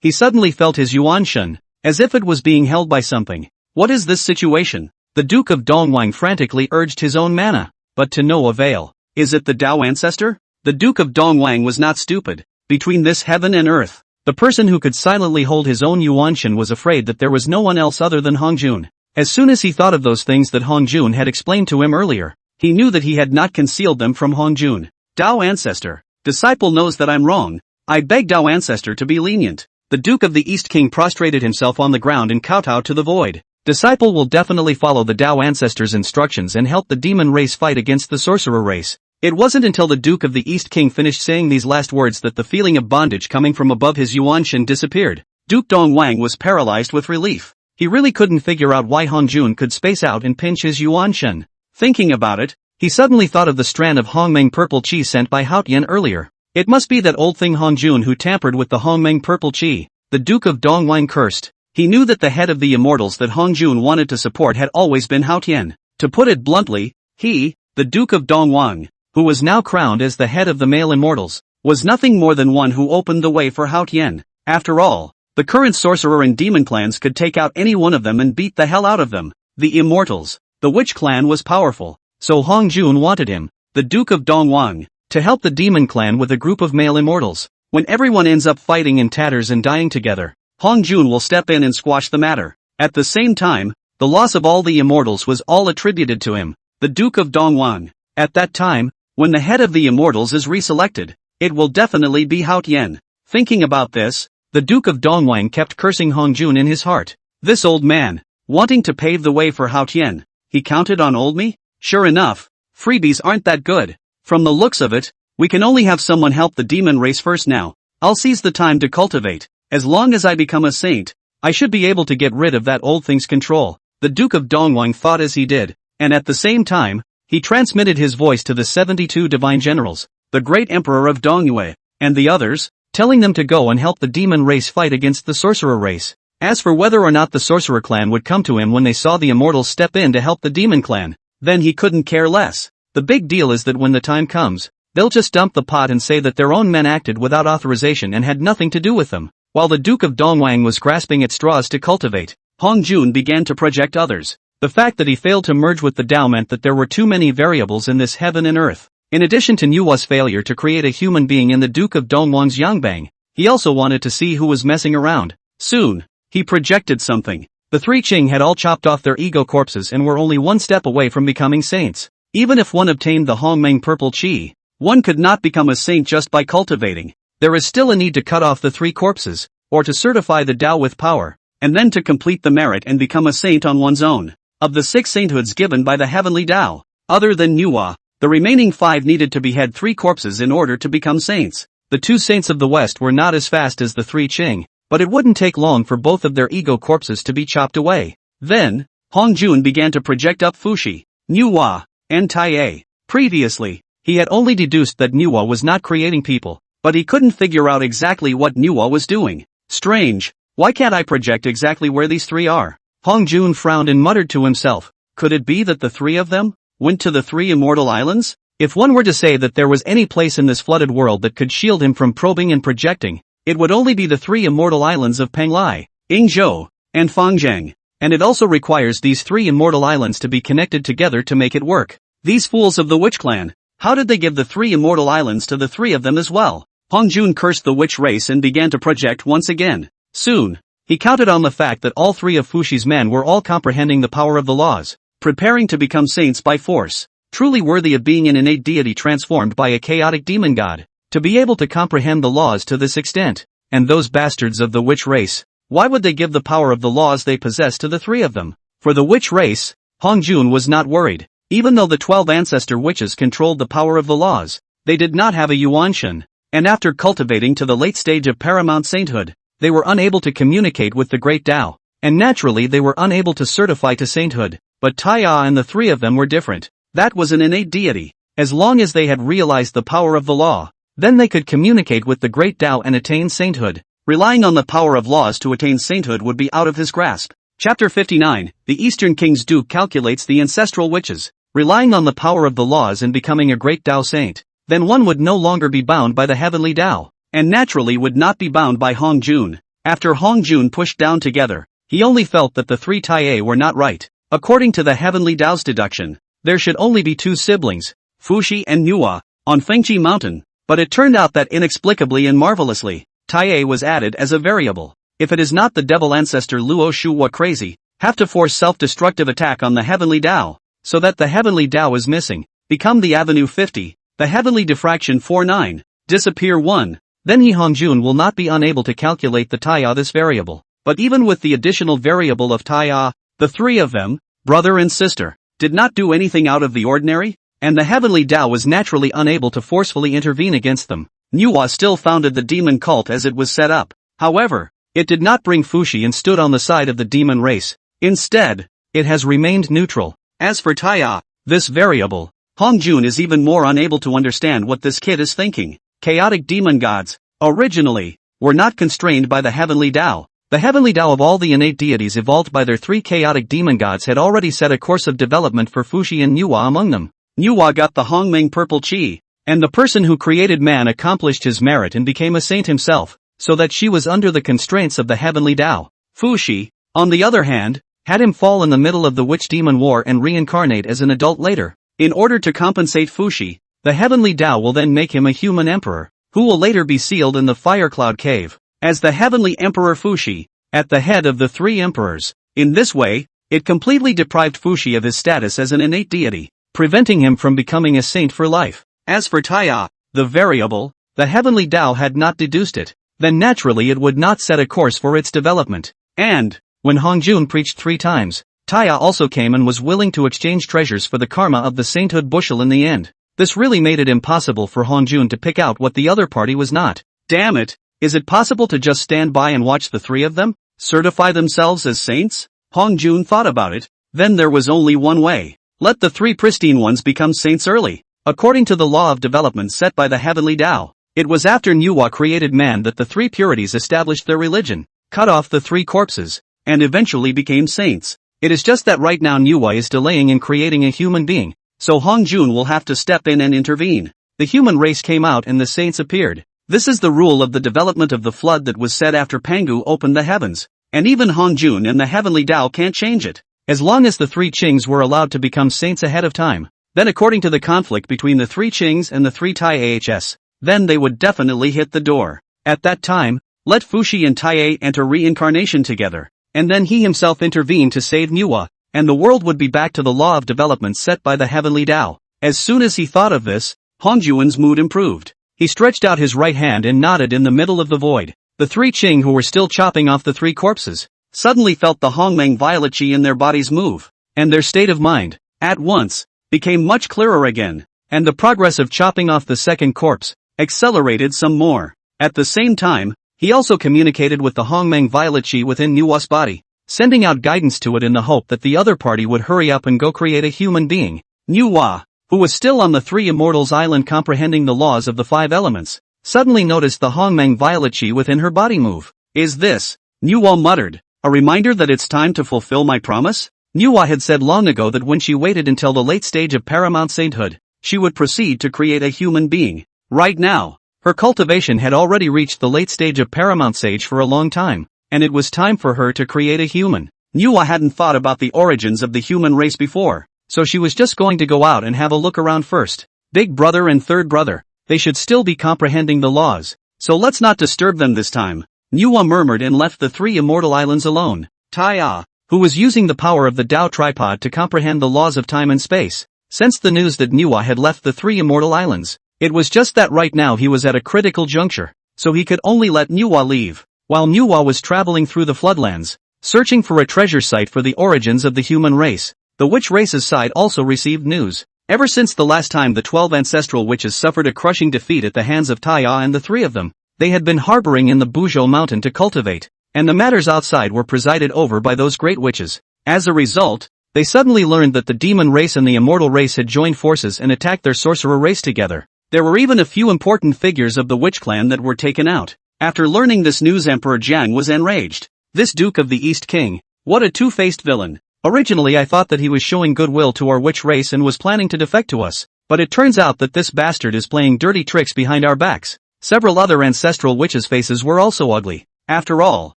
[SPEAKER 1] he suddenly felt his yuanshan, as if it was being held by something. What is this situation? The Duke of Dongwang frantically urged his own mana, but to no avail. Is it the Tao ancestor? The Duke of Dongwang was not stupid. Between this heaven and earth, the person who could silently hold his own yuanshan was afraid that there was no one else other than Hongjun. As soon as he thought of those things that Hongjun had explained to him earlier, he knew that he had not concealed them from Hongjun. Tao ancestor, disciple knows that I'm wrong. I beg Tao ancestor to be lenient. the Duke of the East King prostrated himself on the ground and kowtowed to the void. Disciple will definitely follow the Tao ancestors' instructions and help the demon race fight against the sorcerer race. It wasn't until the Duke of the East King finished saying these last words that the feeling of bondage coming from above his yuanshin disappeared. Duke Dongwang was paralyzed with relief. He really couldn't figure out why Hongjun could space out and pinch his yuanshin. Thinking about it, he suddenly thought of the strand of Hongmeng purple chi sent by Haotian earlier. It must be that old thing Hongjun who tampered with the Hongmeng purple chi. The Duke of Dongwang cursed. He knew that the head of the immortals that Hongjun wanted to support had always been Haotian. To put it bluntly, he, the Duke of Dongwang, who was now crowned as the head of the male immortals, was nothing more than one who opened the way for Haotian. After all, the current sorcerer and demon clans could take out any one of them and beat the hell out of them. The immortals. The witch clan was powerful, so Hongjun wanted him, the Duke of Dongwang, to help the demon clan with a group of male immortals. When everyone ends up fighting in tatters and dying together, Hongjun will step in and squash the matter. At the same time, the loss of all the immortals was all attributed to him, the Duke of Dongwang. At that time, when the head of the immortals is reselected, it will definitely be Haotian. Thinking about this, the Duke of Dongwang kept cursing Hongjun in his heart. This old man, wanting to pave the way for Haotian, he counted on old me? Sure enough, freebies aren't that good. From the looks of it, we can only have someone help the demon race first now. I'll seize the time to cultivate. As long as I become a saint, I should be able to get rid of that old thing's control. The Duke of Dongwang thought as he did, and at the same time, he transmitted his voice to the 72 divine generals, the great emperor of Dongyue, and the others, telling them to go and help the demon race fight against the sorcerer race. As for whether or not the sorcerer clan would come to him when they saw the immortals step in to help the demon clan, then he couldn't care less. The big deal is that when the time comes, they'll just dump the pot and say that their own men acted without authorization and had nothing to do with them. While the Duke of Dongwang was grasping at straws to cultivate, Hongjun began to project others. The fact that he failed to merge with the Tao meant that there were too many variables in this heaven and earth. In addition to Nuwa's failure to create a human being in the Duke of Dongwang's Yangbang, he also wanted to see who was messing around. Soon, he projected something. The three Qing had all chopped off their ego corpses and were only one step away from becoming saints. Even if one obtained the Hongmeng purple chi, one could not become a saint just by cultivating. There is still a need to cut off the three corpses, or to certify the Tao with power, and then to complete the merit and become a saint on one's own. Of the 6 sainthoods given by the heavenly Tao, other than Nuwa, the remaining 5 needed to behead 3 corpses in order to become saints. The 2 saints of the West were not as fast as the 3 Qing, but it wouldn't take long for both of their ego corpses to be chopped away. Then, Hongjun began to project up Fushi, Nuwa, and Taiye. Previously, he had only deduced that Nuwa was not creating people, but he couldn't figure out exactly what Nuwa was doing. Strange, why can't I project exactly where these 3 are? Hongjun frowned and muttered to himself, could it be that the 3 of them went to the 3 immortal islands? If one were to say that there was any place in this flooded world that could shield him from probing and projecting, it would only be the 3 immortal islands of Penglai, Yingzhou, and Fangjiang, and it also requires these 3 immortal islands to be connected together to make it work. These fools of the witch clan, how did they give the 3 immortal islands to the 3 of them as well? Hongjun cursed the witch race and began to project once again. Soon, he counted on the fact that all 3 of Fushi's men were all comprehending the power of the laws, preparing to become saints by force, truly worthy of being an innate deity transformed by a chaotic demon god, to be able to comprehend the laws to this extent. And those bastards of the witch race, why would they give the power of the laws they possess to the 3 of them? For the witch race, Hongjun was not worried. Even though the 12 ancestor witches controlled the power of the laws, they did not have a yuanshin, and after cultivating to the late stage of paramount sainthood, they were unable to communicate with the great Tao, and naturally they were unable to certify to sainthood. But Taiya and the 3 of them were different. That was an innate deity. As long as they had realized the power of the law, then they could communicate with the great Tao and attain sainthood. Relying on the power of laws to attain sainthood would be out of his grasp. Chapter 59, The Eastern King's Duke calculates the ancestral witches. Relying on the power of the laws and becoming a great Tao saint, then one would no longer be bound by the heavenly Tao, and naturally would not be bound by Hongjun. After Hongjun pushed down together, he only felt that the 3 Taiye were not right. According to the heavenly Tao's deduction, there should only be 2 siblings, Fushi and Nuwa, on Fengqi Mountain, but it turned out that inexplicably and marvelously, Taiye was added as a variable. If it is not the devil ancestor Luo Shuwa crazy, have to force self-destructive attack on the heavenly Tao, so that the heavenly Tao is missing, become the Avenue 50, the heavenly diffraction 49, disappear 1, then he Hongjun will not be unable to calculate the Taya this variable. But even with the additional variable of Taya, the three of them, brother and sister, did not do anything out of the ordinary, and the heavenly Tao was naturally unable to forcefully intervene against them. Manhwa still founded the demon cult as it was set up. However, it did not bring Fushi and stood on the side of the demon race. Instead, it has remained neutral. As for Taya, this variable, Hongjun is even more unable to understand what this kid is thinking. Chaotic demon gods, originally, were not constrained by the heavenly Tao. The heavenly Tao of all the innate deities evolved by their three chaotic demon gods had already set a course of development for Fushi and Manhwa among them. Manhwa got the Hongmeng purple chi, and the person who created man accomplished his merit and became a saint himself, so that she was under the constraints of the heavenly Tao. Fushi, on the other hand, had him fall in the middle of the witch demon war and reincarnate as an adult later. In order to compensate Fushi, the heavenly Tao will then make him a human emperor, who will later be sealed in the fire cloud cave, as the heavenly emperor Fushi, at the head of the three emperors. In this way, it completely deprived Fushi of his status as an innate deity, preventing him from becoming a saint for life. As for Taya, the variable, the heavenly Tao had not deduced it, then naturally it would not set a course for its development. And, when Hongjun preached 3 times, Taya also came and was willing to exchange treasures for the karma of the sainthood bushel in the end. This really made it impossible for Hongjun to pick out what the other party was not. Damn it! Is it possible to just stand by and watch the three of them certify themselves as saints? Hongjun thought about it. Then there was only one way. Let the 3 pristine ones become saints early. According to the law of development set by the heavenly Tao, it was after Manhwa created man that the 3 purities established their religion, cut off the 3 corpses, and eventually became saints. It is just that right now Manhwa is delaying in creating a human being, so Hongjun will have to step in and intervene. The human race came out and the saints appeared. This is the rule of the development of the flood that was set after Pangu opened the heavens, and even Hongjun and the heavenly Tao can't change it. As long as the 3 Qings were allowed to become saints ahead of time, then according to the conflict between the 3 Qings and the 3 Tai Ahs, then they would definitely hit the door. At that time, let Fushi and Tai enter reincarnation together, and then he himself intervene to save Manhwa, and the world would be back to the law of development set by the heavenly Tao. As soon as he thought of this, Hongjun's mood improved. He stretched out his right hand and nodded in the middle of the void. The 3 Qing who were still chopping off the 3 corpses, suddenly felt the Hongmeng violet chi in their bodies move, and their state of mind, at once, became much clearer again, and the progress of chopping off the second corpse, accelerated some more. At the same time, he also communicated with the Hongmeng violet chi within Manhwa's body, sending out guidance to it in the hope that the other party would hurry up and go create a human being. Manhwa, who was still on the 3 Immortals Island comprehending the laws of the 5 elements, suddenly noticed the Hongmeng violet chi within her body move. Is this, Manhwa muttered, a reminder that it's time to fulfill my promise? Manhwa had said long ago that when she waited until the late stage of paramount sainthood, she would proceed to create a human being. Right now, her cultivation had already reached the late stage of paramount sage for a long time, and it was time for her to create a human. Manhwa hadn't thought about the origins of the human race before, so she was just going to go out and have a look around first. Big brother and third brother, they should still be comprehending the laws, so let's not disturb them this time. Manhwa murmured and left the 3 immortal islands alone. Taya, who was using the power of the Tao tripod to comprehend the laws of time and space, sensed the news that Manhwa had left the 3 immortal islands. It was just that right now he was at a critical juncture, so he could only let Manhwa leave. While Manhwa was traveling through the floodlands, searching for a treasure site for the origins of the human race, the witch race's side also received news. Ever since the last time the 12 ancestral witches suffered a crushing defeat at the hands of Taya and the 3 of them, they had been harboring in the Buzhou mountain to cultivate, and the matters outside were presided over by those great witches. As a result, they suddenly learned that the demon race and the immortal race had joined forces and attacked their sorcerer race together. There were even a few important figures of the witch clan that were taken out. After learning this news, Emperor Jiang was enraged. This Duke of the East King, what a two-faced villain. Originally I thought that he was showing goodwill to our witch race and was planning to defect to us, but it turns out that this bastard is playing dirty tricks behind our backs. Several other ancestral witches' faces were also ugly. After all,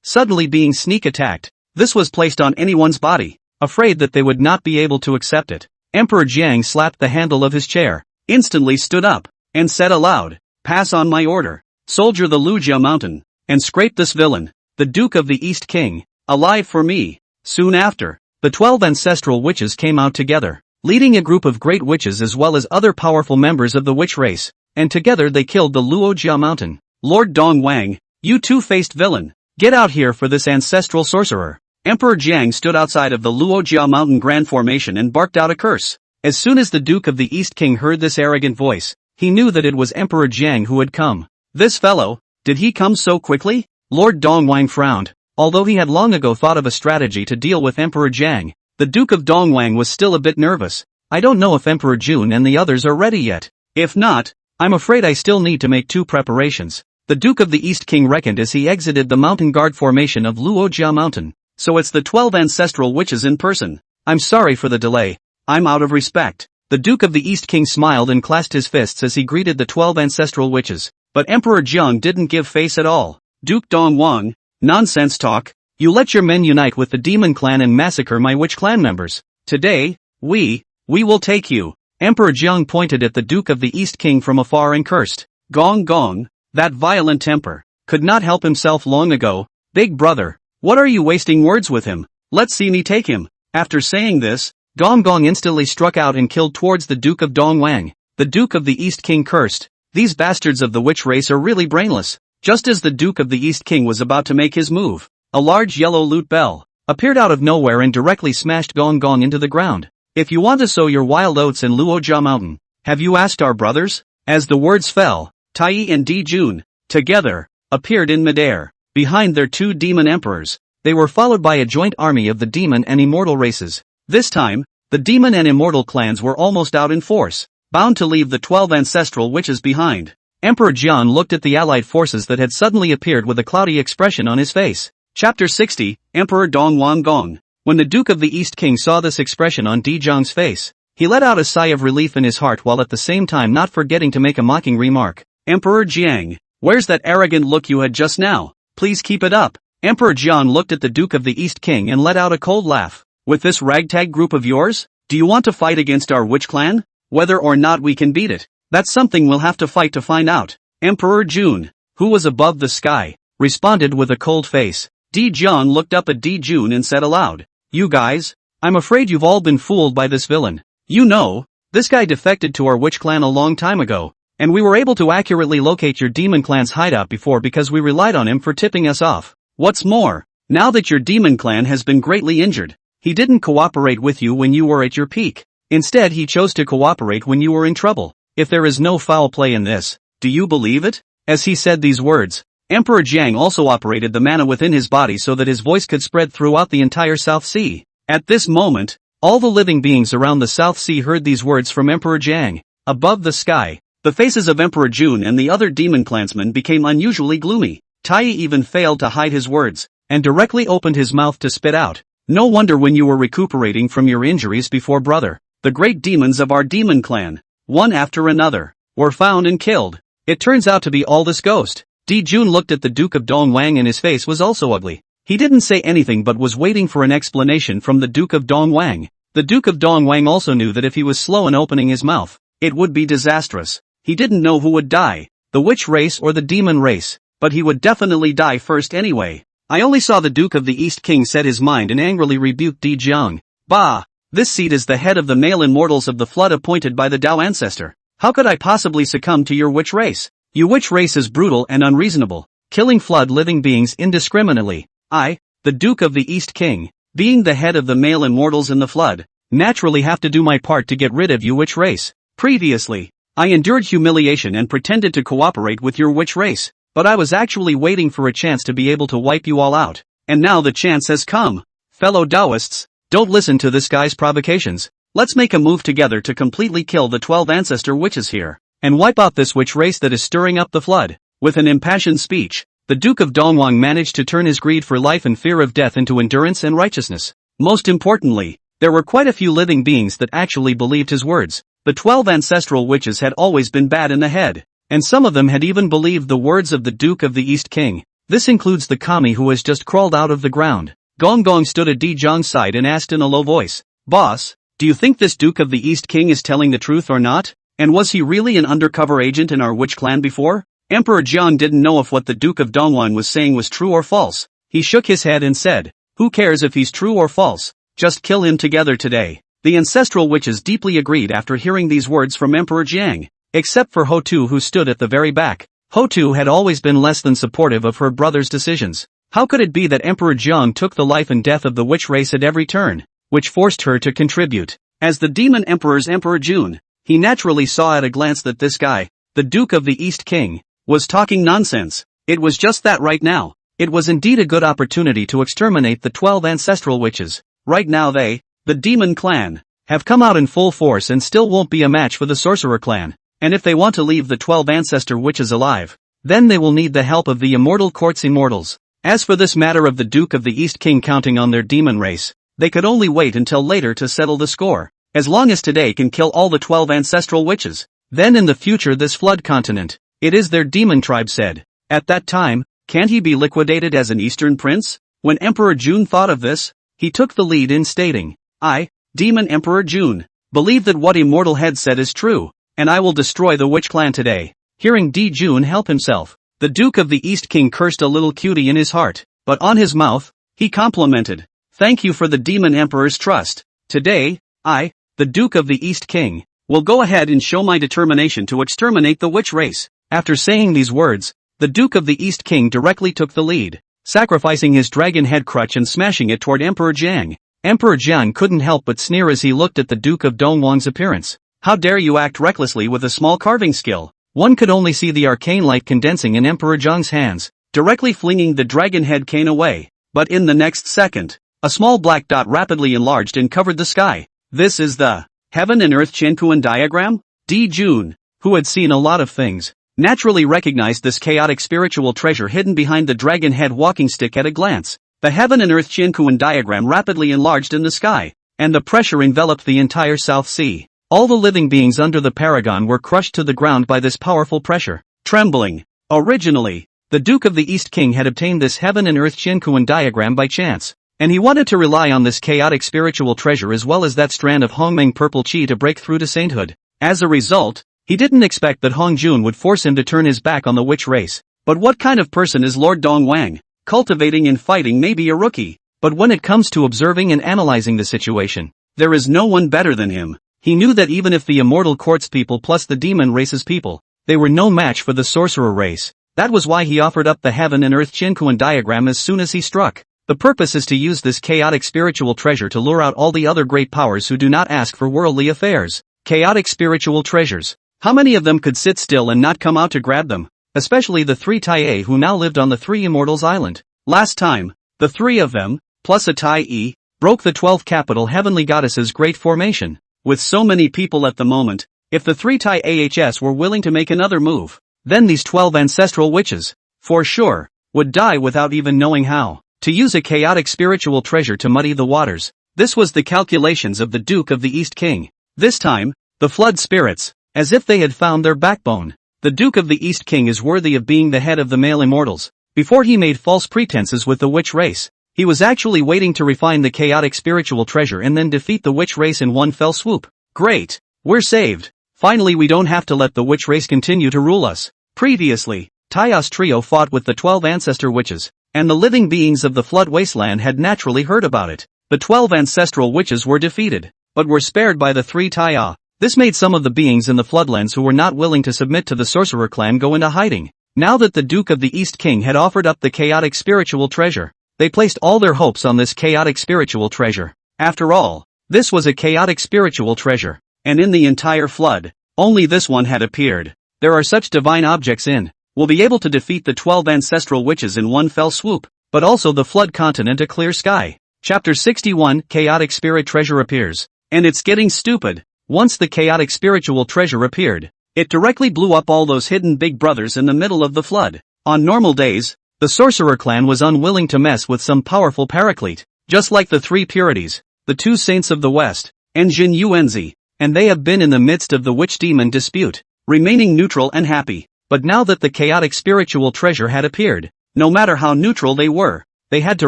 [SPEAKER 1] suddenly being sneak attacked, this was placed on anyone's body, afraid that they would not be able to accept it. Emperor Jiang slapped the handle of his chair, instantly stood up, and said aloud, "Pass on my order, soldier the Lujia mountain, and scrape this villain, the Duke of the East King, alive for me." Soon after, the 12 ancestral witches came out together, leading a group of great witches as well as other powerful members of the witch race, and together they killed the Luojia mountain. Lord Dong Wang, you two-faced villain. Get out here for this ancestral sorcerer. Emperor Jiang stood outside of the Luojia Mountain Grand Formation and barked out a curse. As soon as the Duke of the East King heard this arrogant voice, he knew that it was Emperor Jiang who had come. This fellow, did he come so quickly? Lord Dongwang frowned. Although he had long ago thought of a strategy to deal with Emperor Jiang, the Duke of Dongwang was still a bit nervous. I don't know if Emperor Jun and the others are ready yet. If not, I'm afraid I still need to make 2 preparations. The Duke of the East King reckoned as he exited the mountain guard formation of Luojia Mountain. So it's the 12 ancestral witches in person. I'm sorry for the delay. I'm out of respect. The Duke of the East King smiled and clasped his fists as he greeted the 12 ancestral witches. But Emperor Jiang didn't give face at all. Duke Dongwang, nonsense talk. You let your men unite with the demon clan and massacre my witch clan members. Today, we will take you. Emperor Jiang pointed at the Duke of the East King from afar and cursed. Gong gong, that violent temper. Could not help himself long ago. Big brother, what are you wasting words with him? Let's see me take him. After saying this, Gong Gong instantly struck out and killed towards the Duke of Dongwang. The Duke of the East King cursed. These bastards of the witch race are really brainless. Just as the Duke of the East King was about to make his move, a large yellow lute bell appeared out of nowhere and directly smashed Gong Gong into the ground. If you want to sow your wild oats in Luojia Mountain, have you asked our brothers? As the words fell, Tai and Di Jun, together, appeared in midair. Behind their 2 demon emperors, they were followed by a joint army of the demon and immortal races. This time, the demon and immortal clans were almost out in force, bound to leave the 12 ancestral witches behind. Emperor Jian looked at the allied forces that had suddenly appeared with a cloudy expression on his face. Chapter 60, Emperor Dongwang Gong. When the Duke of the East King saw this expression on Di Zhang's face, he let out a sigh of relief in his heart while at the same time not forgetting to make a mocking remark. Emperor Jiang, where's that arrogant look you had just now? Please keep it up. Emperor Jian looked at the Duke of the East King and let out a cold laugh. With this ragtag group of yours? Do you want to fight against our witch clan? Whether or not we can beat it, that's something we'll have to fight to find out. Emperor Jun, who was above the sky, responded with a cold face. Di Jiang looked up at Di Jun and said aloud, you guys, I'm afraid you've all been fooled by this villain. You know, this guy defected to our witch clan a long time ago, and we were able to accurately locate your demon clan's hideout before because we relied on him for tipping us off. What's more, now that your demon clan has been greatly injured, he didn't cooperate with you when you were at your peak. Instead he chose to cooperate when you were in trouble. If there is no foul play in this, do you believe it? As he said these words, Emperor Jiang also operated the mana within his body so that his voice could spread throughout the entire South Sea. At this moment, all the living beings around the South Sea heard these words from Emperor Jiang. Above the sky, the faces of Emperor Jun and the other demon clansmen became unusually gloomy. Tai even failed to hide his words, and directly opened his mouth to spit out. No wonder when you were recuperating from your injuries before, brother. The great demons of our demon clan, one after another, were found and killed. It turns out to be all this ghost. Di Jun looked at the Duke of Dongwang and his face was also ugly. He didn't say anything but was waiting for an explanation from the Duke of Dongwang. The Duke of Dongwang also knew that if he was slow in opening his mouth, it would be disastrous. He didn't know who would die, the witch race or the demon race, but he would definitely die first anyway. I only saw the Duke of the East King set his mind and angrily rebuked Di Jiang. Bah! This seat is the head of the male immortals of the flood appointed by the Tao ancestor. How could I possibly succumb to your witch race? Your witch race is brutal and unreasonable, killing flood living beings indiscriminately. I, the Duke of the East King, being the head of the male immortals in the flood, naturally have to do my part to get rid of your witch race. Previously, I endured humiliation and pretended to cooperate with your witch race, but I was actually waiting for a chance to be able to wipe you all out, and now the chance has come. Fellow Taoists, don't listen to this guy's provocations. Let's make a move together to completely kill the 12 ancestor witches here, and wipe out this witch race that is stirring up the flood. With an impassioned speech, the Duke of Dongwang managed to turn his greed for life and fear of death into endurance and righteousness. Most importantly, there were quite a few living beings that actually believed his words. The 12 ancestral witches had always been bad in the head, and some of them had even believed the words of the Duke of the East King. This includes the kami who has just crawled out of the ground. Gong Gong stood at Di Zhang's side and asked in a low voice, "Boss, do you think this Duke of the East King is telling the truth or not? And was he really an undercover agent in our witch clan before?" Emperor Jian didn't know if what the Duke of Dongwang was saying was true or false. He shook his head and said, "Who cares if he's true or false? Just kill him together today." The ancestral witches deeply agreed after hearing these words from Emperor Jiang, except for Ho Tu who stood at the very back. Ho-Tu had always been less than supportive of her brother's decisions. How could it be that Emperor Jiang took the life and death of the witch race at every turn, which forced her to contribute? As the Demon Emperor's Emperor Jun, he naturally saw at a glance that this guy, the Duke of the East King, was talking nonsense. It was just that right now. It was indeed a good opportunity to exterminate the 12 ancestral witches. Right now they, the Demon Clan, have come out in full force and still won't be a match for the Sorcerer Clan. And if they want to leave the 12 ancestor witches alive, then they will need the help of the Immortal Court's immortals. As for this matter of the Duke of the East King counting on their demon race, they could only wait until later to settle the score. As long as today can kill all the 12 ancestral witches, then in the future this flood continent, it is their demon tribe said. At that time, can't he be liquidated as an Eastern prince? When Emperor Jun thought of this, he took the lead in stating, I, Demon Emperor Jun, believe that what Immortal Head said is true, and I will destroy the witch clan today. Hearing Di Jun help himself, the Duke of the East King cursed a little cutie in his heart, but on his mouth, he complimented, thank you for the Demon Emperor's trust. Today, I, the Duke of the East King, will go ahead and show my determination to exterminate the witch race. After saying these words, the Duke of the East King directly took the lead, sacrificing his dragon head crutch and smashing it toward Emperor Jiang. Emperor Jiang couldn't help but sneer as he looked at the Duke of Dongwang's appearance. How dare you act recklessly with a small carving skill? One could only see the arcane light condensing in Emperor Jiang's hands, directly flinging the dragon head cane away. But in the next second, a small black dot rapidly enlarged and covered the sky. This is the Heaven and Earth Qiankuan diagram? Di Jun, who had seen a lot of things, naturally recognized this chaotic spiritual treasure hidden behind the dragon head walking stick at a glance. The Heaven and Earth Qiankuan diagram rapidly enlarged in the sky, and the pressure enveloped the entire South Sea. All the living beings under the paragon were crushed to the ground by this powerful pressure. Trembling. Originally, the Duke of the East King had obtained this Heaven and Earth Qiankuan diagram by chance, and he wanted to rely on this chaotic spiritual treasure as well as that strand of Hongmeng purple chi to break through to sainthood. As a result, he didn't expect that Hong Jun would force him to turn his back on the witch race. But what kind of person is Lord Dongwang? Cultivating and fighting may be a rookie, but when it comes to observing and analyzing the situation, there is no one better than him. He knew that even if the Immortal Court's people plus the Demon Race's people, they were no match for the Sorcerer race. That was why he offered up the Heaven and Earth Qiankuan diagram as soon as he struck. The purpose is to use this chaotic spiritual treasure to lure out all the other great powers who do not ask for worldly affairs. Chaotic spiritual treasures. How many of them could sit still and not come out to grab them? Especially the three Tai who now lived on the Three Immortals Island. Last time, the three of them, plus a Tai, broke the 12 capital heavenly goddesses' great formation. With so many people at the moment, if the three Tai AHS were willing to make another move, then these 12 ancestral witches, for sure, would die without even knowing how. To use a chaotic spiritual treasure to muddy the waters, this was the calculations of the Duke of the East King. This time, the flood spirits, as if they had found their backbone. The Duke of the East King is worthy of being the head of the male immortals. Before he made false pretenses with the witch race, he was actually waiting to refine the chaotic spiritual treasure and then defeat the witch race in one fell swoop. Great! We're saved! Finally we don't have to let the witch race continue to rule us. Previously, Taios Trio fought with the 12 ancestor witches, and the living beings of the flood wasteland had naturally heard about it. The 12 ancestral witches were defeated, but were spared by the 3 Taiya. This made some of the beings in the floodlands who were not willing to submit to the Sorcerer clan go into hiding. Now that the Duke of the East King had offered up the chaotic spiritual treasure, they placed all their hopes on this chaotic spiritual treasure. After all, this was a chaotic spiritual treasure, and in the entire flood, only this one had appeared. There are such divine objects in, will be able to defeat the 12 ancestral witches in one fell swoop, but also the flood continent a clear sky. Chapter 61 Chaotic Spirit Treasure appears. And it's getting stupid. Once the chaotic spiritual treasure appeared, it directly blew up all those hidden big brothers in the middle of the flood. On normal days, the Sorcerer clan was unwilling to mess with some powerful paraclete, just like the 3 Purities, the 2 Saints of the West, and Jin Yuanzi, and they have been in the midst of the witch-demon dispute, remaining neutral and happy. But now that the chaotic spiritual treasure had appeared, no matter how neutral they were, they had to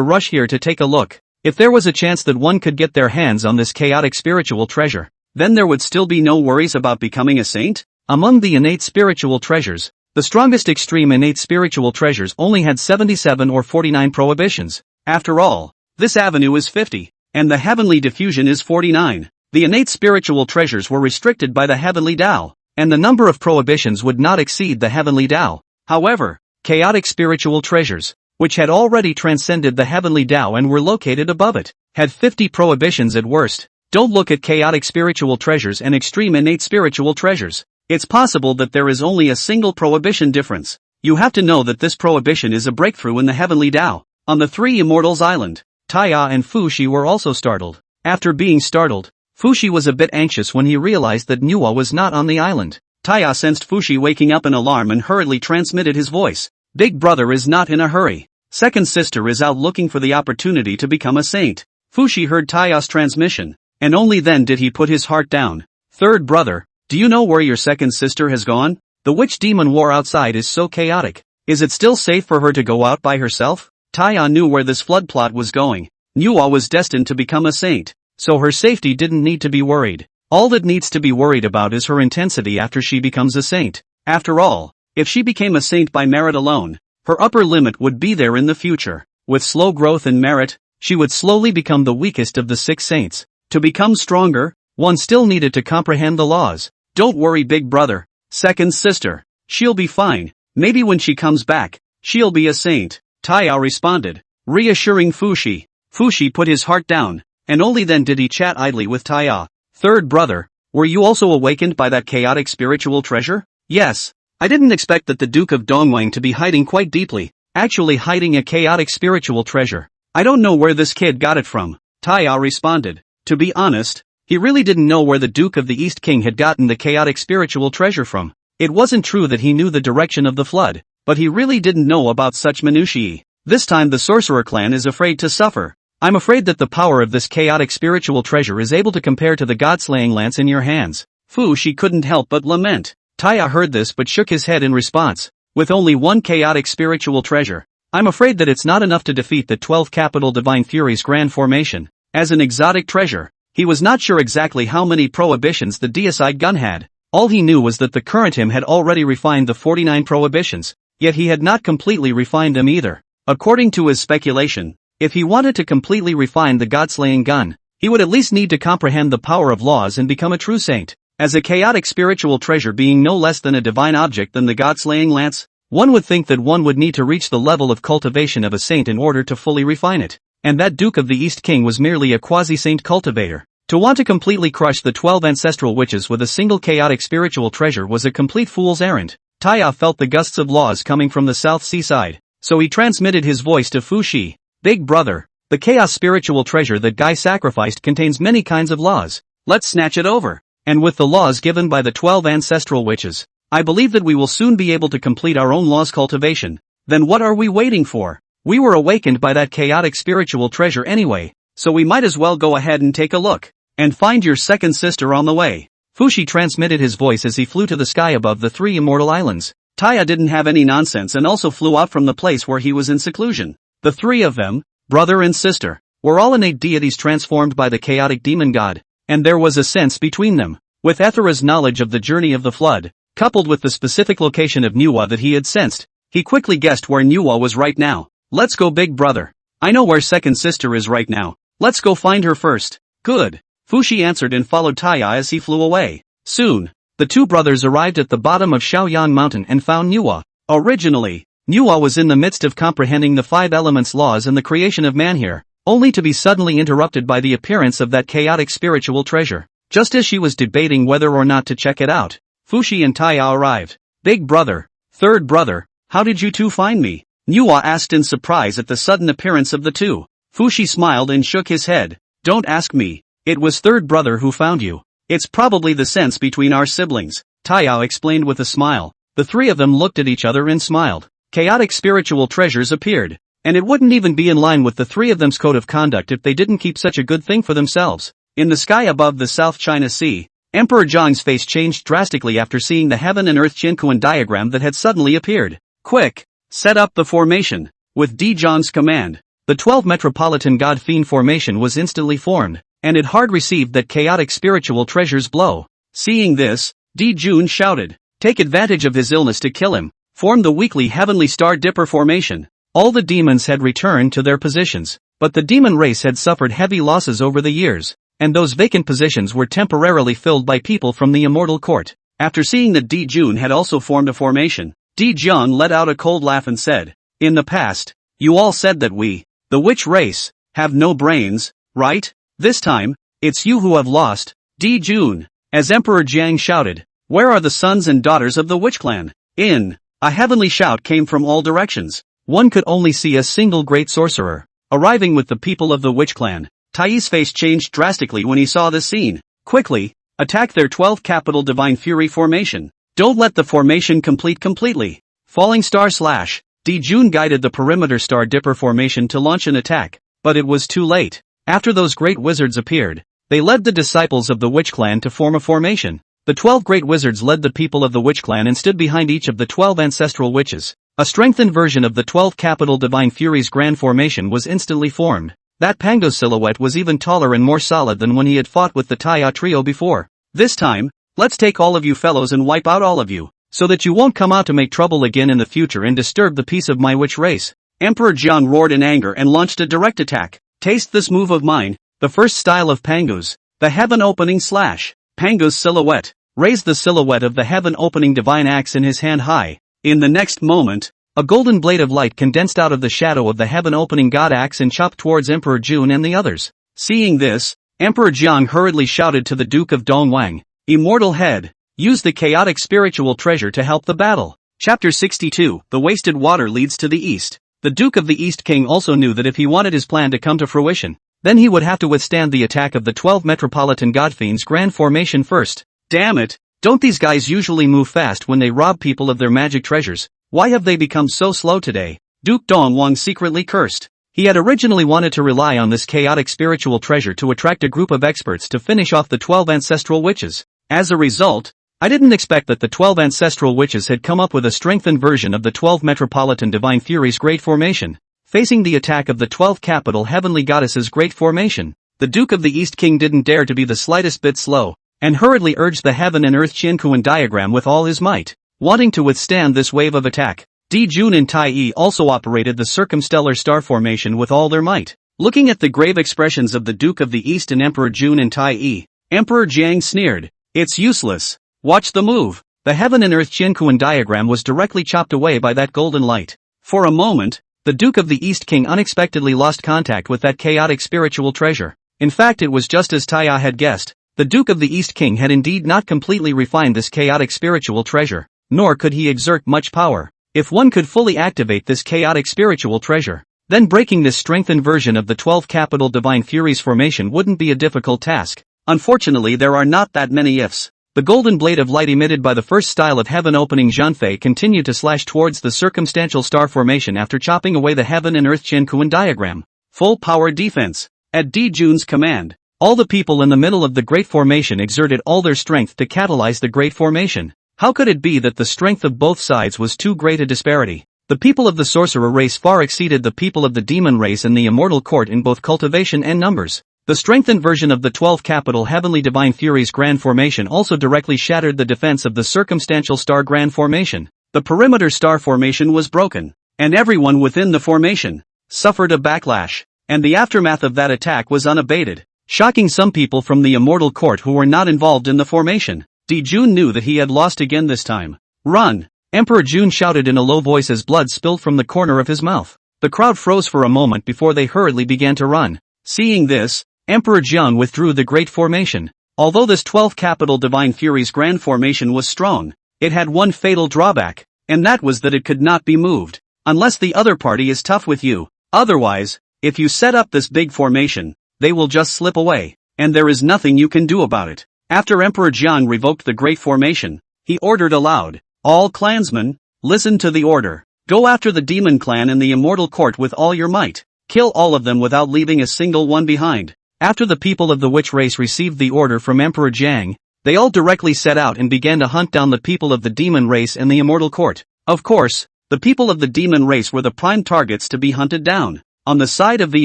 [SPEAKER 1] rush here to take a look. If there was a chance that one could get their hands on this chaotic spiritual treasure, then there would still be no worries about becoming a saint. Among the innate spiritual treasures, the strongest extreme innate spiritual treasures only had 77 or 49 prohibitions. After all, this avenue is 50, and the heavenly diffusion is 49. The innate spiritual treasures were restricted by the heavenly Tao, and the number of prohibitions would not exceed the heavenly Tao. However, chaotic spiritual treasures, which had already transcended the heavenly Tao and were located above it, had 50 prohibitions at worst. Don't look at chaotic spiritual treasures and extreme innate spiritual treasures. It's possible that there is only a single prohibition difference. You have to know that this prohibition is a breakthrough in the heavenly Tao. On the Three Immortals Island, Taya and Fushi were also startled. After being startled, Fushi was a bit anxious when he realized that Nuwa was not on the island. Taya sensed Fushi waking up in alarm and hurriedly transmitted his voice. Big brother is not in a hurry. Second sister is out looking for the opportunity to become a saint. Fushi heard Taya's transmission, and only then did he put his heart down. Third brother, do you know where your second sister has gone? The witch demon war outside is so chaotic. Is it still safe for her to go out by herself? Taya knew where this flood plot was going. Nuwa was destined to become a saint, so her safety didn't need to be worried. All that needs to be worried about is her intensity after she becomes a saint. After all, if she became a saint by merit alone, her upper limit would be there in the future. With slow growth in merit, she would slowly become the weakest of the 6 saints. To become stronger, one still needed to comprehend the laws. Don't worry big brother, second sister, she'll be fine. Maybe when she comes back, she'll be a saint. Taya responded, reassuring Fushi. Fushi put his heart down, and only then did he chat idly with Taya. Third brother, were you also awakened by that chaotic spiritual treasure? Yes. I didn't expect that the Duke of Dongwang to be hiding quite deeply, actually hiding a chaotic spiritual treasure. I don't know where this kid got it from. Taya responded. To be honest, he really didn't know where the Duke of the East King had gotten the chaotic spiritual treasure from. It wasn't true that he knew the direction of the flood, but he really didn't know about such minutiae. This time the sorcerer clan is afraid to suffer. I'm afraid that the power of this chaotic spiritual treasure is able to compare to the god-slaying lance in your hands. Fushi couldn't help but lament. Taya heard this but shook his head in response. With only one chaotic spiritual treasure, I'm afraid that it's not enough to defeat the 12 capital divine furies grand formation. As an exotic treasure, he was not sure exactly how many prohibitions the deicide gun had. All he knew was that the current him had already refined the 49 prohibitions, yet he had not completely refined them either. According to his speculation, if he wanted to completely refine the god-slaying gun, he would at least need to comprehend the power of laws and become a true saint. As a chaotic spiritual treasure being no less than a divine object than the god-slaying lance, one would think that one would need to reach the level of cultivation of a saint in order to fully refine it. And that Duke of the East King was merely a quasi-saint cultivator. To want to completely crush the 12 ancestral witches with a single chaotic spiritual treasure was a complete fool's errand. Taya felt the gusts of laws coming from the South Seaside, so he transmitted his voice to Fushi. Big brother, the chaos spiritual treasure that Guy sacrificed contains many kinds of laws. Let's snatch it over. And with the laws given by the 12 ancestral witches, I believe that we will soon be able to complete our own laws cultivation. Then what are we waiting for? We were awakened by that chaotic spiritual treasure anyway, so we might as well go ahead and take a look. And find your second sister on the way. Fushi transmitted his voice as he flew to the sky above the 3 immortal islands. Taya didn't have any nonsense and also flew out from the place where he was in seclusion. The 3 of them, brother and sister, were all innate deities transformed by the chaotic demon god, and there was a sense between them. With Ethera's knowledge of the journey of the flood, coupled with the specific location of Nuwa that he had sensed, he quickly guessed where Nuwa was right now. Let's go big brother. I know where second sister is right now. Let's go find her first. Good. Fushi answered and followed Taya as he flew away. Soon, the 2 brothers arrived at the bottom of Shaoyang Mountain and found Nuwa. Originally, Nuwa was in the midst of comprehending the 5 elements laws and the creation of Manhwa, only to be suddenly interrupted by the appearance of that chaotic spiritual treasure. Just as she was debating whether or not to check it out, Fushi and Taya arrived. Big brother, third brother, how did you 2 find me? Nuwa asked in surprise at the sudden appearance of the 2. Fushi smiled and shook his head. Don't ask me. It was third brother who found you. It's probably the sense between our siblings, Taya explained with a smile. The 3 of them looked at each other and smiled. Chaotic spiritual treasures appeared, and it wouldn't even be in line with the 3 of them's code of conduct if they didn't keep such a good thing for themselves. In the sky above the South China Sea, Emperor Zhang's face changed drastically after seeing the heaven and earth Jinkuan diagram that had suddenly appeared. Quick! Set up the formation. With Di Zhang's command, the 12 Metropolitan God Fiend formation was instantly formed, and it hard received that chaotic spiritual treasure's blow. Seeing this, Di Jun shouted, take advantage of his illness to kill him. Form the weekly Heavenly Star Dipper formation. All the demons had returned to their positions, but the demon race had suffered heavy losses over the years, and those vacant positions were temporarily filled by people from the Immortal Court. After seeing that Di Jun had also formed a formation, Jun let out a cold laugh and said, "In the past, you all said that we, the witch race, have no brains, right? This time, it's you who have lost, Jun." As Emperor Jiang shouted, "Where are the sons and daughters of the witch clan?" A heavenly shout came from all directions. One could only see a single great sorcerer arriving with the people of the witch clan. Tai's face changed drastically when he saw this scene. "Quickly, attack their 12 capital divine fury formation. Don't let the formation complete completely." Falling star slash. Jun guided the perimeter star dipper formation to launch an attack, but it was too late. After those great wizards appeared, they led the disciples of the witch clan to form a formation. The 12 great wizards led the people of the witch clan and stood behind each of the 12 ancestral witches. A strengthened version of the 12 capital divine furies grand formation was instantly formed. That Pango's silhouette was even taller and more solid than when he had fought with the Taiya trio before. "This time, let's take all of you fellows and wipe out all of you, so that you won't come out to make trouble again in the future and disturb the peace of my witch race." Emperor Jiang roared in anger and launched a direct attack. "Taste this move of mine, the first style of Pango's, the heaven opening slash." Pango's silhouette raised the silhouette of the heaven opening divine axe in his hand high. In the next moment, a golden blade of light condensed out of the shadow of the heaven-opening god axe and chopped towards Emperor Jun and the others. Seeing this, Emperor Jiang hurriedly shouted to the Duke of Dongwang, "Immortal Head, use the chaotic spiritual treasure to help the battle." Chapter 62, The Wasted Water Leads to the East. The Duke of the East King also knew that if he wanted his plan to come to fruition, then he would have to withstand the attack of the 12 Metropolitan Godfiends Grand Formation first. "Damn it, don't these guys usually move fast when they rob people of their magic treasures? Why have they become so slow today?" Duke Dongwang secretly cursed. He had originally wanted to rely on this chaotic spiritual treasure to attract a group of experts to finish off the 12 ancestral witches. As a result, I didn't expect that the 12 ancestral witches had come up with a strengthened version of the 12 Metropolitan Divine Furies Great Formation, facing the attack of the 12 Capital Heavenly Goddesses Great Formation. The Duke of the East King didn't dare to be the slightest bit slow, and hurriedly urged the Heaven and Earth Qiankuan diagram with all his might. Wanting to withstand this wave of attack, Jun and Tai also operated the circumstellar star formation with all their might. Looking at the grave expressions of the Duke of the East and Emperor Jun and Tai, Emperor Jiang sneered, "It's useless. Watch the move." The Heaven and Earth Qiankuan diagram was directly chopped away by that golden light. For a moment, the Duke of the East King unexpectedly lost contact with that chaotic spiritual treasure. In fact, it was just as Taiya had guessed. The Duke of the East King had indeed not completely refined this chaotic spiritual treasure, nor could he exert much power. If one could fully activate this chaotic spiritual treasure, then breaking this strengthened version of the 12 Capital Divine Furies formation wouldn't be a difficult task. Unfortunately, there are not that many ifs. The golden blade of light emitted by the first style of heaven opening Zhanfei continued to slash towards the circumstantial star formation after chopping away the Heaven and Earth Qiankuan diagram. Full power defense. At Jun's command, all the people in the middle of the Great Formation exerted all their strength to catalyze the Great Formation. How could it be that the strength of both sides was too great a disparity? The people of the sorcerer race far exceeded the people of the demon race and the immortal court in both cultivation and numbers. The strengthened version of the 12 Capital Heavenly Divine Furies Grand Formation also directly shattered the defense of the circumstantial star Grand Formation. The perimeter star formation was broken, and everyone within the formation suffered a backlash, and the aftermath of that attack was unabated, shocking some people from the immortal court who were not involved in the formation. Jun knew that he had lost again this time. "Run!" Emperor Jun shouted in a low voice as blood spilled from the corner of his mouth. The crowd froze for a moment before they hurriedly began to run. Seeing this, Emperor Jiang withdrew the Great Formation. Although this 12 Capital Divine Furies Grand Formation was strong, it had one fatal drawback, and that was that it could not be moved, unless the other party is tough with you. Otherwise, if you set up this big formation, they will just slip away, and there is nothing you can do about it. After Emperor Jiang revoked the Great Formation, he ordered aloud, "All clansmen, listen to the order. Go after the demon clan in the immortal court with all your might. Kill all of them without leaving a single one behind." After the people of the witch race received the order from Emperor Jiang, they all directly set out and began to hunt down the people of the demon race and the immortal court. Of course, the people of the demon race were the prime targets to be hunted down. On the side of the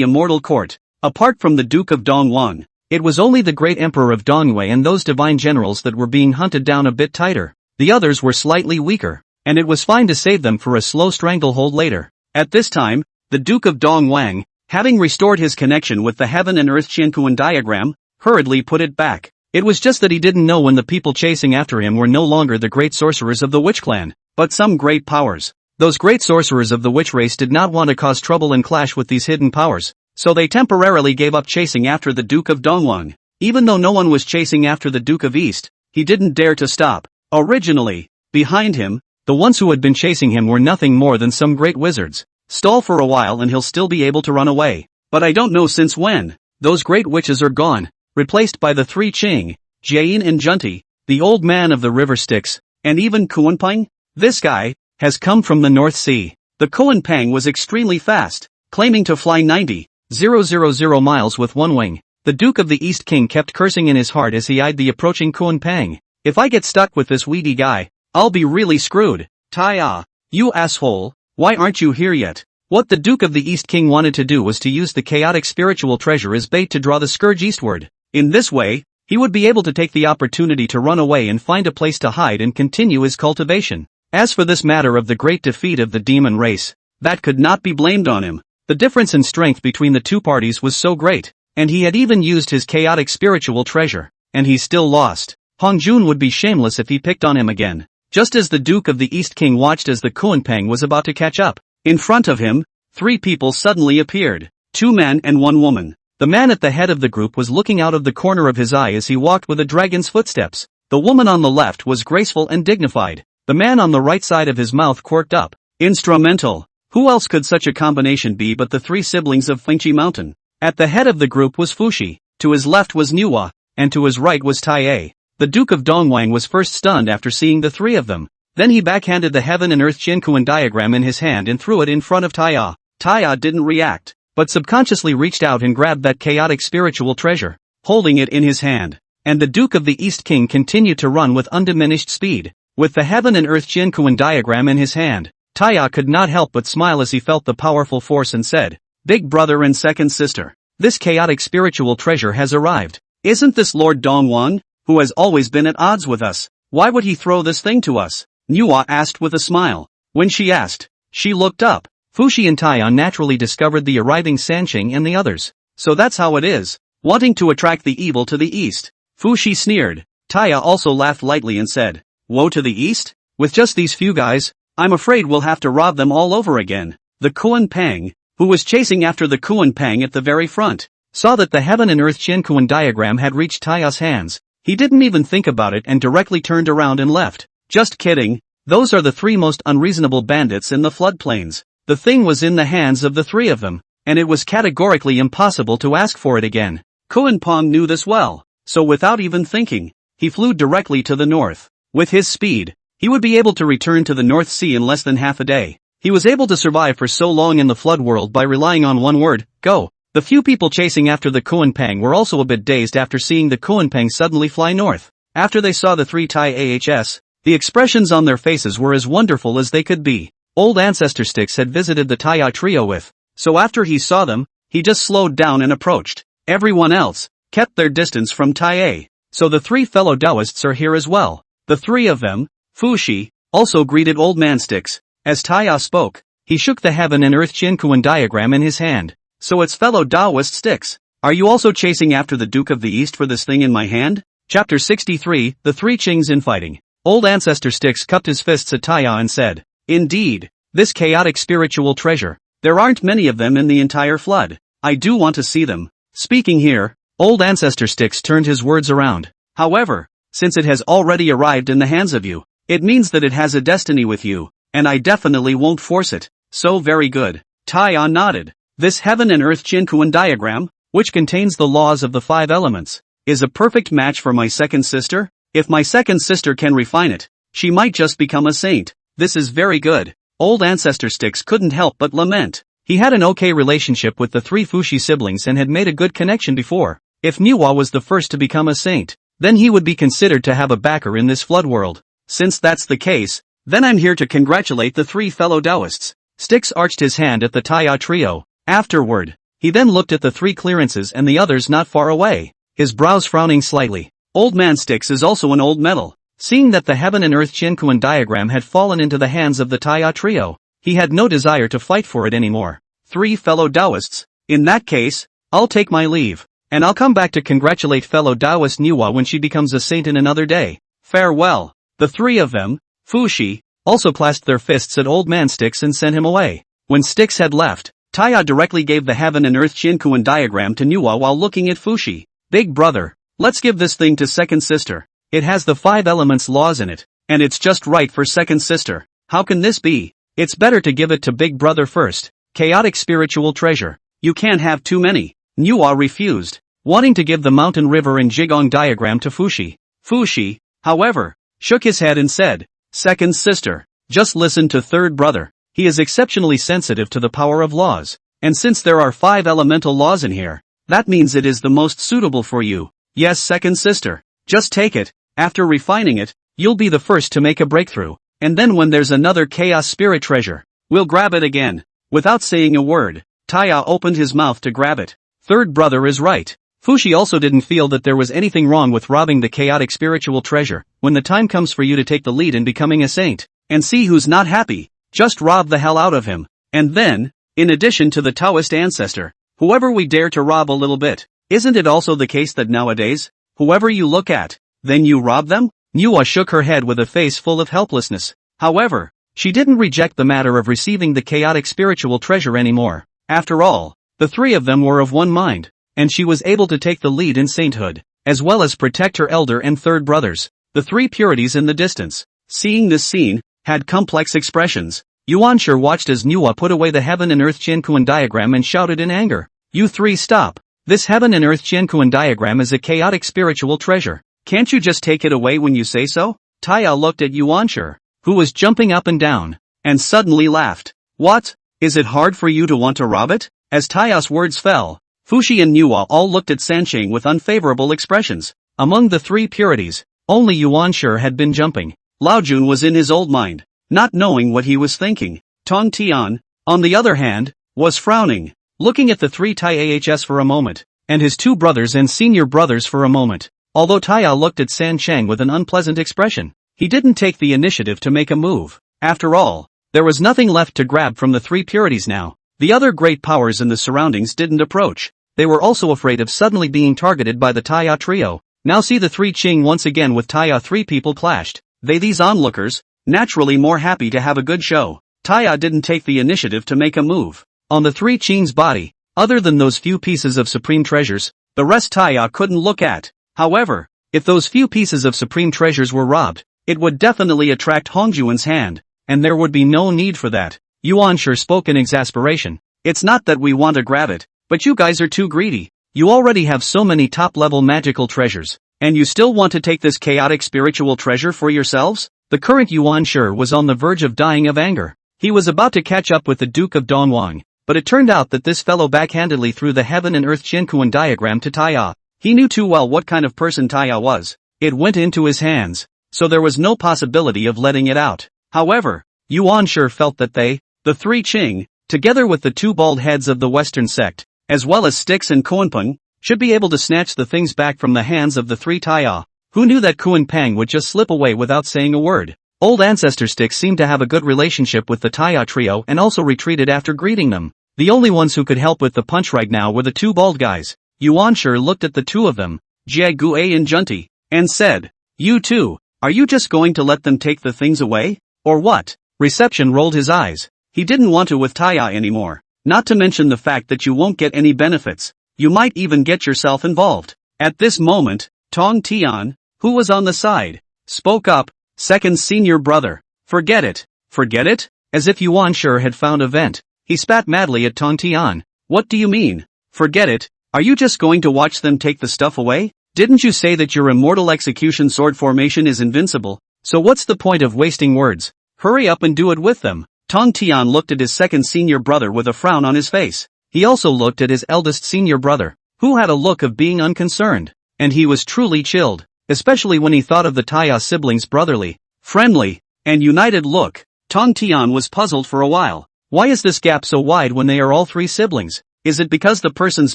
[SPEAKER 1] immortal court, apart from the Duke of Dongwang, it was only the great Emperor of Dongwei and those divine generals that were being hunted down a bit tighter. The others were slightly weaker, and it was fine to save them for a slow stranglehold later. At this time, the Duke of Dongwang, having restored his connection with the Heaven and Earth Qiankuan diagram, hurriedly put it back. It was just that he didn't know when the people chasing after him were no longer the great sorcerers of the witch clan. but some great powers. Those great sorcerers of the witch race did not want to cause trouble and clash with these hidden powers, so they temporarily gave up chasing after the Duke of Dongwang. Even though no one was chasing after the Duke of East, he didn't dare to stop. Originally, behind him, the ones who had been chasing him were nothing more than some great wizards. Stall for a while and he'll still be able to run away. But I don't know since when. Those great witches are gone, replaced by the three Qing, Jiayin and Junti, the old man of the river Styx, and even Kuanping. This guy has come from the North Sea. The Kuanping was extremely fast, claiming to fly 90,000 miles with one wing. The Duke of the East King kept cursing in his heart as he eyed the approaching Kuanping. If I get stuck with this weedy guy, I'll be really screwed. Taya, you asshole, why aren't you here yet? What the Duke of the East King wanted to do was to use the chaotic spiritual treasure as bait to draw the scourge eastward. In this way, he would be able to take the opportunity to run away and find a place to hide and continue his cultivation. As for this matter of the great defeat of the demon race, that could not be blamed on him. The difference in strength between the two parties was so great, and he had even used his chaotic spiritual treasure, and he still lost. Hong Jun would be shameless if he picked on him again. Just as the Duke of the East King watched as the Kuanping was about to catch up, in front of him, three people suddenly appeared. 2 men and 1 woman. The man at the head of the group was looking out of the corner of his eye as he walked with a dragon's footsteps. The woman on the left was graceful and dignified. The man on the right side of his mouth quirked up. Instrumental. Who else could such a combination be but the 3 siblings of Fengchi Mountain? At the head of the group was Fushi, to his left was Niwa, and to his right was Tai. The Duke of Dongwang was first stunned after seeing the 3 of them. Then he backhanded the Heaven and Earth Jiankuan diagram in his hand and threw it in front of Taya. Taya didn't react, but subconsciously reached out and grabbed that chaotic spiritual treasure, holding it in his hand. And the Duke of the East King continued to run with undiminished speed. With the Heaven and Earth Jiankuan diagram in his hand, Taya could not help but smile as he felt the powerful force and said, "Big brother and second sister, this chaotic spiritual treasure has arrived. Isn't this Lord Dongwang, who has always been at odds with us? Why would he throw this thing to us?" Niwa asked with a smile. When she asked, she looked up. Fushi and Taya naturally discovered the arriving Sanqing and the others. So that's how it is, wanting to attract the evil to the east. Fushi sneered. Taya also laughed lightly and said, "Woe to the east? With just these few guys, I'm afraid we'll have to rob them all over again." The Kuanping, who was chasing after the Kuanping at the very front, saw that the Heaven and Earth Jiankuan diagram had reached Taya's hands. He didn't even think about it and directly turned around and left. Just kidding, those are the 3 most unreasonable bandits in the floodplains. The thing was in the hands of the 3 of them, and it was categorically impossible to ask for it again. Kuanping knew this well, so without even thinking, he flew directly to the north. With his speed, he would be able to return to the North Sea in less than half a day. He was able to survive for so long in the flood world by relying on one word, go. The few people chasing after the Kuanping were also a bit dazed after seeing the Kuanping suddenly fly north. After they saw the 3 Tai AHS, the expressions on their faces were as wonderful as they could be. Old Ancestor Styx had visited the Taya trio with, so after he saw them, he just slowed down and approached. Everyone else kept their distance from Taya, so the 3 fellow Taoists are here as well. The 3 of them, Fushi, also greeted Old Man Styx. As Taya spoke, he shook the Heaven and Earth Jiankuan diagram in his hand. "So it's fellow Taoist Styx. Are you also chasing after the Duke of the East for this thing in my hand?" Chapter 63, The 3 Qings Infighting. Old Ancestor Styx cupped his fists at Taya and said, "Indeed, this chaotic spiritual treasure. There aren't many of them in the entire flood. I do want to see them." Speaking here, Old Ancestor Styx turned his words around. "However, since it has already arrived in the hands of you, it means that it has a destiny with you, and I definitely won't force it. So very good." Taya nodded. "This Heaven and Earth Jiankuan diagram, which contains the laws of the 5 elements, is a perfect match for my second sister. If my second sister can refine it, she might just become a saint. This is very good." Old Ancestor Styx couldn't help but lament. He had an okay relationship with the 3 Fushi siblings and had made a good connection before. If Niwa was the first to become a saint, then he would be considered to have a backer in this flood world. Since that's the case, then I'm here to congratulate the 3 fellow Taoists. Styx arched his hand at the Taya trio. Afterward, he then looked at the 3 clearances and the others not far away, his brows frowning slightly. Old Man Styx is also an old metal. Seeing that the Heaven and Earth Jiankuan diagram had fallen into the hands of the Taya trio, he had no desire to fight for it anymore. 3 fellow Taoists. In that case, I'll take my leave, and I'll come back to congratulate fellow Taoist Niwa when she becomes a saint in another day. Farewell. The 3 of them, Fushi, also clasped their fists at old man Styx and sent him away. When Styx had left, Taya directly gave the heaven and earth Shinkuan diagram to Nuwa while looking at Fushi. Big brother, let's give this thing to second sister. It has the 5 elements laws in it, and it's just right for second sister. How can this be? It's better to give it to big brother first. Chaotic spiritual treasure. You can't have too many. Nuwa refused, wanting to give the mountain river and Jigong diagram to Fushi. Fushi, however, shook his head and said, second sister, just listen to third brother. He is exceptionally sensitive to the power of laws, and since there are 5 elemental laws in here, that means it is the most suitable for you. Yes, second sister, just take it. After refining it, you'll be the first to make a breakthrough, and then when there's another chaos spirit treasure, we'll grab it again. Without saying a word, Taya opened his mouth to grab it. Third brother is right. Fushi also didn't feel that there was anything wrong with robbing the chaotic spiritual treasure. When the time comes for you to take the lead in becoming a saint, and see who's not happy, just rob the hell out of him. And then, in addition to the Taoist ancestor, whoever we dare to rob a little bit, isn't it also the case that nowadays, whoever you look at, then you rob them? Nuwa shook her head with a face full of helplessness. However, she didn't reject the matter of receiving the chaotic spiritual treasure anymore. After all, the 3 of them were of one mind, and she was able to take the lead in sainthood, as well as protect her elder and third brothers. The 3 purities in the distance, seeing this scene, had complex expressions. Yuanshi watched as Nuwa put away the heaven and earth Qiankuan diagram and shouted in anger. You 3 stop. This heaven and earth Qiankuan diagram is a chaotic spiritual treasure. Can't you just take it away when you say so? Taya looked at Yuanshi, who was jumping up and down, and suddenly laughed. What? Is it hard for you to want to rob it? As Taya's words fell, Fushi and Nuwa all looked at Sansheng with unfavorable expressions. Among the 3 purities, only Yuanshi had been jumping. Laojun was in his old mind, not knowing what he was thinking. Tong Tian, on the other hand, was frowning, looking at the 3 Tai Ahs for a moment, and his 2 brothers and senior brothers for a moment. Although Taya looked at Sansheng with an unpleasant expression, he didn't take the initiative to make a move. After all, there was nothing left to grab from the 3 purities now. The other great powers in the surroundings didn't approach. They were also afraid of suddenly being targeted by the Taya trio. Now see the 3 Qing once again with Taya. 3 people clashed. These onlookers, naturally more happy to have a good show. Taya didn't take the initiative to make a move. On the 3 Qing's body, other than those few pieces of supreme treasures, the rest Taya couldn't look at. However, if those few pieces of supreme treasures were robbed, it would definitely attract Hongjuan's hand, and there would be no need for that. Yuanshi spoke in exasperation. It's not that we want to grab it, but you guys are too greedy. You already have so many top-level magical treasures, and you still want to take this chaotic spiritual treasure for yourselves? The current Yuanshi was on the verge of dying of anger. He was about to catch up with the Duke of Dongwang, but it turned out that this fellow backhandedly threw the heaven and earth Qiankuan diagram to Taya. He knew too well what kind of person Taya was. It went into his hands, so there was no possibility of letting it out. However, Yuanshi felt that they, the 3 Qing, together with the 2 bald heads of the Western sect, as well as Styx and Kuanpeng, should be able to snatch the things back from the hands of the 3 Taya. Who knew that Kuanpeng would just slip away without saying a word? Old ancestor Styx seemed to have a good relationship with the Taya trio and also retreated after greeting them. The only ones who could help with the punch right now were the 2 bald guys. Yuanshi looked at the 2 of them, Jie Gue and Junti, and said, You 2, are you just going to let them take the things away? Or what? Reception rolled his eyes. He didn't want to with Taya anymore. Not to mention the fact that you won't get any benefits. You might even get yourself involved. At this moment, Tong Tian, who was on the side, spoke up. Second senior brother. Forget it. Forget it? As if Yuanshi had found a vent. He spat madly at Tong Tian. What do you mean? Forget it? Are you just going to watch them take the stuff away? Didn't you say that your immortal execution sword formation is invincible? So what's the point of wasting words? Hurry up and do it with them. Tong Tian looked at his second senior brother with a frown on his face. He also looked at his eldest senior brother, who had a look of being unconcerned. And he was truly chilled, especially when he thought of the Taya siblings' brotherly, friendly, and united look. Tong Tian was puzzled for a while. Why is this gap so wide when they are all 3 siblings? Is it because the person's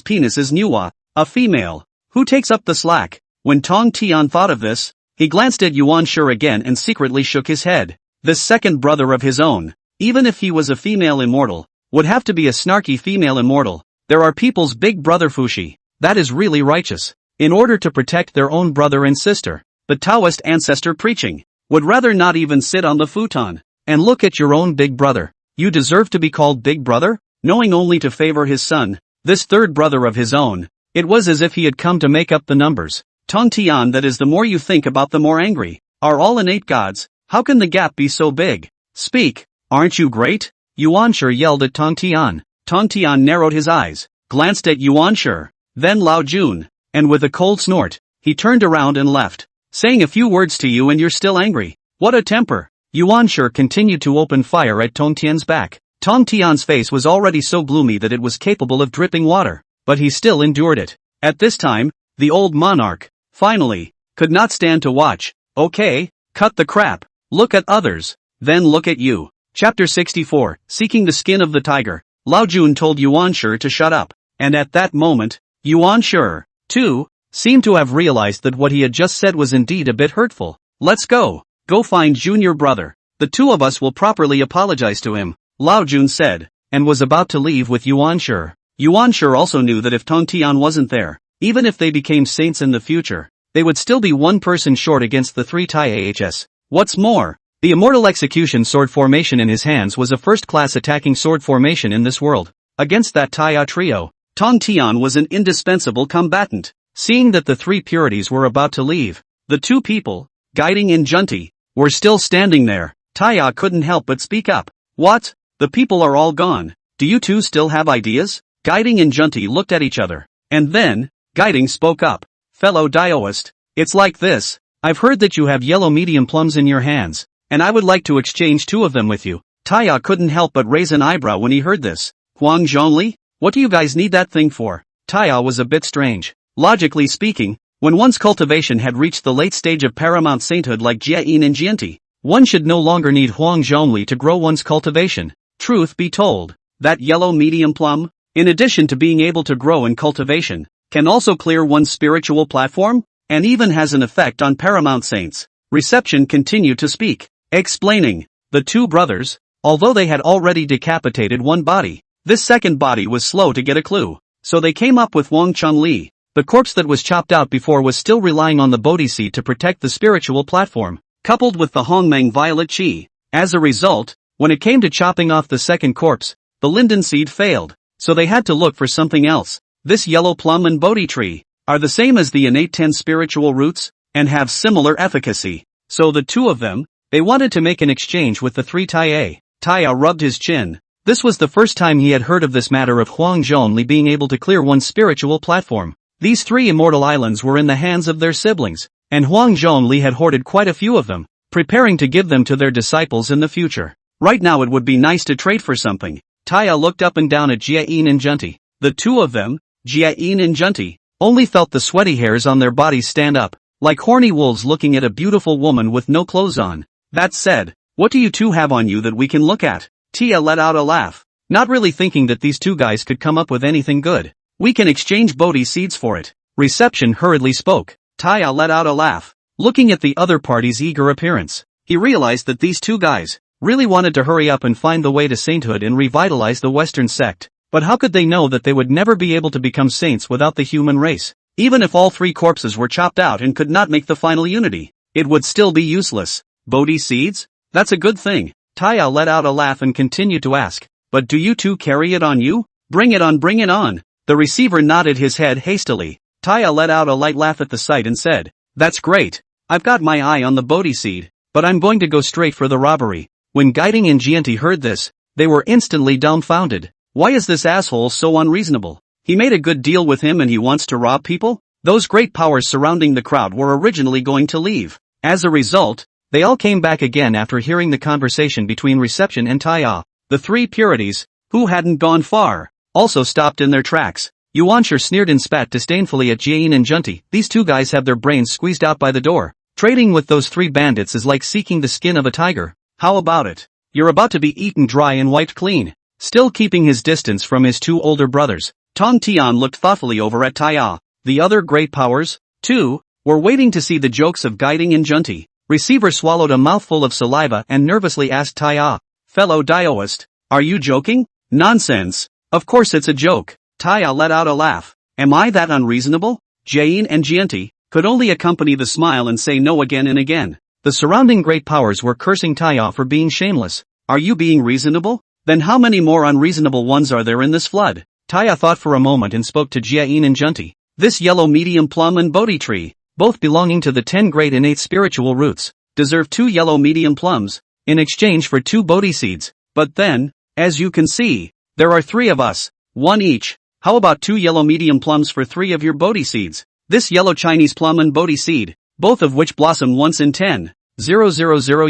[SPEAKER 1] penis is Nuwa, a female, who takes up the slack? When Tong Tian thought of this, he glanced at Yuanshi again and secretly shook his head. This second brother of his own, even if he was a female immortal, would have to be a snarky female immortal. There are people's big brother Fushi, that is really righteous. In order to protect their own brother and sister, the Taoist ancestor preaching, would rather not even sit on the futon. And look at your own big brother. You deserve to be called big brother? Knowing only to favor his son, this third brother of his own, it was as if he had come to make up the numbers. Tong Tian, that is, the more you think about the more angry. Are all innate gods? How can the gap be so big? Speak, aren't you great? Yuanshi yelled at Tong Tian. Tong Tian narrowed his eyes, glanced at Yuanshi, then Lao Jun, and with a cold snort, he turned around and left. Saying a few words to you and you're still angry. What a temper. Yuanshi continued to open fire at Tong Tian's back. Tong Tian's face was already so gloomy that it was capable of dripping water, but he still endured it. At this time, the old monarch, finally, could not stand to watch. Okay, cut the crap. Look at others, then look at you. Chapter 64, Seeking the Skin of the Tiger. Lao Jun told Yuanshi to shut up, and at that moment, Yuanshi, too, seemed to have realized that what he had just said was indeed a bit hurtful. Let's go. Go find junior brother. The two of us will properly apologize to him, Lao Jun said, and was about to leave with Yuanshi. Yuanshi also knew that if Tong Tian wasn't there, even if they became saints in the future, they would still be one person short against the three Tai-Ahs. What's more, the immortal execution sword formation in his hands was a first-class attacking sword formation in this world. Against that Tai-Ah trio, Tong Tian was an indispensable combatant. Seeing that the three purities were about to leave, the two people, Guiding and Junti, were still standing there. Tai-Ah couldn't help but speak up. What? The people are all gone. Do you two still have ideas? Guiding and Junti looked at each other. And then, Guiding spoke up. Fellow Daoist, it's like this. I've heard that you have yellow medium plums in your hands, and I would like to exchange 2 of them with you. Tai-Ah couldn't help but raise an eyebrow when he heard this. Huang Zhongli? What do you guys need that thing for? Tai-Ah was a bit strange. Logically speaking, when one's cultivation had reached the late stage of paramount sainthood like Jiayin and Jianti, one should no longer need Huang Zhongli to grow one's cultivation. Truth be told, that yellow medium plum, in addition to being able to grow in cultivation, can also clear one's spiritual platform, and even has an effect on paramount saints. Reception continued to speak, explaining, the two brothers, although they had already decapitated one body, this second body was slow to get a clue, so they came up with Wang Chunli. The corpse that was chopped out before was still relying on the Bodhi seed to protect the spiritual platform, coupled with the Hongmeng violet chi. As a result, when it came to chopping off the second corpse, the linden seed failed, so they had to look for something else. This yellow plum and Bodhi tree are the same as the innate 10 spiritual roots, and have similar efficacy. So the two of them, they wanted to make an exchange with the three Tai-A. Tai-A rubbed his chin. This was the first time he had heard of this matter of Huang Zhongli being able to clear one's spiritual platform. These 3 immortal islands were in the hands of their siblings, and Huang Zhongli had hoarded quite a few of them, preparing to give them to their disciples in the future. Right now it would be nice to trade for something. Tai-A looked up and down at Jiayin and Junti. The two of them, Jiayin and Junti, only felt the sweaty hairs on their bodies stand up, like horny wolves looking at a beautiful woman with no clothes on. That said, what do you two have on you that we can look at? Tia let out a laugh, not really thinking that these two guys could come up with anything good. We can exchange Bodhi seeds for it. Reception hurriedly spoke. Tia let out a laugh, looking at the other party's eager appearance. He realized that these two guys really wanted to hurry up and find the way to sainthood and revitalize the Western sect. But how could they know that they would never be able to become saints without the human race? Even if all 3 corpses were chopped out and could not make the final unity, it would still be useless. Bodhi seeds? That's a good thing. Tia let out a laugh and continued to ask, but do you two carry it on you? Bring it on, bring it on. The receiver nodded his head hastily. Tia let out a light laugh at the sight and said, that's great. I've got my eye on the Bodhi seed, but I'm going to go straight for the robbery. When Guiding and Jianti heard this, they were instantly dumbfounded. Why is this asshole so unreasonable? He made a good deal with him and he wants to rob people? Those great powers surrounding the crowd were originally going to leave. As a result, they all came back again after hearing the conversation between Reception and Tia. The 3 purities, who hadn't gone far, also stopped in their tracks. Yuanshi sneered and spat disdainfully at Jiayin and Junti. These two guys have their brains squeezed out by the door. Trading with those 3 bandits is like seeking the skin of a tiger. How about it? You're about to be eaten dry and wiped clean. Still keeping his distance from his 2 older brothers, Tong Tian looked thoughtfully over at Tia. The other great powers, too, were waiting to see the jokes of Guiding and Junti. Receiver swallowed a mouthful of saliva and nervously asked Tia, fellow Daoist, are you joking? Nonsense. Of course it's a joke. Tia let out a laugh. Am I that unreasonable? Jiayin and Jianti could only accompany the smile and say no again and again. The surrounding great powers were cursing Taya for being shameless. Are you being reasonable? Then how many more unreasonable ones are there in this flood? Taya thought for a moment and spoke to Jiayin and Junti. This yellow medium plum and Bodhi tree, both belonging to the 10 great innate spiritual roots, deserve 2 yellow medium plums, in exchange for 2 Bodhi seeds. But then, as you can see, there are 3 of us, 1 each. How about 2 yellow medium plums for 3 of your Bodhi seeds? This yellow Chinese plum and Bodhi seed, both of which blossom once in 10,000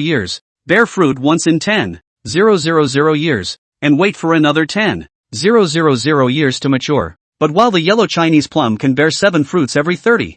[SPEAKER 1] years, bear fruit once in 10,000 years, and wait for another 10,000 years to mature. But while the yellow Chinese plum can bear 7 fruits every 30,000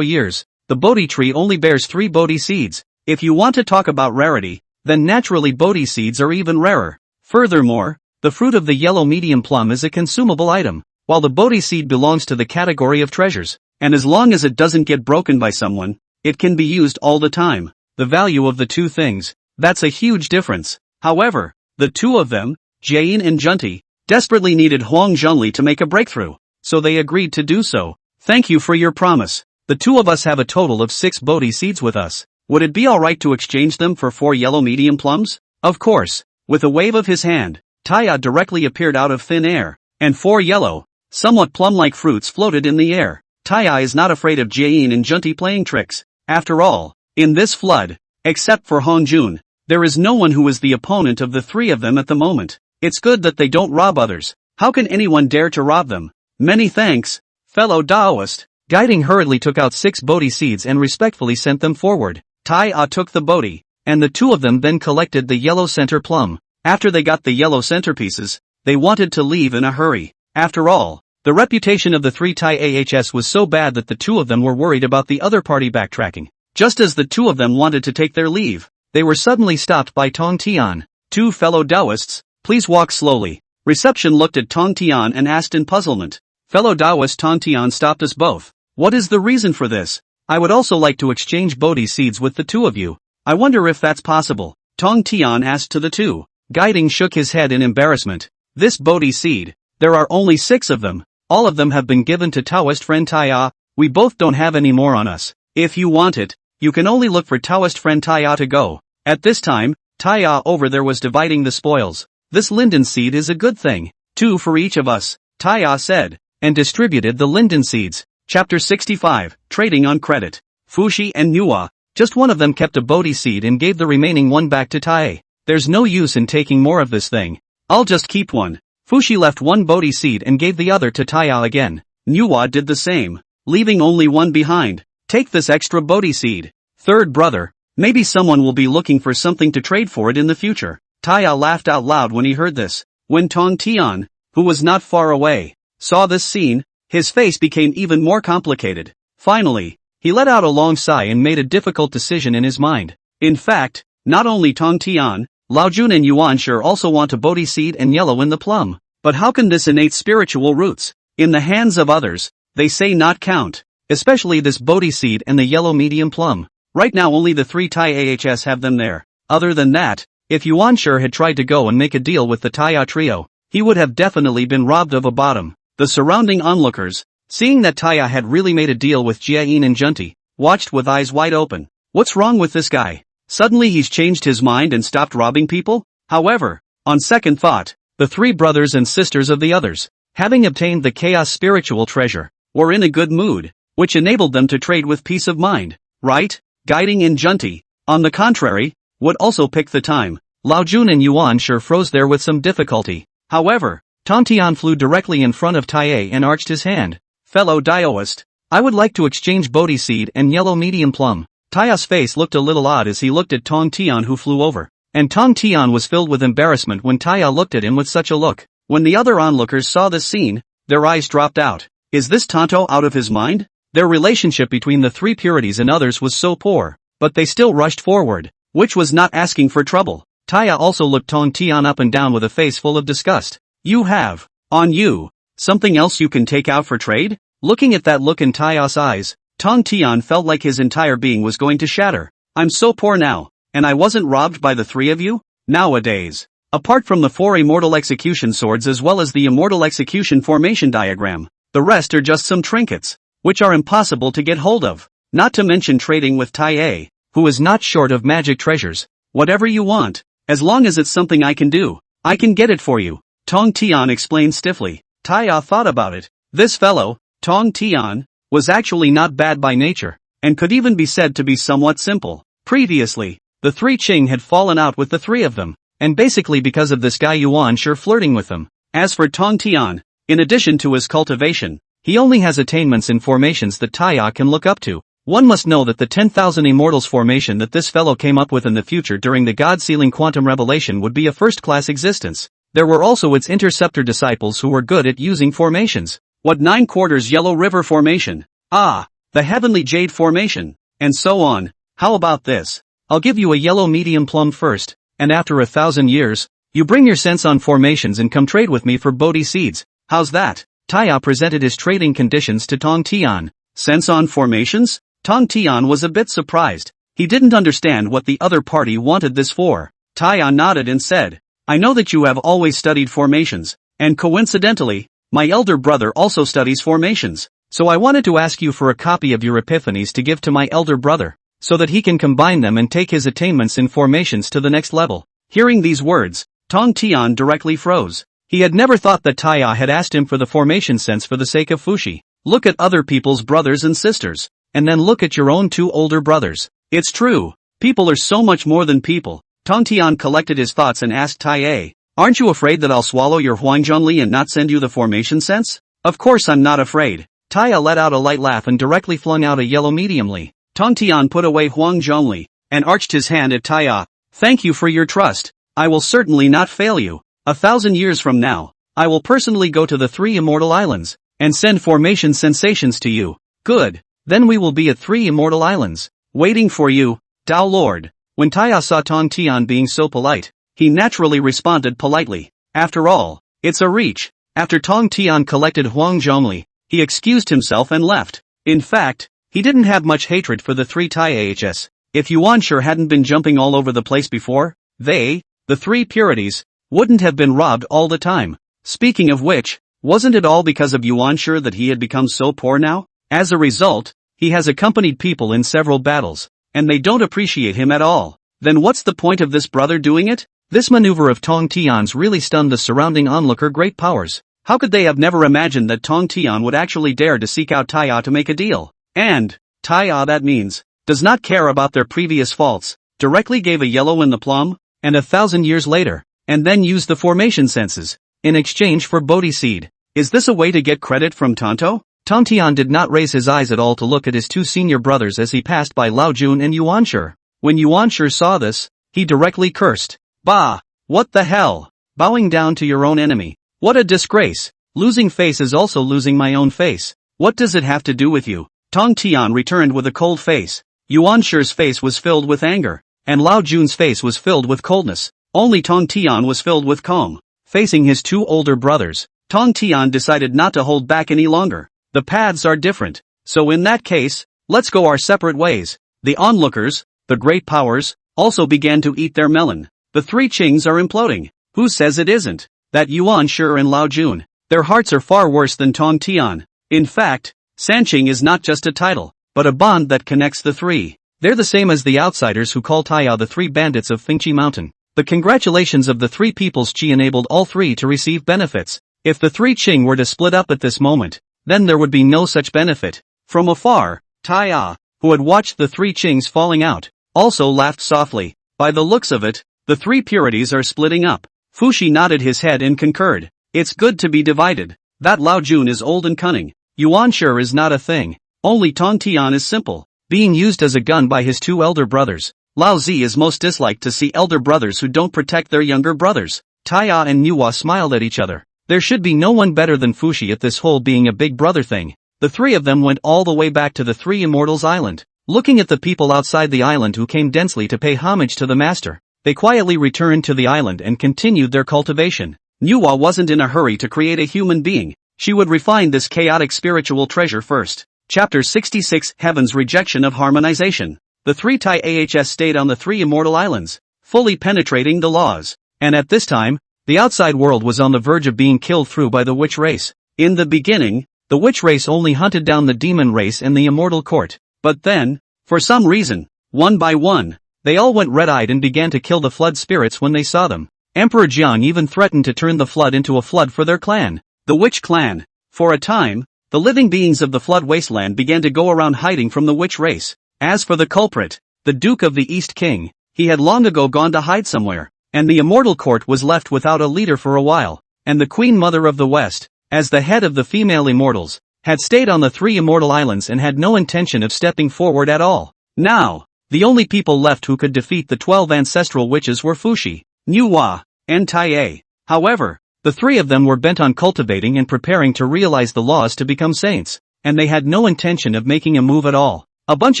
[SPEAKER 1] years, the Bodhi tree only bears 3 Bodhi seeds. If you want to talk about rarity, then naturally Bodhi seeds are even rarer. Furthermore, the fruit of the yellow medium plum is a consumable item, while the Bodhi seed belongs to the category of treasures, and as long as it doesn't get broken by someone, it can be used all the time. The value of the 2 things, that's a huge difference. However, the 2 of them, Jiayin and Junti, desperately needed Huang Zhongli to make a breakthrough, so they agreed to do so. Thank you for your promise. The 2 of us have a total of 6 Bodhi seeds with us. Would it be alright to exchange them for 4 yellow medium plums? Of course. With a wave of his hand, Taya directly appeared out of thin air, and 4 yellow, somewhat plum-like fruits floated in the air. Taya is not afraid of Jiayin and Junti playing tricks. After all, in this flood, except for Hongjun, there is no one who is the opponent of the 3 of them at the moment. It's good that they don't rob others. How can anyone dare to rob them? Many thanks, fellow Daoist. Guiding hurriedly took out 6 Bodhi seeds and respectfully sent them forward. Taya took the Bodhi, and the 2 of them then collected the yellow center plum. After they got the yellow centerpieces, they wanted to leave in a hurry. After all, the reputation of the 3 Tai Ahs was so bad that the 2 of them were worried about the other party backtracking. Just as the 2 of them wanted to take their leave, they were suddenly stopped by Tong Tian. 2 fellow Taoists, please walk slowly. Reception looked at Tong Tian and asked in puzzlement. Fellow Taoist, Tong Tian stopped us both. What is the reason for this? I would also like to exchange Bodhi seeds with the 2 of you. I wonder if that's possible. Tong Tian asked to the 2. Guiding shook his head in embarrassment. This Bodhi seed, there are only 6 of them. All of them have been given to Taoist friend Taya. We both don't have any more on us. If you want it, you can only look for Taoist friend Taya to go. At this time, Taya over there was dividing the spoils. This linden seed is a good thing. 2 for each of us, Taya said, and distributed the linden seeds. Chapter 65, Trading on Credit. Fushi and Nuwa, just one of them kept a Bodhi seed and gave the remaining one back to Tai. There's no use in taking more of this thing. I'll just keep one. Fushi left 1 Bodhi seed and gave the other to Taya again. Nuwa did the same, leaving only 1 behind. Take this extra Bodhi seed. Third brother, maybe someone will be looking for something to trade for it in the future. Taya laughed out loud when he heard this. When Tong Tian, who was not far away, saw this scene, his face became even more complicated. Finally, he let out a long sigh and made a difficult decision in his mind. In fact, not only Tong Tian, Laojun and Yuan sure also want a Bodhi seed and yellow in the plum. But how can this innate spiritual roots, in the hands of others, they say not count, especially this Bodhi seed and the yellow medium plum. Right now only the 3 Tai Ahs have them there. Other than that, if Yuan sure had tried to go and make a deal with the Taya trio, he would have definitely been robbed of a bottom. The surrounding onlookers, seeing that Taya had really made a deal with Jiayin and Junti, watched with eyes wide open. What's wrong with this guy? Suddenly he's changed his mind and stopped robbing people? However, on second thought, the 3 brothers and sisters of the others, having obtained the chaos spiritual treasure, were in a good mood, which enabled them to trade with peace of mind, right? Guiding and Junti, on the contrary, would also pick the time. Laojun and Yuan sure froze there with some difficulty. However, Tong Tian flew directly in front of Taya and arched his hand. Fellow Daoist, I would like to exchange Bodhi seed and yellow medium plum. Taya's face looked a little odd as he looked at Tong Tian who flew over, and Tong Tian was filled with embarrassment when Taya looked at him with such a look. When the other onlookers saw this scene, their eyes dropped out. Is this Tonto out of his mind? Their relationship between the 3 purities and others was so poor, but they still rushed forward, which was not asking for trouble. Taya also looked Tong Tian up and down with a face full of disgust. You have, on you, something else you can take out for trade? Looking at that look in Taya's eyes, Tong Tian felt like his entire being was going to shatter. I'm so poor now, and I wasn't robbed by the 3 of you? Nowadays, apart from the 4 immortal execution swords as well as the immortal execution formation diagram, the rest are just some trinkets, which are impossible to get hold of. Not to mention trading with Tai. who is not short of magic treasures. Whatever you want, as long as it's something I can do, I can get it for you, Tong Tian explained stiffly. Taya thought about it. This fellow, Tong Tian, was actually not bad by nature, and could even be said to be somewhat simple. Previously, the three Qing had fallen out with the three of them, and basically because of this guy Yuan Shi flirting with them. As for Tong Tian, in addition to his cultivation, he only has attainments in formations that Taya can look up to. One must know that the 10,000 Immortals formation that this fellow came up with in the future during the God-sealing quantum revelation would be a first-class existence. There were also its interceptor disciples who were good at using formations. What 9/4 Yellow River formation? Ah, the Heavenly Jade formation, and so on. How about this? I'll give you a yellow medium plum first, and after 1,000 years, you bring your sense on formations and come trade with me for Bodhi seeds. How's that? Taya presented his trading conditions to Tong Tian. Sense on formations? Tong Tian was a bit surprised. He didn't understand what the other party wanted this for. Taya nodded and said, I know that you have always studied formations, and coincidentally, my elder brother also studies formations, so I wanted to ask you for a copy of your epiphanies to give to my elder brother, so that he can combine them and take his attainments in formations to the next level. Hearing these words, Tong Tian directly froze. He had never thought that Taya had asked him for the formation sense for the sake of Fushi. Look at other people's brothers and sisters, and then look at your own two older brothers. It's true, people are so much more than people. Tong Tian collected his thoughts and asked Taya, aren't you afraid that I'll swallow your Huangjongli and not send you the formation sense? Of course I'm not afraid. Taya let out a light laugh and directly flung out a yellow mediumly. Tong Tian put away Huangjongli, and arched his hand at Taya. Thank you for your trust. I will certainly not fail you. 1,000 years from now, I will personally go to the 3 Immortal Islands, and send formation sensations to you. Good. Then we will be at 3 Immortal Islands, waiting for you, Tao Lord. When Taya saw Tong Tian being so polite, he naturally responded politely. After all, it's a reach. After Tong Tian collected Huang Zhongli, he excused himself and left. In fact, he didn't have much hatred for the 3 Taihs. If Yuan Shi hadn't been jumping all over the place before, they, the 3 purities, wouldn't have been robbed all the time. Speaking of which, wasn't it all because of Yuan Shi that he had become so poor now? As a result, he has accompanied people in several battles, and they don't appreciate him at all. Then what's the point of this brother doing it? This maneuver of Tong Tian's really stunned the surrounding onlooker great powers. How could they have never imagined that Tong Tian would actually dare to seek out Taya to make a deal? And, Taya that means, does not care about their previous faults, directly gave a yellow in the plum, and 1,000 years later, and then used the formation senses, in exchange for Bodhi seed. Is this a way to get credit from Tonto? Tong Tian did not raise his eyes at all to look at his 2 senior brothers as he passed by Lao Jun and Yuan Shi. When Yuan Shi saw this, he directly cursed. Bah! What the hell? Bowing down to your own enemy. What a disgrace. Losing face is also losing my own face. What does it have to do with you? Tong Tian returned with a cold face. Yuan Shi's face was filled with anger, and Lao Jun's face was filled with coldness. Only Tong Tian was filled with calm. Facing his 2 older brothers, Tong Tian decided not to hold back any longer. The paths are different, so in that case, let's go our separate ways. The onlookers, the great powers, also began to eat their melon. The 3 Qings are imploding. Who says it isn't? That Yuan Shi and Lao Jun. Their hearts are far worse than Tong Tian. In fact, Sanqing is not just a title, but a bond that connects the 3. They're the same as the outsiders who call Taya the 3 bandits of Fengqi Mountain. The congratulations of the 3 people's Qi enabled all 3 to receive benefits. If the 3 Qing were to split up at this moment, then there would be no such benefit. From afar, Taya, who had watched the 3 Qings falling out, also laughed softly. By the looks of it, the 3 purities are splitting up. Fushi nodded his head and concurred. It's good to be divided. That Lao Jun is old and cunning. Yuan Shi is not a thing. Only Tong Tian is simple, being used as a gun by his 2 elder brothers. Lao Zi is most disliked to see elder brothers who don't protect their younger brothers. Taya and Nuwa smiled at each other. There should be no one better than Fushi at this whole being a big brother thing. The 3 of them went all the way back to the 3 Immortals Island. Looking at the people outside the island who came densely to pay homage to the master, they quietly returned to the island and continued their cultivation. Nuwa wasn't in a hurry to create a human being. She would refine this chaotic spiritual treasure first. Chapter 66 Heaven's Rejection of Harmonization. The 3 Tai-Ahs stayed on the 3 Immortal Islands, fully penetrating the laws. And at this time, the outside world was on the verge of being killed through by the witch race. In the beginning, the witch race only hunted down the demon race and the immortal court. But then, for some reason, One by one, they all went red-eyed and began to kill the flood spirits when they saw them. Emperor Jiang even threatened to turn the flood into a flood for their clan, the Witch Clan. For a time, the living beings of the flood wasteland began to go around hiding from the witch race. As for the culprit, the Duke of the East King, he had long ago gone to hide somewhere, and the immortal court was left without a leader for a while, and the Queen Mother of the West, as the head of the female immortals, had stayed on the 3 immortal islands and had no intention of stepping forward at all. Now, the only people left who could defeat the 12 ancestral witches were Fuxi, Nuhua, and Taiye. However, the 3 of them were bent on cultivating and preparing to realize the laws to become saints, and they had no intention of making a move at all. A bunch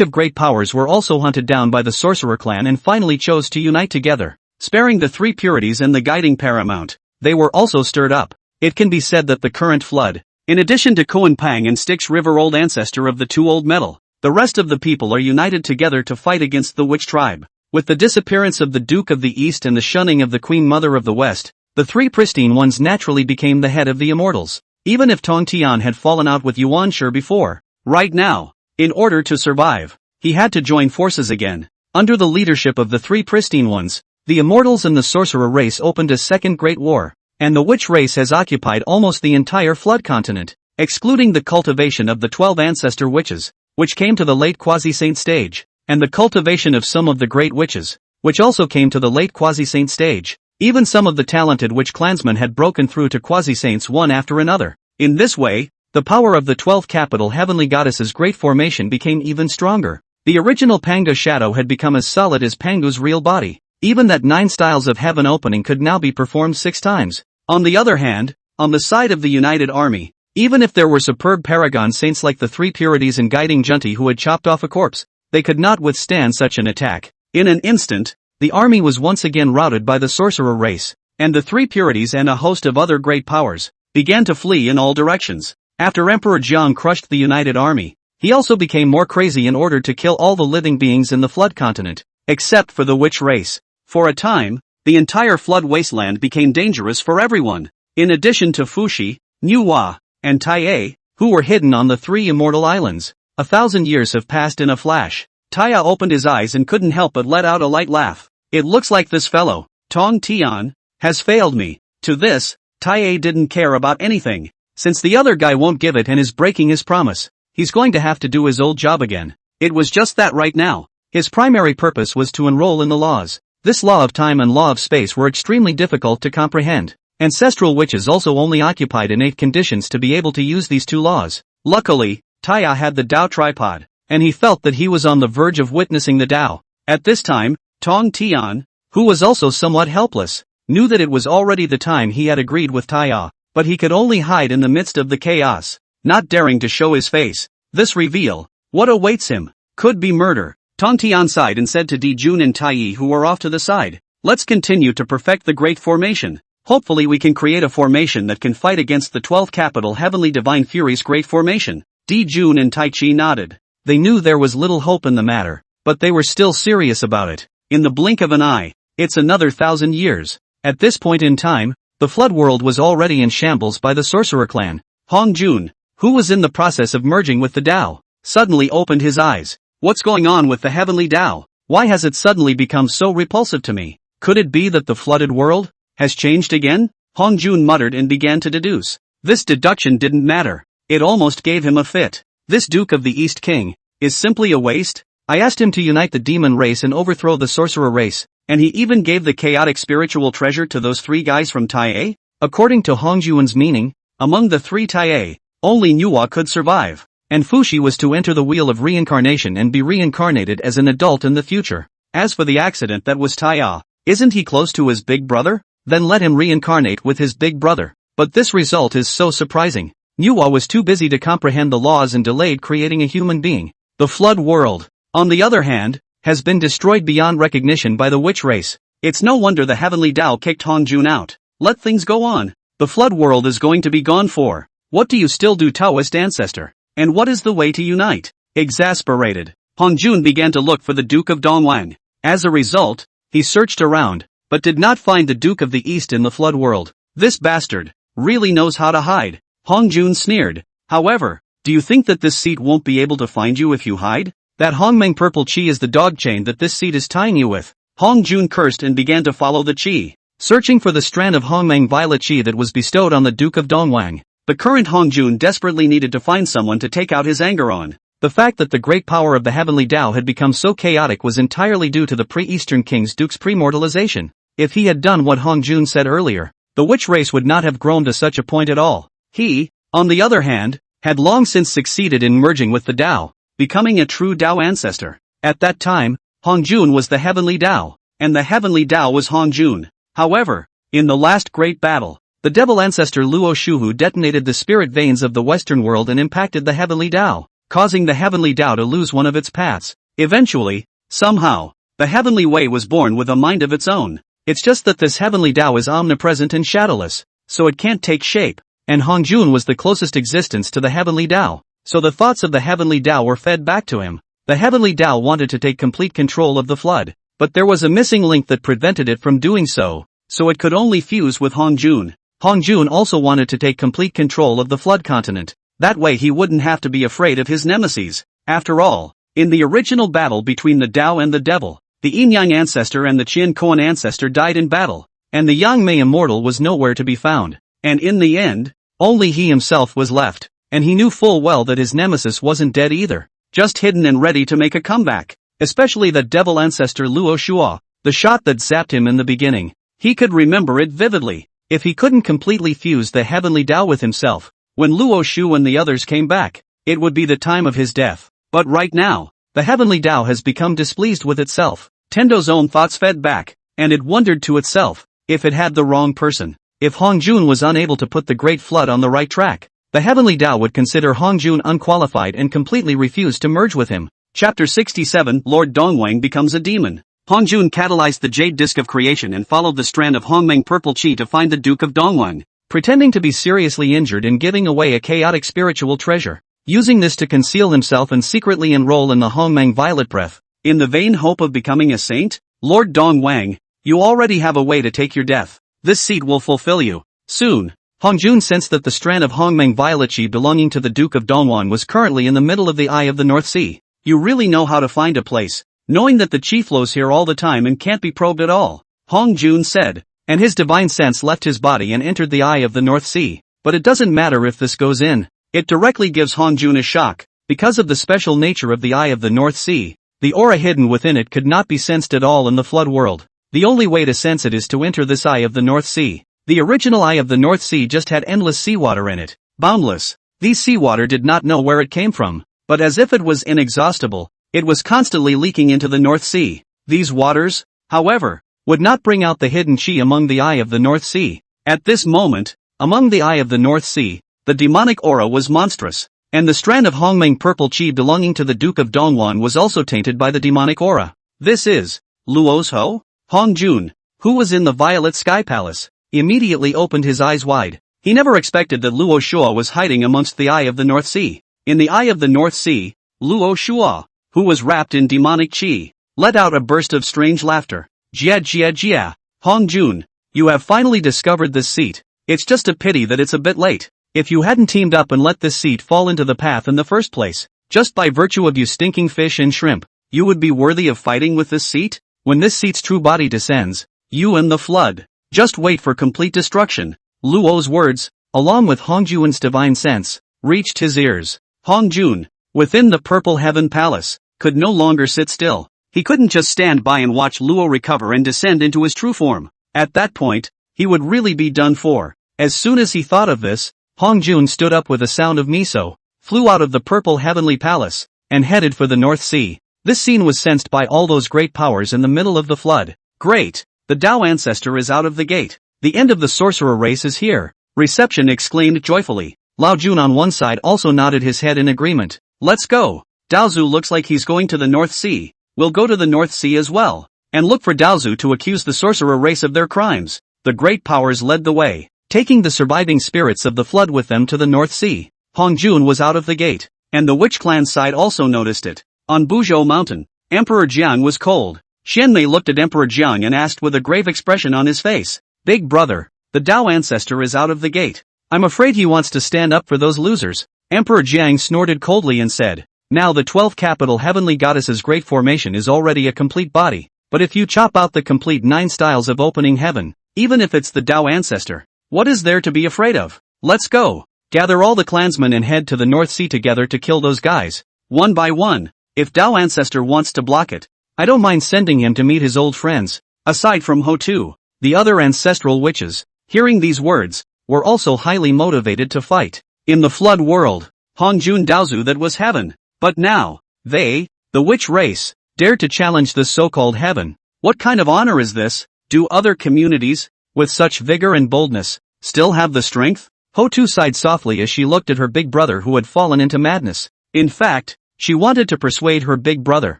[SPEAKER 1] of great powers were also hunted down by the sorcerer clan and finally chose to unite together, sparing the 3 purities and the guiding paramount. They were also stirred up. It can be said that the current flood, in addition to Kuan Pang and Styx River, old ancestor of the 2 old metal, the rest of the people are united together to fight against the witch tribe. With the disappearance of the Duke of the East and the shunning of the Queen Mother of the West, the 3 pristine ones naturally became the head of the immortals. Even if Tong Tian had fallen out with Yuan Shi before, right now, in order to survive, he had to join forces again. Under the leadership of the 3 pristine ones, the immortals and the sorcerer race opened a second great war, and the witch race has occupied almost the entire flood continent, excluding the cultivation of the 12 ancestor witches, which came to the late quasi-saint stage, and the cultivation of some of the great witches, which also came to the late quasi-saint stage. Even some of the talented witch clansmen had broken through to quasi-saints one after another. In this way, the power of the 12 capital heavenly goddesses' great formation became even stronger. The original Panga shadow had become as solid as Pangu's real body. Even that 9 styles of heaven opening could now be performed 6 times. On the other hand, on the side of the united army, even if there were superb paragon saints like the 3 purities and guiding junti who had chopped off a corpse, they could not withstand such an attack. In an instant, the army was once again routed by the sorcerer race, and the 3 purities and a host of other great powers began to flee in all directions. After Emperor Jiang crushed the united army, he also became more crazy in order to kill all the living beings in the flood continent, except for the witch race. For a time, the entire flood wasteland became dangerous for everyone. In addition to Fuxi, Nuhua, and Taiye, who were hidden on the 3 immortal islands, 1,000 years have passed in a flash. Taiya opened his eyes and couldn't help but let out a light laugh. It looks like this fellow, Tong Tian, has failed me. To this, Taiye didn't care about anything. Since the other guy won't give it and is breaking his promise, he's going to have to do his old job again. It was just that right now. His primary purpose was to enroll in the laws. This law of time and law of space were extremely difficult to comprehend. Ancestral witches also only occupied innate conditions to be able to use these 2 laws. Luckily, Taiya had the Tao tripod, and he felt that he was on the verge of witnessing the Tao. At this time, Tong Tian, who was also somewhat helpless, knew that it was already the time he had agreed with Taiya, but he could only hide in the midst of the chaos, not daring to show his face. This reveal, what awaits him, could be murder. Tong Tian sighed and said to Di Jun and Taiyi, who were off to the side, "Let's continue to perfect the great formation. Hopefully we can create a formation that can fight against the 12 capital heavenly divine furies' great formation." Di Jun and Tai Chi nodded. They knew there was little hope in the matter, but they were still serious about it. In the blink of an eye, it's another 1,000 years. At this point in time, the flood world was already in shambles by the sorcerer clan. Hong Jun, who was in the process of merging with the Tao, suddenly opened his eyes. What's going on with the heavenly Tao? Why has it suddenly become so repulsive to me? Could it be that the flooded world has changed again? Hong Jun muttered and began to deduce. This deduction didn't matter. It almost gave him a fit. This Duke of the East King is simply a waste. I asked him to unite the demon race and overthrow the sorcerer race, and he even gave the chaotic spiritual treasure to those 3 guys from Taiye? According to Hong Juan's meaning, among the 3 Taiye, only Nuhua could survive, and Fuxi was to enter the wheel of reincarnation and be reincarnated as an adult in the future. As for the accident that was Taiya, isn't he close to his big brother? Then let him reincarnate with his big brother. But this result is so surprising. Nuhua was too busy to comprehend the laws and delayed creating a human being. The flood world, on the other hand, has been destroyed beyond recognition by the witch race. It's no wonder the heavenly Tao kicked Hong Jun out. Let things go on. The flood world is going to be gone for. What do you still do, Taoist ancestor? And what is the way to unite? Exasperated, Hong Jun began to look for the Duke of Dongwang. As a result, he searched around, but did not find the Duke of the East in the flood world. This bastard really knows how to hide. Hong Jun sneered. However, do you think that this seat won't be able to find you if you hide? That Hongmeng purple chi is the dog chain that this seed is tying you with. Hong Jun cursed and began to follow the chi, searching for the strand of Hongmeng violet chi that was bestowed on the Duke of Dongwang. The current Hong Jun desperately needed to find someone to take out his anger on. The fact that the great power of the heavenly Tao had become so chaotic was entirely due to the pre-Eastern King's Duke's premortalization. If he had done what Hong Jun said earlier, the witch race would not have grown to such a point at all. He, on the other hand, had long since succeeded in merging with the Tao, becoming a true Tao ancestor. At that time, Hong Jun was the heavenly Tao, and the heavenly Tao was Hong Jun. However, in the last great battle, the devil ancestor Luo Shuhu detonated the spirit veins of the Western world and impacted the heavenly Tao, causing the heavenly Tao to lose one of its paths. Eventually, somehow, the heavenly way was born with a mind of its own. It's just that this heavenly Tao is omnipresent and shadowless, so it can't take shape, and Hong Jun was the closest existence to the heavenly Tao, so the thoughts of the heavenly Tao were fed back to him. The heavenly Tao wanted to take complete control of the flood, but there was a missing link that prevented it from doing so it could only fuse with Hong Jun. Hong Jun also wanted to take complete control of the flood continent. That way he wouldn't have to be afraid of his nemesis. After all, in the original battle between the Tao and the devil, the Yin-Yang ancestor and the Qian Koan ancestor died in battle, and the Yang Mei immortal was nowhere to be found. And in the end, only he himself was left, and he knew full well that his nemesis wasn't dead either, just hidden and ready to make a comeback. Especially the devil ancestor Luo Shua, the shot that zapped him in the beginning. He could remember it vividly. If he couldn't completely fuse the heavenly Tao with himself, when Luo Shu and the others came back, it would be the time of his death. But right now, the heavenly Tao has become displeased with itself. Tendo's own thoughts fed back, and it wondered to itself, if it had the wrong person. If Hong Jun was unable to put the Great Flood on the right track, the heavenly Tao would consider Hong Jun unqualified and completely refuse to merge with him. Chapter 67 Lord Dongwang becomes a demon. Hong Jun catalyzed the Jade Disc of Creation and followed the strand of Hongmeng Purple Chi to find the Duke of Dongwang, pretending to be seriously injured and giving away a chaotic spiritual treasure, using this to conceal himself and secretly enroll in the Hongmeng Violet Breath. In the vain hope of becoming a saint? Lord Dongwang, you already have a way to take your death. This seed will fulfill you. Soon, Hong Jun sensed that the strand of Hongmeng Violet Chi belonging to the Duke of Dongwang was currently in the middle of the Eye of the North Sea. You really know how to find a place, knowing that the chi flows here all the time and can't be probed at all, Hong Jun said, and his divine sense left his body and entered the Eye of the North Sea. But it doesn't matter if this goes in. It directly gives Hong Jun a shock. Because of the special nature of the Eye of the North Sea, the aura hidden within it could not be sensed at all in the flood world. The only way to sense it is to enter this Eye of the North Sea. The original Eye of the North Sea just had endless seawater in it, boundless. These seawater did not know where it came from, but as if it was inexhaustible, it was constantly leaking into the North Sea. These waters, however, would not bring out the hidden chi among the Eye of the North Sea. At this moment, among the Eye of the North Sea, the demonic aura was monstrous, and the strand of Hongmeng Purple Chi belonging to the Duke of Dongwon was also tainted by the demonic aura. This is Luo's Ho? Hong Jun, who was in the Violet Sky Palace, immediately opened his eyes wide. He never expected that Luo Shua was hiding amongst the Eye of the North Sea. In the Eye of the North Sea, Luo Shua, who was wrapped in demonic chi, let out a burst of strange laughter. Jia jia jia. Hong Jun, you have finally discovered this seat. It's just a pity that it's a bit late. If you hadn't teamed up and let this seat fall into the path in the first place, just by virtue of you stinking fish and shrimp, you would be worthy of fighting with this seat? When this seat's true body descends, you and the flood, just wait for complete destruction. Luo's words, along with Hong Jun's divine sense, reached his ears. Hong Jun, within the Purple Heaven Palace, could no longer sit still. He couldn't just stand by and watch Luo recover and descend into his true form. At that point, he would really be done for. As soon as he thought of this, Hong Jun stood up with a sound of miso, flew out of the Purple Heavenly Palace, and headed for the North Sea. This scene was sensed by all those great powers in the middle of the flood. Great! The Tao ancestor is out of the gate. The end of the sorcerer race is here. Reception exclaimed joyfully. Lao Jun on one side also nodded his head in agreement. Let's go. Daozu looks like he's going to the North Sea. We'll go to the North Sea as well, and look for Daozu to accuse the sorcerer race of their crimes. The great powers led the way, taking the surviving spirits of the flood with them to the North Sea. Hong Jun was out of the gate, and the witch clan side also noticed it. On Buzhou Mountain, Emperor Jiang was cold. Xianmei looked at Emperor Jiang and asked with a grave expression on his face, "Big brother, the Tao ancestor is out of the gate. I'm afraid he wants to stand up for those losers." Emperor Jiang snorted coldly and said, Now the 12th capital heavenly goddess's great formation is already a complete body, but if you chop out the complete 9 styles of opening heaven, even if it's the Tao ancestor, what is there to be afraid of? Let's go! Gather all the clansmen and head to the North Sea together to kill those guys, one by one. If Tao ancestor wants to block it, I don't mind sending him to meet his old friends. Aside from Ho2, the other ancestral witches, hearing these words, were also highly motivated to fight. In the flood world, Hongjun Daozu that was heaven. But now, they, the witch race, dared to challenge this so-called heaven. What kind of honor is this? Do other communities, with such vigor and boldness, still have the strength? Ho2 sighed softly as she looked at her big brother who had fallen into madness. In fact, she wanted to persuade her big brother,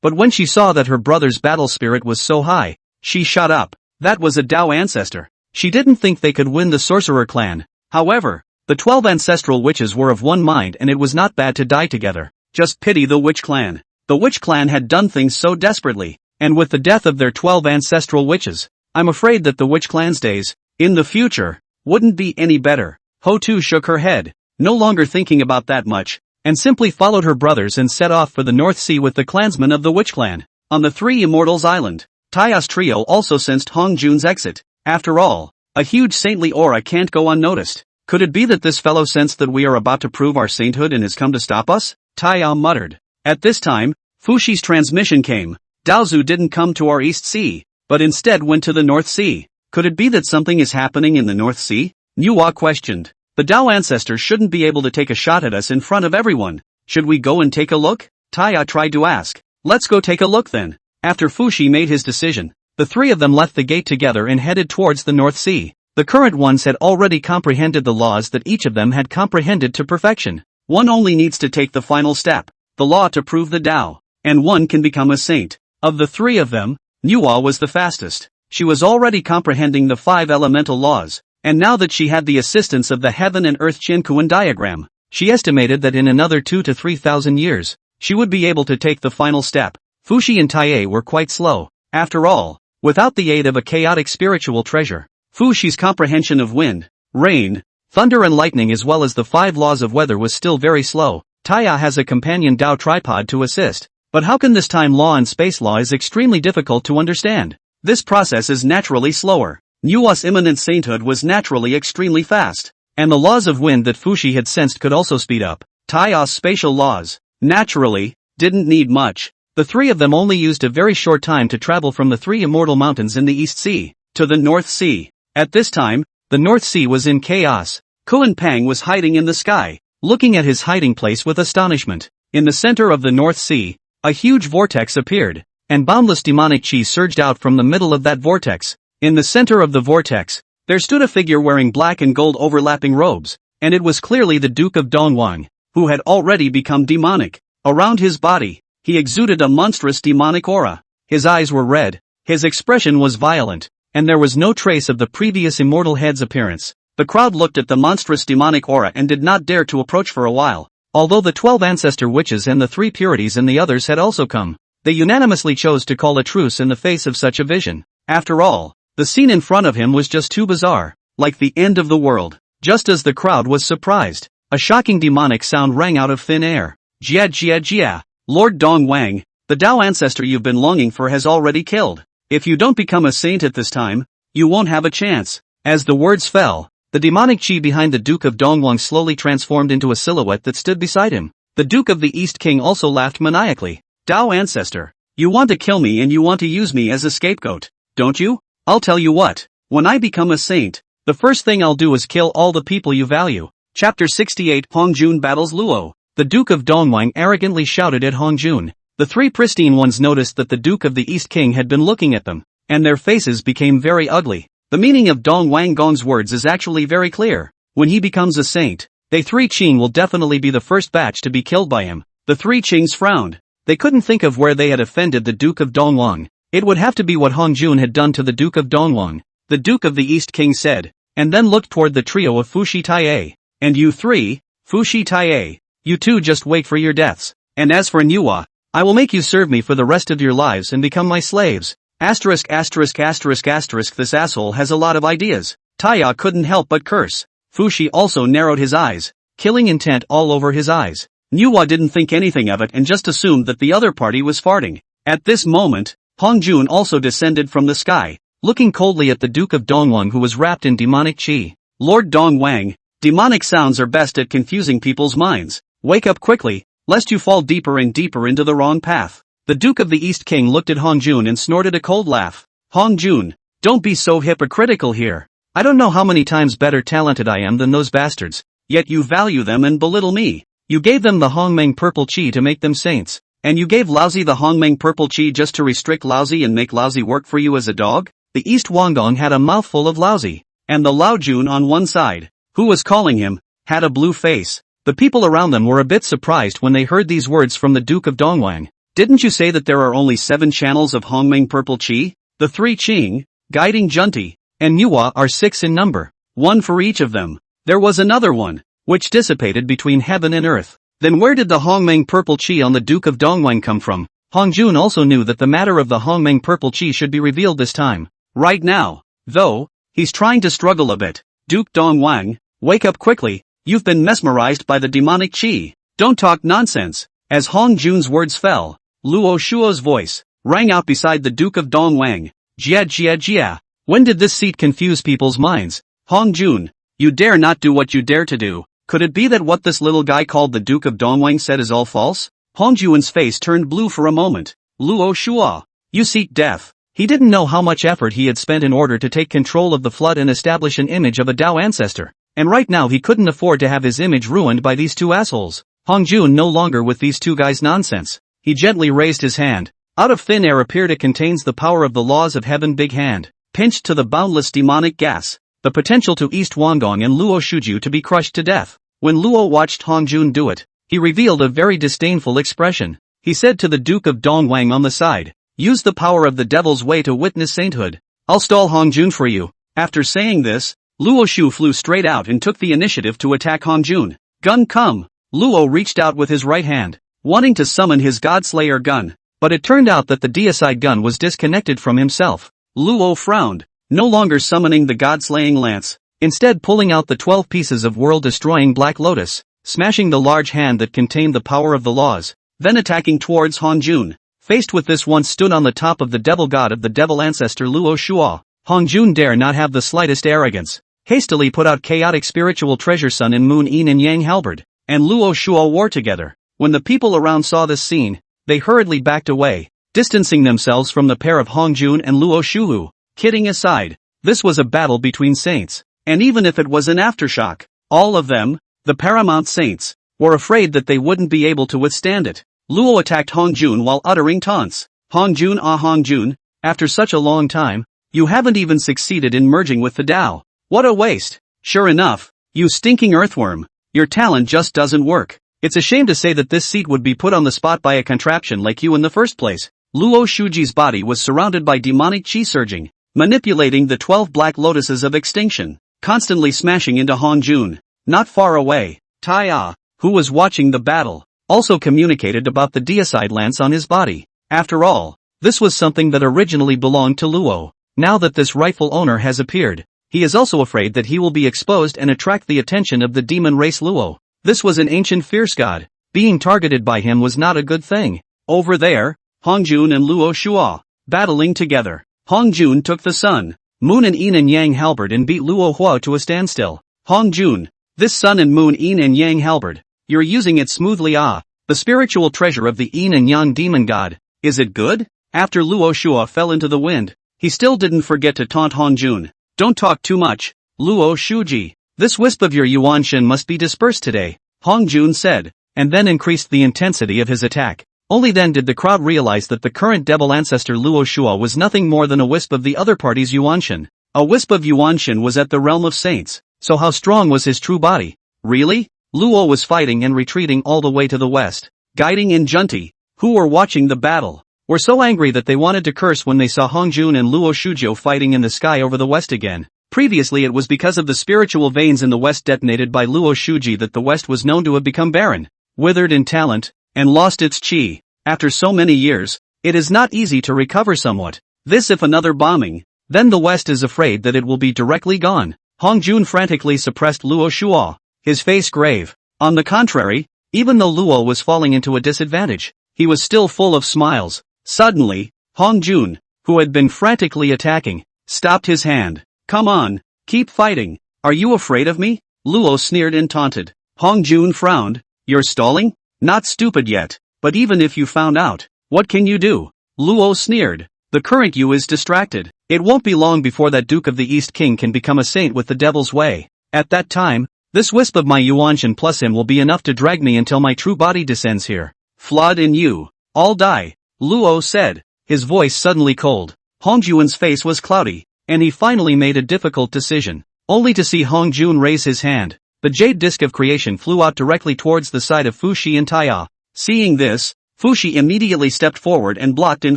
[SPEAKER 1] but when she saw that her brother's battle spirit was so high, she shut up. That was a Tao ancestor. She didn't think they could win the sorcerer clan. However, the 12 ancestral witches were of one mind and it was not bad to die together. Just pity the witch clan. The witch clan had done things so desperately, and with the death of their 12 ancestral witches, I'm afraid that the witch clan's days, in the future, wouldn't be any better. Ho2 shook her head, no longer thinking about that much, and simply followed her brothers and set off for the North Sea with the clansmen of the witch clan. On the Three Immortals Island, Taiya's trio also sensed Hongjun's exit. After all, a huge saintly aura can't go unnoticed. Could it be that this fellow sensed that we are about to prove our sainthood and has come to stop us? Taiya muttered. At this time, Fushi's transmission came. Daozu didn't come to our East Sea, but instead went to the North Sea. Could it be that something is happening in the North Sea? Nuwa questioned. The Tao ancestor shouldn't be able to take a shot at us in front of everyone. Should we go and take a look? Taiya tried to ask. Let's go take a look then. After Fushi made his decision, the three of them left the gate together and headed towards the North Sea. The current ones had already comprehended the laws that each of them had comprehended to perfection. One only needs to take the final step, the law to prove the Tao, and one can become a saint. Of the three of them, Nuwa was the fastest. She was already comprehending the 5 elemental laws, and now that she had the assistance of the heaven and earth Chinkuan diagram, she estimated that in another 2 to 3,000 years, she would be able to take the final step. Fushi and Taiye were quite slow. After all, without the aid of a chaotic spiritual treasure, Fushi's comprehension of wind, rain, thunder and lightning as well as the 5 laws of weather was still very slow. Taiya has a companion Tao tripod to assist. But how can this time law and space law is extremely difficult to understand? This process is naturally slower. Nuwa's imminent sainthood was naturally extremely fast. And the laws of wind that Fushi had sensed could also speed up. Taiya's spatial laws, naturally, didn't need much. The three of them only used a very short time to travel from the 3 immortal mountains in the East Sea to the North Sea. At this time, the North Sea was in chaos. Kuan Pang was hiding in the sky, looking at his hiding place with astonishment. In the center of the North Sea, a huge vortex appeared, and boundless demonic chi surged out from the middle of that vortex. In the center of the vortex, there stood a figure wearing black and gold overlapping robes, and it was clearly the Duke of Dongwang, who had already become demonic. Around his body, he exuded a monstrous demonic aura. His eyes were red, his expression was violent, and there was no trace of the previous immortal head's appearance. The crowd looked at the monstrous demonic aura and did not dare to approach for a while. Although the 12 ancestor witches and the 3 purities and the others had also come, they unanimously chose to call a truce in the face of such a vision. After all, the scene in front of him was just too bizarre, like the end of the world. Just as the crowd was surprised, a shocking demonic sound rang out of thin air. Jia Jia Jia, Lord Dongwang, the Tao ancestor you've been longing for has already killed. If you don't become a saint at this time, you won't have a chance. As the words fell, the demonic chi behind the Duke of Dongwang slowly transformed into a silhouette that stood beside him. The Duke of the East King also laughed maniacally. Tao ancestor, you want to kill me and you want to use me as a scapegoat, don't you? I'll tell you what, when I become a saint, the first thing I'll do is kill all the people you value. Chapter 68 Hongjun battles Luo. The Duke of Dongwang arrogantly shouted at Hongjun. The 3 pristine ones noticed that the Duke of the East King had been looking at them, and their faces became very ugly. The meaning of Dongwang Gong's words is actually very clear. When he becomes a saint, they 3 Qing will definitely be the first batch to be killed by him. The 3 Qings frowned. They couldn't think of where they had offended the Duke of Dongwang. It would have to be what Hongjun had done to the Duke of Dongwang. The Duke of the East King said, and then looked toward the trio of Fushi Taiye. And you 3, Fushi Taiye, you 2 just wait for your deaths. And as for Nuwa, I will make you serve me for the rest of your lives and become my slaves. Asterisk asterisk asterisk asterisk this asshole has a lot of ideas. Taiya couldn't help but curse. Fushi also narrowed his eyes, killing intent all over his eyes. Nuwa didn't think anything of it and just assumed that the other party was farting. At this moment, Hongjun also descended from the sky, looking coldly at the Duke of Dongwang who was wrapped in demonic chi. Lord Dongwang, demonic sounds are best at confusing people's minds. Wake up quickly, lest you fall deeper and deeper into the wrong path. The Duke of the East King looked at Hongjun and snorted a cold laugh. Hongjun, don't be so hypocritical here. I don't know how many times better talented I am than those bastards, yet you value them and belittle me. You gave them the Hongmeng purple chi to make them saints, and you gave Lousy the Hongmeng purple chi just to restrict Lousy and make Lousy work for you as a dog? The East Wangdong had a mouthful of Lousy, and the Laojun on one side, who was calling him, had a blue face. The people around them were a bit surprised when they heard these words from the Duke of Dongwang. Didn't you say that there are only 7 channels of Hongmeng purple chi? The 3 Qing, Guiding Junti, and Nuwa are 6 in number, 1 for each of them. There was another one, which dissipated between heaven and earth. Then where did the Hongmeng purple chi on the Duke of Dongwang come from? Hongjun also knew that the matter of the Hongmeng purple chi should be revealed this time. Right now, though, he's trying to struggle a bit. Duke Dongwang, wake up quickly, you've been mesmerized by the demonic chi. Don't talk nonsense. As Hongjun's words fell, Luo Shuo's voice rang out beside the Duke of Dongwang. Jia jia jia. When did this seat confuse people's minds? Hongjun, you dare not do what you dare to do. Could it be that what this little guy called the Duke of Dongwang said is all false? Hongjun's face turned blue for a moment. Luo Shuo, you seek death. He didn't know how much effort he had spent in order to take control of the flood and establish an image of a Dao ancestor. And right now he couldn't afford to have his image ruined by these 2 assholes. Hongjun no longer with these 2 guys' nonsense. He gently raised his hand. Out of thin air appeared it contains the power of the laws of heaven big hand, pinched to the boundless demonic gas, the potential to East Wangdong and Luo Shuju to be crushed to death. When Luo watched Hongjun do it, he revealed a very disdainful expression. He said to the Duke of Dongwang on the side, use the power of the devil's way to witness sainthood. I'll stall Hongjun for you. After saying this, Luo Shu flew straight out and took the initiative to attack Hongjun. Gun come! Luo reached out with his right hand, wanting to summon his Godslayer gun, but it turned out that the deicide gun was disconnected from himself. Luo frowned, no longer summoning the God-slaying lance, instead pulling out the 12 pieces of world-destroying Black Lotus, smashing the large hand that contained the power of the laws, then attacking towards Hongjun. Faced with this once stood on the top of the devil god of the devil ancestor Luo Shuo. Hongjun dare not have the slightest arrogance, hastily put out chaotic spiritual treasure sun and moon yin and yang halberd, and Luo Shuo war together. When the people around saw this scene, they hurriedly backed away, distancing themselves from the pair of Hongjun and Luo Shuhu. Kidding aside, this was a battle between saints, and even if it was an aftershock, all of them, the paramount saints, were afraid that they wouldn't be able to withstand it. Luo attacked Hongjun while uttering taunts. Hongjun, Hongjun, after such a long time, you haven't even succeeded in merging with the Tao. What a waste. Sure enough, you stinking earthworm, your talent just doesn't work. It's a shame to say that this seat would be put on the spot by a contraption like you in the first place. Luo Shuji's body was surrounded by demonic chi surging, manipulating the 12 black lotuses of extinction, constantly smashing into Hongjun. Not far away, Tai, who was watching the battle, also communicated about the deicide lance on his body. After all, this was something that originally belonged to Luo. Now that this rightful owner has appeared, he is also afraid that he will be exposed and attract the attention of the demon race Luo. This was an ancient fierce god. Being targeted by him was not a good thing. Over there, Hongjun and Luo Shuo, battling together. Hongjun took the sun, moon and yin and yang halberd and beat Luo Hua to a standstill. Hongjun, this sun and moon yin and yang halberd, you're using it smoothly. The spiritual treasure of the yin and yang demon god, is it good? After Luo Shuo fell into the wind, he still didn't forget to taunt Hongjun. Don't talk too much, Luo Shuji. This wisp of your Yuanshin must be dispersed today, Hongjun said, and then increased the intensity of his attack. Only then did the crowd realize that the current devil ancestor Luo Shuo was nothing more than a wisp of the other party's Yuanshin. A wisp of Yuanshin was at the realm of saints, so how strong was his true body? Really? Luo was fighting and retreating all the way to the west. Guiding and Junti, who were watching the battle, were so angry that they wanted to curse when they saw Hongjun and Luo Shujo fighting in the sky over the west again. Previously it was because of the spiritual veins in the west detonated by Luo Shuji that the west was known to have become barren, withered in talent, and lost its chi. After so many years, it is not easy to recover somewhat. This if another bombing, then the west is afraid that it will be directly gone. Hongjun frantically suppressed Luo Shuo, his face grave. On the contrary, Even though Luo was falling into a disadvantage, he was still full of smiles. Suddenly, Hong Jun, who had been frantically attacking, stopped his hand. Come on, keep fighting. Are you afraid of me? Luo sneered and taunted. Hong Jun frowned. You're stalling? Not stupid yet, but even if you found out, what can you do? Luo sneered. The current you is distracted. It won't be long before that Duke of the East King can become a saint with the devil's way. At that time, this wisp of my Yuanshan plus him will be enough to drag me until my true body descends here. Flood and you all die, Luo said, his voice suddenly cold. Hongjuan's face was cloudy, and he finally made a difficult decision, only to see Hongjun raise his hand. The jade disc of creation flew out directly towards the side of Fuxi and Taya. Seeing this, Fuxi immediately stepped forward and blocked in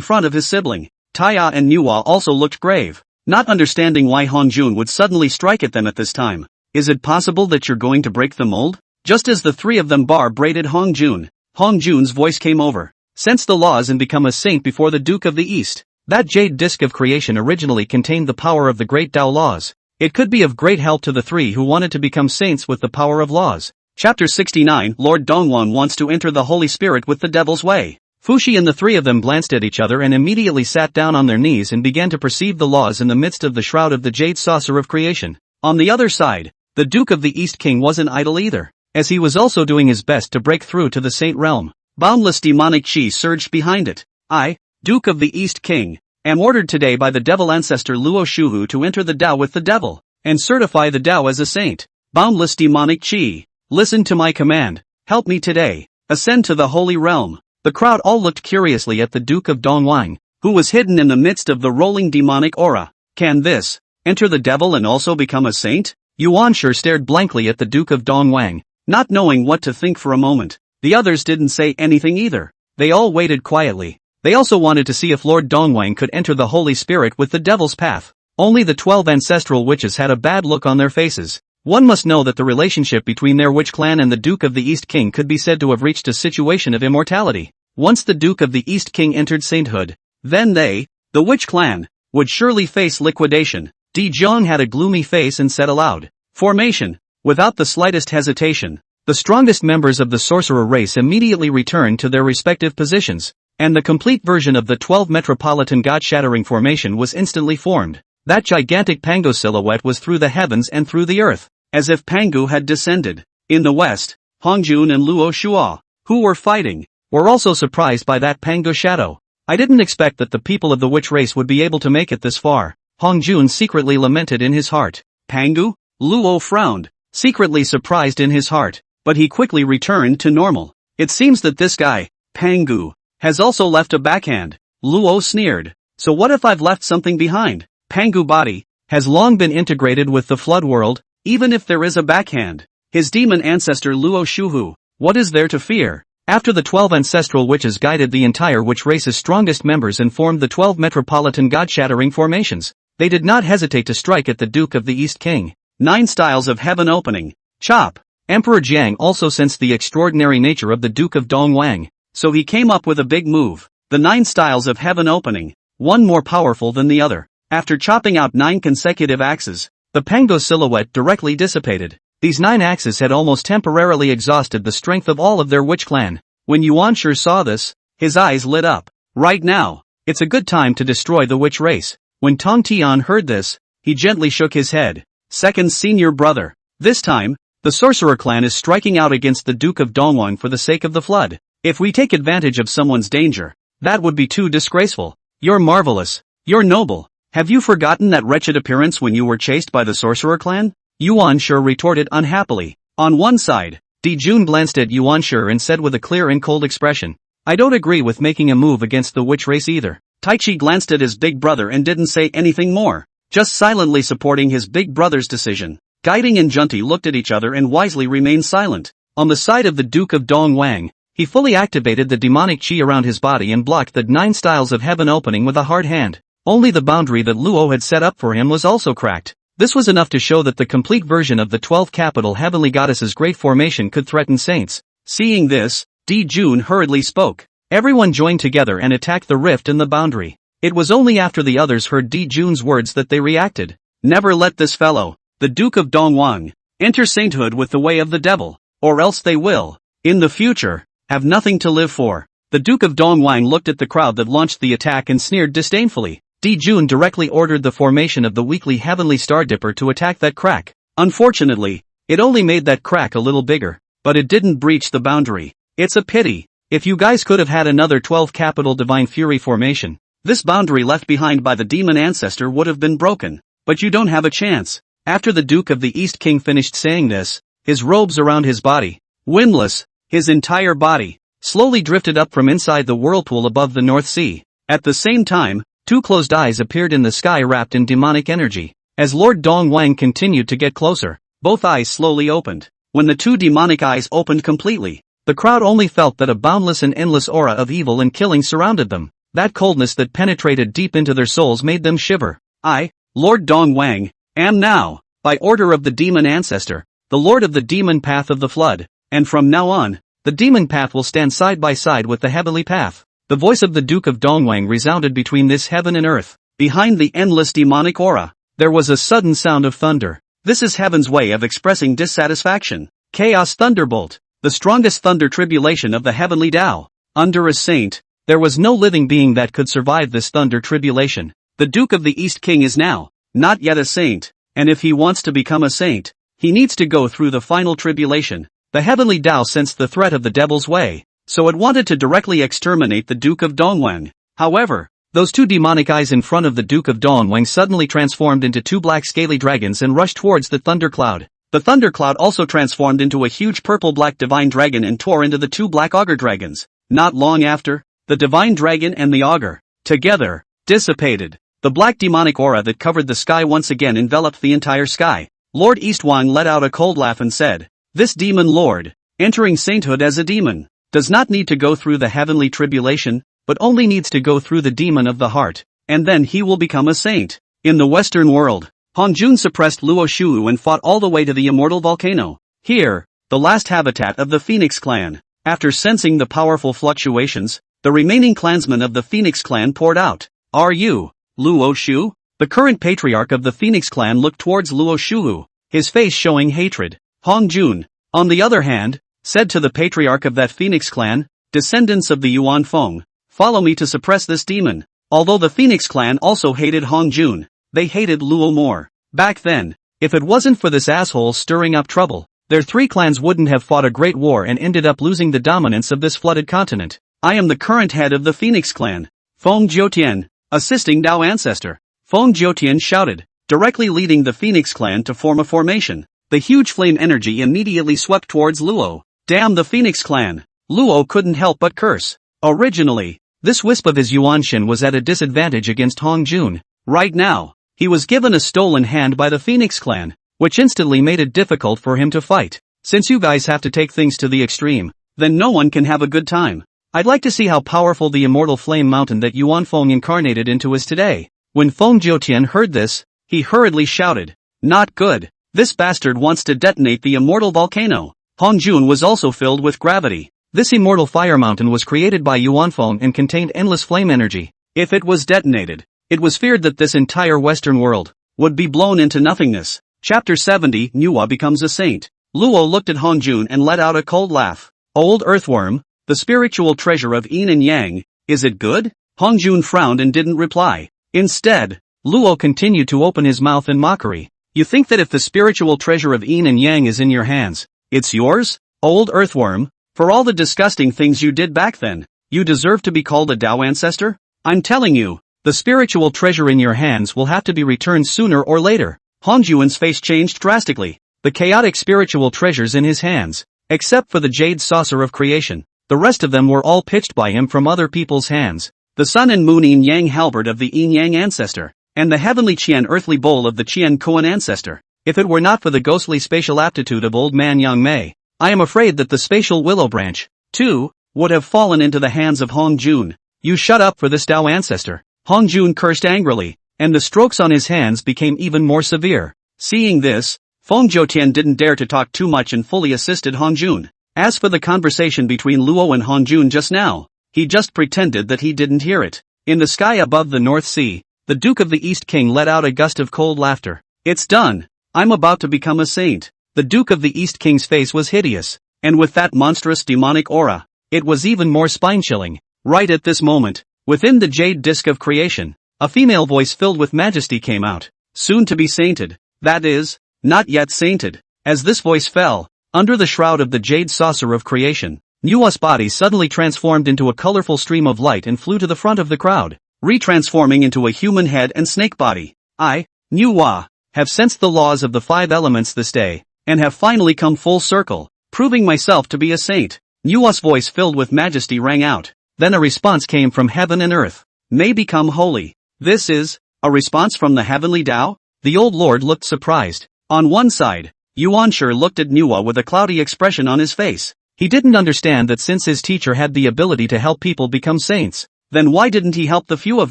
[SPEAKER 1] front of his sibling. Taya and Nuwa also looked grave, not understanding why Hongjun would suddenly strike at them at this time. Is it possible that you're going to break the mold? Just as the three of them bar-braided Hongjun, Hongjun's voice came over. Sense the laws and become a saint before the Duke of the East. That jade disc of creation originally contained the power of the great Tao laws. It could be of great help to the three who wanted to become saints with the power of laws. Chapter 69 Lord Dongwon wants to enter the Holy Spirit with the devil's way. Fuxi and the three of them glanced at each other and immediately sat down on their knees and began to perceive the laws in the midst of the shroud of the jade saucer of creation. On the other side, the Duke of the East King wasn't idle either, as he was also doing his best to break through to the saint realm. Boundless demonic chi surged behind it. I, Duke of the East King, am ordered today by the devil ancestor Luo Shuhu to enter the Tao with the devil, and certify the Tao as a saint. Boundless demonic chi, listen to my command, help me today, ascend to the holy realm. The crowd all looked curiously at the Duke of Dongwang, who was hidden in the midst of the rolling demonic aura. Can this, enter the devil and also become a saint? Yuan Shi stared blankly at the Duke of Dongwang, not knowing what to think for a moment. The others didn't say anything either. They all waited quietly. They also wanted to see if Lord Dongwang could enter the Holy Spirit with the devil's path. Only the 12 ancestral witches had a bad look on their faces. One must know that the relationship between their witch clan and the Duke of the East King could be said to have reached a situation of immortality. Once the Duke of the East King entered sainthood, then they, the witch clan, would surely face liquidation. Di Zhang had a gloomy face and said aloud, "Formation." Without the slightest hesitation, the strongest members of the sorcerer race immediately returned to their respective positions, and the complete version of the 12 metropolitan god-shattering formation was instantly formed. That gigantic Pangu silhouette was through the heavens and through the earth, as if Pangu had descended. In the west, Hongjun and Luo Shua, who were fighting, were also surprised by that Pangu shadow. I didn't expect that the people of the witch race would be able to make it this far, Hongjun secretly lamented in his heart. Pangu? Luo frowned, secretly surprised in his heart, but he quickly returned to normal. It seems that this guy, Pangu, has also left a backhand. Luo sneered. So what if I've left something behind? Pangu body has long been integrated with the flood world, even if there is a backhand. His demon ancestor Luo Shuhu, what is there to fear? After the 12 ancestral witches guided the entire witch race's strongest members and formed the 12 metropolitan god-shattering formations, they did not hesitate to strike at the Duke of the East King. 9 styles of heaven opening. Chop. Emperor Jiang also sensed the extraordinary nature of the Duke of Dongwang, so he came up with a big move. The 9 styles of heaven opening, one more powerful than the other. After chopping out 9 consecutive axes, the Pango silhouette directly dissipated. These 9 axes had almost temporarily exhausted the strength of all of their witch clan. When Yuan Shi saw this, his eyes lit up. Right now, it's a good time to destroy the witch race. When Tong Tian heard this, he gently shook his head. Second senior brother. This time, the sorcerer clan is striking out against the Duke of Dongwang for the sake of the flood. If we take advantage of someone's danger, that would be too disgraceful. You're marvelous. You're noble. Have you forgotten that wretched appearance when you were chased by the sorcerer clan? Yuan Shi retorted unhappily. On one side, Di Jun glanced at Yuan Shi and said with a clear and cold expression, I don't agree with making a move against the witch race either. Taichi glanced at his big brother and didn't say anything more, just silently supporting his big brother's decision. Guiding and Junti looked at each other and wisely remained silent. On the side of the Duke of Dongwang, he fully activated the demonic chi around his body and blocked the 9 styles of heaven opening with a hard hand. Only the boundary that Luo had set up for him was also cracked. This was enough to show that the complete version of the 12 capital heavenly goddesses' great formation could threaten saints. Seeing this, Di Jun hurriedly spoke. Everyone joined together and attacked the rift in the boundary. It was only after the others heard Di Jun's words that they reacted. Never let this fellow, the Duke of Dongwang, enter sainthood with the way of the devil, or else they will. In the future, have nothing to live for. The Duke of Dongwang looked at the crowd that launched the attack and sneered disdainfully. Di Jun directly ordered the formation of the weekly Heavenly Star Dipper to attack that crack. Unfortunately, it only made that crack a little bigger, but it didn't breach the boundary. It's a pity. If you guys could have had another 12 capital Divine Fury formation, this boundary left behind by the demon ancestor would have been broken. But you don't have a chance. After the Duke of the East King finished saying this, his robes around his body, windless, his entire body, slowly drifted up from inside the whirlpool above the North Sea. At the same time, two closed eyes appeared in the sky wrapped in demonic energy. As Lord Dongwang continued to get closer, both eyes slowly opened. When the two demonic eyes opened completely, the crowd only felt that a boundless and endless aura of evil and killing surrounded them. That coldness that penetrated deep into their souls made them shiver. I, Lord Dongwang, am now, by order of the demon ancestor, the Lord of the demon path of the flood, and from now on, the demon path will stand side by side with the heavenly path. The voice of the Duke of Dongwang resounded between this heaven and earth. Behind the endless demonic aura, there was a sudden sound of thunder. This is heaven's way of expressing dissatisfaction. Chaos thunderbolt, the strongest thunder tribulation of the heavenly Tao. Under a saint, there was no living being that could survive this thunder tribulation. The Duke of the East King is now, not yet a saint, and if he wants to become a saint, he needs to go through the final tribulation. The heavenly Tao sensed the threat of the devil's way, so it wanted to directly exterminate the Duke of Dongwang. However, those two demonic eyes in front of the Duke of Dongwang suddenly transformed into two black scaly dragons and rushed towards the thundercloud. The thundercloud also transformed into a huge purple-black divine dragon and tore into the two black augur dragons. Not long after, the divine dragon and the augur, together, dissipated. The black demonic aura that covered the sky once again enveloped the entire sky. Lord Eastwang let out a cold laugh and said, "This demon lord, entering sainthood as a demon, does not need to go through the heavenly tribulation, but only needs to go through the demon of the heart, and then he will become a saint." In the Western world, Hongjun suppressed Luo Shuwu and fought all the way to the immortal volcano. Here, the last habitat of the Phoenix clan. After sensing the powerful fluctuations, the remaining clansmen of the Phoenix clan poured out. "Are you, Luo Shu?" The current patriarch of the Phoenix clan looked towards Luo Shuwu, his face showing hatred. Hongjun, on the other hand, said to the patriarch of that Phoenix clan, "Descendants of the Yuan Feng, follow me to suppress this demon." Although the Phoenix clan also hated Hongjun, they hated Luo more. Back then, if it wasn't for this asshole stirring up trouble, their three clans wouldn't have fought a great war and ended up losing the dominance of this flooded continent. "I am the current head of the Phoenix clan, Feng Jiutian, assisting Dao ancestor." Feng Jiutian shouted, directly leading the Phoenix clan to form a formation. The huge flame energy immediately swept towards Luo. Damn the Phoenix clan! Luo couldn't help but curse. Originally, this wisp of his Yuanshin was at a disadvantage against Hongjun. Right now, he was given a stolen hand by the Phoenix clan, which instantly made it difficult for him to fight. Since you guys have to take things to the extreme, then no one can have a good time. I'd like to see how powerful the immortal flame mountain that Yuan Feng incarnated into is today. When Feng Jiutian heard this, he hurriedly shouted, "Not good. This bastard wants to detonate the immortal volcano." Hongjun was also filled with gravity. This immortal fire mountain was created by Yuan Feng and contained endless flame energy. If it was detonated, it was feared that this entire Western world would be blown into nothingness. Chapter 70, Nuwa becomes a saint. Luo looked at Hongjun and let out a cold laugh. "Old earthworm, the spiritual treasure of yin and yang, is it good?" Hongjun frowned and didn't reply. Instead, Luo continued to open his mouth in mockery. "You think that if the spiritual treasure of yin and yang is in your hands, it's yours? Old earthworm, for all the disgusting things you did back then, you deserve to be called a Dao ancestor? I'm telling you, the spiritual treasure in your hands will have to be returned sooner or later." Hongjun's face changed drastically. The chaotic spiritual treasures in his hands, except for the jade saucer of creation, the rest of them were all pitched by him from other people's hands. The sun and moon yin yang halberd of the yin yang ancestor, and the heavenly Qian earthly bowl of the Qian Kuan ancestor. If it were not for the ghostly spatial aptitude of old man Yang Mei, I am afraid that the spatial willow branch, too, would have fallen into the hands of Hongjun. "You shut up for this Dao ancestor." Hongjun cursed angrily, and the strokes on his hands became even more severe. Seeing this, Feng Jiutian didn't dare to talk too much and fully assisted Hongjun. As for the conversation between Luo and Hongjun just now, he just pretended that he didn't hear it. In the sky above the North Sea, the Duke of the East King let out a gust of cold laughter. "It's done. I'm about to become a saint." The Duke of the East King's face was hideous. and with that monstrous demonic aura, it was even more spine-chilling. Right at this moment, within the jade disk of creation, a female voice filled with majesty came out. Soon to be sainted. That is, not yet sainted. As this voice fell, under the shroud of the jade saucer of creation, Nuwa's body suddenly transformed into a colorful stream of light and flew to the front of the crowd, retransforming into a human head and snake body. I, Nuwa, have sensed the laws of the 5 elements this day, and have finally come full circle, proving myself to be a saint. Nuwa's voice filled with majesty rang out. Then a response came from heaven and earth. May become holy. This is a response from the heavenly Tao? The old lord looked surprised. On one side, Yuanshi looked at Nuwa with a cloudy expression on his face. He didn't understand that since his teacher had the ability to help people become saints, then why didn't he help the few of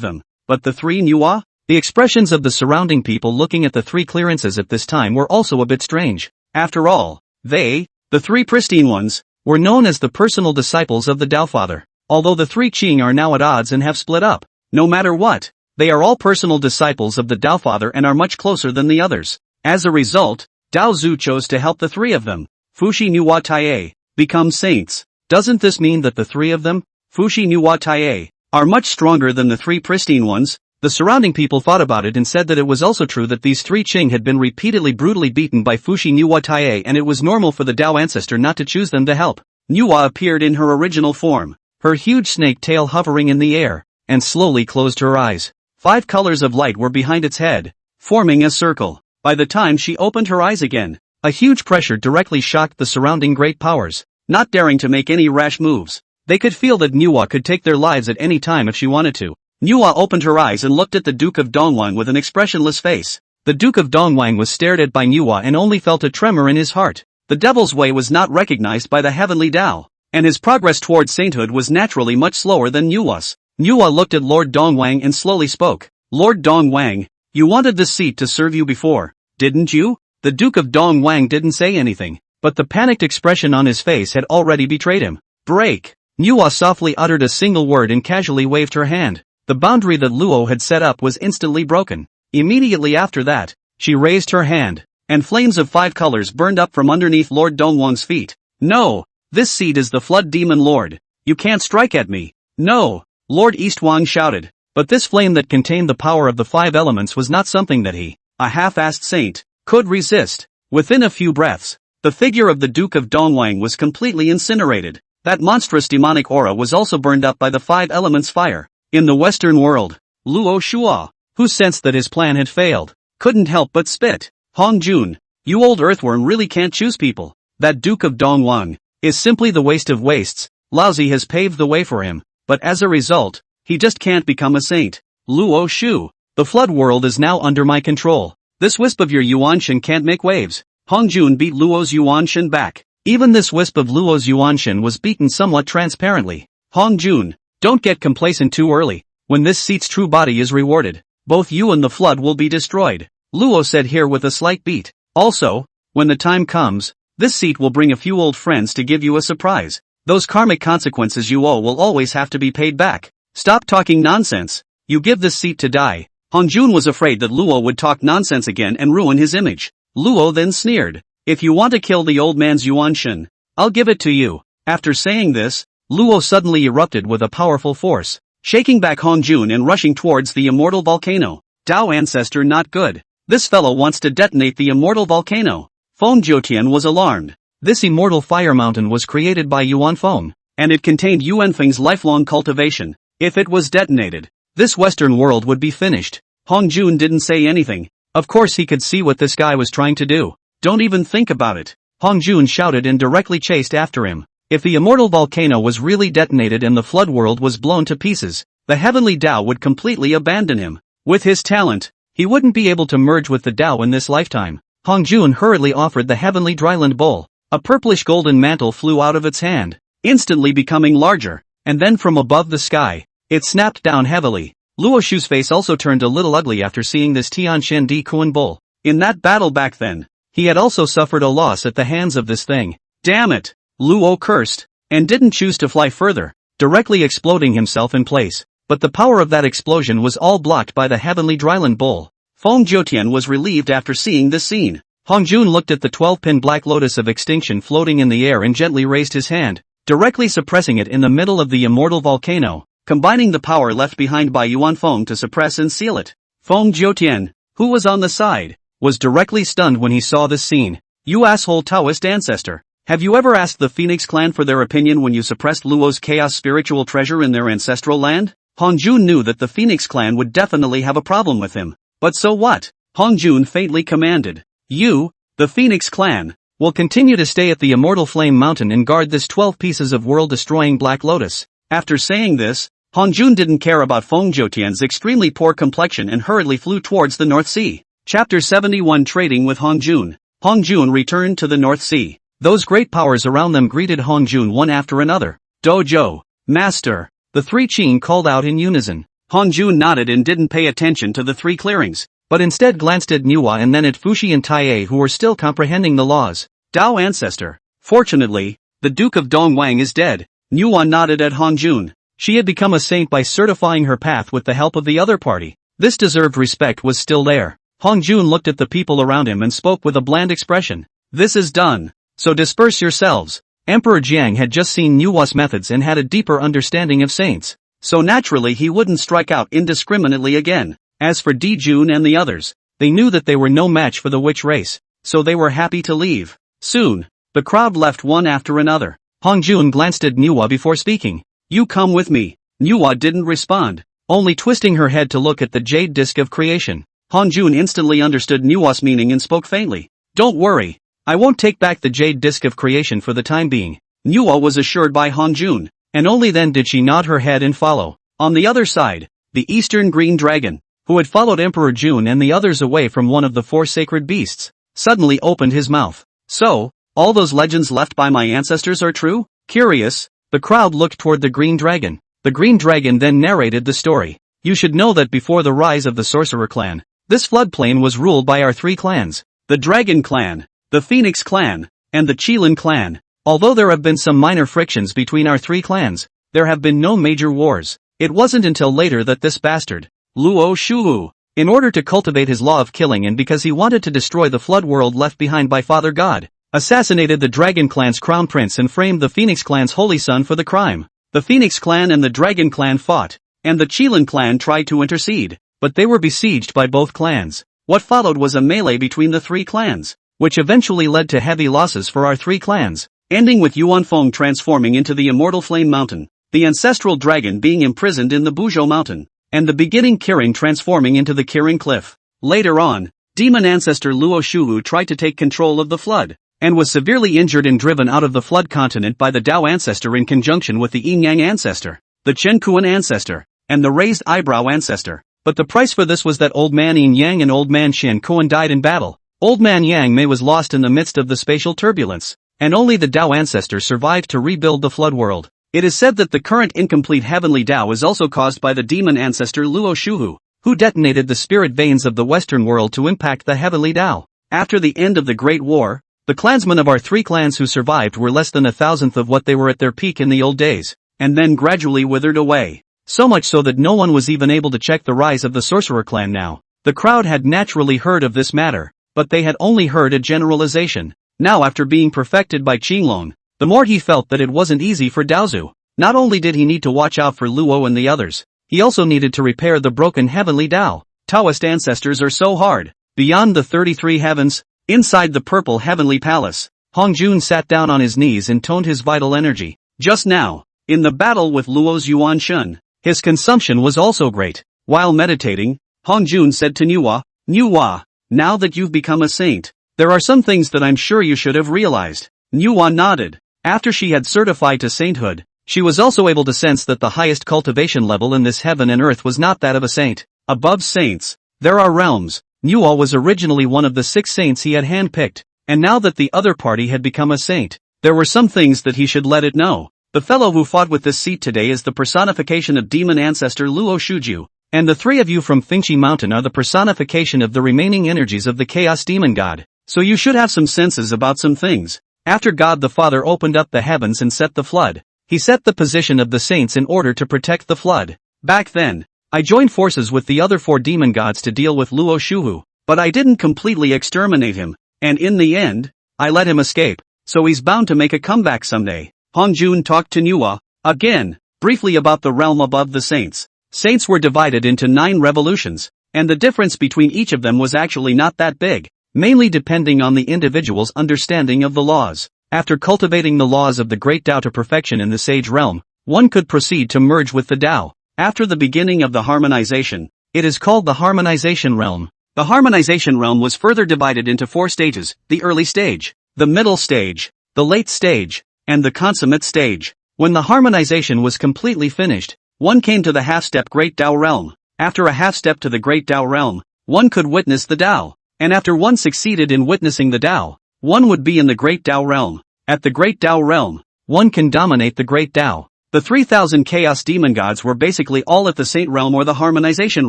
[SPEAKER 1] them? But the 3 Nuwa? The expressions of the surrounding people looking at the 3 clearances at this time were also a bit strange. After all, they, the 3 pristine ones, were known as the personal disciples of the Tao Father. Although the 3 Qing are now at odds and have split up, no matter what, they are all personal disciples of the Tao Father and are much closer than the others. As a result, Dao Zhu chose to help the 3 of them, Fushi Nuwa Taiye, become saints. Doesn't this mean that the 3 of them, Fushi Nuwa Taiye, are much stronger than the 3 pristine ones? The surrounding people thought about it and said that it was also true that these 3 Qing had been repeatedly brutally beaten by Fushi Nuwa Taiye, and it was normal for the Dao ancestor not to choose them to help. Nuwa appeared in her original form, her huge snake tail hovering in the air, and slowly closed her eyes. 5 colors of light were behind its head, forming a circle. By the time she opened her eyes again, a huge pressure directly shocked the surrounding great powers. Not daring to make any rash moves, they could feel that Nuwa could take their lives at any time if she wanted to. Nuwa opened her eyes and looked at the Duke of Dongwang with an expressionless face. The Duke of Dongwang was stared at by Nuwa and only felt a tremor in his heart. The Devil's Way was not recognized by the heavenly Tao, and his progress towards sainthood was naturally much slower than Nuwa's. Nuwa looked at Lord Dongwang and slowly spoke. Lord Dongwang, you wanted this seat to serve you before, didn't you? The Duke of Dongwang didn't say anything, but the panicked expression on his face had already betrayed him. Break! Nuwa softly uttered a single word and casually waved her hand. The boundary that Luo had set up was instantly broken. Immediately after that, she raised her hand, and flames of 5 colors burned up from underneath Lord Dongwang's feet. No! This seed is the Flood Demon Lord. You can't strike at me. No! Lord Eastwang shouted. But this flame that contained the power of the 5 elements was not something that he, a half-assed saint, could resist. Within a few breaths, the figure of the Duke of Dongwang was completely incinerated. That monstrous demonic aura was also burned up by the 5 elements fire. In the Western world, Luo Shua, who sensed that his plan had failed, couldn't help but spit. Hong Jun, you old earthworm really can't choose people. That Duke of Dongwang is simply the waste of wastes. Laozi has paved the way for him, but as a result, he just can't become a saint. Luo Shu, the flood world is now under my control. This wisp of your Yuanshan can't make waves. Hong Jun beat Luo's Yuanshan back. Even this wisp of Luo's Yuanshan was beaten somewhat transparently. Hong Jun, don't get complacent too early. When this seat's true body is rewarded, both you and the flood will be destroyed. Luo said here with a slight beat. Also, when the time comes, this seat will bring a few old friends to give you a surprise. Those karmic consequences you owe will always have to be paid back. Stop talking nonsense. You give this seat to die. Hong Jun was afraid that Luo would talk nonsense again and ruin his image. Luo then sneered. If you want to kill the old man's Yuanshan, I'll give it to you. After saying this, Luo suddenly erupted with a powerful force, shaking back Hong Jun and rushing towards the immortal volcano. Dao ancestor not good. This fellow wants to detonate the immortal volcano. Feng Jiutian was alarmed. This immortal fire mountain was created by Yuan Feng, and it contained Yuan Feng's lifelong cultivation. If it was detonated, this Western world would be finished. Hong Jun didn't say anything. Of course he could see what this guy was trying to do. Don't even think about it. Hong Jun shouted and directly chased after him. If the immortal volcano was really detonated and the flood world was blown to pieces, the heavenly Tao would completely abandon him. With his talent, he wouldn't be able to merge with the Tao in this lifetime. Hong Jun hurriedly offered the heavenly dryland bowl. A purplish golden mantle flew out of its hand, instantly becoming larger, and then from above the sky, it snapped down heavily. Luo Shu's face also turned a little ugly after seeing this Tianshan Di Kuan bowl. In that battle back then, he had also suffered a loss at the hands of this thing. Damn it! Luo cursed, and didn't choose to fly further, directly exploding himself in place. But the power of that explosion was all blocked by the heavenly dryland bowl. Feng Jiutian was relieved after seeing this scene. Hongjun looked at the 12-pin black lotus of extinction floating in the air and gently raised his hand, directly suppressing it in the middle of the immortal volcano, combining the power left behind by Yuan Feng to suppress and seal it. Feng Jiutian, who was on the side, was directly stunned when he saw this scene. You asshole Taoist ancestor. Have you ever asked the Phoenix clan for their opinion when you suppressed Luo's chaos spiritual treasure in their ancestral land? Hongjun knew that the Phoenix clan would definitely have a problem with him. But so what? Hongjun faintly commanded. You, the Phoenix clan, will continue to stay at the Immortal Flame Mountain and guard this 12 pieces of world-destroying Black Lotus. After saying this, Hongjun didn't care about Feng Jiutian's extremely poor complexion and hurriedly flew towards the North Sea. Chapter 71 Trading with Hongjun. Hongjun returned to the North Sea. Those great powers around them greeted Hongjun one after another. Dojo, Master, the three Qing called out in unison. Hongjun nodded and didn't pay attention to the three clearings, but instead glanced at Nuwa and then at Fushi and Taie, who were still comprehending the laws. Dao ancestor. Fortunately, the Duke of Dongwang is dead. Nuwa nodded at Hongjun. She had become a saint by certifying her path with the help of the other party. This deserved respect was still there. Hongjun looked at the people around him and spoke with a bland expression. This is done. So disperse yourselves. Emperor Jiang had just seen Nuwa's methods and had a deeper understanding of saints. So naturally he wouldn't strike out indiscriminately again. As for Dijun and the others, they knew that they were no match for the witch race, so they were happy to leave. Soon, the crowd left one after another. Hongjun glanced at Nuwa before speaking. You come with me. Nuwa didn't respond, only twisting her head to look at the jade disc of creation. Hongjun instantly understood Nuwa's meaning and spoke faintly. Don't worry. I won't take back the jade disc of creation for the time being. Nuwa was assured by Hongjun, and only then did she nod her head and follow. On the other side, the Eastern Green Dragon, who had followed Emperor Jun and the others away from one of the four sacred beasts, suddenly opened his mouth. So, all those legends left by my ancestors are true? Curious, the crowd looked toward the Green Dragon. The Green Dragon then narrated the story. You should know that before the rise of the Sorcerer clan, this floodplain was ruled by our three clans. The Dragon clan, the Phoenix clan, and the Qilin clan. Although there have been some minor frictions between our three clans, there have been no major wars. It wasn't until later that this bastard, Luo Shuwu, in order to cultivate his law of killing and because he wanted to destroy the flood world left behind by Father God, assassinated the Dragon clan's crown prince and framed the Phoenix clan's holy son for the crime. The Phoenix clan and the Dragon clan fought, and the Qilin clan tried to intercede, but they were besieged by both clans. What followed was a melee between the three clans, which eventually led to heavy losses for our three clans, ending with Yuan Feng transforming into the Immortal Flame Mountain, the ancestral dragon being imprisoned in the Buzhou Mountain, and the beginning Kirin transforming into the Kirin Cliff. Later on, demon ancestor Luo Shuwu tried to take control of the flood, and was severely injured and driven out of the flood continent by the Dao ancestor in conjunction with the Yin Yang ancestor, the Chen Kuan ancestor, and the raised eyebrow ancestor. But the price for this was that Old Man Yin Yang and Old Man Shen Kuan died in battle. Old Man Yang Mei was lost in the midst of the spatial turbulence, and only the Dao ancestor survived to rebuild the flood world. It is said that the current incomplete heavenly Dao is also caused by the demon ancestor Luo Shuhu, who detonated the spirit veins of the Western world to impact the heavenly Dao. After the end of the Great War, the clansmen of our three clans who survived were less than 1,000th of what they were at their peak in the old days, and then gradually withered away. So much so that no one was even able to check the rise of the Sorcerer clan now. The crowd had naturally heard of this matter, but they had only heard a generalization. Now after being perfected by Qinglong, the more he felt that it wasn't easy for Daozu. Not only did he need to watch out for Luo and the others, he also needed to repair the broken heavenly Dao. Taoist ancestors are so hard. Beyond the 33 heavens, inside the purple heavenly palace, Hongjun sat down on his knees and toned his vital energy. Just now, in the battle with Luo's Yuan Shun, his consumption was also great. While meditating, Hongjun said to Nuwa, Nuwa, now that you've become a saint, there are some things that I'm sure you should have realized. Nuwa nodded. After she had certified to sainthood, she was also able to sense that the highest cultivation level in this heaven and earth was not that of a saint. Above saints, there are realms. Nuwa was originally one of the 6 saints he had handpicked, and now that the other party had become a saint, there were some things that he should let it know. The fellow who fought with this seat today is the personification of demon ancestor Luo Shuju, and the 3 of you from Fingqi Mountain are the personification of the remaining energies of the Chaos Demon God, so you should have some senses about some things. After God the Father opened up the heavens and set the flood, he set the position of the saints in order to protect the flood. Back then, I joined forces with the other 4 demon gods to deal with Luo Shuhu, but I didn't completely exterminate him. and in the end, I let him escape, so he's bound to make a comeback someday. Hongjun talked to Nuwa, again, briefly about the realm above the saints. Saints were divided into 9 revolutions, and the difference between each of them was actually not that big, mainly depending on the individual's understanding of the laws. After cultivating the laws of the great Tao to perfection in the sage realm, one could proceed to merge with the Tao. After the beginning of the harmonization, it is called the harmonization realm. The harmonization realm was further divided into 4 stages: the early stage, the middle stage, the late stage, and the consummate stage. When the harmonization was completely finished, one came to the half-step Great Tao realm. After a half-step to the Great Tao realm, one could witness the Tao, and after one succeeded in witnessing the Tao, one would be in the Great Tao realm. At the Great Tao realm, one can dominate the Great Tao. The 3,000 chaos demon gods were basically all at the Saint realm or the harmonization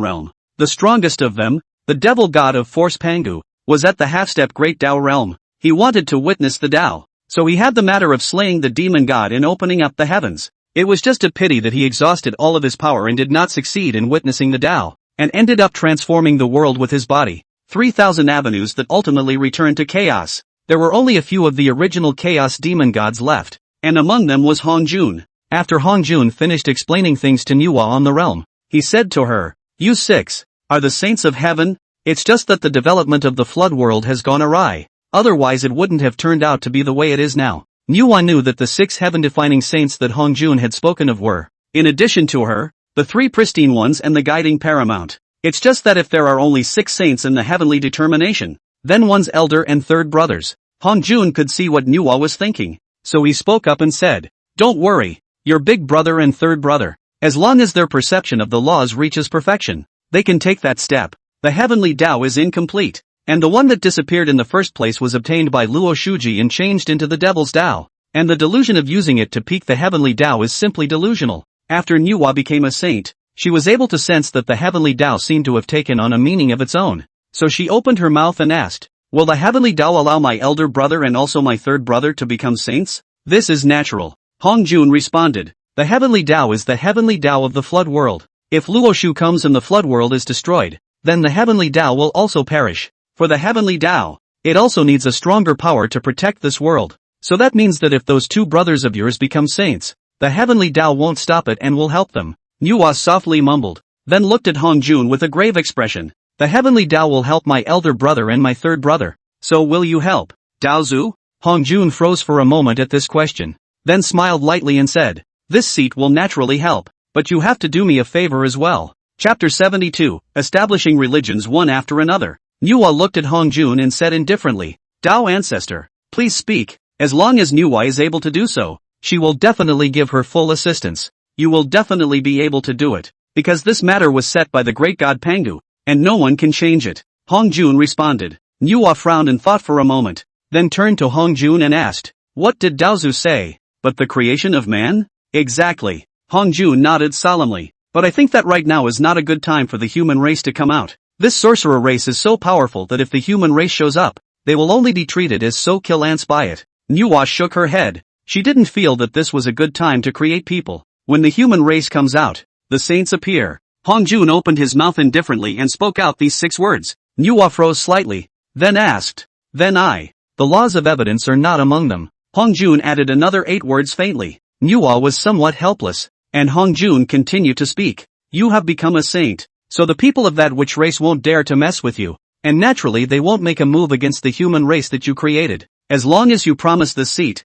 [SPEAKER 1] realm. The strongest of them, the devil god of force Pangu, was at the half-step Great Tao realm. He wanted to witness the Tao, so he had the matter of slaying the demon god and opening up the heavens. It was just a pity that he exhausted all of his power and did not succeed in witnessing the Tao, and ended up transforming the world with his body. 3,000 avenues that ultimately returned to chaos. There were only a few of the original chaos demon gods left, and among them was Hongjun. After Hongjun finished explaining things to Nuwa on the realm, he said to her, "You 6 are the saints of heaven? It's just that the development of the flood world has gone awry. Otherwise it wouldn't have turned out to be the way it is now." Nuwa knew that the 6 heaven-defining saints that Hongjun had spoken of were, in addition to her, the 3 pristine ones and the guiding paramount. It's just that if there are only 6 saints in the heavenly determination, then one's elder and third brothers. Hongjun could see what Nuwa was thinking, so he spoke up and said, "Don't worry, your big brother and third brother, as long as their perception of the laws reaches perfection, they can take that step. The heavenly Tao is incomplete, and the one that disappeared in the first place was obtained by Luo Shuji and changed into the devil's Tao, and the delusion of using it to peak the heavenly Tao is simply delusional." After Nuwa became a saint, she was able to sense that the heavenly Tao seemed to have taken on a meaning of its own, so she opened her mouth and asked, "Will the heavenly Tao allow my elder brother and also my third brother to become saints?" "This is natural," Hongjun responded. "The heavenly Tao is the heavenly Tao of the flood world. If Luoshu comes and the flood world is destroyed, then the heavenly Tao will also perish. For the heavenly Tao, it also needs a stronger power to protect this world. So that means that if those 2 brothers of yours become saints, the heavenly Tao won't stop it and will help them." Nuwa softly mumbled, then looked at Hongjun with a grave expression. "The heavenly Tao will help my elder brother and my third brother. So will you help, Daozu?" Hongjun froze for a moment at this question, then smiled lightly and said, "This seat will naturally help, but you have to do me a favor as well." Chapter 72, Establishing Religions One After Another. Nuwa looked at Hongjun and said indifferently, "Tao Ancestor, please speak." As long as Nuwa is able to do so, she will definitely give her full assistance. "You will definitely be able to do it, because this matter was set by the great god Pangu, and no one can change it," Hongjun responded. Nuwa frowned and thought for a moment, then turned to Hongjun and asked, "What did Daozu say? But the creation of man?" "Exactly." Hongjun nodded solemnly. "But I think that right now is not a good time for the human race to come out. This sorcerer race is so powerful that if the human race shows up, they will only be treated as so-kill ants by it." Nuwa shook her head. She didn't feel that this was a good time to create people. When the human race comes out, the saints appear. Hongjun opened his mouth indifferently and spoke out these 6 words. Nuwa froze slightly, then asked, "Then the laws of evidence are not among them?" Hongjun added another 8 words faintly. Nuwa was somewhat helpless, and Hongjun continued to speak. "You have become a saint, so the people of that which race won't dare to mess with you, and naturally they won't make a move against the human race that you created. As long as you promise this seat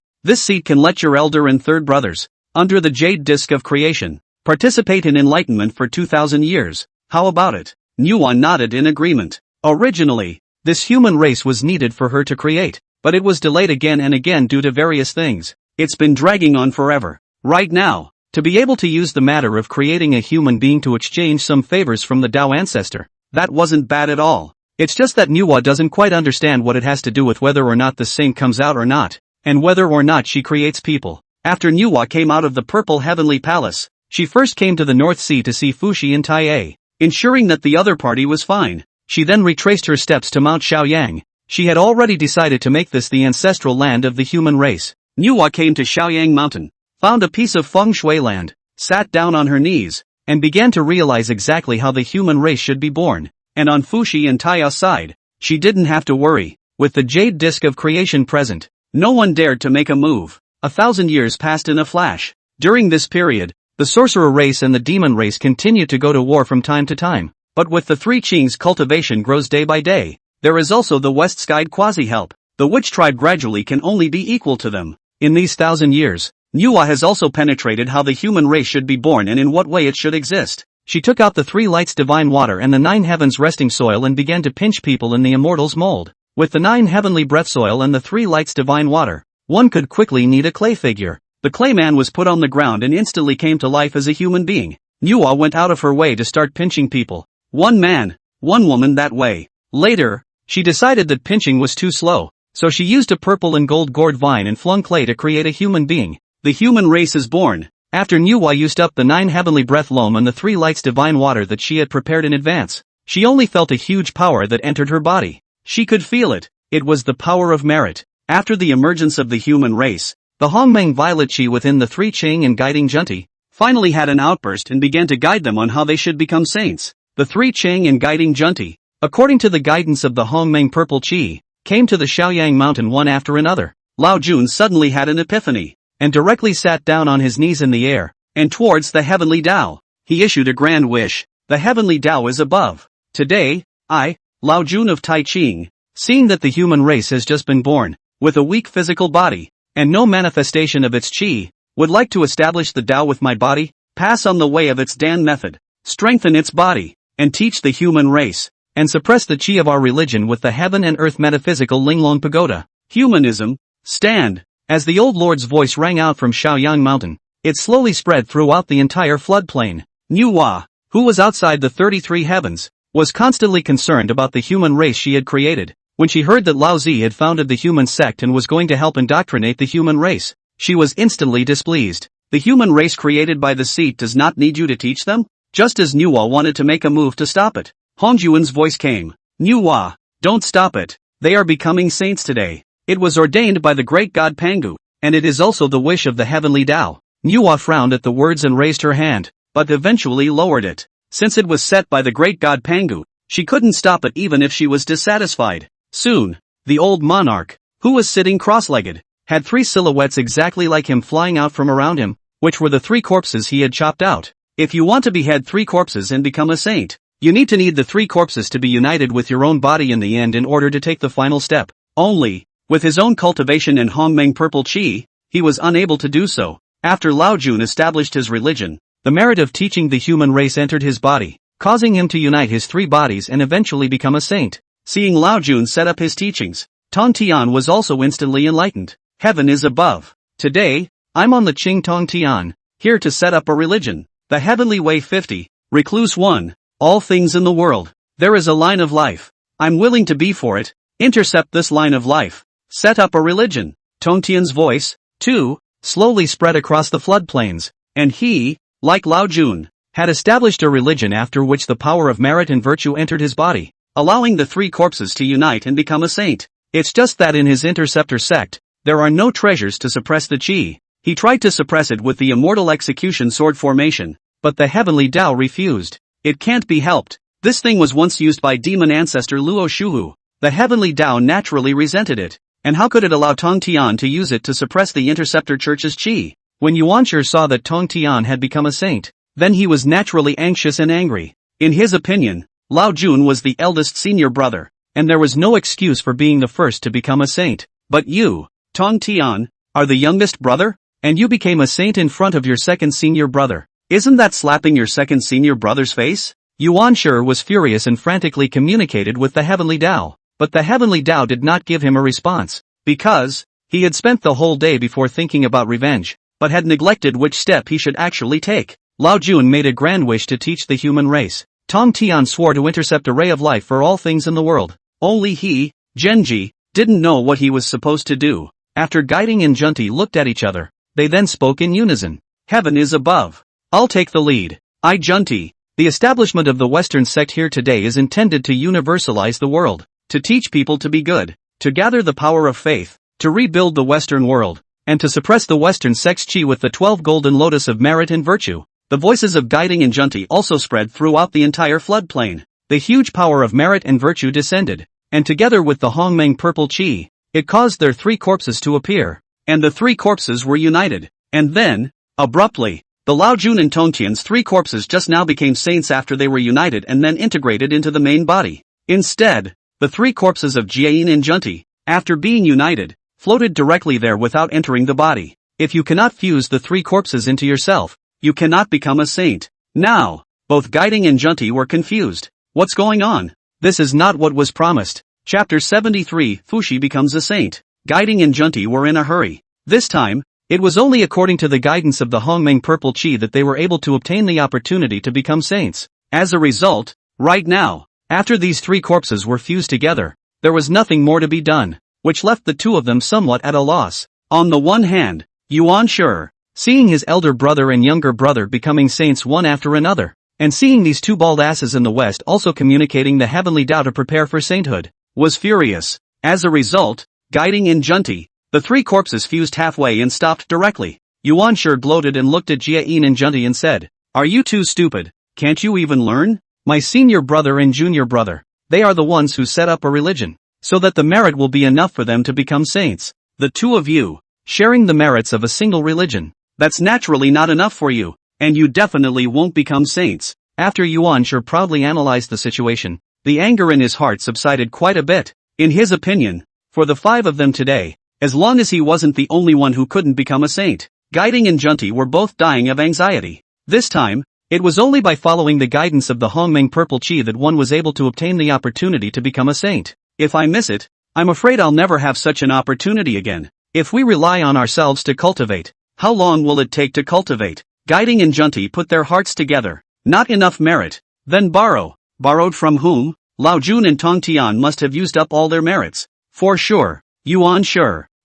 [SPEAKER 1] can let your elder and third brothers, under the jade disk of creation, participate in enlightenment for 2,000 years. How about it?" Nuwa nodded in agreement. Originally, this human race was needed for her to create, but it was delayed again and again due to various things. It's been dragging on forever. Right now, to be able to use the matter of creating a human being to exchange some favors from the Tao Ancestor, that wasn't bad at all. It's just that Nuwa doesn't quite understand what it has to do with whether or not the saint comes out or not, and whether or not she creates people. After Nuwa came out of the purple heavenly palace, she first came to the North Sea to see Fuxi and Taie, ensuring that the other party was fine. She then retraced her steps to Mount Shaoyang. She had already decided to make this the ancestral land of the human race. Nuwa came to Shaoyang Mountain, found a piece of feng shui land, sat down on her knees, and began to realize exactly how the human race should be born. And on Fuxi and Taiya's side, she didn't have to worry. With the jade disk of creation present, no one dared to make a move. 1,000 years passed in a flash. During this period, the sorcerer race and the demon race continued to go to war from time to time. But with the three Qing's cultivation grows day by day. There is also the West Skyed quasi-help. The witch tribe gradually can only be equal to them. In these 1,000 years, Manhwa has also penetrated how the human race should be born and in what way it should exist. She took out the 3 lights divine water and the 9 heavens resting soil and began to pinch people in the immortals mold. With the 9 heavenly breath soil and the 3 lights divine water, one could quickly knead a clay figure. The clay man was put on the ground and instantly came to life as a human being. Manhwa went out of her way to start pinching people. One man, one woman that way. Later, she decided that pinching was too slow, so she used a purple and gold gourd vine and flung clay to create a human being. The human race is born. After Manhwa used up the 9 heavenly breath loam and the 3 lights divine water that she had prepared in advance, she only felt a huge power that entered her body. She could feel it. It was the power of merit. After the emergence of the human race, the Hongmeng violet chi within the 3 Qing and guiding junti finally had an outburst and began to guide them on how they should become saints. The 3 Qing and guiding junti, according to the guidance of the Hongmeng purple chi, came to the Shaoyang mountain one after another. Lao Jun suddenly had an epiphany, and directly sat down on his knees in the air, and towards the heavenly Tao. He issued a grand wish. The heavenly Tao is above. Today, I, Lao Jun of Tai Ching, seeing that the human race has just been born, with a weak physical body, and no manifestation of its chi, would like to establish the Tao with my body, pass on the way of its Dan method, strengthen its body, and teach the human race, and suppress the chi of our religion with the heaven and earth metaphysical Linglong Pagoda. Humanism, stand! As the old lord's voice rang out from Shaoyang mountain, it slowly spread throughout the entire floodplain. Manhwa, who was outside the 33 heavens, was constantly concerned about the human race she had created. When she heard that Lao Zi had founded the human sect and was going to help indoctrinate the human race, she was instantly displeased. The human race created by the seat does not need you to teach them? Just as Manhwa wanted to make a move to stop it, Hongjuan's voice came. Manhwa, don't stop it. They are becoming saints today. It was ordained by the great god Pangu, and it is also the wish of the heavenly Tao. Manhwa frowned at the words and raised her hand, but eventually lowered it. Since it was set by the great god Pangu, she couldn't stop it even if she was dissatisfied. Soon, the old monarch, who was sitting cross-legged, had 3 silhouettes exactly like him flying out from around him, which were the 3 corpses he had chopped out. If you want to behead 3 corpses and become a saint, you need the 3 corpses to be united with your own body in the end in order to take the final step. Only, with his own cultivation and Hongmeng purple chi, he was unable to do so. After Lao Jun established his religion, the merit of teaching the human race entered his body, causing him to unite his 3 bodies and eventually become a saint. Seeing Lao Jun set up his teachings, Tong Tian was also instantly enlightened. Heaven is above. Today, I'm on the Qing Tong Tian, here to set up a religion. The Heavenly Way 50, Recluse 1, all things in the world. There is a line of life. I'm willing to be for it. Intercept this line of life. Set up a religion. Tong Tian's voice, too, slowly spread across the floodplains, and he, like Lao Jun, had established a religion after which the power of merit and virtue entered his body, allowing the 3 corpses to unite and become a saint. It's just that in his interceptor sect, there are no treasures to suppress the chi. He tried to suppress it with the immortal execution sword formation, but the heavenly Tao refused. It can't be helped. This thing was once used by demon ancestor Luo Shuhu. The heavenly Tao naturally resented it, and how could it allow Tong Tian to use it to suppress the interceptor church's chi? When Yuanshir saw that Tong Tian had become a saint, then he was naturally anxious and angry. In his opinion, Lao Jun was the eldest senior brother, and there was no excuse for being the first to become a saint. But you, Tong Tian, are the youngest brother, and you became a saint in front of your second senior brother. Isn't that slapping your second senior brother's face? Yuanshir was furious and frantically communicated with the heavenly Tao, but the heavenly Tao did not give him a response, because he had spent the whole day before thinking about revenge, but had neglected which step he should actually take. Lao Jun made a grand wish to teach the human race. Tong Tian swore to intercept a ray of life for all things in the world. Only he, Genji, didn't know what he was supposed to do. After Guiding and Junti looked at each other, they then spoke in unison. Heaven is above. I'll take the lead. I Junti. The establishment of the Western sect here today is intended to universalize the world, to teach people to be good, to gather the power of faith, to rebuild the Western world, and to suppress the Western sect's chi with the 12 golden lotus of merit and virtue. The voices of Guiding and Junti also spread throughout the entire floodplain. The huge power of merit and virtue descended, and together with the Hongmeng purple chi, it caused their 3 corpses to appear. And the 3 corpses were united. And then, abruptly, the Lao Jun and Tongtian's 3 corpses just now became saints after they were united and then integrated into the main body. Instead, the 3 corpses of Jiayin and Junti, after being united, floated directly there without entering the body. If you cannot fuse the 3 corpses into yourself, you cannot become a saint. Now, both Guiding and Junti were confused. What's going on? This is not what was promised. Chapter 73, Fushi becomes a saint. Guiding and Junti were in a hurry. This time, it was only according to the guidance of the Hongmeng purple chi that they were able to obtain the opportunity to become saints. As a result, right now, after these 3 corpses were fused together, there was nothing more to be done, which left the 2 of them somewhat at a loss. On the one hand, Yuan Shi, seeing his elder brother and younger brother becoming saints one after another, and seeing these 2 bald asses in the West also communicating the heavenly Tao to prepare for sainthood, was furious. As a result, Guiding and Junti, the 3 corpses fused halfway and stopped directly. Yuan Shi gloated and looked at Jiayin and Junti and said, "Are you too stupid? Can't you even learn? My senior brother and junior brother, they are the ones who set up a religion, so that the merit will be enough for them to become saints. The 2 of you, sharing the merits of a single religion, that's naturally not enough for you, and you definitely won't become saints." After Yuan Shi proudly analyzed the situation, the anger in his heart subsided quite a bit. In his opinion, for the 5 of them today, as long as he wasn't the only one who couldn't become a saint, Guiding and Junti were both dying of anxiety. This time, it was only by following the guidance of the Hongmeng purple chi that one was able to obtain the opportunity to become a saint. If I miss it, I'm afraid I'll never have such an opportunity again. If we rely on ourselves to cultivate, how long will it take to cultivate? Guiding and Junti put their hearts together. Not enough merit. Then borrow. Borrowed from whom? Lao Jun and Tong Tian must have used up all their merits. For sure. Yuan Shi.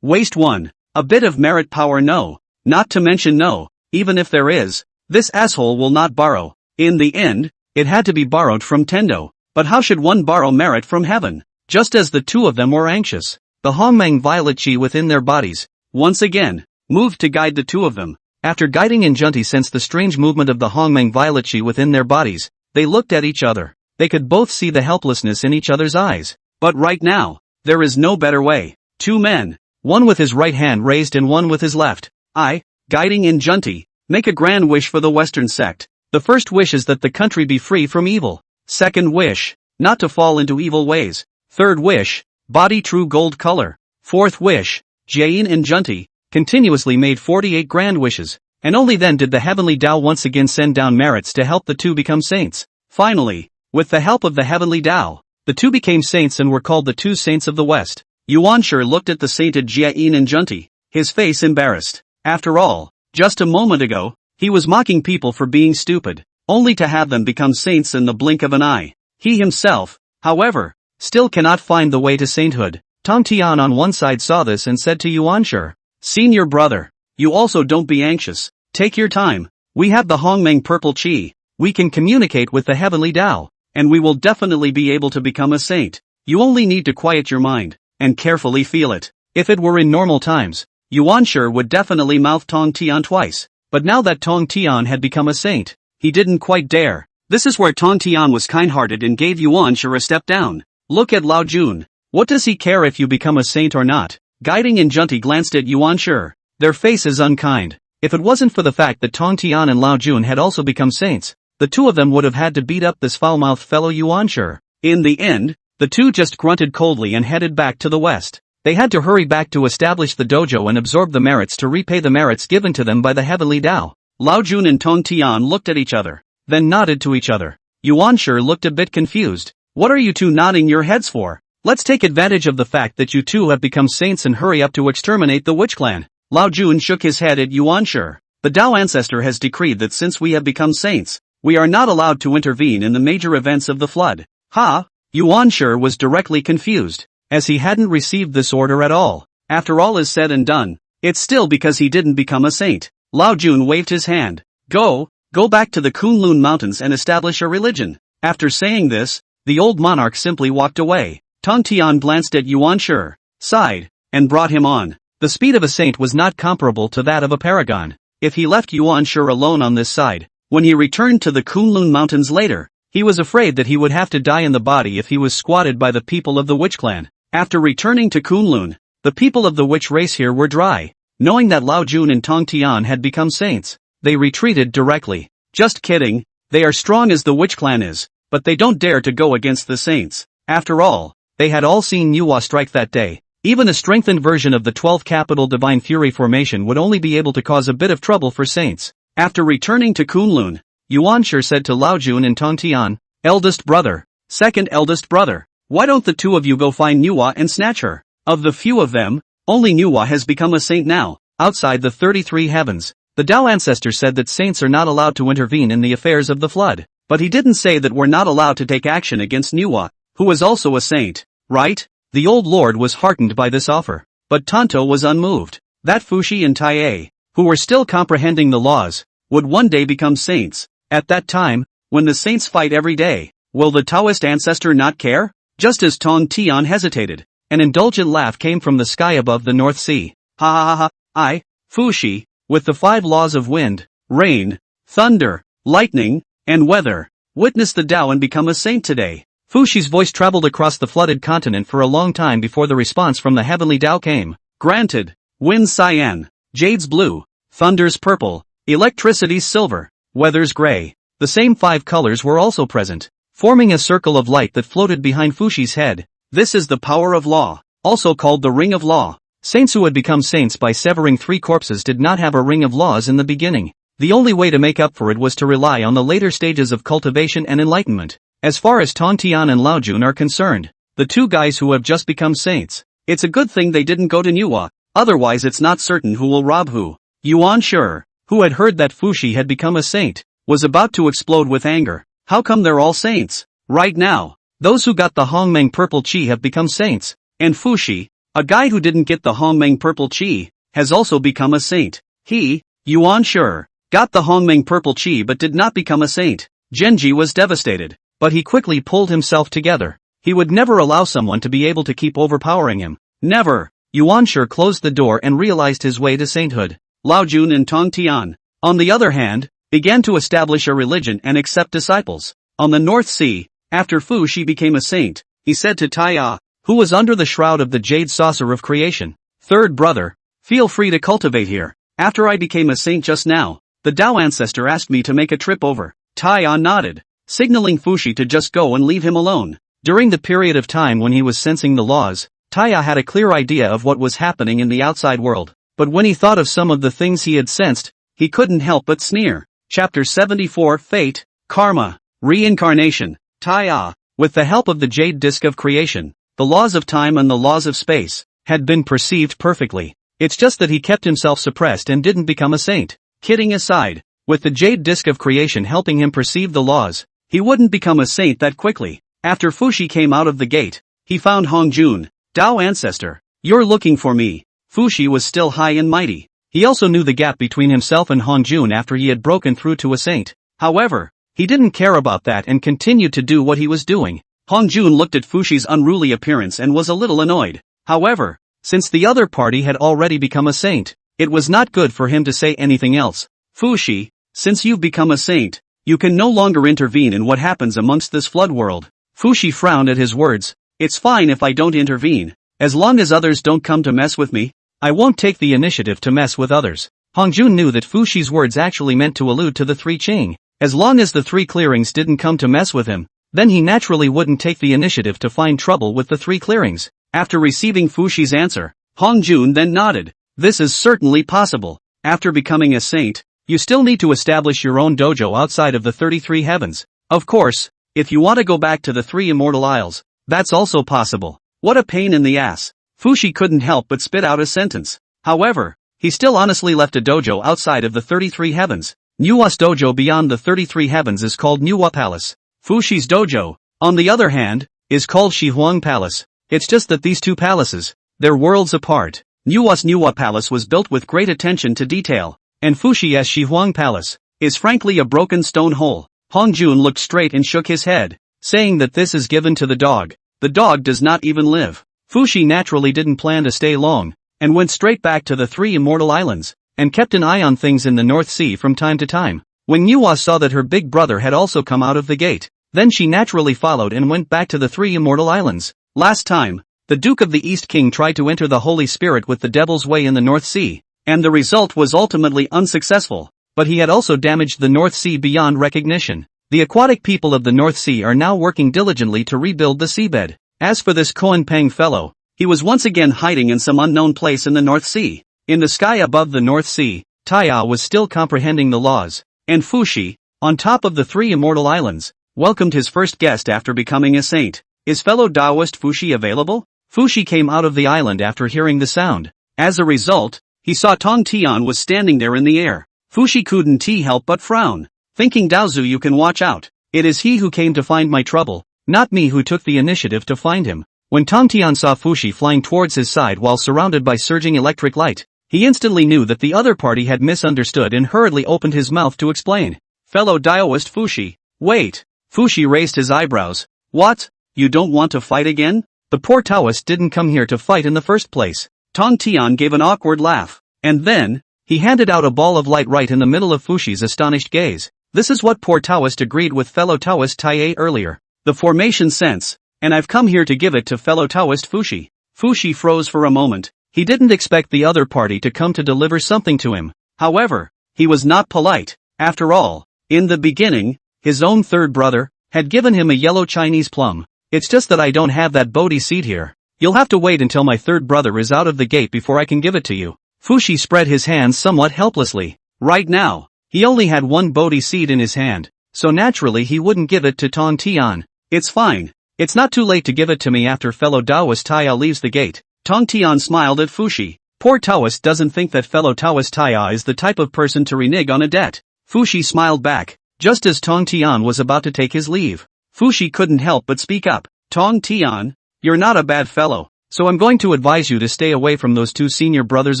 [SPEAKER 1] Waste 1. A bit of merit power, no. Not to mention no, even if there is, this asshole will not borrow. In the end, it had to be borrowed from Tendo. But how should one borrow merit from heaven? Just as the 2 of them were anxious, the Hongmeng violet chi within their bodies, once again, moved to guide the 2 of them. After Guiding and Junti sensed the strange movement of the Hongmeng violet chi within their bodies, they looked at each other. They could both see the helplessness in each other's eyes. But right now, there is no better way. 2 men, one with his right hand raised and one with his left. I, Guiding and Junti, make a grand wish for the Western sect. The first wish is that the country be free from evil. Second wish, not to fall into evil ways. Third wish, body true gold color. Fourth wish, Jiayin and Junti continuously made 48 grand wishes, and only then did the heavenly Tao once again send down merits to help the 2 become saints. Finally, with the help of the heavenly Tao, the 2 became saints and were called the 2 saints of the West. Yuan Shi looked at the sainted Jiayin and Junti, his face embarrassed. After all, just a moment ago, he was mocking people for being stupid, only to have them become saints in the blink of an eye. He himself, however, still cannot find the way to sainthood. Tong Tian on one side saw this and said to Yuan Shi, "Senior brother, you also don't be anxious. Take your time. We have the Hongmeng purple chi. We can communicate with the heavenly Tao, and we will definitely be able to become a saint. You only need to quiet your mind, and carefully feel it." If it were in normal times, Yuan Shi would definitely mouth Tong Tian twice, but now that Tong Tian had become a saint, he didn't quite dare. This is where Tong Tian was kind-hearted and gave Yuan Shi a step down. Look at Lao Jun. What does he care if you become a saint or not? Guiding and Junti glanced at Yuan Shi. Their faces unkind. If it wasn't for the fact that Tong Tian and Lao Jun had also become saints, the 2 of them would have had to beat up this foul-mouthed fellow Yuan Shi. In the end, the 2 just grunted coldly and headed back to the west. They had to hurry back to establish the dojo and absorb the merits to repay the merits given to them by the heavenly Tao. Lao Jun and Tong Tian looked at each other, then nodded to each other. Yuan Shi looked a bit confused. What are you 2 nodding your heads for? Let's take advantage of the fact that you 2 have become saints and hurry up to exterminate the witch clan. Lao Jun shook his head at Yuan Shi. The Tao ancestor has decreed that since we have become saints, we are not allowed to intervene in the major events of the flood. Ha! Yuan Shi was directly confused, as he hadn't received this order at all. After all is said and done, it's still because he didn't become a saint. Lao Jun waved his hand. Go back to the Kunlun Mountains and establish a religion. After saying this, the old monarch simply walked away. Tong Tian glanced at Yuan Shi, sighed, and brought him on. The speed of a saint was not comparable to that of a paragon. If he left Yuan Shi alone on this side, when he returned to the Kunlun Mountains later, He was afraid that he would have to die in the body if he was squatted by the people of the witch clan. After returning to Kunlun, the people of the witch race here were dry. Knowing that Lao Jun and Tong Tian had become saints, they retreated directly. Just kidding, they are strong as the witch clan is, but they don't dare to go against the saints. After all, they had all seen Nuwa strike that day. Even a strengthened version of the 12th capital Divine Fury formation would only be able to cause a bit of trouble for saints. After returning to Kunlun, Yuan Shi said to Lao Jun and Tong Tian, "Eldest brother, second eldest brother, why don't the two of you go find Nuwa and snatch her?" Of the few of them, only Nuwa has become a saint now. Outside the 33 heavens, the Tao ancestor said that saints are not allowed to intervene in the affairs of the flood. But he didn't say that we're not allowed to take action against Nuwa, who is also a saint, right? The old lord was heartened by this offer. But Tonto was unmoved. That Fushi and Taie, who were still comprehending the laws, would one day become saints. At that time, when the saints fight every day, will the Taoist ancestor not care? Just as Tong Tian hesitated, an indulgent laugh came from the sky above the North Sea. Ha ha ha ha, I, Fushi, with the 5 laws of wind, rain, thunder, lightning, and weather, witness the Tao and become a saint today. Fushi's voice traveled across the flooded continent for a long time before the response from the heavenly Tao came. Granted. Wind's cyan, jade's blue, thunder's purple, electricity's silver, weather's gray. The same 5 colors were also present, forming a circle of light that floated behind Fushi's head. This is the power of law, also called the ring of law. Saints who had become saints by severing 3 corpses did not have a ring of laws in the beginning. The only way to make up for it was to rely on the later stages of cultivation and enlightenment. As far as Tong Tian and Lao Jun are concerned, the 2 guys who have just become saints, it's a good thing they didn't go to Nuwa, otherwise it's not certain who will rob who. Yuan Shi, who had heard that Fushi had become a saint, was about to explode with anger. How come they're all saints? Right now, those who got the Hongmeng purple chi have become saints, and Fushi, a guy who didn't get the Hongmeng purple chi, has also become a saint. He, Yuan Shi, got the Hongmeng purple chi but did not become a saint. Genji was devastated, but he quickly pulled himself together. He would never allow someone to be able to keep overpowering him. Never. Yuan Shi closed the door and realized his way to sainthood. Lao Jun and Tong Tian, on the other hand, began to establish a religion and accept disciples. On the North Sea, after Fu Shi became a saint, he said to Taia, who was under the shroud of the jade saucer of creation, "Third brother, feel free to cultivate here. After I became a saint just now, the Tao ancestor asked me to make a trip over." Taia nodded, signaling Fushi to just go and leave him alone. During the period of time when he was sensing the laws, Taia had a clear idea of what was happening in the outside world. But when he thought of some of the things he had sensed, he couldn't help but sneer. Chapter 74 Fate, Karma, Reincarnation. Taia, with the help of the jade disc of creation, the laws of time and the laws of space, had been perceived perfectly. It's just that he kept himself suppressed and didn't become a saint. Kidding aside, with the jade disc of creation helping him perceive the laws, he wouldn't become a saint that quickly. After Fushi came out of the gate, he found Hong Jun. "Tao ancestor, you're looking for me." Fushi was still high and mighty. He also knew the gap between himself and Hong Jun after he had broken through to a saint. However, he didn't care about that and continued to do what he was doing. Hong Jun looked at Fushi's unruly appearance and was a little annoyed. However, since the other party had already become a saint, it was not good for him to say anything else. "Fushi, since you've become a saint, you can no longer intervene in what happens amongst this flood world." Fushi frowned at his words. "It's fine if I don't intervene. As long as others don't come to mess with me, I won't take the initiative to mess with others." Hong Jun knew that Fushi's words actually meant to allude to the 3 Qing. As long as the 3 clearings didn't come to mess with him, then he naturally wouldn't take the initiative to find trouble with the 3 clearings. After receiving Fushi's answer, Hong Jun then nodded. "This is certainly possible. After becoming a saint, you still need to establish your own dojo outside of the 33 heavens. Of course, if you want to go back to the 3 immortal isles, that's also possible." What a pain in the ass. Fushi couldn't help but spit out a sentence. However, he still honestly left a dojo outside of the 33 heavens. Nuwa's dojo beyond the 33 heavens is called Nuwa Palace. Fushi's dojo, on the other hand, is called Shihuang Palace. It's just that these 2 palaces, they're worlds apart. Nuwa's Nuwa Palace was built with great attention to detail, and Fushi's Shihuang Palace is frankly a broken stone hole. Hong Jun looked straight and shook his head, saying that this is given to the dog. The dog does not even live. Fushi naturally didn't plan to stay long, and went straight back to the 3 immortal islands, and kept an eye on things in the North Sea from time to time. When Nuwa saw that her big brother had also come out of the gate, Then she naturally followed and went back to the three immortal islands. Last time, the Duke of the East King tried to enter the Holy Spirit with the Devil's Way in the North Sea, and the result was ultimately unsuccessful, but he had also damaged the North Sea beyond recognition. The aquatic people of the North Sea are now working diligently to rebuild the seabed. As for this Koan Pang fellow, he was once again hiding in some unknown place in the North Sea. In the sky above the North Sea, Taya was still comprehending the laws, and Fushi, on top of the three immortal islands, welcomed his first guest after becoming a saint. Is fellow Taoist Fushi available? Fushi came out of the island after hearing the sound. As a result, he saw Tong Tian was standing there in the air. Fushi couldn't help but frown, thinking Daozu, you can watch out. It is he who came to find my trouble, not me who took the initiative to find him. When Tong Tian saw Fushi flying towards his side while surrounded by surging electric light, he instantly knew that the other party had misunderstood and hurriedly opened his mouth to explain. Fellow Daoist Fushi. Wait. Fushi raised his eyebrows. What? You don't want to fight again? The poor Taoist didn't come here to fight in the first place. Tong Tian gave an awkward laugh. And then, he handed out a ball of light right in the middle of Fushi's astonished gaze. This is what poor Taoist agreed with fellow Taoist Tai earlier. The formation sense, and I've come here to give it to fellow Taoist Fushi. Fushi froze for a moment. He didn't expect the other party to come to deliver something to him. However, he was not polite. After all, in the beginning, his own third brother had given him a yellow Chinese plum. It's just that I don't have that Bodhi seed here. You'll have to wait until my third brother is out of the gate before I can give it to you. Fushi spread his hands somewhat helplessly. Right now, he only had one Bodhi seed in his hand, so naturally he wouldn't give it to Tong Tian. It's fine. It's not too late to give it to me after fellow Taoist Taya leaves the gate. Tong Tian smiled at Fushi. Poor Taoist doesn't think that fellow Taoist Taya is the type of person to renege on a debt. Fushi smiled back, just as Tong Tian was about to take his leave. Fushi couldn't help but speak up. Tong Tian, you're not a bad fellow, so I'm going to advise you to stay away from those two senior brothers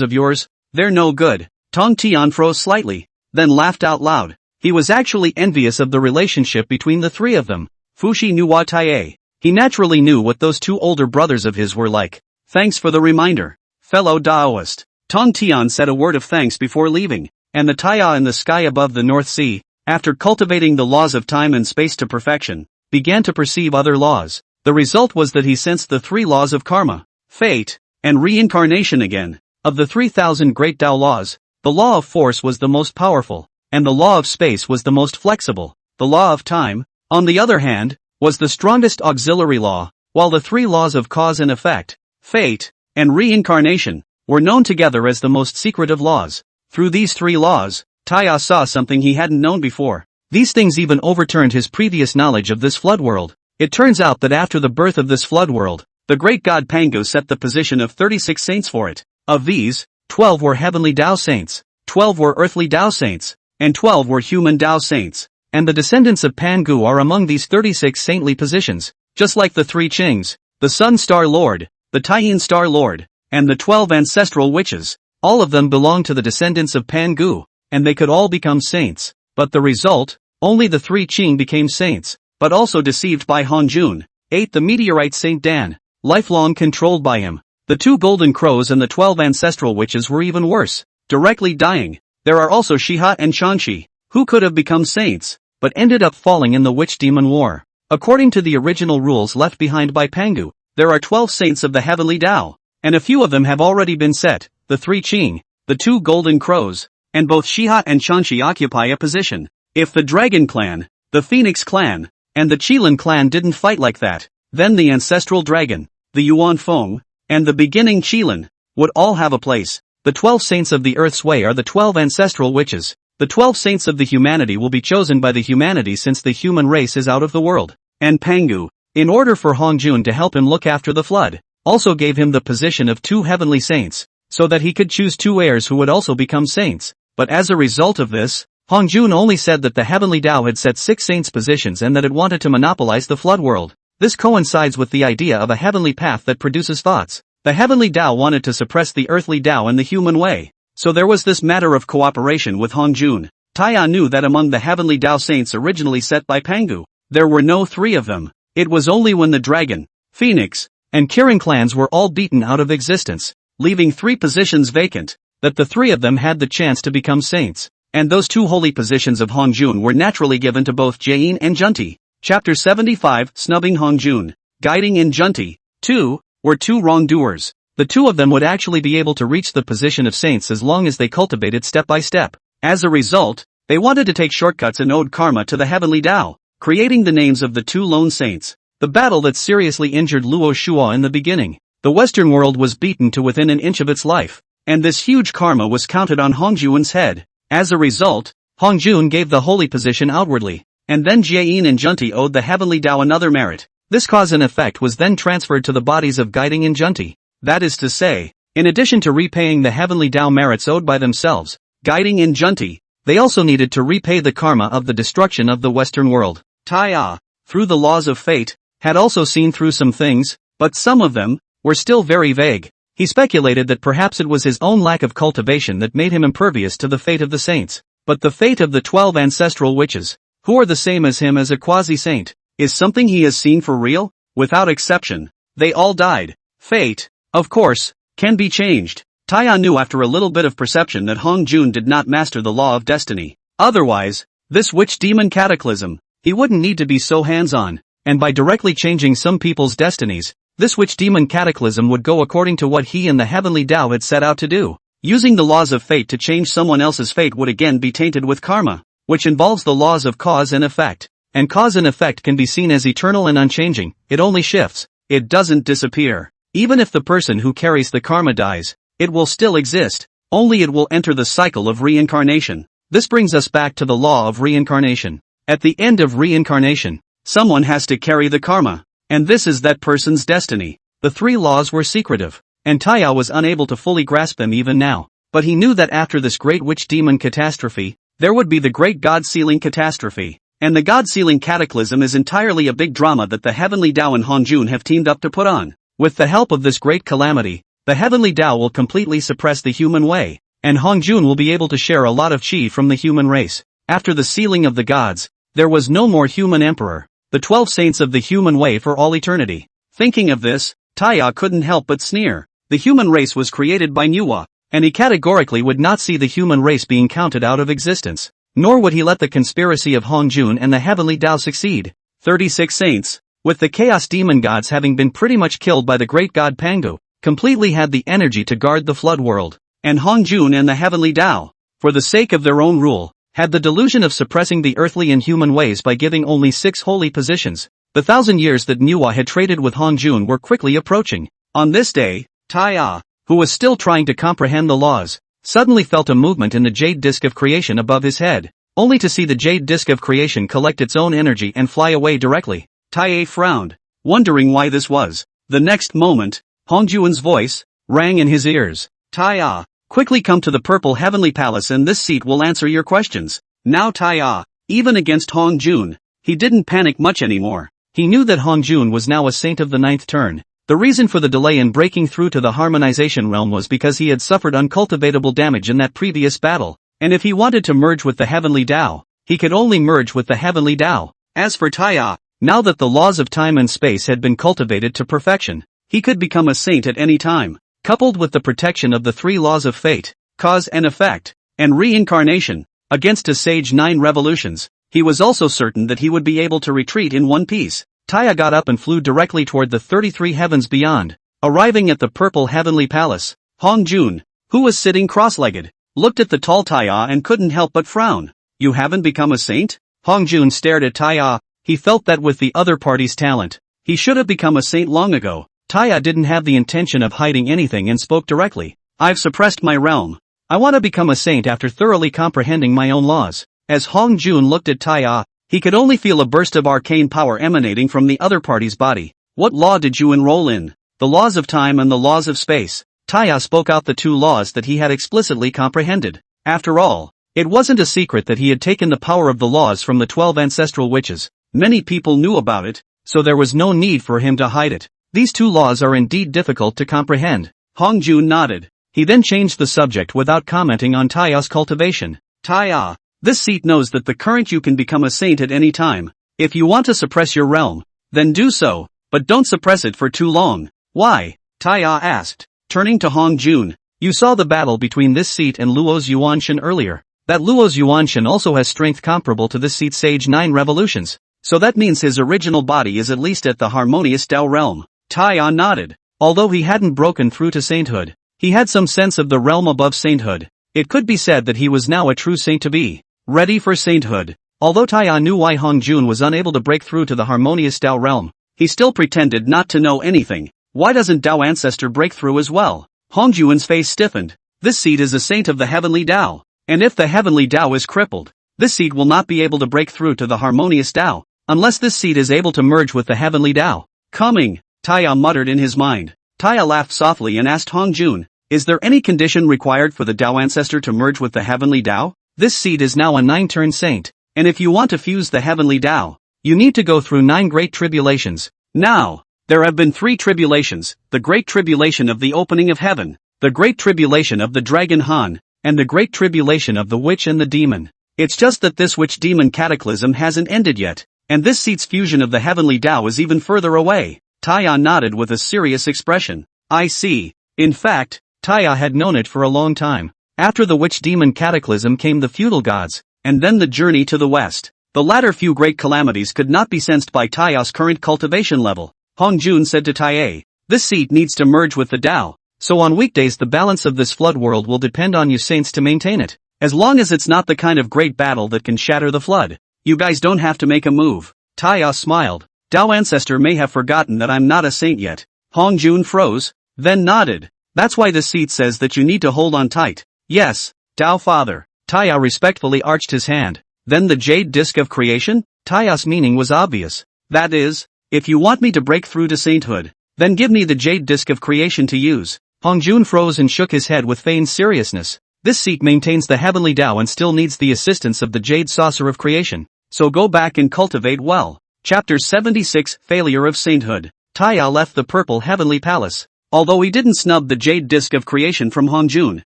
[SPEAKER 1] of yours. They're no good. Tong Tian froze slightly, then laughed out loud. He was actually envious of the relationship between the three of them. Fushi knew what Tai. He naturally knew what those two older brothers of his were like. Thanks for the reminder, fellow Taoist. Tong Tian said a word of thanks before leaving, and the Taya in the sky above the North Sea, after cultivating the laws of time and space to perfection, began to perceive other laws. The result was that he sensed the three laws of karma, fate, and reincarnation again. Of the 3,000 great Tao laws, the law of force was the most powerful, and the law of space was the most flexible. The law of time, on the other hand, was the strongest auxiliary law, while the three laws of cause and effect, fate, and reincarnation, were known together as the most secret of laws. Through these three laws, Taya saw something he hadn't known before. These things even overturned his previous knowledge of this flood world. It turns out that after the birth of this flood world, the great god Pangu set the position of 36 saints for it. Of these, 12 were heavenly Tao saints, 12 were earthly Tao saints, and 12 were human Tao saints. And the descendants of Pangu are among these 36 saintly positions, just like the three Qings, the Sun Star Lord, the Taiyin Star Lord, and the 12 ancestral witches. All of them belong to the descendants of Pangu, and they could all become saints. But the result, only the three Qing became saints, but also deceived by Hongjun, ate the meteorite Saint Dan, lifelong controlled by him. The two golden crows and the 12 ancestral witches were even worse, directly dying. There are also Shiha and Shanxi, who could have become saints, but ended up falling in the witch-demon war. According to the original rules left behind by Pangu, there are 12 saints of the heavenly Tao, and a few of them have already been set. The three Qing, the two golden crows, and both Shiha and Shanxi occupy a position. If the Dragon Clan, the Phoenix Clan, and the Qilin Clan didn't fight like that, then the Ancestral Dragon, the Yuan Feng, and the Beginning Qilin, would all have a place. The 12 saints of the Earth's Way are the 12 ancestral witches. The 12 saints of the humanity will be chosen by the humanity since the human race is out of the world. And Pangu, in order for Hongjun to help him look after the flood, also gave him the position of two heavenly saints, so that he could choose two heirs who would also become saints. But as a result of this, Hongjun only said that the heavenly Tao had set 6 saints' positions and that it wanted to monopolize the flood world. This coincides with the idea of a heavenly path that produces thoughts. The heavenly Tao wanted to suppress the earthly Tao and the human way. So there was this matter of cooperation with Hongjun. Taya knew that among the heavenly Tao saints originally set by Pangu, there were no 3 of them. It was only when the Dragon, Phoenix, and Kirin clans were all beaten out of existence, leaving 3 positions vacant, that the 3 of them had the chance to become saints. And those 2 holy positions of Hongjun were naturally given to both Jain and Junti. Chapter 75, Snubbing Hongjun. Guiding in Junti. 2. Were two wrongdoers. The two of them would actually be able to reach the position of saints as long as they cultivated step by step. As a result, they wanted to take shortcuts and owed karma to the heavenly Tao, creating the names of the two lone saints. The battle that seriously injured Luo Shuo in the beginning. The Western world was beaten to within an inch of its life, and this huge karma was counted on Hongjun's head. As a result, Hongjun gave the holy position outwardly, and then Jieyin and Junti owed the heavenly Tao another merit. This cause and effect was then transferred to the bodies of Guiding and Junti. That is to say, in addition to repaying the heavenly Tao merits owed by themselves, Guiding and Junti, they also needed to repay the karma of the destruction of the Western world. Taiya, through the laws of fate, had also seen through some things, but some of them were still very vague. He speculated that perhaps it was his own lack of cultivation that made him impervious to the fate of the saints. But the fate of the 12 ancestral witches, who are the same as him as a quasi-saint, is something he has seen for real. Without exception, they all died. Fate, of course, can be changed. Taiya knew after a little bit of perception that Hongjun did not master the law of destiny. Otherwise, this witch-demon cataclysm, he wouldn't need to be so hands-on, and by directly changing some people's destinies, this witch-demon cataclysm would go according to what he and the heavenly Tao had set out to do. Using the laws of fate to change someone else's fate would again be tainted with karma, which involves the laws of cause and effect. And cause and effect can be seen as eternal and unchanging. It only shifts. It doesn't disappear. Even if the person who carries the karma dies, it will still exist, only it will enter the cycle of reincarnation. This brings us back to the law of reincarnation. At the end of reincarnation, someone has to carry the karma, and this is that person's destiny. The three laws were secretive, and Taiya was unable to fully grasp them even now, but he knew that after this great witch-demon catastrophe, there would be the great God-sealing catastrophe. And the God-sealing cataclysm is entirely a big drama that the heavenly Tao and Hongjun have teamed up to put on. With the help of this great calamity, the heavenly Tao will completely suppress the human way, and Hongjun will be able to share a lot of chi from the human race. After the sealing of the gods, there was no more human emperor, the 12 saints of the human way for all eternity. Thinking of this, Taiya couldn't help but sneer. The human race was created by Manhwa, and he categorically would not see the human race being counted out of existence. Nor would he let the conspiracy of Hongjun and the heavenly Tao succeed. 36 saints, with the chaos demon gods having been pretty much killed by the great god Pangu, completely had the energy to guard the flood world. And Hongjun and the heavenly Tao, for the sake of their own rule, had the delusion of suppressing the earthly and human ways by giving only 6 holy positions. The 1,000 years that Manhwa had traded with Hongjun were quickly approaching. On this day, Taiya, who was still trying to comprehend the laws, suddenly felt a movement in the jade disk of creation above his head, only to see the jade disk of creation collect its own energy and fly away directly. Taiya frowned, wondering why this was. The next moment, Hongjun's voice rang in his ears. Taiya, quickly come to the purple heavenly palace and this seat will answer your questions. Now Taiya, even against Hongjun, he didn't panic much anymore. He knew that Hongjun was now a saint of the 9th turn. The reason for the delay in breaking through to the harmonization realm was because he had suffered uncultivatable damage in that previous battle, and if he wanted to merge with the heavenly Tao, he could only merge with the heavenly Tao. As for Taiya, now that the laws of time and space had been cultivated to perfection, he could become a saint at any time. Coupled with the protection of the 3 laws of fate, cause and effect, and reincarnation, against a sage 9 revolutions, he was also certain that he would be able to retreat in one piece. Taiya got up and flew directly toward the 33 heavens beyond. Arriving at the purple heavenly palace, Hongjun, who was sitting cross-legged, looked at the tall Taiya and couldn't help but frown. You haven't become a saint? Hongjun stared at Taiya. He felt that with the other party's talent, he should have become a saint long ago. Taiya didn't have the intention of hiding anything and spoke directly. I've suppressed my realm. I want to become a saint after thoroughly comprehending my own laws. As Hongjun looked at Taiya, he could only feel a burst of arcane power emanating from the other party's body. What law did you enroll in? The laws of time and the laws of space. Taiya spoke out the 2 laws that he had explicitly comprehended. After all, it wasn't a secret that he had taken the power of the laws from the 12 ancestral witches. Many people knew about it, so there was no need for him to hide it. These 2 laws are indeed difficult to comprehend. Hongjun nodded. He then changed the subject without commenting on Taiya's cultivation. Taiya, this seat knows that the current you can become a saint at any time. If you want to suppress your realm, then do so, but don't suppress it for too long. Why? Taiya asked, turning to Hongjun. You saw the battle between this seat and Luo's Yuanshan earlier. That Luo's Yuanshan also has strength comparable to this seat's sage 9 revolutions. So that means his original body is at least at the harmonious Tao realm. Taya nodded. Although he hadn't broken through to sainthood, he had some sense of the realm above sainthood. It could be said that he was now a true saint to be ready for sainthood. Although Taya knew why Hongjun was unable to break through to the harmonious Tao realm, he still pretended not to know anything. Why doesn't Tao ancestor break through as well? Hongjun's face stiffened. This seed is a saint of the heavenly Tao, and if the heavenly Tao is crippled, this seed will not be able to break through to the harmonious Tao, unless this seed is able to merge with the heavenly Tao. Coming, Taya muttered in his mind. Taya laughed softly and asked Hongjun, is there any condition required for the Tao ancestor to merge with the heavenly Tao? This seed is now a 9-turn saint, and if you want to fuse the heavenly Tao, you need to go through 9 great tribulations. Now, there have been 3 tribulations, the great tribulation of the opening of heaven, the great tribulation of the dragon Han, and the great tribulation of the witch and the demon. It's just that this witch-demon cataclysm hasn't ended yet, and this seed's fusion of the heavenly Tao is even further away. Taya nodded with a serious expression. I see. In fact, Taya had known it for a long time. After the witch-demon cataclysm came the feudal gods, and then the journey to the west. The latter few great calamities could not be sensed by Taya's current cultivation level. Hongjun said to Taya, this seed needs to merge with the Tao, so on weekdays the balance of this flood world will depend on you saints to maintain it. As long as it's not the kind of great battle that can shatter the flood, you guys don't have to make a move. Taya smiled. Tao ancestor may have forgotten that I'm not a saint yet. Hongjun froze, then nodded. That's why the seed says that you need to hold on tight. Yes, Tao father. Taya respectfully arched his hand. Then the jade disc of creation? Taya's meaning was obvious. That is, if you want me to break through to sainthood, then give me the jade disc of creation to use. Hongjun froze and shook his head with feigned seriousness. This seat maintains the heavenly Tao and still needs the assistance of the jade saucer of creation. So go back and cultivate well. Chapter 76 Failure of Sainthood. Taya left the purple heavenly palace. Although he didn't snub the jade disc of creation from Hongjun,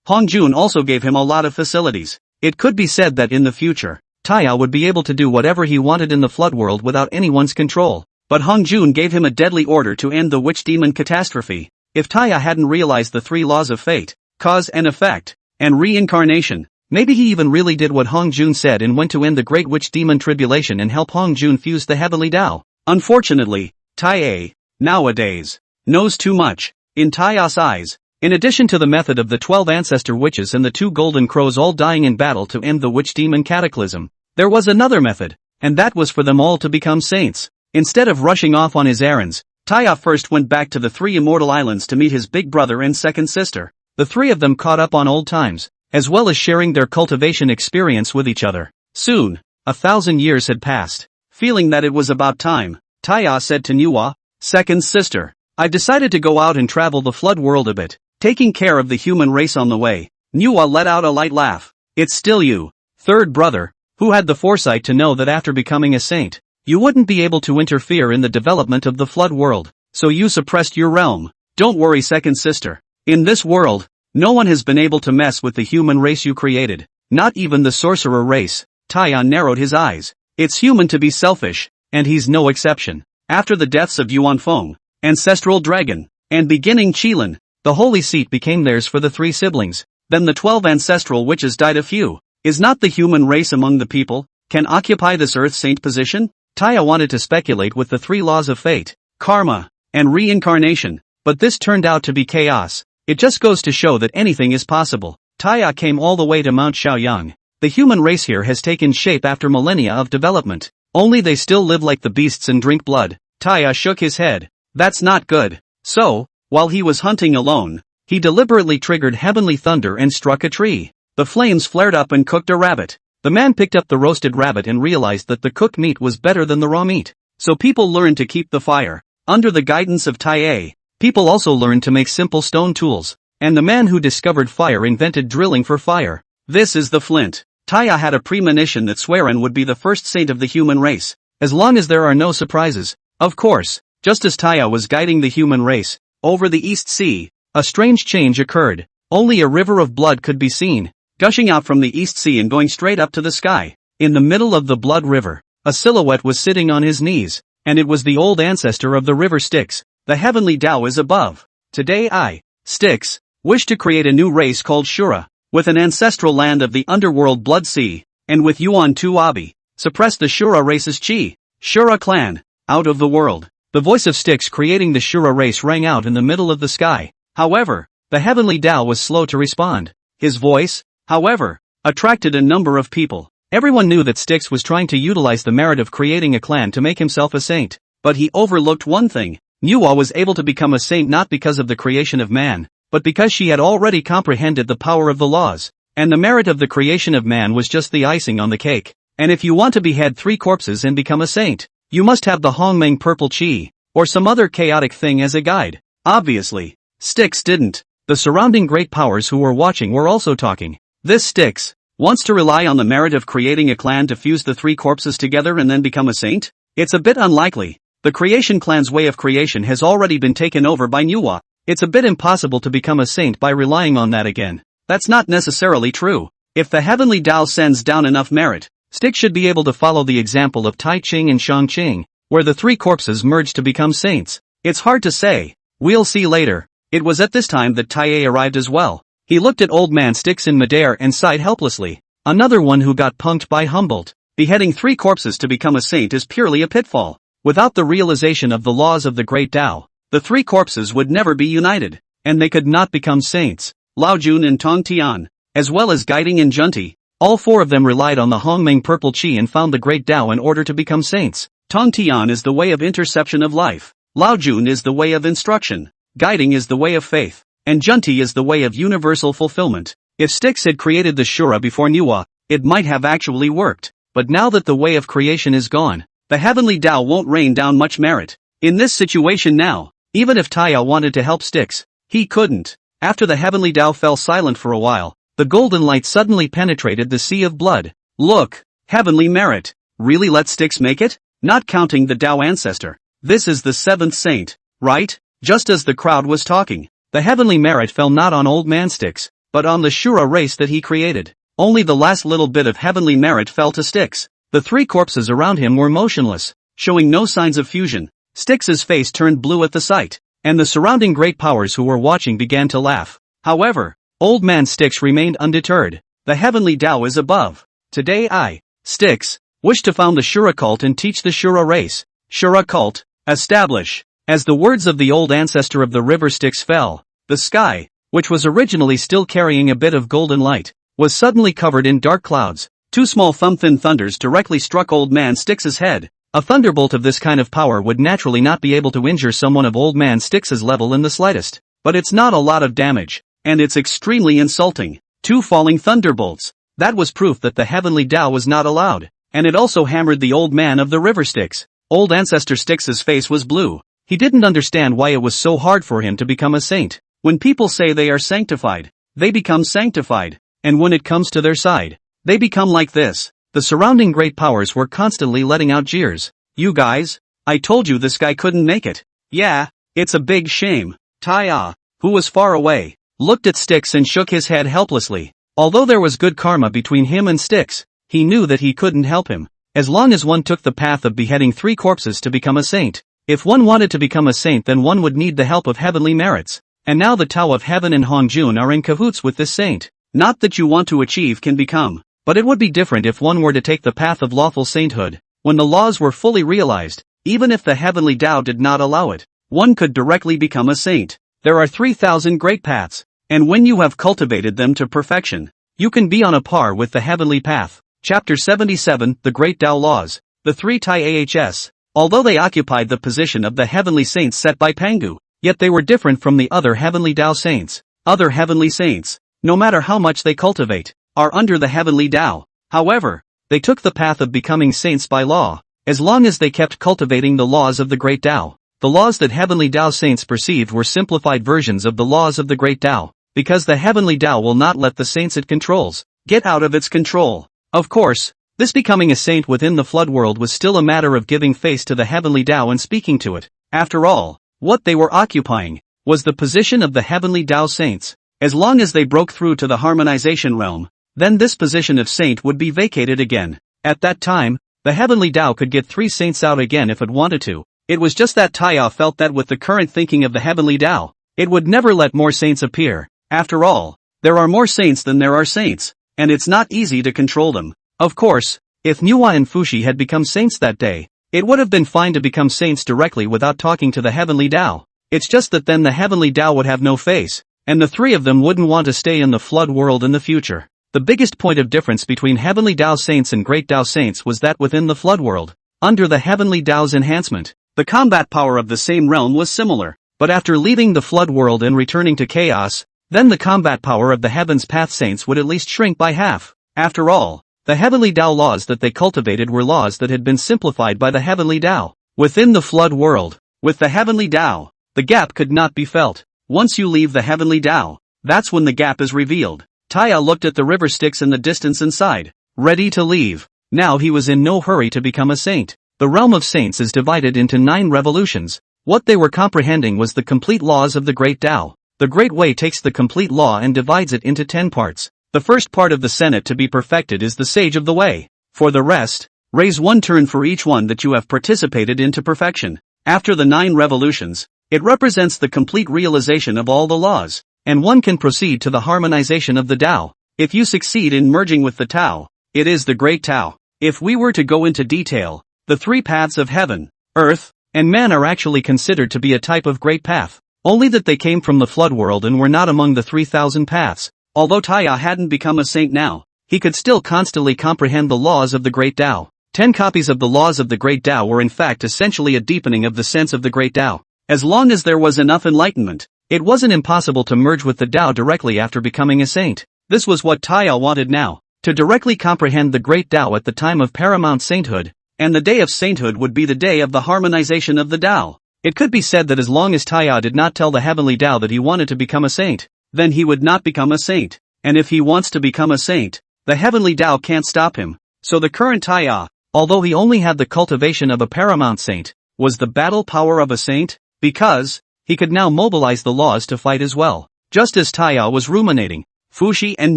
[SPEAKER 1] Hongjun also gave him a lot of facilities. It could be said that in the future, Taya would be able to do whatever he wanted in the flood world without anyone's control. But Hongjun gave him a deadly order to end the witch-demon catastrophe. If Taya hadn't realized the 3 laws of fate, cause and effect, and reincarnation, maybe he even really did what Hongjun said and went to end the great witch-demon tribulation and help Hongjun fuse the heavenly Tao. Unfortunately, Taya, nowadays, knows too much. In Taya's eyes, in addition to the method of the 12 ancestor witches and the 2 golden crows all dying in battle to end the witch-demon cataclysm, there was another method, and that was for them all to become saints. Instead of rushing off on his errands, Taya first went back to the 3 immortal islands to meet his big brother and second sister. The 3 of them caught up on old times, as well as sharing their cultivation experience with each other. Soon, 1,000 years had passed. Feeling that it was about time, Taya said to Nuwa, second sister, I've decided to go out and travel the flood world a bit, taking care of the human race on the way. Nuwa let out a light laugh. It's still you, third brother, who had the foresight to know that after becoming a saint, you wouldn't be able to interfere in the development of the flood world, so you suppressed your realm. Don't worry, second sister. In this world, no one has been able to mess with the human race you created, not even the sorcerer race. Taya narrowed his eyes. It's human to be selfish, and he's no exception. After the deaths of Yuan Feng, ancestral dragon, and beginning Qilin, the holy seat became theirs for the 3 siblings. Then the 12 ancestral witches died a few. Is not the human race among the people, can occupy this earth saint position? Taya wanted to speculate with the 3 laws of fate, karma, and reincarnation, but this turned out to be chaos. It just goes to show that anything is possible. Taya came all the way to Mount Shaoyang. The human race here has taken shape after millennia of development. Only they still live like the beasts and drink blood. Taya shook his head. That's not good. So, while he was hunting alone, he deliberately triggered heavenly thunder and struck a tree. The flames flared up and cooked a rabbit. The man picked up the roasted rabbit and realized that the cooked meat was better than the raw meat. So people learned to keep the fire. Under the guidance of Taya, people also learned to make simple stone tools. And the man who discovered fire invented drilling for fire. This is the flint. Taya had a premonition that Swearen would be the first saint of the human race, as long as there are no surprises. Of course, just as Taya was guiding the human race, over the East Sea, a strange change occurred. Only a river of blood could be seen, gushing out from the East Sea and going straight up to the sky. In the middle of the blood river, a silhouette was sitting on his knees, and it was the old ancestor of the river Styx. The heavenly Tao is above. Today I, Styx, wish to create a new race called Shura, with an ancestral land of the underworld Blood Sea, and with Yuan Tu Abi, suppress the Shura race's chi. Shura clan, out of the world. The voice of Styx creating the Shura race rang out in the middle of the sky. However, the heavenly Tao was slow to respond. His voice, however, attracted a number of people. Everyone knew that Styx was trying to utilize the merit of creating a clan to make himself a saint. But he overlooked one thing. Manhwa was able to become a saint not because of the creation of man, but because she had already comprehended the power of the laws. And the merit of the creation of man was just the icing on the cake. And if you want to behead 3 corpses and become a saint, you must have the Hongmeng purple chi, or some other chaotic thing as a guide. Obviously, Styx didn't. The surrounding great powers who were watching were also talking. This Styx wants to rely on the merit of creating a clan to fuse the 3 corpses together and then become a saint? It's a bit unlikely. The creation clan's way of creation has already been taken over by Manhwa. It's a bit impossible to become a saint by relying on that again. That's not necessarily true. If the heavenly Tao sends down enough merit, Styx should be able to follow the example of Tai Ching and Shang Qing, where the 3 corpses merged to become saints. It's hard to say. We'll see later. It was at this time that Tai arrived as well. He looked at old man Styx in midair and sighed helplessly. Another one who got punked by Humboldt. Beheading 3 corpses to become a saint is purely a pitfall. Without the realization of the laws of the great Tao, the 3 corpses would never be united, and they could not become saints. Lao Jun and Tong Tian, as well as Guiding and Junti, all 4 of them relied on the Hongmeng purple chi and found the great Tao in order to become saints. Tong Tian is the way of interception of life. Lao Jun is the way of instruction. Guiding is the way of faith. And Junti is the way of universal fulfillment. If Styx had created the Shura before Manhwa, it might have actually worked. But now that the way of creation is gone, the heavenly Tao won't rain down much merit. In this situation now, even if Taya wanted to help Styx, he couldn't. After the heavenly Tao fell silent for a while, the golden light suddenly penetrated the sea of blood. Look, heavenly merit. Really let Styx make it? Not counting the Tao ancestor. This is the 7th saint, right? Just as the crowd was talking, the heavenly merit fell not on old man Styx, but on the Shura race that he created. Only the last little bit of heavenly merit fell to Styx. The 3 corpses around him were motionless, showing no signs of fusion. Styx's face turned blue at the sight, and the surrounding great powers who were watching began to laugh. However, old man Styx remained undeterred. The heavenly Tao is above. Today I, Styx, wish to found the Shura cult and teach the Shura race. Shura cult, establish. As the words of the old ancestor of the river Styx fell, the sky, which was originally still carrying a bit of golden light, was suddenly covered in dark clouds. 2 small thumb-thin thunders directly struck old man Styx's head. A thunderbolt of this kind of power would naturally not be able to injure someone of old man Styx's level in the slightest. But it's not a lot of damage, and it's extremely insulting. 2 falling thunderbolts. That was proof that the heavenly Tao was not allowed, and it also hammered the old man of the river Styx. Old ancestor Styx's face was blue. He didn't understand why it was so hard for him to become a saint. When people say they are sanctified, they become sanctified, and when it comes to their side, they become like this. The surrounding great powers were constantly letting out jeers. You guys, I told you this guy couldn't make it. Yeah, it's a big shame. Taya, who was far away, looked at Styx and shook his head helplessly. Although there was good karma between him and Styx, he knew that he couldn't help him. As long as one took the path of beheading 3 corpses to become a saint, if one wanted to become a saint then one would need the help of heavenly merits. And now the Tao of Heaven and Hongjun are in cahoots with this saint. Not that you want to achieve can become, but it would be different if one were to take the path of lawful sainthood. When the laws were fully realized, even if the heavenly Tao did not allow it, one could directly become a saint. There are 3,000 great paths, and when you have cultivated them to perfection, you can be on a par with the heavenly path. Chapter 77, The Great Tao Laws. The 3 Tai Ahs. Although they occupied the position of the heavenly saints set by Pangu, yet they were different from the other heavenly Tao saints. Other heavenly saints, no matter how much they cultivate, are under the heavenly Tao. However, they took the path of becoming saints by law, as long as they kept cultivating the laws of the great Tao. The laws that heavenly Tao saints perceived were simplified versions of the laws of the great Tao, because the heavenly Tao will not let the saints it controls get out of its control. Of course, this becoming a saint within the flood world was still a matter of giving face to the heavenly Tao and speaking to it. After all, what they were occupying was the position of the heavenly Tao saints. As long as they broke through to the harmonization realm, then this position of saint would be vacated again. At that time, the heavenly Tao could get 3 saints out again if it wanted to. It was just that Taya felt that with the current thinking of the heavenly Tao, it would never let more saints appear. After all, there are more saints than there are saints, and it's not easy to control them. Of course, if Manhwa and Fushi had become saints that day, It would have been fine to become saints directly without talking to the heavenly Tao. It's just that then the heavenly Tao would have no face, and the three of them wouldn't want to stay in the flood world in the future. The biggest point of difference between heavenly Tao saints and great Tao saints was that within the flood world, under the heavenly Tao's enhancement, the combat power of the same realm was similar, but after leaving the flood world and returning to chaos, then the combat power of the Heaven's Path saints would at least shrink by half. After all, the heavenly Tao laws that they cultivated were laws that had been simplified by the heavenly Tao. Within the flood world, with the heavenly Tao, the gap could not be felt. Once you leave the heavenly Tao, that's when the gap is revealed. Taya looked at the river Styx in the distance and sighed, ready to leave. Now he was in no hurry to become a saint. The realm of saints is divided into 9 revolutions. What they were comprehending was the complete laws of the Great Tao. The Great Way takes the complete law and divides it into 10 parts. The first part of the Senate to be perfected is the Sage of the Way. For the rest, raise 1 turn for each one that you have participated into perfection. After the 9 revolutions, it represents the complete realization of all the laws, and one can proceed to the harmonization of the Tao. If you succeed in merging with the Tao, it is the Great Tao. If we were to go into detail, the 3 paths of heaven, earth, and man are actually considered to be a type of great path, only that they came from the flood world and were not among the 3,000 paths. Although Taya hadn't become a saint now, he could still constantly comprehend the laws of the Great Tao. 10 copies of the laws of the Great Tao were in fact essentially a deepening of the sense of the Great Tao. As long as there was enough enlightenment, it wasn't impossible to merge with the Tao directly after becoming a saint. This was what Taya wanted now, to directly comprehend the Great Tao at the time of paramount sainthood, and the day of sainthood would be the day of the harmonization of the Tao. It could be said that as long as Taya did not tell the heavenly Tao that he wanted to become a saint, then he would not become a saint. And if he wants to become a saint, the heavenly Tao can't stop him. So the current Taya, although he only had the cultivation of a paramount saint, was the battle power of a saint, because he could now mobilize the laws to fight as well. Just as Taya was ruminating, Fushi and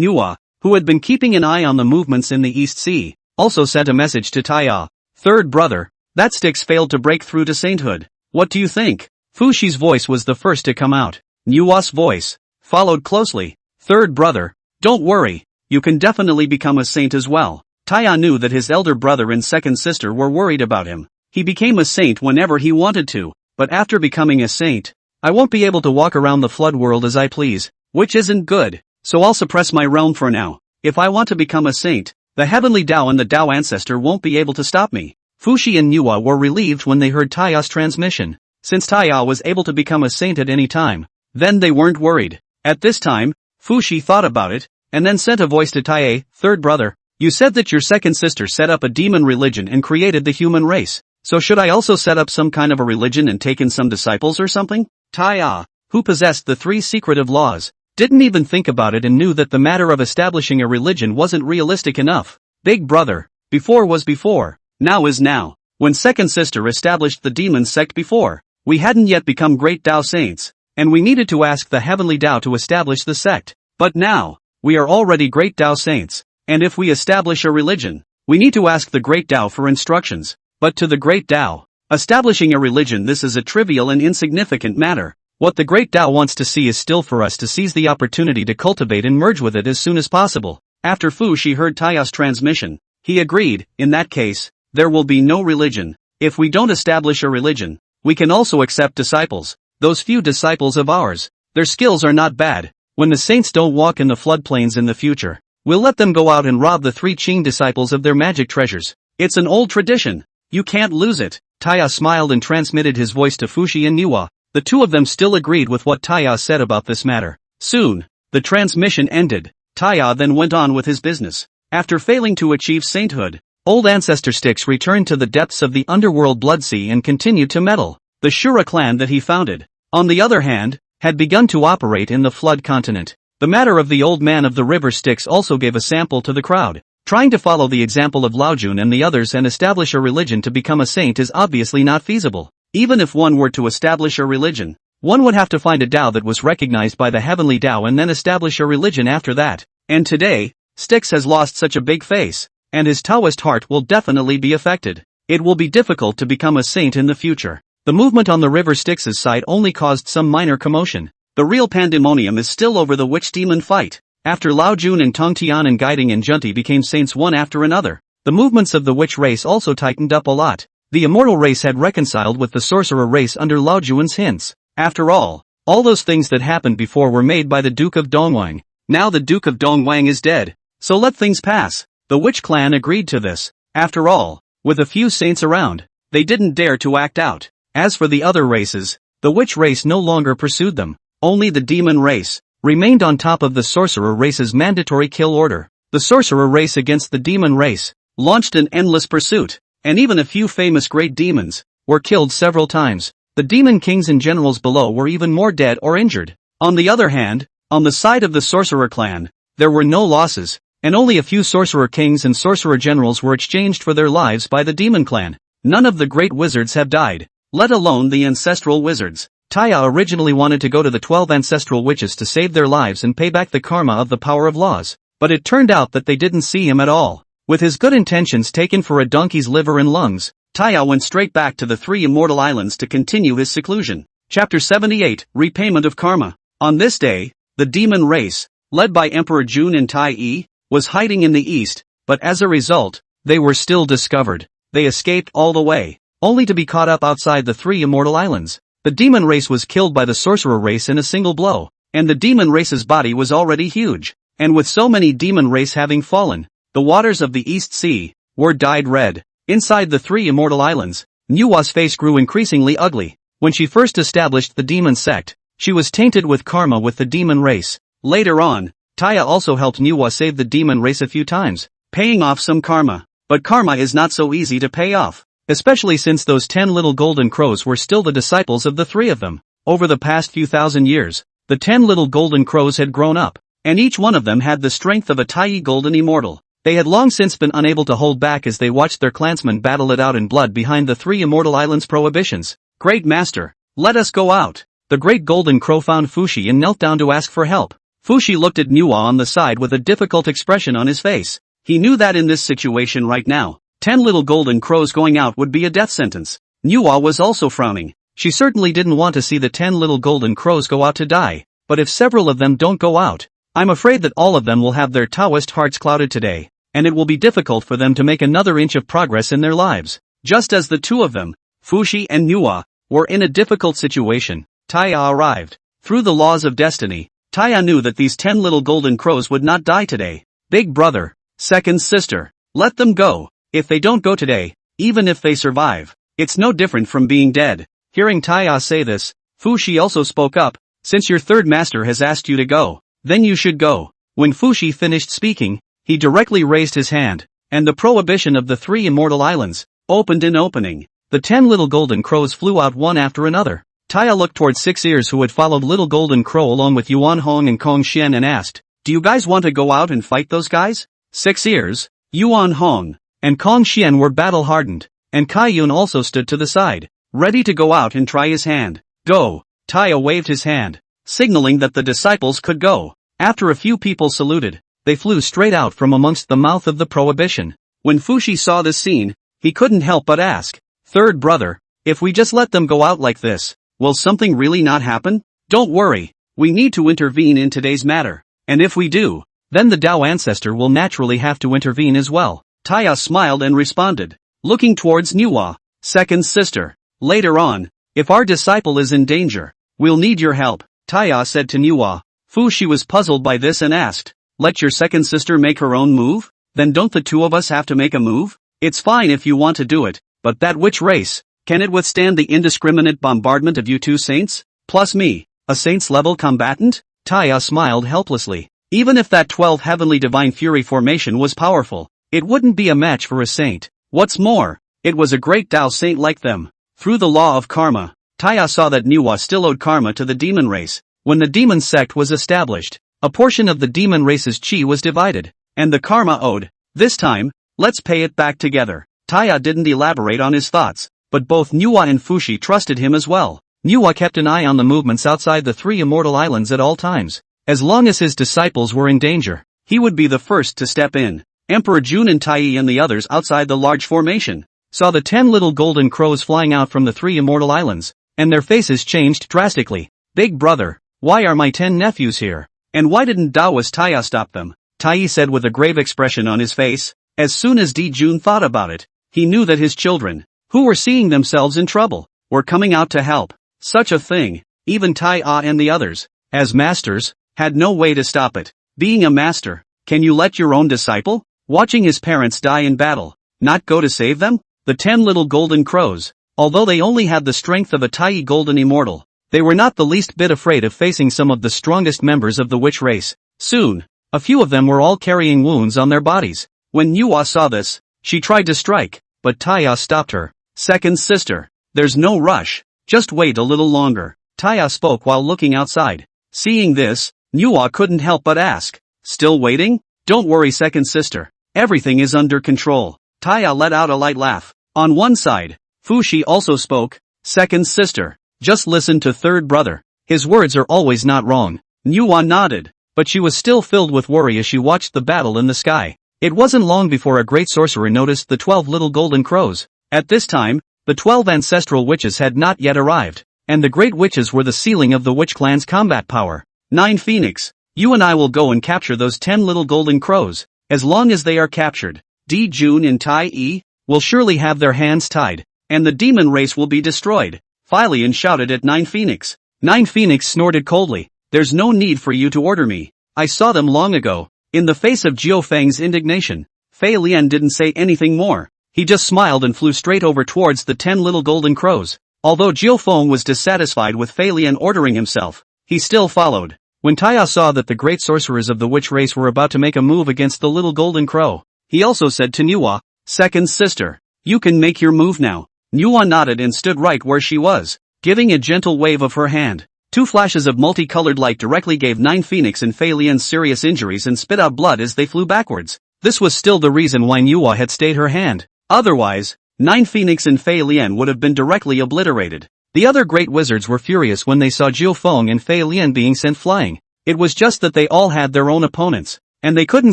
[SPEAKER 1] Nuwa, who had been keeping an eye on the movements in the East Sea, also sent a message to Taya. Third brother, that Styx failed to break through to sainthood. What do you think? Fushi's voice was the first to come out. Nuwa's voice followed closely. Third brother, don't worry, you can definitely become a saint as well. Taya knew that his elder brother and second sister were worried about him. He became a saint whenever he wanted to, but after becoming a saint, I won't be able to walk around the flood world as I please, which isn't good, so I'll suppress my realm for now. If I want to become a saint, the heavenly Tao and the Tao ancestor won't be able to stop me. Fushi and Nuwa were relieved when they heard Taya's transmission. Since Taya was able to become a saint at any time, then they weren't worried. At this time, Fushi thought about it, and then sent a voice to Taya. Third brother, you said that your second sister set up a demon religion and created the human race. So should I also set up some kind of a religion and take in some disciples or something? Taya, who possessed the 3 secretive laws, didn't even think about it and knew that the matter of establishing a religion wasn't realistic enough. Big brother, before was before, now is now. When second sister established the demon sect before, we hadn't yet become great Tao saints, and we needed to ask the heavenly Tao to establish the sect. But now, we are already great Tao saints, and if we establish a religion, we need to ask the great Tao for instructions. But to the great Tao, establishing a religion, this is a trivial and insignificant matter. What the great Tao wants to see is still for us to seize the opportunity to cultivate and merge with it as soon as possible. After Fushi heard Taya's transmission, he agreed. In that case, there will be no religion. If we don't establish a religion, we can also accept disciples. Those few disciples of ours, their skills are not bad. When the saints don't walk in the floodplains in the future, we'll let them go out and rob the 3 Qing disciples of their magic treasures. It's an old tradition. You can't lose it. Taya smiled and transmitted his voice to Fushi and Nuwa. The 2 of them still agreed with what Taya said about this matter. Soon, the transmission ended. Taya then went on with his business. After failing to achieve sainthood, old ancestor Styx returned to the depths of the underworld Blood Sea and continued to meddle. The Shura clan that he founded, on the other hand, had begun to operate in the flood continent. The matter of the old man of the river Styx also gave a sample to the crowd. Trying to follow the example of Laojun and the others and establish a religion to become a saint is obviously not feasible. Even if one were to establish a religion, one would have to find a Tao that was recognized by the heavenly Tao and then establish a religion after that. And today, Styx has lost such a big face, and his Taoist heart will definitely be affected. It will be difficult to become a saint in the future. The movement on the river Styx's side only caused some minor commotion. The real pandemonium is still over the witch-demon fight. After Laojun and Tongtian and Guiding and Junti became saints one after another, the movements of the witch race also tightened up a lot. The immortal race had reconciled with the sorcerer race under Lao Juan's hints. After all those things that happened before were made by the Duke of Dongwang. Now the Duke of Dongwang is dead, so let things pass. The witch clan agreed to this. After all, with a few saints around, they didn't dare to act out. As for the other races, the witch race no longer pursued them. Only the demon race remained on top of the sorcerer race's mandatory kill order. The sorcerer race against the demon race launched an endless pursuit, and even a few famous great demons were killed several times. The demon kings and generals below were even more dead or injured. On the other hand, on the side of the sorcerer clan, there were no losses, and only a few sorcerer kings and sorcerer generals were exchanged for their lives by the demon clan. None of the great wizards have died, let alone the ancestral wizards. Taya originally wanted to go to the 12 ancestral witches to save their lives and pay back the karma of the power of laws, but it turned out that they didn't see him at all. With his good intentions taken for a donkey's liver and lungs, Taya went straight back to the 3 immortal islands to continue his seclusion. Chapter 78, Repayment of Karma. On this day, the demon race, led by Emperor Jun and Tai Yi, was hiding in the east, but as a result, they were still discovered. They escaped all the way, only to be caught up outside the 3 immortal islands. The demon race was killed by the sorcerer race in a single blow, and the demon race's body was already huge. And with so many demon race having fallen, the waters of the East Sea were dyed red. Inside the 3 immortal islands, Nuwa's face grew increasingly ugly. When she first established the demon sect, she was tainted with karma with the demon race. Later on, Taya also helped Nuwa save the demon race a few times, paying off some karma. But karma is not so easy to pay off, especially since those 10 little golden crows were still the disciples of the 3 of them. Over the past few thousand years, the 10 little golden crows had grown up, and each one of them had the strength of a tiny golden immortal. They had long since been unable to hold back as they watched their clansmen battle it out in blood behind the 3 immortal islands' prohibitions. Great master, let us go out. The great golden crow found Fushi and knelt down to ask for help. Fushi looked at Nuwa on the side with a difficult expression on his face. He knew that in this situation right now, 10 little golden crows going out would be a death sentence. Nuwa was also frowning. She certainly didn't want to see the 10 little golden crows go out to die. But if several of them don't go out, I'm afraid that all of them will have their Taoist hearts clouded today, and it will be difficult for them to make another inch of progress in their lives. Just as the 2 of them, Fushi and Nuwa, were in a difficult situation, Taya arrived. Through the laws of destiny, Taya knew that these 10 little golden crows would not die today. Big brother, second sister, let them go. If they don't go today, even if they survive, it's no different from being dead. Hearing Taya say this, Fushi also spoke up. Since your third master has asked you to go, then you should go. When Fushi finished speaking, he directly raised his hand, and the prohibition of the 3 immortal islands opened in opening. The 10 little golden crows flew out one after another. Taya looked toward 6 ears who had followed little golden crow along with Yuan Hong and Kong Xian and asked, "Do you guys want to go out and fight those guys?" 6 ears, Yuan Hong, and Kong Xian were battle-hardened, and Kai Yun also stood to the side, ready to go out and try his hand. Go! Taya waved his hand, signaling that the disciples could go. After a few people saluted, they flew straight out from amongst the mouth of the prohibition. When Fushi saw this scene, he couldn't help but ask, "Third brother, if we just let them go out like this, will something really not happen?" "Don't worry, we need to intervene in today's matter, and if we do, then the Tao ancestor will naturally have to intervene as well." Taya smiled and responded, looking towards Nuwa, second sister. "Later on, if our disciple is in danger, we'll need your help," Taya said to Nuwa. Fushi was puzzled by this and asked, "Let your second sister make her own move? Then don't the 2 of us have to make a move?" "It's fine if you want to do it, but that witch race, can it withstand the indiscriminate bombardment of you 2 saints? Plus me, a saint's level combatant?" Taya smiled helplessly. Even if that 12 heavenly divine fury formation was powerful, it wouldn't be a match for a saint. What's more, it was a great Tao saint like them. Through the law of karma, Taya saw that Nuwa still owed karma to the demon race. When the demon sect was established, a portion of the demon race's chi was divided, and the karma owed. This time, let's pay it back together. Taya didn't elaborate on his thoughts, but both Nuwa and Fushi trusted him as well. Nuwa kept an eye on the movements outside the 3 immortal islands at all times. As long as his disciples were in danger, he would be the first to step in. Emperor Jun and Tai and the others outside the large formation saw the 10 little golden crows flying out from the 3 immortal islands, and their faces changed drastically. "Big brother, why are my 10 nephews here? And why didn't Taoist Taya stop them?" Tai said with a grave expression on his face. As soon as Di Jun thought about it, he knew that his children, who were seeing themselves in trouble, were coming out to help. Such a thing, even Tai and the others, as masters, had no way to stop it. Being a master, can you let your own disciple, watching his parents die in battle, not go to save them? The 10 little golden crows, although they only had the strength of a Tai golden immortal, they were not the least bit afraid of facing some of the strongest members of the witch race. Soon, a few of them were all carrying wounds on their bodies. When Nuwa saw this, she tried to strike, but Taya stopped her. Second sister, there's no rush, just wait a little longer. Taya spoke while looking outside. Seeing this, Nuwa couldn't help but ask, still waiting? Don't worry second sister, everything is under control. Taya let out a light laugh. On one side, Fushi also spoke, second sister, just listen to third brother, his words are always not wrong. Nuwa nodded, but she was still filled with worry as she watched the battle in the sky. It wasn't long before a great sorcerer noticed the 12 little golden crows. At this time, the 12 ancestral witches had not yet arrived, and the great witches were the ceiling of the witch clan's combat power. 9 Phoenix, you and I will go and capture those 10 little golden crows. As long as they are captured, D. Jun and Tai E will surely have their hands tied, and the demon race will be destroyed. Philian shouted at 9 Phoenix. 9 Phoenix snorted coldly. There's no need for you to order me. I saw them long ago. In the face of Jiu Feng's indignation, Fei Lian didn't say anything more. He just smiled and flew straight over towards the 10 little golden crows. Although Jiu Feng was dissatisfied with Fei Lian ordering himself, he still followed. When Taya saw that the great sorcerers of the witch race were about to make a move against the little golden crow, he also said to Nuwa, second sister, you can make your move now. Nuwa nodded and stood right where she was, giving a gentle wave of her hand. 2 flashes of multicolored light directly gave 9 Phoenix and Fei Lian serious injuries and spit out blood as they flew backwards. This was still the reason why Nuwa had stayed her hand. Otherwise, 9 Phoenix and Fei Lian would have been directly obliterated. The other great wizards were furious when they saw Jiu Feng and Fei Lian being sent flying. It was just that they all had their own opponents, and they couldn't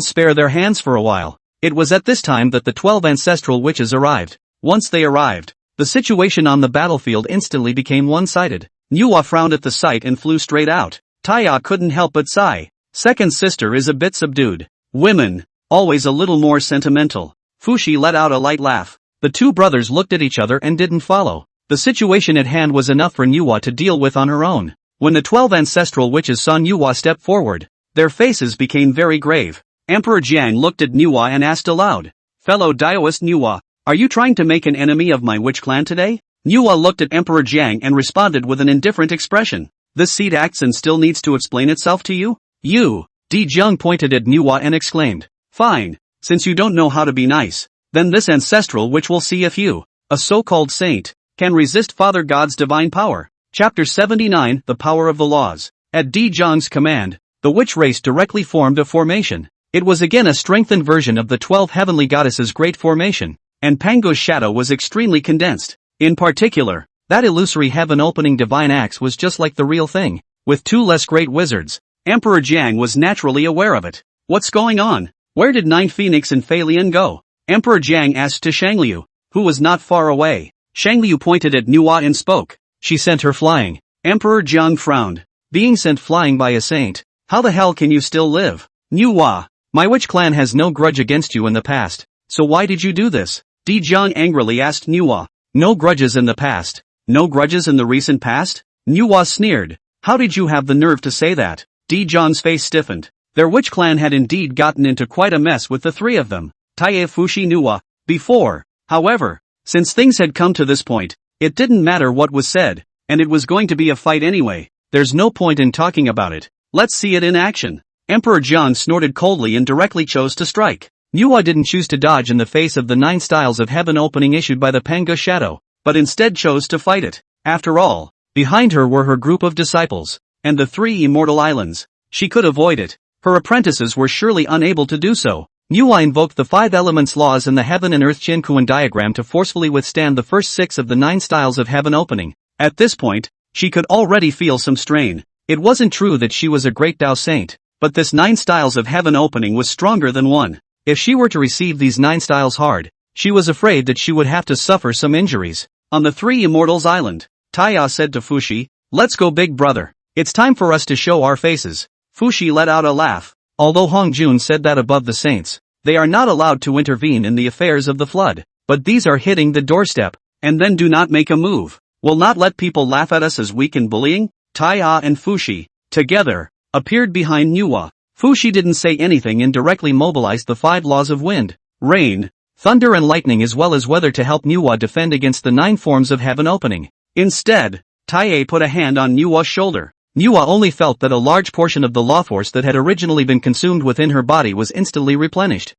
[SPEAKER 1] spare their hands for a while. It was at this time that the 12 ancestral witches arrived. Once they arrived, the situation on the battlefield instantly became one-sided. Nuwa frowned at the sight and flew straight out. Taya couldn't help but sigh. Second sister is a bit subdued. Women, always a little more sentimental. Fushi let out a light laugh. The 2 brothers looked at each other and didn't follow. The situation at hand was enough for Nuwa to deal with on her own. When the 12 ancestral witches saw Nuwa step forward, their faces became very grave. Emperor Jiang looked at Nuwa and asked aloud, fellow Daoist Nuwa, are you trying to make an enemy of my witch clan today? Nuwa looked at Emperor Jiang and responded with an indifferent expression. This seed acts and still needs to explain itself to you? You, Di Jiang pointed at Nuwa and exclaimed. Fine, since you don't know how to be nice, then this ancestral witch will see if you, a so-called saint, can resist Father God's divine power. Chapter 79, The Power of the Laws. At Di Jiang's command, the witch race directly formed a formation. It was again a strengthened version of the 12 heavenly goddesses' great formation, and Pango's shadow was extremely condensed. In particular, that illusory heaven-opening divine axe was just like the real thing. With 2 less great wizards, Emperor Jiang was naturally aware of it. What's going on? Where did 9 Phoenix and Fei Lian go? Emperor Jiang asked to Shangliu, who was not far away. Shangliu pointed at Nuwa and spoke. She sent her flying. Emperor Jiang frowned. Being sent flying by a saint, how the hell can you still live? Nuwa, my witch clan has no grudge against you in the past, so why did you do this? Di Jiang angrily asked Nuwa. No grudges in the past. No grudges in the recent past? Nuwa sneered. How did you have the nerve to say that? Di Jiang's face stiffened. Their witch clan had indeed gotten into quite a mess with the 3 of them. Taie Fushi Nuwa. Before, however, since things had come to this point, it didn't matter what was said, and it was going to be a fight anyway. There's no point in talking about it. Let's see it in action. Emperor Jiang snorted coldly and directly chose to strike. Nuwa didn't choose to dodge in the face of the 9 styles of heaven opening issued by the Pango shadow, but instead chose to fight it. After all, behind her were her group of disciples, and the 3 immortal islands. She could avoid it. Her apprentices were surely unable to do so. Nuwa invoked the 5 elements laws in the heaven and earth Chinkuan diagram to forcefully withstand the first 6 of the 9 styles of heaven opening. At this point, she could already feel some strain. It wasn't true that she was a great Tao saint, but this 9 styles of heaven opening was stronger than 1. If she were to receive these 9 styles hard, she was afraid that she would have to suffer some injuries. On the 3 Immortals Island, Taya said to Fushi, let's go big brother. It's time for us to show our faces. Fushi let out a laugh. Although Hongjun said that above the saints, they are not allowed to intervene in the affairs of the flood, but these are hitting the doorstep. and then do not make a move. Will not let people laugh at us as weak and bullying? Taiya and Fushi, together, appeared behind Nuwa. Fushi didn't say anything and directly mobilized the 5 laws of wind, rain, thunder and lightning as well as weather to help Nuwa defend against the 9 forms of heaven opening. Instead, Taiye put a hand on Nuwa's shoulder. Nuwa only felt that a large portion of the law force that had originally been consumed within her body was instantly replenished.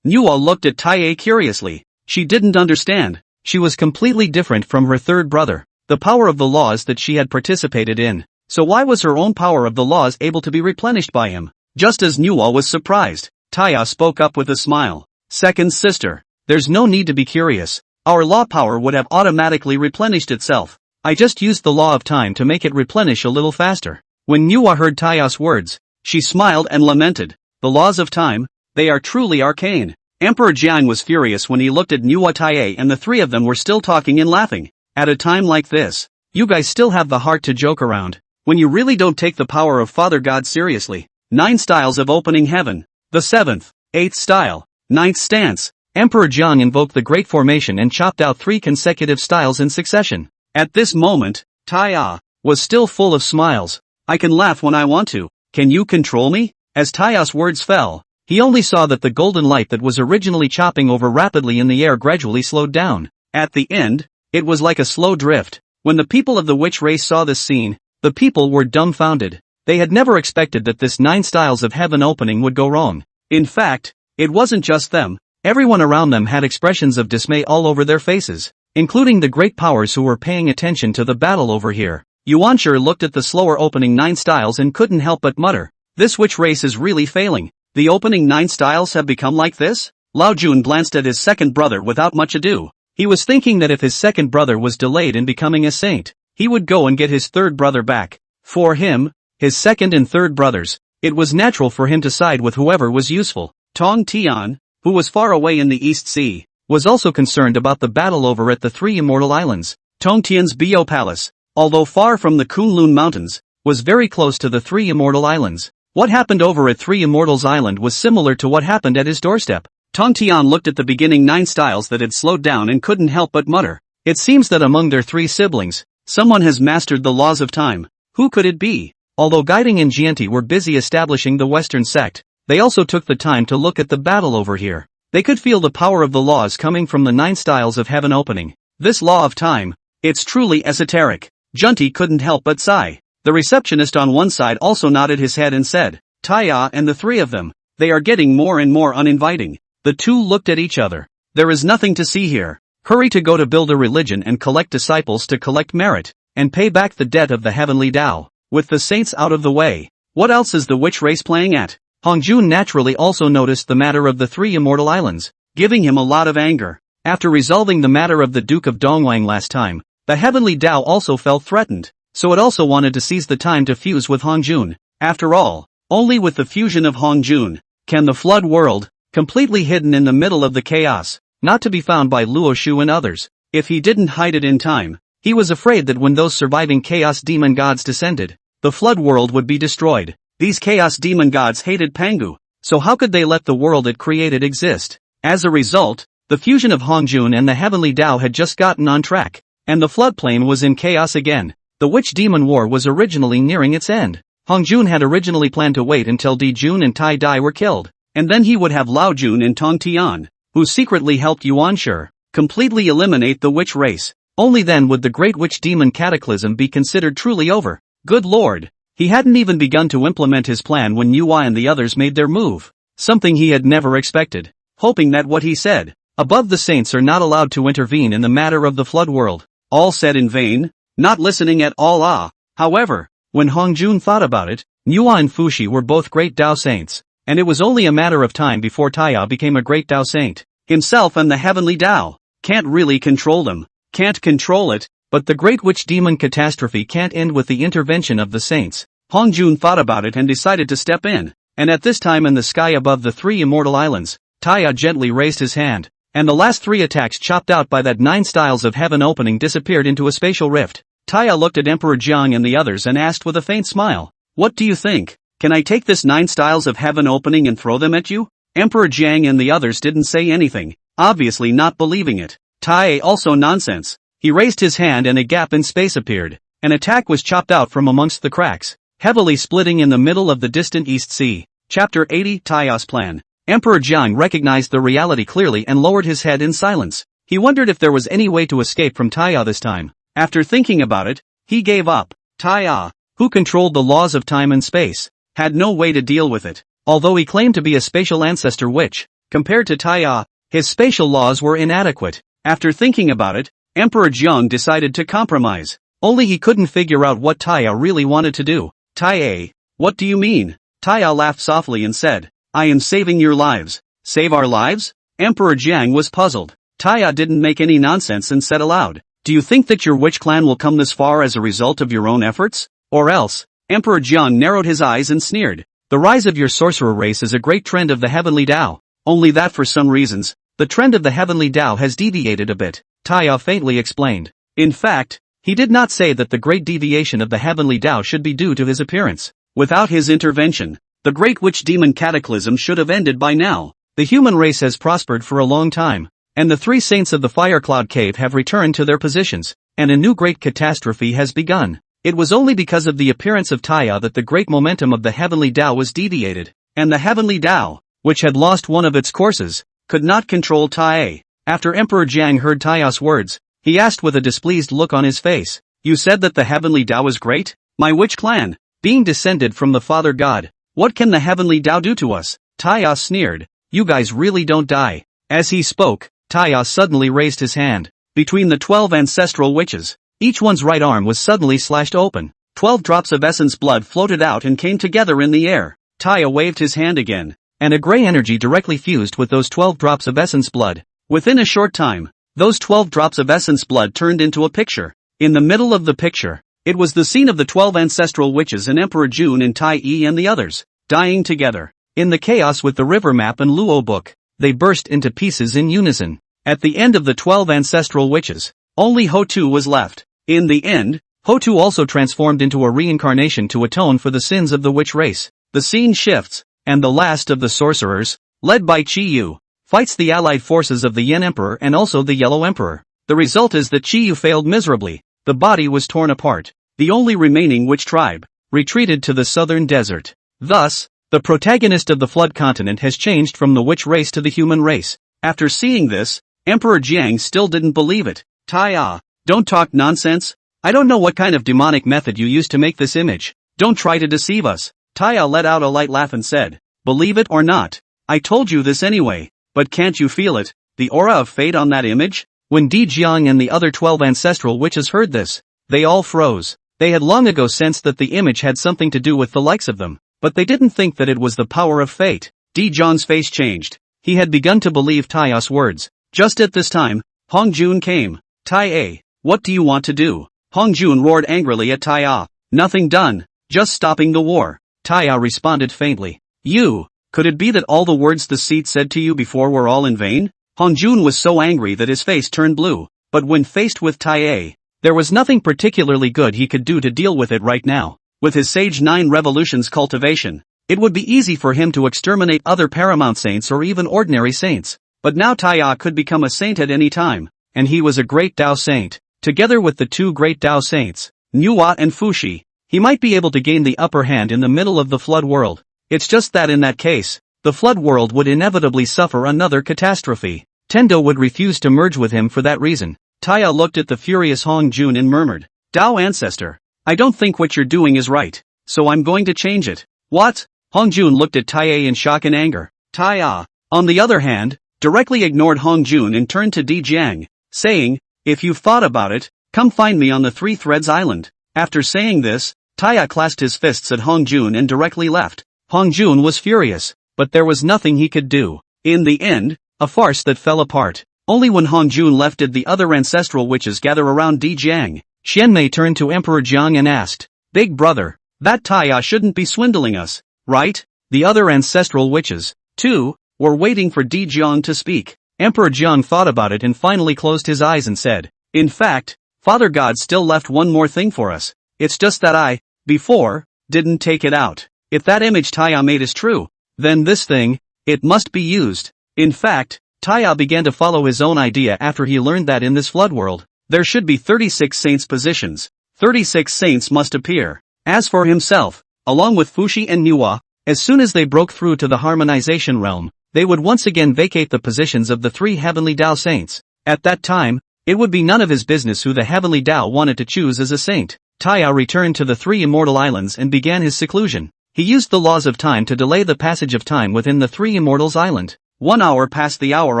[SPEAKER 1] Nuwa looked at Taiye curiously. She didn't understand. She was completely different from her third brother. The power of the laws that she had participated in. So why was her own power of the laws able to be replenished by him? Just as Nuwa was surprised, Taiya spoke up with a smile. Second sister, there's no need to be curious. Our law power would have automatically replenished itself. I just used the law of time to make it replenish a little faster. When Nuwa heard Taiya's words, she smiled and lamented. The laws of time, they are truly arcane. Emperor Jiang was furious when he looked at Nuwa Taiye and the 3 of them were still talking and laughing. At a time like this, you guys still have the heart to joke around. When you really don't take the power of Father God seriously. 9 styles of opening heaven. The 7th, 8th style, 9th stance. Emperor Jiang invoked the Great Formation and chopped out 3 consecutive styles in succession. At this moment, Taiya was still full of smiles. I can laugh when I want to. Can you control me? As Taiya's words fell, he only saw that the golden light that was originally chopping over rapidly in the air gradually slowed down. At the end, it was like a slow drift. When the people of the witch race saw this scene, the people were dumbfounded. They had never expected that this 9 styles of heaven opening would go wrong. In fact, it wasn't just them. Everyone around them had expressions of dismay all over their faces, including the great powers who were paying attention to the battle over here. Yuanshi looked at the slower opening 9 styles and couldn't help but mutter, this witch race is really failing. The opening 9 styles have become like this? Lao Jun glanced at his second brother without much ado. He was thinking that if his second brother was delayed in becoming a saint, he would go and get his third brother back. For him, his second and third brothers, it was natural for him to side with whoever was useful. Tong Tian, who was far away in the East Sea, was also concerned about the battle over at the 3 Immortal Islands. Tong Tian's Bio Palace, although far from the Kunlun Mountains, was very close to the 3 Immortal Islands. What happened over at 3 Immortals Island was similar to what happened at his doorstep. Tong Tian looked at the beginning 9 styles that had slowed down and couldn't help but mutter. It seems that among their 3 siblings, someone has mastered the laws of time. Who could it be? Although Guiding and Jianti were busy establishing the Western sect, they also took the time to look at the battle over here. They could feel the power of the laws coming from the 9 styles of heaven opening. This law of time, it's truly esoteric. Junti couldn't help but sigh. The receptionist on one side also nodded his head and said, Taiya and the 3 of them, they are getting more and more uninviting. The 2 looked at each other. There is nothing to see here. Hurry to go to build a religion and collect disciples to collect merit, and pay back the debt of the heavenly Tao. With the saints out of the way, what else is the witch race playing at? Hongjun naturally also noticed the matter of the 3 Immortal Islands, giving him a lot of anger. After resolving the matter of the Duke of Dongwang last time, the heavenly Tao also felt threatened, so it also wanted to seize the time to fuse with Hongjun. After all, only with the fusion of Hongjun can the flood world, completely hidden in the middle of the chaos, not to be found by Luo Shu and others. If he didn't hide it in time, he was afraid that when those surviving chaos demon gods descended, the flood world would be destroyed. These chaos demon gods hated Pangu, so how could they let the world it created exist? As a result, the fusion of Hongjun and the heavenly Tao had just gotten on track, and the floodplain was in chaos again. The witch demon war was originally nearing its end. Hongjun had originally planned to wait until Di Jun and Tai Dai were killed, and then he would have Lao Jun and Tong Tian, who secretly helped Yuanshi, completely eliminate the witch race. Only then would the great witch demon cataclysm be considered truly over. Good lord, he hadn't even begun to implement his plan when Yuan and the others made their move, something he had never expected, hoping that what he said, above the saints are not allowed to intervene in the matter of the flood world. All said in vain, not listening at all. However, when Hongjun thought about it, Yuan and Fushi were both great Tao saints, and it was only a matter of time before Taiya became a great Tao saint. Himself and the heavenly Tao can't really control them, can't control it, but the great witch demon catastrophe can't end with the intervention of the saints. Hongjun thought about it and decided to step in, and at this time in the sky above the 3 Immortal Islands, Taiya gently raised his hand, and the last 3 attacks chopped out by that 9 styles of heaven opening disappeared into a spatial rift. Taiya looked at Emperor Jiang and the others and asked with a faint smile, what do you think? Can I take this 9 styles of heaven opening and throw them at you? Emperor Jiang and the others didn't say anything, obviously not believing it. Tai also nonsense. He raised his hand and a gap in space appeared. An attack was chopped out from amongst the cracks, heavily splitting in the middle of the distant East Sea. Chapter 80 Taiya's Plan. Emperor Jiang recognized the reality clearly and lowered his head in silence. He wondered if there was any way to escape from Taiya this time. After thinking about it, he gave up. Taiya, who controlled the laws of time and space, had no way to deal with it. Although he claimed to be a spatial ancestor which, compared to Taiya, his spatial laws were inadequate. After thinking about it, Emperor Jiang decided to compromise. Only he couldn't figure out what Taiya really wanted to do. Taiya, what do you mean? Taiya laughed softly and said, I am saving your lives. Save our lives? Emperor Jiang was puzzled. Taiya didn't make any nonsense and said aloud, do you think that your witch clan will come this far as a result of your own efforts? Or else? Emperor Jiang narrowed his eyes and sneered. The rise of your sorcerer race is a great trend of the heavenly Tao. Only that for some reasons, the trend of the heavenly Tao has deviated a bit, Taiya faintly explained. In fact, he did not say that the great deviation of the heavenly Tao should be due to his appearance. Without his intervention, the great witch demon cataclysm should have ended by now. The human race has prospered for a long time, and the three saints of the Fire Cloud Cave have returned to their positions, and a new great catastrophe has begun. It was only because of the appearance of Taiya that the great momentum of the heavenly Tao was deviated, and the heavenly Tao, which had lost one of its courses, could not control Taiya. After Emperor Jiang heard Taiya's words, he asked with a displeased look on his face, you said that the heavenly Tao is great? My witch clan, being descended from the Father God, what can the heavenly Tao do to us? Taiya sneered, you guys really don't die. As he spoke, Taiya suddenly raised his hand. Between the 12 ancestral witches, each one's right arm was suddenly slashed open. 12 drops of essence blood floated out and came together in the air. Taiya waved his hand again, and a gray energy directly fused with those 12 drops of essence blood. Within a short time, those 12 drops of essence blood turned into a picture. In the middle of the picture, it was the scene of the 12 ancestral witches and Emperor Jun and Tai Yi and the others, dying together. In the chaos with the river map and Luo book, they burst into pieces in unison. At the end of the 12 ancestral witches, only Ho-Tu was left. In the end, Ho-Tu also transformed into a reincarnation to atone for the sins of the witch race. The scene shifts, and the last of the sorcerers, led by Chi-Yu, fights the allied forces of the Yen Emperor and also the Yellow Emperor. The result is that Chi-Yu failed miserably. The body was torn apart. The only remaining witch tribe retreated to the southern desert. Thus, the protagonist of the Flood continent has changed from the witch race to the human race. After seeing this, Emperor Jiang still didn't believe it. Taiya, don't talk nonsense. I don't know what kind of demonic method you used to make this image. Don't try to deceive us. Taiya let out a light laugh and said, believe it or not, I told you this anyway. But can't you feel it, the aura of fate on that image? When Di Jiang and the other 12 ancestral witches heard this, they all froze. They had long ago sensed that the image had something to do with the likes of them, but they didn't think that it was the power of fate. Di Jiang's face changed. He had begun to believe Taiya's words. Just at this time, Hong Jun came. Taiya, what do you want to do? Hong Jun roared angrily at Taiya. Nothing done, just stopping the war. Taiya responded faintly. You, could it be that all the words the seat said to you before were all in vain? Hong Jun was so angry that his face turned blue, but when faced with Taiya, there was nothing particularly good he could do to deal with it right now. With his Sage 9 Revolutions cultivation, it would be easy for him to exterminate other paramount saints or even ordinary saints. But now Taiya could become a saint at any time, and he was a great Tao saint. Together with the two great Tao saints, Nuwa and Fushi, he might be able to gain the upper hand in the middle of the flood world. It's just that in that case, the flood world would inevitably suffer another catastrophe. Tendo would refuse to merge with him for that reason. Taiya looked at the furious Hong Jun and murmured, Tao ancestor, I don't think what you're doing is right, so I'm going to change it. What? Hong Jun looked at Taiya in shock and anger. Taiya, on the other hand, directly ignored Hong Jun and turned to Di Jiang, saying, if you've thought about it, come find me on the Three Threads Island. After saying this, Taiya clasped his fists at Hong Jun and directly left. Hong Jun was furious, but there was nothing he could do. In the end, a farce that fell apart. Only when Hong Jun left did the other ancestral witches gather around Di Jiang. Xianmei turned to Emperor Jiang and asked, Big brother, that Taiya shouldn't be swindling us, right? The other ancestral witches, too, were waiting for Di Jiang to speak. Emperor Jiang thought about it and finally closed his eyes and said, in fact, Father God still left one more thing for us. It's just that I, before, didn't take it out. If that image Taiya made is true, then this thing, it must be used. In fact, Taya began to follow his own idea after he learned that in this flood world, there should be 36 saints' positions. 36 saints must appear. As for himself, along with Fushi and Nuwa, as soon as they broke through to the harmonization realm, they would once again vacate the positions of the 3 heavenly Tao saints. At that time, it would be none of his business who the heavenly Tao wanted to choose as a saint. Taya returned to the 3 immortal islands and began his seclusion. He used the laws of time to delay the passage of time within the 3 immortals' island. 1 hour past the hour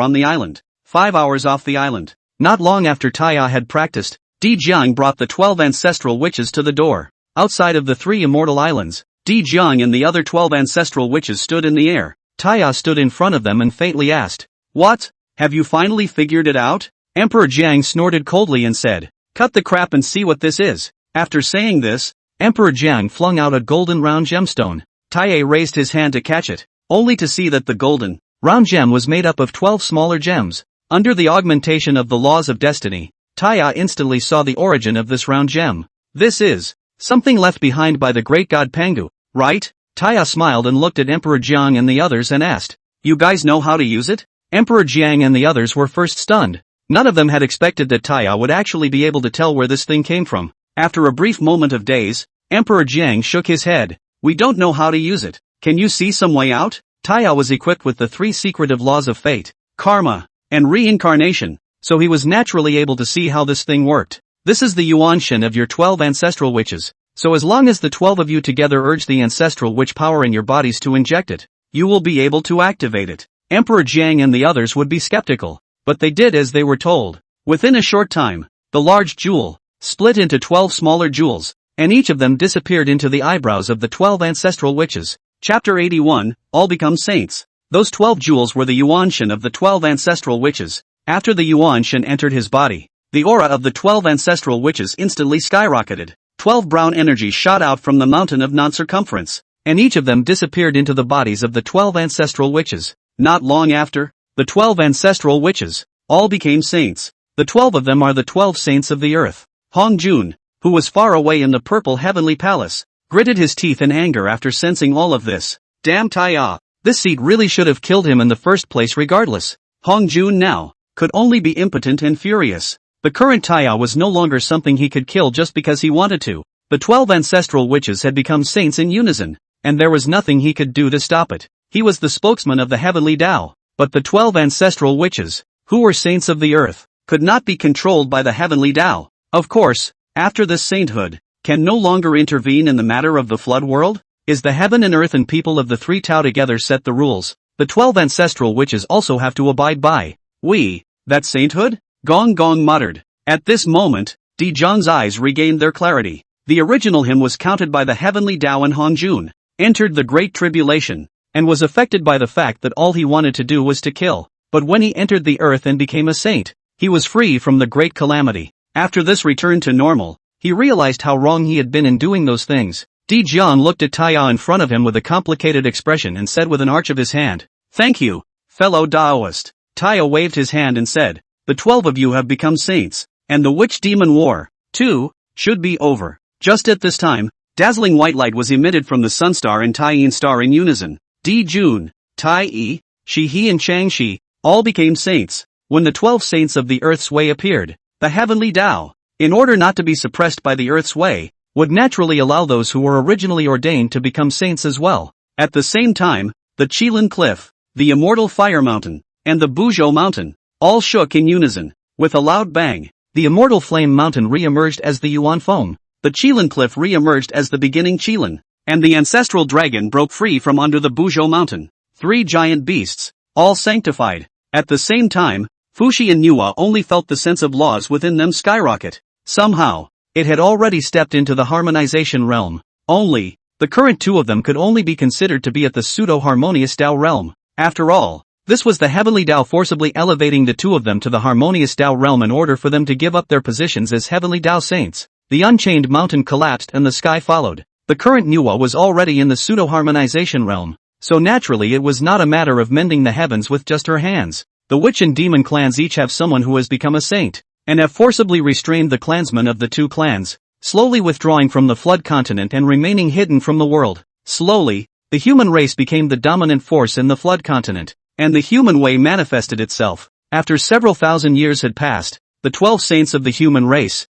[SPEAKER 1] on the island. 5 hours off the island. Not long after Taya had practiced, Di Jiang brought the 12 ancestral witches to the door. Outside of the 3 immortal islands, Di Jiang and the other 12 ancestral witches stood in the air. Taya stood in front of them and faintly asked, "What? Have you finally figured it out?" Emperor Jiang snorted coldly and said, "Cut the crap and see what this is." After saying this, Emperor Jiang flung out a golden round gemstone. Taya raised his hand to catch it, only to see that the golden, round gem was made up of 12 smaller gems. Under the augmentation of the laws of destiny, Taya instantly saw the origin of this round gem. This is something left behind by the great god Pangu, right? Taya smiled and looked at Emperor Jiang and the others and asked, "You guys know how to use it?" Emperor Jiang and the others were first stunned. None of them had expected that Taya would actually be able to tell where this thing came from. After a brief moment of daze, Emperor Jiang shook his head. "We don't know how to use it. Can you see some way out?" Taya was equipped with the 3 secretive laws of fate, karma, and reincarnation, so he was naturally able to see how this thing worked. This is the Yuan Shen of your 12 ancestral witches, so as long as the 12 of you together urge the ancestral witch power in your bodies to inject it, you will be able to activate it. Emperor Jiang and the others would be skeptical, but they did as they were told. Within a short time, the large jewel split into 12 smaller jewels, and each of them disappeared into the eyebrows of the 12 ancestral witches. Chapter 81, All Become Saints. Those 12 jewels were the Yuan Shen of the 12 ancestral witches. After the Yuan Shen entered his body, the aura of the 12 ancestral witches instantly skyrocketed. 12 brown energies shot out from the mountain of non-circumference, and each of them disappeared into the bodies of the 12 ancestral witches. Not long after, the 12 ancestral witches all became saints. The 12 of them are the 12 saints of the earth. Hong Jun, who was far away in the purple heavenly palace, gritted his teeth in anger after sensing all of this. Damn Taya! This seed really should have killed him in the first place regardless. Hong Jun now could only be impotent and furious. The current Taya was no longer something he could kill just because he wanted to. The 12 ancestral witches had become saints in unison, and there was nothing he could do to stop it. He was the spokesman of the heavenly Tao, but the 12 ancestral witches, who were saints of the earth, could not be controlled by the heavenly Tao. Of course, after this sainthood, can no longer intervene in the matter of the flood world? Is the heaven and earth and people of the 3 Tao together set the rules? The 12 ancestral witches also have to abide by. That sainthood? Gong Gong muttered. At this moment, Di Zhang's eyes regained their clarity. The original him was counted by the heavenly Tao, and Hong Jun entered the great tribulation, and was affected by the fact that all he wanted to do was to kill. But when he entered the earth and became a saint, he was free from the great calamity. After this return to normal, he realized how wrong he had been in doing those things. Di Jiang looked at Taya in front of him with a complicated expression and said with an arch of his hand, "Thank you, fellow Taoist." Taya waved his hand and said, "The 12 of you have become saints, and the witch-demon war, too, should be over." Just at this time, dazzling white light was emitted from the Sunstar and Taiyin star in unison. Di Jun, Tai Yi, Shi He and Chang Shi, all became saints. When the 12 saints of the earth's way appeared, the heavenly Tao, in order not to be suppressed by the earth's way, would naturally allow those who were originally ordained to become saints as well. At the same time, the Qilin Cliff, the Immortal Fire Mountain, and the Buzhou Mountain, all shook in unison. With a loud bang, the Immortal Flame Mountain re-emerged as the Yuan Foam, the Qilin Cliff re-emerged as the beginning Qilin, and the ancestral dragon broke free from under the Buzhou Mountain. 3 giant beasts, all sanctified. At the same time, Fushi and Nuwa only felt the sense of laws within them skyrocket. Somehow, it had already stepped into the harmonization realm. Only, the current 2 of them could only be considered to be at the pseudo-harmonious Tao realm. After all, this was the heavenly Tao forcibly elevating the 2 of them to the harmonious Tao realm in order for them to give up their positions as heavenly Tao saints. The unchained mountain collapsed and the sky followed. The current Nuwa was already in the pseudo-harmonization realm, so naturally it was not a matter of mending the heavens with just her hands. The witch and demon clans each have someone who has become a saint, and have forcibly restrained the clansmen of the 2 clans, slowly withdrawing from the flood continent and remaining hidden from the world. Slowly, the human race became the dominant force in the flood continent. and the human way manifested itself. After several thousand years had passed, the 12 saints of the human race,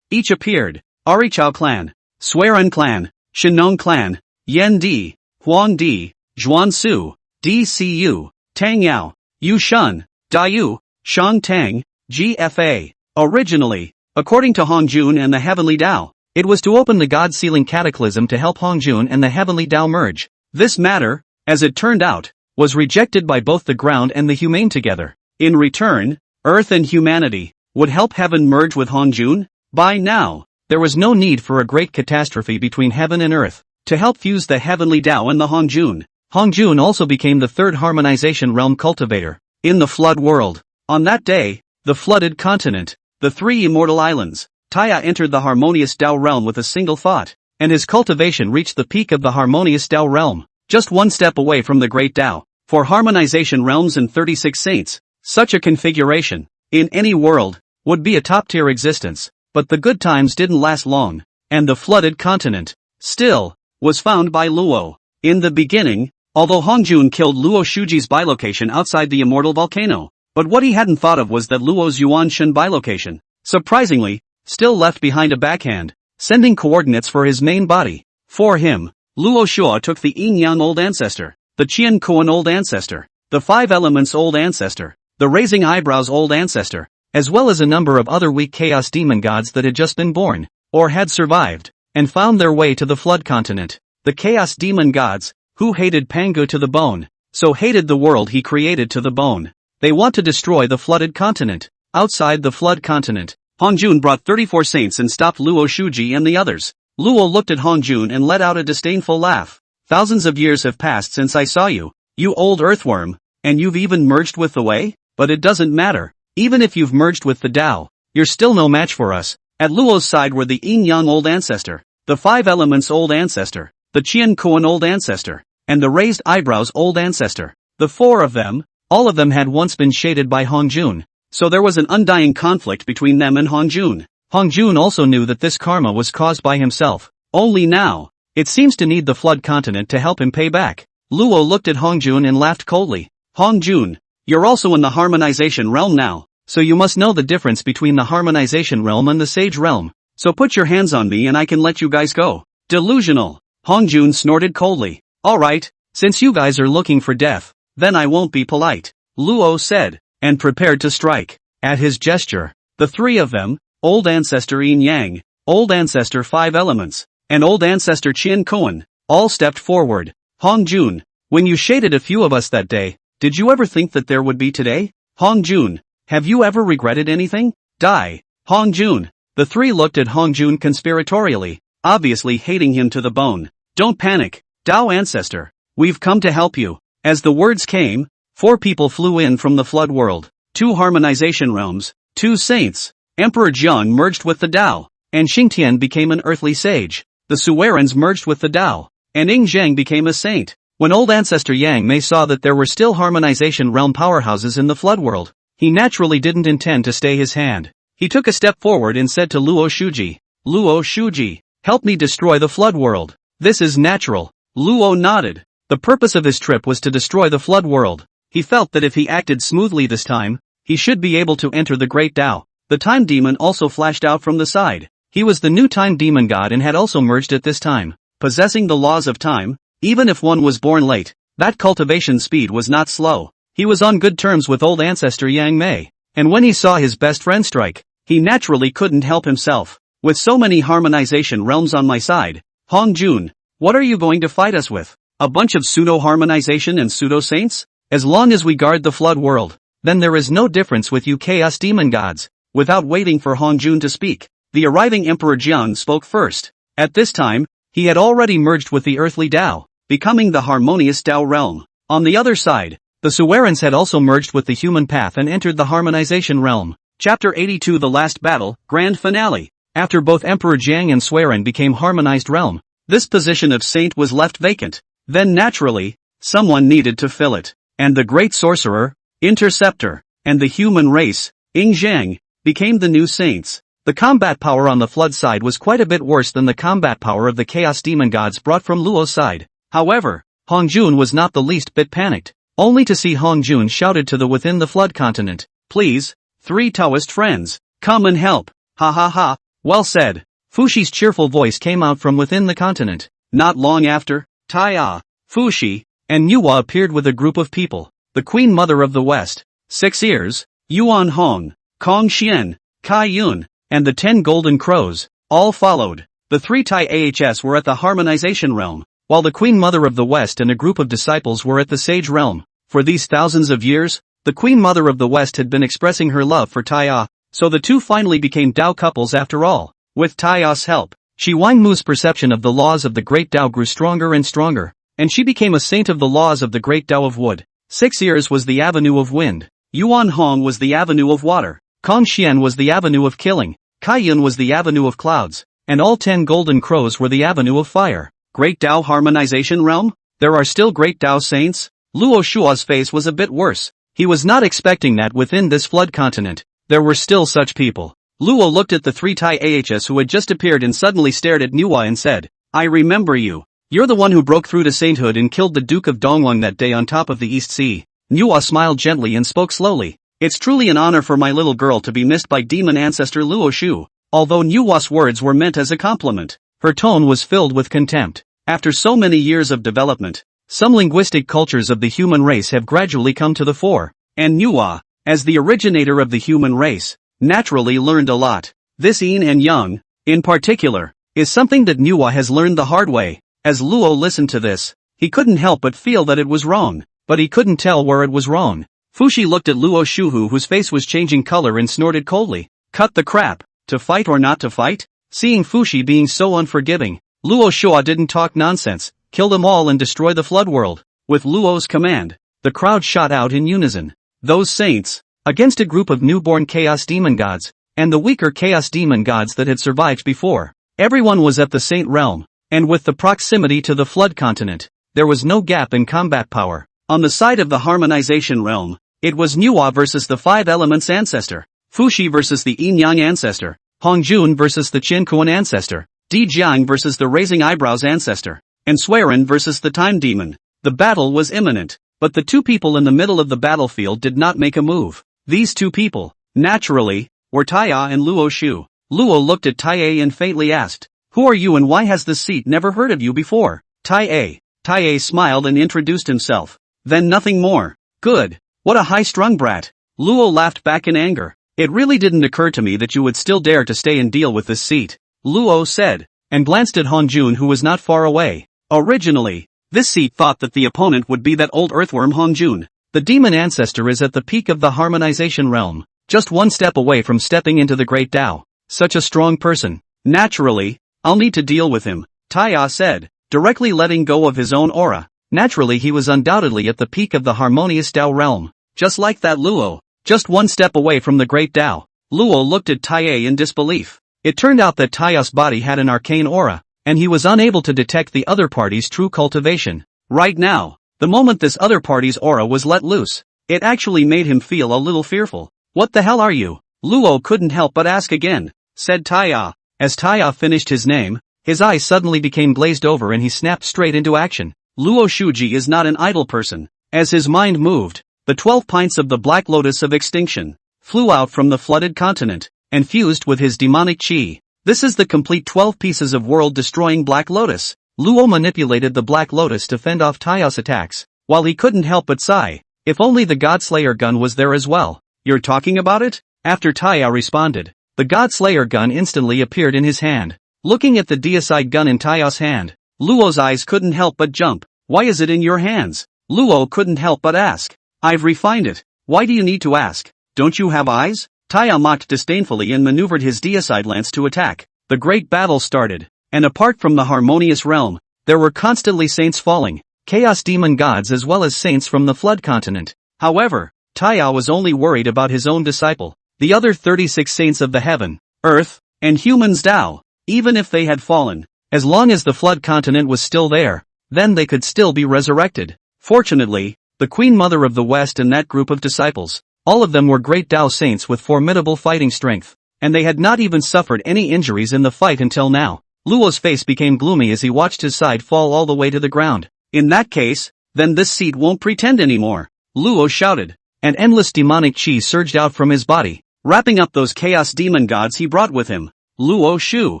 [SPEAKER 1] each appeared. Arichao clan, Suiren clan, Shinong clan, Yen Di, Huang Di, Zhuan Su, DCU, Tang Yao, Yu Shun, Dayu, Shang Tang, GFA. Originally, according to Hongjun and the Heavenly Tao, it was to open the God-sealing cataclysm to help Hongjun and the Heavenly Tao merge. This matter, as it turned out, was rejected by both the ground and the humane together. In return, Earth and humanity would help heaven merge with Hongjun. By now, there was no need for a great catastrophe between heaven and earth to help fuse the Heavenly Tao and the Hongjun. Hongjun also became the third harmonization realm cultivator in the flood world. On that day, the flooded continent, the three immortal islands, Taya entered the harmonious Tao realm with a single thought, and his cultivation reached the peak of the harmonious Tao realm, just one step away from the great Tao. For harmonization realms and 36 saints, such a configuration, in any world, would be a top-tier existence. But the good times didn't last long, and the flooded continent, still, was found by Luo. In the beginning, although Hongjun killed Luo Shuji's bilocation outside the immortal volcano, but what he hadn't thought of was that Luo's Yuan Shen bilocation, surprisingly, still left behind a backhand, sending coordinates for his main body. For him, Luo Shua took the Yin Yang Old Ancestor, the Qian Kuan Old Ancestor, the Five Elements Old Ancestor, the Raising Eyebrows Old Ancestor, as well as a number of other weak chaos demon gods that had just been born, or had survived, and found their way to the flood continent. The chaos demon gods, who hated Pangu to the bone, so hated the world he created to the bone. They want to destroy the flooded continent. Outside the flood continent, Hongjun brought 34 saints and stopped Luo Shuji and the others. Luo looked at Hongjun and let out a disdainful laugh. Thousands of years have passed since I saw you, you old earthworm, and you've even merged with the Wei? But it doesn't matter. Even if you've merged with the Tao, you're still no match for us. At Luo's side were the Yin Yang Old Ancestor, the Five Elements Old Ancestor, the Qian Kuan Old Ancestor, and the Raised Eyebrows Old Ancestor. The four of them, all of them had once been shaded by Hongjun, so there was an undying conflict between them and Hongjun. Hongjun also knew that this karma was caused by himself, only now, it seems to need the flood continent to help him pay back. Luo looked at Hongjun and laughed coldly. Hongjun, you're also in the harmonization realm now, so you must know the difference between the harmonization realm and the sage realm. So put your hands on me and I can let you guys go. Delusional. Hongjun snorted coldly. Alright, since you guys are looking for death, then I won't be polite, Luo said, and prepared to strike. At his gesture, the three of them, Old Ancestor Yin Yang, Old Ancestor Five Elements, and Old Ancestor Qian Kuan, all stepped forward. Hongjun, when you shaded a few of us that day, did you ever think that there would be today? Hongjun, have you ever regretted anything? Die. Hongjun. The three looked at Hongjun conspiratorially, obviously hating him to the bone. Don't panic, Tao Ancestor. We've come to help you. As the words came, 4 people flew in from the flood world. 2 harmonization realms, 2 saints. Emperor Jiang merged with the Tao, and Xingtian became an earthly sage. The Suerens merged with the Tao, and Ing Zhang became a saint. When Old Ancestor Yang Mei saw that there were still harmonization realm powerhouses in the flood world, he naturally didn't intend to stay his hand. He took a step forward and said to Luo Shuji, help me destroy the flood world. This is natural. Luo nodded. The purpose of his trip was to destroy the flood world. He felt that if he acted smoothly this time, he should be able to enter the great Tao. The time demon also flashed out from the side. He was the new time demon god and had also merged at this time. Possessing the laws of time, even if one was born late, that cultivation speed was not slow. He was on good terms with Old Ancestor Yang Mei, and when he saw his best friend strike, he naturally couldn't help himself. With so many harmonization realms on my side, Hongjun, what are you going to fight us with? A bunch of pseudo-harmonization and pseudo-saints? As long as we guard the flood world, then there is no difference with you chaos demon gods. Without waiting for Hongjun to speak, the arriving Emperor Jiang spoke first. At this time, he had already merged with the earthly Tao, becoming the harmonious Tao realm. On the other side, the Suerens had also merged with the human path and entered the harmonization realm. Chapter 82 The Last Battle, Grand Finale. After both Emperor Jiang and Sueren became harmonized realm, this position of saint was left vacant. Then naturally, someone needed to fill it. And the great sorcerer, interceptor, and the human race, Ing Zhang, became the new saints. The combat power on the flood side was quite a bit worse than the combat power of the chaos demon gods brought from Luo's side. However, Hongjun was not the least bit panicked. only to see Hong Jun shouted to the within the flood continent, "Please, 3 Taoist friends, come and help, ha ha ha." "Well said." Fushi's cheerful voice came out from within the continent. Not long after, Taiya, Fushi, and Nuwa appeared with a group of people. The Queen Mother of the West, 6 Ears, Yuan Hong, Kong Xian, Kai Yun, and the 10 Golden Crows, all followed. The 3 Tai Ahs were at the Harmonization Realm, while the Queen Mother of the West and a group of disciples were at the Sage Realm. For these thousands of years, the Queen Mother of the West had been expressing her love for Taiya, so the two finally became Tao couples after all. With Taiya's help, Shi Wangmu's perception of the laws of the Great Tao grew stronger and stronger, and she became a saint of the laws of the Great Tao of Wood. 6 Ears was the avenue of wind, Yuan Hong was the avenue of water, Kong Xian was the avenue of killing, Kai Yun was the avenue of clouds, and all 10 Golden Crows were the avenue of fire. Great Tao Harmonization Realm? There are still Great Tao saints? Luo Shua's face was a bit worse. He was not expecting that within this flood continent, there were still such people. Luo looked at the 3 Tai Ahs who had just appeared and suddenly stared at Nuwa and said, "I remember you. You're the one who broke through to sainthood and killed the Duke of Dongwang that day on top of the East Sea." Nuwa smiled gently and spoke slowly. "It's truly an honor for my little girl to be missed by demon ancestor Luo Shu." Although Nuwa's words were meant as a compliment, her tone was filled with contempt. After so many years of development, some linguistic cultures of the human race have gradually come to the fore, and Nuwa, as the originator of the human race, naturally learned a lot. This yin and yang, in particular, is something that Nuwa has learned the hard way. As Luo listened to this, he couldn't help but feel that it was wrong, but he couldn't tell where it was wrong. Fushi looked at Luo Shuhu whose face was changing color and snorted coldly. "Cut the crap, to fight or not to fight?" Seeing Fushi being so unforgiving, Luo Shua didn't talk nonsense. "Kill them all and destroy the flood world." With Luo's command, the crowd shot out in unison. Those saints, against a group of newborn chaos demon gods, and the weaker chaos demon gods that had survived before. Everyone was at the saint realm, and with the proximity to the flood continent, there was no gap in combat power. On the side of the harmonization realm, it was Nuwa versus the 5 elements ancestor, Fushi versus the Yin Yang ancestor, Hongjun versus the Qin Kuan ancestor, Di Jiang versus the raising eyebrows ancestor, and Swearin versus the time demon. The battle was imminent, but the two people in the middle of the battlefield did not make a move. These two people, naturally, were Taiya and Luo Shu. Luo looked at Taiya and faintly asked, "Who are you and why has this seat never heard of you before?" Taiya smiled and introduced himself. Then nothing more. "Good. What a high-strung brat." Luo laughed back in anger. "It really didn't occur to me that you would still dare to stay and deal with this seat," Luo said, and glanced at Hongjun who was not far away. Originally, this seat thought that the opponent would be that old earthworm Hongjun. The demon ancestor is at the peak of the harmonization realm, just one step away from stepping into the Great Tao. Such a strong person. Naturally, I'll need to deal with him, Taiya said, directly letting go of his own aura. Naturally he was undoubtedly at the peak of the harmonious Tao realm. Just like that Luo, just one step away from the Great Tao. Luo looked at Taiya in disbelief. It turned out that Taiya's body had an arcane aura, and he was unable to detect the other party's true cultivation. Right now, the moment this other party's aura was let loose, it actually made him feel a little fearful. "What the hell are you?" Luo couldn't help but ask again, said Taiya. As Taiya finished his name, his eyes suddenly became glazed over and he snapped straight into action. Luo Shuji is not an idle person. As his mind moved, the 12 pints of the Black Lotus of Extinction flew out from the flooded continent, and fused with his demonic chi. This is the complete 12 pieces of world-destroying Black Lotus. Luo manipulated the Black Lotus to fend off Taiya's attacks, while he couldn't help but sigh. If only the Godslayer gun was there as well. "You're talking about it?" After Taiya responded, the Godslayer gun instantly appeared in his hand. Looking at the deicide gun in Taiya's hand, Luo's eyes couldn't help but jump. "Why is it in your hands?" Luo couldn't help but ask. "I've refined it." "Why do you need to ask? Don't you have eyes?" Taiya mocked disdainfully and maneuvered his deicide lance to attack. The great battle started. And apart from the harmonious realm, there were constantly saints falling, chaos demon gods as well as saints from the flood continent. However, Taiya was only worried about his own disciple, the other 36 saints of the heaven, earth, and humans Tao. Even if they had fallen, as long as the flood continent was still there, then they could still be resurrected. Fortunately, the Queen Mother of the West and that group of disciples, all of them were great Tao saints with formidable fighting strength, and they had not even suffered any injuries in the fight until now. Luo's face became gloomy as he watched his side fall all the way to the ground. "In that case, Then this seat won't pretend anymore, Luo shouted. And endless demonic chi surged out from his body, wrapping up those chaos demon gods he brought with him. Luo Shu,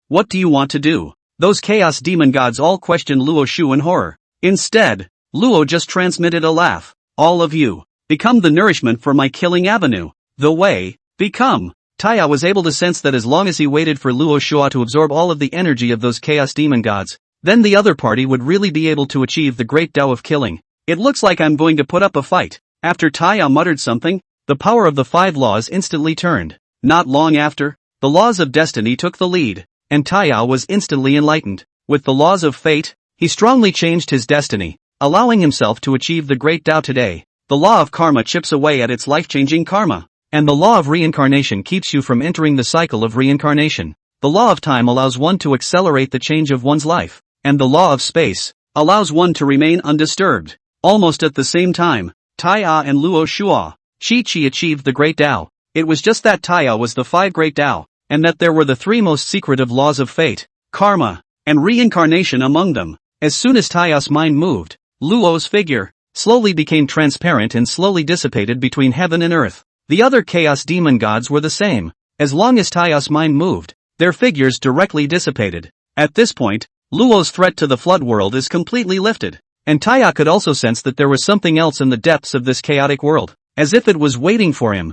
[SPEAKER 1] what do you want to do? Those chaos demon gods all questioned Luo Shu in horror. Instead, Luo just transmitted a laugh. All of you, become the nourishment for my killing avenue. The way, become. Taya was able to sense that as long as he waited for Luo Shua to absorb all of the energy of those chaos demon gods, then the other party would really be able to achieve the great Tao of killing. It looks like I'm going to put up a fight. After Taya muttered something, the power of the 5 laws instantly turned. Not long after, the laws of destiny took the lead, and Taya was instantly enlightened. With the laws of fate, he strongly changed his destiny, allowing himself to achieve the great Tao today. The law of karma chips away at its life-changing karma, and the law of reincarnation keeps you from entering the cycle of reincarnation. The law of time allows one to accelerate the change of one's life, and the law of space allows one to remain undisturbed. Almost at the same time, Taya and Luo Shua, Chi achieved the great Tao. It was just that Taya was the 5 great Tao, and that there were the 3 most secretive laws of fate, karma, and reincarnation among them. As soon as Taya's mind moved, Luo's figure slowly became transparent and slowly dissipated between heaven and earth. The other chaos demon gods were the same. As long as Taya's mind moved, their figures directly dissipated. At this point, Luo's threat to the flood world is completely lifted. And Taya could also sense that there was something else in the depths of this chaotic world, as if it was waiting for him.